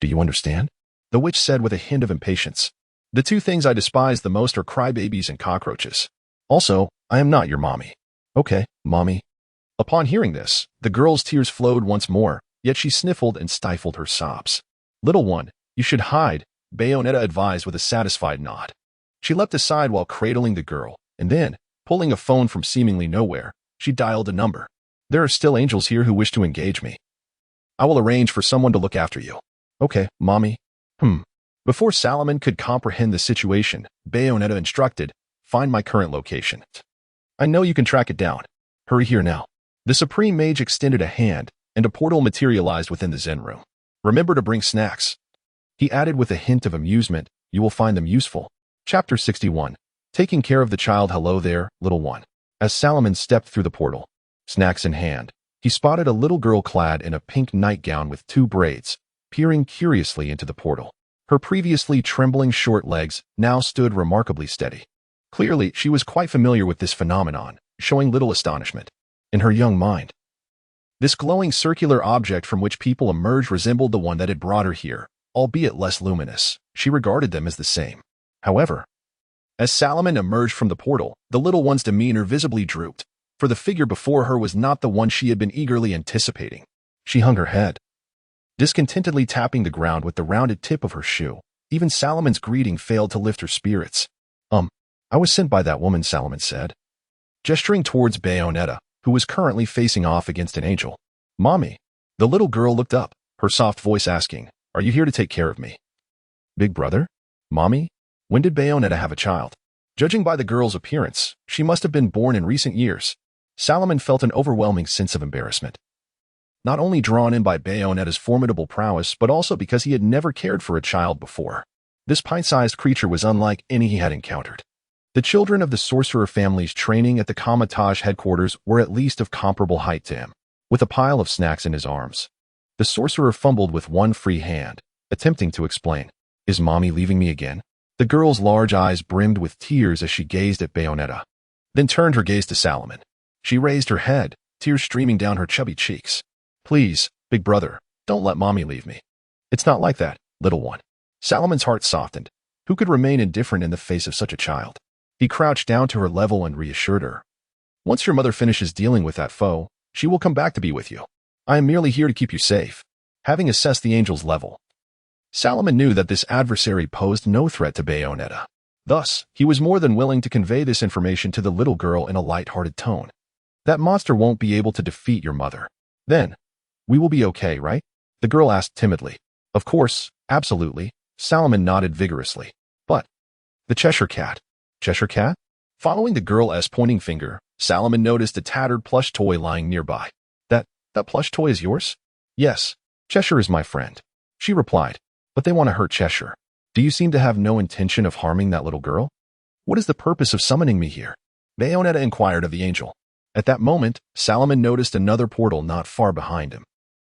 Do you understand?" the witch said with a hint of impatience. "The two things I despise the most are crybabies and cockroaches. Also, I am not your mommy." "Okay, mommy." Upon hearing this, the girl's tears flowed once more, yet she sniffled and stifled her sobs. "Little one, you should hide," Bayonetta advised with a satisfied nod. She leapt aside while cradling the girl, and then, pulling a phone from seemingly nowhere, she dialed a number. "There are still angels here who wish to engage me. I will arrange for someone to look after you." "Okay, mommy." Before Salomon could comprehend the situation, Bayonetta instructed, "Find my current location. I know you can track it down. Hurry here now." The Supreme Mage extended a hand, and a portal materialized within the Zen room. "Remember to bring snacks," he added with a hint of amusement. "You will find them useful." Chapter 61. Taking care of the child. "Hello there, little one." As Salomon stepped through the portal, snacks in hand, he spotted a little girl clad in a pink nightgown with 2 braids, peering curiously into the portal. Her previously trembling short legs now stood remarkably steady. Clearly, she was quite familiar with this phenomenon, showing little astonishment. In her young mind, this glowing circular object from which people emerged resembled the one that had brought her here, albeit less luminous. She regarded them as the same. However, as Salomon emerged from the portal, the little one's demeanor visibly drooped, for the figure before her was not the one she had been eagerly anticipating. She hung her head, discontentedly tapping the ground with the rounded tip of her shoe. Even Salomon's greeting failed to lift her spirits. I was sent by that woman," Salomon said, gesturing towards Bayonetta, who was currently facing off against an angel. "Mommy." The little girl looked up, her soft voice asking, "Are you here to take care of me?" "Big brother? Mommy? When did Bayonetta have a child?" Judging by the girl's appearance, she must have been born in recent years. Salomon felt an overwhelming sense of embarrassment. Not only drawn in by Bayonetta's formidable prowess, but also because he had never cared for a child before. This pint-sized creature was unlike any he had encountered. The children of the sorcerer families training at the Kamatage headquarters were at least of comparable height to him, with a pile of snacks in his arms. The sorcerer fumbled with one free hand, attempting to explain. "Is mommy leaving me again?" The girl's large eyes brimmed with tears as she gazed at Bayonetta, then turned her gaze to Salomon. She raised her head, tears streaming down her chubby cheeks. "Please, big brother, don't let mommy leave me." "It's not like that, little one." Salomon's heart softened. Who could remain indifferent in the face of such a child? He crouched down to her level and reassured her. "Once your mother finishes dealing with that foe, she will come back to be with you. I am merely here to keep you safe." Having assessed the angel's level, Salomon knew that this adversary posed no threat to Bayonetta. Thus, he was more than willing to convey this information to the little girl in a light-hearted tone. "That monster won't be able to defeat your mother. Then, we will be okay, right?" the girl asked timidly. "Of course, absolutely," Salomon nodded vigorously. "But the Cheshire Cat." "Cheshire Cat?" Following the girl's pointing finger, Salomon noticed a tattered plush toy lying nearby. That plush toy is yours?" "Yes, Cheshire is my friend," she replied. "But they want to hurt Cheshire. Do you seem to have no intention of harming that little girl?" "What is the purpose of summoning me here?" Bayonetta inquired of the angel. At that moment, Salomon noticed another portal not far behind him.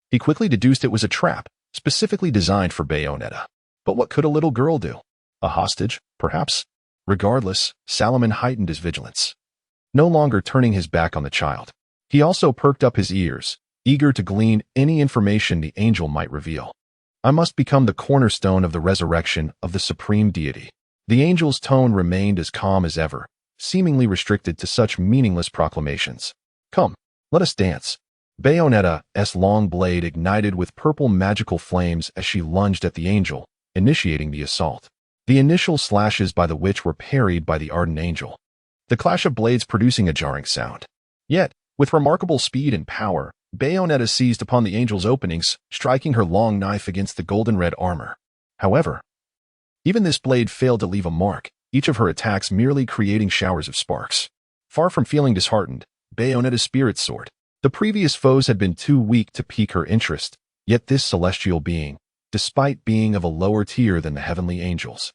He quickly deduced it was a trap, specifically designed for Bayonetta. But what could a little girl do? A hostage, perhaps? Regardless, Salomon heightened his vigilance, no longer turning his back on the child. He also perked up his ears, eager to glean any information the angel might reveal. "I must become the cornerstone of the resurrection of the supreme deity." The angel's tone remained as calm as ever, seemingly restricted to such meaningless proclamations. "Come, let us dance." Bayonetta's long blade ignited with purple magical flames as she lunged at the angel, initiating the assault. The initial slashes by the witch were parried by the ardent angel, the clash of blades producing a jarring sound. Yet, with remarkable speed and power, Bayonetta seized upon the angel's openings, striking her long knife against the golden-red armor. However, even this blade failed to leave a mark, each of her attacks merely creating showers of sparks. Far from feeling disheartened, Bayonetta's spirits soared. The previous foes had been too weak to pique her interest, yet this celestial being, despite being of a lower tier than the heavenly angels,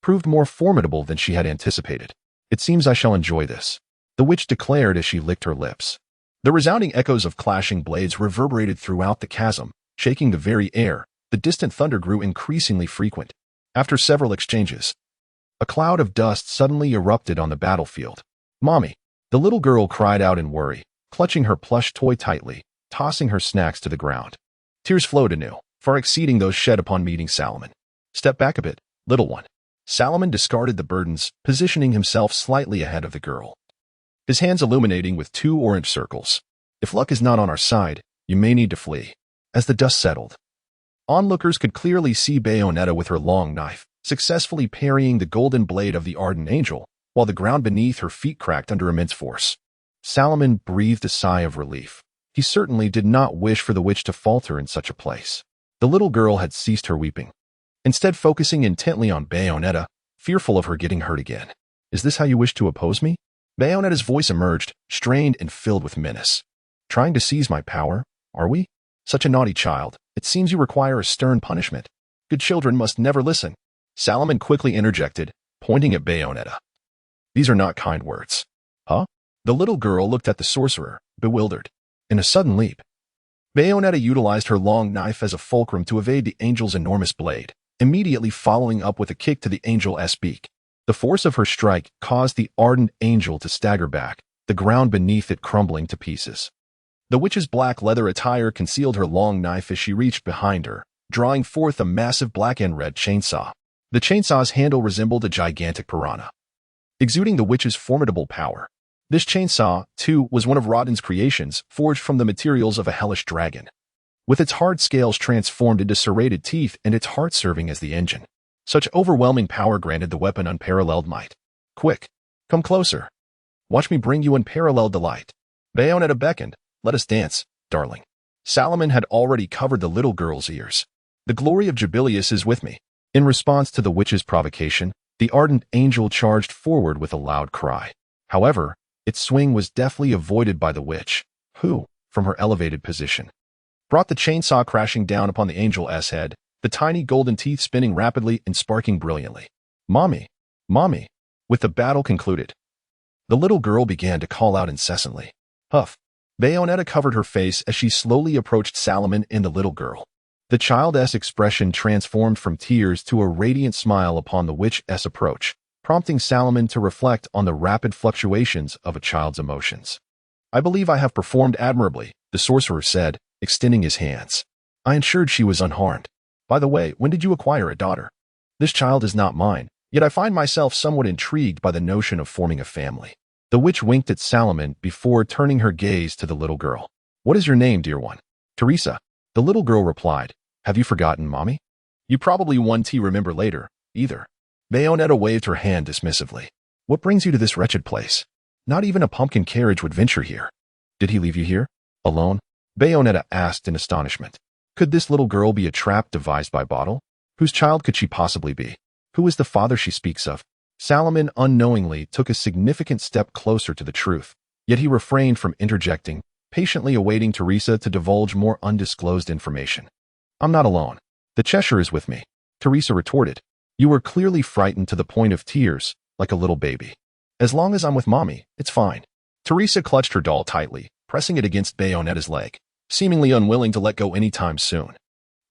proved more formidable than she had anticipated. "It seems I shall enjoy this," the witch declared as she licked her lips. The resounding echoes of clashing blades reverberated throughout the chasm, shaking the very air. The distant thunder grew increasingly frequent. After several exchanges, a cloud of dust suddenly erupted on the battlefield. "Mommy!" The little girl cried out in worry, clutching her plush toy tightly, tossing her snacks to the ground. Tears flowed anew, far exceeding those shed upon meeting Salomon. "Step back a bit, little one." Salomon discarded the burdens, positioning himself slightly ahead of the girl, his hands illuminating with 2 orange circles. "If luck is not on our side, you may need to flee." As the dust settled, onlookers could clearly see Bayonetta with her long knife, successfully parrying the golden blade of the ardent angel, while the ground beneath her feet cracked under immense force. Salomon breathed a sigh of relief. He certainly did not wish for the witch to falter in such a place. The little girl had ceased her weeping, instead focusing intently on Bayonetta, fearful of her getting hurt again. "Is this how you wish to oppose me?" Bayonetta's voice emerged, strained and filled with menace. "Trying to seize my power, are we? Such a naughty child. It seems you require a stern punishment. Good children must never listen." Salomon quickly interjected, pointing at Bayonetta. "These are not kind words." "Huh?" The little girl looked at the sorcerer, bewildered. In a sudden leap, Bayonetta utilized her long knife as a fulcrum to evade the angel's enormous blade, immediately following up with a kick to the angel's beak. The force of her strike caused the ardent angel to stagger back, the ground beneath it crumbling to pieces. The witch's black leather attire concealed her long knife as she reached behind her, drawing forth a massive black and red chainsaw. The chainsaw's handle resembled a gigantic piranha, exuding the witch's formidable power. This chainsaw, too, was one of Rodden's creations, forged from the materials of a hellish dragon, with its hard scales transformed into serrated teeth and its heart serving as the engine. Such overwhelming power granted the weapon unparalleled might. "Quick, come closer. Watch me bring you unparalleled delight." Bayonetta beckoned. "Let us dance, darling." Salomon had already covered the little girl's ears. "The glory of Jubilius is with me." In response to the witch's provocation, the ardent angel charged forward with a loud cry. However, its swing was deftly avoided by the witch, who, from her elevated position, brought the chainsaw crashing down upon the angel's head, the tiny golden teeth spinning rapidly and sparking brilliantly. "Mommy! Mommy!" With the battle concluded, the little girl began to call out incessantly. Huff! Bayonetta covered her face as she slowly approached Salomon and the little girl. The child's expression transformed from tears to a radiant smile upon the witch's approach, prompting Salomon to reflect on the rapid fluctuations of a child's emotions. "I believe I have performed admirably," the sorcerer said, extending his hands. "I ensured she was unharmed. By the way, when did you acquire a daughter? This child is not mine, yet I find myself somewhat intrigued by the notion of forming a family." The witch winked at Salomon before turning her gaze to the little girl. "What is your name, dear one?" "Teresa." The little girl replied. "Have you forgotten, Mommy? You probably won't remember later, either." Bayonetta waved her hand dismissively. "What brings you to this wretched place? Not even a pumpkin carriage would venture here." "Did he leave you here? Alone?" Bayonetta asked in astonishment. Could this little girl be a trap devised by Bottle? Whose child could she possibly be? Who is the father she speaks of? Salomon unknowingly took a significant step closer to the truth, yet he refrained from interjecting, patiently awaiting Teresa to divulge more undisclosed information. "I'm not alone. The Cheshire is with me," Teresa retorted. "You were clearly frightened to the point of tears, like a little baby. As long as I'm with Mommy, it's fine." Teresa clutched her doll tightly, pressing it against Bayonetta's leg, seemingly unwilling to let go anytime soon.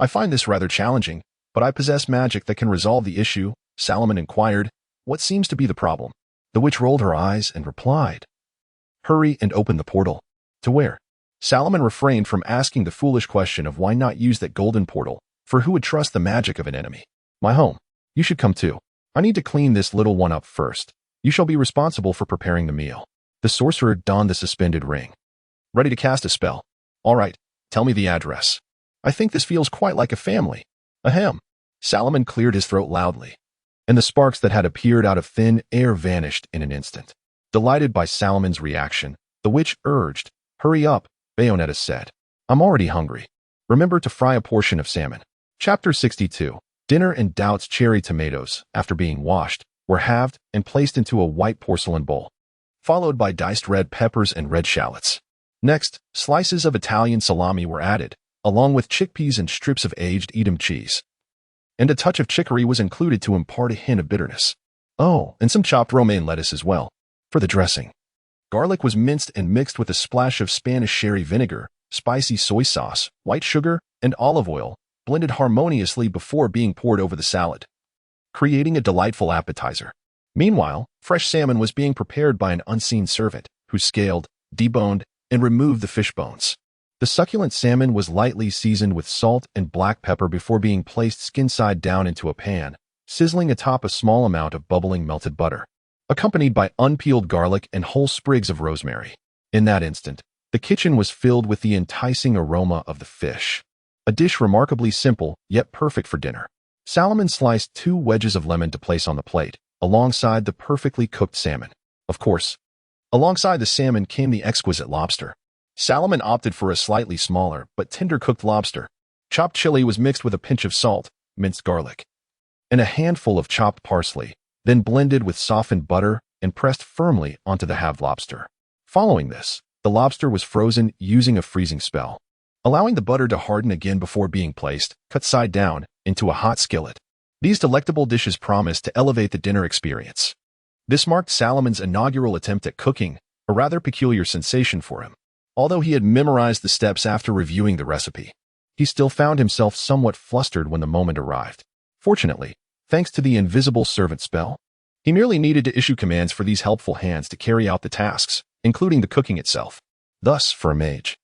"I find this rather challenging, but I possess magic that can resolve the issue," Salomon inquired. "What seems to be the problem?" The witch rolled her eyes and replied, "Hurry and open the portal." "To where?" Salomon refrained from asking the foolish question of why not use that golden portal, for who would trust the magic of an enemy? "My home. You should come too. I need to clean this little one up first. You shall be responsible for preparing the meal." The sorcerer donned the suspended ring. "Ready to cast a spell. All right, tell me the address. I think this feels quite like a family." "Ahem." Salomon cleared his throat loudly, and the sparks that had appeared out of thin air vanished in an instant. Delighted by Salomon's reaction, the witch urged, "Hurry up," Bayonetta said. "I'm already hungry. Remember to fry a portion of salmon." Chapter 62. Dinner and Doubt's cherry tomatoes, after being washed, were halved and placed into a white porcelain bowl, followed by diced red peppers and red shallots. Next, slices of Italian salami were added, along with chickpeas and strips of aged Edam cheese. And a touch of chicory was included to impart a hint of bitterness. Oh, and some chopped romaine lettuce as well, for the dressing. Garlic was minced and mixed with a splash of Spanish sherry vinegar, spicy soy sauce, white sugar, and olive oil, blended harmoniously before being poured over the salad, creating a delightful appetizer. Meanwhile, fresh salmon was being prepared by an unseen servant, who scaled, deboned, and removed the fish bones. The succulent salmon was lightly seasoned with salt and black pepper before being placed skin-side down into a pan, sizzling atop a small amount of bubbling melted butter, accompanied by unpeeled garlic and whole sprigs of rosemary. In that instant, the kitchen was filled with the enticing aroma of the fish. A dish remarkably simple, yet perfect for dinner. Salomon sliced 2 wedges of lemon to place on the plate, alongside the perfectly cooked salmon. Of course, alongside the salmon came the exquisite lobster. Salomon opted for a slightly smaller but tender-cooked lobster. Chopped chili was mixed with a pinch of salt, minced garlic, and a handful of chopped parsley, then blended with softened butter and pressed firmly onto the halved lobster. Following this, the lobster was frozen using a freezing spell, allowing the butter to harden again before being placed, cut side down, into a hot skillet. These delectable dishes promised to elevate the dinner experience. This marked Salomon's inaugural attempt at cooking, a rather peculiar sensation for him. Although he had memorized the steps after reviewing the recipe, he still found himself somewhat flustered when the moment arrived. Fortunately, thanks to the invisible servant spell, he merely needed to issue commands for these helpful hands to carry out the tasks, including the cooking itself. Thus, for a mage,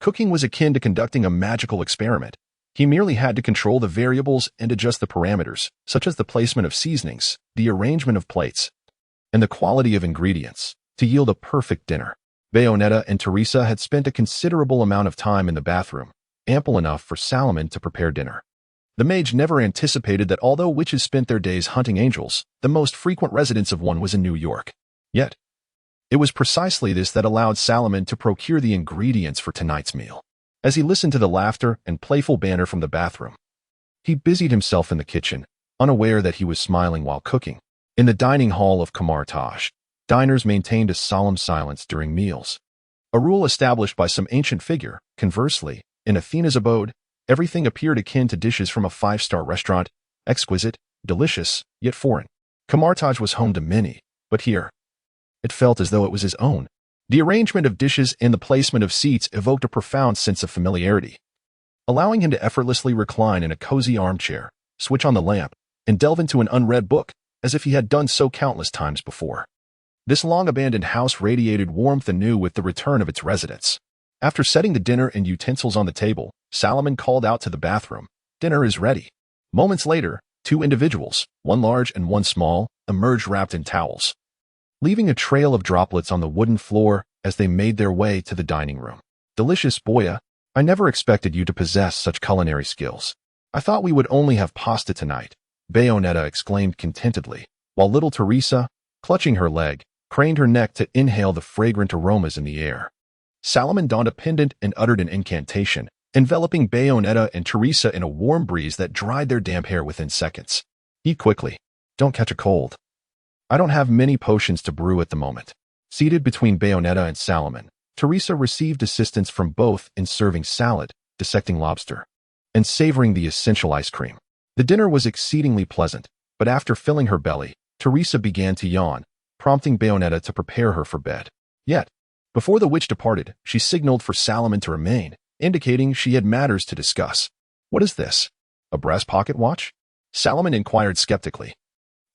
cooking was akin to conducting a magical experiment. He merely had to control the variables and adjust the parameters, such as the placement of seasonings, the arrangement of plates, and the quality of ingredients, to yield a perfect dinner. Bayonetta and Teresa had spent a considerable amount of time in the bathroom, ample enough for Salomon to prepare dinner. The mage never anticipated that although witches spent their days hunting angels, the most frequent residence of one was in New York. Yet, it was precisely this that allowed Salomon to procure the ingredients for tonight's meal. As he listened to the laughter and playful banter from the bathroom, he busied himself in the kitchen, unaware that he was smiling while cooking. In the dining hall of Kamar Taj, diners maintained a solemn silence during meals, a rule established by some ancient figure. Conversely, in Athena's abode, everything appeared akin to dishes from a 5-star restaurant, exquisite, delicious, yet foreign. Kamar Taj was home to many, but here, it felt as though it was his own. The arrangement of dishes and the placement of seats evoked a profound sense of familiarity, allowing him to effortlessly recline in a cozy armchair, switch on the lamp, and delve into an unread book, as if he had done so countless times before. This long-abandoned house radiated warmth anew with the return of its residents. After setting the dinner and utensils on the table, Salomon called out to the bathroom, "Dinner is ready." Moments later, 2 individuals, one large and one small, emerged wrapped in towels, leaving a trail of droplets on the wooden floor as they made their way to the dining room. "Delicious, Boya. I never expected you to possess such culinary skills. I thought we would only have pasta tonight," Bayonetta exclaimed contentedly, while little Teresa, clutching her leg, craned her neck to inhale the fragrant aromas in the air. Salomon donned a pendant and uttered an incantation, enveloping Bayonetta and Teresa in a warm breeze that dried their damp hair within seconds. "Eat quickly. Don't catch a cold. I don't have many potions to brew at the moment." Seated between Bayonetta and Salomon, Teresa received assistance from both in serving salad, dissecting lobster, and savoring the essential ice cream. The dinner was exceedingly pleasant, but after filling her belly, Teresa began to yawn, prompting Bayonetta to prepare her for bed. Yet, before the witch departed, she signaled for Salomon to remain, indicating she had matters to discuss. "What is this? A brass pocket watch?" Salomon inquired skeptically,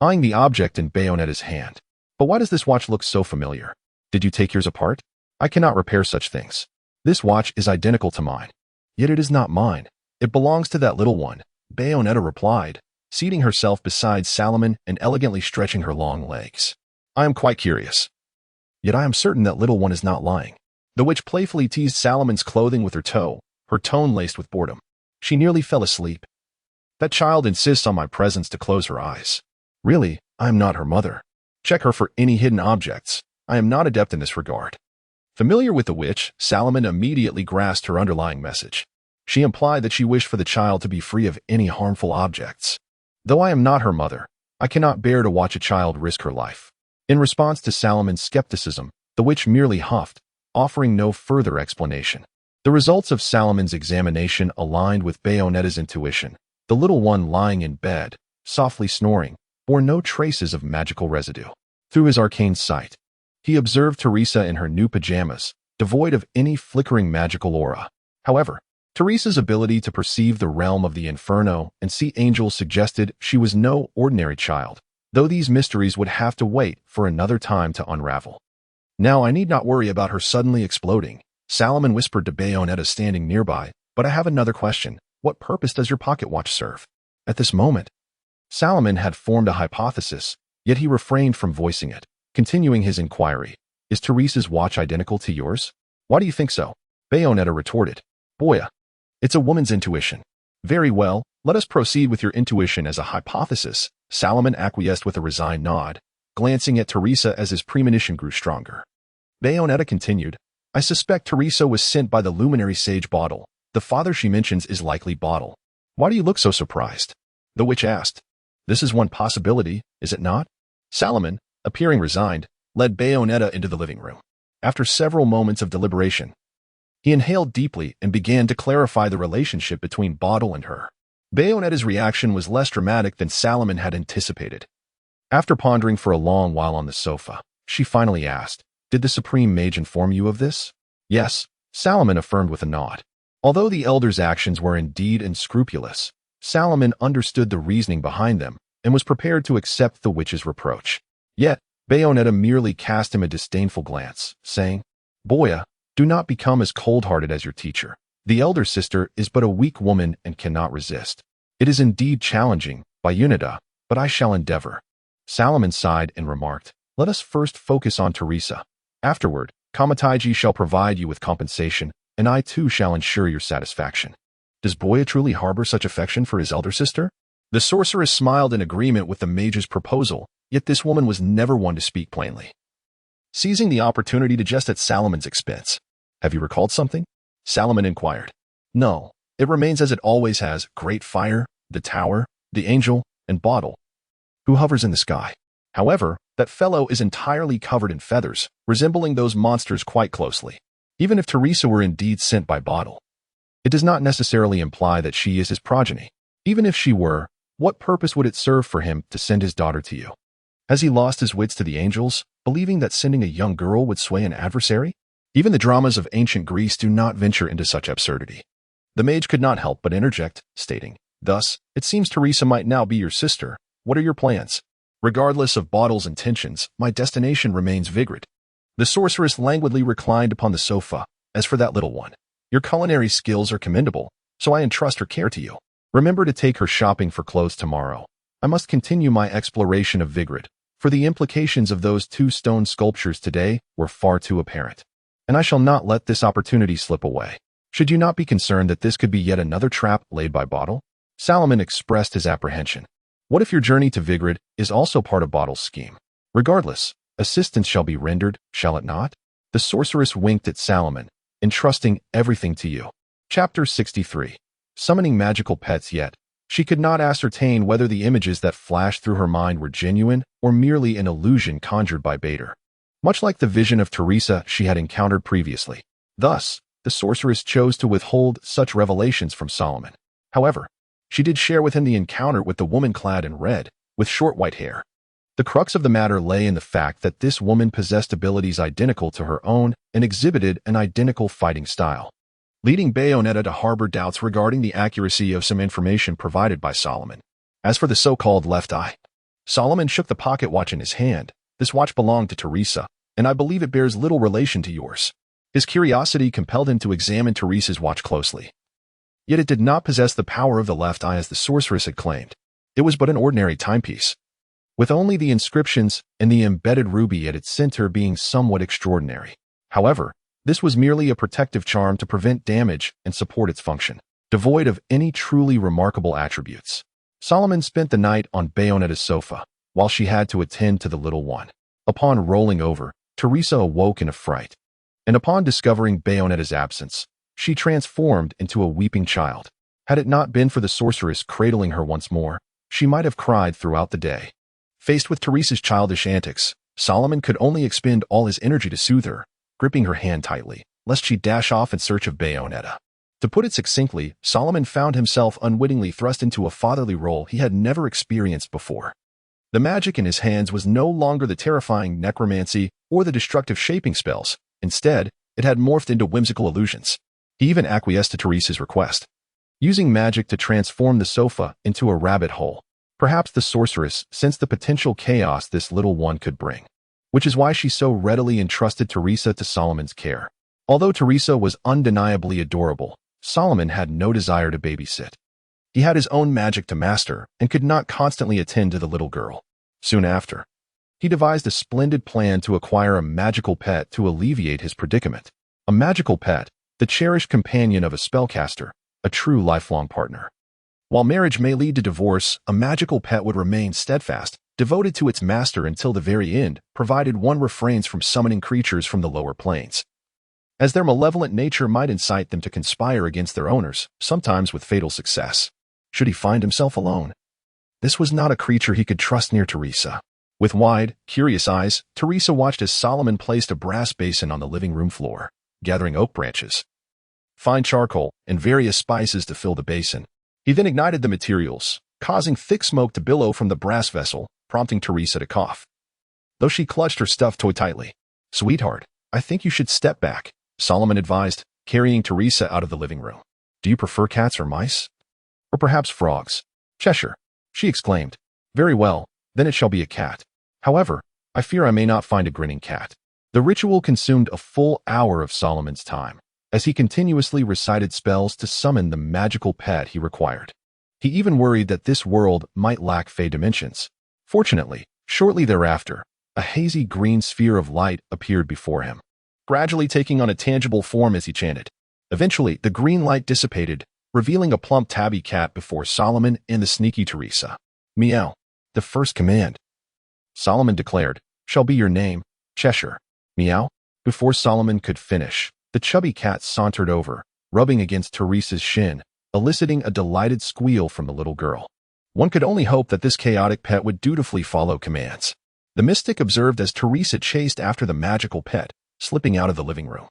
eyeing the object in Bayonetta's hand. "But why does this watch look so familiar? Did you take yours apart? I cannot repair such things. This watch is identical to mine. Yet it is not mine. It belongs to that little one," Bayonetta replied, seating herself beside Salomon and elegantly stretching her long legs. "I am quite curious. Yet I am certain that little one is not lying." The witch playfully teased Salomon's clothing with her toe, her tone laced with boredom. She nearly fell asleep. "That child insists on my presence to close her eyes. Really, I am not her mother. Check her for any hidden objects. I am not adept in this regard." Familiar with the witch, Salomon immediately grasped her underlying message. She implied that she wished for the child to be free of any harmful objects. "Though I am not her mother, I cannot bear to watch a child risk her life." In response to Salomon's skepticism, the witch merely huffed, offering no further explanation. The results of Salomon's examination aligned with Bayonetta's intuition. The little one lying in bed, softly snoring, bore no traces of magical residue. Through his arcane sight, He observed Teresa in her new pajamas, devoid of any flickering magical aura. However, Teresa's ability to perceive the realm of the inferno and see angels suggested she was no ordinary child, though these mysteries would have to wait for another time to unravel. Now I need not worry about her suddenly exploding, Salomon whispered to Bayonetta standing nearby, but I have another question. What purpose does your pocket watch serve? At this moment, Salomon had formed a hypothesis, yet he refrained from voicing it, continuing his inquiry. Is Teresa's watch identical to yours? Why do you think so? Bayonetta retorted. Boya, it's a woman's intuition. Very well, let us proceed with your intuition as a hypothesis, Salomon acquiesced with a resigned nod, glancing at Teresa as his premonition grew stronger. Bayonetta continued, I suspect Teresa was sent by the luminary sage Bottle. The father she mentions is likely Bottle. Why do you look so surprised? The witch asked. This is one possibility, is it not? Salomon, appearing resigned, led Bayonetta into the living room. After several moments of deliberation, he inhaled deeply and began to clarify the relationship between Bottle and her. Bayonetta's reaction was less dramatic than Salomon had anticipated. After pondering for a long while on the sofa, she finally asked, Did the Supreme Mage inform you of this? Yes, Salomon affirmed with a nod. Although the elder's actions were indeed unscrupulous, Salomon understood the reasoning behind them and was prepared to accept the witch's reproach. Yet, Bayonetta merely cast him a disdainful glance, saying, Boya, do not become as cold-hearted as your teacher. The elder sister is but a weak woman and cannot resist. It is indeed challenging, Bayonetta, but I shall endeavor. Salomon sighed and remarked, Let us first focus on Teresa. Afterward, Kamataiji shall provide you with compensation, and I too shall ensure your satisfaction. Does Boya truly harbor such affection for his elder sister? The sorceress smiled in agreement with the mage's proposal, yet this woman was never one to speak plainly. Seizing the opportunity to jest at Salomon's expense. Have you recalled something? Salomon inquired. No, it remains as it always has, great fire, the tower, the angel, and Bottle, who hovers in the sky. However, that fellow is entirely covered in feathers, resembling those monsters quite closely. Even if Teresa were indeed sent by Bottle, it does not necessarily imply that she is his progeny. Even if she were, what purpose would it serve for him to send his daughter to you? Has he lost his wits to the angels, believing that sending a young girl would sway an adversary? Even the dramas of ancient Greece do not venture into such absurdity. The mage could not help but interject, stating, Thus, it seems Teresa might now be your sister. What are your plans? Regardless of Bottle's intentions, my destination remains Vigrid. The sorceress languidly reclined upon the sofa. As for that little one, your culinary skills are commendable, so I entrust her care to you. Remember to take her shopping for clothes tomorrow. I must continue my exploration of Vigrid, for the implications of those two stone sculptures today were far too apparent. And I shall not let this opportunity slip away. Should you not be concerned that this could be yet another trap laid by Bottle? Salomon expressed his apprehension. What if your journey to Vigrid is also part of Bottle's scheme? Regardless, assistance shall be rendered, shall it not? The sorceress winked at Salomon, entrusting everything to you. Chapter 63. Summoning magical pets. Yet she could not ascertain whether the images that flashed through her mind were genuine or merely an illusion conjured by Bader. Much like the vision of Teresa she had encountered previously. Thus, the sorceress chose to withhold such revelations from Salomon. However, she did share with him the encounter with the woman clad in red, with short white hair. The crux of the matter lay in the fact that this woman possessed abilities identical to her own and exhibited an identical fighting style, leading Bayonetta to harbor doubts regarding the accuracy of some information provided by Salomon. As for the so-called left eye, Salomon shook the pocket watch in his hand. This watch belonged to Teresa, and I believe it bears little relation to yours. His curiosity compelled him to examine Teresa's watch closely. Yet it did not possess the power of the left eye as the sorceress had claimed. It was but an ordinary timepiece, with only the inscriptions and the embedded ruby at its center being somewhat extraordinary. However, this was merely a protective charm to prevent damage and support its function, devoid of any truly remarkable attributes. Salomon spent the night on Bayonetta's sofa, while she had to attend to the little one. Upon rolling over, Teresa awoke in a fright, and upon discovering Bayonetta's absence, she transformed into a weeping child. Had it not been for the sorceress cradling her once more, she might have cried throughout the day. Faced with Teresa's childish antics, Salomon could only expend all his energy to soothe her, gripping her hand tightly, lest she dash off in search of Bayonetta. To put it succinctly, Salomon found himself unwittingly thrust into a fatherly role he had never experienced before. The magic in his hands was no longer the terrifying necromancy or the destructive shaping spells. Instead, it had morphed into whimsical illusions. He even acquiesced to Teresa's request, using magic to transform the sofa into a rabbit hole. Perhaps the sorceress sensed the potential chaos this little one could bring, which is why she so readily entrusted Teresa to Solomon's care. Although Teresa was undeniably adorable, Solomon had no desire to babysit. He had his own magic to master and could not constantly attend to the little girl. Soon after, he devised a splendid plan to acquire a magical pet to alleviate his predicament. A magical pet, the cherished companion of a spellcaster, a true lifelong partner. While marriage may lead to divorce, a magical pet would remain steadfast, devoted to its master until the very end, provided one refrains from summoning creatures from the lower planes, as their malevolent nature might incite them to conspire against their owners, sometimes with fatal success. Should he find himself alone? This was not a creature he could trust near Teresa. With wide, curious eyes, Teresa watched as Solomon placed a brass basin on the living room floor, gathering oak branches, fine charcoal, and various spices to fill the basin. He then ignited the materials, causing thick smoke to billow from the brass vessel, prompting Teresa to cough, though she clutched her stuffed toy tightly. "Sweetheart, I think you should step back," Solomon advised, carrying Teresa out of the living room. "Do you prefer cats or mice? Or perhaps frogs?" "Cheshire," she exclaimed. "Very well, then it shall be a cat. However, I fear I may not find a grinning cat." The ritual consumed a full hour of Solomon's time, as he continuously recited spells to summon the magical pet he required. He even worried that this world might lack fey dimensions. Fortunately, shortly thereafter, a hazy green sphere of light appeared before him, gradually taking on a tangible form as he chanted. Eventually, the green light dissipated, revealing a plump tabby cat before Solomon and the sneaky Teresa. "Meow. The first command," Solomon declared, "shall be your name, Cheshire." "Meow." Before Solomon could finish, the chubby cat sauntered over, rubbing against Teresa's shin, eliciting a delighted squeal from the little girl. One could only hope that this chaotic pet would dutifully follow commands. The mystic observed as Teresa chased after the magical pet, slipping out of the living room.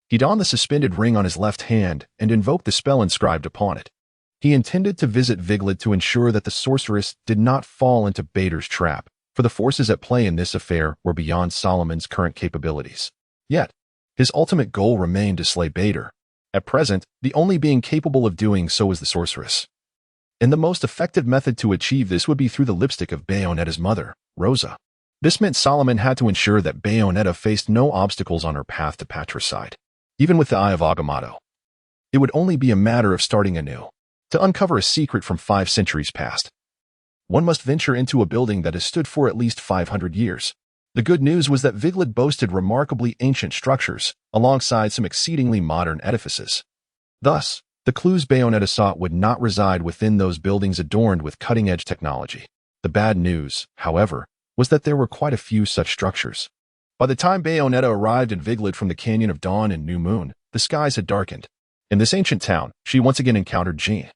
He donned the suspended ring on his left hand and invoked the spell inscribed upon it. He intended to visit Viglet to ensure that the sorceress did not fall into Bader's trap, for the forces at play in this affair were beyond Solomon's current capabilities. Yet, his ultimate goal remained to slay Bader. At present, the only being capable of doing so was the sorceress. And the most effective method to achieve this would be through the lipstick of Bayonetta's mother, Rosa. This meant Solomon had to ensure that Bayonetta faced no obstacles on her path to patricide. Even with the Eye of Agamotto, it would only be a matter of starting anew. To uncover a secret from 5 centuries past, one must venture into a building that has stood for at least 500 years. The good news was that Viglet boasted remarkably ancient structures, alongside some exceedingly modern edifices. Thus, the clues Bayonetta sought would not reside within those buildings adorned with cutting-edge technology. The bad news, however, was that there were quite a few such structures. By the time Bayonetta arrived in Viglet from the Canyon of Dawn and New Moon, the skies had darkened. In this ancient town, she once again encountered Jean,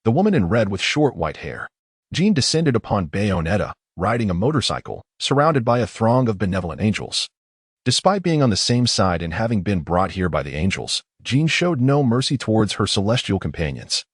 the woman in red with short white hair. Jean descended upon Bayonetta, riding a motorcycle, surrounded by a throng of benevolent angels. Despite being on the same side and having been brought here by the angels, Jean showed no mercy towards her celestial companions,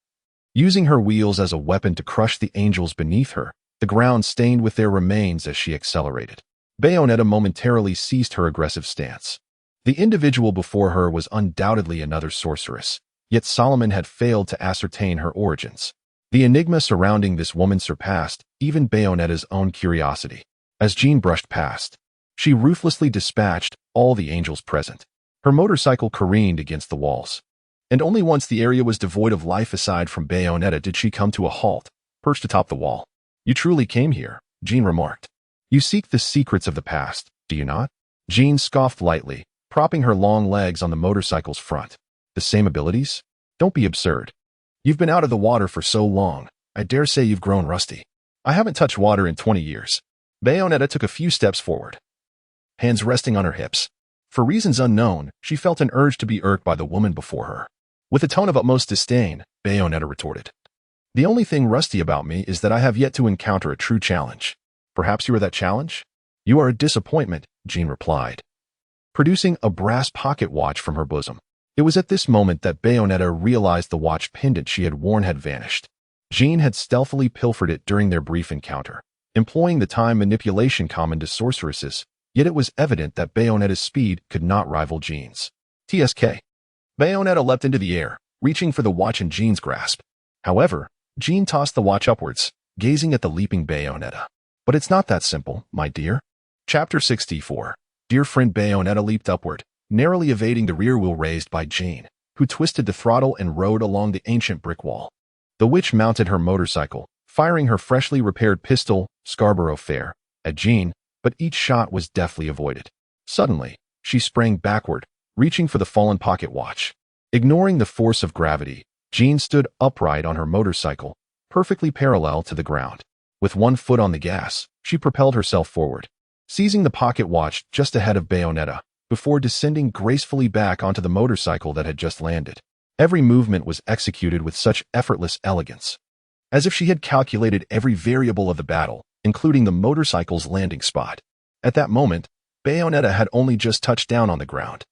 using her wheels as a weapon to crush the angels beneath her, the ground stained with their remains as she accelerated. Bayonetta momentarily ceased her aggressive stance. The individual before her was undoubtedly another sorceress, yet Solomon had failed to ascertain her origins. The enigma surrounding this woman surpassed even Bayonetta's own curiosity. As Jean brushed past, she ruthlessly dispatched all the angels present. Her motorcycle careened against the walls, and only once the area was devoid of life aside from Bayonetta did she come to a halt, perched atop the wall. "You truly came here," Jean remarked. "You seek the secrets of the past, do you not?" Jean scoffed lightly, propping her long legs on the motorcycle's front. "The same abilities? Don't be absurd. You've been out of the water for so long, I dare say you've grown rusty." "I haven't touched water in 20 years. Bayonetta took a few steps forward, hands resting on her hips. For reasons unknown, she felt an urge to be irked by the woman before her. With a tone of utmost disdain, Bayonetta retorted, "The only thing rusty about me is that I have yet to encounter a true challenge." "Perhaps you are that challenge?" "You are a disappointment," Jean replied, producing a brass pocket watch from her bosom. It was at this moment that Bayonetta realized the watch pendant she had worn had vanished. Jean had stealthily pilfered it during their brief encounter. employing the time manipulation common to sorceresses, yet it was evident that Bayonetta's speed could not rival Jean's. TSK. Bayonetta leapt into the air, reaching for the watch in Jean's grasp. However, Jean tossed the watch upwards, gazing at the leaping Bayonetta. But it's not that simple, my dear. Chapter 64. Dear friend Bayonetta leaped upward, narrowly evading the rear wheel raised by Jean, who twisted the throttle and rode along the ancient brick wall. The witch mounted her motorcycle, firing her freshly repaired pistol, Scarborough Fair, at Jean, but each shot was deftly avoided. Suddenly, she sprang backward, reaching for the fallen pocket watch. Ignoring the force of gravity, Jean stood upright on her motorcycle, perfectly parallel to the ground. With one foot on the gas, she propelled herself forward, seizing the pocket watch just ahead of Bayonetta, before descending gracefully back onto the motorcycle that had just landed. Every movement was executed with such effortless elegance, as if she had calculated every variable of the battle, including the motorcycle's landing spot. At that moment, Bayonetta had only just touched down on the ground.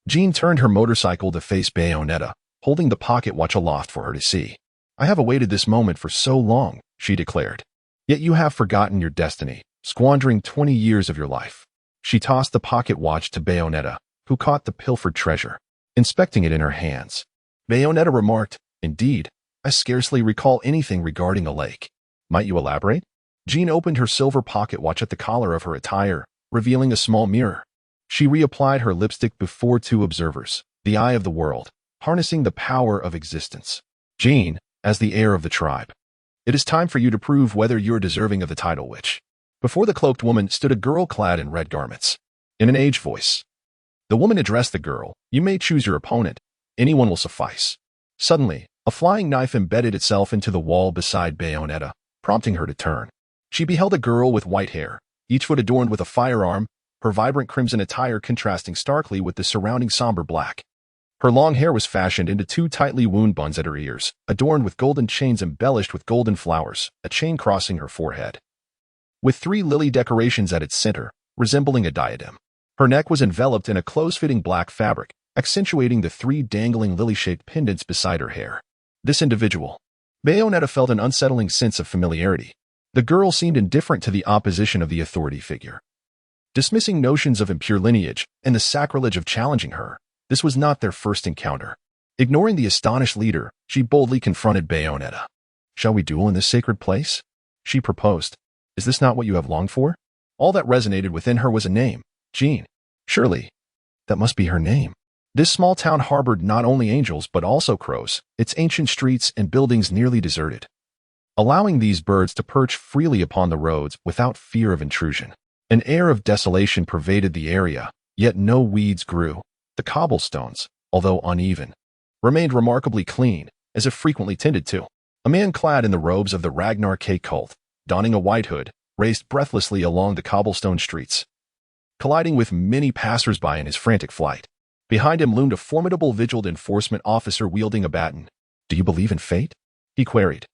Jean turned her motorcycle to face Bayonetta, holding the pocket watch aloft for her to see. I have awaited this moment for so long, she declared. Yet you have forgotten your destiny, squandering 20 years of your life. She tossed the pocket watch to Bayonetta, who caught the pilfered treasure, inspecting it in her hands. Bayonetta remarked, Indeed, I scarcely recall anything regarding a lake. Might you elaborate? Jean opened her silver pocket watch at the collar of her attire, revealing a small mirror. She reapplied her lipstick before two observers, the eye of the world, harnessing the power of existence. Jean, as the heir of the tribe. It is time for you to prove whether you're deserving of the title witch. Before the cloaked woman stood a girl clad in red garments. In an aged voice, the woman addressed the girl, You may choose your opponent. Anyone will suffice. Suddenly, a flying knife embedded itself into the wall beside Bayonetta, prompting her to turn. She beheld a girl with white hair, each foot adorned with a firearm, her vibrant crimson attire contrasting starkly with the surrounding somber black. Her long hair was fashioned into two tightly wound buns at her ears, adorned with golden chains embellished with golden flowers, a chain crossing her forehead, with three lily decorations at its center, resembling a diadem. Her neck was enveloped in a close-fitting black fabric, accentuating the three dangling lily-shaped pendants beside her hair. This individual. Bayonetta felt an unsettling sense of familiarity. The girl seemed indifferent to the opposition of the authority figure. Dismissing notions of impure lineage and the sacrilege of challenging her, this was not their first encounter. Ignoring the astonished leader, she boldly confronted Bayonetta. Shall we duel in this sacred place? She proposed. Is this not what you have longed for? All that resonated within her was a name, Jean. Surely, that must be her name. This small town harbored not only angels but also crows, its ancient streets and buildings nearly deserted, allowing these birds to perch freely upon the roads without fear of intrusion. An air of desolation pervaded the area, yet no weeds grew. The cobblestones, although uneven, remained remarkably clean, as if frequently tended to. A man clad in the robes of the Ragnar K cult, donning a white hood, raced breathlessly along the cobblestone streets, colliding with many passers-by in his frantic flight. Behind him loomed a formidable vigiled enforcement officer wielding a baton. Do you believe in fate? He queried,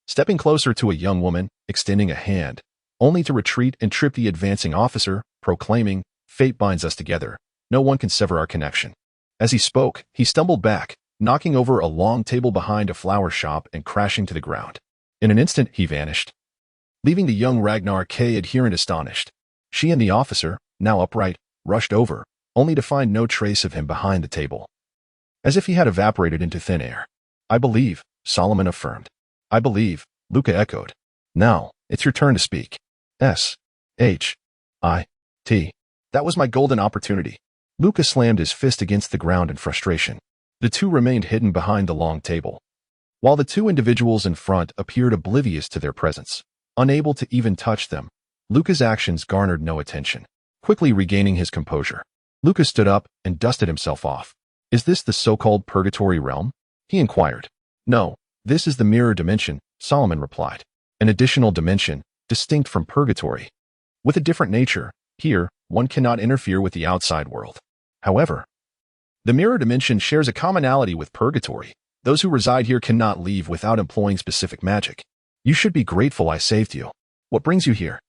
stepping closer to a young woman, extending a hand, only to retreat and trip the advancing officer, proclaiming, Fate binds us together. No one can sever our connection. As he spoke, he stumbled back, knocking over a long table behind a flower shop and crashing to the ground. In an instant, he vanished, leaving the young Ragnar K adherent astonished. She and the officer, now upright, rushed over, only to find no trace of him behind the table, as if he had evaporated into thin air. I believe, Salomon affirmed. I believe, Luca echoed. Now, it's your turn to speak. S-H-I-T. That was my golden opportunity. Luca slammed his fist against the ground in frustration. The two remained hidden behind the long table, while the two individuals in front appeared oblivious to their presence, unable to even touch them. Luca's actions garnered no attention. Quickly regaining his composure, Luca stood up and dusted himself off. Is this the so-called purgatory realm? He inquired. No, this is the mirror dimension, Salomon replied. An additional dimension, distinct from purgatory, with a different nature. Here, one cannot interfere with the outside world. However, the mirror dimension shares a commonality with purgatory. Those who reside here cannot leave without employing specific magic. You should be grateful I saved you. What brings you here?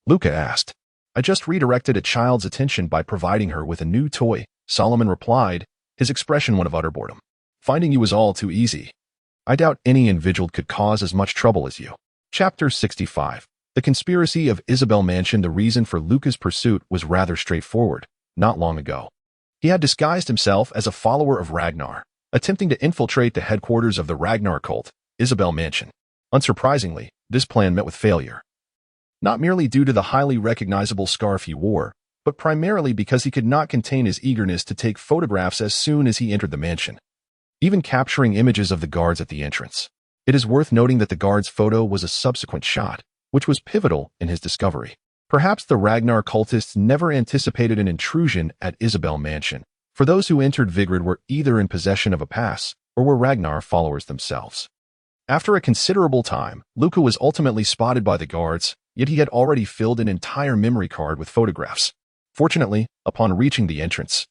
Luca asked. I just redirected a child's attention by providing her with a new toy, Salomon replied, his expression one of utter boredom. Finding you was all too easy. I doubt any individual could cause as much trouble as you. Chapter 65. The conspiracy of Isabel Mansion. The reason for Luca's pursuit was rather straightforward. Not long ago, he had disguised himself as a follower of Ragnar, attempting to infiltrate the headquarters of the Ragnar cult, Isabel Mansion. Unsurprisingly, this plan met with failure. Not merely due to the highly recognizable scarf he wore, but primarily because he could not contain his eagerness to take photographs as soon as he entered the mansion, even capturing images of the guards at the entrance. It is worth noting that the guard's photo was a subsequent shot, which was pivotal in his discovery. Perhaps the Ragnar cultists never anticipated an intrusion at Isabel Mansion, for those who entered Vigrid were either in possession of a pass or were Ragnar followers themselves. After a considerable time, Luca was ultimately spotted by the guards, yet he had already filled an entire memory card with photographs. Fortunately, upon reaching the entrance,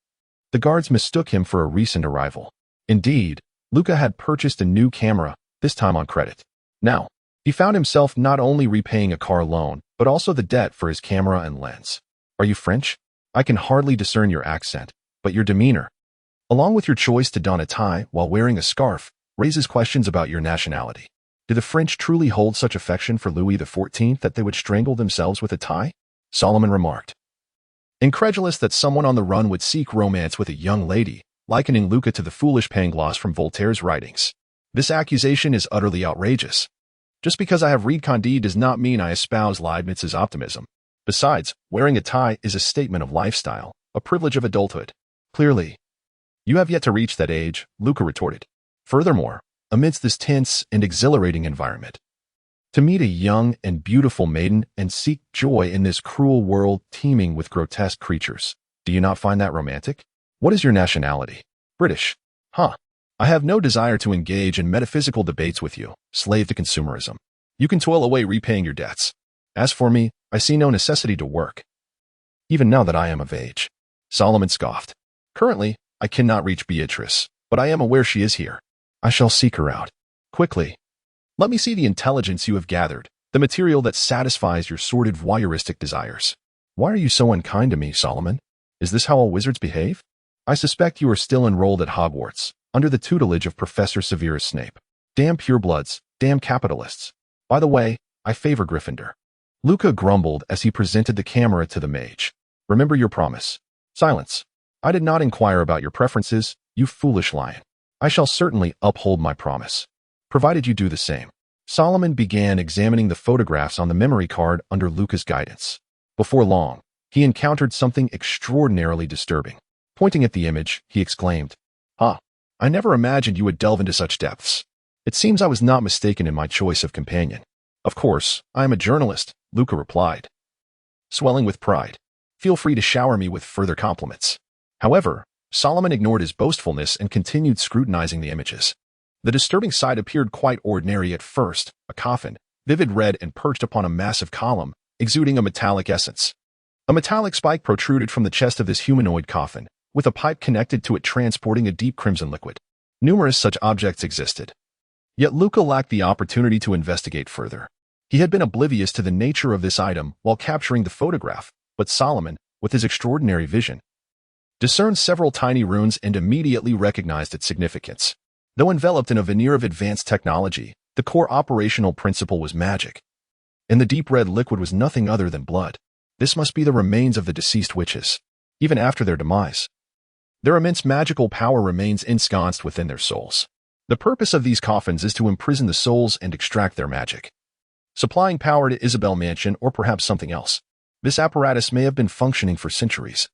the guards mistook him for a recent arrival. Indeed, Luca had purchased a new camera, this time on credit. Now, he found himself not only repaying a car loan, but also the debt for his camera and lens. Are you French? I can hardly discern your accent, but your demeanor, along with your choice to don a tie while wearing a scarf, raises questions about your nationality. Do the French truly hold such affection for Louis XIV that they would strangle themselves with a tie? Salomon remarked, incredulous that someone on the run would seek romance with a young lady, likening Luca to the foolish Pangloss from Voltaire's writings. This accusation is utterly outrageous. Just because I have read Candide does not mean I espouse Leibniz's optimism. Besides, wearing a tie is a statement of lifestyle, a privilege of adulthood. Clearly, you have yet to reach that age, Luca retorted. Furthermore, amidst this tense and exhilarating environment, to meet a young and beautiful maiden and seek joy in this cruel world teeming with grotesque creatures, do you not find that romantic? What is your nationality? British. Huh. I have no desire to engage in metaphysical debates with you, slave to consumerism. You can toil away repaying your debts. As for me, I see no necessity to work, even now that I am of age. Salomon scoffed. Currently, I cannot reach Beatrice, but I am aware she is here. I shall seek her out. Quickly. Let me see the intelligence you have gathered, the material that satisfies your sordid voyeuristic desires. Why are you so unkind to me, Salomon? Is this how all wizards behave? I suspect you are still enrolled at Hogwarts, under the tutelage of Professor Severus Snape. Damn purebloods, damn capitalists. By the way, I favor Gryffindor. Luca grumbled as he presented the camera to the mage. Remember your promise. Silence. I did not inquire about your preferences, you foolish lion. I shall certainly uphold my promise, provided you do the same. Salomon began examining the photographs on the memory card under Luca's guidance. Before long, he encountered something extraordinarily disturbing. Pointing at the image, he exclaimed, I never imagined you would delve into such depths. It seems I was not mistaken in my choice of companion. Of course, I am a journalist, Luca replied, swelling with pride. Feel free to shower me with further compliments. However, Salomon ignored his boastfulness and continued scrutinizing the images. The disturbing sight appeared quite ordinary at first, a coffin, vivid red and perched upon a massive column, exuding a metallic essence. A metallic spike protruded from the chest of this humanoid coffin, with a pipe connected to it transporting a deep crimson liquid. Numerous such objects existed. Yet Luca lacked the opportunity to investigate further. He had been oblivious to the nature of this item while capturing the photograph, but Salomon, with his extraordinary vision, discerned several tiny runes and immediately recognized its significance. Though enveloped in a veneer of advanced technology, the core operational principle was magic. And the deep red liquid was nothing other than blood. This must be the remains of the deceased witches, even after their demise. Their immense magical power remains ensconced within their souls. The purpose of these coffins is to imprison the souls and extract their magic, supplying power to Isabel Mansion or perhaps something else. This apparatus may have been functioning for centuries,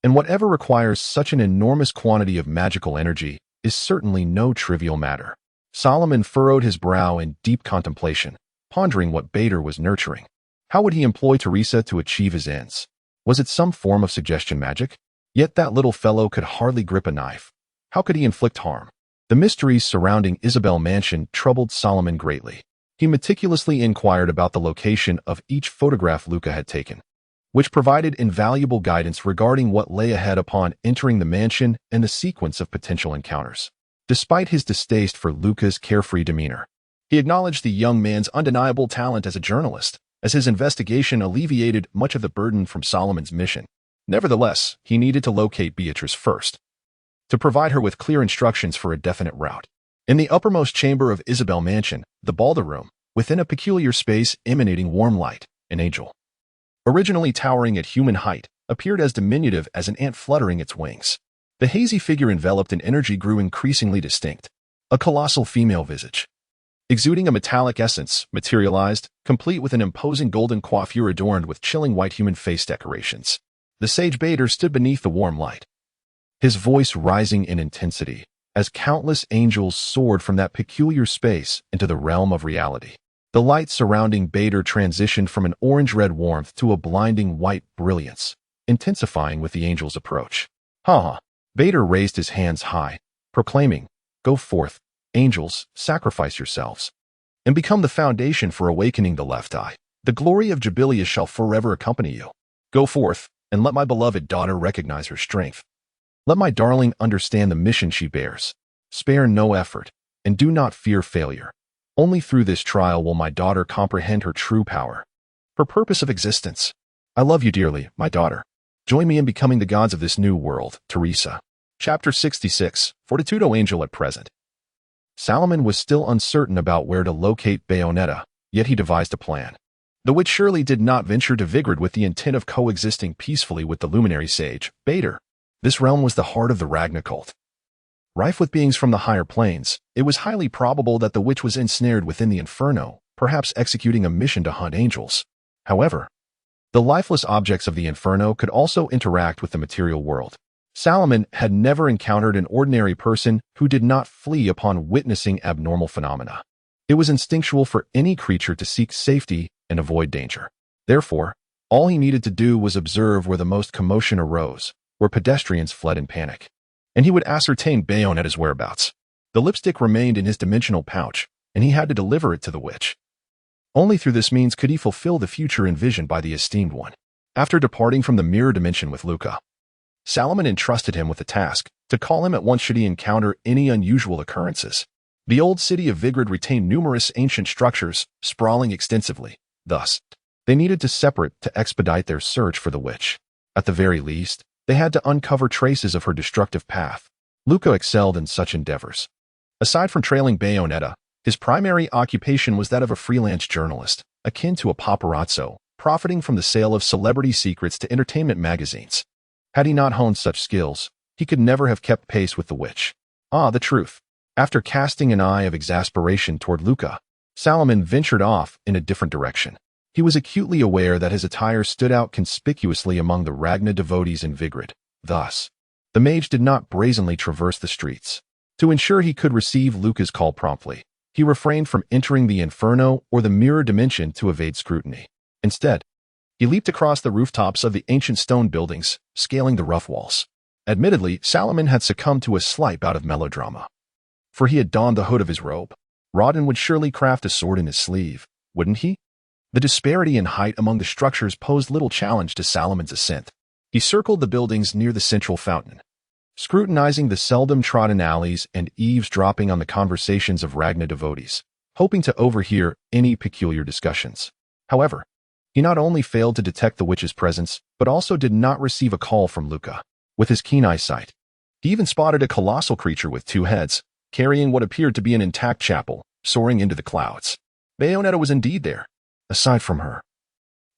and whatever requires such an enormous quantity of magical energy is certainly no trivial matter. Salomon furrowed his brow in deep contemplation, pondering what Bader was nurturing. How would he employ Teresa to achieve his ends? Was it some form of suggestion magic? Yet that little fellow could hardly grip a knife. How could he inflict harm? The mysteries surrounding Isabel Mansion troubled Salomon greatly. He meticulously inquired about the location of each photograph Luca had taken, which provided invaluable guidance regarding what lay ahead upon entering the mansion and the sequence of potential encounters. Despite his distaste for Luca's carefree demeanor, he acknowledged the young man's undeniable talent as a journalist, as his investigation alleviated much of the burden from Salomon's mission. Nevertheless, he needed to locate Beatrice first, to provide her with clear instructions for a definite route. In the uppermost chamber of Isabel Mansion, the ballroom, Within a peculiar space emanating warm light, an angel, originally towering at human height, appeared as diminutive as an ant fluttering its wings. The hazy figure enveloped in energy grew increasingly distinct. A colossal female visage, exuding a metallic essence, materialized, complete with an imposing golden coiffure adorned with chilling white human face decorations. The sage Bader stood beneath the warm light, his voice rising in intensity, as countless angels soared from that peculiar space into the realm of reality. The light surrounding Bader transitioned from an orange-red warmth to a blinding white brilliance, intensifying with the angel's approach. Ha! Bader raised his hands high, proclaiming, "Go forth, angels, sacrifice yourselves, and become the foundation for awakening the left eye. The glory of Kaecilius shall forever accompany you. Go forth, and let my beloved daughter recognize her strength. Let my darling understand the mission she bears. Spare no effort, and do not fear failure. Only through this trial will my daughter comprehend her true power, her purpose of existence. I love you dearly, my daughter. Join me in becoming the gods of this new world, Teresa." Chapter 66, Fortitudo Angel at present. Salomon was still uncertain about where to locate Bayonetta, yet he devised a plan. The witch surely did not venture to Vigrid with the intent of coexisting peacefully with the luminary sage, Bader. This realm was the heart of the Ragna cult. Rife with beings from the higher planes, it was highly probable that the witch was ensnared within the Inferno, perhaps executing a mission to hunt angels. However, the lifeless objects of the Inferno could also interact with the material world. Salomon had never encountered an ordinary person who did not flee upon witnessing abnormal phenomena. It was instinctual for any creature to seek safety and avoid danger. Therefore, all he needed to do was observe where the most commotion arose, where pedestrians fled in panic, and he would ascertain Bayonetta's whereabouts. The lipstick remained in his dimensional pouch, and he had to deliver it to the witch. Only through this means could he fulfill the future envisioned by the esteemed one. After departing from the mirror dimension with Luca, Salomon entrusted him with the task to call him at once should he encounter any unusual occurrences. The old city of Vigrid retained numerous ancient structures, sprawling extensively. Thus, they needed to separate to expedite their search for the witch. At the very least, they had to uncover traces of her destructive path. Luca excelled in such endeavors. Aside from trailing Bayonetta, his primary occupation was that of a freelance journalist, akin to a paparazzo, profiting from the sale of celebrity secrets to entertainment magazines. Had he not honed such skills, he could never have kept pace with the witch. The truth. After casting an eye of exasperation toward Luca, Salomon ventured off in a different direction. He was acutely aware that his attire stood out conspicuously among the Ragna devotees in Vigrid. Thus, the mage did not brazenly traverse the streets. To ensure he could receive Luca's call promptly, he refrained from entering the Inferno or the mirror dimension to evade scrutiny. Instead, he leaped across the rooftops of the ancient stone buildings, scaling the rough walls. Admittedly, Salomon had succumbed to a slight bout of melodrama, for he had donned the hood of his robe. Rawdon would surely craft a sword in his sleeve, wouldn't he? The disparity in height among the structures posed little challenge to Salomon's ascent. He circled the buildings near the central fountain, scrutinizing the seldom trodden alleys and eavesdropping on the conversations of Ragna devotees, hoping to overhear any peculiar discussions. However, he not only failed to detect the witch's presence, but also did not receive a call from Luca. With his keen eyesight, he even spotted a colossal creature with two heads, carrying what appeared to be an intact chapel, soaring into the clouds. Bayonetta was indeed there. Aside from her,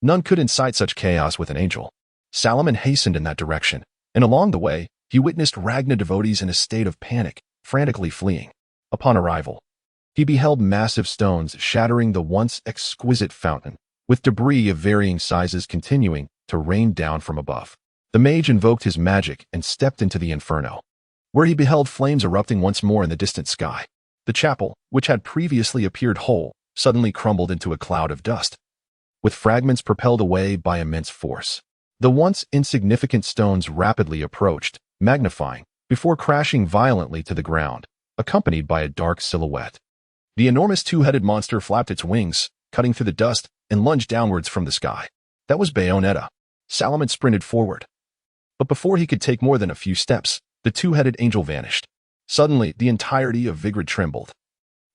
none could incite such chaos with an angel. Salomon hastened in that direction, and along the way, he witnessed Ragna devotees in a state of panic, frantically fleeing. Upon arrival, he beheld massive stones shattering the once exquisite fountain, with debris of varying sizes continuing to rain down from above. The mage invoked his magic and stepped into the Inferno, where he beheld flames erupting once more in the distant sky. The chapel, which had previously appeared whole, suddenly crumbled into a cloud of dust, with fragments propelled away by immense force. The once insignificant stones rapidly approached, magnifying, before crashing violently to the ground, accompanied by a dark silhouette. The enormous two-headed monster flapped its wings, cutting through the dust, and lunged downwards from the sky. That was Bayonetta. Salomon sprinted forward. But before he could take more than a few steps, the two-headed angel vanished. Suddenly, the entirety of Vigrid trembled,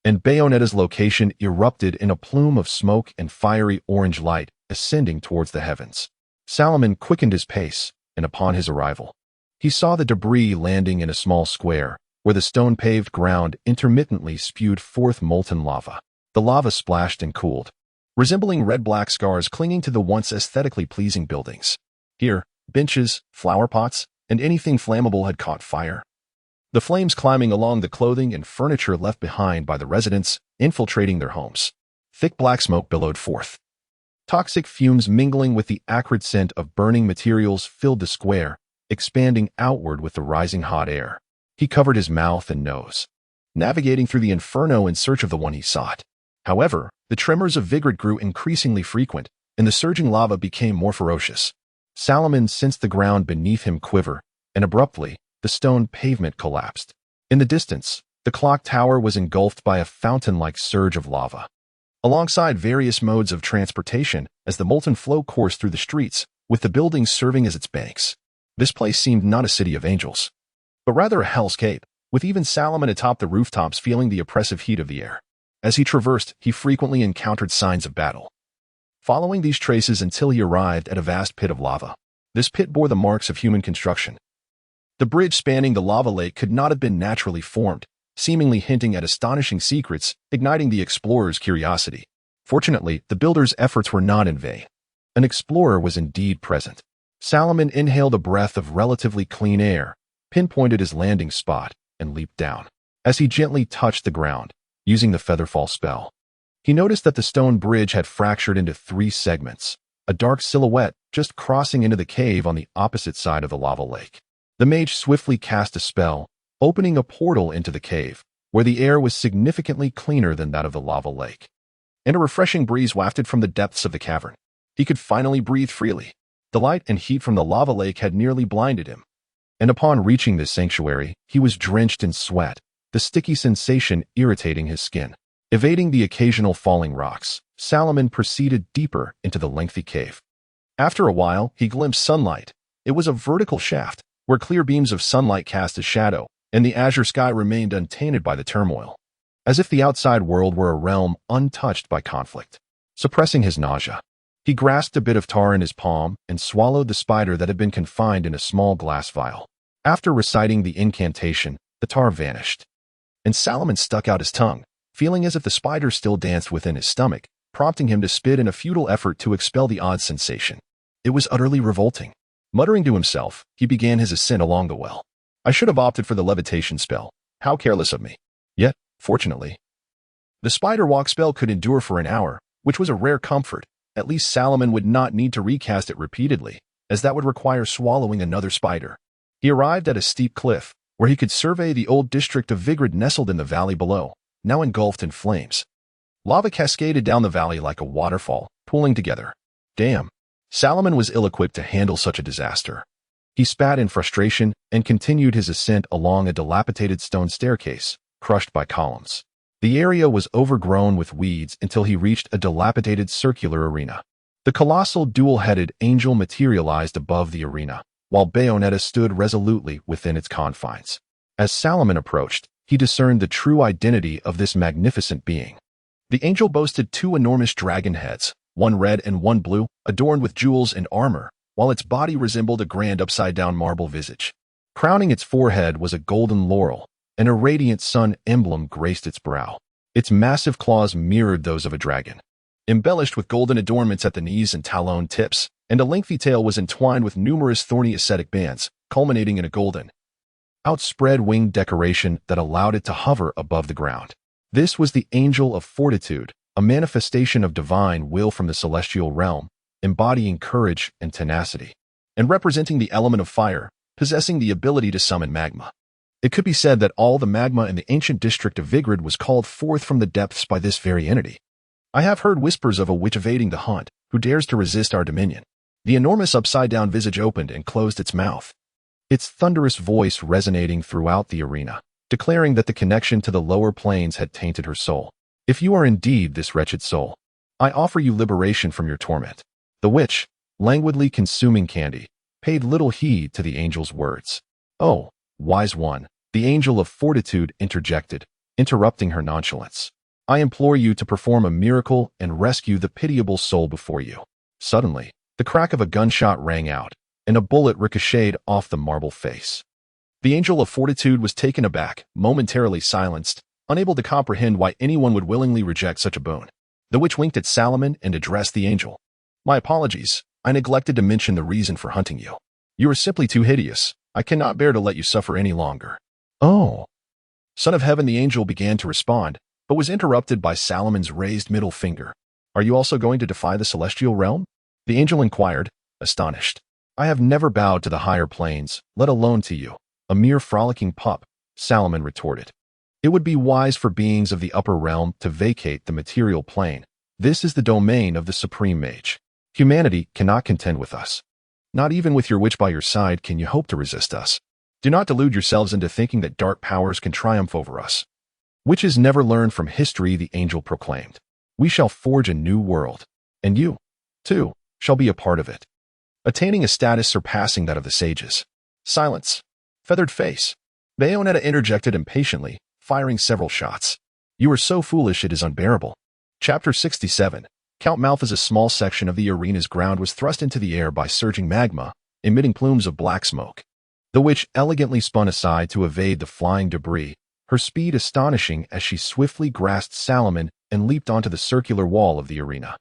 and Bayonetta's location erupted in a plume of smoke and fiery orange light ascending towards the heavens. Salomon quickened his pace, and upon his arrival, he saw the debris landing in a small square, where the stone-paved ground intermittently spewed forth molten lava. The lava splashed and cooled, resembling red-black scars clinging to the once aesthetically pleasing buildings. Here, benches, flower pots, and anything flammable had caught fire. The flames climbing along the clothing and furniture left behind by the residents, infiltrating their homes. Thick black smoke billowed forth. Toxic fumes mingling with the acrid scent of burning materials filled the square, expanding outward with the rising hot air. He covered his mouth and nose, navigating through the inferno in search of the one he sought. However, the tremors of Vigrid grew increasingly frequent, and the surging lava became more ferocious. Salomon sensed the ground beneath him quiver, and abruptly, the stone pavement collapsed. In the distance, the clock tower was engulfed by a fountain-like surge of lava. Alongside various modes of transportation, as the molten flow coursed through the streets, with the buildings serving as its banks. This place seemed not a city of angels, but rather a hellscape, with even Salomon atop the rooftops feeling the oppressive heat of the air. As he traversed, he frequently encountered signs of battle, following these traces until he arrived at a vast pit of lava. This pit bore the marks of human construction. The bridge spanning the lava lake could not have been naturally formed, seemingly hinting at astonishing secrets, igniting the explorer's curiosity. Fortunately, the builders' efforts were not in vain. An explorer was indeed present. Salomon inhaled a breath of relatively clean air, pinpointed his landing spot, and leaped down. As he gently touched the ground, using the featherfall spell, he noticed that the stone bridge had fractured into 3 segments, a dark silhouette just crossing into the cave on the opposite side of the lava lake. The mage swiftly cast a spell, opening a portal into the cave, where the air was significantly cleaner than that of the lava lake. And a refreshing breeze wafted from the depths of the cavern. He could finally breathe freely. The light and heat from the lava lake had nearly blinded him. And upon reaching this sanctuary, he was drenched in sweat, the sticky sensation irritating his skin. Evading the occasional falling rocks, Salomon proceeded deeper into the lengthy cave. After a while, he glimpsed sunlight. It was a vertical shaft, where clear beams of sunlight cast a shadow, and the azure sky remained untainted by the turmoil, as if the outside world were a realm untouched by conflict. Suppressing his nausea, he grasped a bit of tar in his palm and swallowed the spider that had been confined in a small glass vial. After reciting the incantation, the tar vanished, and Salomon stuck out his tongue, feeling as if the spider still danced within his stomach, prompting him to spit in a futile effort to expel the odd sensation. It was utterly revolting. Muttering to himself, he began his ascent along the well. I should have opted for the levitation spell. How careless of me. Yet, fortunately, the spider walk spell could endure for an hour, which was a rare comfort. At least Salomon would not need to recast it repeatedly, as that would require swallowing another spider. He arrived at a steep cliff, where he could survey the old district of Vigrid nestled in the valley below, now engulfed in flames. Lava cascaded down the valley like a waterfall, pooling together. Damn. Salomon was ill-equipped to handle such a disaster. He spat in frustration and continued his ascent along a dilapidated stone staircase, crushed by columns. The area was overgrown with weeds until he reached a dilapidated circular arena. The colossal dual-headed angel materialized above the arena, while Bayonetta stood resolutely within its confines. As Salomon approached, he discerned the true identity of this magnificent being. The angel boasted 2 enormous dragon heads, one red and one blue, adorned with jewels and armor, while its body resembled a grand upside-down marble visage. Crowning its forehead was a golden laurel, and a radiant sun emblem graced its brow. Its massive claws mirrored those of a dragon, embellished with golden adornments at the knees and talon tips, and a lengthy tail was entwined with numerous thorny ascetic bands, culminating in a golden, outspread winged decoration that allowed it to hover above the ground. This was the Angel of Fortitude, a manifestation of divine will from the celestial realm, embodying courage and tenacity, and representing the element of fire, possessing the ability to summon magma. It could be said that all the magma in the ancient district of Vigrid was called forth from the depths by this very entity. I have heard whispers of a witch evading the hunt, who dares to resist our dominion. The enormous upside-down visage opened and closed its mouth, its thunderous voice resonating throughout the arena, declaring that the connection to the lower planes had tainted her soul. If you are indeed this wretched soul, I offer you liberation from your torment. The witch, languidly consuming candy, paid little heed to the angel's words. Oh, wise one, the angel of fortitude interjected, interrupting her nonchalance. I implore you to perform a miracle and rescue the pitiable soul before you. Suddenly, the crack of a gunshot rang out, and a bullet ricocheted off the marble face. The angel of fortitude was taken aback, momentarily silenced, unable to comprehend why anyone would willingly reject such a boon. The witch winked at Salomon and addressed the angel. My apologies. I neglected to mention the reason for hunting you. You are simply too hideous. I cannot bear to let you suffer any longer. Oh. Son of Heaven, the angel began to respond, but was interrupted by Salomon's raised middle finger. Are you also going to defy the celestial realm? The angel inquired, astonished. I have never bowed to the higher planes, let alone to you. A mere frolicking pup, Salomon retorted. It would be wise for beings of the upper realm to vacate the material plane. This is the domain of the supreme mage. Humanity cannot contend with us. Not even with your witch by your side can you hope to resist us. Do not delude yourselves into thinking that dark powers can triumph over us. Witches never learn from history, the angel proclaimed. We shall forge a new world, and you, too, shall be a part of it, attaining a status surpassing that of the sages. Silence. Feathered face. Bayonetta interjected impatiently, firing several shots. You are so foolish it is unbearable. Chapter 67. Count Mouth. As a small section of the arena's ground was thrust into the air by surging magma, emitting plumes of black smoke. The witch elegantly spun aside to evade the flying debris, her speed astonishing as she swiftly grasped Salomon and leaped onto the circular wall of the arena.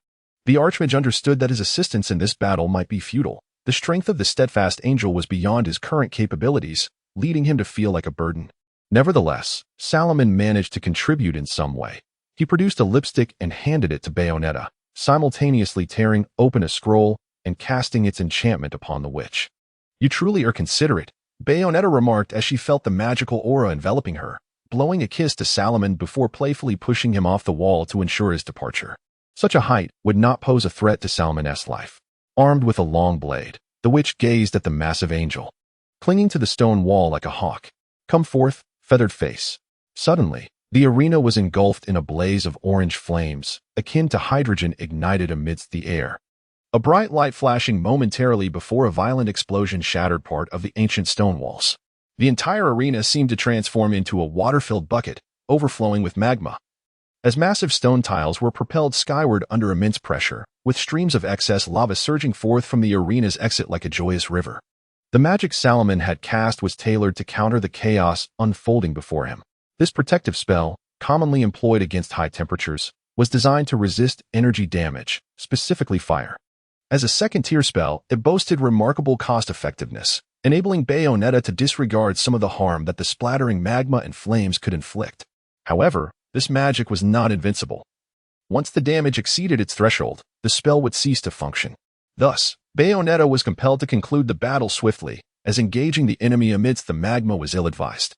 The Archmage understood that his assistance in this battle might be futile. The strength of the steadfast angel was beyond his current capabilities, leading him to feel like a burden. Nevertheless, Salomon managed to contribute in some way. He produced a lipstick and handed it to Bayonetta, simultaneously tearing open a scroll and casting its enchantment upon the witch. You truly are considerate, Bayonetta remarked as she felt the magical aura enveloping her, blowing a kiss to Salomon before playfully pushing him off the wall to ensure his departure. Such a height would not pose a threat to Salomon's life. Armed with a long blade, the witch gazed at the massive angel, clinging to the stone wall like a hawk. Come forth, feathered face. Suddenly, the arena was engulfed in a blaze of orange flames, akin to hydrogen ignited amidst the air. A bright light flashing momentarily before a violent explosion shattered part of the ancient stone walls. The entire arena seemed to transform into a water-filled bucket, overflowing with magma. As massive stone tiles were propelled skyward under immense pressure, with streams of excess lava surging forth from the arena's exit like a joyous river. The magic Salomon had cast was tailored to counter the chaos unfolding before him. This protective spell, commonly employed against high temperatures, was designed to resist energy damage, specifically fire. As a second-tier spell, it boasted remarkable cost-effectiveness, enabling Bayonetta to disregard some of the harm that the splattering magma and flames could inflict. However, this magic was not invincible. Once the damage exceeded its threshold, the spell would cease to function. Thus, Bayonetta was compelled to conclude the battle swiftly, as engaging the enemy amidst the magma was ill-advised.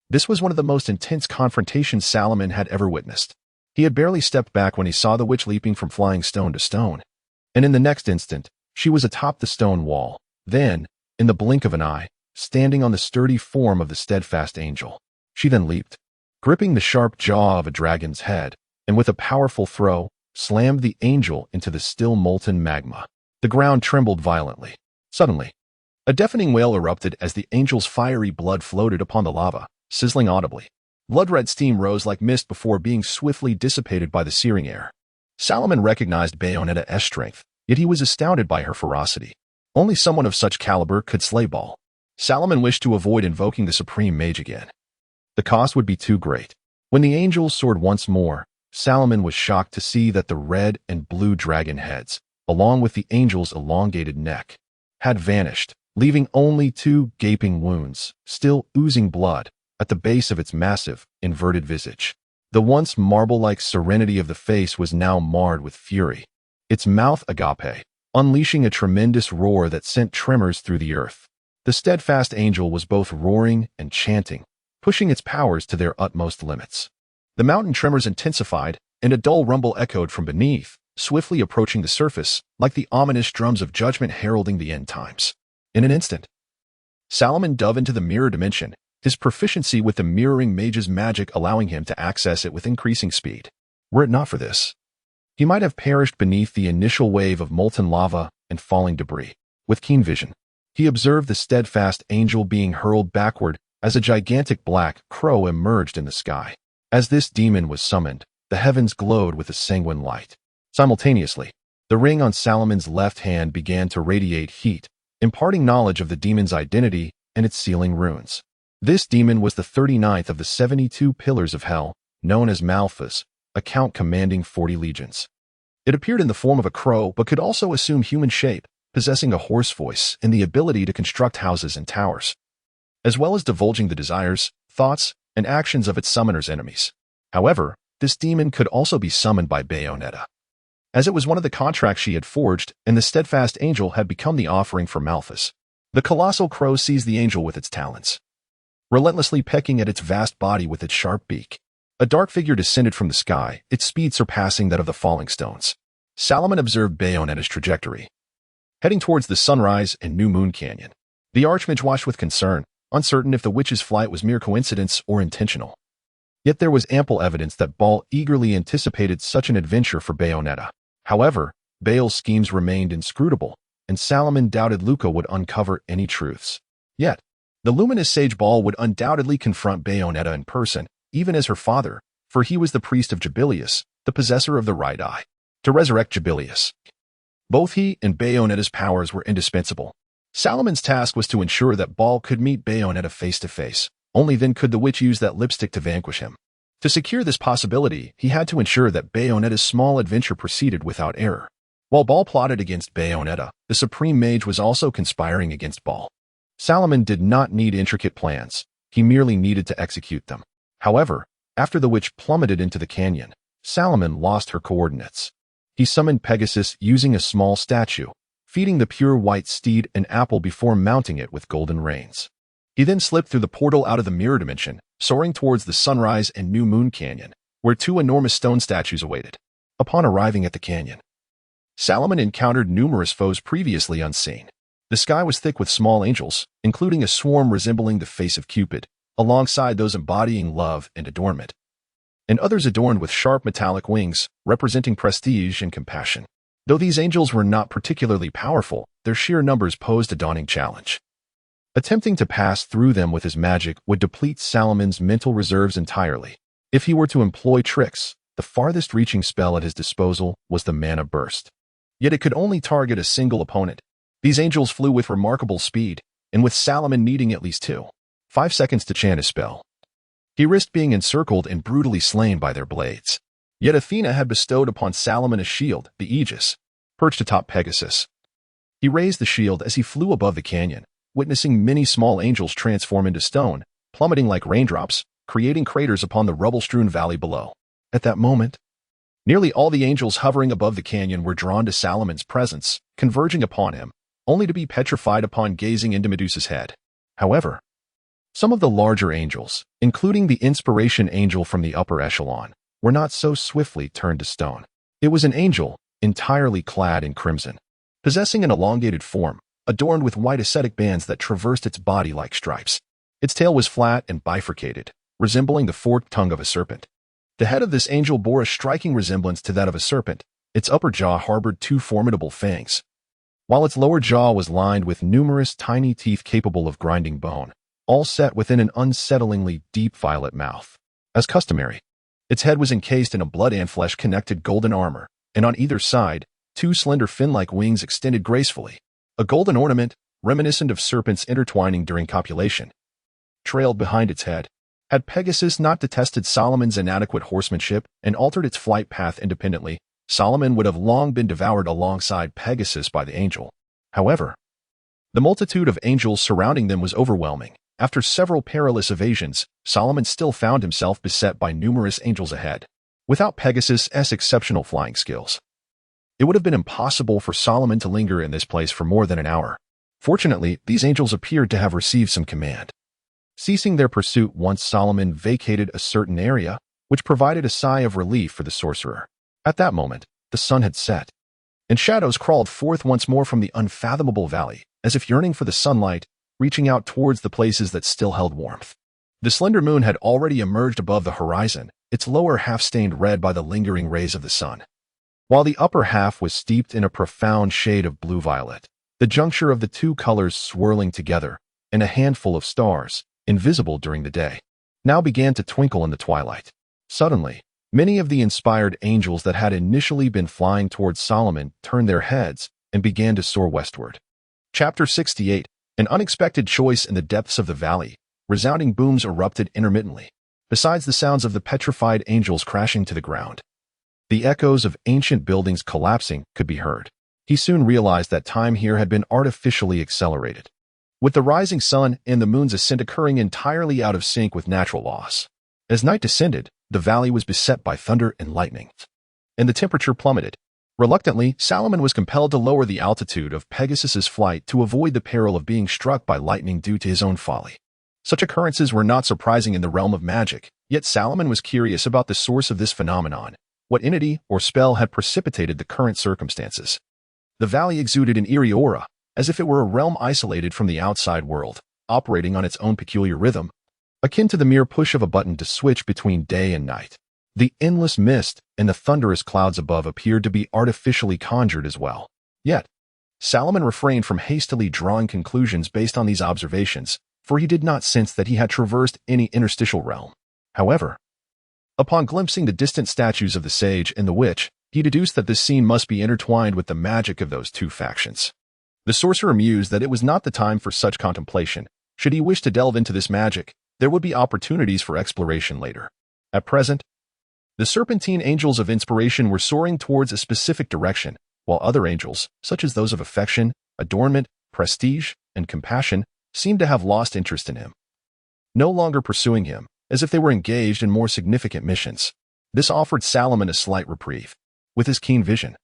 This was one of the most intense confrontations Salomon had ever witnessed. He had barely stepped back when he saw the witch leaping from flying stone to stone. And in the next instant, she was atop the stone wall. Then, in the blink of an eye, standing on the sturdy form of the steadfast angel. She then leaped, gripping the sharp jaw of a dragon's head, and with a powerful throw, slammed the angel into the still molten magma. The ground trembled violently. Suddenly, a deafening wail erupted as the angel's fiery blood floated upon the lava, sizzling audibly. Blood-red steam rose like mist before being swiftly dissipated by the searing air. Salomon recognized Bayonetta's strength, yet he was astounded by her ferocity. Only someone of such caliber could slay Baal. Salomon wished to avoid invoking the supreme mage again. The cost would be too great. When the angel soared once more, Salomon was shocked to see that the red and blue dragon heads, along with the angel's elongated neck, had vanished, leaving only two gaping wounds, still oozing blood, at the base of its massive, inverted visage. The once marble-like serenity of the face was now marred with fury, its mouth agape, unleashing a tremendous roar that sent tremors through the earth. The steadfast angel was both roaring and chanting, pushing its powers to their utmost limits. The mountain tremors intensified, and a dull rumble echoed from beneath, swiftly approaching the surface, like the ominous drums of judgment heralding the end times. In an instant, Salomon dove into the mirror dimension, his proficiency with the mirroring mage's magic allowing him to access it with increasing speed. Were it not for this, he might have perished beneath the initial wave of molten lava and falling debris. With keen vision, he observed the steadfast angel being hurled backward as a gigantic black crow emerged in the sky. As this demon was summoned, the heavens glowed with a sanguine light. Simultaneously, the ring on Salomon's left hand began to radiate heat, imparting knowledge of the demon's identity and its sealing runes. This demon was the 39th of the 72 pillars of hell, known as Malphas, a count commanding 40 legions. It appeared in the form of a crow but could also assume human shape, possessing a hoarse voice and the ability to construct houses and towers, as well as divulging the desires, thoughts, and actions of its summoner's enemies. However, this demon could also be summoned by Bayonetta, as it was one of the contracts she had forged, and the steadfast angel had become the offering for Malphas. The colossal crow seized the angel with its talons, relentlessly pecking at its vast body with its sharp beak. A dark figure descended from the sky, its speed surpassing that of the falling stones. Salomon observed Bayonetta's trajectory, heading towards the Sunrise and New Moon Canyon. The Archmage watched with concern, uncertain if the witch's flight was mere coincidence or intentional. Yet there was ample evidence that Baal eagerly anticipated such an adventure for Bayonetta. However, Baal's schemes remained inscrutable, and Salomon doubted Luca would uncover any truths. Yet, the luminous sage Baal would undoubtedly confront Bayonetta in person, even as her father, for he was the priest of Jubilius, the possessor of the right eye, to resurrect Jubilius. Both he and Bayonetta's powers were indispensable. Salomon's task was to ensure that Baal could meet Bayonetta face to face. Only then could the witch use that lipstick to vanquish him. To secure this possibility, he had to ensure that Bayonetta's small adventure proceeded without error. While Baal plotted against Bayonetta, the Supreme Mage was also conspiring against Baal. Salomon did not need intricate plans. He merely needed to execute them. However, after the witch plummeted into the canyon, Salomon lost her coordinates. He summoned Pegasus using a small statue, feeding the pure white steed an apple before mounting it with golden reins. He then slipped through the portal out of the mirror dimension, soaring towards the Sunrise and New Moon Canyon, where two enormous stone statues awaited. Upon arriving at the canyon, Salomon encountered numerous foes previously unseen. The sky was thick with small angels, including a swarm resembling the face of Cupid, alongside those embodying love and adornment, and others adorned with sharp metallic wings, representing prestige and compassion. Though these angels were not particularly powerful, their sheer numbers posed a daunting challenge. Attempting to pass through them with his magic would deplete Salomon's mental reserves entirely. If he were to employ tricks, the farthest reaching spell at his disposal was the Mana Burst. Yet it could only target a single opponent. These angels flew with remarkable speed, and with Salomon needing at least 5 seconds to chant his spell, he risked being encircled and brutally slain by their blades. Yet Athena had bestowed upon Salomon a shield, the Aegis, perched atop Pegasus. He raised the shield as he flew above the canyon, witnessing many small angels transform into stone, plummeting like raindrops, creating craters upon the rubble-strewn valley below. At that moment, nearly all the angels hovering above the canyon were drawn to Salomon's presence, converging upon him, only to be petrified upon gazing into Medusa's head. However, some of the larger angels, including the inspiration angel from the upper echelon, were not so swiftly turned to stone. It was an angel, entirely clad in crimson, possessing an elongated form, adorned with white ascetic bands that traversed its body like stripes. Its tail was flat and bifurcated, resembling the forked tongue of a serpent. The head of this angel bore a striking resemblance to that of a serpent. Its upper jaw harbored 2 formidable fangs, while its lower jaw was lined with numerous tiny teeth capable of grinding bone, all set within an unsettlingly deep violet mouth. As customary, its head was encased in a blood and flesh-connected golden armor, and on either side, 2 slender fin-like wings extended gracefully. A golden ornament, reminiscent of serpents intertwining during copulation, trailed behind its head. Had Pegasus not detested Salomon's inadequate horsemanship and altered its flight path independently, Salomon would have long been devoured alongside Pegasus by the angel. However, the multitude of angels surrounding them was overwhelming. After several perilous evasions, Salomon still found himself beset by numerous angels ahead. Without Pegasus's exceptional flying skills, it would have been impossible for Salomon to linger in this place for more than an hour. Fortunately, these angels appeared to have received some command, ceasing their pursuit once Salomon vacated a certain area, which provided a sigh of relief for the sorcerer. At that moment, the sun had set, and shadows crawled forth once more from the unfathomable valley, as if yearning for the sunlight, reaching out towards the places that still held warmth. The slender moon had already emerged above the horizon, its lower half stained red by the lingering rays of the sun, while the upper half was steeped in a profound shade of blue-violet. The juncture of the 2 colors swirling together, and a handful of stars, invisible during the day, now began to twinkle in the twilight. Suddenly, many of the inspired angels that had initially been flying towards Salomon turned their heads and began to soar westward. Chapter 68. An unexpected choice in the depths of the valley. Resounding booms erupted intermittently, besides the sounds of the petrified angels crashing to the ground. The echoes of ancient buildings collapsing could be heard. He soon realized that time here had been artificially accelerated, with the rising sun and the moon's ascent occurring entirely out of sync with natural laws. As night descended, the valley was beset by thunder and lightning, and the temperature plummeted. Reluctantly, Salomon was compelled to lower the altitude of Pegasus's flight to avoid the peril of being struck by lightning due to his own folly. Such occurrences were not surprising in the realm of magic, yet Salomon was curious about the source of this phenomenon, what entity or spell had precipitated the current circumstances. The valley exuded an eerie aura, as if it were a realm isolated from the outside world, operating on its own peculiar rhythm, akin to the mere push of a button to switch between day and night. The endless mist and the thunderous clouds above appeared to be artificially conjured as well. Yet, Salomon refrained from hastily drawing conclusions based on these observations, for he did not sense that he had traversed any interstitial realm. However, upon glimpsing the distant statues of the sage and the witch, he deduced that this scene must be intertwined with the magic of those two factions. The sorcerer mused that it was not the time for such contemplation. Should he wish to delve into this magic, there would be opportunities for exploration later. At present, the serpentine angels of inspiration were soaring towards a specific direction, while other angels, such as those of affection, adornment, prestige, and compassion, seemed to have lost interest in him, no longer pursuing him, as if they were engaged in more significant missions. This offered Salomon a slight reprieve. With his keen vision,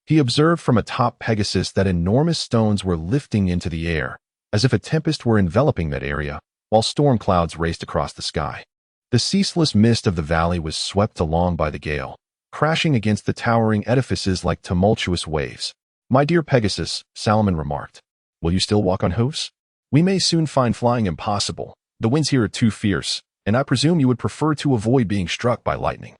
he observed from atop Pegasus that enormous stones were lifting into the air, as if a tempest were enveloping that area, while storm clouds raced across the sky. The ceaseless mist of the valley was swept along by the gale, crashing against the towering edifices like tumultuous waves. "My dear Pegasus," Salomon remarked, "will you still walk on hooves? We may soon find flying impossible. The winds here are too fierce, and I presume you would prefer to avoid being struck by lightning."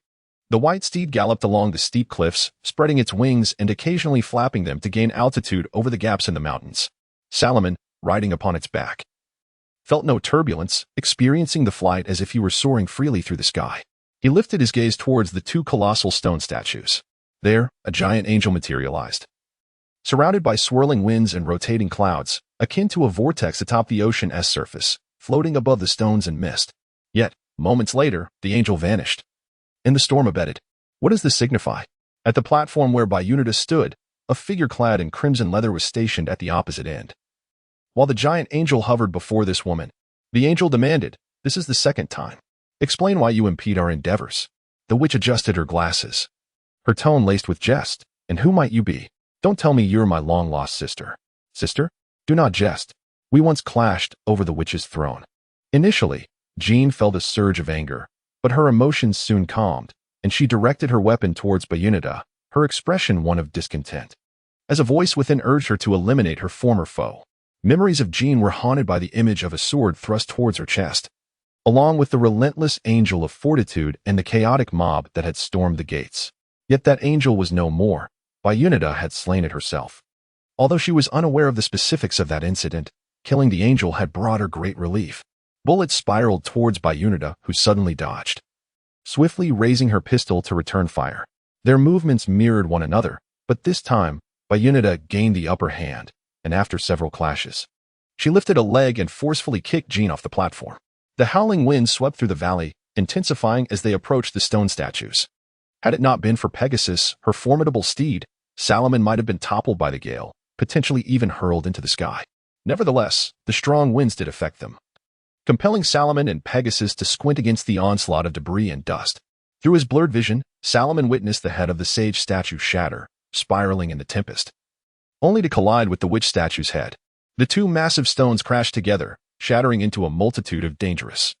The white steed galloped along the steep cliffs, spreading its wings and occasionally flapping them to gain altitude over the gaps in the mountains. Salomon, riding upon its back, felt no turbulence, experiencing the flight as if he were soaring freely through the sky. He lifted his gaze towards the two colossal stone statues. There, a giant angel materialized, surrounded by swirling winds and rotating clouds, akin to a vortex atop the ocean's surface, floating above the stones and mist. Yet, moments later, the angel vanished, and the storm abated. What does this signify? At the platform where Biunita stood, a figure clad in crimson leather was stationed at the opposite end. While the giant angel hovered before this woman, the angel demanded, "This is the second time. Explain why you impede our endeavors." The witch adjusted her glasses, her tone laced with jest. "And who might you be? Don't tell me you're my long-lost sister." "Sister? Do not jest. We once clashed over the witch's throne." Initially, Jean felt a surge of anger, but her emotions soon calmed, and she directed her weapon towards Biunita, her expression one of discontent, as a voice within urged her to eliminate her former foe. Memories of Jean were haunted by the image of a sword thrust towards her chest, along with the relentless angel of fortitude and the chaotic mob that had stormed the gates. Yet that angel was no more. Biunita had slain it herself. Although she was unaware of the specifics of that incident, killing the angel had brought her great relief. Bullets spiraled towards Biunita, who suddenly dodged, swiftly raising her pistol to return fire. Their movements mirrored one another, but this time, Biunita gained the upper hand, and after several clashes, she lifted a leg and forcefully kicked Jean off the platform. The howling wind swept through the valley, intensifying as they approached the stone statues. Had it not been for Pegasus, her formidable steed, Salomon might have been toppled by the gale, potentially even hurled into the sky. Nevertheless, the strong winds did affect them, compelling Salomon and Pegasus to squint against the onslaught of debris and dust. Through his blurred vision, Salomon witnessed the head of the sage statue shatter, spiraling in the tempest, only to collide with the witch statue's head. The two massive stones crashed together, shattering into a multitude of dangerous,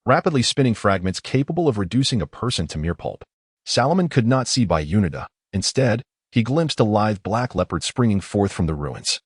rapidly spinning fragments capable of reducing a person to mere pulp. Salomon could not see Biunita. Instead, he glimpsed a lithe black leopard springing forth from the ruins,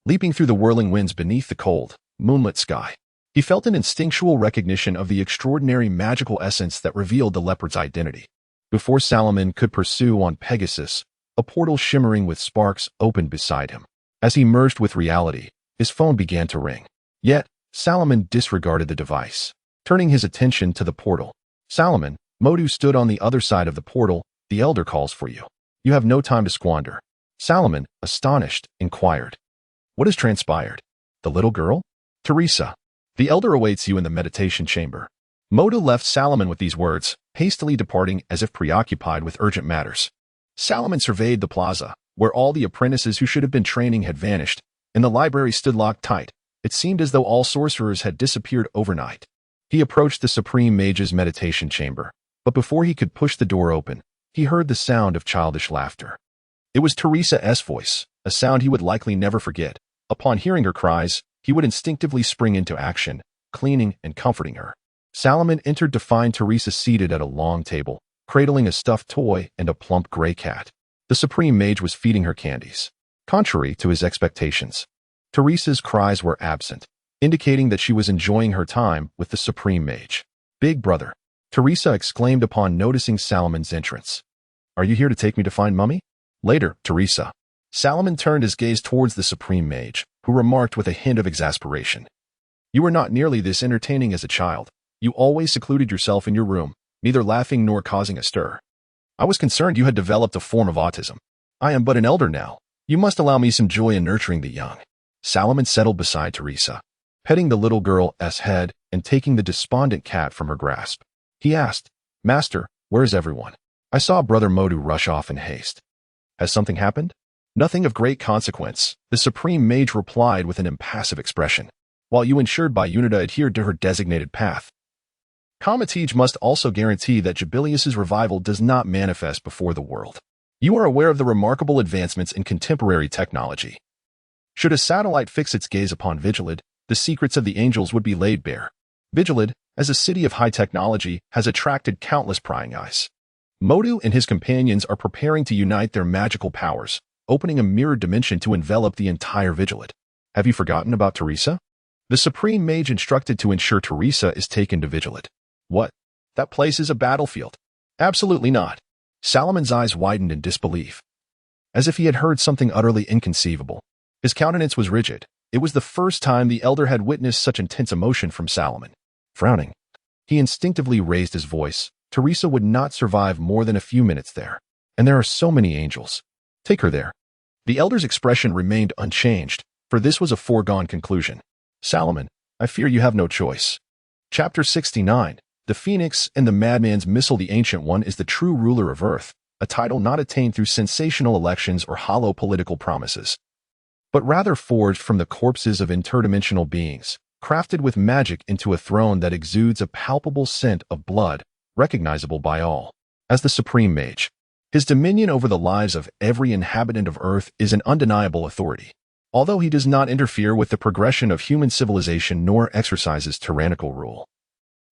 leaping through the whirling winds beneath the cold, moonlit sky. He felt an instinctual recognition of the extraordinary magical essence that revealed the leopard's identity. Before Salomon could pursue on Pegasus, a portal shimmering with sparks opened beside him. As he merged with reality, his phone began to ring. Yet, Salomon disregarded the device, turning his attention to the portal. "Salomon, Mordo stood on the other side of the portal. The elder calls for you. You have no time to squander." Salomon, astonished, inquired, "What has transpired? The little girl?" "Teresa. The elder awaits you in the meditation chamber." Mordo left Salomon with these words, hastily departing as if preoccupied with urgent matters. Salomon surveyed the plaza, where all the apprentices who should have been training had vanished, and the library stood locked tight. It seemed as though all sorcerers had disappeared overnight. He approached the Supreme Mage's meditation chamber, but before he could push the door open, he heard the sound of childish laughter. It was Teresa's voice, a sound he would likely never forget. Upon hearing her cries, he would instinctively spring into action, cleaning and comforting her. Salomon entered to find Teresa seated at a long table, cradling a stuffed toy and a plump gray cat. The Supreme Mage was feeding her candies. Contrary to his expectations, Teresa's cries were absent, indicating that she was enjoying her time with the Supreme Mage. "Big brother," Teresa exclaimed upon noticing Salomon's entrance. "Are you here to take me to find Mummy?" "Later, Teresa." Salomon turned his gaze towards the Supreme Mage, who remarked with a hint of exasperation. "You were not nearly this entertaining as a child. You always secluded yourself in your room, neither laughing nor causing a stir. I was concerned you had developed a form of autism. I am but an elder now. You must allow me some joy in nurturing the young." Salomon settled beside Teresa, petting the little girl's head and taking the despondent cat from her grasp. He asked, "Master, where is everyone? I saw Brother Mordo rush off in haste. Has something happened?" "Nothing of great consequence," the Supreme Mage replied with an impassive expression. "While you ensured by Unida adhered to her designated path, Kaecilius must also guarantee that Jubilius's revival does not manifest before the world. You are aware of the remarkable advancements in contemporary technology. Should a satellite fix its gaze upon Vigilid, the secrets of the angels would be laid bare. Vigilid, as a city of high technology, has attracted countless prying eyes. Mordo and his companions are preparing to unite their magical powers, opening a mirrored dimension to envelop the entire Vigilid. Have you forgotten about Teresa? The Supreme Mage instructed to ensure Teresa is taken to Vigilid." "What? That place is a battlefield." "Absolutely not." Salomon's eyes widened in disbelief, as if he had heard something utterly inconceivable. His countenance was rigid. It was the first time the elder had witnessed such intense emotion from Salomon. Frowning, he instinctively raised his voice. "Teresa would not survive more than a few minutes there. And there are so many angels. Take her there." The elder's expression remained unchanged, for this was a foregone conclusion. "Salomon, I fear you have no choice." Chapter 69. The Phoenix and the Madman's Missile. The Ancient One is the true ruler of Earth, a title not attained through sensational elections or hollow political promises, but rather forged from the corpses of interdimensional beings, crafted with magic into a throne that exudes a palpable scent of blood, recognizable by all. As the Supreme Mage, his dominion over the lives of every inhabitant of Earth is an undeniable authority. Although he does not interfere with the progression of human civilization nor exercises tyrannical rule.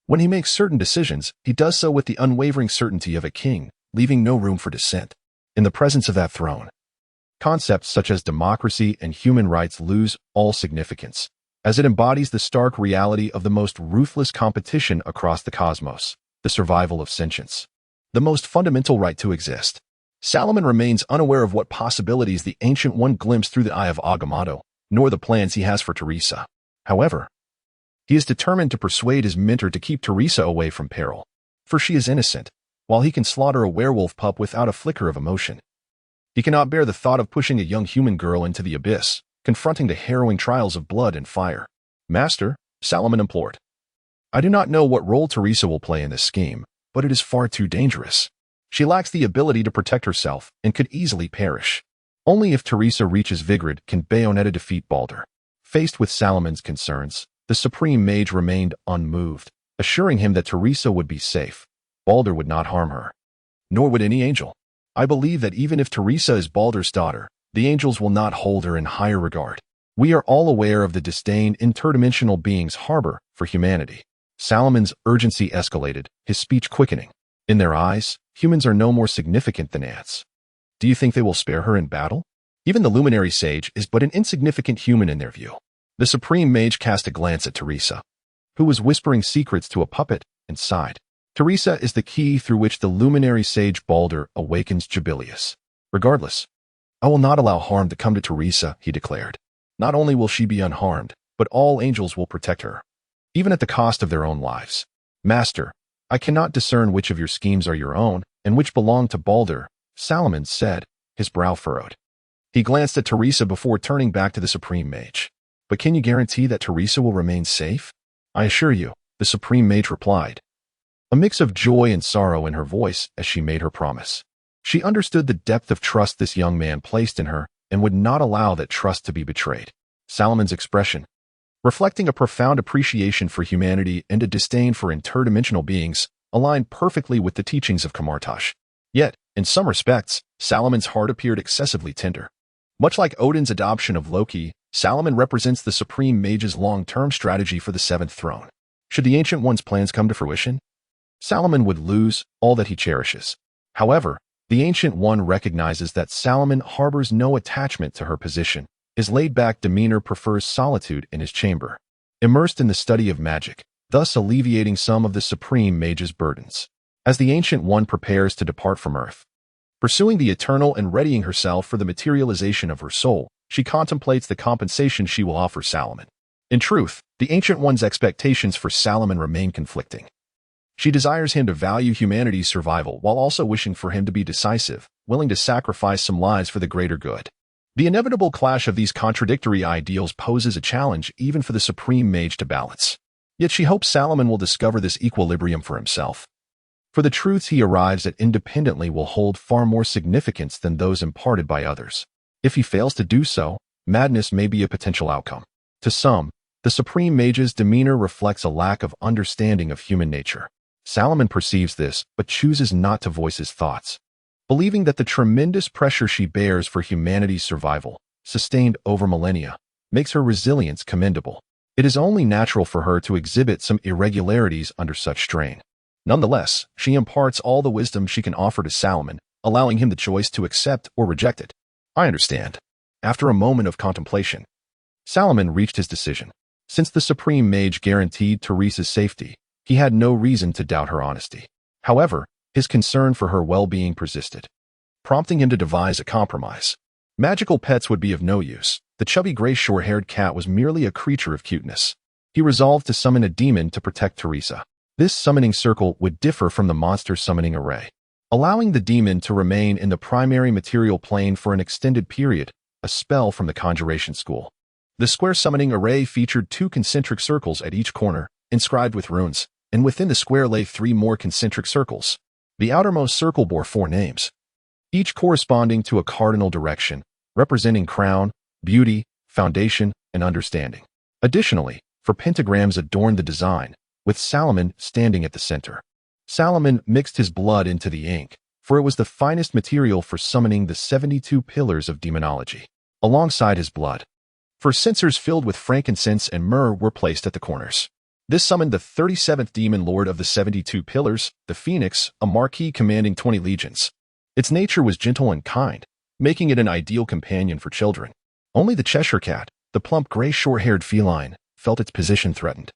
When he makes certain decisions, he does so with the unwavering certainty of a king, leaving no room for dissent. In the presence of that throne, concepts such as democracy and human rights lose all significance, as it embodies the stark reality of the most ruthless competition across the cosmos, the survival of sentience, the most fundamental right to exist. Salomon remains unaware of what possibilities the Ancient One glimpsed through the eye of Agamotto, nor the plans he has for Teresa. However, he is determined to persuade his mentor to keep Teresa away from peril, for she is innocent, while he can slaughter a werewolf pup without a flicker of emotion. He cannot bear the thought of pushing a young human girl into the abyss, confronting the harrowing trials of blood and fire. "Master," Salomon implored, "I do not know what role Teresa will play in this scheme, but it is far too dangerous. She lacks the ability to protect herself and could easily perish. Only if Teresa reaches Vigrid can Bayonetta defeat Balder." Faced with Salomon's concerns, the Supreme Mage remained unmoved, assuring him that Teresa would be safe. Balder would not harm her, nor would any angel. "I believe that even if Teresa is Balder's daughter, the angels will not hold her in higher regard. We are all aware of the disdain interdimensional beings harbor for humanity." Salomon's urgency escalated, his speech quickening. "In their eyes, humans are no more significant than ants. Do you think they will spare her in battle? Even the luminary sage is but an insignificant human in their view." The Supreme Mage cast a glance at Teresa, who was whispering secrets to a puppet, and sighed. "Teresa is the key through which the luminary sage Balder awakens Jubilius. Regardless, I will not allow harm to come to Teresa," he declared. "Not only will she be unharmed, but all angels will protect her, even at the cost of their own lives." "Master, I cannot discern which of your schemes are your own and which belong to Balder," Salomon said, his brow furrowed. He glanced at Teresa before turning back to the Supreme Mage. "But can you guarantee that Teresa will remain safe?" "I assure you," the Supreme Mage replied, a mix of joy and sorrow in her voice as she made her promise. She understood the depth of trust this young man placed in her and would not allow that trust to be betrayed. Salomon's expression, reflecting a profound appreciation for humanity and a disdain for interdimensional beings, aligned perfectly with the teachings of Kamartash. Yet, in some respects, Salomon's heart appeared excessively tender. Much like Odin's adoption of Loki, Salomon represents the Supreme Mage's long-term strategy for the seventh throne. Should the Ancient One's plans come to fruition, Salomon would lose all that he cherishes. However, the Ancient One recognizes that Salomon harbors no attachment to her position. His laid-back demeanor prefers solitude in his chamber, immersed in the study of magic, thus alleviating some of the Supreme Mage's burdens. As the Ancient One prepares to depart from Earth, pursuing the eternal and readying herself for the materialization of her soul, she contemplates the compensation she will offer Salomon. In truth, the Ancient One's expectations for Salomon remain conflicting. She desires him to value humanity's survival while also wishing for him to be decisive, willing to sacrifice some lives for the greater good. The inevitable clash of these contradictory ideals poses a challenge even for the Supreme Mage to balance. Yet she hopes Salomon will discover this equilibrium for himself. For the truths he arrives at independently will hold far more significance than those imparted by others. If he fails to do so, madness may be a potential outcome. To some, the Supreme Mage's demeanor reflects a lack of understanding of human nature. Salomon perceives this, but chooses not to voice his thoughts, believing that the tremendous pressure she bears for humanity's survival, sustained over millennia, makes her resilience commendable. It is only natural for her to exhibit some irregularities under such strain. Nonetheless, she imparts all the wisdom she can offer to Salomon, allowing him the choice to accept or reject it. I understand. After a moment of contemplation, Salomon reached his decision. Since the Supreme Mage guaranteed Teresa's safety, he had no reason to doubt her honesty. However, his concern for her well-being persisted, prompting him to devise a compromise. Magical pets would be of no use. The chubby gray short-haired cat was merely a creature of cuteness. He resolved to summon a demon to protect Teresa. This summoning circle would differ from the monster summoning array, allowing the demon to remain in the primary material plane for an extended period, a spell from the Conjuration School. The square summoning array featured 2 concentric circles at each corner, inscribed with runes, and within the square lay 3 more concentric circles. The outermost circle bore 4 names, each corresponding to a cardinal direction, representing crown, beauty, foundation, and understanding. Additionally, 4 pentagrams adorned the design, with Salomon standing at the center. Salomon mixed his blood into the ink, for it was the finest material for summoning the 72 pillars of demonology. Alongside his blood, 4 censers filled with frankincense and myrrh were placed at the corners. This summoned the 37th demon lord of the 72 pillars, the Phoenix, a marquis commanding 20 legions. Its nature was gentle and kind, making it an ideal companion for children. Only the Cheshire cat, the plump gray short-haired feline, felt its position threatened,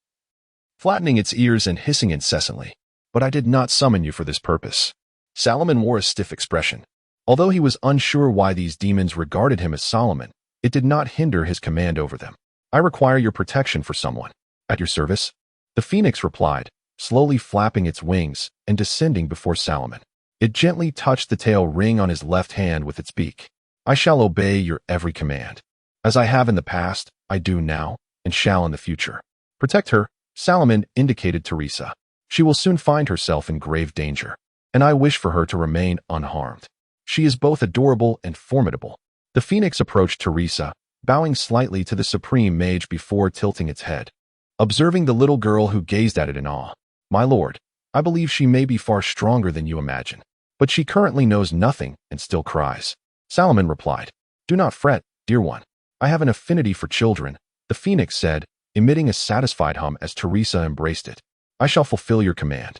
flattening its ears and hissing incessantly. But I did not summon you for this purpose. Salomon wore a stiff expression. Although he was unsure why these demons regarded him as Solomon, it did not hinder his command over them. I require your protection for someone. At your service. The Phoenix replied, slowly flapping its wings and descending before Salomon. It gently touched the tail ring on his left hand with its beak. I shall obey your every command. As I have in the past, I do now, and shall in the future. Protect her. Salomon indicated Teresa. She will soon find herself in grave danger, and I wish for her to remain unharmed. She is both adorable and formidable. The Phoenix approached Teresa, bowing slightly to the Supreme Mage before tilting its head, observing the little girl who gazed at it in awe. My lord, I believe she may be far stronger than you imagine, but she currently knows nothing and still cries. Salomon replied, Do not fret, dear one. I have an affinity for children, the Phoenix said, emitting a satisfied hum as Teresa embraced it. I shall fulfill your command.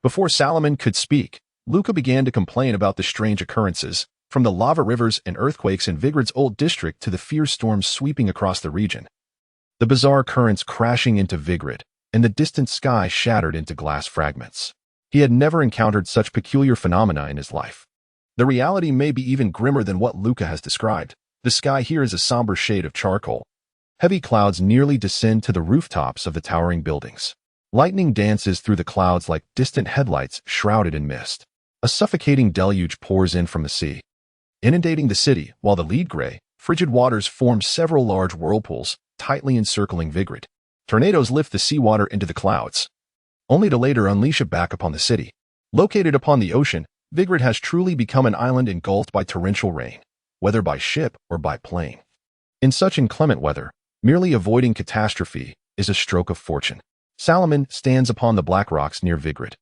Before Salomon could speak, Luca began to complain about the strange occurrences, from the lava rivers and earthquakes in Vigrid's old district to the fierce storms sweeping across the region. The bizarre currents crashing into Vigrid, and the distant sky shattered into glass fragments. He had never encountered such peculiar phenomena in his life. The reality may be even grimmer than what Luca has described. The sky here is a somber shade of charcoal. Heavy clouds nearly descend to the rooftops of the towering buildings. Lightning dances through the clouds like distant headlights shrouded in mist. A suffocating deluge pours in from the sea, inundating the city, while the lead gray, frigid waters form several large whirlpools, tightly encircling Vigrid. Tornadoes lift the seawater into the clouds, only to later unleash it back upon the city. Located upon the ocean, Vigrid has truly become an island engulfed by torrential rain, whether by ship or by plane. In such inclement weather, merely avoiding catastrophe is a stroke of fortune. Salomon stands upon the black rocks near Vigrid,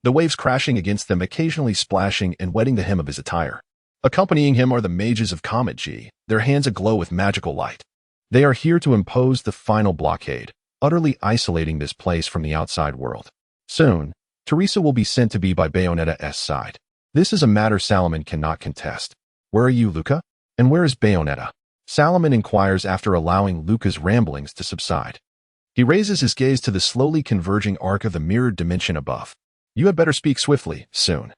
the waves crashing against them, occasionally splashing and wetting the hem of his attire. Accompanying him are the mages of Comet G, their hands aglow with magical light. They are here to impose the final blockade, utterly isolating this place from the outside world. Soon, Teresa will be sent to be by Bayonetta's side. This is a matter Salomon cannot contest. Where are you, Luca? And where is Bayonetta? Salomon inquires after allowing Luca's ramblings to subside. He raises his gaze to the slowly converging arc of the mirrored dimension above. You had better speak swiftly, soon.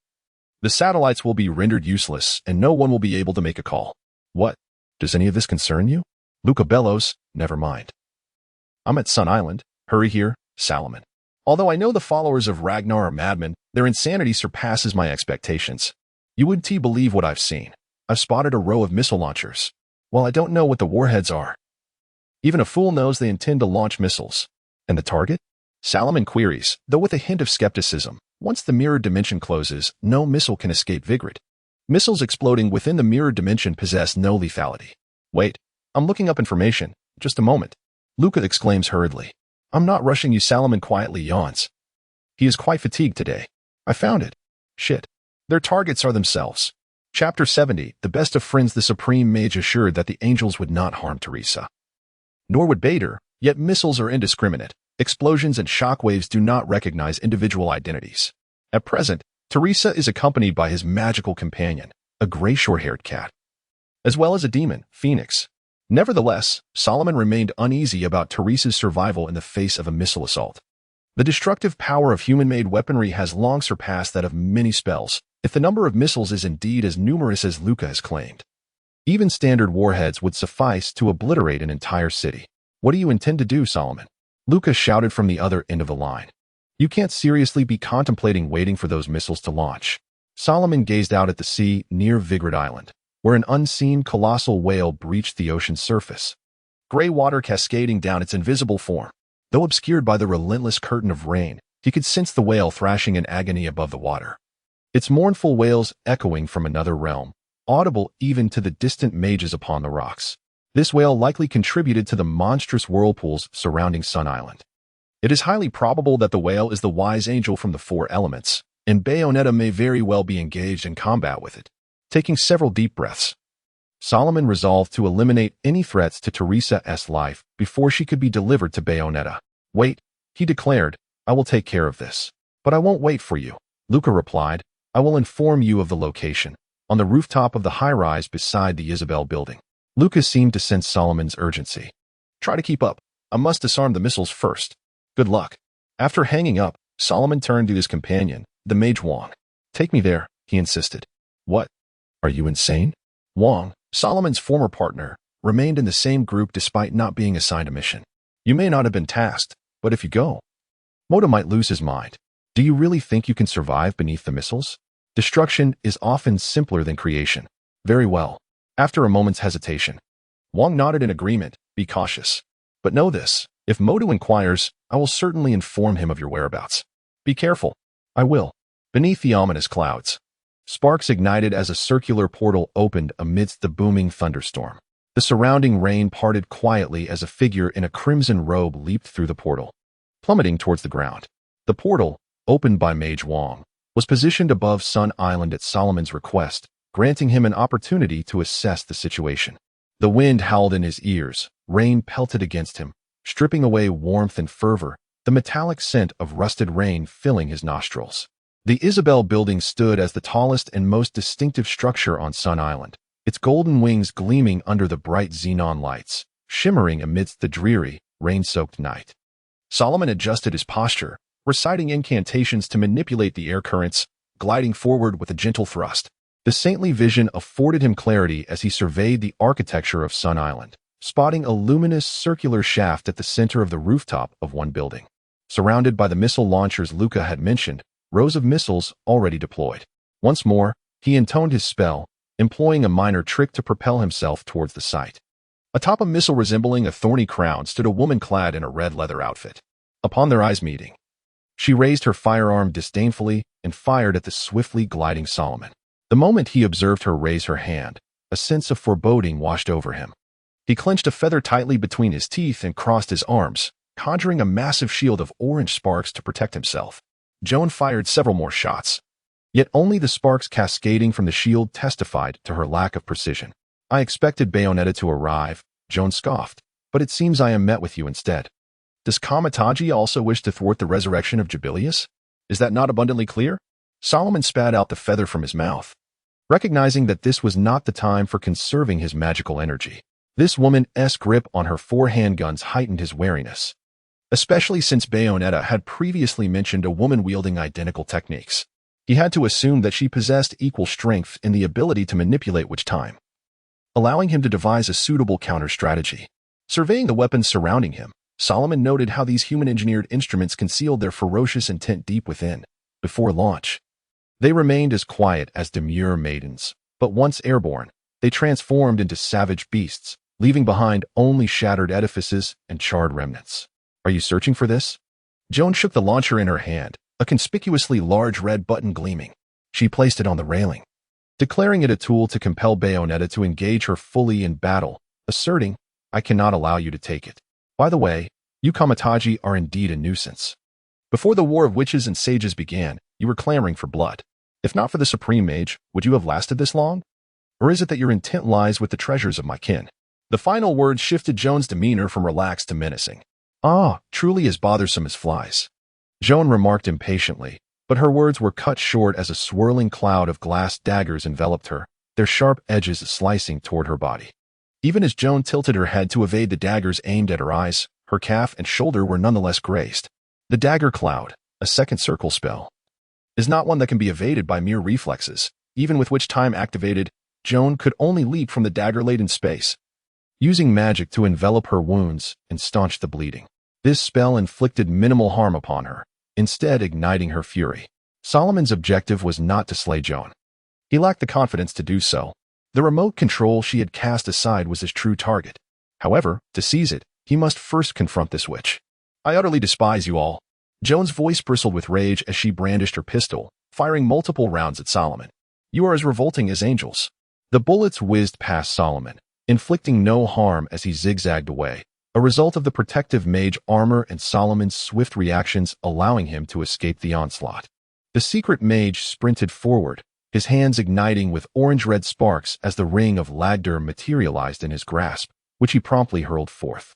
The satellites will be rendered useless, and no one will be able to make a call. What? Does any of this concern you? Luca bellows, never mind. I'm at Sun Island. Hurry here, Salomon. Although I know the followers of Ragnar are madmen, their insanity surpasses my expectations. You wouldn't believe what I've seen. I've spotted a row of missile launchers. Well, I don't know what the warheads are. Even a fool knows they intend to launch missiles. And the target? Salomon queries, though with a hint of skepticism. Once the mirrored dimension closes, no missile can escape Vigrid. Missiles exploding within the mirrored dimension possess no lethality. Wait, I'm looking up information. Just a moment. Luca exclaims hurriedly. I'm not rushing you, Salomon quietly yawns. He is quite fatigued today. I found it. Shit. Their targets are themselves. Chapter 70, the best of friends. The Supreme Mage assured that the angels would not harm Teresa. Nor would Bader, yet missiles are indiscriminate. Explosions and shockwaves do not recognize individual identities. At present, Teresa is accompanied by his magical companion, a gray short-haired cat, as well as a demon, Phoenix. Nevertheless, Salomon remained uneasy about Teresa's survival in the face of a missile assault. The destructive power of human-made weaponry has long surpassed that of many spells, if the number of missiles is indeed as numerous as Luca has claimed. Even standard warheads would suffice to obliterate an entire city. What do you intend to do, Salomon? Luca shouted from the other end of the line. You can't seriously be contemplating waiting for those missiles to launch. Salomon gazed out at the sea near Vigrid Island, where an unseen colossal whale breached the ocean's surface. Gray water cascading down its invisible form. Though obscured by the relentless curtain of rain, he could sense the whale thrashing in agony above the water. Its mournful wails echoing from another realm, audible even to the distant mages upon the rocks. This whale likely contributed to the monstrous whirlpools surrounding Sun Island. It is highly probable that the whale is the wise angel from the four elements, and Bayonetta may very well be engaged in combat with it. Taking several deep breaths, Salomon resolved to eliminate any threats to Teresa's life before she could be delivered to Bayonetta. Wait, he declared, I will take care of this. But I won't wait for you. Luca replied, I will inform you of the location, on the rooftop of the high-rise beside the Isabel building. Luca seemed to sense Salomon's urgency. Try to keep up. I must disarm the missiles first. Good luck. After hanging up, Salomon turned to his companion, the mage Wong. Take me there, he insisted. What? Are you insane? Wong, Salomon's former partner, remained in the same group despite not being assigned a mission. You may not have been tasked, but if you go, Mordo might lose his mind. Do you really think you can survive beneath the missiles? Destruction is often simpler than creation. Very well. After a moment's hesitation, Wong nodded in agreement. Be cautious. But know this, if Mordo inquires, I will certainly inform him of your whereabouts. Be careful. I will. Beneath the ominous clouds, sparks ignited as a circular portal opened amidst the booming thunderstorm. The surrounding rain parted quietly as a figure in a crimson robe leaped through the portal, plummeting towards the ground. The portal, opened by Mage Wong, was positioned above Sun Island at Salomon's request, granting him an opportunity to assess the situation. The wind howled in his ears, rain pelted against him, stripping away warmth and fervor, the metallic scent of rusted rain filling his nostrils. The Isabel building stood as the tallest and most distinctive structure on Sun Island, its golden wings gleaming under the bright xenon lights, shimmering amidst the dreary, rain-soaked night. Salomon adjusted his posture, reciting incantations to manipulate the air currents, gliding forward with a gentle thrust. The saintly vision afforded him clarity as he surveyed the architecture of Sun Island, spotting a luminous circular shaft at the center of the rooftop of one building. Surrounded by the missile launchers Luca had mentioned, rows of missiles already deployed. Once more, he intoned his spell, employing a minor trick to propel himself towards the site. Atop a missile resembling a thorny crown stood a woman clad in a red leather outfit. Upon their eyes meeting, She raised her firearm disdainfully and fired at the swiftly gliding Salomon. The moment he observed her raise her hand, a sense of foreboding washed over him. He clenched a feather tightly between his teeth and crossed his arms, conjuring a massive shield of orange sparks to protect himself. Joan fired several more shots. Yet only the sparks cascading from the shield testified to her lack of precision. I expected Bayonetta to arrive, Joan scoffed, but it seems I am met with you instead. Does Kaecilius also wish to thwart the resurrection of Kaecilius? Is that not abundantly clear? Salomon spat out the feather from his mouth, recognizing that this was not the time for conserving his magical energy. This woman's grip on her 4 handguns heightened his wariness, especially since Bayonetta had previously mentioned a woman wielding identical techniques. He had to assume that she possessed equal strength and the ability to manipulate witch time, allowing him to devise a suitable counter-strategy. Surveying the weapons surrounding him, Salomon noted how these human-engineered instruments concealed their ferocious intent deep within. Before launch, they remained as quiet as demure maidens, but once airborne, they transformed into savage beasts, leaving behind only shattered edifices and charred remnants. Are you searching for this? Joan shook the launcher in her hand, a conspicuously large red button gleaming. She placed it on the railing, declaring it a tool to compel Bayonetta to engage her fully in battle, asserting, I cannot allow you to take it. By the way, you Kaecilius are indeed a nuisance. Before the war of witches and sages began, you were clamoring for blood. If not for the Supreme Mage, would you have lasted this long? Or is it that your intent lies with the treasures of my kin? The final words shifted Joan's demeanor from relaxed to menacing. Ah, truly as bothersome as flies. Joan remarked impatiently, but her words were cut short as a swirling cloud of glass daggers enveloped her, their sharp edges slicing toward her body. Even as Joan tilted her head to evade the daggers aimed at her eyes, her calf and shoulder were nonetheless grazed. The dagger cloud, a second circle spell, is not one that can be evaded by mere reflexes. Even with witch time activated, Joan could only leap from the dagger-laden space, using magic to envelop her wounds and staunch the bleeding. This spell inflicted minimal harm upon her, instead igniting her fury. Salomon's objective was not to slay Joan. He lacked the confidence to do so. The remote control she had cast aside was his true target. However, to seize it, he must first confront this witch. I utterly despise you all. Joan's voice bristled with rage as she brandished her pistol, firing multiple rounds at Salomon. You are as revolting as angels. The bullets whizzed past Salomon, inflicting no harm as he zigzagged away, a result of the protective mage armor and Salomon's swift reactions allowing him to escape the onslaught. The secret mage sprinted forward, his hands igniting with orange-red sparks as the ring of Lagdur materialized in his grasp, which he promptly hurled forth.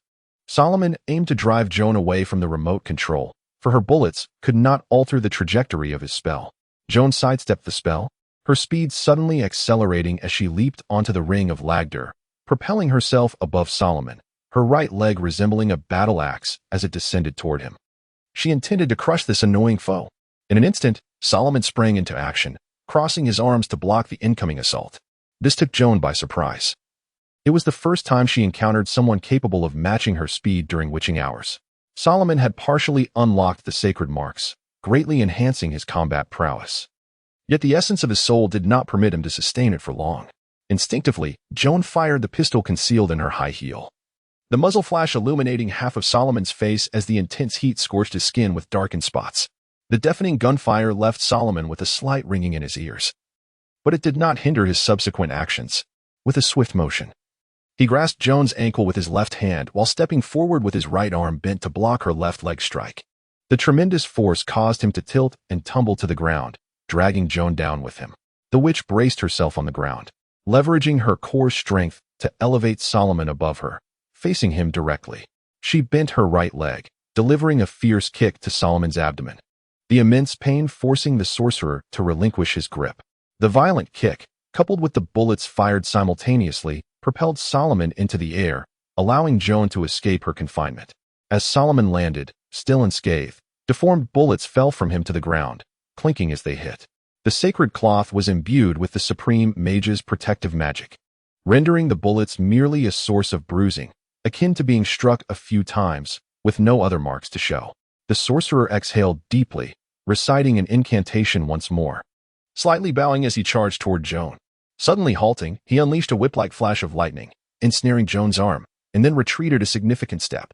Salomon aimed to drive Joan away from the remote control, for her bullets could not alter the trajectory of his spell. Joan sidestepped the spell, her speed suddenly accelerating as she leaped onto the ring of Lagdur, propelling herself above Salomon, her right leg resembling a battle axe as it descended toward him. She intended to crush this annoying foe. In an instant, Salomon sprang into action, crossing his arms to block the incoming assault. This took Joan by surprise. It was the first time she encountered someone capable of matching her speed during witching hours. Salomon had partially unlocked the sacred marks, greatly enhancing his combat prowess. Yet the essence of his soul did not permit him to sustain it for long. Instinctively, Joan fired the pistol concealed in her high heel, the muzzle flash illuminating half of Salomon's face as the intense heat scorched his skin with darkened spots. The deafening gunfire left Salomon with a slight ringing in his ears. But it did not hinder his subsequent actions. With a swift motion, he grasped Joan's ankle with his left hand while stepping forward with his right arm bent to block her left leg strike. The tremendous force caused him to tilt and tumble to the ground, dragging Joan down with him. The witch braced herself on the ground, leveraging her core strength to elevate Salomon above her, facing him directly. She bent her right leg, delivering a fierce kick to Salomon's abdomen, the immense pain forcing the sorcerer to relinquish his grip. The violent kick, coupled with the bullets fired simultaneously, propelled Salomon into the air, allowing Joan to escape her confinement. As Salomon landed, still unscathed, deformed bullets fell from him to the ground, clinking as they hit. The sacred cloth was imbued with the Supreme Mage's protective magic, rendering the bullets merely a source of bruising, akin to being struck a few times, with no other marks to show. The sorcerer exhaled deeply, reciting an incantation once more, slightly bowing as he charged toward Joan. Suddenly halting, he unleashed a whip-like flash of lightning, ensnaring Joan's arm, and then retreated a significant step,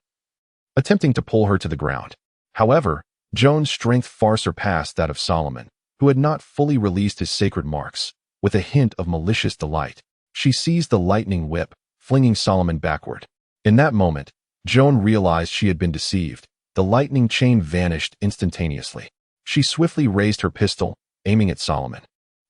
attempting to pull her to the ground. However, Joan's strength far surpassed that of Salomon, who had not fully released his sacred marks. With a hint of malicious delight, she seized the lightning whip, flinging Salomon backward. In that moment, Joan realized she had been deceived. The lightning chain vanished instantaneously. She swiftly raised her pistol, aiming at Salomon,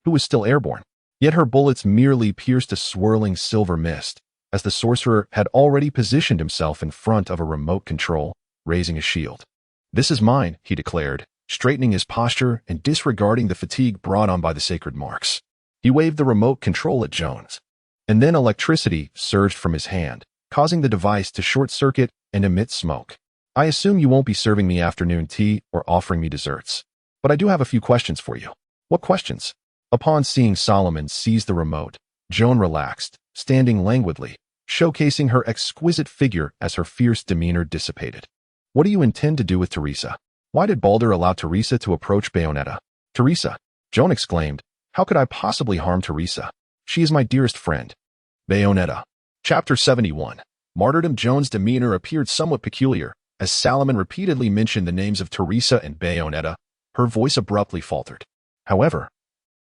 who was still airborne. Yet her bullets merely pierced a swirling silver mist, as the sorcerer had already positioned himself in front of a remote control, raising a shield. "This is mine," he declared, straightening his posture and disregarding the fatigue brought on by the sacred marks. He waved the remote control at Jones, and then electricity surged from his hand, causing the device to short-circuit and emit smoke. "I assume you won't be serving me afternoon tea or offering me desserts, but I do have a few questions for you." "What questions?" Upon seeing Salomon seize the remote, Joan relaxed, standing languidly, showcasing her exquisite figure as her fierce demeanor dissipated. "What do you intend to do with Teresa? Why did Balder allow Teresa to approach Bayonetta?" "Teresa?" Joan exclaimed. "How could I possibly harm Teresa? She is my dearest friend." Bayonetta. Chapter 71. Martyrdom. Joan's demeanor appeared somewhat peculiar. As Salomon repeatedly mentioned the names of Teresa and Bayonetta, her voice abruptly faltered. However,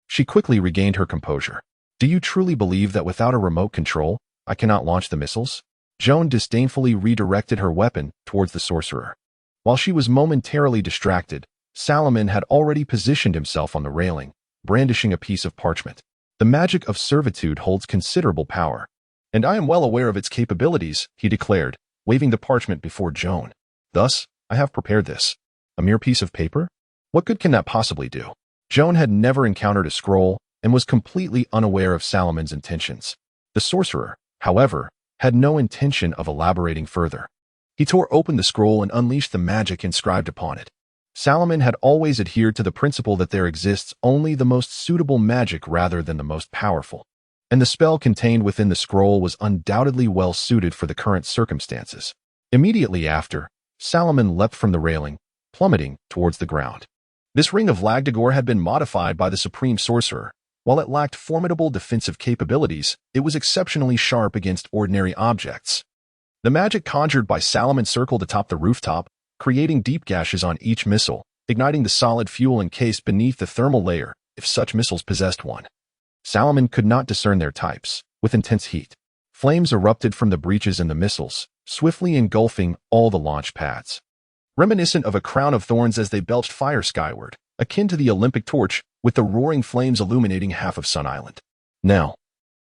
she quickly regained her composure. "Do you truly believe that without a remote control, I cannot launch the missiles?" Joan disdainfully redirected her weapon towards the sorcerer. While she was momentarily distracted, Salomon had already positioned himself on the railing, brandishing a piece of parchment. "The magic of servitude holds considerable power, and I am well aware of its capabilities," he declared, waving the parchment before Joan. "Thus, I have prepared this. A mere piece of paper? What good can that possibly do?" Joan had never encountered a scroll and was completely unaware of Salomon's intentions. The sorcerer, however, had no intention of elaborating further. He tore open the scroll and unleashed the magic inscribed upon it. Salomon had always adhered to the principle that there exists only the most suitable magic rather than the most powerful, and the spell contained within the scroll was undoubtedly well suited for the current circumstances. Immediately after, Salomon leapt from the railing, plummeting towards the ground. This ring of Lagdagor had been modified by the supreme sorcerer. While it lacked formidable defensive capabilities, it was exceptionally sharp against ordinary objects. The magic conjured by Salomon circled atop the rooftop, creating deep gashes on each missile, igniting the solid fuel encased beneath the thermal layer, if such missiles possessed one. Salomon could not discern their types. With intense heat, flames erupted from the breaches in the missiles, swiftly engulfing all the launch pads. Reminiscent of a crown of thorns as they belched fire skyward, akin to the Olympic torch, with the roaring flames illuminating half of Sun Island. Now,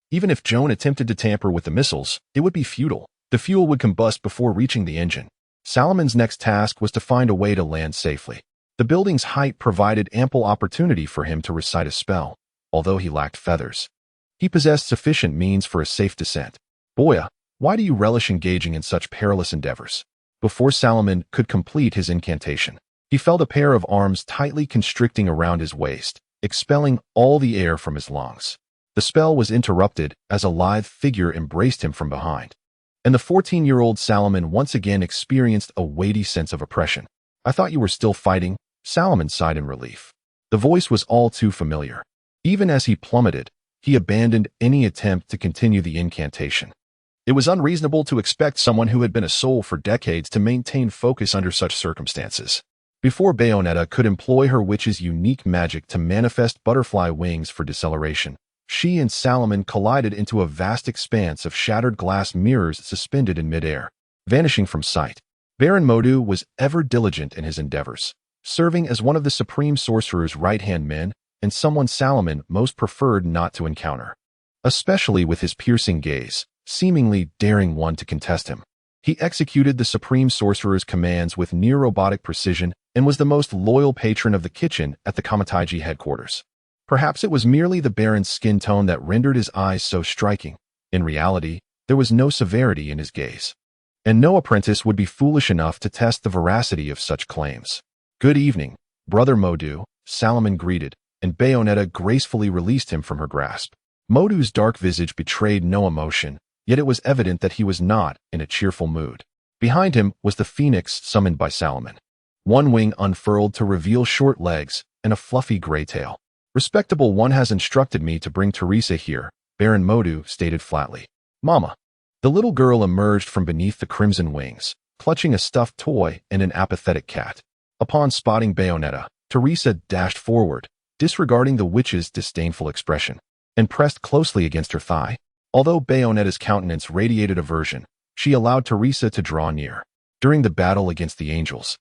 even if Joan attempted to tamper with the missiles, it would be futile. The fuel would combust before reaching the engine. Salomon's next task was to find a way to land safely. The building's height provided ample opportunity for him to recite a spell, although he lacked feathers. He possessed sufficient means for a safe descent. "Boya, why do you relish engaging in such perilous endeavors?" Before Salomon could complete his incantation, he felt a pair of arms tightly constricting around his waist, expelling all the air from his lungs. The spell was interrupted as a lithe figure embraced him from behind, and the 14-year-old Salomon once again experienced a weighty sense of oppression. "I thought you were still fighting," Salomon sighed in relief. The voice was all too familiar. Even as he plummeted, he abandoned any attempt to continue the incantation. It was unreasonable to expect someone who had been a soul for decades to maintain focus under such circumstances. Before Bayonetta could employ her witch's unique magic to manifest butterfly wings for deceleration, she and Salomon collided into a vast expanse of shattered glass mirrors suspended in midair, vanishing from sight. Baron Mordo was ever diligent in his endeavors, serving as one of the supreme sorcerer's right-hand men and someone Salomon most preferred not to encounter, especially with his piercing gaze, seemingly daring one to contest him. He executed the supreme sorcerer's commands with near-robotic precision and was the most loyal patron of the kitchen at the Kamataiji headquarters. Perhaps it was merely the Baron's skin tone that rendered his eyes so striking. In reality, there was no severity in his gaze, and no apprentice would be foolish enough to test the veracity of such claims. "Good evening, Brother Mordo," Salomon greeted, and Bayonetta gracefully released him from her grasp. Mordo's dark visage betrayed no emotion, yet it was evident that he was not in a cheerful mood. Behind him was the phoenix summoned by Salomon. One wing unfurled to reveal short legs and a fluffy gray tail. "Respectable one has instructed me to bring Teresa here," Baron Mordo stated flatly. "Mama." The little girl emerged from beneath the crimson wings, clutching a stuffed toy and an apathetic cat. Upon spotting Bayonetta, Teresa dashed forward, disregarding the witch's disdainful expression, and pressed closely against her thigh. Although Bayonetta's countenance radiated aversion, she allowed Teresa to draw near. During the battle against the angels,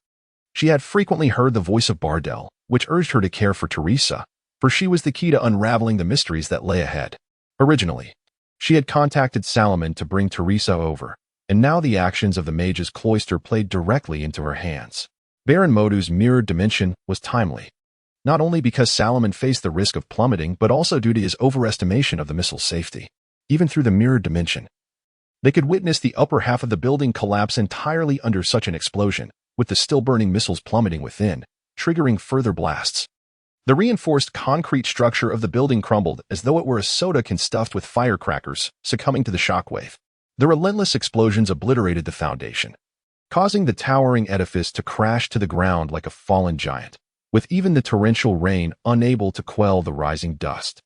she had frequently heard the voice of Bardel, which urged her to care for Teresa, for she was the key to unraveling the mysteries that lay ahead. Originally, she had contacted Salomon to bring Teresa over, and now the actions of the Mage's cloister played directly into her hands. Baron Mordo's mirrored dimension was timely, not only because Salomon faced the risk of plummeting, but also due to his overestimation of the missile's safety. Even through the mirrored dimension, they could witness the upper half of the building collapse entirely under such an explosion, with the still-burning missiles plummeting within, triggering further blasts. The reinforced concrete structure of the building crumbled as though it were a soda can stuffed with firecrackers, succumbing to the shockwave. The relentless explosions obliterated the foundation, causing the towering edifice to crash to the ground like a fallen giant, with even the torrential rain unable to quell the rising dust.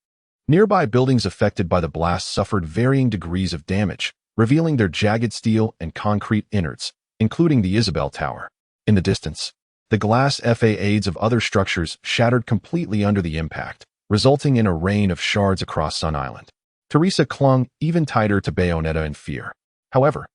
Nearby buildings affected by the blast suffered varying degrees of damage, revealing their jagged steel and concrete innards, including the Isabel Tower. In the distance, the glass facades of other structures shattered completely under the impact, resulting in a rain of shards across Sun Island. Teresa clung even tighter to Bayonetta in fear. However,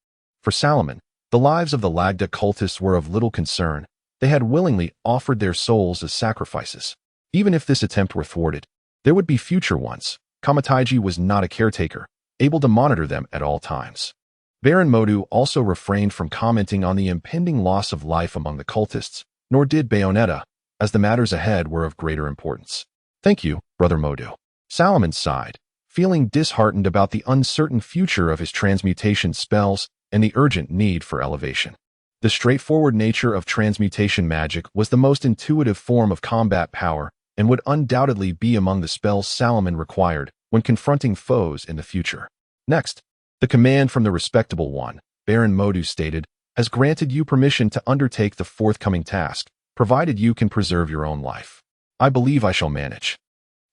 for Salomon, the lives of the Lagda cultists were of little concern. They had willingly offered their souls as sacrifices. Even if this attempt were thwarted, there would be future ones. Kamataiji was not a caretaker, able to monitor them at all times. Baron Mordo also refrained from commenting on the impending loss of life among the cultists, nor did Bayonetta, as the matters ahead were of greater importance. "Thank you, Brother Mordo." Salomon sighed, feeling disheartened about the uncertain future of his transmutation spells and the urgent need for elevation. The straightforward nature of transmutation magic was the most intuitive form of combat power and would undoubtedly be among the spells Salomon required when confronting foes in the future. Next, the command from the respectable one, Baron Mordo stated, has granted you permission to undertake the forthcoming task, provided you can preserve your own life. I believe I shall manage.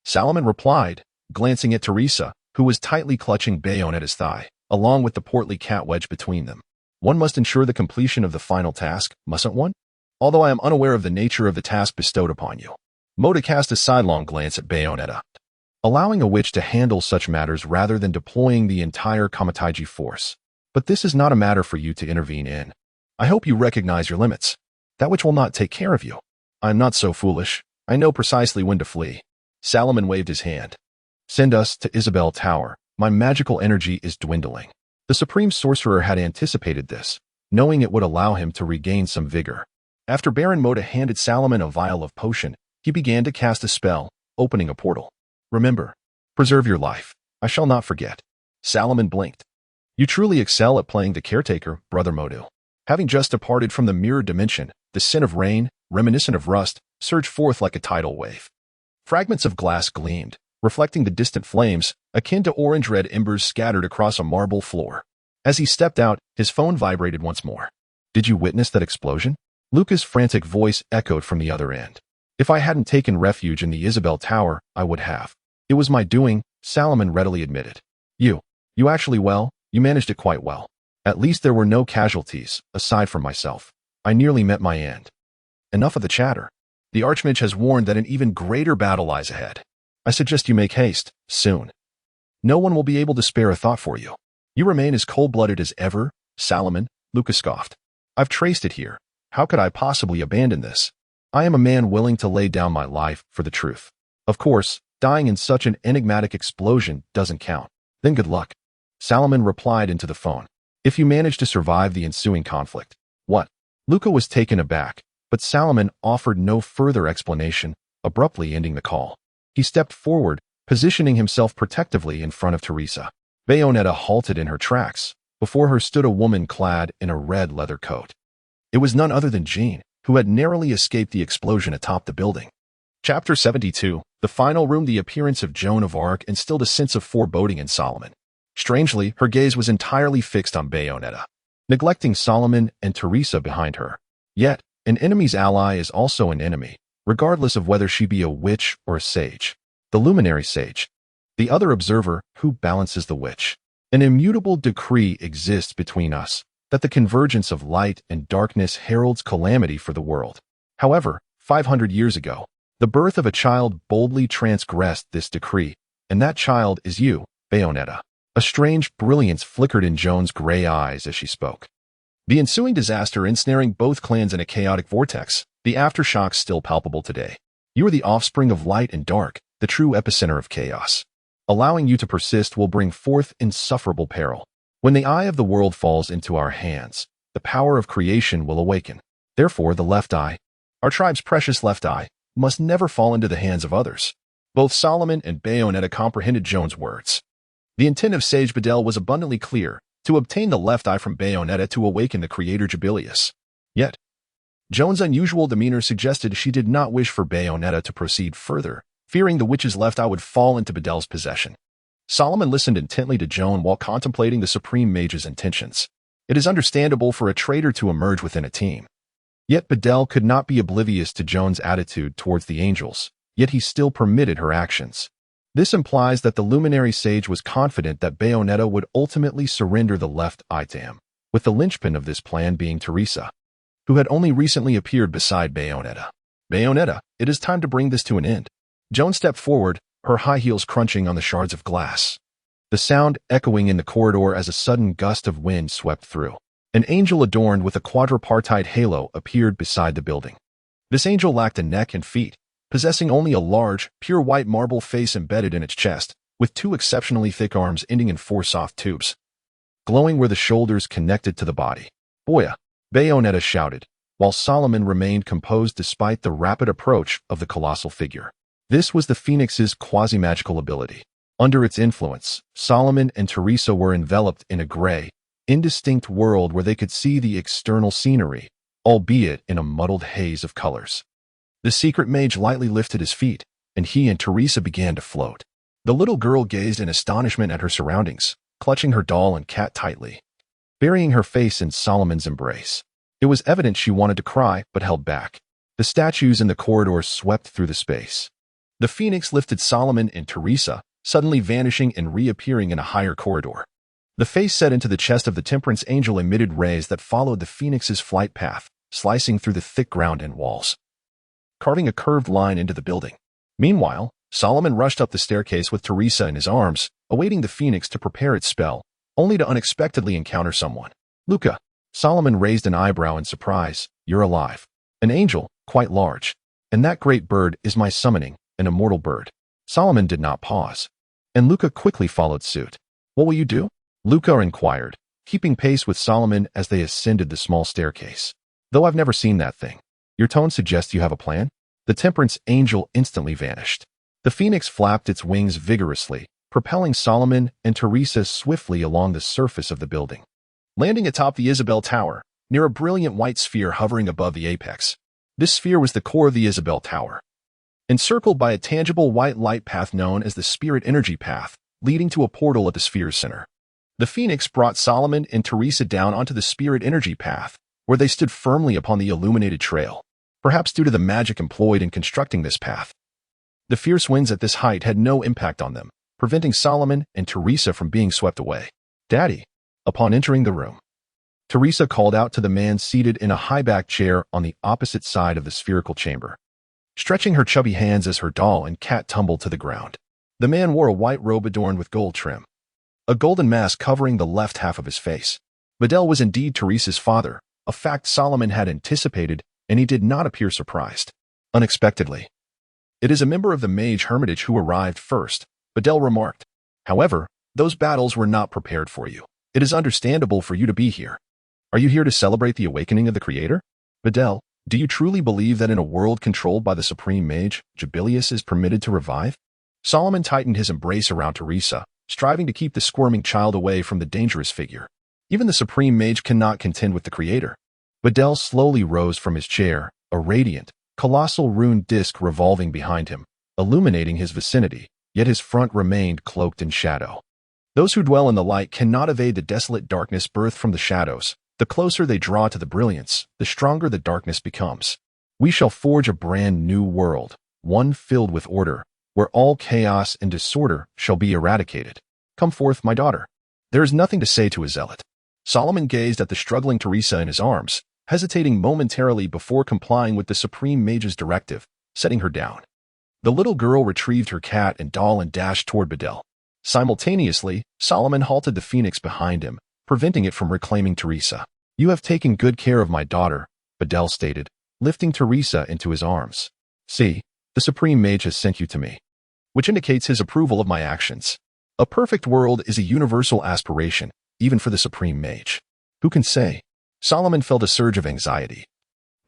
Salomon replied, glancing at Teresa, who was tightly clutching Bayonetta's thigh, along with the portly cat wedge between them. One must ensure the completion of the final task, mustn't one? Although I am unaware of the nature of the task bestowed upon you. Mordo cast a sidelong glance at Bayonetta, allowing a witch to handle such matters rather than deploying the entire Kamataiji force. But this is not a matter for you to intervene in. I hope you recognize your limits. That which will not take care of you. I am not so foolish. I know precisely when to flee. Salomon waved his hand. Send us to Isabel Tower. My magical energy is dwindling. The Supreme Sorcerer had anticipated this, knowing it would allow him to regain some vigor. After Baron Mordo handed Salomon a vial of potion, he began to cast a spell, opening a portal. Remember, preserve your life. I shall not forget. Salomon blinked. You truly excel at playing the caretaker, Brother Mordo. Having just departed from the mirror dimension, the sin of rain, reminiscent of rust, surged forth like a tidal wave. Fragments of glass gleamed, reflecting the distant flames, akin to orange-red embers scattered across a marble floor. As he stepped out, his phone vibrated once more. Did you witness that explosion? Luca's frantic voice echoed from the other end. If I hadn't taken refuge in the Isabel Tower, I would have. It was my doing, Salomon readily admitted. You managed it quite well. At least there were no casualties, aside from myself. I nearly met my end. Enough of the chatter. The Archmage has warned that an even greater battle lies ahead. I suggest you make haste, soon. No one will be able to spare a thought for you. You remain as cold-blooded as ever, Salomon, Luca scoffed. I've traced it here. How could I possibly abandon this? I am a man willing to lay down my life for the truth. Of course, dying in such an enigmatic explosion doesn't count. Then good luck. Salomon replied into the phone. If you manage to survive the ensuing conflict. What? Luca was taken aback, but Salomon offered no further explanation, abruptly ending the call. He stepped forward, positioning himself protectively in front of Teresa. Bayonetta halted in her tracks. Before her stood a woman clad in a red leather coat. It was none other than Jean, who had narrowly escaped the explosion atop the building. Chapter 72, the final room. The appearance of Joan of Arc instilled a sense of foreboding in Salomon. Strangely, her gaze was entirely fixed on Bayonetta, neglecting Salomon and Teresa behind her. Yet, an enemy's ally is also an enemy, regardless of whether she be a witch or a sage. The luminary sage, the other observer who balances the witch. An immutable decree exists between us, that the convergence of light and darkness heralds calamity for the world. However, 500 years ago, the birth of a child boldly transgressed this decree, and that child is you, Bayonetta. A strange brilliance flickered in Joan's gray eyes as she spoke. The ensuing disaster ensnaring both clans in a chaotic vortex, the aftershocks still palpable today. You are the offspring of light and dark, the true epicenter of chaos. Allowing you to persist will bring forth insufferable peril. When the eye of the world falls into our hands, the power of creation will awaken. Therefore, the left eye, our tribe's precious left eye, must never fall into the hands of others. Both Salomon and Bayonetta comprehended Joan's words. The intent of Sage Bedell was abundantly clear, to obtain the left eye from Bayonetta to awaken the creator Kaecilius. Yet, Joan's unusual demeanor suggested she did not wish for Bayonetta to proceed further, fearing the witch's left eye would fall into Bedell's possession. Salomon listened intently to Joan while contemplating the Supreme Mage's intentions. It is understandable for a traitor to emerge within a team. Yet Bedell could not be oblivious to Joan's attitude towards the angels, yet he still permitted her actions. This implies that the luminary sage was confident that Bayonetta would ultimately surrender the left eye to him, with the linchpin of this plan being Teresa, who had only recently appeared beside Bayonetta. Bayonetta, it is time to bring this to an end. Joan stepped forward, her high heels crunching on the shards of glass. The sound echoing in the corridor as a sudden gust of wind swept through. An angel adorned with a quadripartite halo appeared beside the building. This angel lacked a neck and feet, possessing only a large, pure white marble face embedded in its chest, with two exceptionally thick arms ending in four soft tubes, glowing where the shoulders connected to the body. Boya, Bayonetta shouted, while Salomon remained composed despite the rapid approach of the colossal figure. This was the Phoenix's quasi-magical ability. Under its influence, Salomon and Teresa were enveloped in a gray, indistinct world where they could see the external scenery, albeit in a muddled haze of colors. The secret mage lightly lifted his feet, and he and Teresa began to float. The little girl gazed in astonishment at her surroundings, clutching her doll and cat tightly, burying her face in Salomon's embrace. It was evident she wanted to cry, but held back. The statues in the corridor swept through the space. The Phoenix lifted Salomon and Teresa, suddenly vanishing and reappearing in a higher corridor. The face set into the chest of the Temperance Angel emitted rays that followed the Phoenix's flight path, slicing through the thick ground and walls, carving a curved line into the building. Meanwhile, Salomon rushed up the staircase with Teresa in his arms, awaiting the Phoenix to prepare its spell, only to unexpectedly encounter someone. Luca. Salomon raised an eyebrow in surprise. You're alive. An angel, quite large. And that great bird is my summoning, an immortal bird. Salomon did not pause, and Luca quickly followed suit. What will you do? Luca inquired, keeping pace with Salomon as they ascended the small staircase. Though I've never seen that thing. Your tone suggests you have a plan? The Temperance Angel instantly vanished. The Phoenix flapped its wings vigorously, propelling Salomon and Teresa swiftly along the surface of the building, landing atop the Isabel Tower, near a brilliant white sphere hovering above the apex. This sphere was the core of the Isabel Tower, encircled by a tangible white light path known as the Spirit Energy Path, leading to a portal at the sphere's center. The Phoenix brought Salomon and Teresa down onto the Spirit Energy Path, where they stood firmly upon the illuminated trail, perhaps due to the magic employed in constructing this path. The fierce winds at this height had no impact on them, preventing Salomon and Teresa from being swept away. Daddy. Upon entering the room, Teresa called out to the man seated in a high-backed chair on the opposite side of the spherical chamber, stretching her chubby hands as her doll and cat tumbled to the ground. The man wore a white robe adorned with gold trim, a golden mask covering the left half of his face. Bedell was indeed Teresa's father, a fact Salomon had anticipated, and he did not appear surprised. Unexpectedly, it is a member of the Mage Hermitage who arrived first, Bedell remarked. However, those battles were not prepared for you. It is understandable for you to be here. Are you here to celebrate the awakening of the Creator? Bedell, do you truly believe that in a world controlled by the Supreme Mage, Kaecilius is permitted to revive? Salomon tightened his embrace around Teresa, striving to keep the squirming child away from the dangerous figure. Even the Supreme Mage cannot contend with the Creator. Bedell slowly rose from his chair, a radiant, colossal rune disk revolving behind him, illuminating his vicinity, yet his front remained cloaked in shadow. Those who dwell in the light cannot evade the desolate darkness birthed from the shadows. The closer they draw to the brilliance, the stronger the darkness becomes. We shall forge a brand new world, one filled with order, where all chaos and disorder shall be eradicated. Come forth, my daughter. There is nothing to say to a zealot. Salomon gazed at the struggling Teresa in his arms, hesitating momentarily before complying with the Supreme Mage's directive, setting her down. The little girl retrieved her cat and doll and dashed toward Bedell. Simultaneously, Salomon halted the phoenix behind him, preventing it from reclaiming Teresa. "You have taken good care of my daughter," Bedell stated, lifting Teresa into his arms. "See, the Supreme Mage has sent you to me," which indicates his approval of my actions. A perfect world is a universal aspiration, even for the Supreme Mage. Who can say? Salomon felt a surge of anxiety,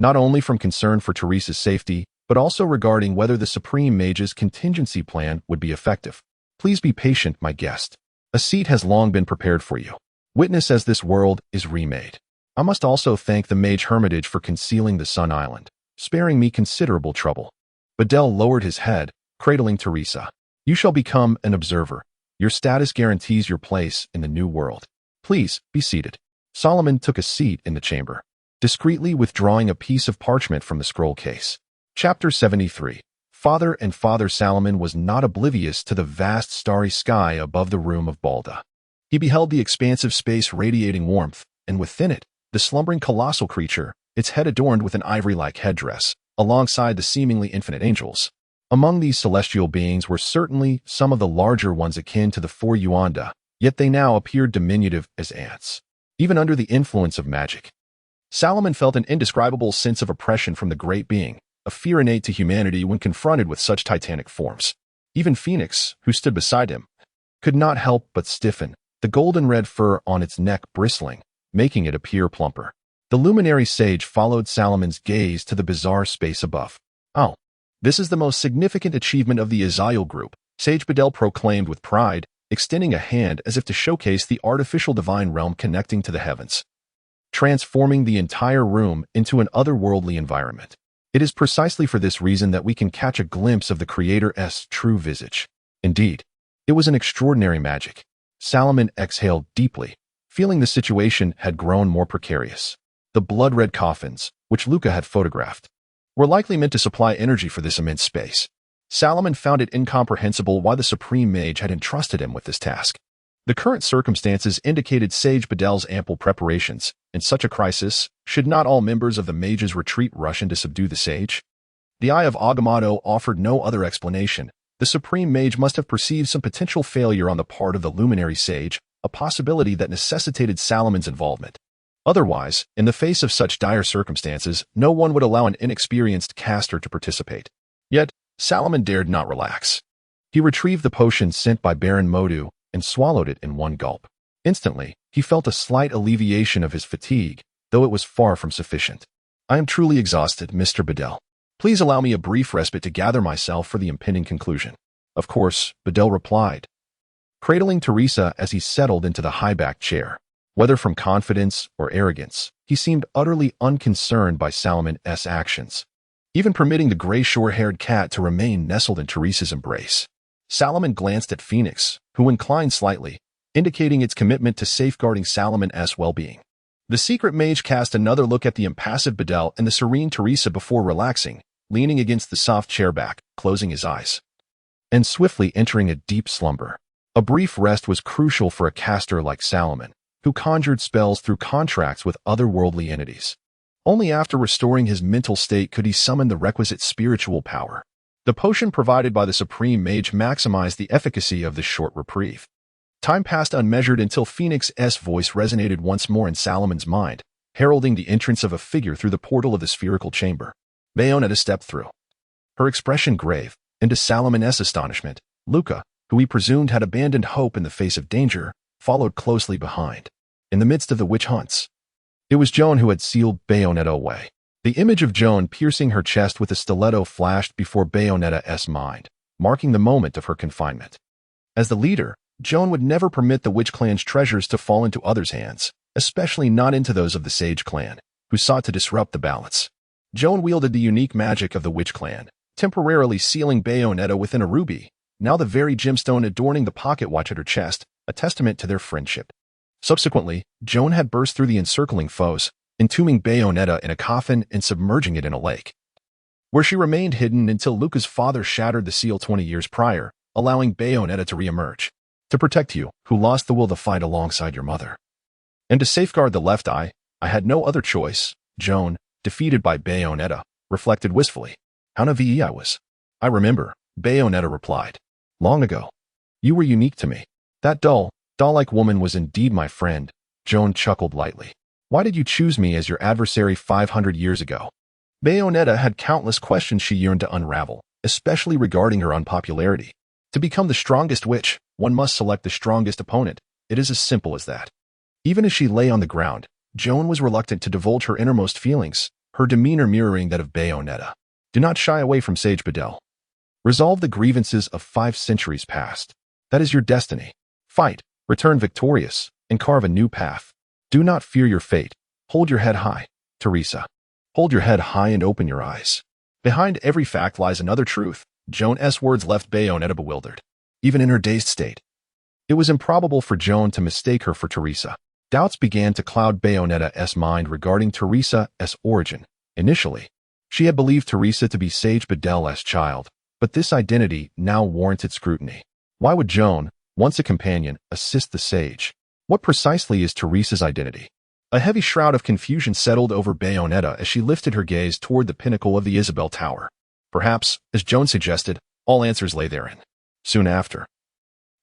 not only from concern for Teresa's safety, but also regarding whether the Supreme Mage's contingency plan would be effective. "Please be patient, my guest. A seat has long been prepared for you. Witness as this world is remade. I must also thank the Mage Hermitage for concealing the Sun Island, sparing me considerable trouble." Bedell lowered his head, cradling Teresa. "You shall become an observer. Your status guarantees your place in the new world. Please, be seated." Salomon took a seat in the chamber, discreetly withdrawing a piece of parchment from the scroll case. Chapter 73. Father Salomon was not oblivious to the vast starry sky above the room of Balda. He beheld the expansive space radiating warmth, and within it, the slumbering colossal creature, its head adorned with an ivory-like headdress, alongside the seemingly infinite angels. Among these celestial beings were certainly some of the larger ones akin to the four Yuanda, yet they now appeared diminutive as ants. Even under the influence of magic, Salomon felt an indescribable sense of oppression from the great being, a fear innate to humanity when confronted with such titanic forms. Even Phoenix, who stood beside him, could not help but stiffen, the golden red fur on its neck bristling, making it appear plumper. The luminary sage followed Salomon's gaze to the bizarre space above. "Oh, this is the most significant achievement of the Azael group," Sage Bedell proclaimed with pride, extending a hand as if to showcase the artificial divine realm connecting to the heavens, transforming the entire room into an otherworldly environment. "It is precisely for this reason that we can catch a glimpse of the Creator's true visage." Indeed, it was an extraordinary magic. Salomon exhaled deeply, feeling the situation had grown more precarious. The blood-red coffins, which Luca had photographed, were likely meant to supply energy for this immense space. Salomon found it incomprehensible why the Supreme Mage had entrusted him with this task. The current circumstances indicated Sage Bedell's ample preparations. In such a crisis, should not all members of the Mage's retreat rush in to subdue the Sage? The Eye of Agamotto offered no other explanation. The Supreme Mage must have perceived some potential failure on the part of the Luminary Sage, a possibility that necessitated Salomon's involvement. Otherwise, in the face of such dire circumstances, no one would allow an inexperienced caster to participate. Yet, Salomon dared not relax. He retrieved the potion sent by Baron Mordo and swallowed it in one gulp. Instantly, he felt a slight alleviation of his fatigue, though it was far from sufficient. "I am truly exhausted, Mr. Bedell. Please allow me a brief respite to gather myself for the impending conclusion." "Of course," Bedell replied, cradling Teresa as he settled into the high-backed chair. Whether from confidence or arrogance, he seemed utterly unconcerned by Salomon's actions, even permitting the gray short-haired cat to remain nestled in Teresa's embrace. Salomon glanced at Phoenix, who inclined slightly, indicating its commitment to safeguarding Salomon's well-being. The secret mage cast another look at the impassive Bedell and the serene Teresa before relaxing, leaning against the soft chair back, closing his eyes, and swiftly entering a deep slumber. A brief rest was crucial for a caster like Salomon, who conjured spells through contracts with otherworldly entities. Only after restoring his mental state could he summon the requisite spiritual power. The potion provided by the Supreme Mage maximized the efficacy of this short reprieve. Time passed unmeasured until Phoenix's voice resonated once more in Salomon's mind, heralding the entrance of a figure through the portal of the spherical chamber. Bayonetta stepped through, her expression grave, and to Salomon's astonishment, Luca, who he presumed had abandoned hope in the face of danger, followed closely behind. In the midst of the witch hunts, it was Joan who had sealed Bayonetta away. The image of Joan piercing her chest with a stiletto flashed before Bayonetta's mind, marking the moment of her confinement. As the leader, Joan would never permit the witch clan's treasures to fall into others' hands, especially not into those of the Sage clan, who sought to disrupt the balance. Joan wielded the unique magic of the witch clan, temporarily sealing Bayonetta within a ruby, now the very gemstone adorning the pocket watch at her chest, a testament to their friendship. Subsequently, Joan had burst through the encircling foes, entombing Bayonetta in a coffin and submerging it in a lake, where she remained hidden until Luca's father shattered the seal 20 years prior, allowing Bayonetta to reemerge. To protect you, who lost the will to fight alongside your mother, and to safeguard the left eye, I had no other choice, Joan, defeated by Bayonetta, reflected wistfully. How naive I was. I remember, Bayonetta replied. Long ago. You were unique to me. That doll-like woman was indeed my friend, Joan chuckled lightly. Why did you choose me as your adversary 500 years ago? Bayonetta had countless questions she yearned to unravel, especially regarding her unpopularity. To become the strongest witch, one must select the strongest opponent. It is as simple as that. Even as she lay on the ground, Joan was reluctant to divulge her innermost feelings, her demeanor mirroring that of Bayonetta. Do not shy away from Sage Bedell. Resolve the grievances of 5 centuries past. That is your destiny. Fight, return victorious, and carve a new path. Do not fear your fate. Hold your head high, Teresa. Hold your head high and open your eyes. Behind every fact lies another truth. Joan's words left Bayonetta bewildered, even in her dazed state. It was improbable for Joan to mistake her for Teresa. Doubts began to cloud Bayonetta's mind regarding Teresa's origin. Initially, she had believed Teresa to be Sage Bedell's child, but this identity now warranted scrutiny. Why would Joan, once a companion, assist the sage? What precisely is Teresa's identity? A heavy shroud of confusion settled over Bayonetta as she lifted her gaze toward the pinnacle of the Isabel Tower. Perhaps, as Joan suggested, all answers lay therein. Soon after,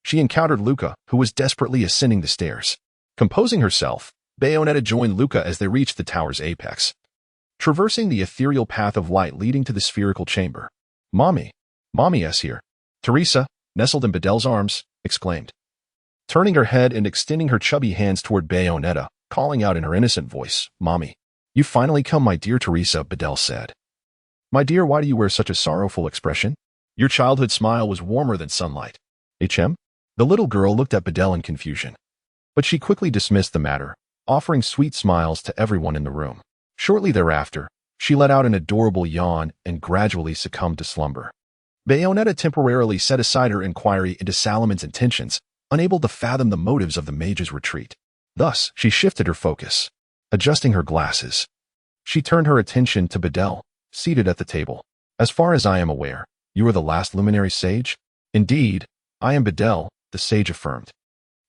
she encountered Luca, who was desperately ascending the stairs. Composing herself, Bayonetta joined Luca as they reached the tower's apex, traversing the ethereal path of light leading to the spherical chamber. Mommy's here. Teresa, nestled in Bedell's arms, exclaimed, turning her head and extending her chubby hands toward Bayonetta, calling out in her innocent voice, Mommy. You finally come, my dear Teresa, Bedell said. My dear, why do you wear such a sorrowful expression? Your childhood smile was warmer than sunlight. HM? The little girl looked at Bedell in confusion. But she quickly dismissed the matter, offering sweet smiles to everyone in the room. Shortly thereafter, she let out an adorable yawn and gradually succumbed to slumber. Bayonetta temporarily set aside her inquiry into Salomon's intentions, unable to fathom the motives of the mage's retreat. Thus, she shifted her focus. Adjusting her glasses, she turned her attention to Bedell, seated at the table. As far as I am aware, you are the last luminary sage? Indeed, I am Bedell, the sage affirmed.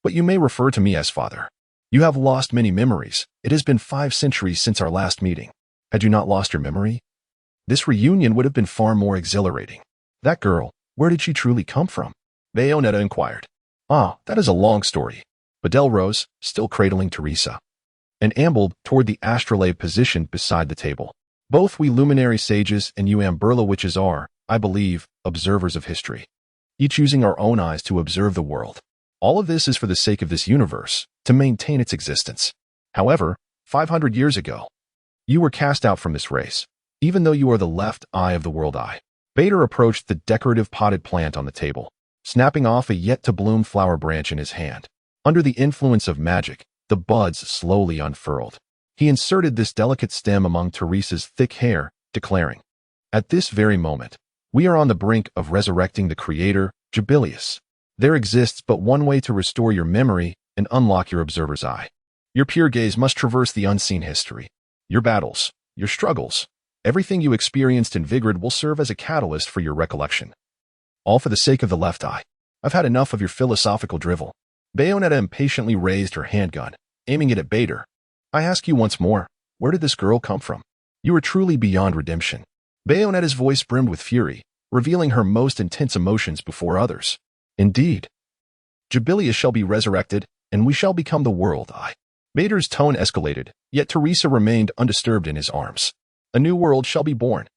But you may refer to me as father. You have lost many memories. It has been 5 centuries since our last meeting. Had you not lost your memory? This reunion would have been far more exhilarating. That girl, where did she truly come from? Bayonetta inquired. Ah, that is a long story. Bedell rose, still cradling Teresa, and ambled toward the astrolabe positioned beside the table. Both we luminary sages and you Amberla witches are, I believe, observers of history, each using our own eyes to observe the world. All of this is for the sake of this universe, to maintain its existence. However, 500 years ago, you were cast out from this race, even though you are the left eye of the world eye. Bader approached the decorative potted plant on the table, snapping off a yet-to-bloom flower branch in his hand. Under the influence of magic, the buds slowly unfurled. He inserted this delicate stem among Teresa's thick hair, declaring, At this very moment, we are on the brink of resurrecting the creator, Kaecilius. There exists but one way to restore your memory and unlock your observer's eye. Your pure gaze must traverse the unseen history. Your battles, your struggles, everything you experienced in Vigrid will serve as a catalyst for your recollection. All for the sake of the left eye. I've had enough of your philosophical drivel. Bayonetta impatiently raised her handgun, aiming it at Bader. I ask you once more, where did this girl come from? You are truly beyond redemption. Bayonetta's voice brimmed with fury, revealing her most intense emotions before others. Indeed. Kaecilius shall be resurrected, and we shall become the world eye. Bader's tone escalated, yet Teresa remained undisturbed in his arms. A new world shall be born.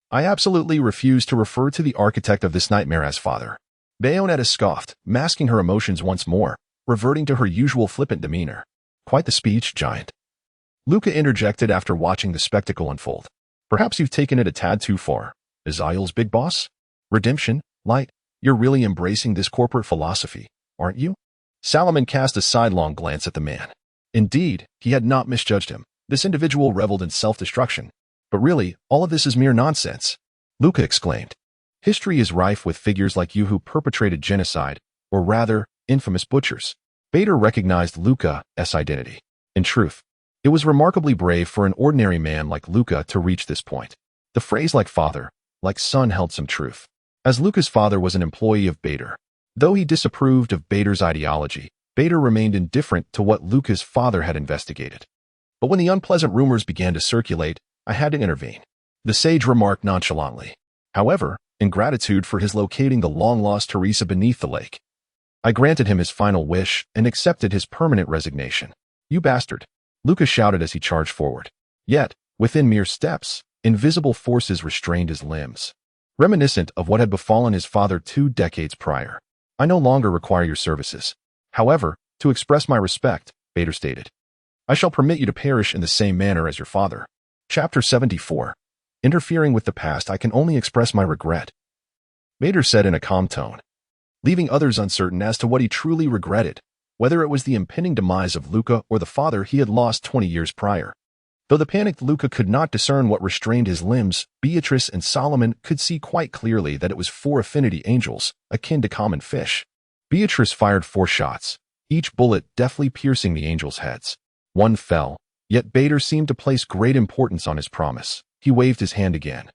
I absolutely refuse to refer to the architect of this nightmare as father. Bayonetta scoffed, masking her emotions once more, reverting to her usual flippant demeanor. Quite the speech, giant. Luca interjected after watching the spectacle unfold. Perhaps you've taken it a tad too far. Is Isle's big boss? Redemption? Light? You're really embracing this corporate philosophy, aren't you? Salomon cast a sidelong glance at the man. Indeed, he had not misjudged him. This individual reveled in self-destruction. But really, all of this is mere nonsense. Luca exclaimed. History is rife with figures like you who perpetrated genocide, or rather, infamous butchers. Bader recognized Luca's identity. In truth, it was remarkably brave for an ordinary man like Luca to reach this point. The phrase like father, like son held some truth. As Luca's father was an employee of Bader, though he disapproved of Bader's ideology, Bader remained indifferent to what Luca's father had investigated. But when the unpleasant rumors began to circulate, I had to intervene. The sage remarked nonchalantly. However, in gratitude for his locating the long-lost Teresa beneath the lake, I granted him his final wish and accepted his permanent resignation. You bastard! Lucas shouted as he charged forward. Yet, within mere steps, invisible forces restrained his limbs, reminiscent of what had befallen his father 2 decades prior. I no longer require your services. However, to express my respect, Bader stated, I shall permit you to perish in the same manner as your father. Chapter 74. Interfering with the past, I can only express my regret, Bader said in a calm tone, leaving others uncertain as to what he truly regretted, whether it was the impending demise of Luca or the father he had lost 20 years prior. Though the panicked Luca could not discern what restrained his limbs, Beatrice and Salomon could see quite clearly that it was 4 affinity angels, akin to common fish. Beatrice fired 4 shots, each bullet deftly piercing the angels' heads. One fell, yet Bader seemed to place great importance on his promise. He waved his hand again,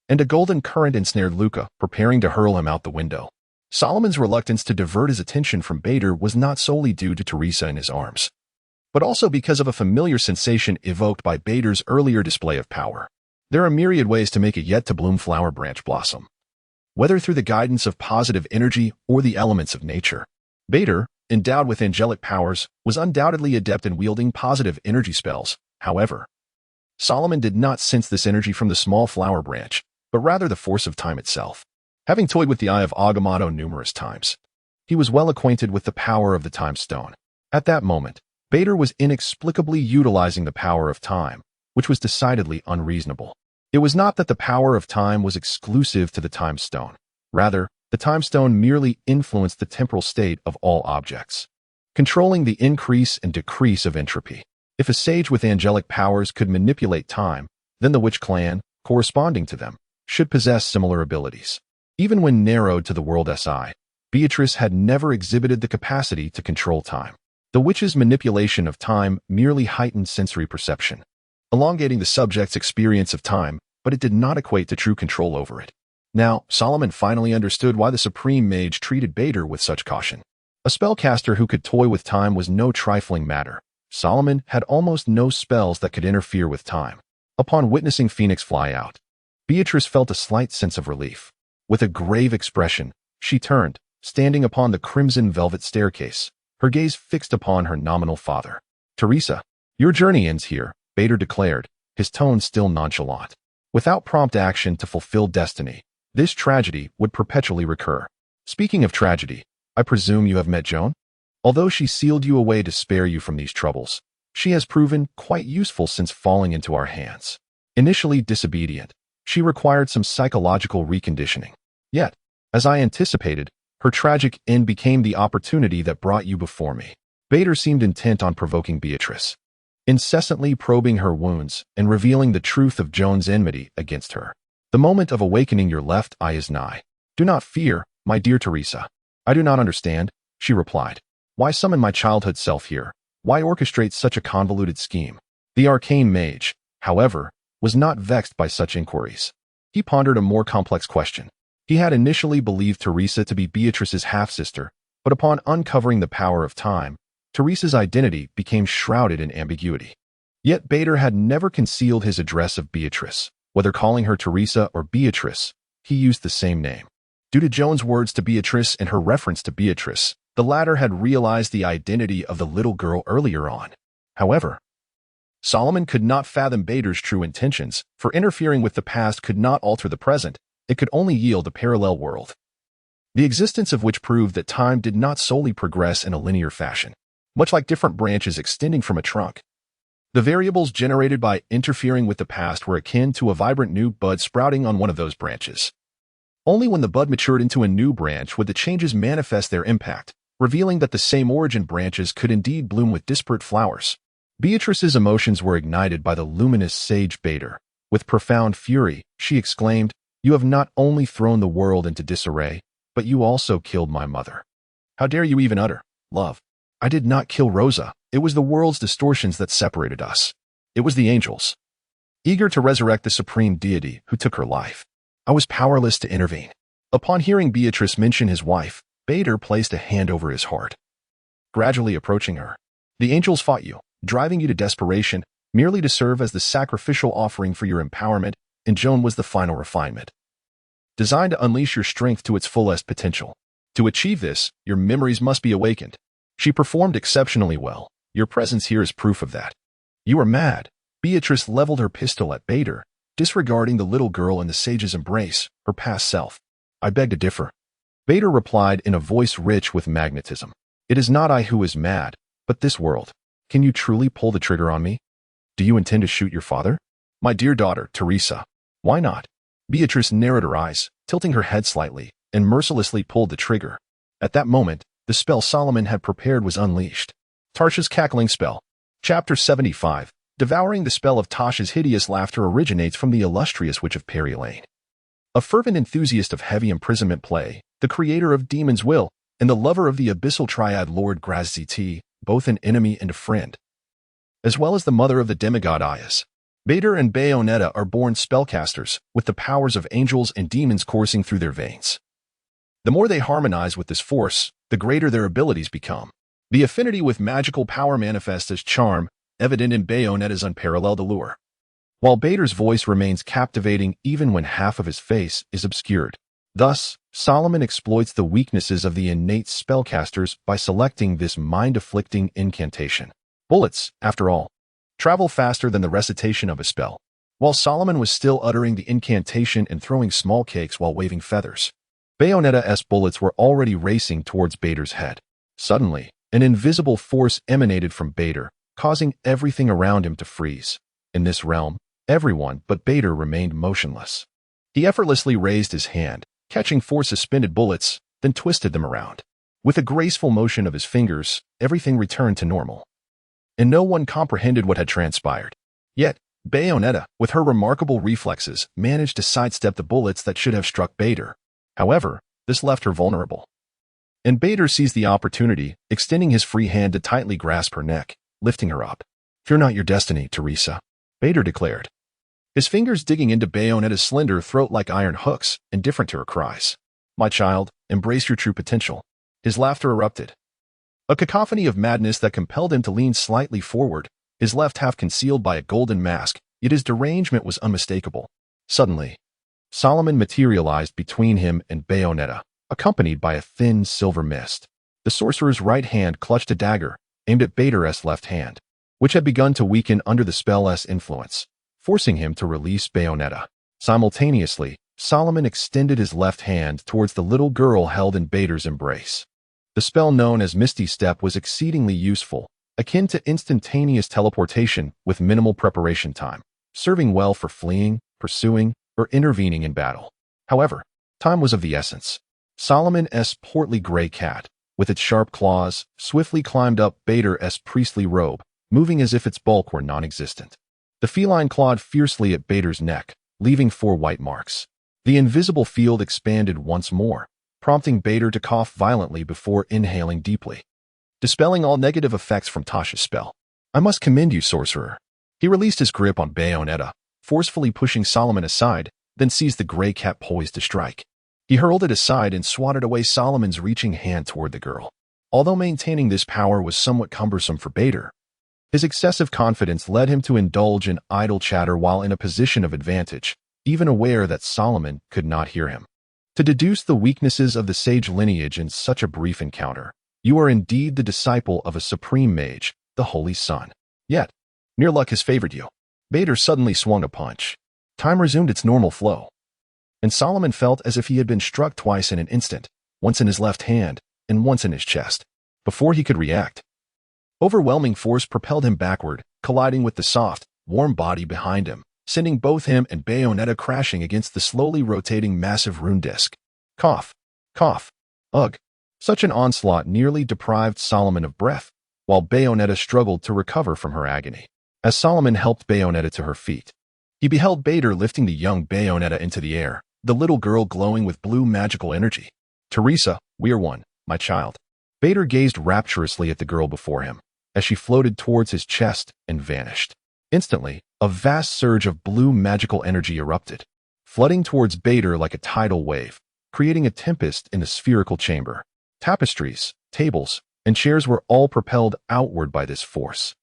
and a golden current ensnared Luca, preparing to hurl him out the window. Solomon's reluctance to divert his attention from Bader was not solely due to Teresa in his arms, but also because of a familiar sensation evoked by Bader's earlier display of power. There are myriad ways to make a yet-to-bloom flower branch blossom, whether through the guidance of positive energy or the elements of nature. Bader, endowed with angelic powers, was undoubtedly adept in wielding positive energy spells. However, Salomon did not sense this energy from the small flower branch, but rather the force of time itself. Having toyed with the Eye of Agamotto numerous times, he was well acquainted with the power of the Time Stone. At that moment, Bader was inexplicably utilizing the power of time, which was decidedly unreasonable. It was not that the power of time was exclusive to the Time Stone. Rather, the Time Stone merely influenced the temporal state of all objects, controlling the increase and decrease of entropy. If a sage with angelic powers could manipulate time, then the witch clan, corresponding to them, should possess similar abilities. Even when narrowed to the world SI, Beatrice had never exhibited the capacity to control time. The witch's manipulation of time merely heightened sensory perception, elongating the subject's experience of time, but it did not equate to true control over it. Now, Salomon finally understood why the Supreme Mage treated Bader with such caution. A spellcaster who could toy with time was no trifling matter. Salomon had almost no spells that could interfere with time. Upon witnessing Phoenix fly out, Beatrice felt a slight sense of relief. With a grave expression, she turned, standing upon the crimson velvet staircase, her gaze fixed upon her nominal father. Teresa, your journey ends here, Bader declared, his tone still nonchalant. Without prompt action to fulfill destiny, this tragedy would perpetually recur. Speaking of tragedy, I presume you have met Joan? Although she sealed you away to spare you from these troubles, she has proven quite useful since falling into our hands. Initially disobedient, she required some psychological reconditioning. Yet, as I anticipated, her tragic end became the opportunity that brought you before me. Bader seemed intent on provoking Beatrice, incessantly probing her wounds and revealing the truth of Joan's enmity against her. The moment of awakening your left eye is nigh. Do not fear, my dear Teresa. I do not understand, she replied. Why summon my childhood self here? Why orchestrate such a convoluted scheme? The Arcane Mage, however, was not vexed by such inquiries. He pondered a more complex question. He had initially believed Teresa to be Beatrice's half-sister, but upon uncovering the power of time, Teresa's identity became shrouded in ambiguity. Yet Bader had never concealed his address of Beatrice. Whether calling her Teresa or Beatrice, he used the same name. Due to Joan's words to Beatrice and her reference to Beatrice, the latter had realized the identity of the little girl earlier on. However, Salomon could not fathom Bader's true intentions, for interfering with the past could not alter the present, it could only yield a parallel world, the existence of which proved that time did not solely progress in a linear fashion. Much like different branches extending from a trunk, the variables generated by interfering with the past were akin to a vibrant new bud sprouting on one of those branches. Only when the bud matured into a new branch would the changes manifest their impact, revealing that the same origin branches could indeed bloom with disparate flowers. Beatrice's emotions were ignited by the luminous sage Bader. With profound fury, she exclaimed, "You have not only thrown the world into disarray, but you also killed my mother. How dare you even utter love? I did not kill Rosa. It was the world's distortions that separated us. It was the angels, eager to resurrect the supreme deity, who took her life. I was powerless to intervene." Upon hearing Beatrice mention his wife, Bader placed a hand over his heart, gradually approaching her. "The angels fought you, driving you to desperation, merely to serve as the sacrificial offering for your empowerment, and Joan was the final refinement. Designed to unleash your strength to its fullest potential. To achieve this, your memories must be awakened. She performed exceptionally well. Your presence here is proof of that. You are mad. Beatrice leveled her pistol at Bader, disregarding the little girl in the sage's embrace, her past self. I beg to differ. Bader replied in a voice rich with magnetism. It is not I who is mad, but this world. Can you truly pull the trigger on me? Do you intend to shoot your father? My dear daughter, Teresa. Why not? Beatrice narrowed her eyes, tilting her head slightly, and mercilessly pulled the trigger. At that moment, the spell Salomon had prepared was unleashed. Tasha's cackling spell. Chapter 75. Devouring the spell of Tasha's hideous laughter originates from the illustrious Witch of Peri Lane. A fervent enthusiast of heavy imprisonment play, the creator of Demon's Will, and the lover of the abyssal triad Lord Grazzi, both an enemy and a friend. As well as the mother of the demigod Ias. Bader and Bayonetta are born spellcasters, with the powers of angels and demons coursing through their veins. The more they harmonize with this force, the greater their abilities become. The affinity with magical power manifests as charm, evident in Bayonetta's unparalleled allure. While Bader's voice remains captivating even when half of his face is obscured. Thus, Salomon exploits the weaknesses of the innate spellcasters by selecting this mind-afflicting incantation. Bullets, after all, travel faster than the recitation of a spell. While Salomon was still uttering the incantation and throwing small cakes while waving feathers, Bayonetta's bullets were already racing towards Bader's head. Suddenly, an invisible force emanated from Bader, causing everything around him to freeze. In this realm, everyone but Bader remained motionless. He effortlessly raised his hand, catching four suspended bullets, then twisted them around. With a graceful motion of his fingers, everything returned to normal. And no one comprehended what had transpired. Yet, Bayonetta, with her remarkable reflexes, managed to sidestep the bullets that should have struck Bader. However, this left her vulnerable. And Bader seized the opportunity, extending his free hand to tightly grasp her neck, lifting her up. Fear not your destiny, Teresa, Bader declared. His fingers digging into Bayonetta's slender throat like iron hooks, indifferent to her cries. My child, embrace your true potential. His laughter erupted. A cacophony of madness that compelled him to lean slightly forward, his left half concealed by a golden mask, yet his derangement was unmistakable. Suddenly, Salomon materialized between him and Bayonetta, accompanied by a thin silver mist. The sorcerer's right hand clutched a dagger, aimed at Bader's left hand, which had begun to weaken under the spell's influence, forcing him to release Bayonetta. Simultaneously, Salomon extended his left hand towards the little girl held in Bader's embrace. The spell known as Misty Step was exceedingly useful, akin to instantaneous teleportation with minimal preparation time, serving well for fleeing, pursuing, or intervening in battle. However, time was of the essence. Salomon's portly gray cat, with its sharp claws, swiftly climbed up Bader's priestly robe, moving as if its bulk were non-existent. The feline clawed fiercely at Bader's neck, leaving 4 white marks. The invisible field expanded once more, prompting Bader to cough violently before inhaling deeply, dispelling all negative effects from Tasha's spell. I must commend you, sorcerer. He released his grip on Bayonetta, forcefully pushing Salomon aside, then seized the gray cat poised to strike. He hurled it aside and swatted away Salomon's reaching hand toward the girl. Although maintaining this power was somewhat cumbersome for Bader, his excessive confidence led him to indulge in idle chatter while in a position of advantage, even aware that Salomon could not hear him. To deduce the weaknesses of the sage lineage in such a brief encounter, you are indeed the disciple of a supreme mage, the Holy Sun. Yet, near luck has favored you. Bader suddenly swung a punch. Time resumed its normal flow, and Salomon felt as if he had been struck twice in an instant, once in his left hand and once in his chest. Before he could react, overwhelming force propelled him backward, colliding with the soft, warm body behind him, sending both him and Bayonetta crashing against the slowly rotating massive rune disc. Cough. Cough. Ugh. Such an onslaught nearly deprived Salomon of breath, while Bayonetta struggled to recover from her agony. As Salomon helped Bayonetta to her feet, he beheld Bader lifting the young Bayonetta into the air, the little girl glowing with blue magical energy. Teresa, we are one, my child. Bader gazed rapturously at the girl before him, as she floated towards his chest and vanished. Instantly, a vast surge of blue magical energy erupted, flooding towards Bader like a tidal wave, creating a tempest in the spherical chamber. Tapestries, tables, and chairs were all propelled outward by this force,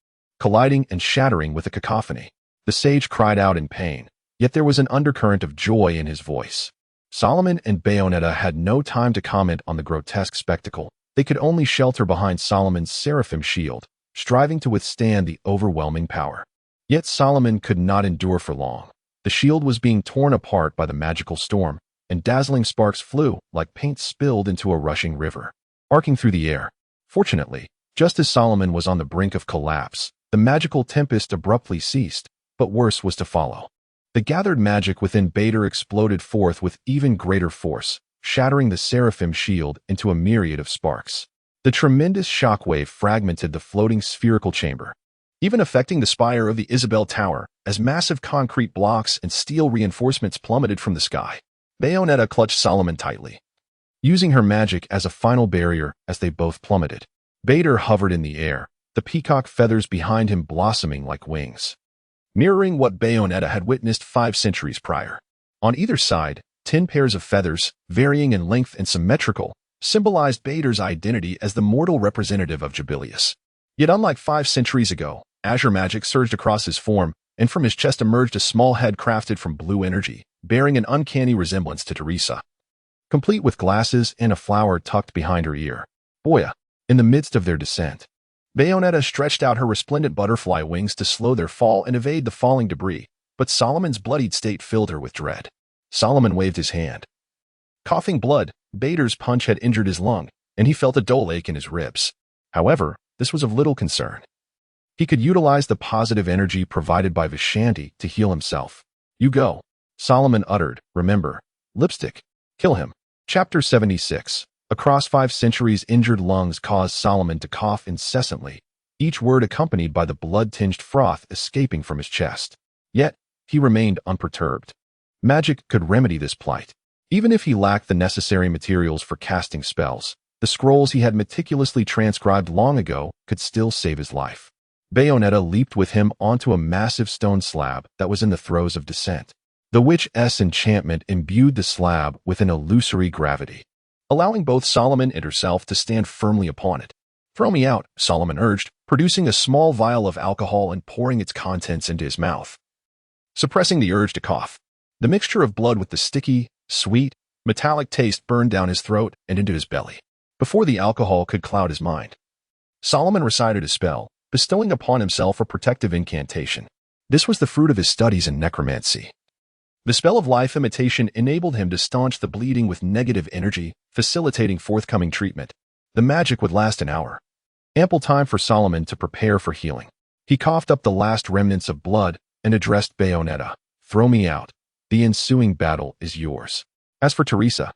colliding and shattering with a cacophony. The sage cried out in pain, yet there was an undercurrent of joy in his voice. Salomon and Bayonetta had no time to comment on the grotesque spectacle. They could only shelter behind Solomon's seraphim shield, striving to withstand the overwhelming power. Yet Salomon could not endure for long. The shield was being torn apart by the magical storm, and dazzling sparks flew like paint spilled into a rushing river, arcing through the air. Fortunately, just as Salomon was on the brink of collapse, the magical tempest abruptly ceased, but worse was to follow. The gathered magic within Bader exploded forth with even greater force, shattering the seraphim shield into a myriad of sparks. The tremendous shockwave fragmented the floating spherical chamber, even affecting the spire of the Isabel Tower, as massive concrete blocks and steel reinforcements plummeted from the sky. Bayonetta clutched Salomon tightly, using her magic as a final barrier as they both plummeted. Bader hovered in the air, the peacock feathers behind him blossoming like wings, mirroring what Bayonetta had witnessed 5 centuries prior. On either side, 10 pairs of feathers, varying in length and symmetrical, symbolized Bader's identity as the mortal representative of Jubilius. Yet unlike 5 centuries ago, azure magic surged across his form, and from his chest emerged a small head crafted from blue energy, bearing an uncanny resemblance to Teresa, complete with glasses and a flower tucked behind her ear. Boya, in the midst of their descent, Bayonetta stretched out her resplendent butterfly wings to slow their fall and evade the falling debris, but Solomon's bloodied state filled her with dread. Salomon waved his hand. Coughing blood, Bader's punch had injured his lung, and he felt a dull ache in his ribs. However, this was of little concern. He could utilize the positive energy provided by Vishanti to heal himself. You go, Salomon uttered. Remember, lipstick. Kill him. Chapter 76. Across 5 centuries, injured lungs caused Salomon to cough incessantly, each word accompanied by the blood-tinged froth escaping from his chest. Yet, he remained unperturbed. Magic could remedy this plight. Even if he lacked the necessary materials for casting spells, the scrolls he had meticulously transcribed long ago could still save his life. Bayonetta leaped with him onto a massive stone slab that was in the throes of descent. The witch's enchantment imbued the slab with an illusory gravity, allowing both Salomon and herself to stand firmly upon it. Throw me out, Salomon urged, producing a small vial of alcohol and pouring its contents into his mouth, suppressing the urge to cough. The mixture of blood with the sticky, sweet, metallic taste burned down his throat and into his belly. Before the alcohol could cloud his mind, Salomon recited a spell, bestowing upon himself a protective incantation. This was the fruit of his studies in necromancy. The spell of life imitation enabled him to staunch the bleeding with negative energy, facilitating forthcoming treatment. The magic would last an hour, ample time for Salomon to prepare for healing. He coughed up the last remnants of blood and addressed Bayonetta. Throw me out. The ensuing battle is yours. As for Teresa,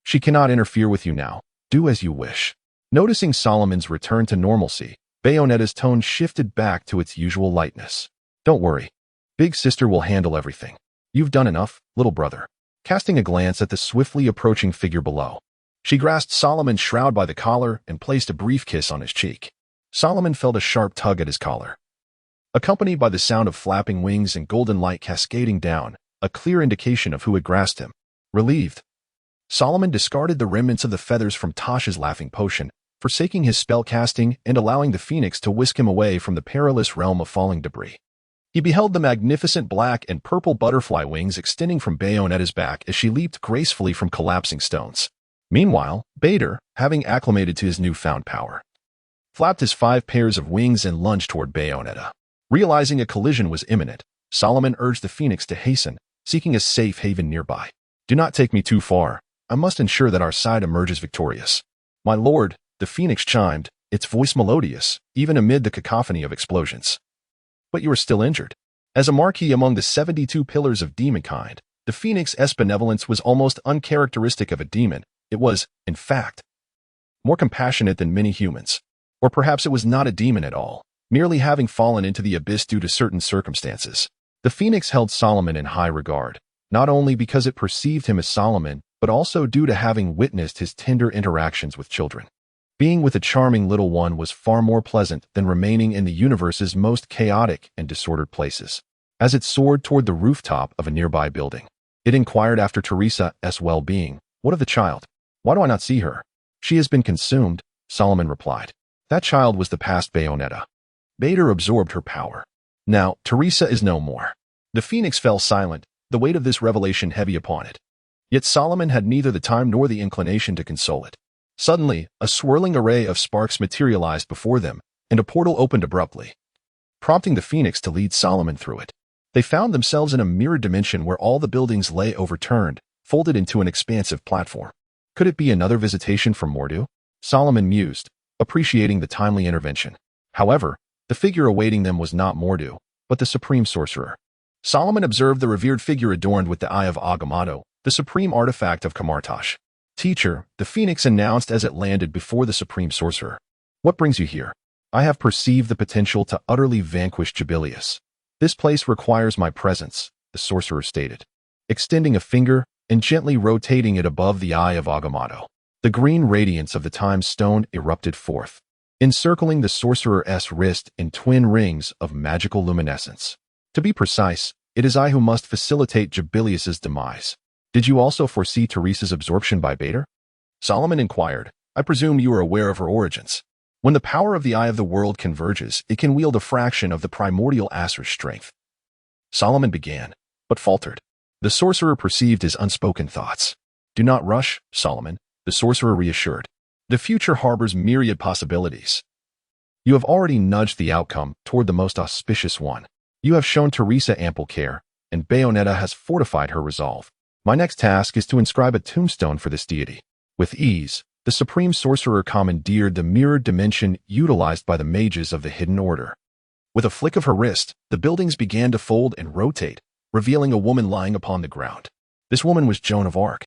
she cannot interfere with you now. Do as you wish. Noticing Solomon's return to normalcy, Bayonetta's tone shifted back to its usual lightness. Don't worry. Big sister will handle everything. You've done enough, little brother. Casting a glance at the swiftly approaching figure below, she grasped Solomon's shroud by the collar and placed a brief kiss on his cheek. Salomon felt a sharp tug at his collar, accompanied by the sound of flapping wings and golden light cascading down, a clear indication of who had grasped him. Relieved, Salomon discarded the remnants of the feathers from Tasha's laughing potion, forsaking his spell casting and allowing the phoenix to whisk him away from the perilous realm of falling debris. He beheld the magnificent black and purple butterfly wings extending from Bayonetta's back as she leaped gracefully from collapsing stones. Meanwhile, Bader, having acclimated to his newfound power, flapped his 5 pairs of wings and lunged toward Bayonetta. Realizing a collision was imminent, Salomon urged the phoenix to hasten, seeking a safe haven nearby. Do not take me too far. I must ensure that our side emerges victorious. My lord, the phoenix chimed, its voice melodious, even amid the cacophony of explosions. But you are still injured. As a marquis among the 72 pillars of demonkind, the phoenix's benevolence was almost uncharacteristic of a demon. It was, in fact, more compassionate than many humans. Or perhaps it was not a demon at all, merely having fallen into the abyss due to certain circumstances. The phoenix held Salomon in high regard, not only because it perceived him as Salomon, but also due to having witnessed his tender interactions with children. Being with a charming little one was far more pleasant than remaining in the universe's most chaotic and disordered places. As it soared toward the rooftop of a nearby building, it inquired after Teresa's well-being. What of the child? Why do I not see her? She has been consumed, Salomon replied. That child was the past Bayonetta. Bader absorbed her power. Now, Teresa is no more. The phoenix fell silent, the weight of this revelation heavy upon it. Yet Salomon had neither the time nor the inclination to console it. Suddenly, a swirling array of sparks materialized before them, and a portal opened abruptly, prompting the phoenix to lead Salomon through it. They found themselves in a mirrored dimension where all the buildings lay overturned, folded into an expansive platform. Could it be another visitation from Mordo? Salomon mused, appreciating the timely intervention. However, the figure awaiting them was not Mordo, but the supreme sorcerer. Salomon observed the revered figure adorned with the Eye of Agamotto, the supreme artifact of Kamartash. "Teacher," the phoenix announced as it landed before the supreme sorcerer. "What brings you here?" "I have perceived the potential to utterly vanquish Kaecilius. This place requires my presence," the sorcerer stated, extending a finger and gently rotating it above the Eye of Agamotto. The green radiance of the time stone erupted forth, encircling the sorcerer's wrist in twin rings of magical luminescence. "To be precise, it is I who must facilitate Kaecilius's demise." "Did you also foresee Teresa's absorption by Bader?" Salomon inquired. "I presume you are aware of her origins. When the power of the Eye of the World converges, it can wield a fraction of the primordial Asur's strength." Salomon began, but faltered. The sorcerer perceived his unspoken thoughts. "Do not rush, Salomon," the sorcerer reassured. "The future harbors myriad possibilities. You have already nudged the outcome toward the most auspicious one. You have shown Teresa ample care, and Bayonetta has fortified her resolve. My next task is to inscribe a tombstone for this deity." With ease, the supreme sorcerer commandeered the mirrored dimension utilized by the mages of the Hidden Order. With a flick of her wrist, the buildings began to fold and rotate, revealing a woman lying upon the ground. This woman was Joan of Arc,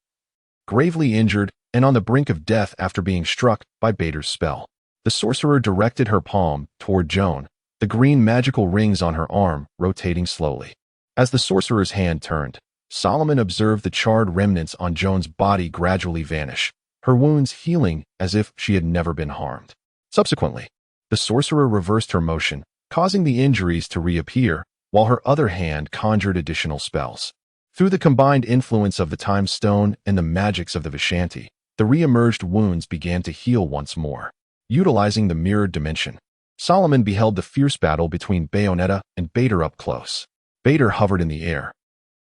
gravely injured and on the brink of death after being struck by Bader's spell. The sorcerer directed her palm toward Joan, the green magical rings on her arm rotating slowly. As the sorcerer's hand turned, Salomon observed the charred remnants on Joan's body gradually vanish, her wounds healing as if she had never been harmed. Subsequently, the sorcerer reversed her motion, causing the injuries to reappear, while her other hand conjured additional spells. Through the combined influence of the Time Stone and the magics of the Vishanti, the re-emerged wounds began to heal once more. Utilizing the mirrored dimension, Salomon beheld the fierce battle between Bayonetta and Bader up close. Bader hovered in the air,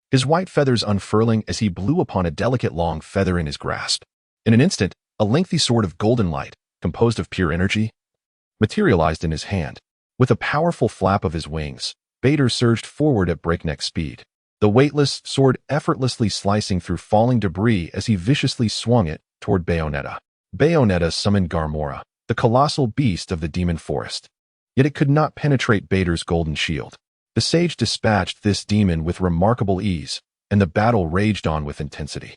his white feathers unfurling as he blew upon a delicate long feather in his grasp. In an instant, a lengthy sword of golden light, composed of pure energy, materialized in his hand. With a powerful flap of his wings, Bader surged forward at breakneck speed, the weightless sword effortlessly slicing through falling debris as he viciously swung it toward Bayonetta. Bayonetta summoned Garmora, the colossal beast of the demon forest. Yet it could not penetrate Bader's golden shield. The sage dispatched this demon with remarkable ease, and the battle raged on with intensity.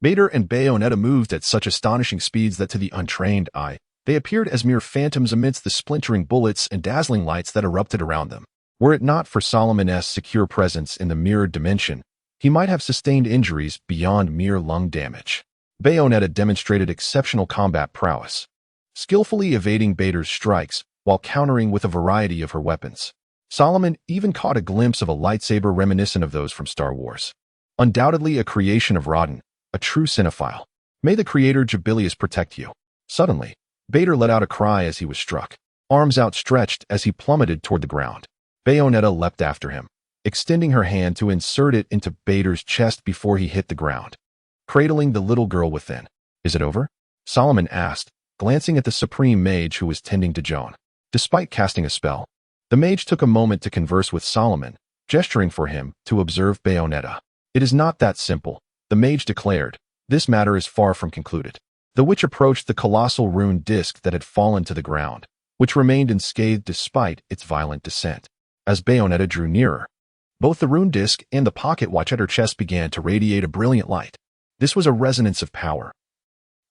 Bader and Bayonetta moved at such astonishing speeds that to the untrained eye, they appeared as mere phantoms amidst the splintering bullets and dazzling lights that erupted around them. Were it not for Salomon's secure presence in the mirrored dimension, he might have sustained injuries beyond mere lung damage. Bayonetta demonstrated exceptional combat prowess, skillfully evading Bader's strikes while countering with a variety of her weapons. Salomon even caught a glimpse of a lightsaber reminiscent of those from Star Wars. Undoubtedly a creation of Rodin, a true cinephile. May the creator Kaecilius protect you. Suddenly, Bader let out a cry as he was struck, arms outstretched as he plummeted toward the ground. Bayonetta leapt after him, extending her hand to insert it into Bader's chest before he hit the ground, cradling the little girl within. "Is it over?" Salomon asked, glancing at the supreme mage who was tending to Joan. Despite casting a spell, the mage took a moment to converse with Salomon, gesturing for him to observe Bayonetta. "It is not that simple," the mage declared. "This matter is far from concluded." The witch approached the colossal rune disc that had fallen to the ground, which remained unscathed despite its violent descent. As Bayonetta drew nearer, both the rune disc and the pocket watch at her chest began to radiate a brilliant light. This was a resonance of power.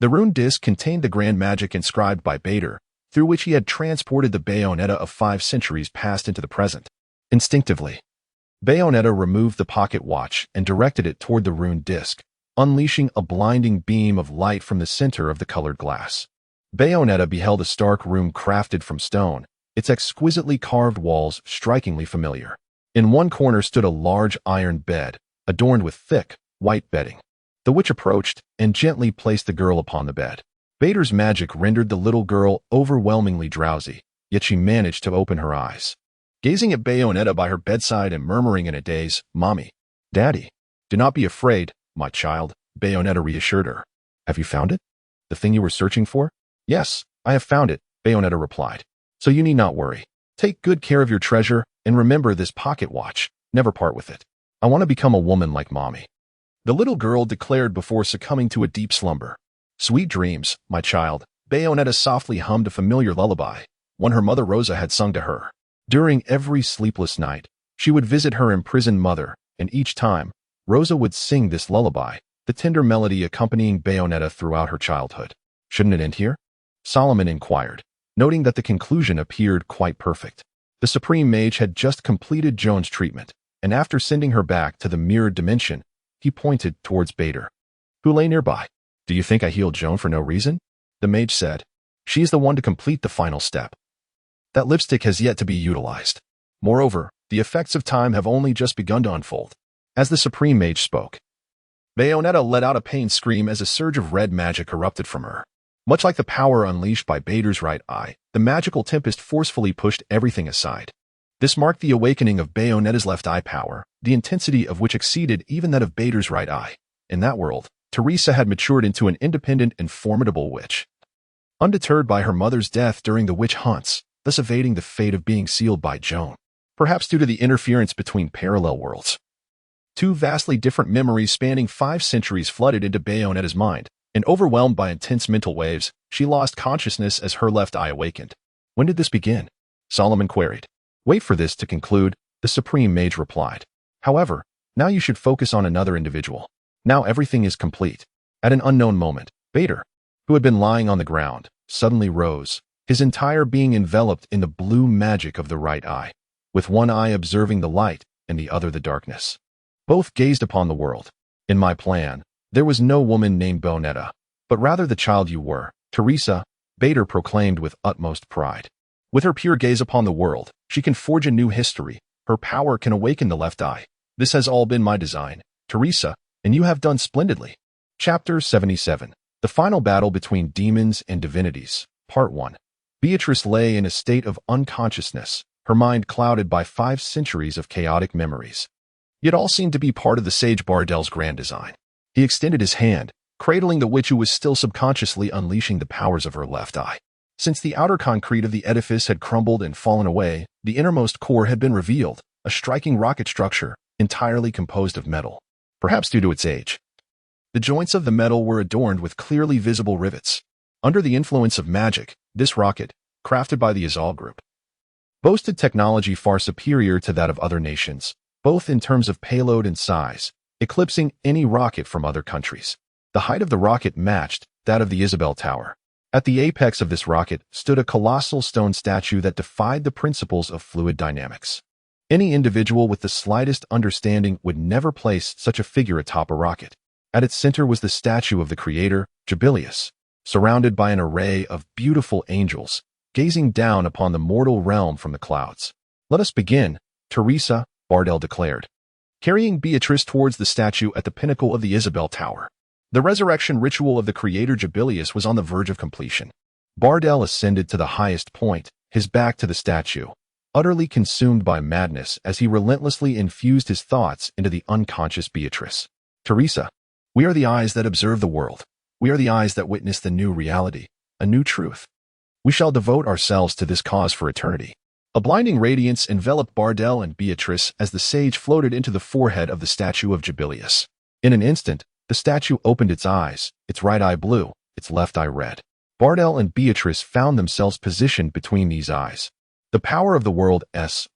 The rune disc contained the grand magic inscribed by Bader, through which he had transported the Bayonetta of 5 centuries past into the present. Instinctively, Bayonetta removed the pocket watch and directed it toward the rune disc, unleashing a blinding beam of light from the center of the colored glass. Bayonetta beheld a stark room crafted from stone, its exquisitely carved walls strikingly familiar. In one corner stood a large iron bed, adorned with thick, white bedding. The witch approached and gently placed the girl upon the bed. Bader's magic rendered the little girl overwhelmingly drowsy, yet she managed to open her eyes. Gazing at Bayonetta by her bedside and murmuring in a daze, "Mommy, Daddy, do not be afraid, my child," Bayonetta reassured her. "Have you found it? The thing you were searching for?" "Yes, I have found it," Bayonetta replied. "So you need not worry. Take good care of your treasure, and remember this pocket watch. Never part with it. I want to become a woman like Mommy," the little girl declared before succumbing to a deep slumber. "Sweet dreams, my child," Bayonetta softly hummed a familiar lullaby, one her mother Rosa had sung to her. During every sleepless night, she would visit her imprisoned mother, and each time, Rosa would sing this lullaby, the tender melody accompanying Bayonetta throughout her childhood. "Shouldn't it end here?" Salomon inquired, noting that the conclusion appeared quite perfect. The Supreme Mage had just completed Joan's treatment, and after sending her back to the mirrored dimension, he pointed towards Bader, who lay nearby. "Do you think I healed Joan for no reason?" The mage said. "She is the one to complete the final step. That lipstick has yet to be utilized. Moreover, the effects of time have only just begun to unfold." As the Supreme Mage spoke, Bayonetta let out a pained scream as a surge of red magic erupted from her. Much like the power unleashed by Bader's right eye, the magical tempest forcefully pushed everything aside. This marked the awakening of Bayonetta's left eye power, the intensity of which exceeded even that of Bader's right eye. In that world, Teresa had matured into an independent and formidable witch. Undeterred by her mother's death during the witch hunts, thus evading the fate of being sealed by Joan, perhaps due to the interference between parallel worlds. Two vastly different memories spanning 5 centuries flooded into Bayonetta's mind, and overwhelmed by intense mental waves, she lost consciousness as her left eye awakened. "When did this begin?" Salomon queried. "Wait for this to conclude," the Supreme Mage replied. "However, now you should focus on another individual. Now everything is complete." At an unknown moment, Bader, who had been lying on the ground, suddenly rose, his entire being enveloped in the blue magic of the right eye, with one eye observing the light and the other the darkness. Both gazed upon the world. "In my plan, there was no woman named Bayonetta, but rather the child you were, Teresa," Bader proclaimed with utmost pride. "With her pure gaze upon the world, she can forge a new history. Her power can awaken the left eye. This has all been my design, Teresa, and you have done splendidly." Chapter 77. The Final Battle Between Demons and Divinities, Part 1. Beatrice lay in a state of unconsciousness, her mind clouded by 5 centuries of chaotic memories. Yet all seemed to be part of the sage Bardel's grand design. He extended his hand, cradling the witch who was still subconsciously unleashing the powers of her left eye. Since the outer concrete of the edifice had crumbled and fallen away, the innermost core had been revealed, a striking rocket structure, entirely composed of metal, perhaps due to its age. The joints of the metal were adorned with clearly visible rivets. Under the influence of magic, this rocket, crafted by the Azal Group, boasted technology far superior to that of other nations, both in terms of payload and size, eclipsing any rocket from other countries. The height of the rocket matched that of the Isabel Tower. At the apex of this rocket stood a colossal stone statue that defied the principles of fluid dynamics. Any individual with the slightest understanding would never place such a figure atop a rocket. At its center was the statue of the creator, Kaecilius, surrounded by an array of beautiful angels, gazing down upon the mortal realm from the clouds. "Let us begin," Teresa, Bardel declared, carrying Beatrice towards the statue at the pinnacle of the Isabel Tower. The resurrection ritual of the creator Kaecilius was on the verge of completion. Bardel ascended to the highest point, his back to the statue, utterly consumed by madness as he relentlessly infused his thoughts into the unconscious Beatrice. "Teresa, we are the eyes that observe the world. We are the eyes that witness the new reality, a new truth. We shall devote ourselves to this cause for eternity." A blinding radiance enveloped Bardel and Beatrice as the sage floated into the forehead of the statue of Kaecilius. In an instant, the statue opened its eyes, its right eye blue, its left eye red. Bardel and Beatrice found themselves positioned between these eyes. The power of the world's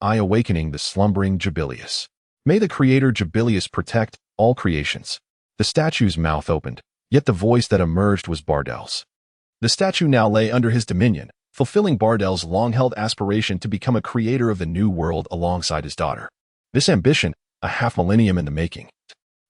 eye awakening the slumbering Kaecilius. "May the creator Kaecilius protect all creations." The statue's mouth opened, yet the voice that emerged was Bardel's. The statue now lay under his dominion, fulfilling Bardel's long-held aspiration to become a creator of the new world alongside his daughter. This ambition, a half-millennium in the making,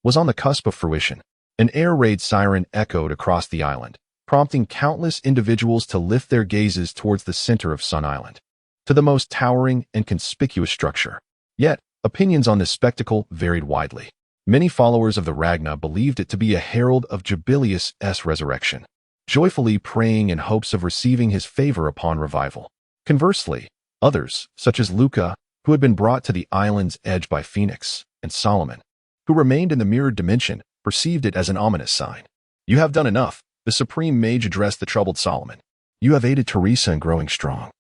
was on the cusp of fruition. An air raid siren echoed across the island, prompting countless individuals to lift their gazes towards the center of Sun Island, to the most towering and conspicuous structure. Yet, opinions on this spectacle varied widely. Many followers of the Ragna believed it to be a herald of Kaecilius' resurrection, joyfully praying in hopes of receiving his favor upon revival. Conversely, others, such as Luca, who had been brought to the island's edge by Phoenix, and Salomon, who remained in the mirrored dimension, perceived it as an ominous sign. "You have done enough," the supreme mage addressed the troubled Salomon. "You have aided Teresa in growing strong,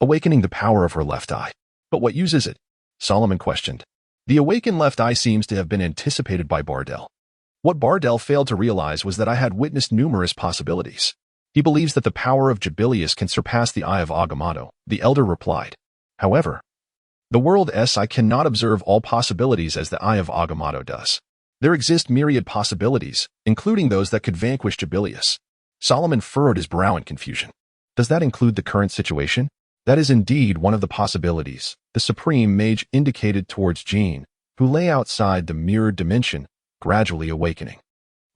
awakening the power of her left eye. But what use is it?" Salomon questioned. "The awakened left eye seems to have been anticipated by Bardell. What Bardell failed to realize was that I had witnessed numerous possibilities. He believes that the power of Jubilius can surpass the eye of Agamotto," the elder replied. "However, the world SI cannot observe all possibilities as the eye of Agamotto does. There exist myriad possibilities, including those that could vanquish Jubilius." Salomon furrowed his brow in confusion. "Does that include the current situation?" "That is indeed one of the possibilities," the supreme mage indicated towards Jean, who lay outside the mirrored dimension, gradually awakening.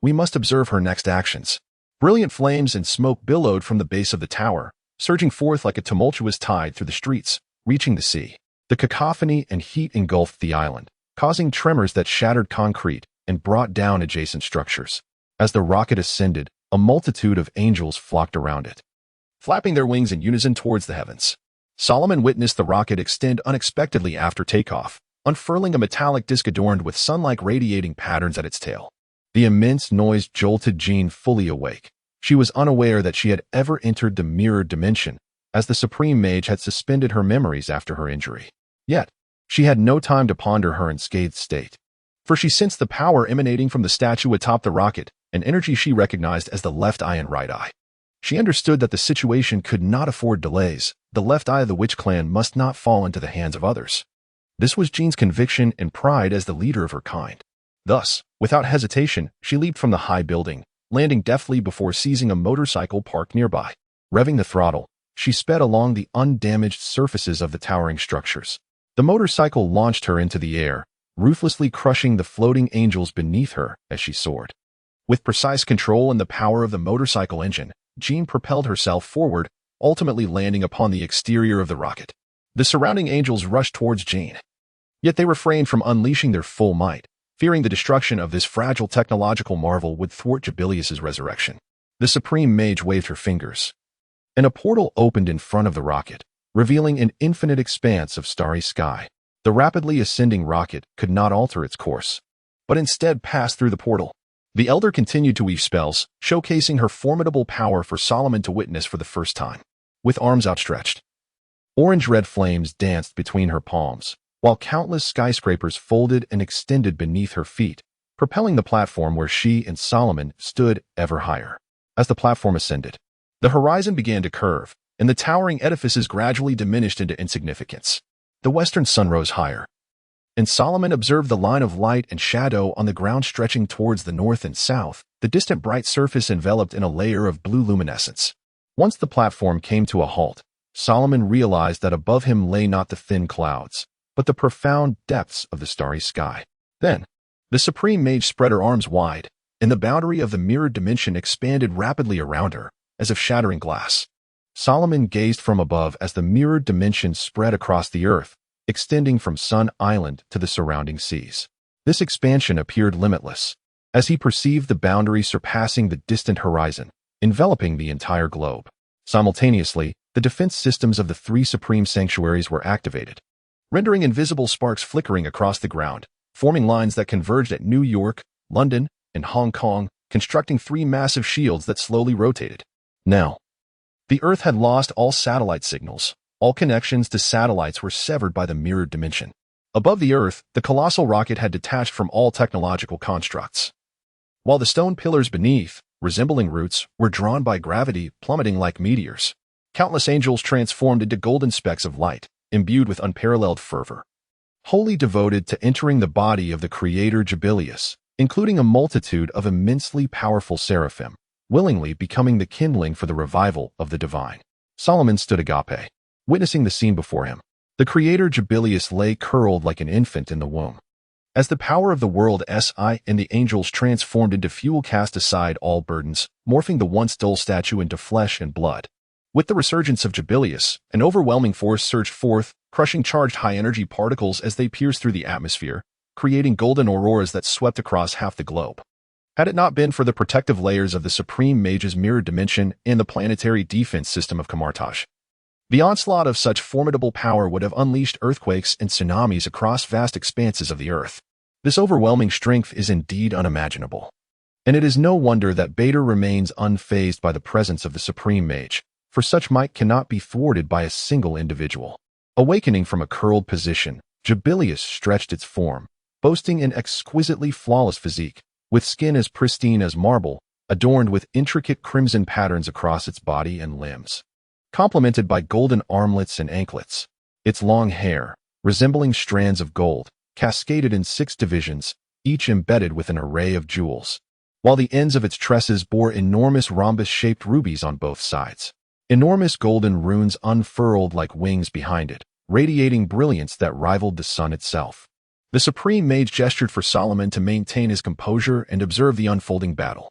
"We must observe her next actions." Brilliant flames and smoke billowed from the base of the tower, surging forth like a tumultuous tide through the streets, reaching the sea. The cacophony and heat engulfed the island, causing tremors that shattered concrete and brought down adjacent structures. As the rocket ascended, a multitude of angels flocked around it, flapping their wings in unison towards the heavens. Salomon witnessed the rocket extend unexpectedly after takeoff, unfurling a metallic disc adorned with sun-like radiating patterns at its tail. The immense noise jolted Jean fully awake. She was unaware that she had ever entered the mirrored dimension, as the supreme mage had suspended her memories after her injury. Yet, she had no time to ponder her unscathed state, for she sensed the power emanating from the statue atop the rocket, an energy she recognized as the left eye and right eye. She understood that the situation could not afford delays. The left eye of the Witch Clan must not fall into the hands of others. This was Jean's conviction and pride as the leader of her kind. Thus, without hesitation, she leaped from the high building, landing deftly before seizing a motorcycle parked nearby. Revving the throttle, she sped along the undamaged surfaces of the towering structures. The motorcycle launched her into the air, ruthlessly crushing the floating angels beneath her as she soared. With precise control and the power of the motorcycle engine, Jean propelled herself forward, ultimately landing upon the exterior of the rocket. The surrounding angels rushed towards Jean. Yet they refrained from unleashing their full might, fearing the destruction of this fragile technological marvel would thwart Jubilius's resurrection. The supreme mage waved her fingers, and a portal opened in front of the rocket, revealing an infinite expanse of starry sky. The rapidly ascending rocket could not alter its course, but instead passed through the portal. The elder continued to weave spells, showcasing her formidable power for Salomon to witness for the first time. With arms outstretched, orange-red flames danced between her palms, while countless skyscrapers folded and extended beneath her feet, propelling the platform where she and Salomon stood ever higher. As the platform ascended, the horizon began to curve, and the towering edifices gradually diminished into insignificance. The western sun rose higher, and Salomon observed the line of light and shadow on the ground stretching towards the north and south, the distant bright surface enveloped in a layer of blue luminescence. Once the platform came to a halt, Salomon realized that above him lay not the thin clouds, but the profound depths of the starry sky. Then, the supreme mage spread her arms wide, and the boundary of the mirrored dimension expanded rapidly around her, as if shattering glass. Salomon gazed from above as the mirrored dimension spread across the earth, extending from Sun Island to the surrounding seas. This expansion appeared limitless, as he perceived the boundary surpassing the distant horizon, enveloping the entire globe. Simultaneously, the defense systems of the three supreme sanctuaries were activated, rendering invisible sparks flickering across the ground, forming lines that converged at New York, London, and Hong Kong, constructing three massive shields that slowly rotated. Now, the Earth had lost all satellite signals. All connections to satellites were severed by the mirrored dimension. Above the Earth, the colossal rocket had detached from all technological constructs, while the stone pillars beneath, resembling roots, were drawn by gravity, plummeting like meteors. Countless angels transformed into golden specks of light, imbued with unparalleled fervor, wholly devoted to entering the body of the creator Jubilius, including a multitude of immensely powerful seraphim, willingly becoming the kindling for the revival of the divine. Salomon stood agape, witnessing the scene before him. The creator Jubilius lay curled like an infant in the womb. As the power of the world SI and the angels transformed into fuel, cast aside all burdens, morphing the once dull statue into flesh and blood. With the resurgence of Jubilius, an overwhelming force surged forth, crushing charged high-energy particles as they pierced through the atmosphere, creating golden auroras that swept across half the globe. Had it not been for the protective layers of the Supreme Mage's mirror dimension and the planetary defense system of Kamartaj, The onslaught of such formidable power would have unleashed earthquakes and tsunamis across vast expanses of the earth. This overwhelming strength is indeed unimaginable. And it is no wonder that Bader remains unfazed by the presence of the Supreme Mage, for such might cannot be thwarted by a single individual. Awakening from a curled position, Jibilius stretched its form, boasting an exquisitely flawless physique, with skin as pristine as marble, adorned with intricate crimson patterns across its body and limbs. Complemented by golden armlets and anklets, its long hair, resembling strands of gold, cascaded in 6 divisions, each embedded with an array of jewels, while the ends of its tresses bore enormous rhombus-shaped rubies on both sides. Enormous golden runes unfurled like wings behind it, radiating brilliance that rivaled the sun itself. The Supreme Mage gestured for Salomon to maintain his composure and observe the unfolding battle.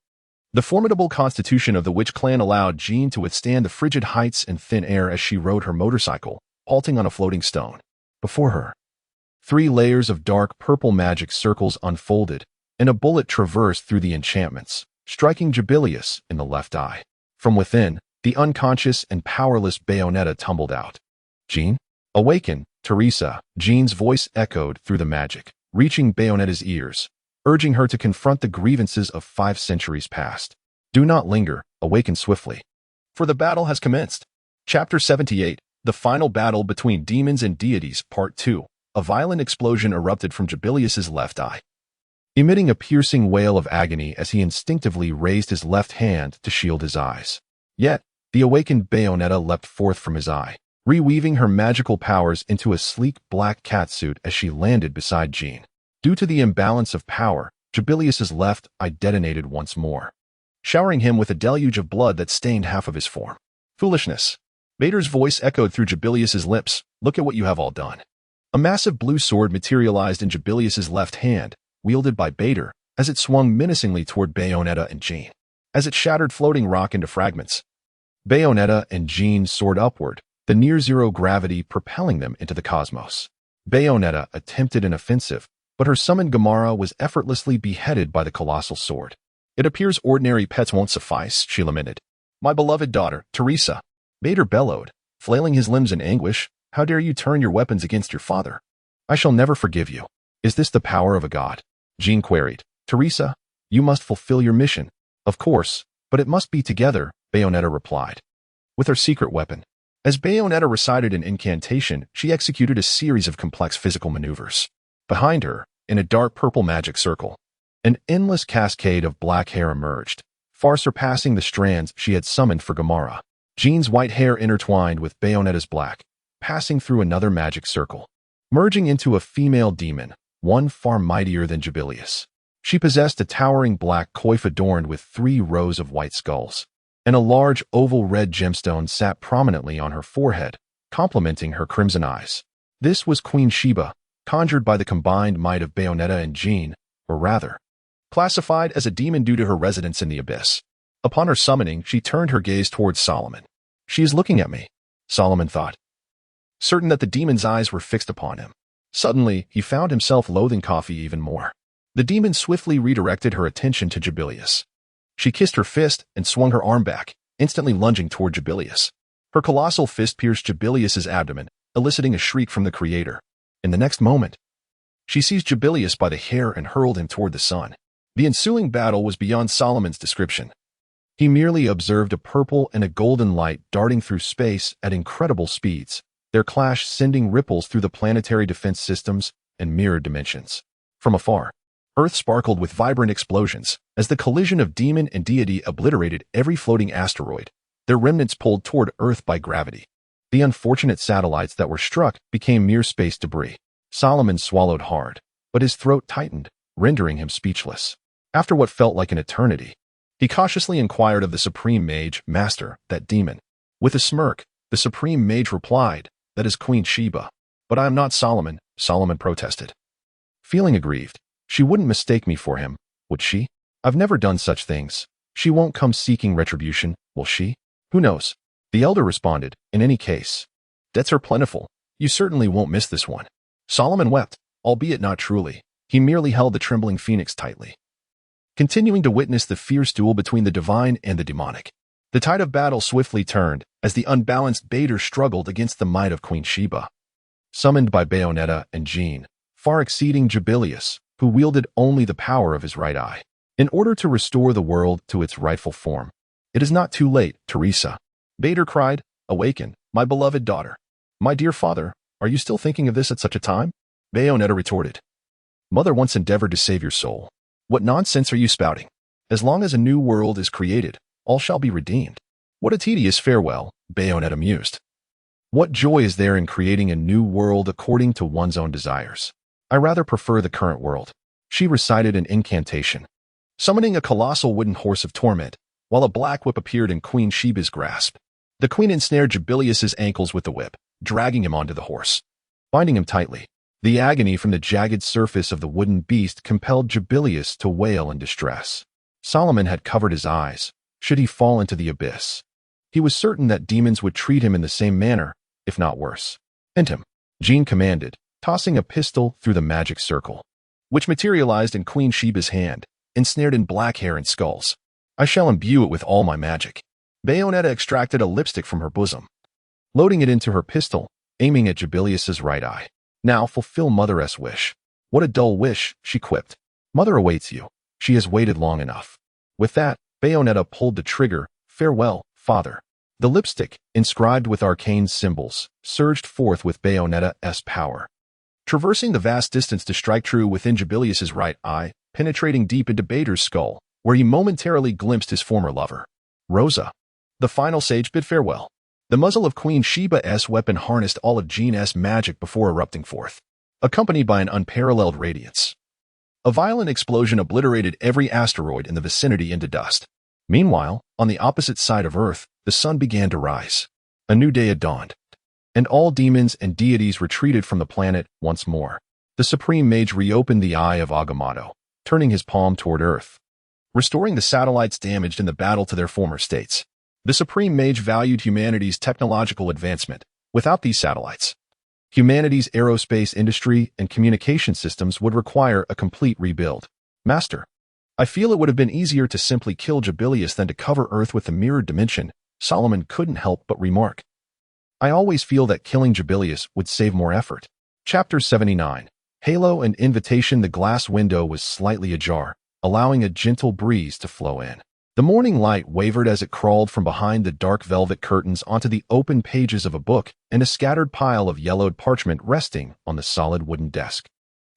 The formidable constitution of the Witch clan allowed Jean to withstand the frigid heights and thin air as she rode her motorcycle, halting on a floating stone. Before her, 3 layers of dark purple magic circles unfolded, and a bullet traversed through the enchantments, striking Jibilius in the left eye. From within, the unconscious and powerless Bayonetta tumbled out. Jean? Awaken, Teresa, Jean's voice echoed through the magic, reaching Bayonetta's ears, urging her to confront the grievances of 5 centuries past. Do not linger, awaken swiftly. For the battle has commenced. Chapter 78, The Final Battle Between Demons and Deities, Part 2. A violent explosion erupted from Jibilius's left eye, emitting a piercing wail of agony as he instinctively raised his left hand to shield his eyes. Yet, the awakened Bayonetta leapt forth from his eye, reweaving her magical powers into a sleek black catsuit as she landed beside Jean. Due to the imbalance of power, Jibilius's left eye detonated once more, showering him with a deluge of blood that stained half of his form. Foolishness. Bader's voice echoed through Jibilius's lips. Look at what you have all done. A massive blue sword materialized in Jibilius's left hand, wielded by Bader, as it swung menacingly toward Bayonetta and Jean. As it shattered floating rock into fragments, Bayonetta and Jean soared upward, the near-zero gravity propelling them into the cosmos. Bayonetta attempted an offensive, but her summoned Gamara was effortlessly beheaded by the colossal sword. It appears ordinary pets won't suffice, she lamented. My beloved daughter, Teresa. Bader bellowed, flailing his limbs in anguish. How dare you turn your weapons against your father? I shall never forgive you. Is this the power of a god? Jean queried. Teresa, you must fulfill your mission. Of course, but it must be together, Bayonetta replied. With her secret weapon. As Bayonetta recited an incantation, she executed a series of complex physical maneuvers. Behind her, in a dark purple magic circle, an endless cascade of black hair emerged, far surpassing the strands she had summoned for Gamara. Jean's white hair intertwined with Bayonetta's black, passing through another magic circle, merging into a female demon, one far mightier than Jibilius. She possessed a towering black coif adorned with 3 rows of white skulls, and a large oval red gemstone sat prominently on her forehead, complementing her crimson eyes. This was Queen Sheba, conjured by the combined might of Bayonetta and Jean, or rather, classified as a demon due to her residence in the abyss. Upon her summoning, she turned her gaze towards Salomon. She is looking at me, Salomon thought, certain that the demon's eyes were fixed upon him. Suddenly, he found himself loathing coffee even more. The demon swiftly redirected her attention to Jibilius. She kissed her fist and swung her arm back, instantly lunging toward Jibilius. Her colossal fist pierced Jibilius's abdomen, eliciting a shriek from the creator. In the next moment, she seized Jibilius by the hair and hurled him toward the sun. The ensuing battle was beyond Salomon's description. He merely observed a purple and a golden light darting through space at incredible speeds, their clash sending ripples through the planetary defense systems and mirrored dimensions. From afar, Earth sparkled with vibrant explosions as the collision of demon and deity obliterated every floating asteroid, their remnants pulled toward Earth by gravity. The unfortunate satellites that were struck became mere space debris. Salomon swallowed hard, but his throat tightened, rendering him speechless. After what felt like an eternity, he cautiously inquired of the Supreme Mage, Master, that demon. With a smirk, the Supreme Mage replied, That is Queen Sheba. But I am not Salomon, Salomon protested. Feeling aggrieved, she wouldn't mistake me for him, would she? I've never done such things. She won't come seeking retribution, will she? Who knows? The elder responded, in any case. Debts are plentiful. You certainly won't miss this one. Salomon wept, albeit not truly. He merely held the trembling phoenix tightly, continuing to witness the fierce duel between the divine and the demonic. The tide of battle swiftly turned as the unbalanced Bader struggled against the might of Queen Sheba. Summoned by Bayonetta and Jean, far exceeding Jubilius, who wielded only the power of his right eye. In order to restore the world to its rightful form. It is not too late, Teresa. Bader cried, awaken, my beloved daughter. My dear father, are you still thinking of this at such a time? Bayonetta retorted. Mother once endeavored to save your soul. What nonsense are you spouting? As long as a new world is created, all shall be redeemed. What a tedious farewell, Bayonetta mused. What joy is there in creating a new world according to one's own desires? I rather prefer the current world. She recited an incantation, summoning a colossal wooden horse of torment, while a black whip appeared in Queen Sheba's grasp. The queen ensnared Jubilius's ankles with the whip, dragging him onto the horse, binding him tightly. The agony from the jagged surface of the wooden beast compelled Jubilius to wail in distress. Salomon had covered his eyes, should he fall into the abyss. He was certain that demons would treat him in the same manner, if not worse. End him, Jean commanded, tossing a pistol through the magic circle, which materialized in Queen Sheba's hand, ensnared in black hair and skulls. I shall imbue it with all my magic. Bayonetta extracted a lipstick from her bosom, loading it into her pistol, aiming at Jubilius's right eye. Now fulfill Mother's wish. What a dull wish, she quipped. Mother awaits you. She has waited long enough. With that, Bayonetta pulled the trigger. Farewell, father. The lipstick, inscribed with arcane symbols, surged forth with Bayonetta's power, traversing the vast distance to strike true within Jubilius's right eye, penetrating deep into Bader's skull, where he momentarily glimpsed his former lover. Rosa. The final sage bid farewell. The muzzle of Queen Sheba's weapon harnessed all of Jean's magic before erupting forth, accompanied by an unparalleled radiance. A violent explosion obliterated every asteroid in the vicinity into dust. Meanwhile, on the opposite side of Earth, the sun began to rise. A new day had dawned, and all demons and deities retreated from the planet once more. The Supreme Mage reopened the Eye of Agamotto, turning his palm toward Earth, restoring the satellites damaged in the battle to their former states. The Supreme Mage valued humanity's technological advancement. Without these satellites, humanity's aerospace industry and communication systems would require a complete rebuild. Master, I feel it would have been easier to simply kill Jubilius than to cover Earth with the mirrored dimension, Salomon couldn't help but remark. I always feel that killing Jubilius would save more effort. Chapter 79. Halo and Invitation. The glass window was slightly ajar, allowing a gentle breeze to flow in. The morning light wavered as it crawled from behind the dark velvet curtains onto the open pages of a book and a scattered pile of yellowed parchment resting on the solid wooden desk.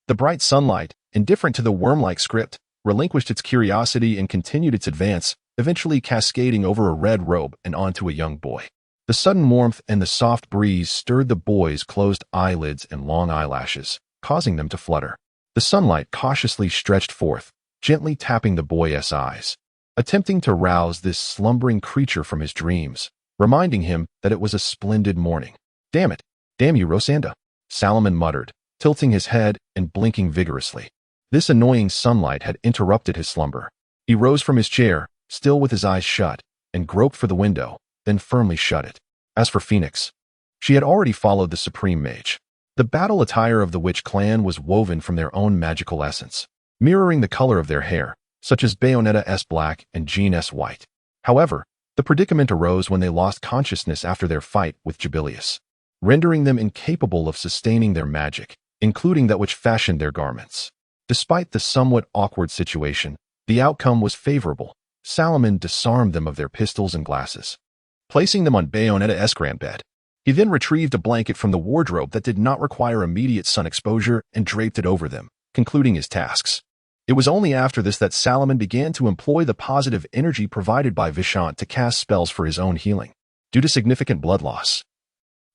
The bright sunlight, indifferent to the worm-like script, relinquished its curiosity and continued its advance, eventually cascading over a red robe and onto a young boy. The sudden warmth and the soft breeze stirred the boy's closed eyelids and long eyelashes, causing them to flutter. The sunlight cautiously stretched forth, gently tapping the boy's eyes, attempting to rouse this slumbering creature from his dreams, reminding him that it was a splendid morning. Damn it! Damn you, Rosanda! Salomon muttered, tilting his head and blinking vigorously. This annoying sunlight had interrupted his slumber. He rose from his chair, still with his eyes shut, and groped for the window, then firmly shut it. As for Phoenix, she had already followed the Supreme Mage. The battle attire of the Witch clan was woven from their own magical essence, mirroring the color of their hair, such as Bayonetta's black and Jean's white. However, the predicament arose when they lost consciousness after their fight with Jubilius, rendering them incapable of sustaining their magic, including that which fashioned their garments. Despite the somewhat awkward situation, the outcome was favorable. Salomon disarmed them of their pistols and glasses, placing them on Bayonetta's grand bed. He then retrieved a blanket from the wardrobe that did not require immediate sun exposure and draped it over them, concluding his tasks. It was only after this that Salomon began to employ the positive energy provided by Vishant to cast spells for his own healing. Due to significant blood loss,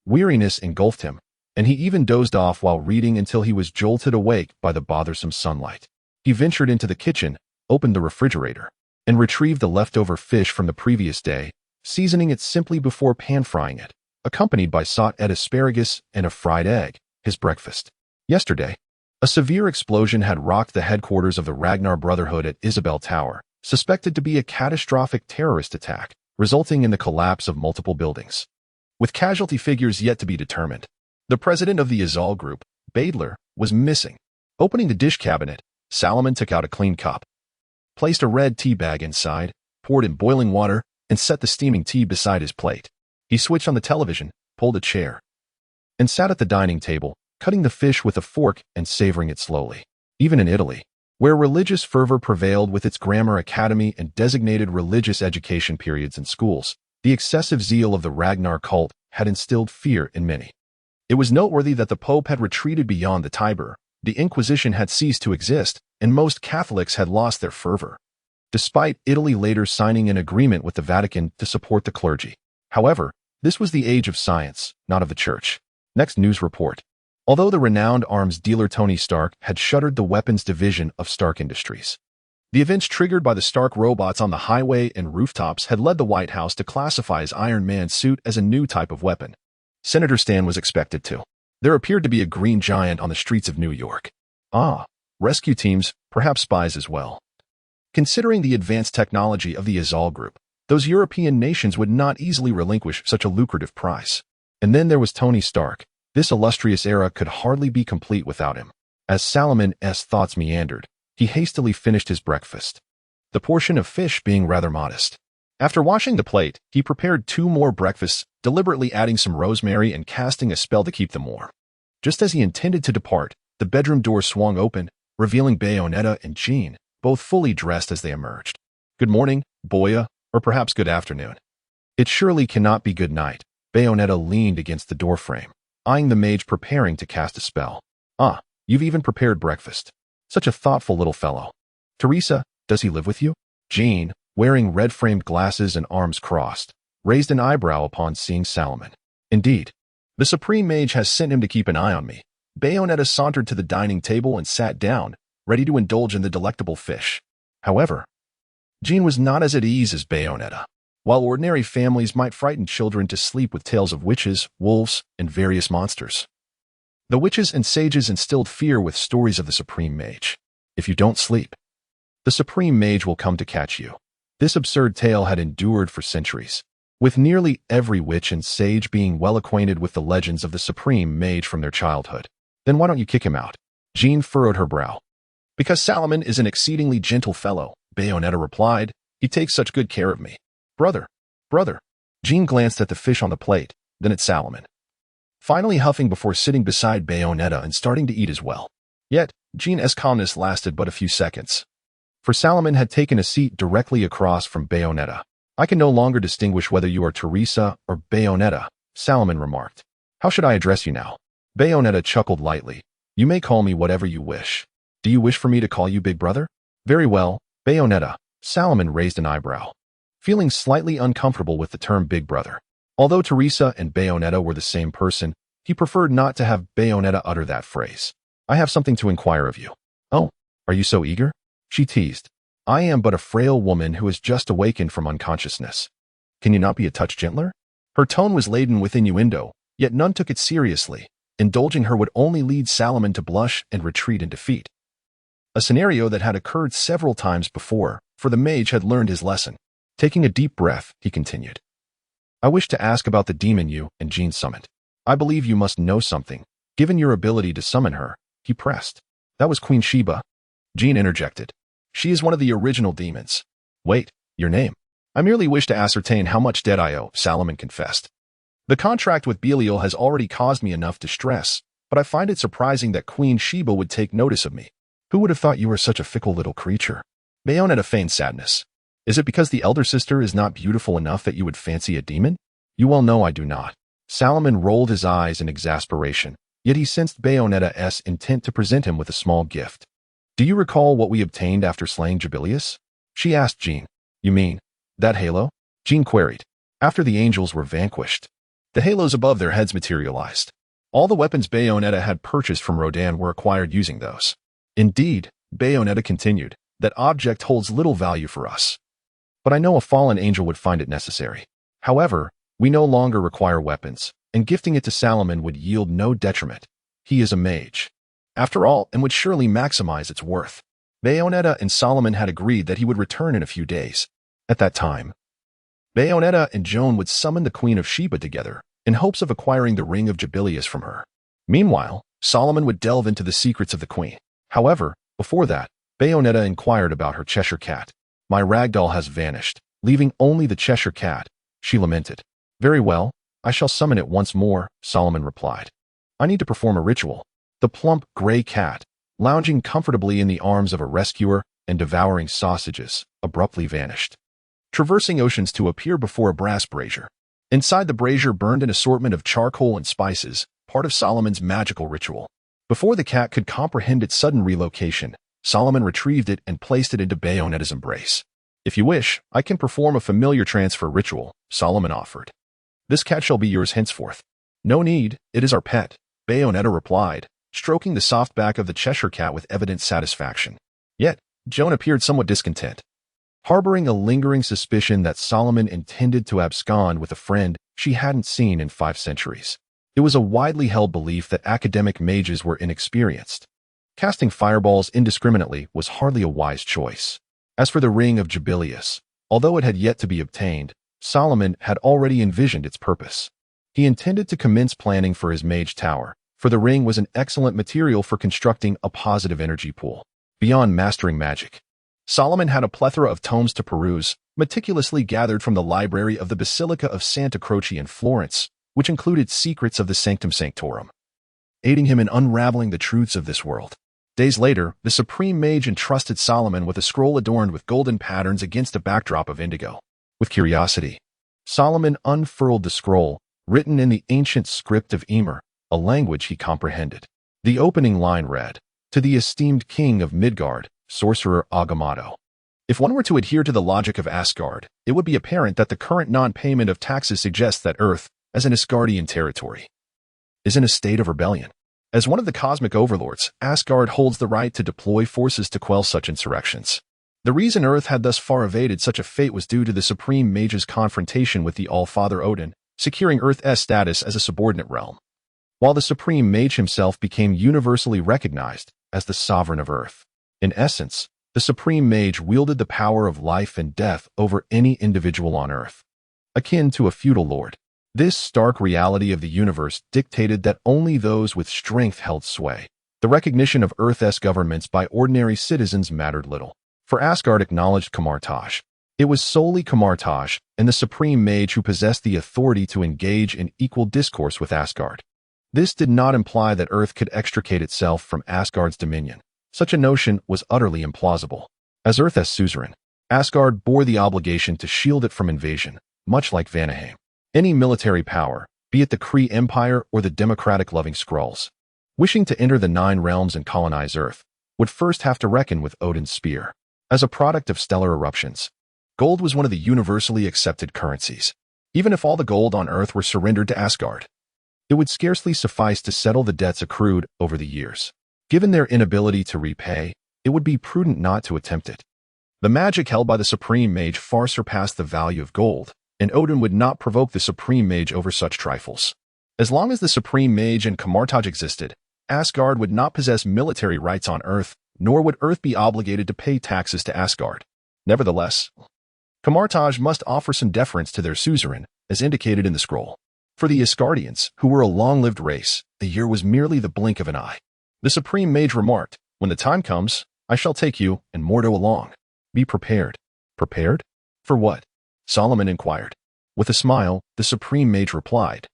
weariness engulfed him, and he even dozed off while reading until he was jolted awake by the bothersome sunlight. He ventured into the kitchen, opened the refrigerator, and retrieved the leftover fish from the previous day, seasoning it simply before pan-frying it, accompanied by sauteed asparagus and a fried egg, his breakfast. Yesterday, a severe explosion had rocked the headquarters of the Ragnar Brotherhood at Isabel Tower, suspected to be a catastrophic terrorist attack, resulting in the collapse of multiple buildings. With casualty figures yet to be determined, the president of the Izal group, Badler, was missing. Opening the dish cabinet, Salomon took out a clean cup, placed a red tea bag inside, poured in boiling water, and set the steaming tea beside his plate. He switched on the television, pulled a chair, and sat at the dining table, cutting the fish with a fork and savoring it slowly. Even in Italy, where religious fervor prevailed with its grammar academy and designated religious education periods in schools, the excessive zeal of the Ragnar cult had instilled fear in many. It was noteworthy that the Pope had retreated beyond the Tiber, the Inquisition had ceased to exist, and most Catholics had lost their fervor, despite Italy later signing an agreement with the Vatican to support the clergy. However, this was the age of science, not of the Church. Next news report. Although the renowned arms dealer Tony Stark had shuttered the weapons division of Stark Industries, the events triggered by the Stark robots on the highway and rooftops had led the White House to classify his Iron Man suit as a new type of weapon. Senator Stan was expected to. There appeared to be a green giant on the streets of New York. Rescue teams, perhaps spies as well. Considering the advanced technology of the Azal Group, those European nations would not easily relinquish such a lucrative prize. And then there was Tony Stark. This illustrious era could hardly be complete without him. As Salomon's thoughts meandered, he hastily finished his breakfast, the portion of fish being rather modest. After washing the plate, he prepared 2 more breakfasts, deliberately adding some rosemary and casting a spell to keep them warm. Just as he intended to depart, the bedroom door swung open, revealing Bayonetta and Jean, both fully dressed as they emerged. Good morning, Boya, or perhaps good afternoon. It surely cannot be good night. Bayonetta leaned against the doorframe, eyeing the mage preparing to cast a spell. You've even prepared breakfast. Such a thoughtful little fellow. Teresa, does he live with you? Jean, wearing red-framed glasses and arms crossed, raised an eyebrow upon seeing Salomon. Indeed, the Supreme Mage has sent him to keep an eye on me. Bayonetta sauntered to the dining table and sat down, ready to indulge in the delectable fish. However, Jean was not as at ease as Bayonetta. While ordinary families might frighten children to sleep with tales of witches, wolves, and various monsters, the witches and sages instilled fear with stories of the Supreme Mage. If you don't sleep, the Supreme Mage will come to catch you. This absurd tale had endured for centuries, with nearly every witch and sage being well acquainted with the legends of the Supreme Mage from their childhood. Then why don't you kick him out? Jean furrowed her brow. Because Salomon is an exceedingly gentle fellow, Bayonetta replied. He takes such good care of me. Brother. Jean glanced at the fish on the plate, then at Salomon, finally huffing before sitting beside Bayonetta and starting to eat as well. Yet, Jean's calmness lasted but a few seconds, for Salomon had taken a seat directly across from Bayonetta. I can no longer distinguish whether you are Teresa or Bayonetta, Salomon remarked. How should I address you now? Bayonetta chuckled lightly. You may call me whatever you wish. Do you wish for me to call you Big Brother? Very well, Bayonetta. Salomon raised an eyebrow, feeling slightly uncomfortable with the term Big Brother. Although Teresa and Bayonetta were the same person, he preferred not to have Bayonetta utter that phrase. I have something to inquire of you. Oh, are you so eager? She teased. I am but a frail woman who has just awakened from unconsciousness. Can you not be a touch gentler? Her tone was laden with innuendo, yet none took it seriously. Indulging her would only lead Salomon to blush and retreat in defeat. A scenario that had occurred several times before, for the mage had learned his lesson. Taking a deep breath, he continued. I wish to ask about the demon you and Jean summoned. I believe you must know something, given your ability to summon her, he pressed. That was Queen Sheba. Jean interjected. She is one of the original demons. Wait, your name? I merely wish to ascertain how much debt I owe, Salomon confessed. The contract with Belial has already caused me enough distress, but I find it surprising that Queen Sheba would take notice of me. Who would have thought you were such a fickle little creature? Bayonetta feigned sadness. Is it because the elder sister is not beautiful enough that you would fancy a demon? You well know I do not. Salomon rolled his eyes in exasperation, yet he sensed Bayonetta's intent to present him with a small gift. Do you recall what we obtained after slaying Jubilius? She asked Jean. You mean, that halo? Jean queried. After the angels were vanquished, the halos above their heads materialized. All the weapons Bayonetta had purchased from Rodan were acquired using those. Indeed, Bayonetta continued, that object holds little value for us. But I know a fallen angel would find it necessary. However, we no longer require weapons, and gifting it to Salomon would yield no detriment. He is a mage, after all, and would surely maximize its worth. Bayonetta and Salomon had agreed that he would return in a few days. At that time, Bayonetta and Joan would summon the Queen of Sheba together, in hopes of acquiring the ring of Jubilius from her. Meanwhile, Salomon would delve into the secrets of the Queen. However, before that, Bayonetta inquired about her Cheshire cat. My ragdoll has vanished. leaving only the Cheshire Cat, she lamented. Very well, I shall summon it once more, Salomon replied. I need to perform a ritual. The plump, gray cat, lounging comfortably in the arms of a rescuer and devouring sausages, abruptly vanished, traversing oceans to appear before a brass brazier. Inside the brazier burned an assortment of charcoal and spices, part of Solomon's magical ritual. Before the cat could comprehend its sudden relocation, Salomon retrieved it and placed it into Bayonetta's embrace. If you wish, I can perform a familiar transfer ritual, Salomon offered. This cat shall be yours henceforth. No need, it is our pet, Bayonetta replied, stroking the soft back of the Cheshire Cat with evident satisfaction. Yet, Joan appeared somewhat discontent, harboring a lingering suspicion that Salomon intended to abscond with a friend she hadn't seen in 5 centuries. It was a widely held belief that academic mages were inexperienced. Casting fireballs indiscriminately was hardly a wise choice. As for the ring of Jubilius, although it had yet to be obtained, Salomon had already envisioned its purpose. He intended to commence planning for his mage tower, for the ring was an excellent material for constructing a positive energy pool. Beyond mastering magic, Salomon had a plethora of tomes to peruse, meticulously gathered from the library of the Basilica of Santa Croce in Florence, which included secrets of the Sanctum Sanctorum, aiding him in unraveling the truths of this world. Days later, the Supreme Mage entrusted Salomon with a scroll adorned with golden patterns against a backdrop of indigo. With curiosity, Salomon unfurled the scroll, written in the ancient script of Emer, a language he comprehended. The opening line read, "To the esteemed king of Midgard, sorcerer Agamotto." If one were to adhere to the logic of Asgard, it would be apparent that the current non-payment of taxes suggests that Earth, as an Asgardian territory, is in a state of rebellion. As one of the cosmic overlords, Asgard holds the right to deploy forces to quell such insurrections. The reason Earth had thus far evaded such a fate was due to the Supreme Mage's confrontation with the All-Father Odin, securing Earth's status as a subordinate realm, while the Supreme Mage himself became universally recognized as the sovereign of Earth. In essence, the Supreme Mage wielded the power of life and death over any individual on Earth, akin to a feudal lord. This stark reality of the universe dictated that only those with strength held sway. The recognition of Earth's governments by ordinary citizens mattered little, for Asgard acknowledged Camartage. It was solely Camartage and the Supreme Mage who possessed the authority to engage in equal discourse with Asgard. This did not imply that Earth could extricate itself from Asgard's dominion. Such a notion was utterly implausible. As Earth's suzerain, Asgard bore the obligation to shield it from invasion, much like Vanaheim. Any military power, be it the Kree Empire or the democratic-loving Skrulls, wishing to enter the 9 realms and colonize Earth, would first have to reckon with Odin's spear. As a product of stellar eruptions, gold was one of the universally accepted currencies. Even if all the gold on Earth were surrendered to Asgard, it would scarcely suffice to settle the debts accrued over the years. Given their inability to repay, it would be prudent not to attempt it. The magic held by the Supreme Mage far surpassed the value of gold, and Odin would not provoke the Supreme Mage over such trifles. As long as the Supreme Mage and Camartage existed, Asgard would not possess military rights on Earth, nor would Earth be obligated to pay taxes to Asgard. Nevertheless, Camartage must offer some deference to their suzerain, as indicated in the scroll. For the Asgardians, who were a long-lived race, a year was merely the blink of an eye. The Supreme Mage remarked, "When the time comes, I shall take you and Mordo along. Be prepared." Prepared? For what? Salomon inquired. With a smile, the Supreme Mage replied,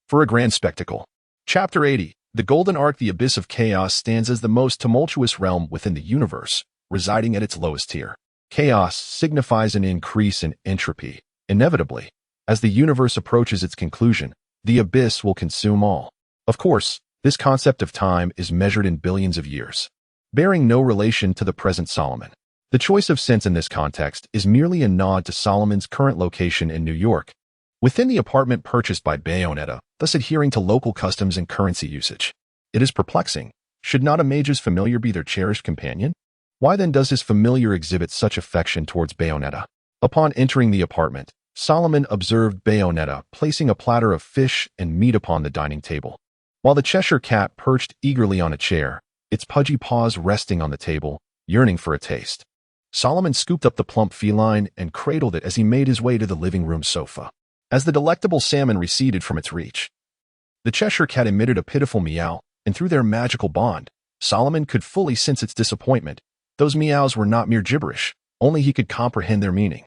"For a grand spectacle." Chapter 80. The Golden Ark. The abyss of chaos stands as the most tumultuous realm within the universe, residing at its lowest tier. Chaos signifies an increase in entropy. Inevitably, as the universe approaches its conclusion, the abyss will consume all. Of course, this concept of time is measured in billions of years, bearing no relation to the present Solomon. The choice of sense in this context is merely a nod to Solomon's current location in New York, within the apartment purchased by Bayonetta, thus adhering to local customs and currency usage. It is perplexing. Should not a mage's familiar be their cherished companion? Why then does his familiar exhibit such affection towards Bayonetta? Upon entering the apartment, Salomon observed Bayonetta placing a platter of fish and meat upon the dining table, while the Cheshire Cat perched eagerly on a chair, its pudgy paws resting on the table, yearning for a taste. Salomon scooped up the plump feline and cradled it as he made his way to the living room sofa. As the delectable salmon receded from its reach, the Cheshire Cat emitted a pitiful meow, and through their magical bond, Salomon could fully sense its disappointment. Those meows were not mere gibberish, only he could comprehend their meaning.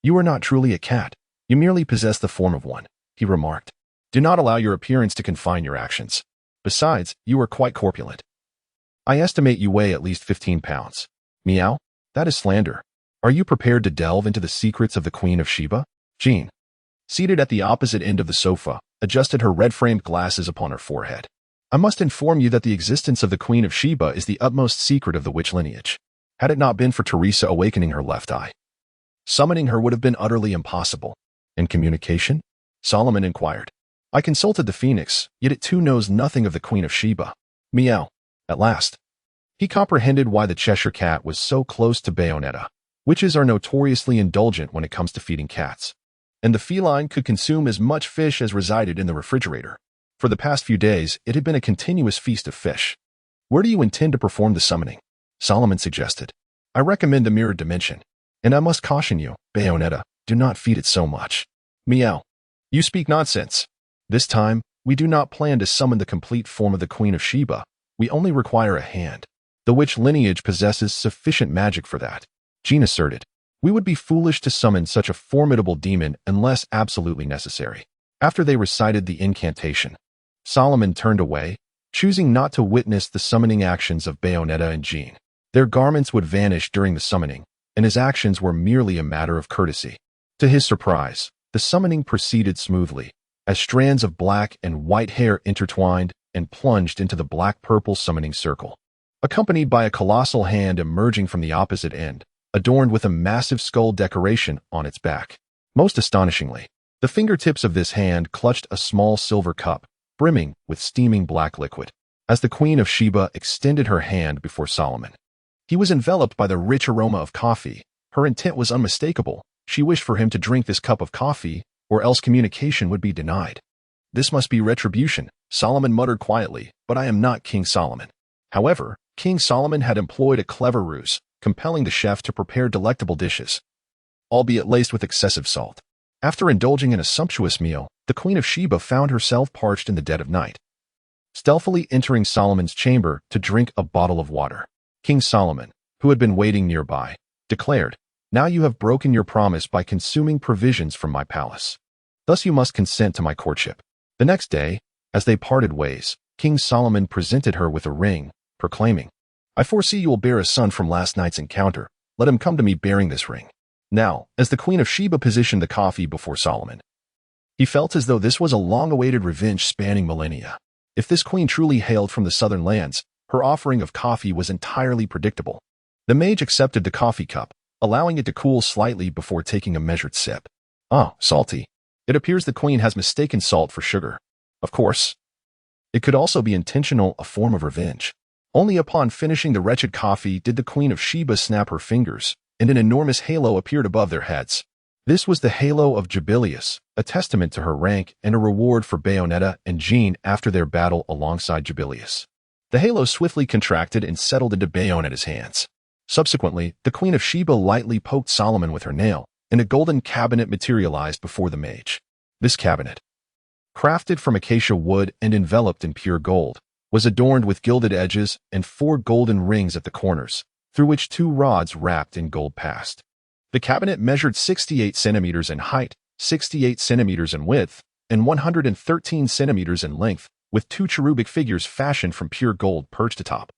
You are not truly a cat. You merely possess the form of one, he remarked. Do not allow your appearance to confine your actions. Besides, you are quite corpulent. I estimate you weigh at least 15 pounds. Meow? That is slander. Are you prepared to delve into the secrets of the Queen of Sheba? Jean, seated at the opposite end of the sofa, adjusted her red-framed glasses upon her forehead. I must inform you that the existence of the Queen of Sheba is the utmost secret of the witch lineage. Had it not been for Teresa awakening her left eye, summoning her would have been utterly impossible. In communication? Salomon inquired. I consulted the Phoenix, yet it too knows nothing of the Queen of Sheba. Meow. At last. He comprehended why the Cheshire Cat was so close to Bayonetta. Witches are notoriously indulgent when it comes to feeding cats, and the feline could consume as much fish as resided in the refrigerator. For the past few days, it had been a continuous feast of fish. Where do you intend to perform the summoning? Salomon suggested. I recommend the mirrored dimension, and I must caution you, Bayonetta, do not feed it so much. Meow. You speak nonsense. This time, we do not plan to summon the complete form of the Queen of Sheba. We only require a hand. The witch lineage possesses sufficient magic for that, Jean asserted. We would be foolish to summon such a formidable demon unless absolutely necessary. After they recited the incantation, Salomon turned away, choosing not to witness the summoning actions of Bayonetta and Jean. Their garments would vanish during the summoning, and his actions were merely a matter of courtesy. To his surprise, the summoning proceeded smoothly, as strands of black and white hair intertwined and plunged into the black-purple summoning circle, accompanied by a colossal hand emerging from the opposite end, adorned with a massive skull decoration on its back. Most astonishingly, the fingertips of this hand clutched a small silver cup, brimming with steaming black liquid. As the Queen of Sheba extended her hand before Salomon, he was enveloped by the rich aroma of coffee. Her intent was unmistakable. She wished for him to drink this cup of coffee, or else communication would be denied. This must be retribution, Salomon muttered quietly, but I am not King Salomon. However, King Salomon had employed a clever ruse, compelling the chef to prepare delectable dishes, albeit laced with excessive salt. After indulging in a sumptuous meal, the Queen of Sheba found herself parched in the dead of night, stealthily entering Solomon's chamber to drink a bottle of water. King Salomon, who had been waiting nearby, declared, Now you have broken your promise by consuming provisions from my palace. Thus you must consent to my courtship. The next day, as they parted ways, King Salomon presented her with a ring, proclaiming, I foresee you will bear a son from last night's encounter. Let him come to me bearing this ring. Now, as the Queen of Sheba positioned the coffee before Salomon, he felt as though this was a long-awaited revenge spanning millennia. If this queen truly hailed from the southern lands, her offering of coffee was entirely predictable. The mage accepted the coffee cup, allowing it to cool slightly before taking a measured sip. Ah, salty. It appears the queen has mistaken salt for sugar. Of course, it could also be intentional, a form of revenge. Only upon finishing the wretched coffee did the Queen of Sheba snap her fingers, and an enormous halo appeared above their heads. This was the halo of Kaecilius, a testament to her rank and a reward for Bayonetta and Jean after their battle alongside Kaecilius. The halo swiftly contracted and settled into Bayonetta's hands. Subsequently, the Queen of Sheba lightly poked Salomon with her nail, and a golden cabinet materialized before the mage. This cabinet, crafted from acacia wood and enveloped in pure gold, was adorned with gilded edges and 4 golden rings at the corners, through which 2 rods wrapped in gold passed. The cabinet measured 68 centimeters in height, 68 centimeters in width, and 113 centimeters in length, with 2 cherubic figures fashioned from pure gold perched atop,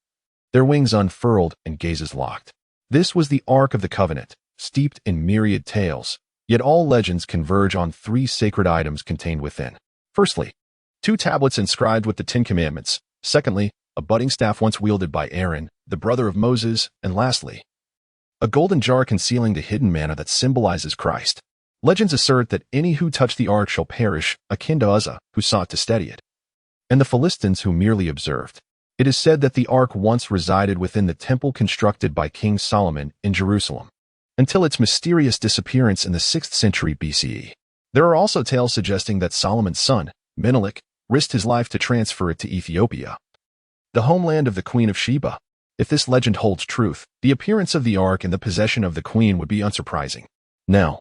their wings unfurled and gazes locked. This was the Ark of the Covenant, steeped in myriad tales, yet all legends converge on 3 sacred items contained within. Firstly, 2 tablets inscribed with the 10 Commandments. Secondly, a budding staff once wielded by Aaron, the brother of Moses. And lastly, a golden jar concealing the hidden manna that symbolizes Christ. Legends assert that any who touch the ark shall perish, akin to Uzzah, who sought to steady it, and the Philistines who merely observed. It is said that the ark once resided within the temple constructed by King Solomon in Jerusalem, until its mysterious disappearance in the 6th century BCE. There are also tales suggesting that Solomon's son, Menelik, risked his life to transfer it to Ethiopia, the homeland of the Queen of Sheba. If this legend holds truth, the appearance of the ark in the possession of the queen would be unsurprising. Now,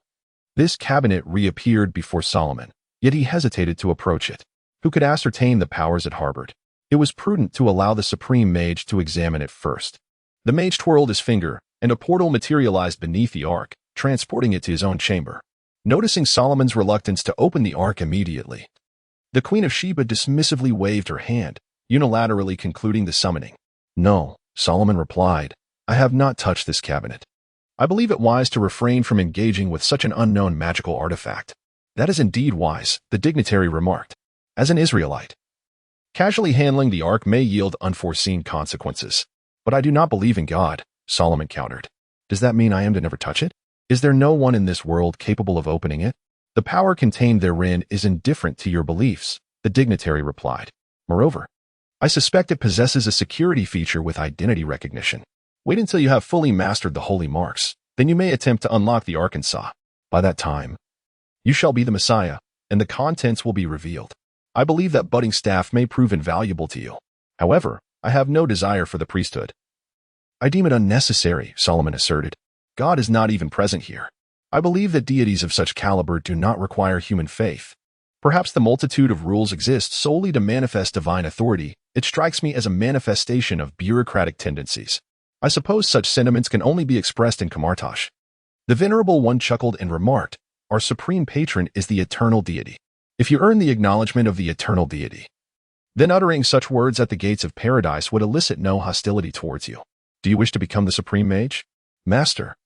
this cabinet reappeared before Salomon, yet he hesitated to approach it. Who could ascertain the powers it harbored? It was prudent to allow the supreme mage to examine it first. The mage twirled his finger, and a portal materialized beneath the ark, transporting it to his own chamber. Noticing Solomon's reluctance to open the ark immediately, the Queen of Sheba dismissively waved her hand, unilaterally concluding the summoning. "No," Solomon replied, "I have not touched this cabinet. I believe it wise to refrain from engaging with such an unknown magical artifact." "That is indeed wise," the dignitary remarked. "As an Israelite, casually handling the ark may yield unforeseen consequences. But I do not believe in God," Solomon countered. "Does that mean I am to never touch it? Is there no one in this world capable of opening it?" "The power contained therein is indifferent to your beliefs," the dignitary replied. "Moreover, I suspect it possesses a security feature with identity recognition. Wait until you have fully mastered the holy marks, then you may attempt to unlock the Arkansas. By that time, you shall be the Messiah, and the contents will be revealed. I believe that budding staff may prove invaluable to you. However, I have no desire for the priesthood." "I deem it unnecessary," Solomon asserted. "God is not even present here. I believe that deities of such caliber do not require human faith. Perhaps the multitude of rules exist solely to manifest divine authority. It strikes me as a manifestation of bureaucratic tendencies. I suppose such sentiments can only be expressed in Kamartash." The venerable one chuckled and remarked, "Our supreme patron is the eternal deity. If you earn the acknowledgement of the eternal deity, then uttering such words at the gates of paradise would elicit no hostility towards you. Do you wish to become the supreme mage?" "Master,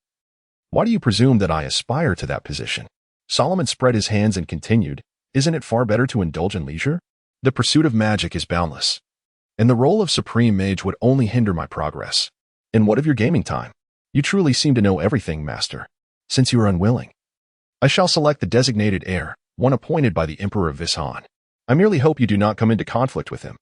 why do you presume that I aspire to that position?" Solomon spread his hands and continued, "Isn't it far better to indulge in leisure? The pursuit of magic is boundless, and the role of supreme mage would only hinder my progress. And what of your gaming time? You truly seem to know everything, master. Since you are unwilling, I shall select the designated heir, one appointed by the Emperor of Vishan. I merely hope you do not come into conflict with him."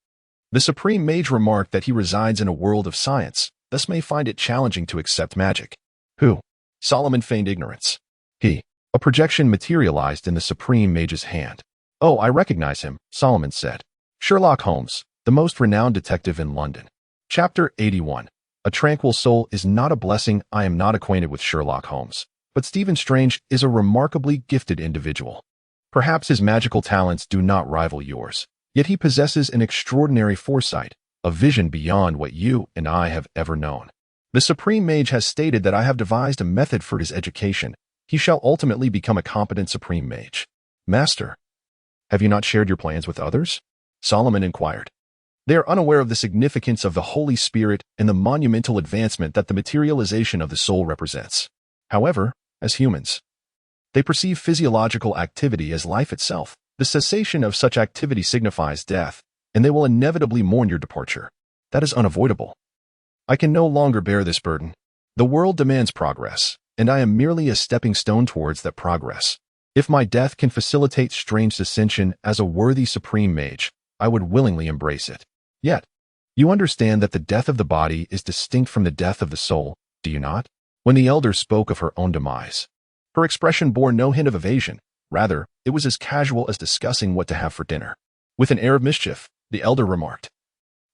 The supreme mage remarked that he resides in a world of science, thus may find it challenging to accept magic. "Who?" Solomon feigned ignorance. "He." A projection materialized in the supreme mage's hand. "Oh, I recognize him," Solomon said. "Sherlock Holmes, the most renowned detective in London." Chapter 81. A tranquil soul is not a blessing. I am not acquainted with Sherlock Holmes, but Stephen Strange is a remarkably gifted individual. Perhaps his magical talents do not rival yours, yet he possesses an extraordinary foresight, a vision beyond what you and I have ever known. The Supreme Mage has stated that I have devised a method for his education. He shall ultimately become a competent Supreme Mage. "Master, have you not shared your plans with others?" Solomon inquired. "They are unaware of the significance of the Holy Spirit and the monumental advancement that the materialization of the soul represents. However, as humans, they perceive physiological activity as life itself. The cessation of such activity signifies death, and they will inevitably mourn your departure. That is unavoidable. I can no longer bear this burden. The world demands progress, and I am merely a stepping stone towards that progress. If my death can facilitate Strange's ascension as a worthy Supreme Mage, I would willingly embrace it. Yet, you understand that the death of the body is distinct from the death of the soul, do you not?" When the elder spoke of her own demise, her expression bore no hint of evasion. Rather, it was as casual as discussing what to have for dinner. With an air of mischief, the elder remarked,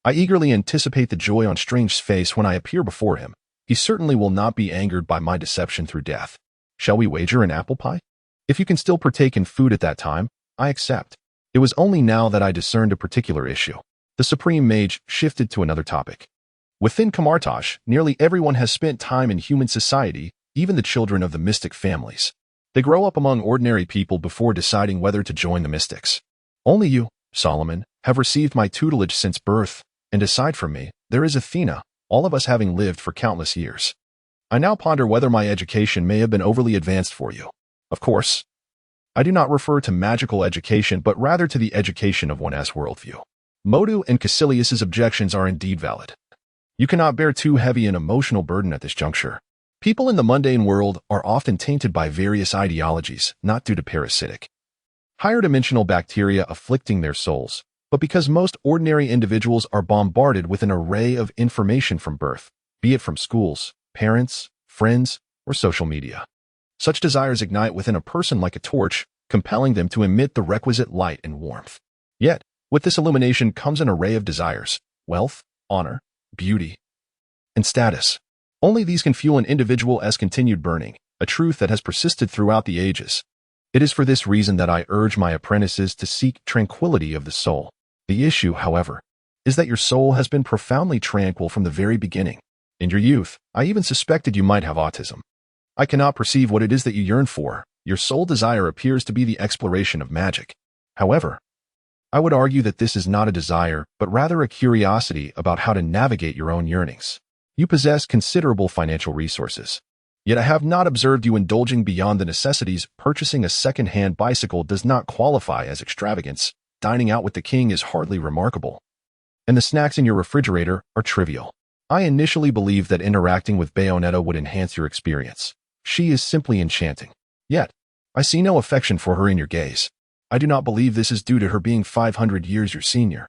"I eagerly anticipate the joy on Strange's face when I appear before him. He certainly will not be angered by my deception through death. Shall we wager an apple pie? If you can still partake in food at that time, I accept." It was only now that I discerned a particular issue. The Supreme Mage shifted to another topic. Within Kamartash, nearly everyone has spent time in human society, even the children of the mystic families. They grow up among ordinary people before deciding whether to join the mystics. Only you, Solomon, have received my tutelage since birth, and aside from me, there is Athena, all of us having lived for countless years. I now ponder whether my education may have been overly advanced for you. Of course, I do not refer to magical education, but rather to the education of one's worldview. Mordo and Kaecilius's objections are indeed valid. You cannot bear too heavy an emotional burden at this juncture. People in the mundane world are often tainted by various ideologies, not due to parasitic, higher dimensional bacteria afflicting their souls, but because most ordinary individuals are bombarded with an array of information from birth, be it from schools, parents, friends, or social media. Such desires ignite within a person like a torch, compelling them to emit the requisite light and warmth. Yet, with this illumination comes an array of desires, wealth, honor, beauty, and status. Only these can fuel an individual as continued burning, a truth that has persisted throughout the ages. It is for this reason that I urge my apprentices to seek tranquility of the soul. The issue, however, is that your soul has been profoundly tranquil from the very beginning. In your youth, I even suspected you might have autism. I cannot perceive what it is that you yearn for. Your sole desire appears to be the exploration of magic. However, I would argue that this is not a desire, but rather a curiosity about how to navigate your own yearnings. You possess considerable financial resources. Yet I have not observed you indulging beyond the necessities. Purchasing a second-hand bicycle does not qualify as extravagance. Dining out with the king is hardly remarkable. And the snacks in your refrigerator are trivial. I initially believed that interacting with Bayonetta would enhance your experience. She is simply enchanting. Yet, I see no affection for her in your gaze. I do not believe this is due to her being 500 years your senior.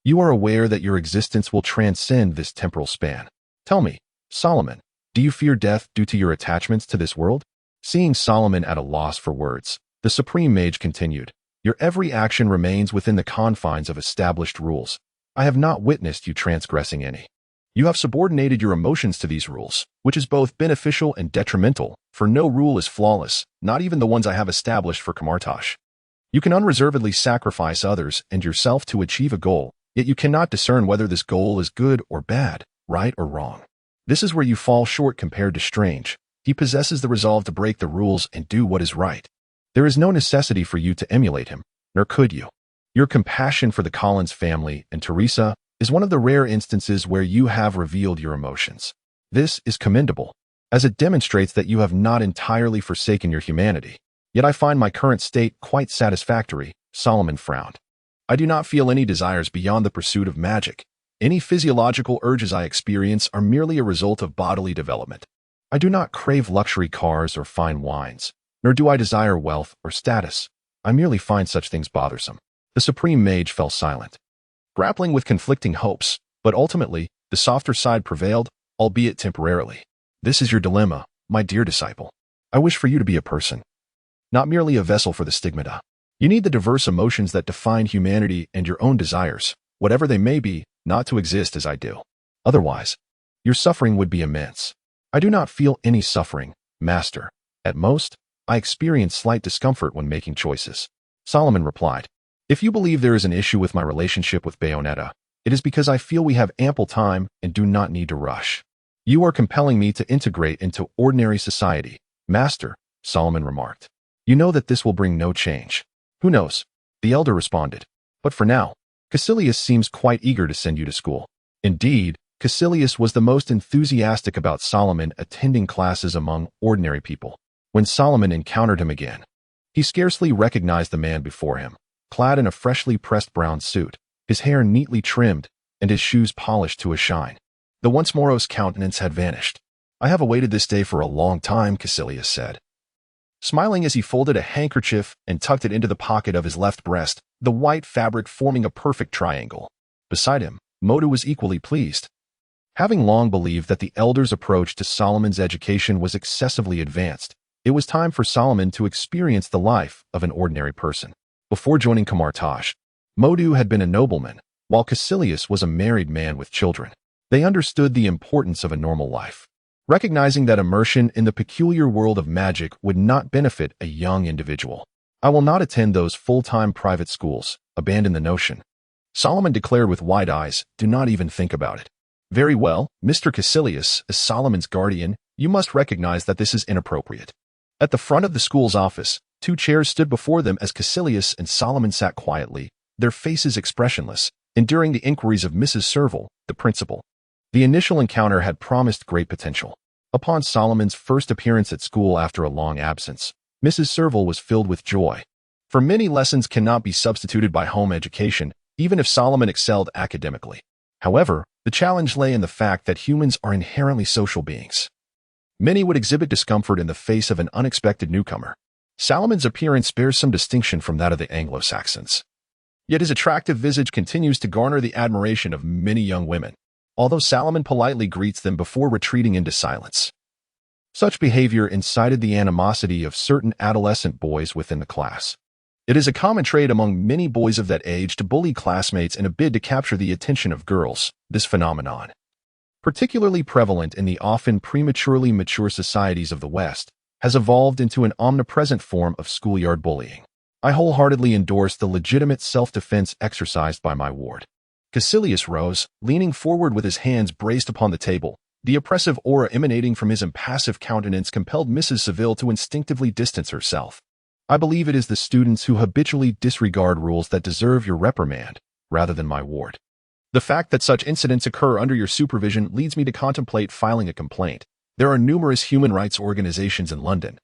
You are aware that your existence will transcend this temporal span. Tell me, Salomon, do you fear death due to your attachments to this world? Seeing Salomon at a loss for words, the Supreme Mage continued, your every action remains within the confines of established rules. I have not witnessed you transgressing any. You have subordinated your emotions to these rules, which is both beneficial and detrimental, for no rule is flawless, not even the ones I have established for Kamartash. You can unreservedly sacrifice others and yourself to achieve a goal, yet you cannot discern whether this goal is good or bad, right or wrong. This is where you fall short compared to Strange. He possesses the resolve to break the rules and do what is right. There is no necessity for you to emulate him, nor could you. Your compassion for the Collins family and Teresa is one of the rare instances where you have revealed your emotions. This is commendable, as it demonstrates that you have not entirely forsaken your humanity. Yet I find my current state quite satisfactory. Salomon frowned. I do not feel any desires beyond the pursuit of magic. Any physiological urges I experience are merely a result of bodily development. I do not crave luxury cars or fine wines, nor do I desire wealth or status. I merely find such things bothersome. The Supreme Mage fell silent, grappling with conflicting hopes, but ultimately, the softer side prevailed, albeit temporarily. This is your dilemma, my dear disciple. I wish for you to be a person, not merely a vessel for the stigmata. You need the diverse emotions that define humanity and your own desires, whatever they may be, not to exist as I do. Otherwise, your suffering would be immense. I do not feel any suffering, master. At most, I experience slight discomfort when making choices. Salomon replied, if you believe there is an issue with my relationship with Bayonetta, it is because I feel we have ample time and do not need to rush. You are compelling me to integrate into ordinary society, master, Salomon remarked. You know that this will bring no change. Who knows? The elder responded. But for now, Kaecilius seems quite eager to send you to school. Indeed, Kaecilius was the most enthusiastic about Salomon attending classes among ordinary people. When Salomon encountered him again, he scarcely recognized the man before him, clad in a freshly pressed brown suit, his hair neatly trimmed, and his shoes polished to a shine. The once morose countenance had vanished. I have awaited this day for a long time, Kaecilius said, smiling as he folded a handkerchief and tucked it into the pocket of his left breast, the white fabric forming a perfect triangle. Beside him, Mordo was equally pleased. Having long believed that the elder's approach to Salomon's education was excessively advanced, it was time for Salomon to experience the life of an ordinary person. Before joining Kamartash, Mordo had been a nobleman, while Kaecilius was a married man with children. They understood the importance of a normal life, recognizing that immersion in the peculiar world of magic would not benefit a young individual. I will not attend those full-time private schools. Abandon the notion. Salomon declared with wide eyes, do not even think about it. Very well, Mr. Kaecilius, as Salomon's guardian, you must recognize that this is inappropriate. At the front of the school's office, 2 chairs stood before them as Kaecilius and Salomon sat quietly, their faces expressionless, enduring the inquiries of Mrs. Serval, the principal. The initial encounter had promised great potential. Upon Salomon's first appearance at school after a long absence, Mrs. Serval was filled with joy. For many lessons cannot be substituted by home education, even if Salomon excelled academically. However, the challenge lay in the fact that humans are inherently social beings. Many would exhibit discomfort in the face of an unexpected newcomer. Salomon's appearance bears some distinction from that of the Anglo-Saxons. Yet his attractive visage continues to garner the admiration of many young women, although Salomon politely greets them before retreating into silence. Such behavior incited the animosity of certain adolescent boys within the class. It is a common trait among many boys of that age to bully classmates in a bid to capture the attention of girls. This phenomenon, particularly prevalent in the often prematurely mature societies of the West, has evolved into an omnipresent form of schoolyard bullying. I wholeheartedly endorse the legitimate self-defense exercised by my ward. Kaecilius rose, leaning forward with his hands braced upon the table, The oppressive aura emanating from his impassive countenance compelled Mrs. Seville to instinctively distance herself. I believe it is the students who habitually disregard rules that deserve your reprimand, rather than my ward. The fact that such incidents occur under your supervision leads me to contemplate filing a complaint. There are numerous human rights organizations in London,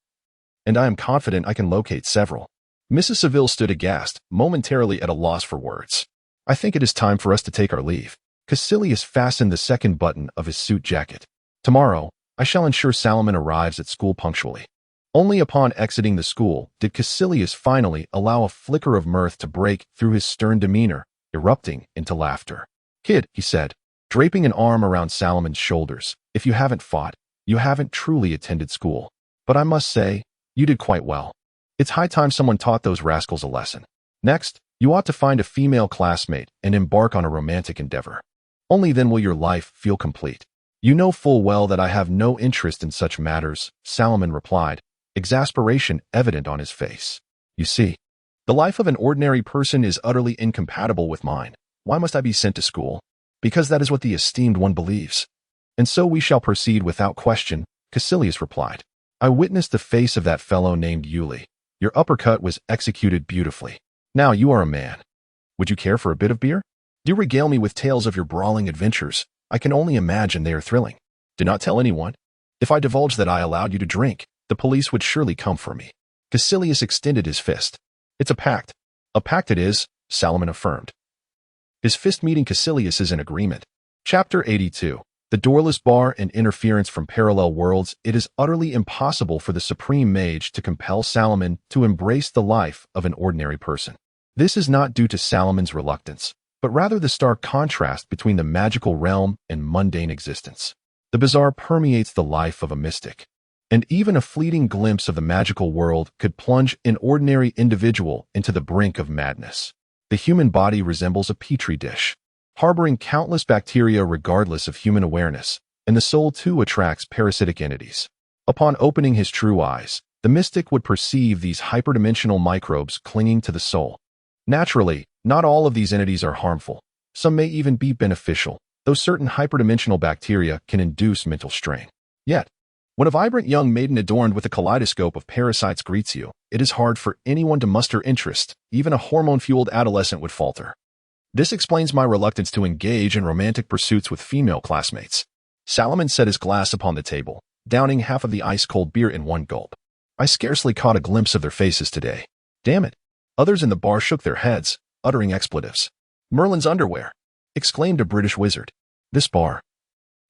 and I am confident I can locate several. Mrs. Seville stood aghast, momentarily at a loss for words. I think it is time for us to take our leave. Kaecilius fastened the second button of his suit jacket. Tomorrow, I shall ensure Salomon arrives at school punctually. Only upon exiting the school did Kaecilius finally allow a flicker of mirth to break through his stern demeanor, erupting into laughter. Kid, he said, draping an arm around Salomon's shoulders, if you haven't fought, you haven't truly attended school. But I must say, you did quite well. It's high time someone taught those rascals a lesson. Next, you ought to find a female classmate and embark on a romantic endeavor. Only then will your life feel complete. You know full well that I have no interest in such matters, Salomon replied, exasperation evident on his face. You see, the life of an ordinary person is utterly incompatible with mine. Why must I be sent to school? Because that is what the esteemed one believes. And so we shall proceed without question, Kaecilius replied. I witnessed the face of that fellow named Yuli. Your uppercut was executed beautifully. Now you are a man. Would you care for a bit of beer? Do regale me with tales of your brawling adventures. I can only imagine they are thrilling. Do not tell anyone. If I divulged that I allowed you to drink, the police would surely come for me. Kaecilius extended his fist. It's a pact. A pact it is, Salomon affirmed. His fist meeting Kaecilius's in agreement. Chapter 82. The doorless bar and interference from parallel worlds. It is utterly impossible for the supreme mage to compel Salomon to embrace the life of an ordinary person. This is not due to Salomon's reluctance, but rather the stark contrast between the magical realm and mundane existence. The bizarre permeates the life of a mystic, and even a fleeting glimpse of the magical world could plunge an ordinary individual into the brink of madness. The human body resembles a petri dish, harboring countless bacteria regardless of human awareness, and the soul too attracts parasitic entities. Upon opening his true eyes, the mystic would perceive these hyperdimensional microbes clinging to the soul. Naturally, not all of these entities are harmful. Some may even be beneficial, though certain hyperdimensional bacteria can induce mental strain. Yet, when a vibrant young maiden adorned with a kaleidoscope of parasites greets you, it is hard for anyone to muster interest. Even a hormone-fueled adolescent would falter. This explains my reluctance to engage in romantic pursuits with female classmates. Salomon set his glass upon the table, downing half of the ice-cold beer in one gulp. I scarcely caught a glimpse of their faces today. Damn it. Others in the bar shook their heads, uttering expletives. Merlin's underwear, exclaimed a British wizard. This bar,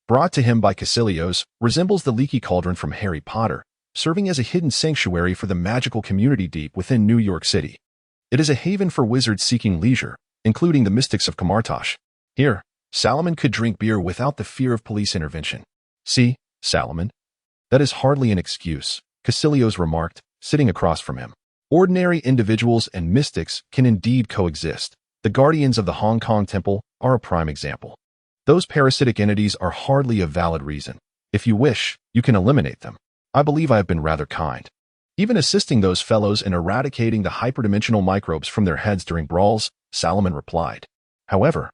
brought to him by Kaecilius, resembles the leaky cauldron from Harry Potter, serving as a hidden sanctuary for the magical community deep within New York City. It is a haven for wizards seeking leisure, including the mystics of Kamartosh. Here, Salomon could drink beer without the fear of police intervention. See, Salomon? That is hardly an excuse, Kaecilius remarked, sitting across from him. Ordinary individuals and mystics can indeed coexist. The guardians of the Hong Kong Temple are a prime example. Those parasitic entities are hardly a valid reason. If you wish, you can eliminate them. I believe I have been rather kind, even assisting those fellows in eradicating the hyperdimensional microbes from their heads during brawls, Salomon replied. However,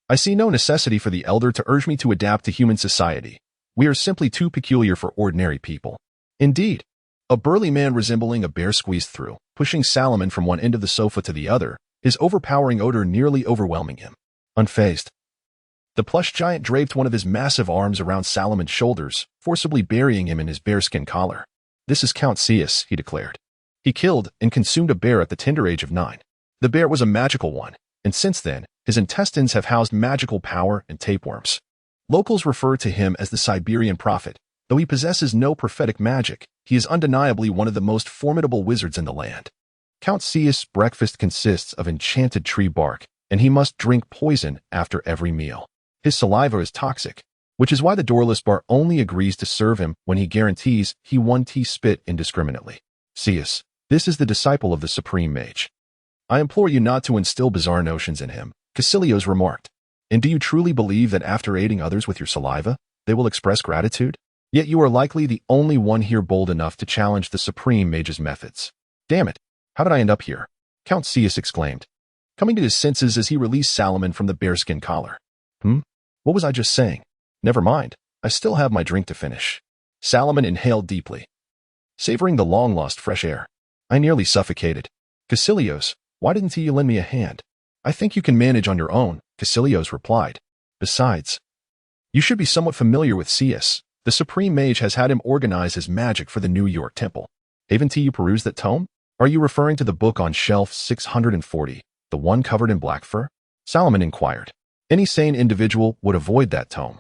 I see no necessity for the elder to urge me to adapt to human society. We are simply too peculiar for ordinary people. Indeed, a burly man resembling a bear squeezed through, pushing Salomon from one end of the sofa to the other, his overpowering odor nearly overwhelming him. Unfazed, the plush giant draped one of his massive arms around Salomon's shoulders, forcibly burying him in his bearskin collar. This is Count Caecilius, he declared. He killed and consumed a bear at the tender age of 9. The bear was a magical one, and since then, his intestines have housed magical power and tapeworms. Locals refer to him as the Siberian prophet. Though he possesses no prophetic magic, he is undeniably one of the most formidable wizards in the land. Count Caecilius' breakfast consists of enchanted tree bark, and he must drink poison after every meal. His saliva is toxic, which is why the doorless bar only agrees to serve him when he guarantees he won't spit indiscriminately. Caecilius, this is the disciple of the supreme mage. I implore you not to instill bizarre notions in him, Kaecilius remarked. And do you truly believe that after aiding others with your saliva, they will express gratitude? Yet you are likely the only one here bold enough to challenge the supreme mage's methods. Damn it, how did I end up here? Count Caecilius exclaimed, coming to his senses as he released Salomon from the bearskin collar. What was I just saying? Never mind, I still have my drink to finish. Salomon inhaled deeply, savoring the long-lost fresh air. I nearly suffocated. Kaecilius, why didn't you lend me a hand? I think you can manage on your own, Kaecilius replied. Besides, you should be somewhat familiar with Caecilius. The Supreme Mage has had him organize his magic for the New York Temple. Haven't you perused that tome? Are you referring to the book on shelf 640, the one covered in black fur? Salomon inquired. Any sane individual would avoid that tome.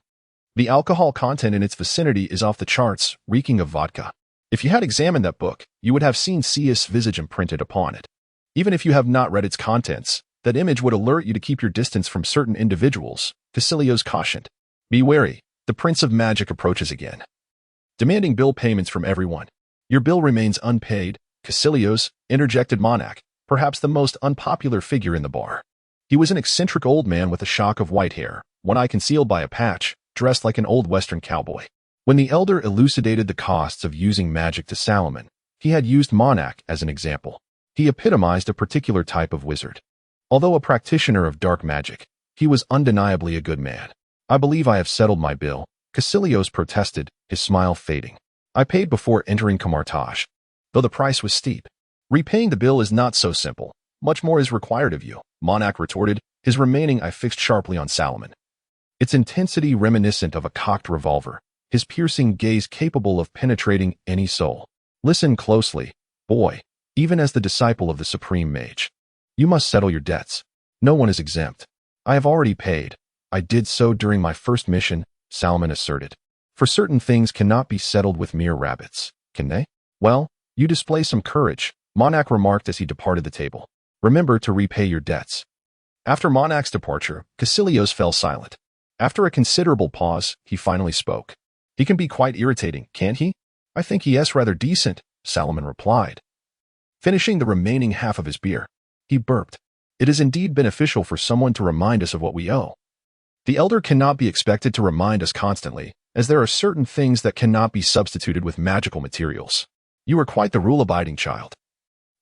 The alcohol content in its vicinity is off the charts, reeking of vodka. If you had examined that book, you would have seen Caecilius' visage imprinted upon it. Even if you have not read its contents, that image would alert you to keep your distance from certain individuals, Kaecilius cautioned. Be wary, the Prince of Magic approaches again, demanding bill payments from everyone. Your bill remains unpaid, Kaecilius, interjected Monarch, perhaps the most unpopular figure in the bar. He was an eccentric old man with a shock of white hair, one eye concealed by a patch, dressed like an old Western cowboy. When the elder elucidated the costs of using magic to Salomon, he had used Monarch as an example. He epitomized a particular type of wizard. Although a practitioner of dark magic, he was undeniably a good man. I believe I have settled my bill, Kaecilius protested, his smile fading. I paid before entering Camartage, though the price was steep. Repaying the bill is not so simple. Much more is required of you, Monarch retorted, his remaining eye fixed sharply on Salomon. Its intensity reminiscent of a cocked revolver, his piercing gaze capable of penetrating any soul. Listen closely, boy, even as the disciple of the Supreme Mage. You must settle your debts. No one is exempt. I have already paid. I did so during my first mission, Salomon asserted. For certain things cannot be settled with mere rabbits, can they? Well, you display some courage, Monarch remarked as he departed the table. Remember to repay your debts. After Monarch's departure, Kaecilius fell silent. After a considerable pause, he finally spoke. He can be quite irritating, can't he? I think he is rather decent, Salomon replied. Finishing the remaining half of his beer, he burped. It is indeed beneficial for someone to remind us of what we owe. The elder cannot be expected to remind us constantly, as there are certain things that cannot be substituted with magical materials. You are quite the rule-abiding child.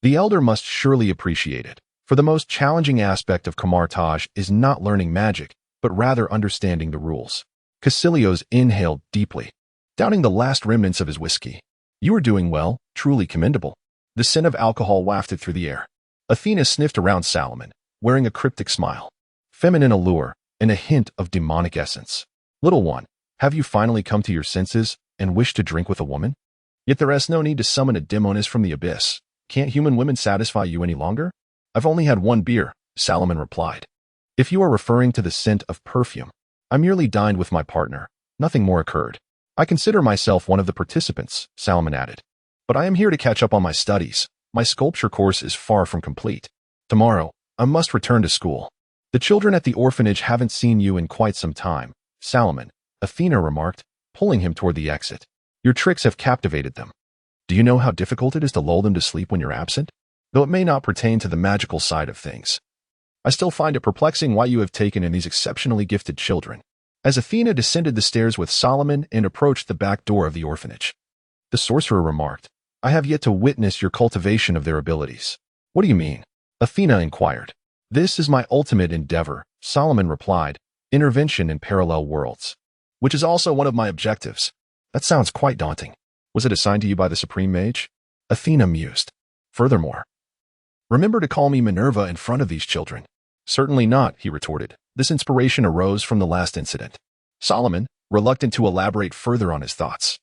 The elder must surely appreciate it, for the most challenging aspect of Camartage is not learning magic, but rather understanding the rules. Kaecilius inhaled deeply, downing the last remnants of his whiskey. You are doing well, truly commendable. The scent of alcohol wafted through the air. Athena sniffed around Salomon, wearing a cryptic smile. Feminine allure, and a hint of demonic essence. Little one, have you finally come to your senses and wish to drink with a woman? Yet there is no need to summon a demoness from the abyss. Can't human women satisfy you any longer? I've only had one beer, Salomon replied. If you are referring to the scent of perfume, I merely dined with my partner. Nothing more occurred. I consider myself one of the participants, Salomon added. But I am here to catch up on my studies. My sculpture course is far from complete. Tomorrow, I must return to school. The children at the orphanage haven't seen you in quite some time, Salomon, Athena remarked, pulling him toward the exit. Your tricks have captivated them. Do you know how difficult it is to lull them to sleep when you're absent? Though it may not pertain to the magical side of things, I still find it perplexing why you have taken in these exceptionally gifted children. As Athena descended the stairs with Salomon and approached the back door of the orphanage, the sorcerer remarked, I have yet to witness your cultivation of their abilities. What do you mean? Athena inquired. This is my ultimate endeavor, Salomon replied, intervention in parallel worlds, which is also one of my objectives. That sounds quite daunting. Was it assigned to you by the Supreme Mage? Athena mused. Furthermore, remember to call me Minerva in front of these children. Certainly not, he retorted. This inspiration arose from the last incident. Salomon, reluctant to elaborate further on his thoughts,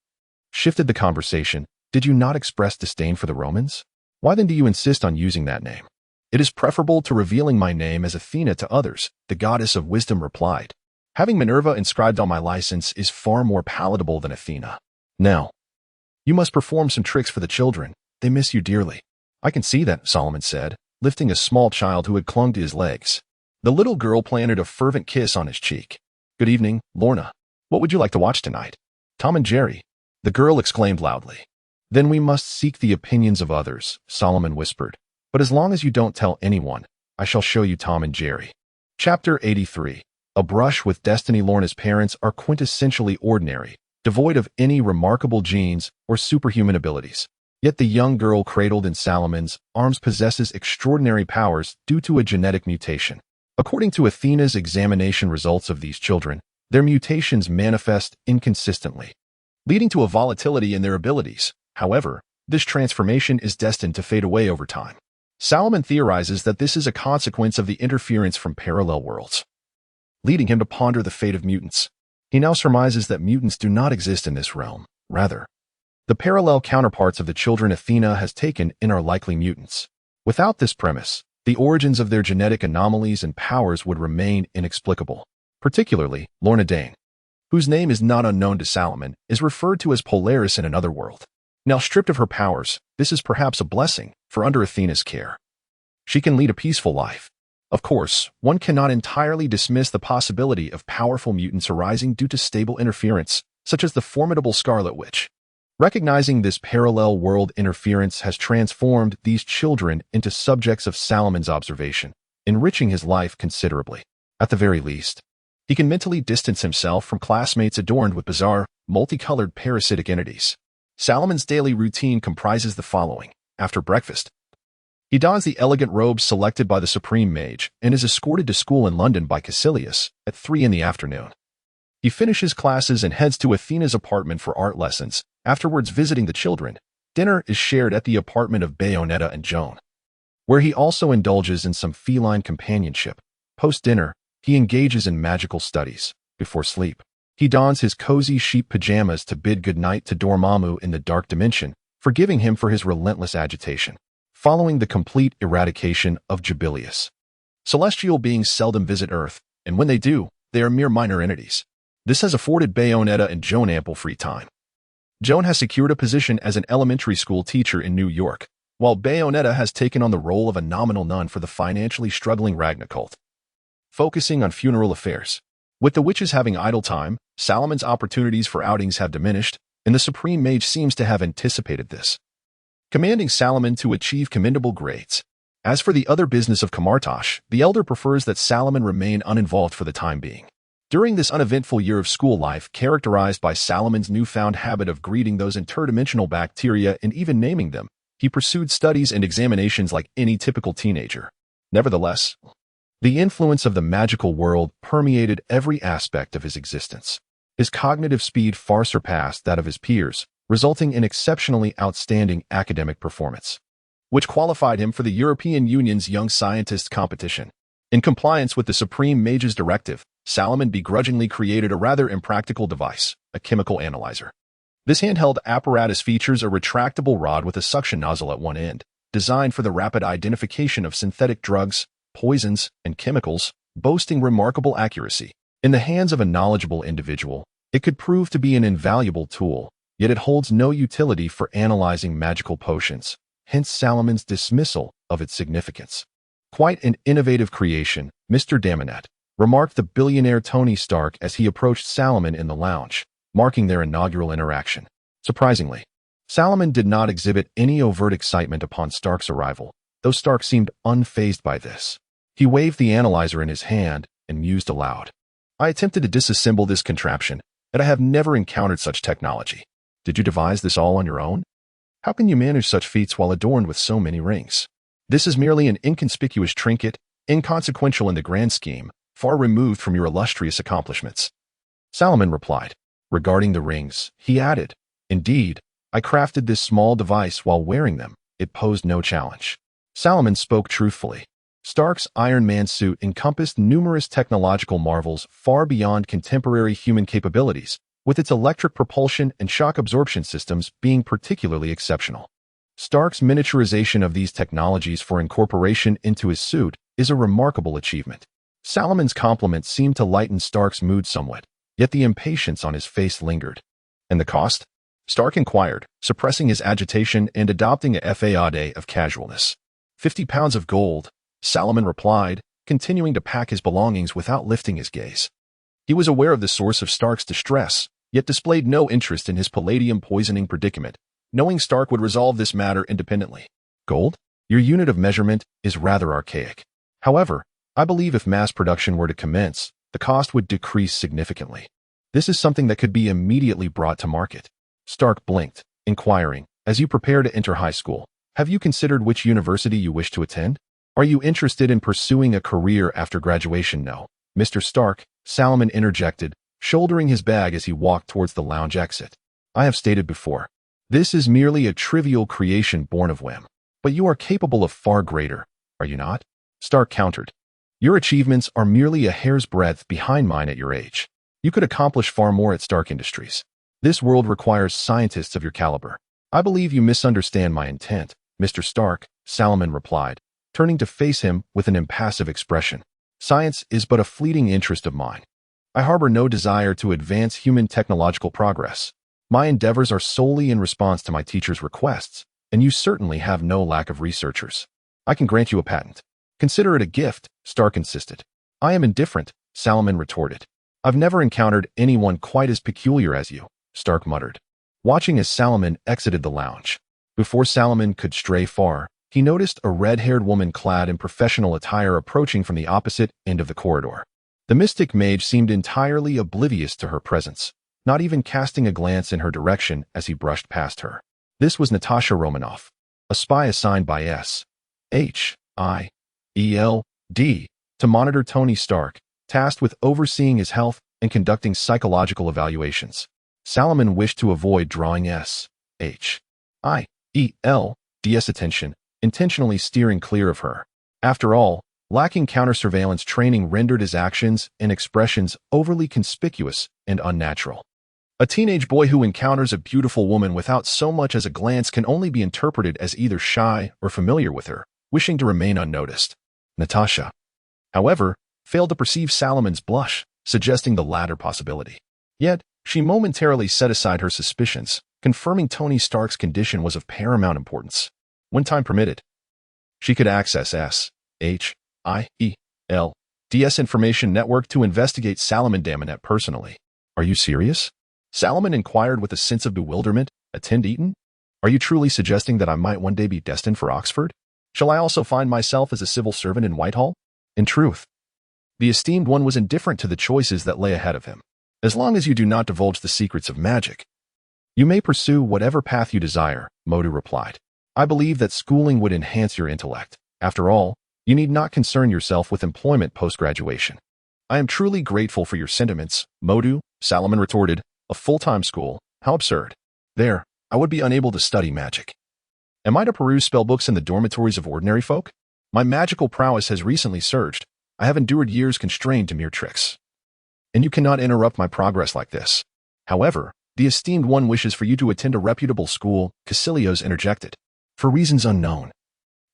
shifted the conversation. Did you not express disdain for the Romans? Why then do you insist on using that name? It is preferable to revealing my name as Athena to others, the goddess of wisdom replied. Having Minerva inscribed on my license is far more palatable than Athena. Now, you must perform some tricks for the children. They miss you dearly. I can see that, Salomon said, lifting a small child who had clung to his legs. The little girl planted a fervent kiss on his cheek. Good evening, Lorna. What would you like to watch tonight? Tom and Jerry. The girl exclaimed loudly. Then we must seek the opinions of others, Salomon whispered. But as long as you don't tell anyone, I shall show you Tom and Jerry. Chapter 83. A brush with destiny. Lorna's parents are quintessentially ordinary, devoid of any remarkable genes or superhuman abilities. Yet the young girl cradled in Salomon's arms possesses extraordinary powers due to a genetic mutation. According to Athena's examination results of these children, Their mutations manifest inconsistently, leading to a volatility in their abilities. However, this transformation is destined to fade away over time. Salomon theorizes that this is a consequence of the interference from parallel worlds, leading him to ponder the fate of mutants. He now surmises that mutants do not exist in this realm. Rather, the parallel counterparts of the children Athena has taken in are likely mutants. Without this premise, the origins of their genetic anomalies and powers would remain inexplicable. Particularly, Lorna Dane, whose name is not unknown to Salomon, is referred to as Polaris in another world. Now stripped of her powers, this is perhaps a blessing, for under Athena's care, she can lead a peaceful life. Of course, one cannot entirely dismiss the possibility of powerful mutants arising due to stable interference, such as the formidable Scarlet Witch. Recognizing this parallel world interference has transformed these children into subjects of Salomon's observation, enriching his life considerably. At the very least, he can mentally distance himself from classmates adorned with bizarre, multicolored parasitic entities. Salomon's daily routine comprises the following. After breakfast, he dons the elegant robes selected by the Supreme Mage and is escorted to school in London by Kaecilius at 3 in the afternoon. He finishes classes and heads to Athena's apartment for art lessons, afterwards visiting the children. Dinner is shared at the apartment of Bayonetta and Joan, where he also indulges in some feline companionship. Post-dinner, he engages in magical studies. Before sleep, he dons his cozy sheep pajamas to bid goodnight to Dormammu in the dark dimension, forgiving him for his relentless agitation. Following the complete eradication of Jubilius, celestial beings seldom visit Earth, and when they do, they are mere minor entities. This has afforded Bayonetta and Joan ample free time. Joan has secured a position as an elementary school teacher in New York, while Bayonetta has taken on the role of a nominal nun for the financially struggling Ragna cult, focusing on funeral affairs. With the witches having idle time, Salomon's opportunities for outings have diminished, and the Supreme Mage seems to have anticipated this, commanding Salomon to achieve commendable grades. As for the other business of Kamartosh, the elder prefers that Salomon remain uninvolved for the time being. During this uneventful year of school life, characterized by Salomon's newfound habit of greeting those interdimensional bacteria and even naming them, he pursued studies and examinations like any typical teenager. Nevertheless, the influence of the magical world permeated every aspect of his existence. His cognitive speed far surpassed that of his peers, resulting in exceptionally outstanding academic performance, which qualified him for the European Union's Young Scientists competition. In compliance with the Supreme Mage's directive, Salomon begrudgingly created a rather impractical device, a chemical analyzer. This handheld apparatus features a retractable rod with a suction nozzle at one end, designed for the rapid identification of synthetic drugs, poisons, and chemicals, boasting remarkable accuracy. In the hands of a knowledgeable individual, it could prove to be an invaluable tool, yet it holds no utility for analyzing magical potions, hence Salomon's dismissal of its significance. Quite an innovative creation, Mr. Damonet, remarked the billionaire Tony Stark as he approached Salomon in the lounge, marking their inaugural interaction. Surprisingly, Salomon did not exhibit any overt excitement upon Stark's arrival, though Stark seemed unfazed by this. He waved the analyzer in his hand and mused aloud. I attempted to disassemble this contraption, and I have never encountered such technology. Did you devise this all on your own? How can you manage such feats while adorned with so many rings? This is merely an inconspicuous trinket, inconsequential in the grand scheme, far removed from your illustrious accomplishments. Salomon replied. Regarding the rings, he added, Indeed, I crafted this small device while wearing them. It posed no challenge. Salomon spoke truthfully. Stark's Iron Man suit encompassed numerous technological marvels far beyond contemporary human capabilities, with its electric propulsion and shock absorption systems being particularly exceptional. Stark's miniaturization of these technologies for incorporation into his suit is a remarkable achievement. Salomon's compliments seemed to lighten Stark's mood somewhat, yet the impatience on his face lingered. And the cost? Stark inquired, suppressing his agitation and adopting a facade of casualness. 50 pounds of gold, Salomon replied, continuing to pack his belongings without lifting his gaze. He was aware of the source of Stark's distress, yet displayed no interest in his palladium poisoning predicament, knowing Stark would resolve this matter independently. Gold? Your unit of measurement is rather archaic. However, I believe if mass production were to commence, the cost would decrease significantly. This is something that could be immediately brought to market. Stark blinked, inquiring, as you prepare to enter high school, have you considered which university you wish to attend? Are you interested in pursuing a career after graduation? No. Mr. Stark, Salomon interjected, shouldering his bag as he walked towards the lounge exit. I have stated before, this is merely a trivial creation born of whim. But you are capable of far greater, are you not? Stark countered. Your achievements are merely a hair's breadth behind mine at your age. You could accomplish far more at Stark Industries. This world requires scientists of your caliber. I believe you misunderstand my intent, Mr. Stark, Salomon replied, turning to face him with an impassive expression. Science is but a fleeting interest of mine. I harbor no desire to advance human technological progress. My endeavors are solely in response to my teacher's requests, and you certainly have no lack of researchers. I can grant you a patent. Consider it a gift, Stark insisted. I am indifferent, Salomon retorted. I've never encountered anyone quite as peculiar as you, Stark muttered, watching as Salomon exited the lounge. Before Salomon could stray far, he noticed a red-haired woman clad in professional attire approaching from the opposite end of the corridor. The mystic mage seemed entirely oblivious to her presence, not even casting a glance in her direction as he brushed past her. This was Natasha Romanoff, a spy assigned by SHIELD to monitor Tony Stark, tasked with overseeing his health and conducting psychological evaluations. Salomon wished to avoid drawing SHIELD's attention, intentionally steering clear of her. After all, lacking counter-surveillance training rendered his actions and expressions overly conspicuous and unnatural. A teenage boy who encounters a beautiful woman without so much as a glance can only be interpreted as either shy or familiar with her, wishing to remain unnoticed. Natasha, however, failed to perceive Salomon's blush, suggesting the latter possibility. Yet, she momentarily set aside her suspicions, confirming Tony Stark's condition was of paramount importance. When time permitted, she could access SHIELD's information network to investigate Salomon Daminet personally. Are you serious? Salomon inquired with a sense of bewilderment. Attend Eton? Are you truly suggesting that I might one day be destined for Oxford? Shall I also find myself as a civil servant in Whitehall? In truth, the esteemed one was indifferent to the choices that lay ahead of him. As long as you do not divulge the secrets of magic, you may pursue whatever path you desire, Mordo replied. I believe that schooling would enhance your intellect. After all, you need not concern yourself with employment post-graduation. I am truly grateful for your sentiments, Mordo, Salomon retorted. A full-time school? How absurd. There, I would be unable to study magic. Am I to peruse spellbooks in the dormitories of ordinary folk? My magical prowess has recently surged. I have endured years constrained to mere tricks. And you cannot interrupt my progress like this. However, the esteemed one wishes for you to attend a reputable school, Kaecilius interjected. For reasons unknown.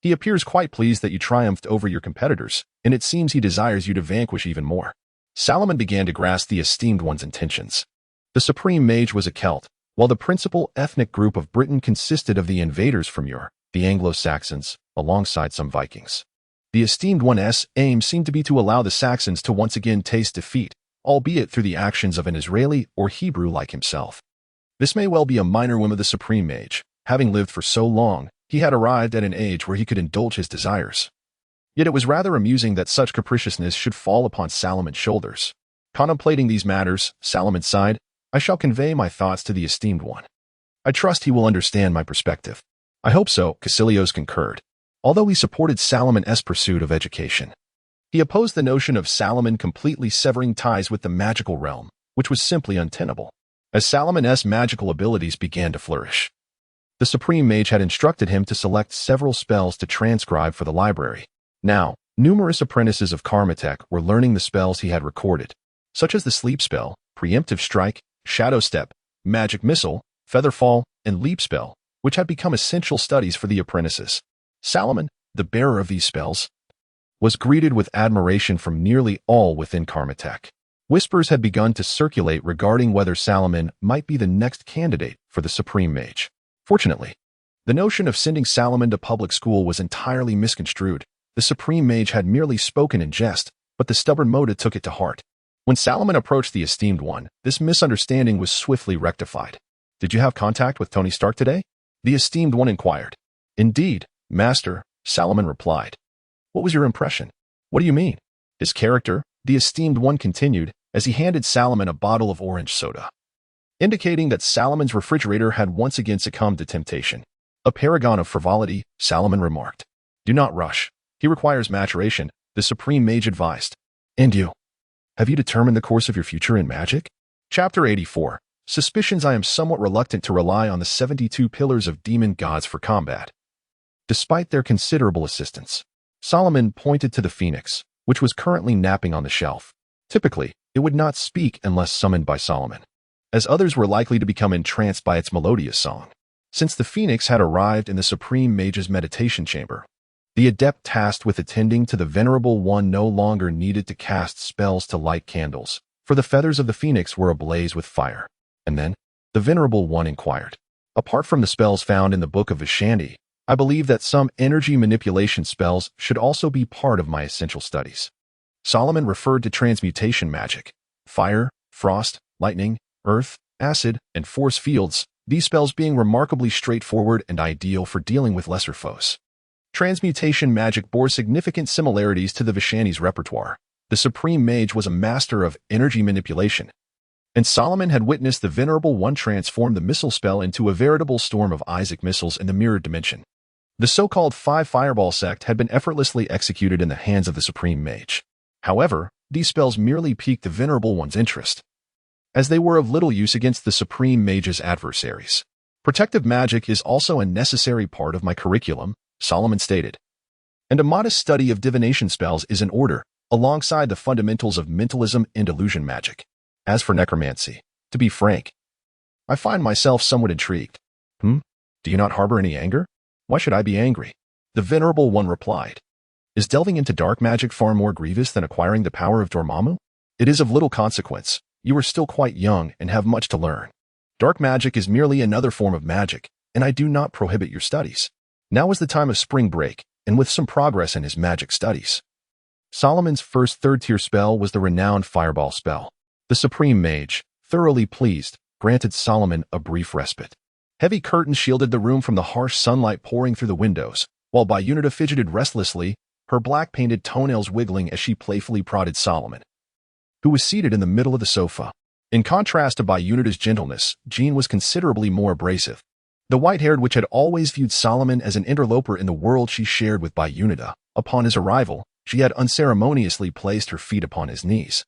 He appears quite pleased that you triumphed over your competitors, and it seems he desires you to vanquish even more. Salomon began to grasp the esteemed one's intentions. The supreme mage was a Celt, while the principal ethnic group of Britain consisted of the invaders from Europe, the Anglo-Saxons, alongside some Vikings. The esteemed one's aim seemed to be to allow the Saxons to once again taste defeat, albeit through the actions of an Israeli or Hebrew like himself. This may well be a minor whim of the supreme mage. Having lived for so long, he had arrived at an age where he could indulge his desires. Yet it was rather amusing that such capriciousness should fall upon Salomon's shoulders. Contemplating these matters, Salomon sighed, I shall convey my thoughts to the esteemed one. I trust he will understand my perspective. I hope so, Kaecilius concurred, although he supported Salomon's pursuit of education. He opposed the notion of Salomon completely severing ties with the magical realm, which was simply untenable, as Salomon's magical abilities began to flourish. The supreme mage had instructed him to select several spells to transcribe for the library. Now, numerous apprentices of Karmatek were learning the spells he had recorded, such as the sleep spell, preemptive strike, shadow step, magic missile, featherfall, and leap spell, which had become essential studies for the apprentices. Salomon, the bearer of these spells, was greeted with admiration from nearly all within Karmatek. Whispers had begun to circulate regarding whether Salomon might be the next candidate for the supreme mage. Fortunately, the notion of sending Salomon to public school was entirely misconstrued. The supreme mage had merely spoken in jest, but the stubborn Mordo took it to heart. When Salomon approached the esteemed one, this misunderstanding was swiftly rectified. Did you have contact with Tony Stark today? The esteemed one inquired. Indeed, master, Salomon replied. What was your impression? What do you mean? His character, the esteemed one continued, as he handed Salomon a bottle of orange soda, indicating that Salomon's refrigerator had once again succumbed to temptation. A paragon of frivolity, Salomon remarked. Do not rush. He requires maturation, the supreme mage advised. And you? Have you determined the course of your future in magic? Chapter 84. Suspicions. I am somewhat reluctant to rely on the 72 pillars of demon gods for combat. Despite their considerable assistance, Salomon pointed to the phoenix, which was currently napping on the shelf. Typically, it would not speak unless summoned by Salomon, as others were likely to become entranced by its melodious song. Since the phoenix had arrived in the Supreme Mage's meditation chamber, the adept tasked with attending to the Venerable One no longer needed to cast spells to light candles, for the feathers of the phoenix were ablaze with fire. And then, the Venerable One inquired, apart from the spells found in the Book of Vishandi, I believe that some energy manipulation spells should also be part of my essential studies. Salomon referred to transmutation magic, fire, frost, lightning, earth, acid, and force fields, these spells being remarkably straightforward and ideal for dealing with lesser foes. Transmutation magic bore significant similarities to the Vishandi's repertoire. The Supreme Mage was a master of energy manipulation, and Salomon had witnessed the Venerable One transform the missile spell into a veritable storm of Isaac missiles in the mirrored dimension. The so-called Five Fireball sect had been effortlessly executed in the hands of the Supreme Mage. However, these spells merely piqued the Venerable One's interest, as they were of little use against the Supreme Mage's adversaries. Protective magic is also a necessary part of my curriculum, Salomon stated, and a modest study of divination spells is in order, alongside the fundamentals of mentalism and illusion magic. As for necromancy, to be frank, I find myself somewhat intrigued. Do you not harbor any anger? Why should I be angry? The Venerable One replied. Is delving into dark magic far more grievous than acquiring the power of Dormammu? It is of little consequence. You are still quite young and have much to learn. Dark magic is merely another form of magic, and I do not prohibit your studies. Now is the time of spring break, and with some progress in his magic studies. Salomon's first third-tier spell was the renowned Fireball spell. The Supreme Mage, thoroughly pleased, granted Salomon a brief respite. Heavy curtains shielded the room from the harsh sunlight pouring through the windows, while Bayunita fidgeted restlessly, her black-painted toenails wiggling as she playfully prodded Salomon, who was seated in the middle of the sofa. In contrast to Bayunita's gentleness, Jean was considerably more abrasive. The white-haired witch had always viewed Salomon as an interloper in the world she shared with Bayunita. Upon his arrival, she had unceremoniously placed her feet upon his knees.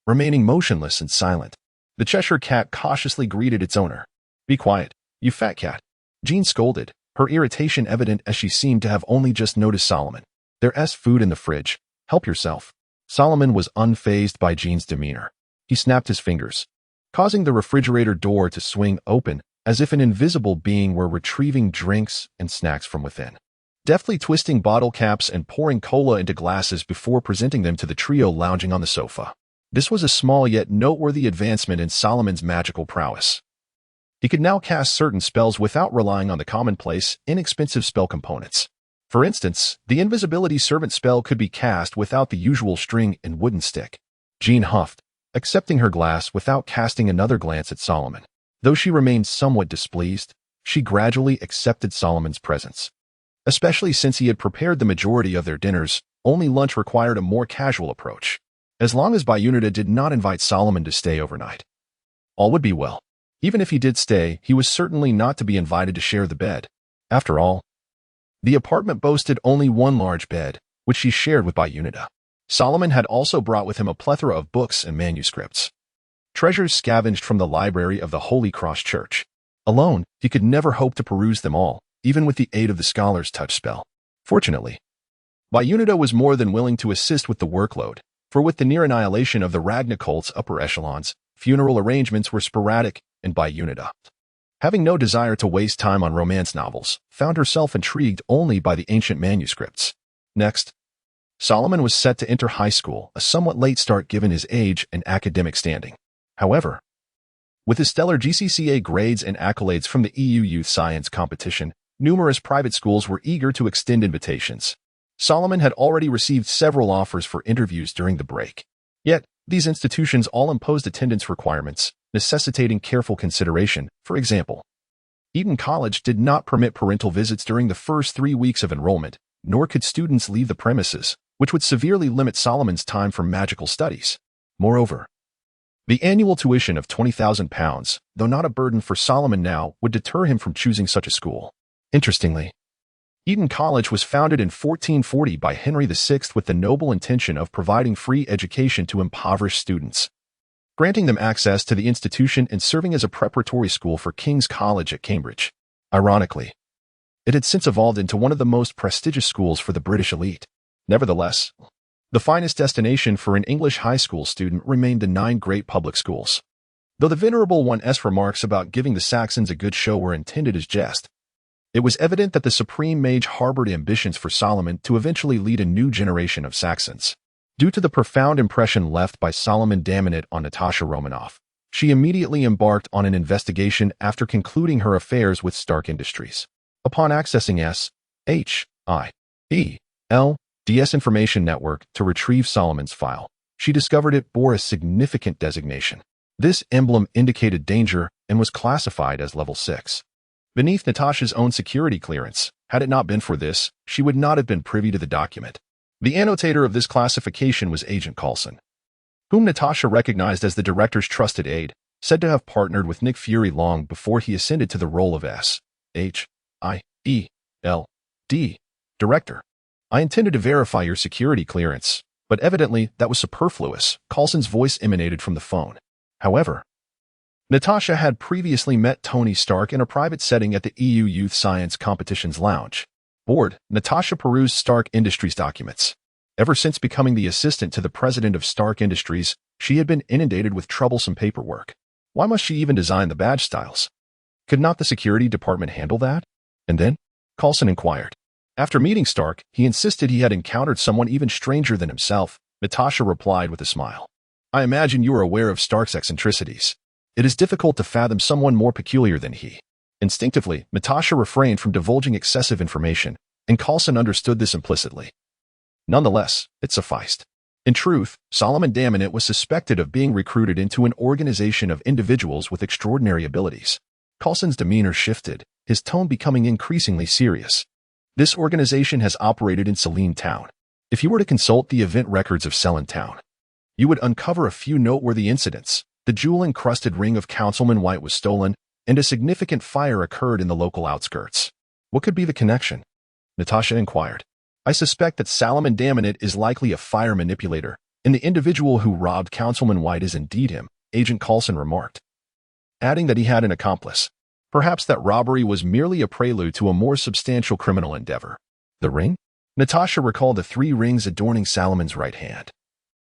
Remaining motionless and silent, the Cheshire cat cautiously greeted its owner. Be quiet, you fat cat. Jean scolded, her irritation evident as she seemed to have only just noticed Salomon. There's food in the fridge. Help yourself. Salomon was unfazed by Jean's demeanor. He snapped his fingers, causing the refrigerator door to swing open as if an invisible being were retrieving drinks and snacks from within. Deftly twisting bottle caps and pouring cola into glasses before presenting them to the trio lounging on the sofa. This was a small yet noteworthy advancement in Salomon's magical prowess. He could now cast certain spells without relying on the commonplace, inexpensive spell components. For instance, the invisibility servant spell could be cast without the usual string and wooden stick. Jean huffed, accepting her glass without casting another glance at Salomon. Though she remained somewhat displeased, she gradually accepted Salomon's presence. Especially since he had prepared the majority of their dinners, only lunch required a more casual approach. As long as Bayunita did not invite Salomon to stay overnight, all would be well. Even if he did stay, he was certainly not to be invited to share the bed. After all, the apartment boasted only one large bed, which she shared with Bayunita. Salomon had also brought with him a plethora of books and manuscripts, treasures scavenged from the library of the Holy Cross Church. Alone, he could never hope to peruse them all, even with the aid of the scholar's touch spell. Fortunately, Bayunita was more than willing to assist with the workload, for with the near annihilation of the Ragna cult's upper echelons, funeral arrangements were sporadic, and Bayunita, having no desire to waste time on romance novels, found herself intrigued only by the ancient manuscripts. Next, Salomon was set to enter high school, a somewhat late start given his age and academic standing. However, with his stellar GCCA grades and accolades from the EU Youth Science competition, numerous private schools were eager to extend invitations. Salomon had already received several offers for interviews during the break. Yet, these institutions all imposed attendance requirements, necessitating careful consideration. For example, Eton College did not permit parental visits during the first 3 weeks of enrollment, nor could students leave the premises, which would severely limit Salomon's time for magical studies. Moreover, the annual tuition of £20,000, though not a burden for Salomon now, would deter him from choosing such a school. Interestingly, Eton College was founded in 1440 by Henry VI with the noble intention of providing free education to impoverished students. granting them access to the institution and serving as a preparatory school for King's College at Cambridge. Ironically, it had since evolved into one of the most prestigious schools for the British elite. Nevertheless, the finest destination for an English high school student remained the 9 great public schools. Though the Venerable One's remarks about giving the Saxons a good show were intended as jest, it was evident that the Supreme Mage harbored ambitions for Salomon to eventually lead a new generation of Saxons. Due to the profound impression left by Salomon Damonit on Natasha Romanoff, she immediately embarked on an investigation after concluding her affairs with Stark Industries. Upon accessing SHIELD's information network to retrieve Salomon's file, she discovered it bore a significant designation. This emblem indicated danger and was classified as level 6. Beneath Natasha's own security clearance, had it not been for this, she would not have been privy to the document. The annotator of this classification was Agent Coulson, whom Natasha recognized as the director's trusted aide, said to have partnered with Nick Fury long before he ascended to the role of SHIELD director. I intended to verify your security clearance, but evidently that was superfluous. Coulson's voice emanated from the phone. However, Natasha had previously met Tony Stark in a private setting at the EU Youth Science Competitions Lounge. Bored, Natasha perused Stark Industries documents. Ever since becoming the assistant to the president of Stark Industries, she had been inundated with troublesome paperwork. Why must she even design the badge styles? Could not the security department handle that? And then? Coulson inquired. After meeting Stark, he insisted he had encountered someone even stranger than himself. Natasha replied with a smile. I imagine you are aware of Stark's eccentricities. It is difficult to fathom someone more peculiar than he. Instinctively, Natasha refrained from divulging excessive information, and Coulson understood this implicitly. Nonetheless, it sufficed. In truth, Salomon Damonit was suspected of being recruited into an organization of individuals with extraordinary abilities. Coulson's demeanor shifted, his tone becoming increasingly serious. This organization has operated in Selene Town. If you were to consult the event records of Selene Town, you would uncover a few noteworthy incidents. The jewel-encrusted ring of Councilman White was stolen, and a significant fire occurred in the local outskirts. What could be the connection? Natasha inquired. I suspect that Salomon Damonit is likely a fire manipulator, and the individual who robbed Councilman White is indeed him, Agent Coulson remarked, adding that he had an accomplice. Perhaps that robbery was merely a prelude to a more substantial criminal endeavor. The ring? Natasha recalled the 3 rings adorning Salomon's right hand,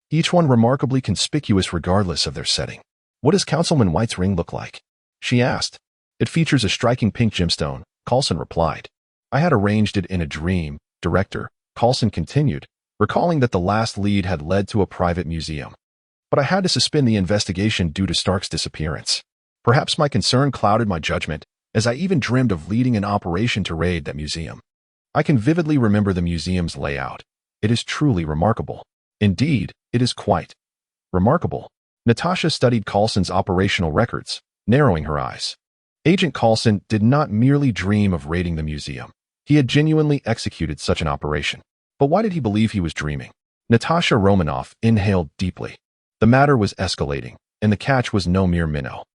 each one remarkably conspicuous regardless of their setting. What does Councilman White's ring look like? She asked. It features a striking pink gemstone, Coulson replied. I had arranged it in a dream, Director, Coulson continued, recalling that the last lead had led to a private museum. But I had to suspend the investigation due to Stark's disappearance. Perhaps my concern clouded my judgment, as I even dreamed of leading an operation to raid that museum. I can vividly remember the museum's layout. It is truly remarkable. Indeed, it is quite remarkable. Natasha studied Coulson's operational records, narrowing her eyes. Agent Coulson did not merely dream of raiding the museum. He had genuinely executed such an operation. But why did he believe he was dreaming? Natasha Romanoff inhaled deeply. The matter was escalating, and the catch was no mere minnow.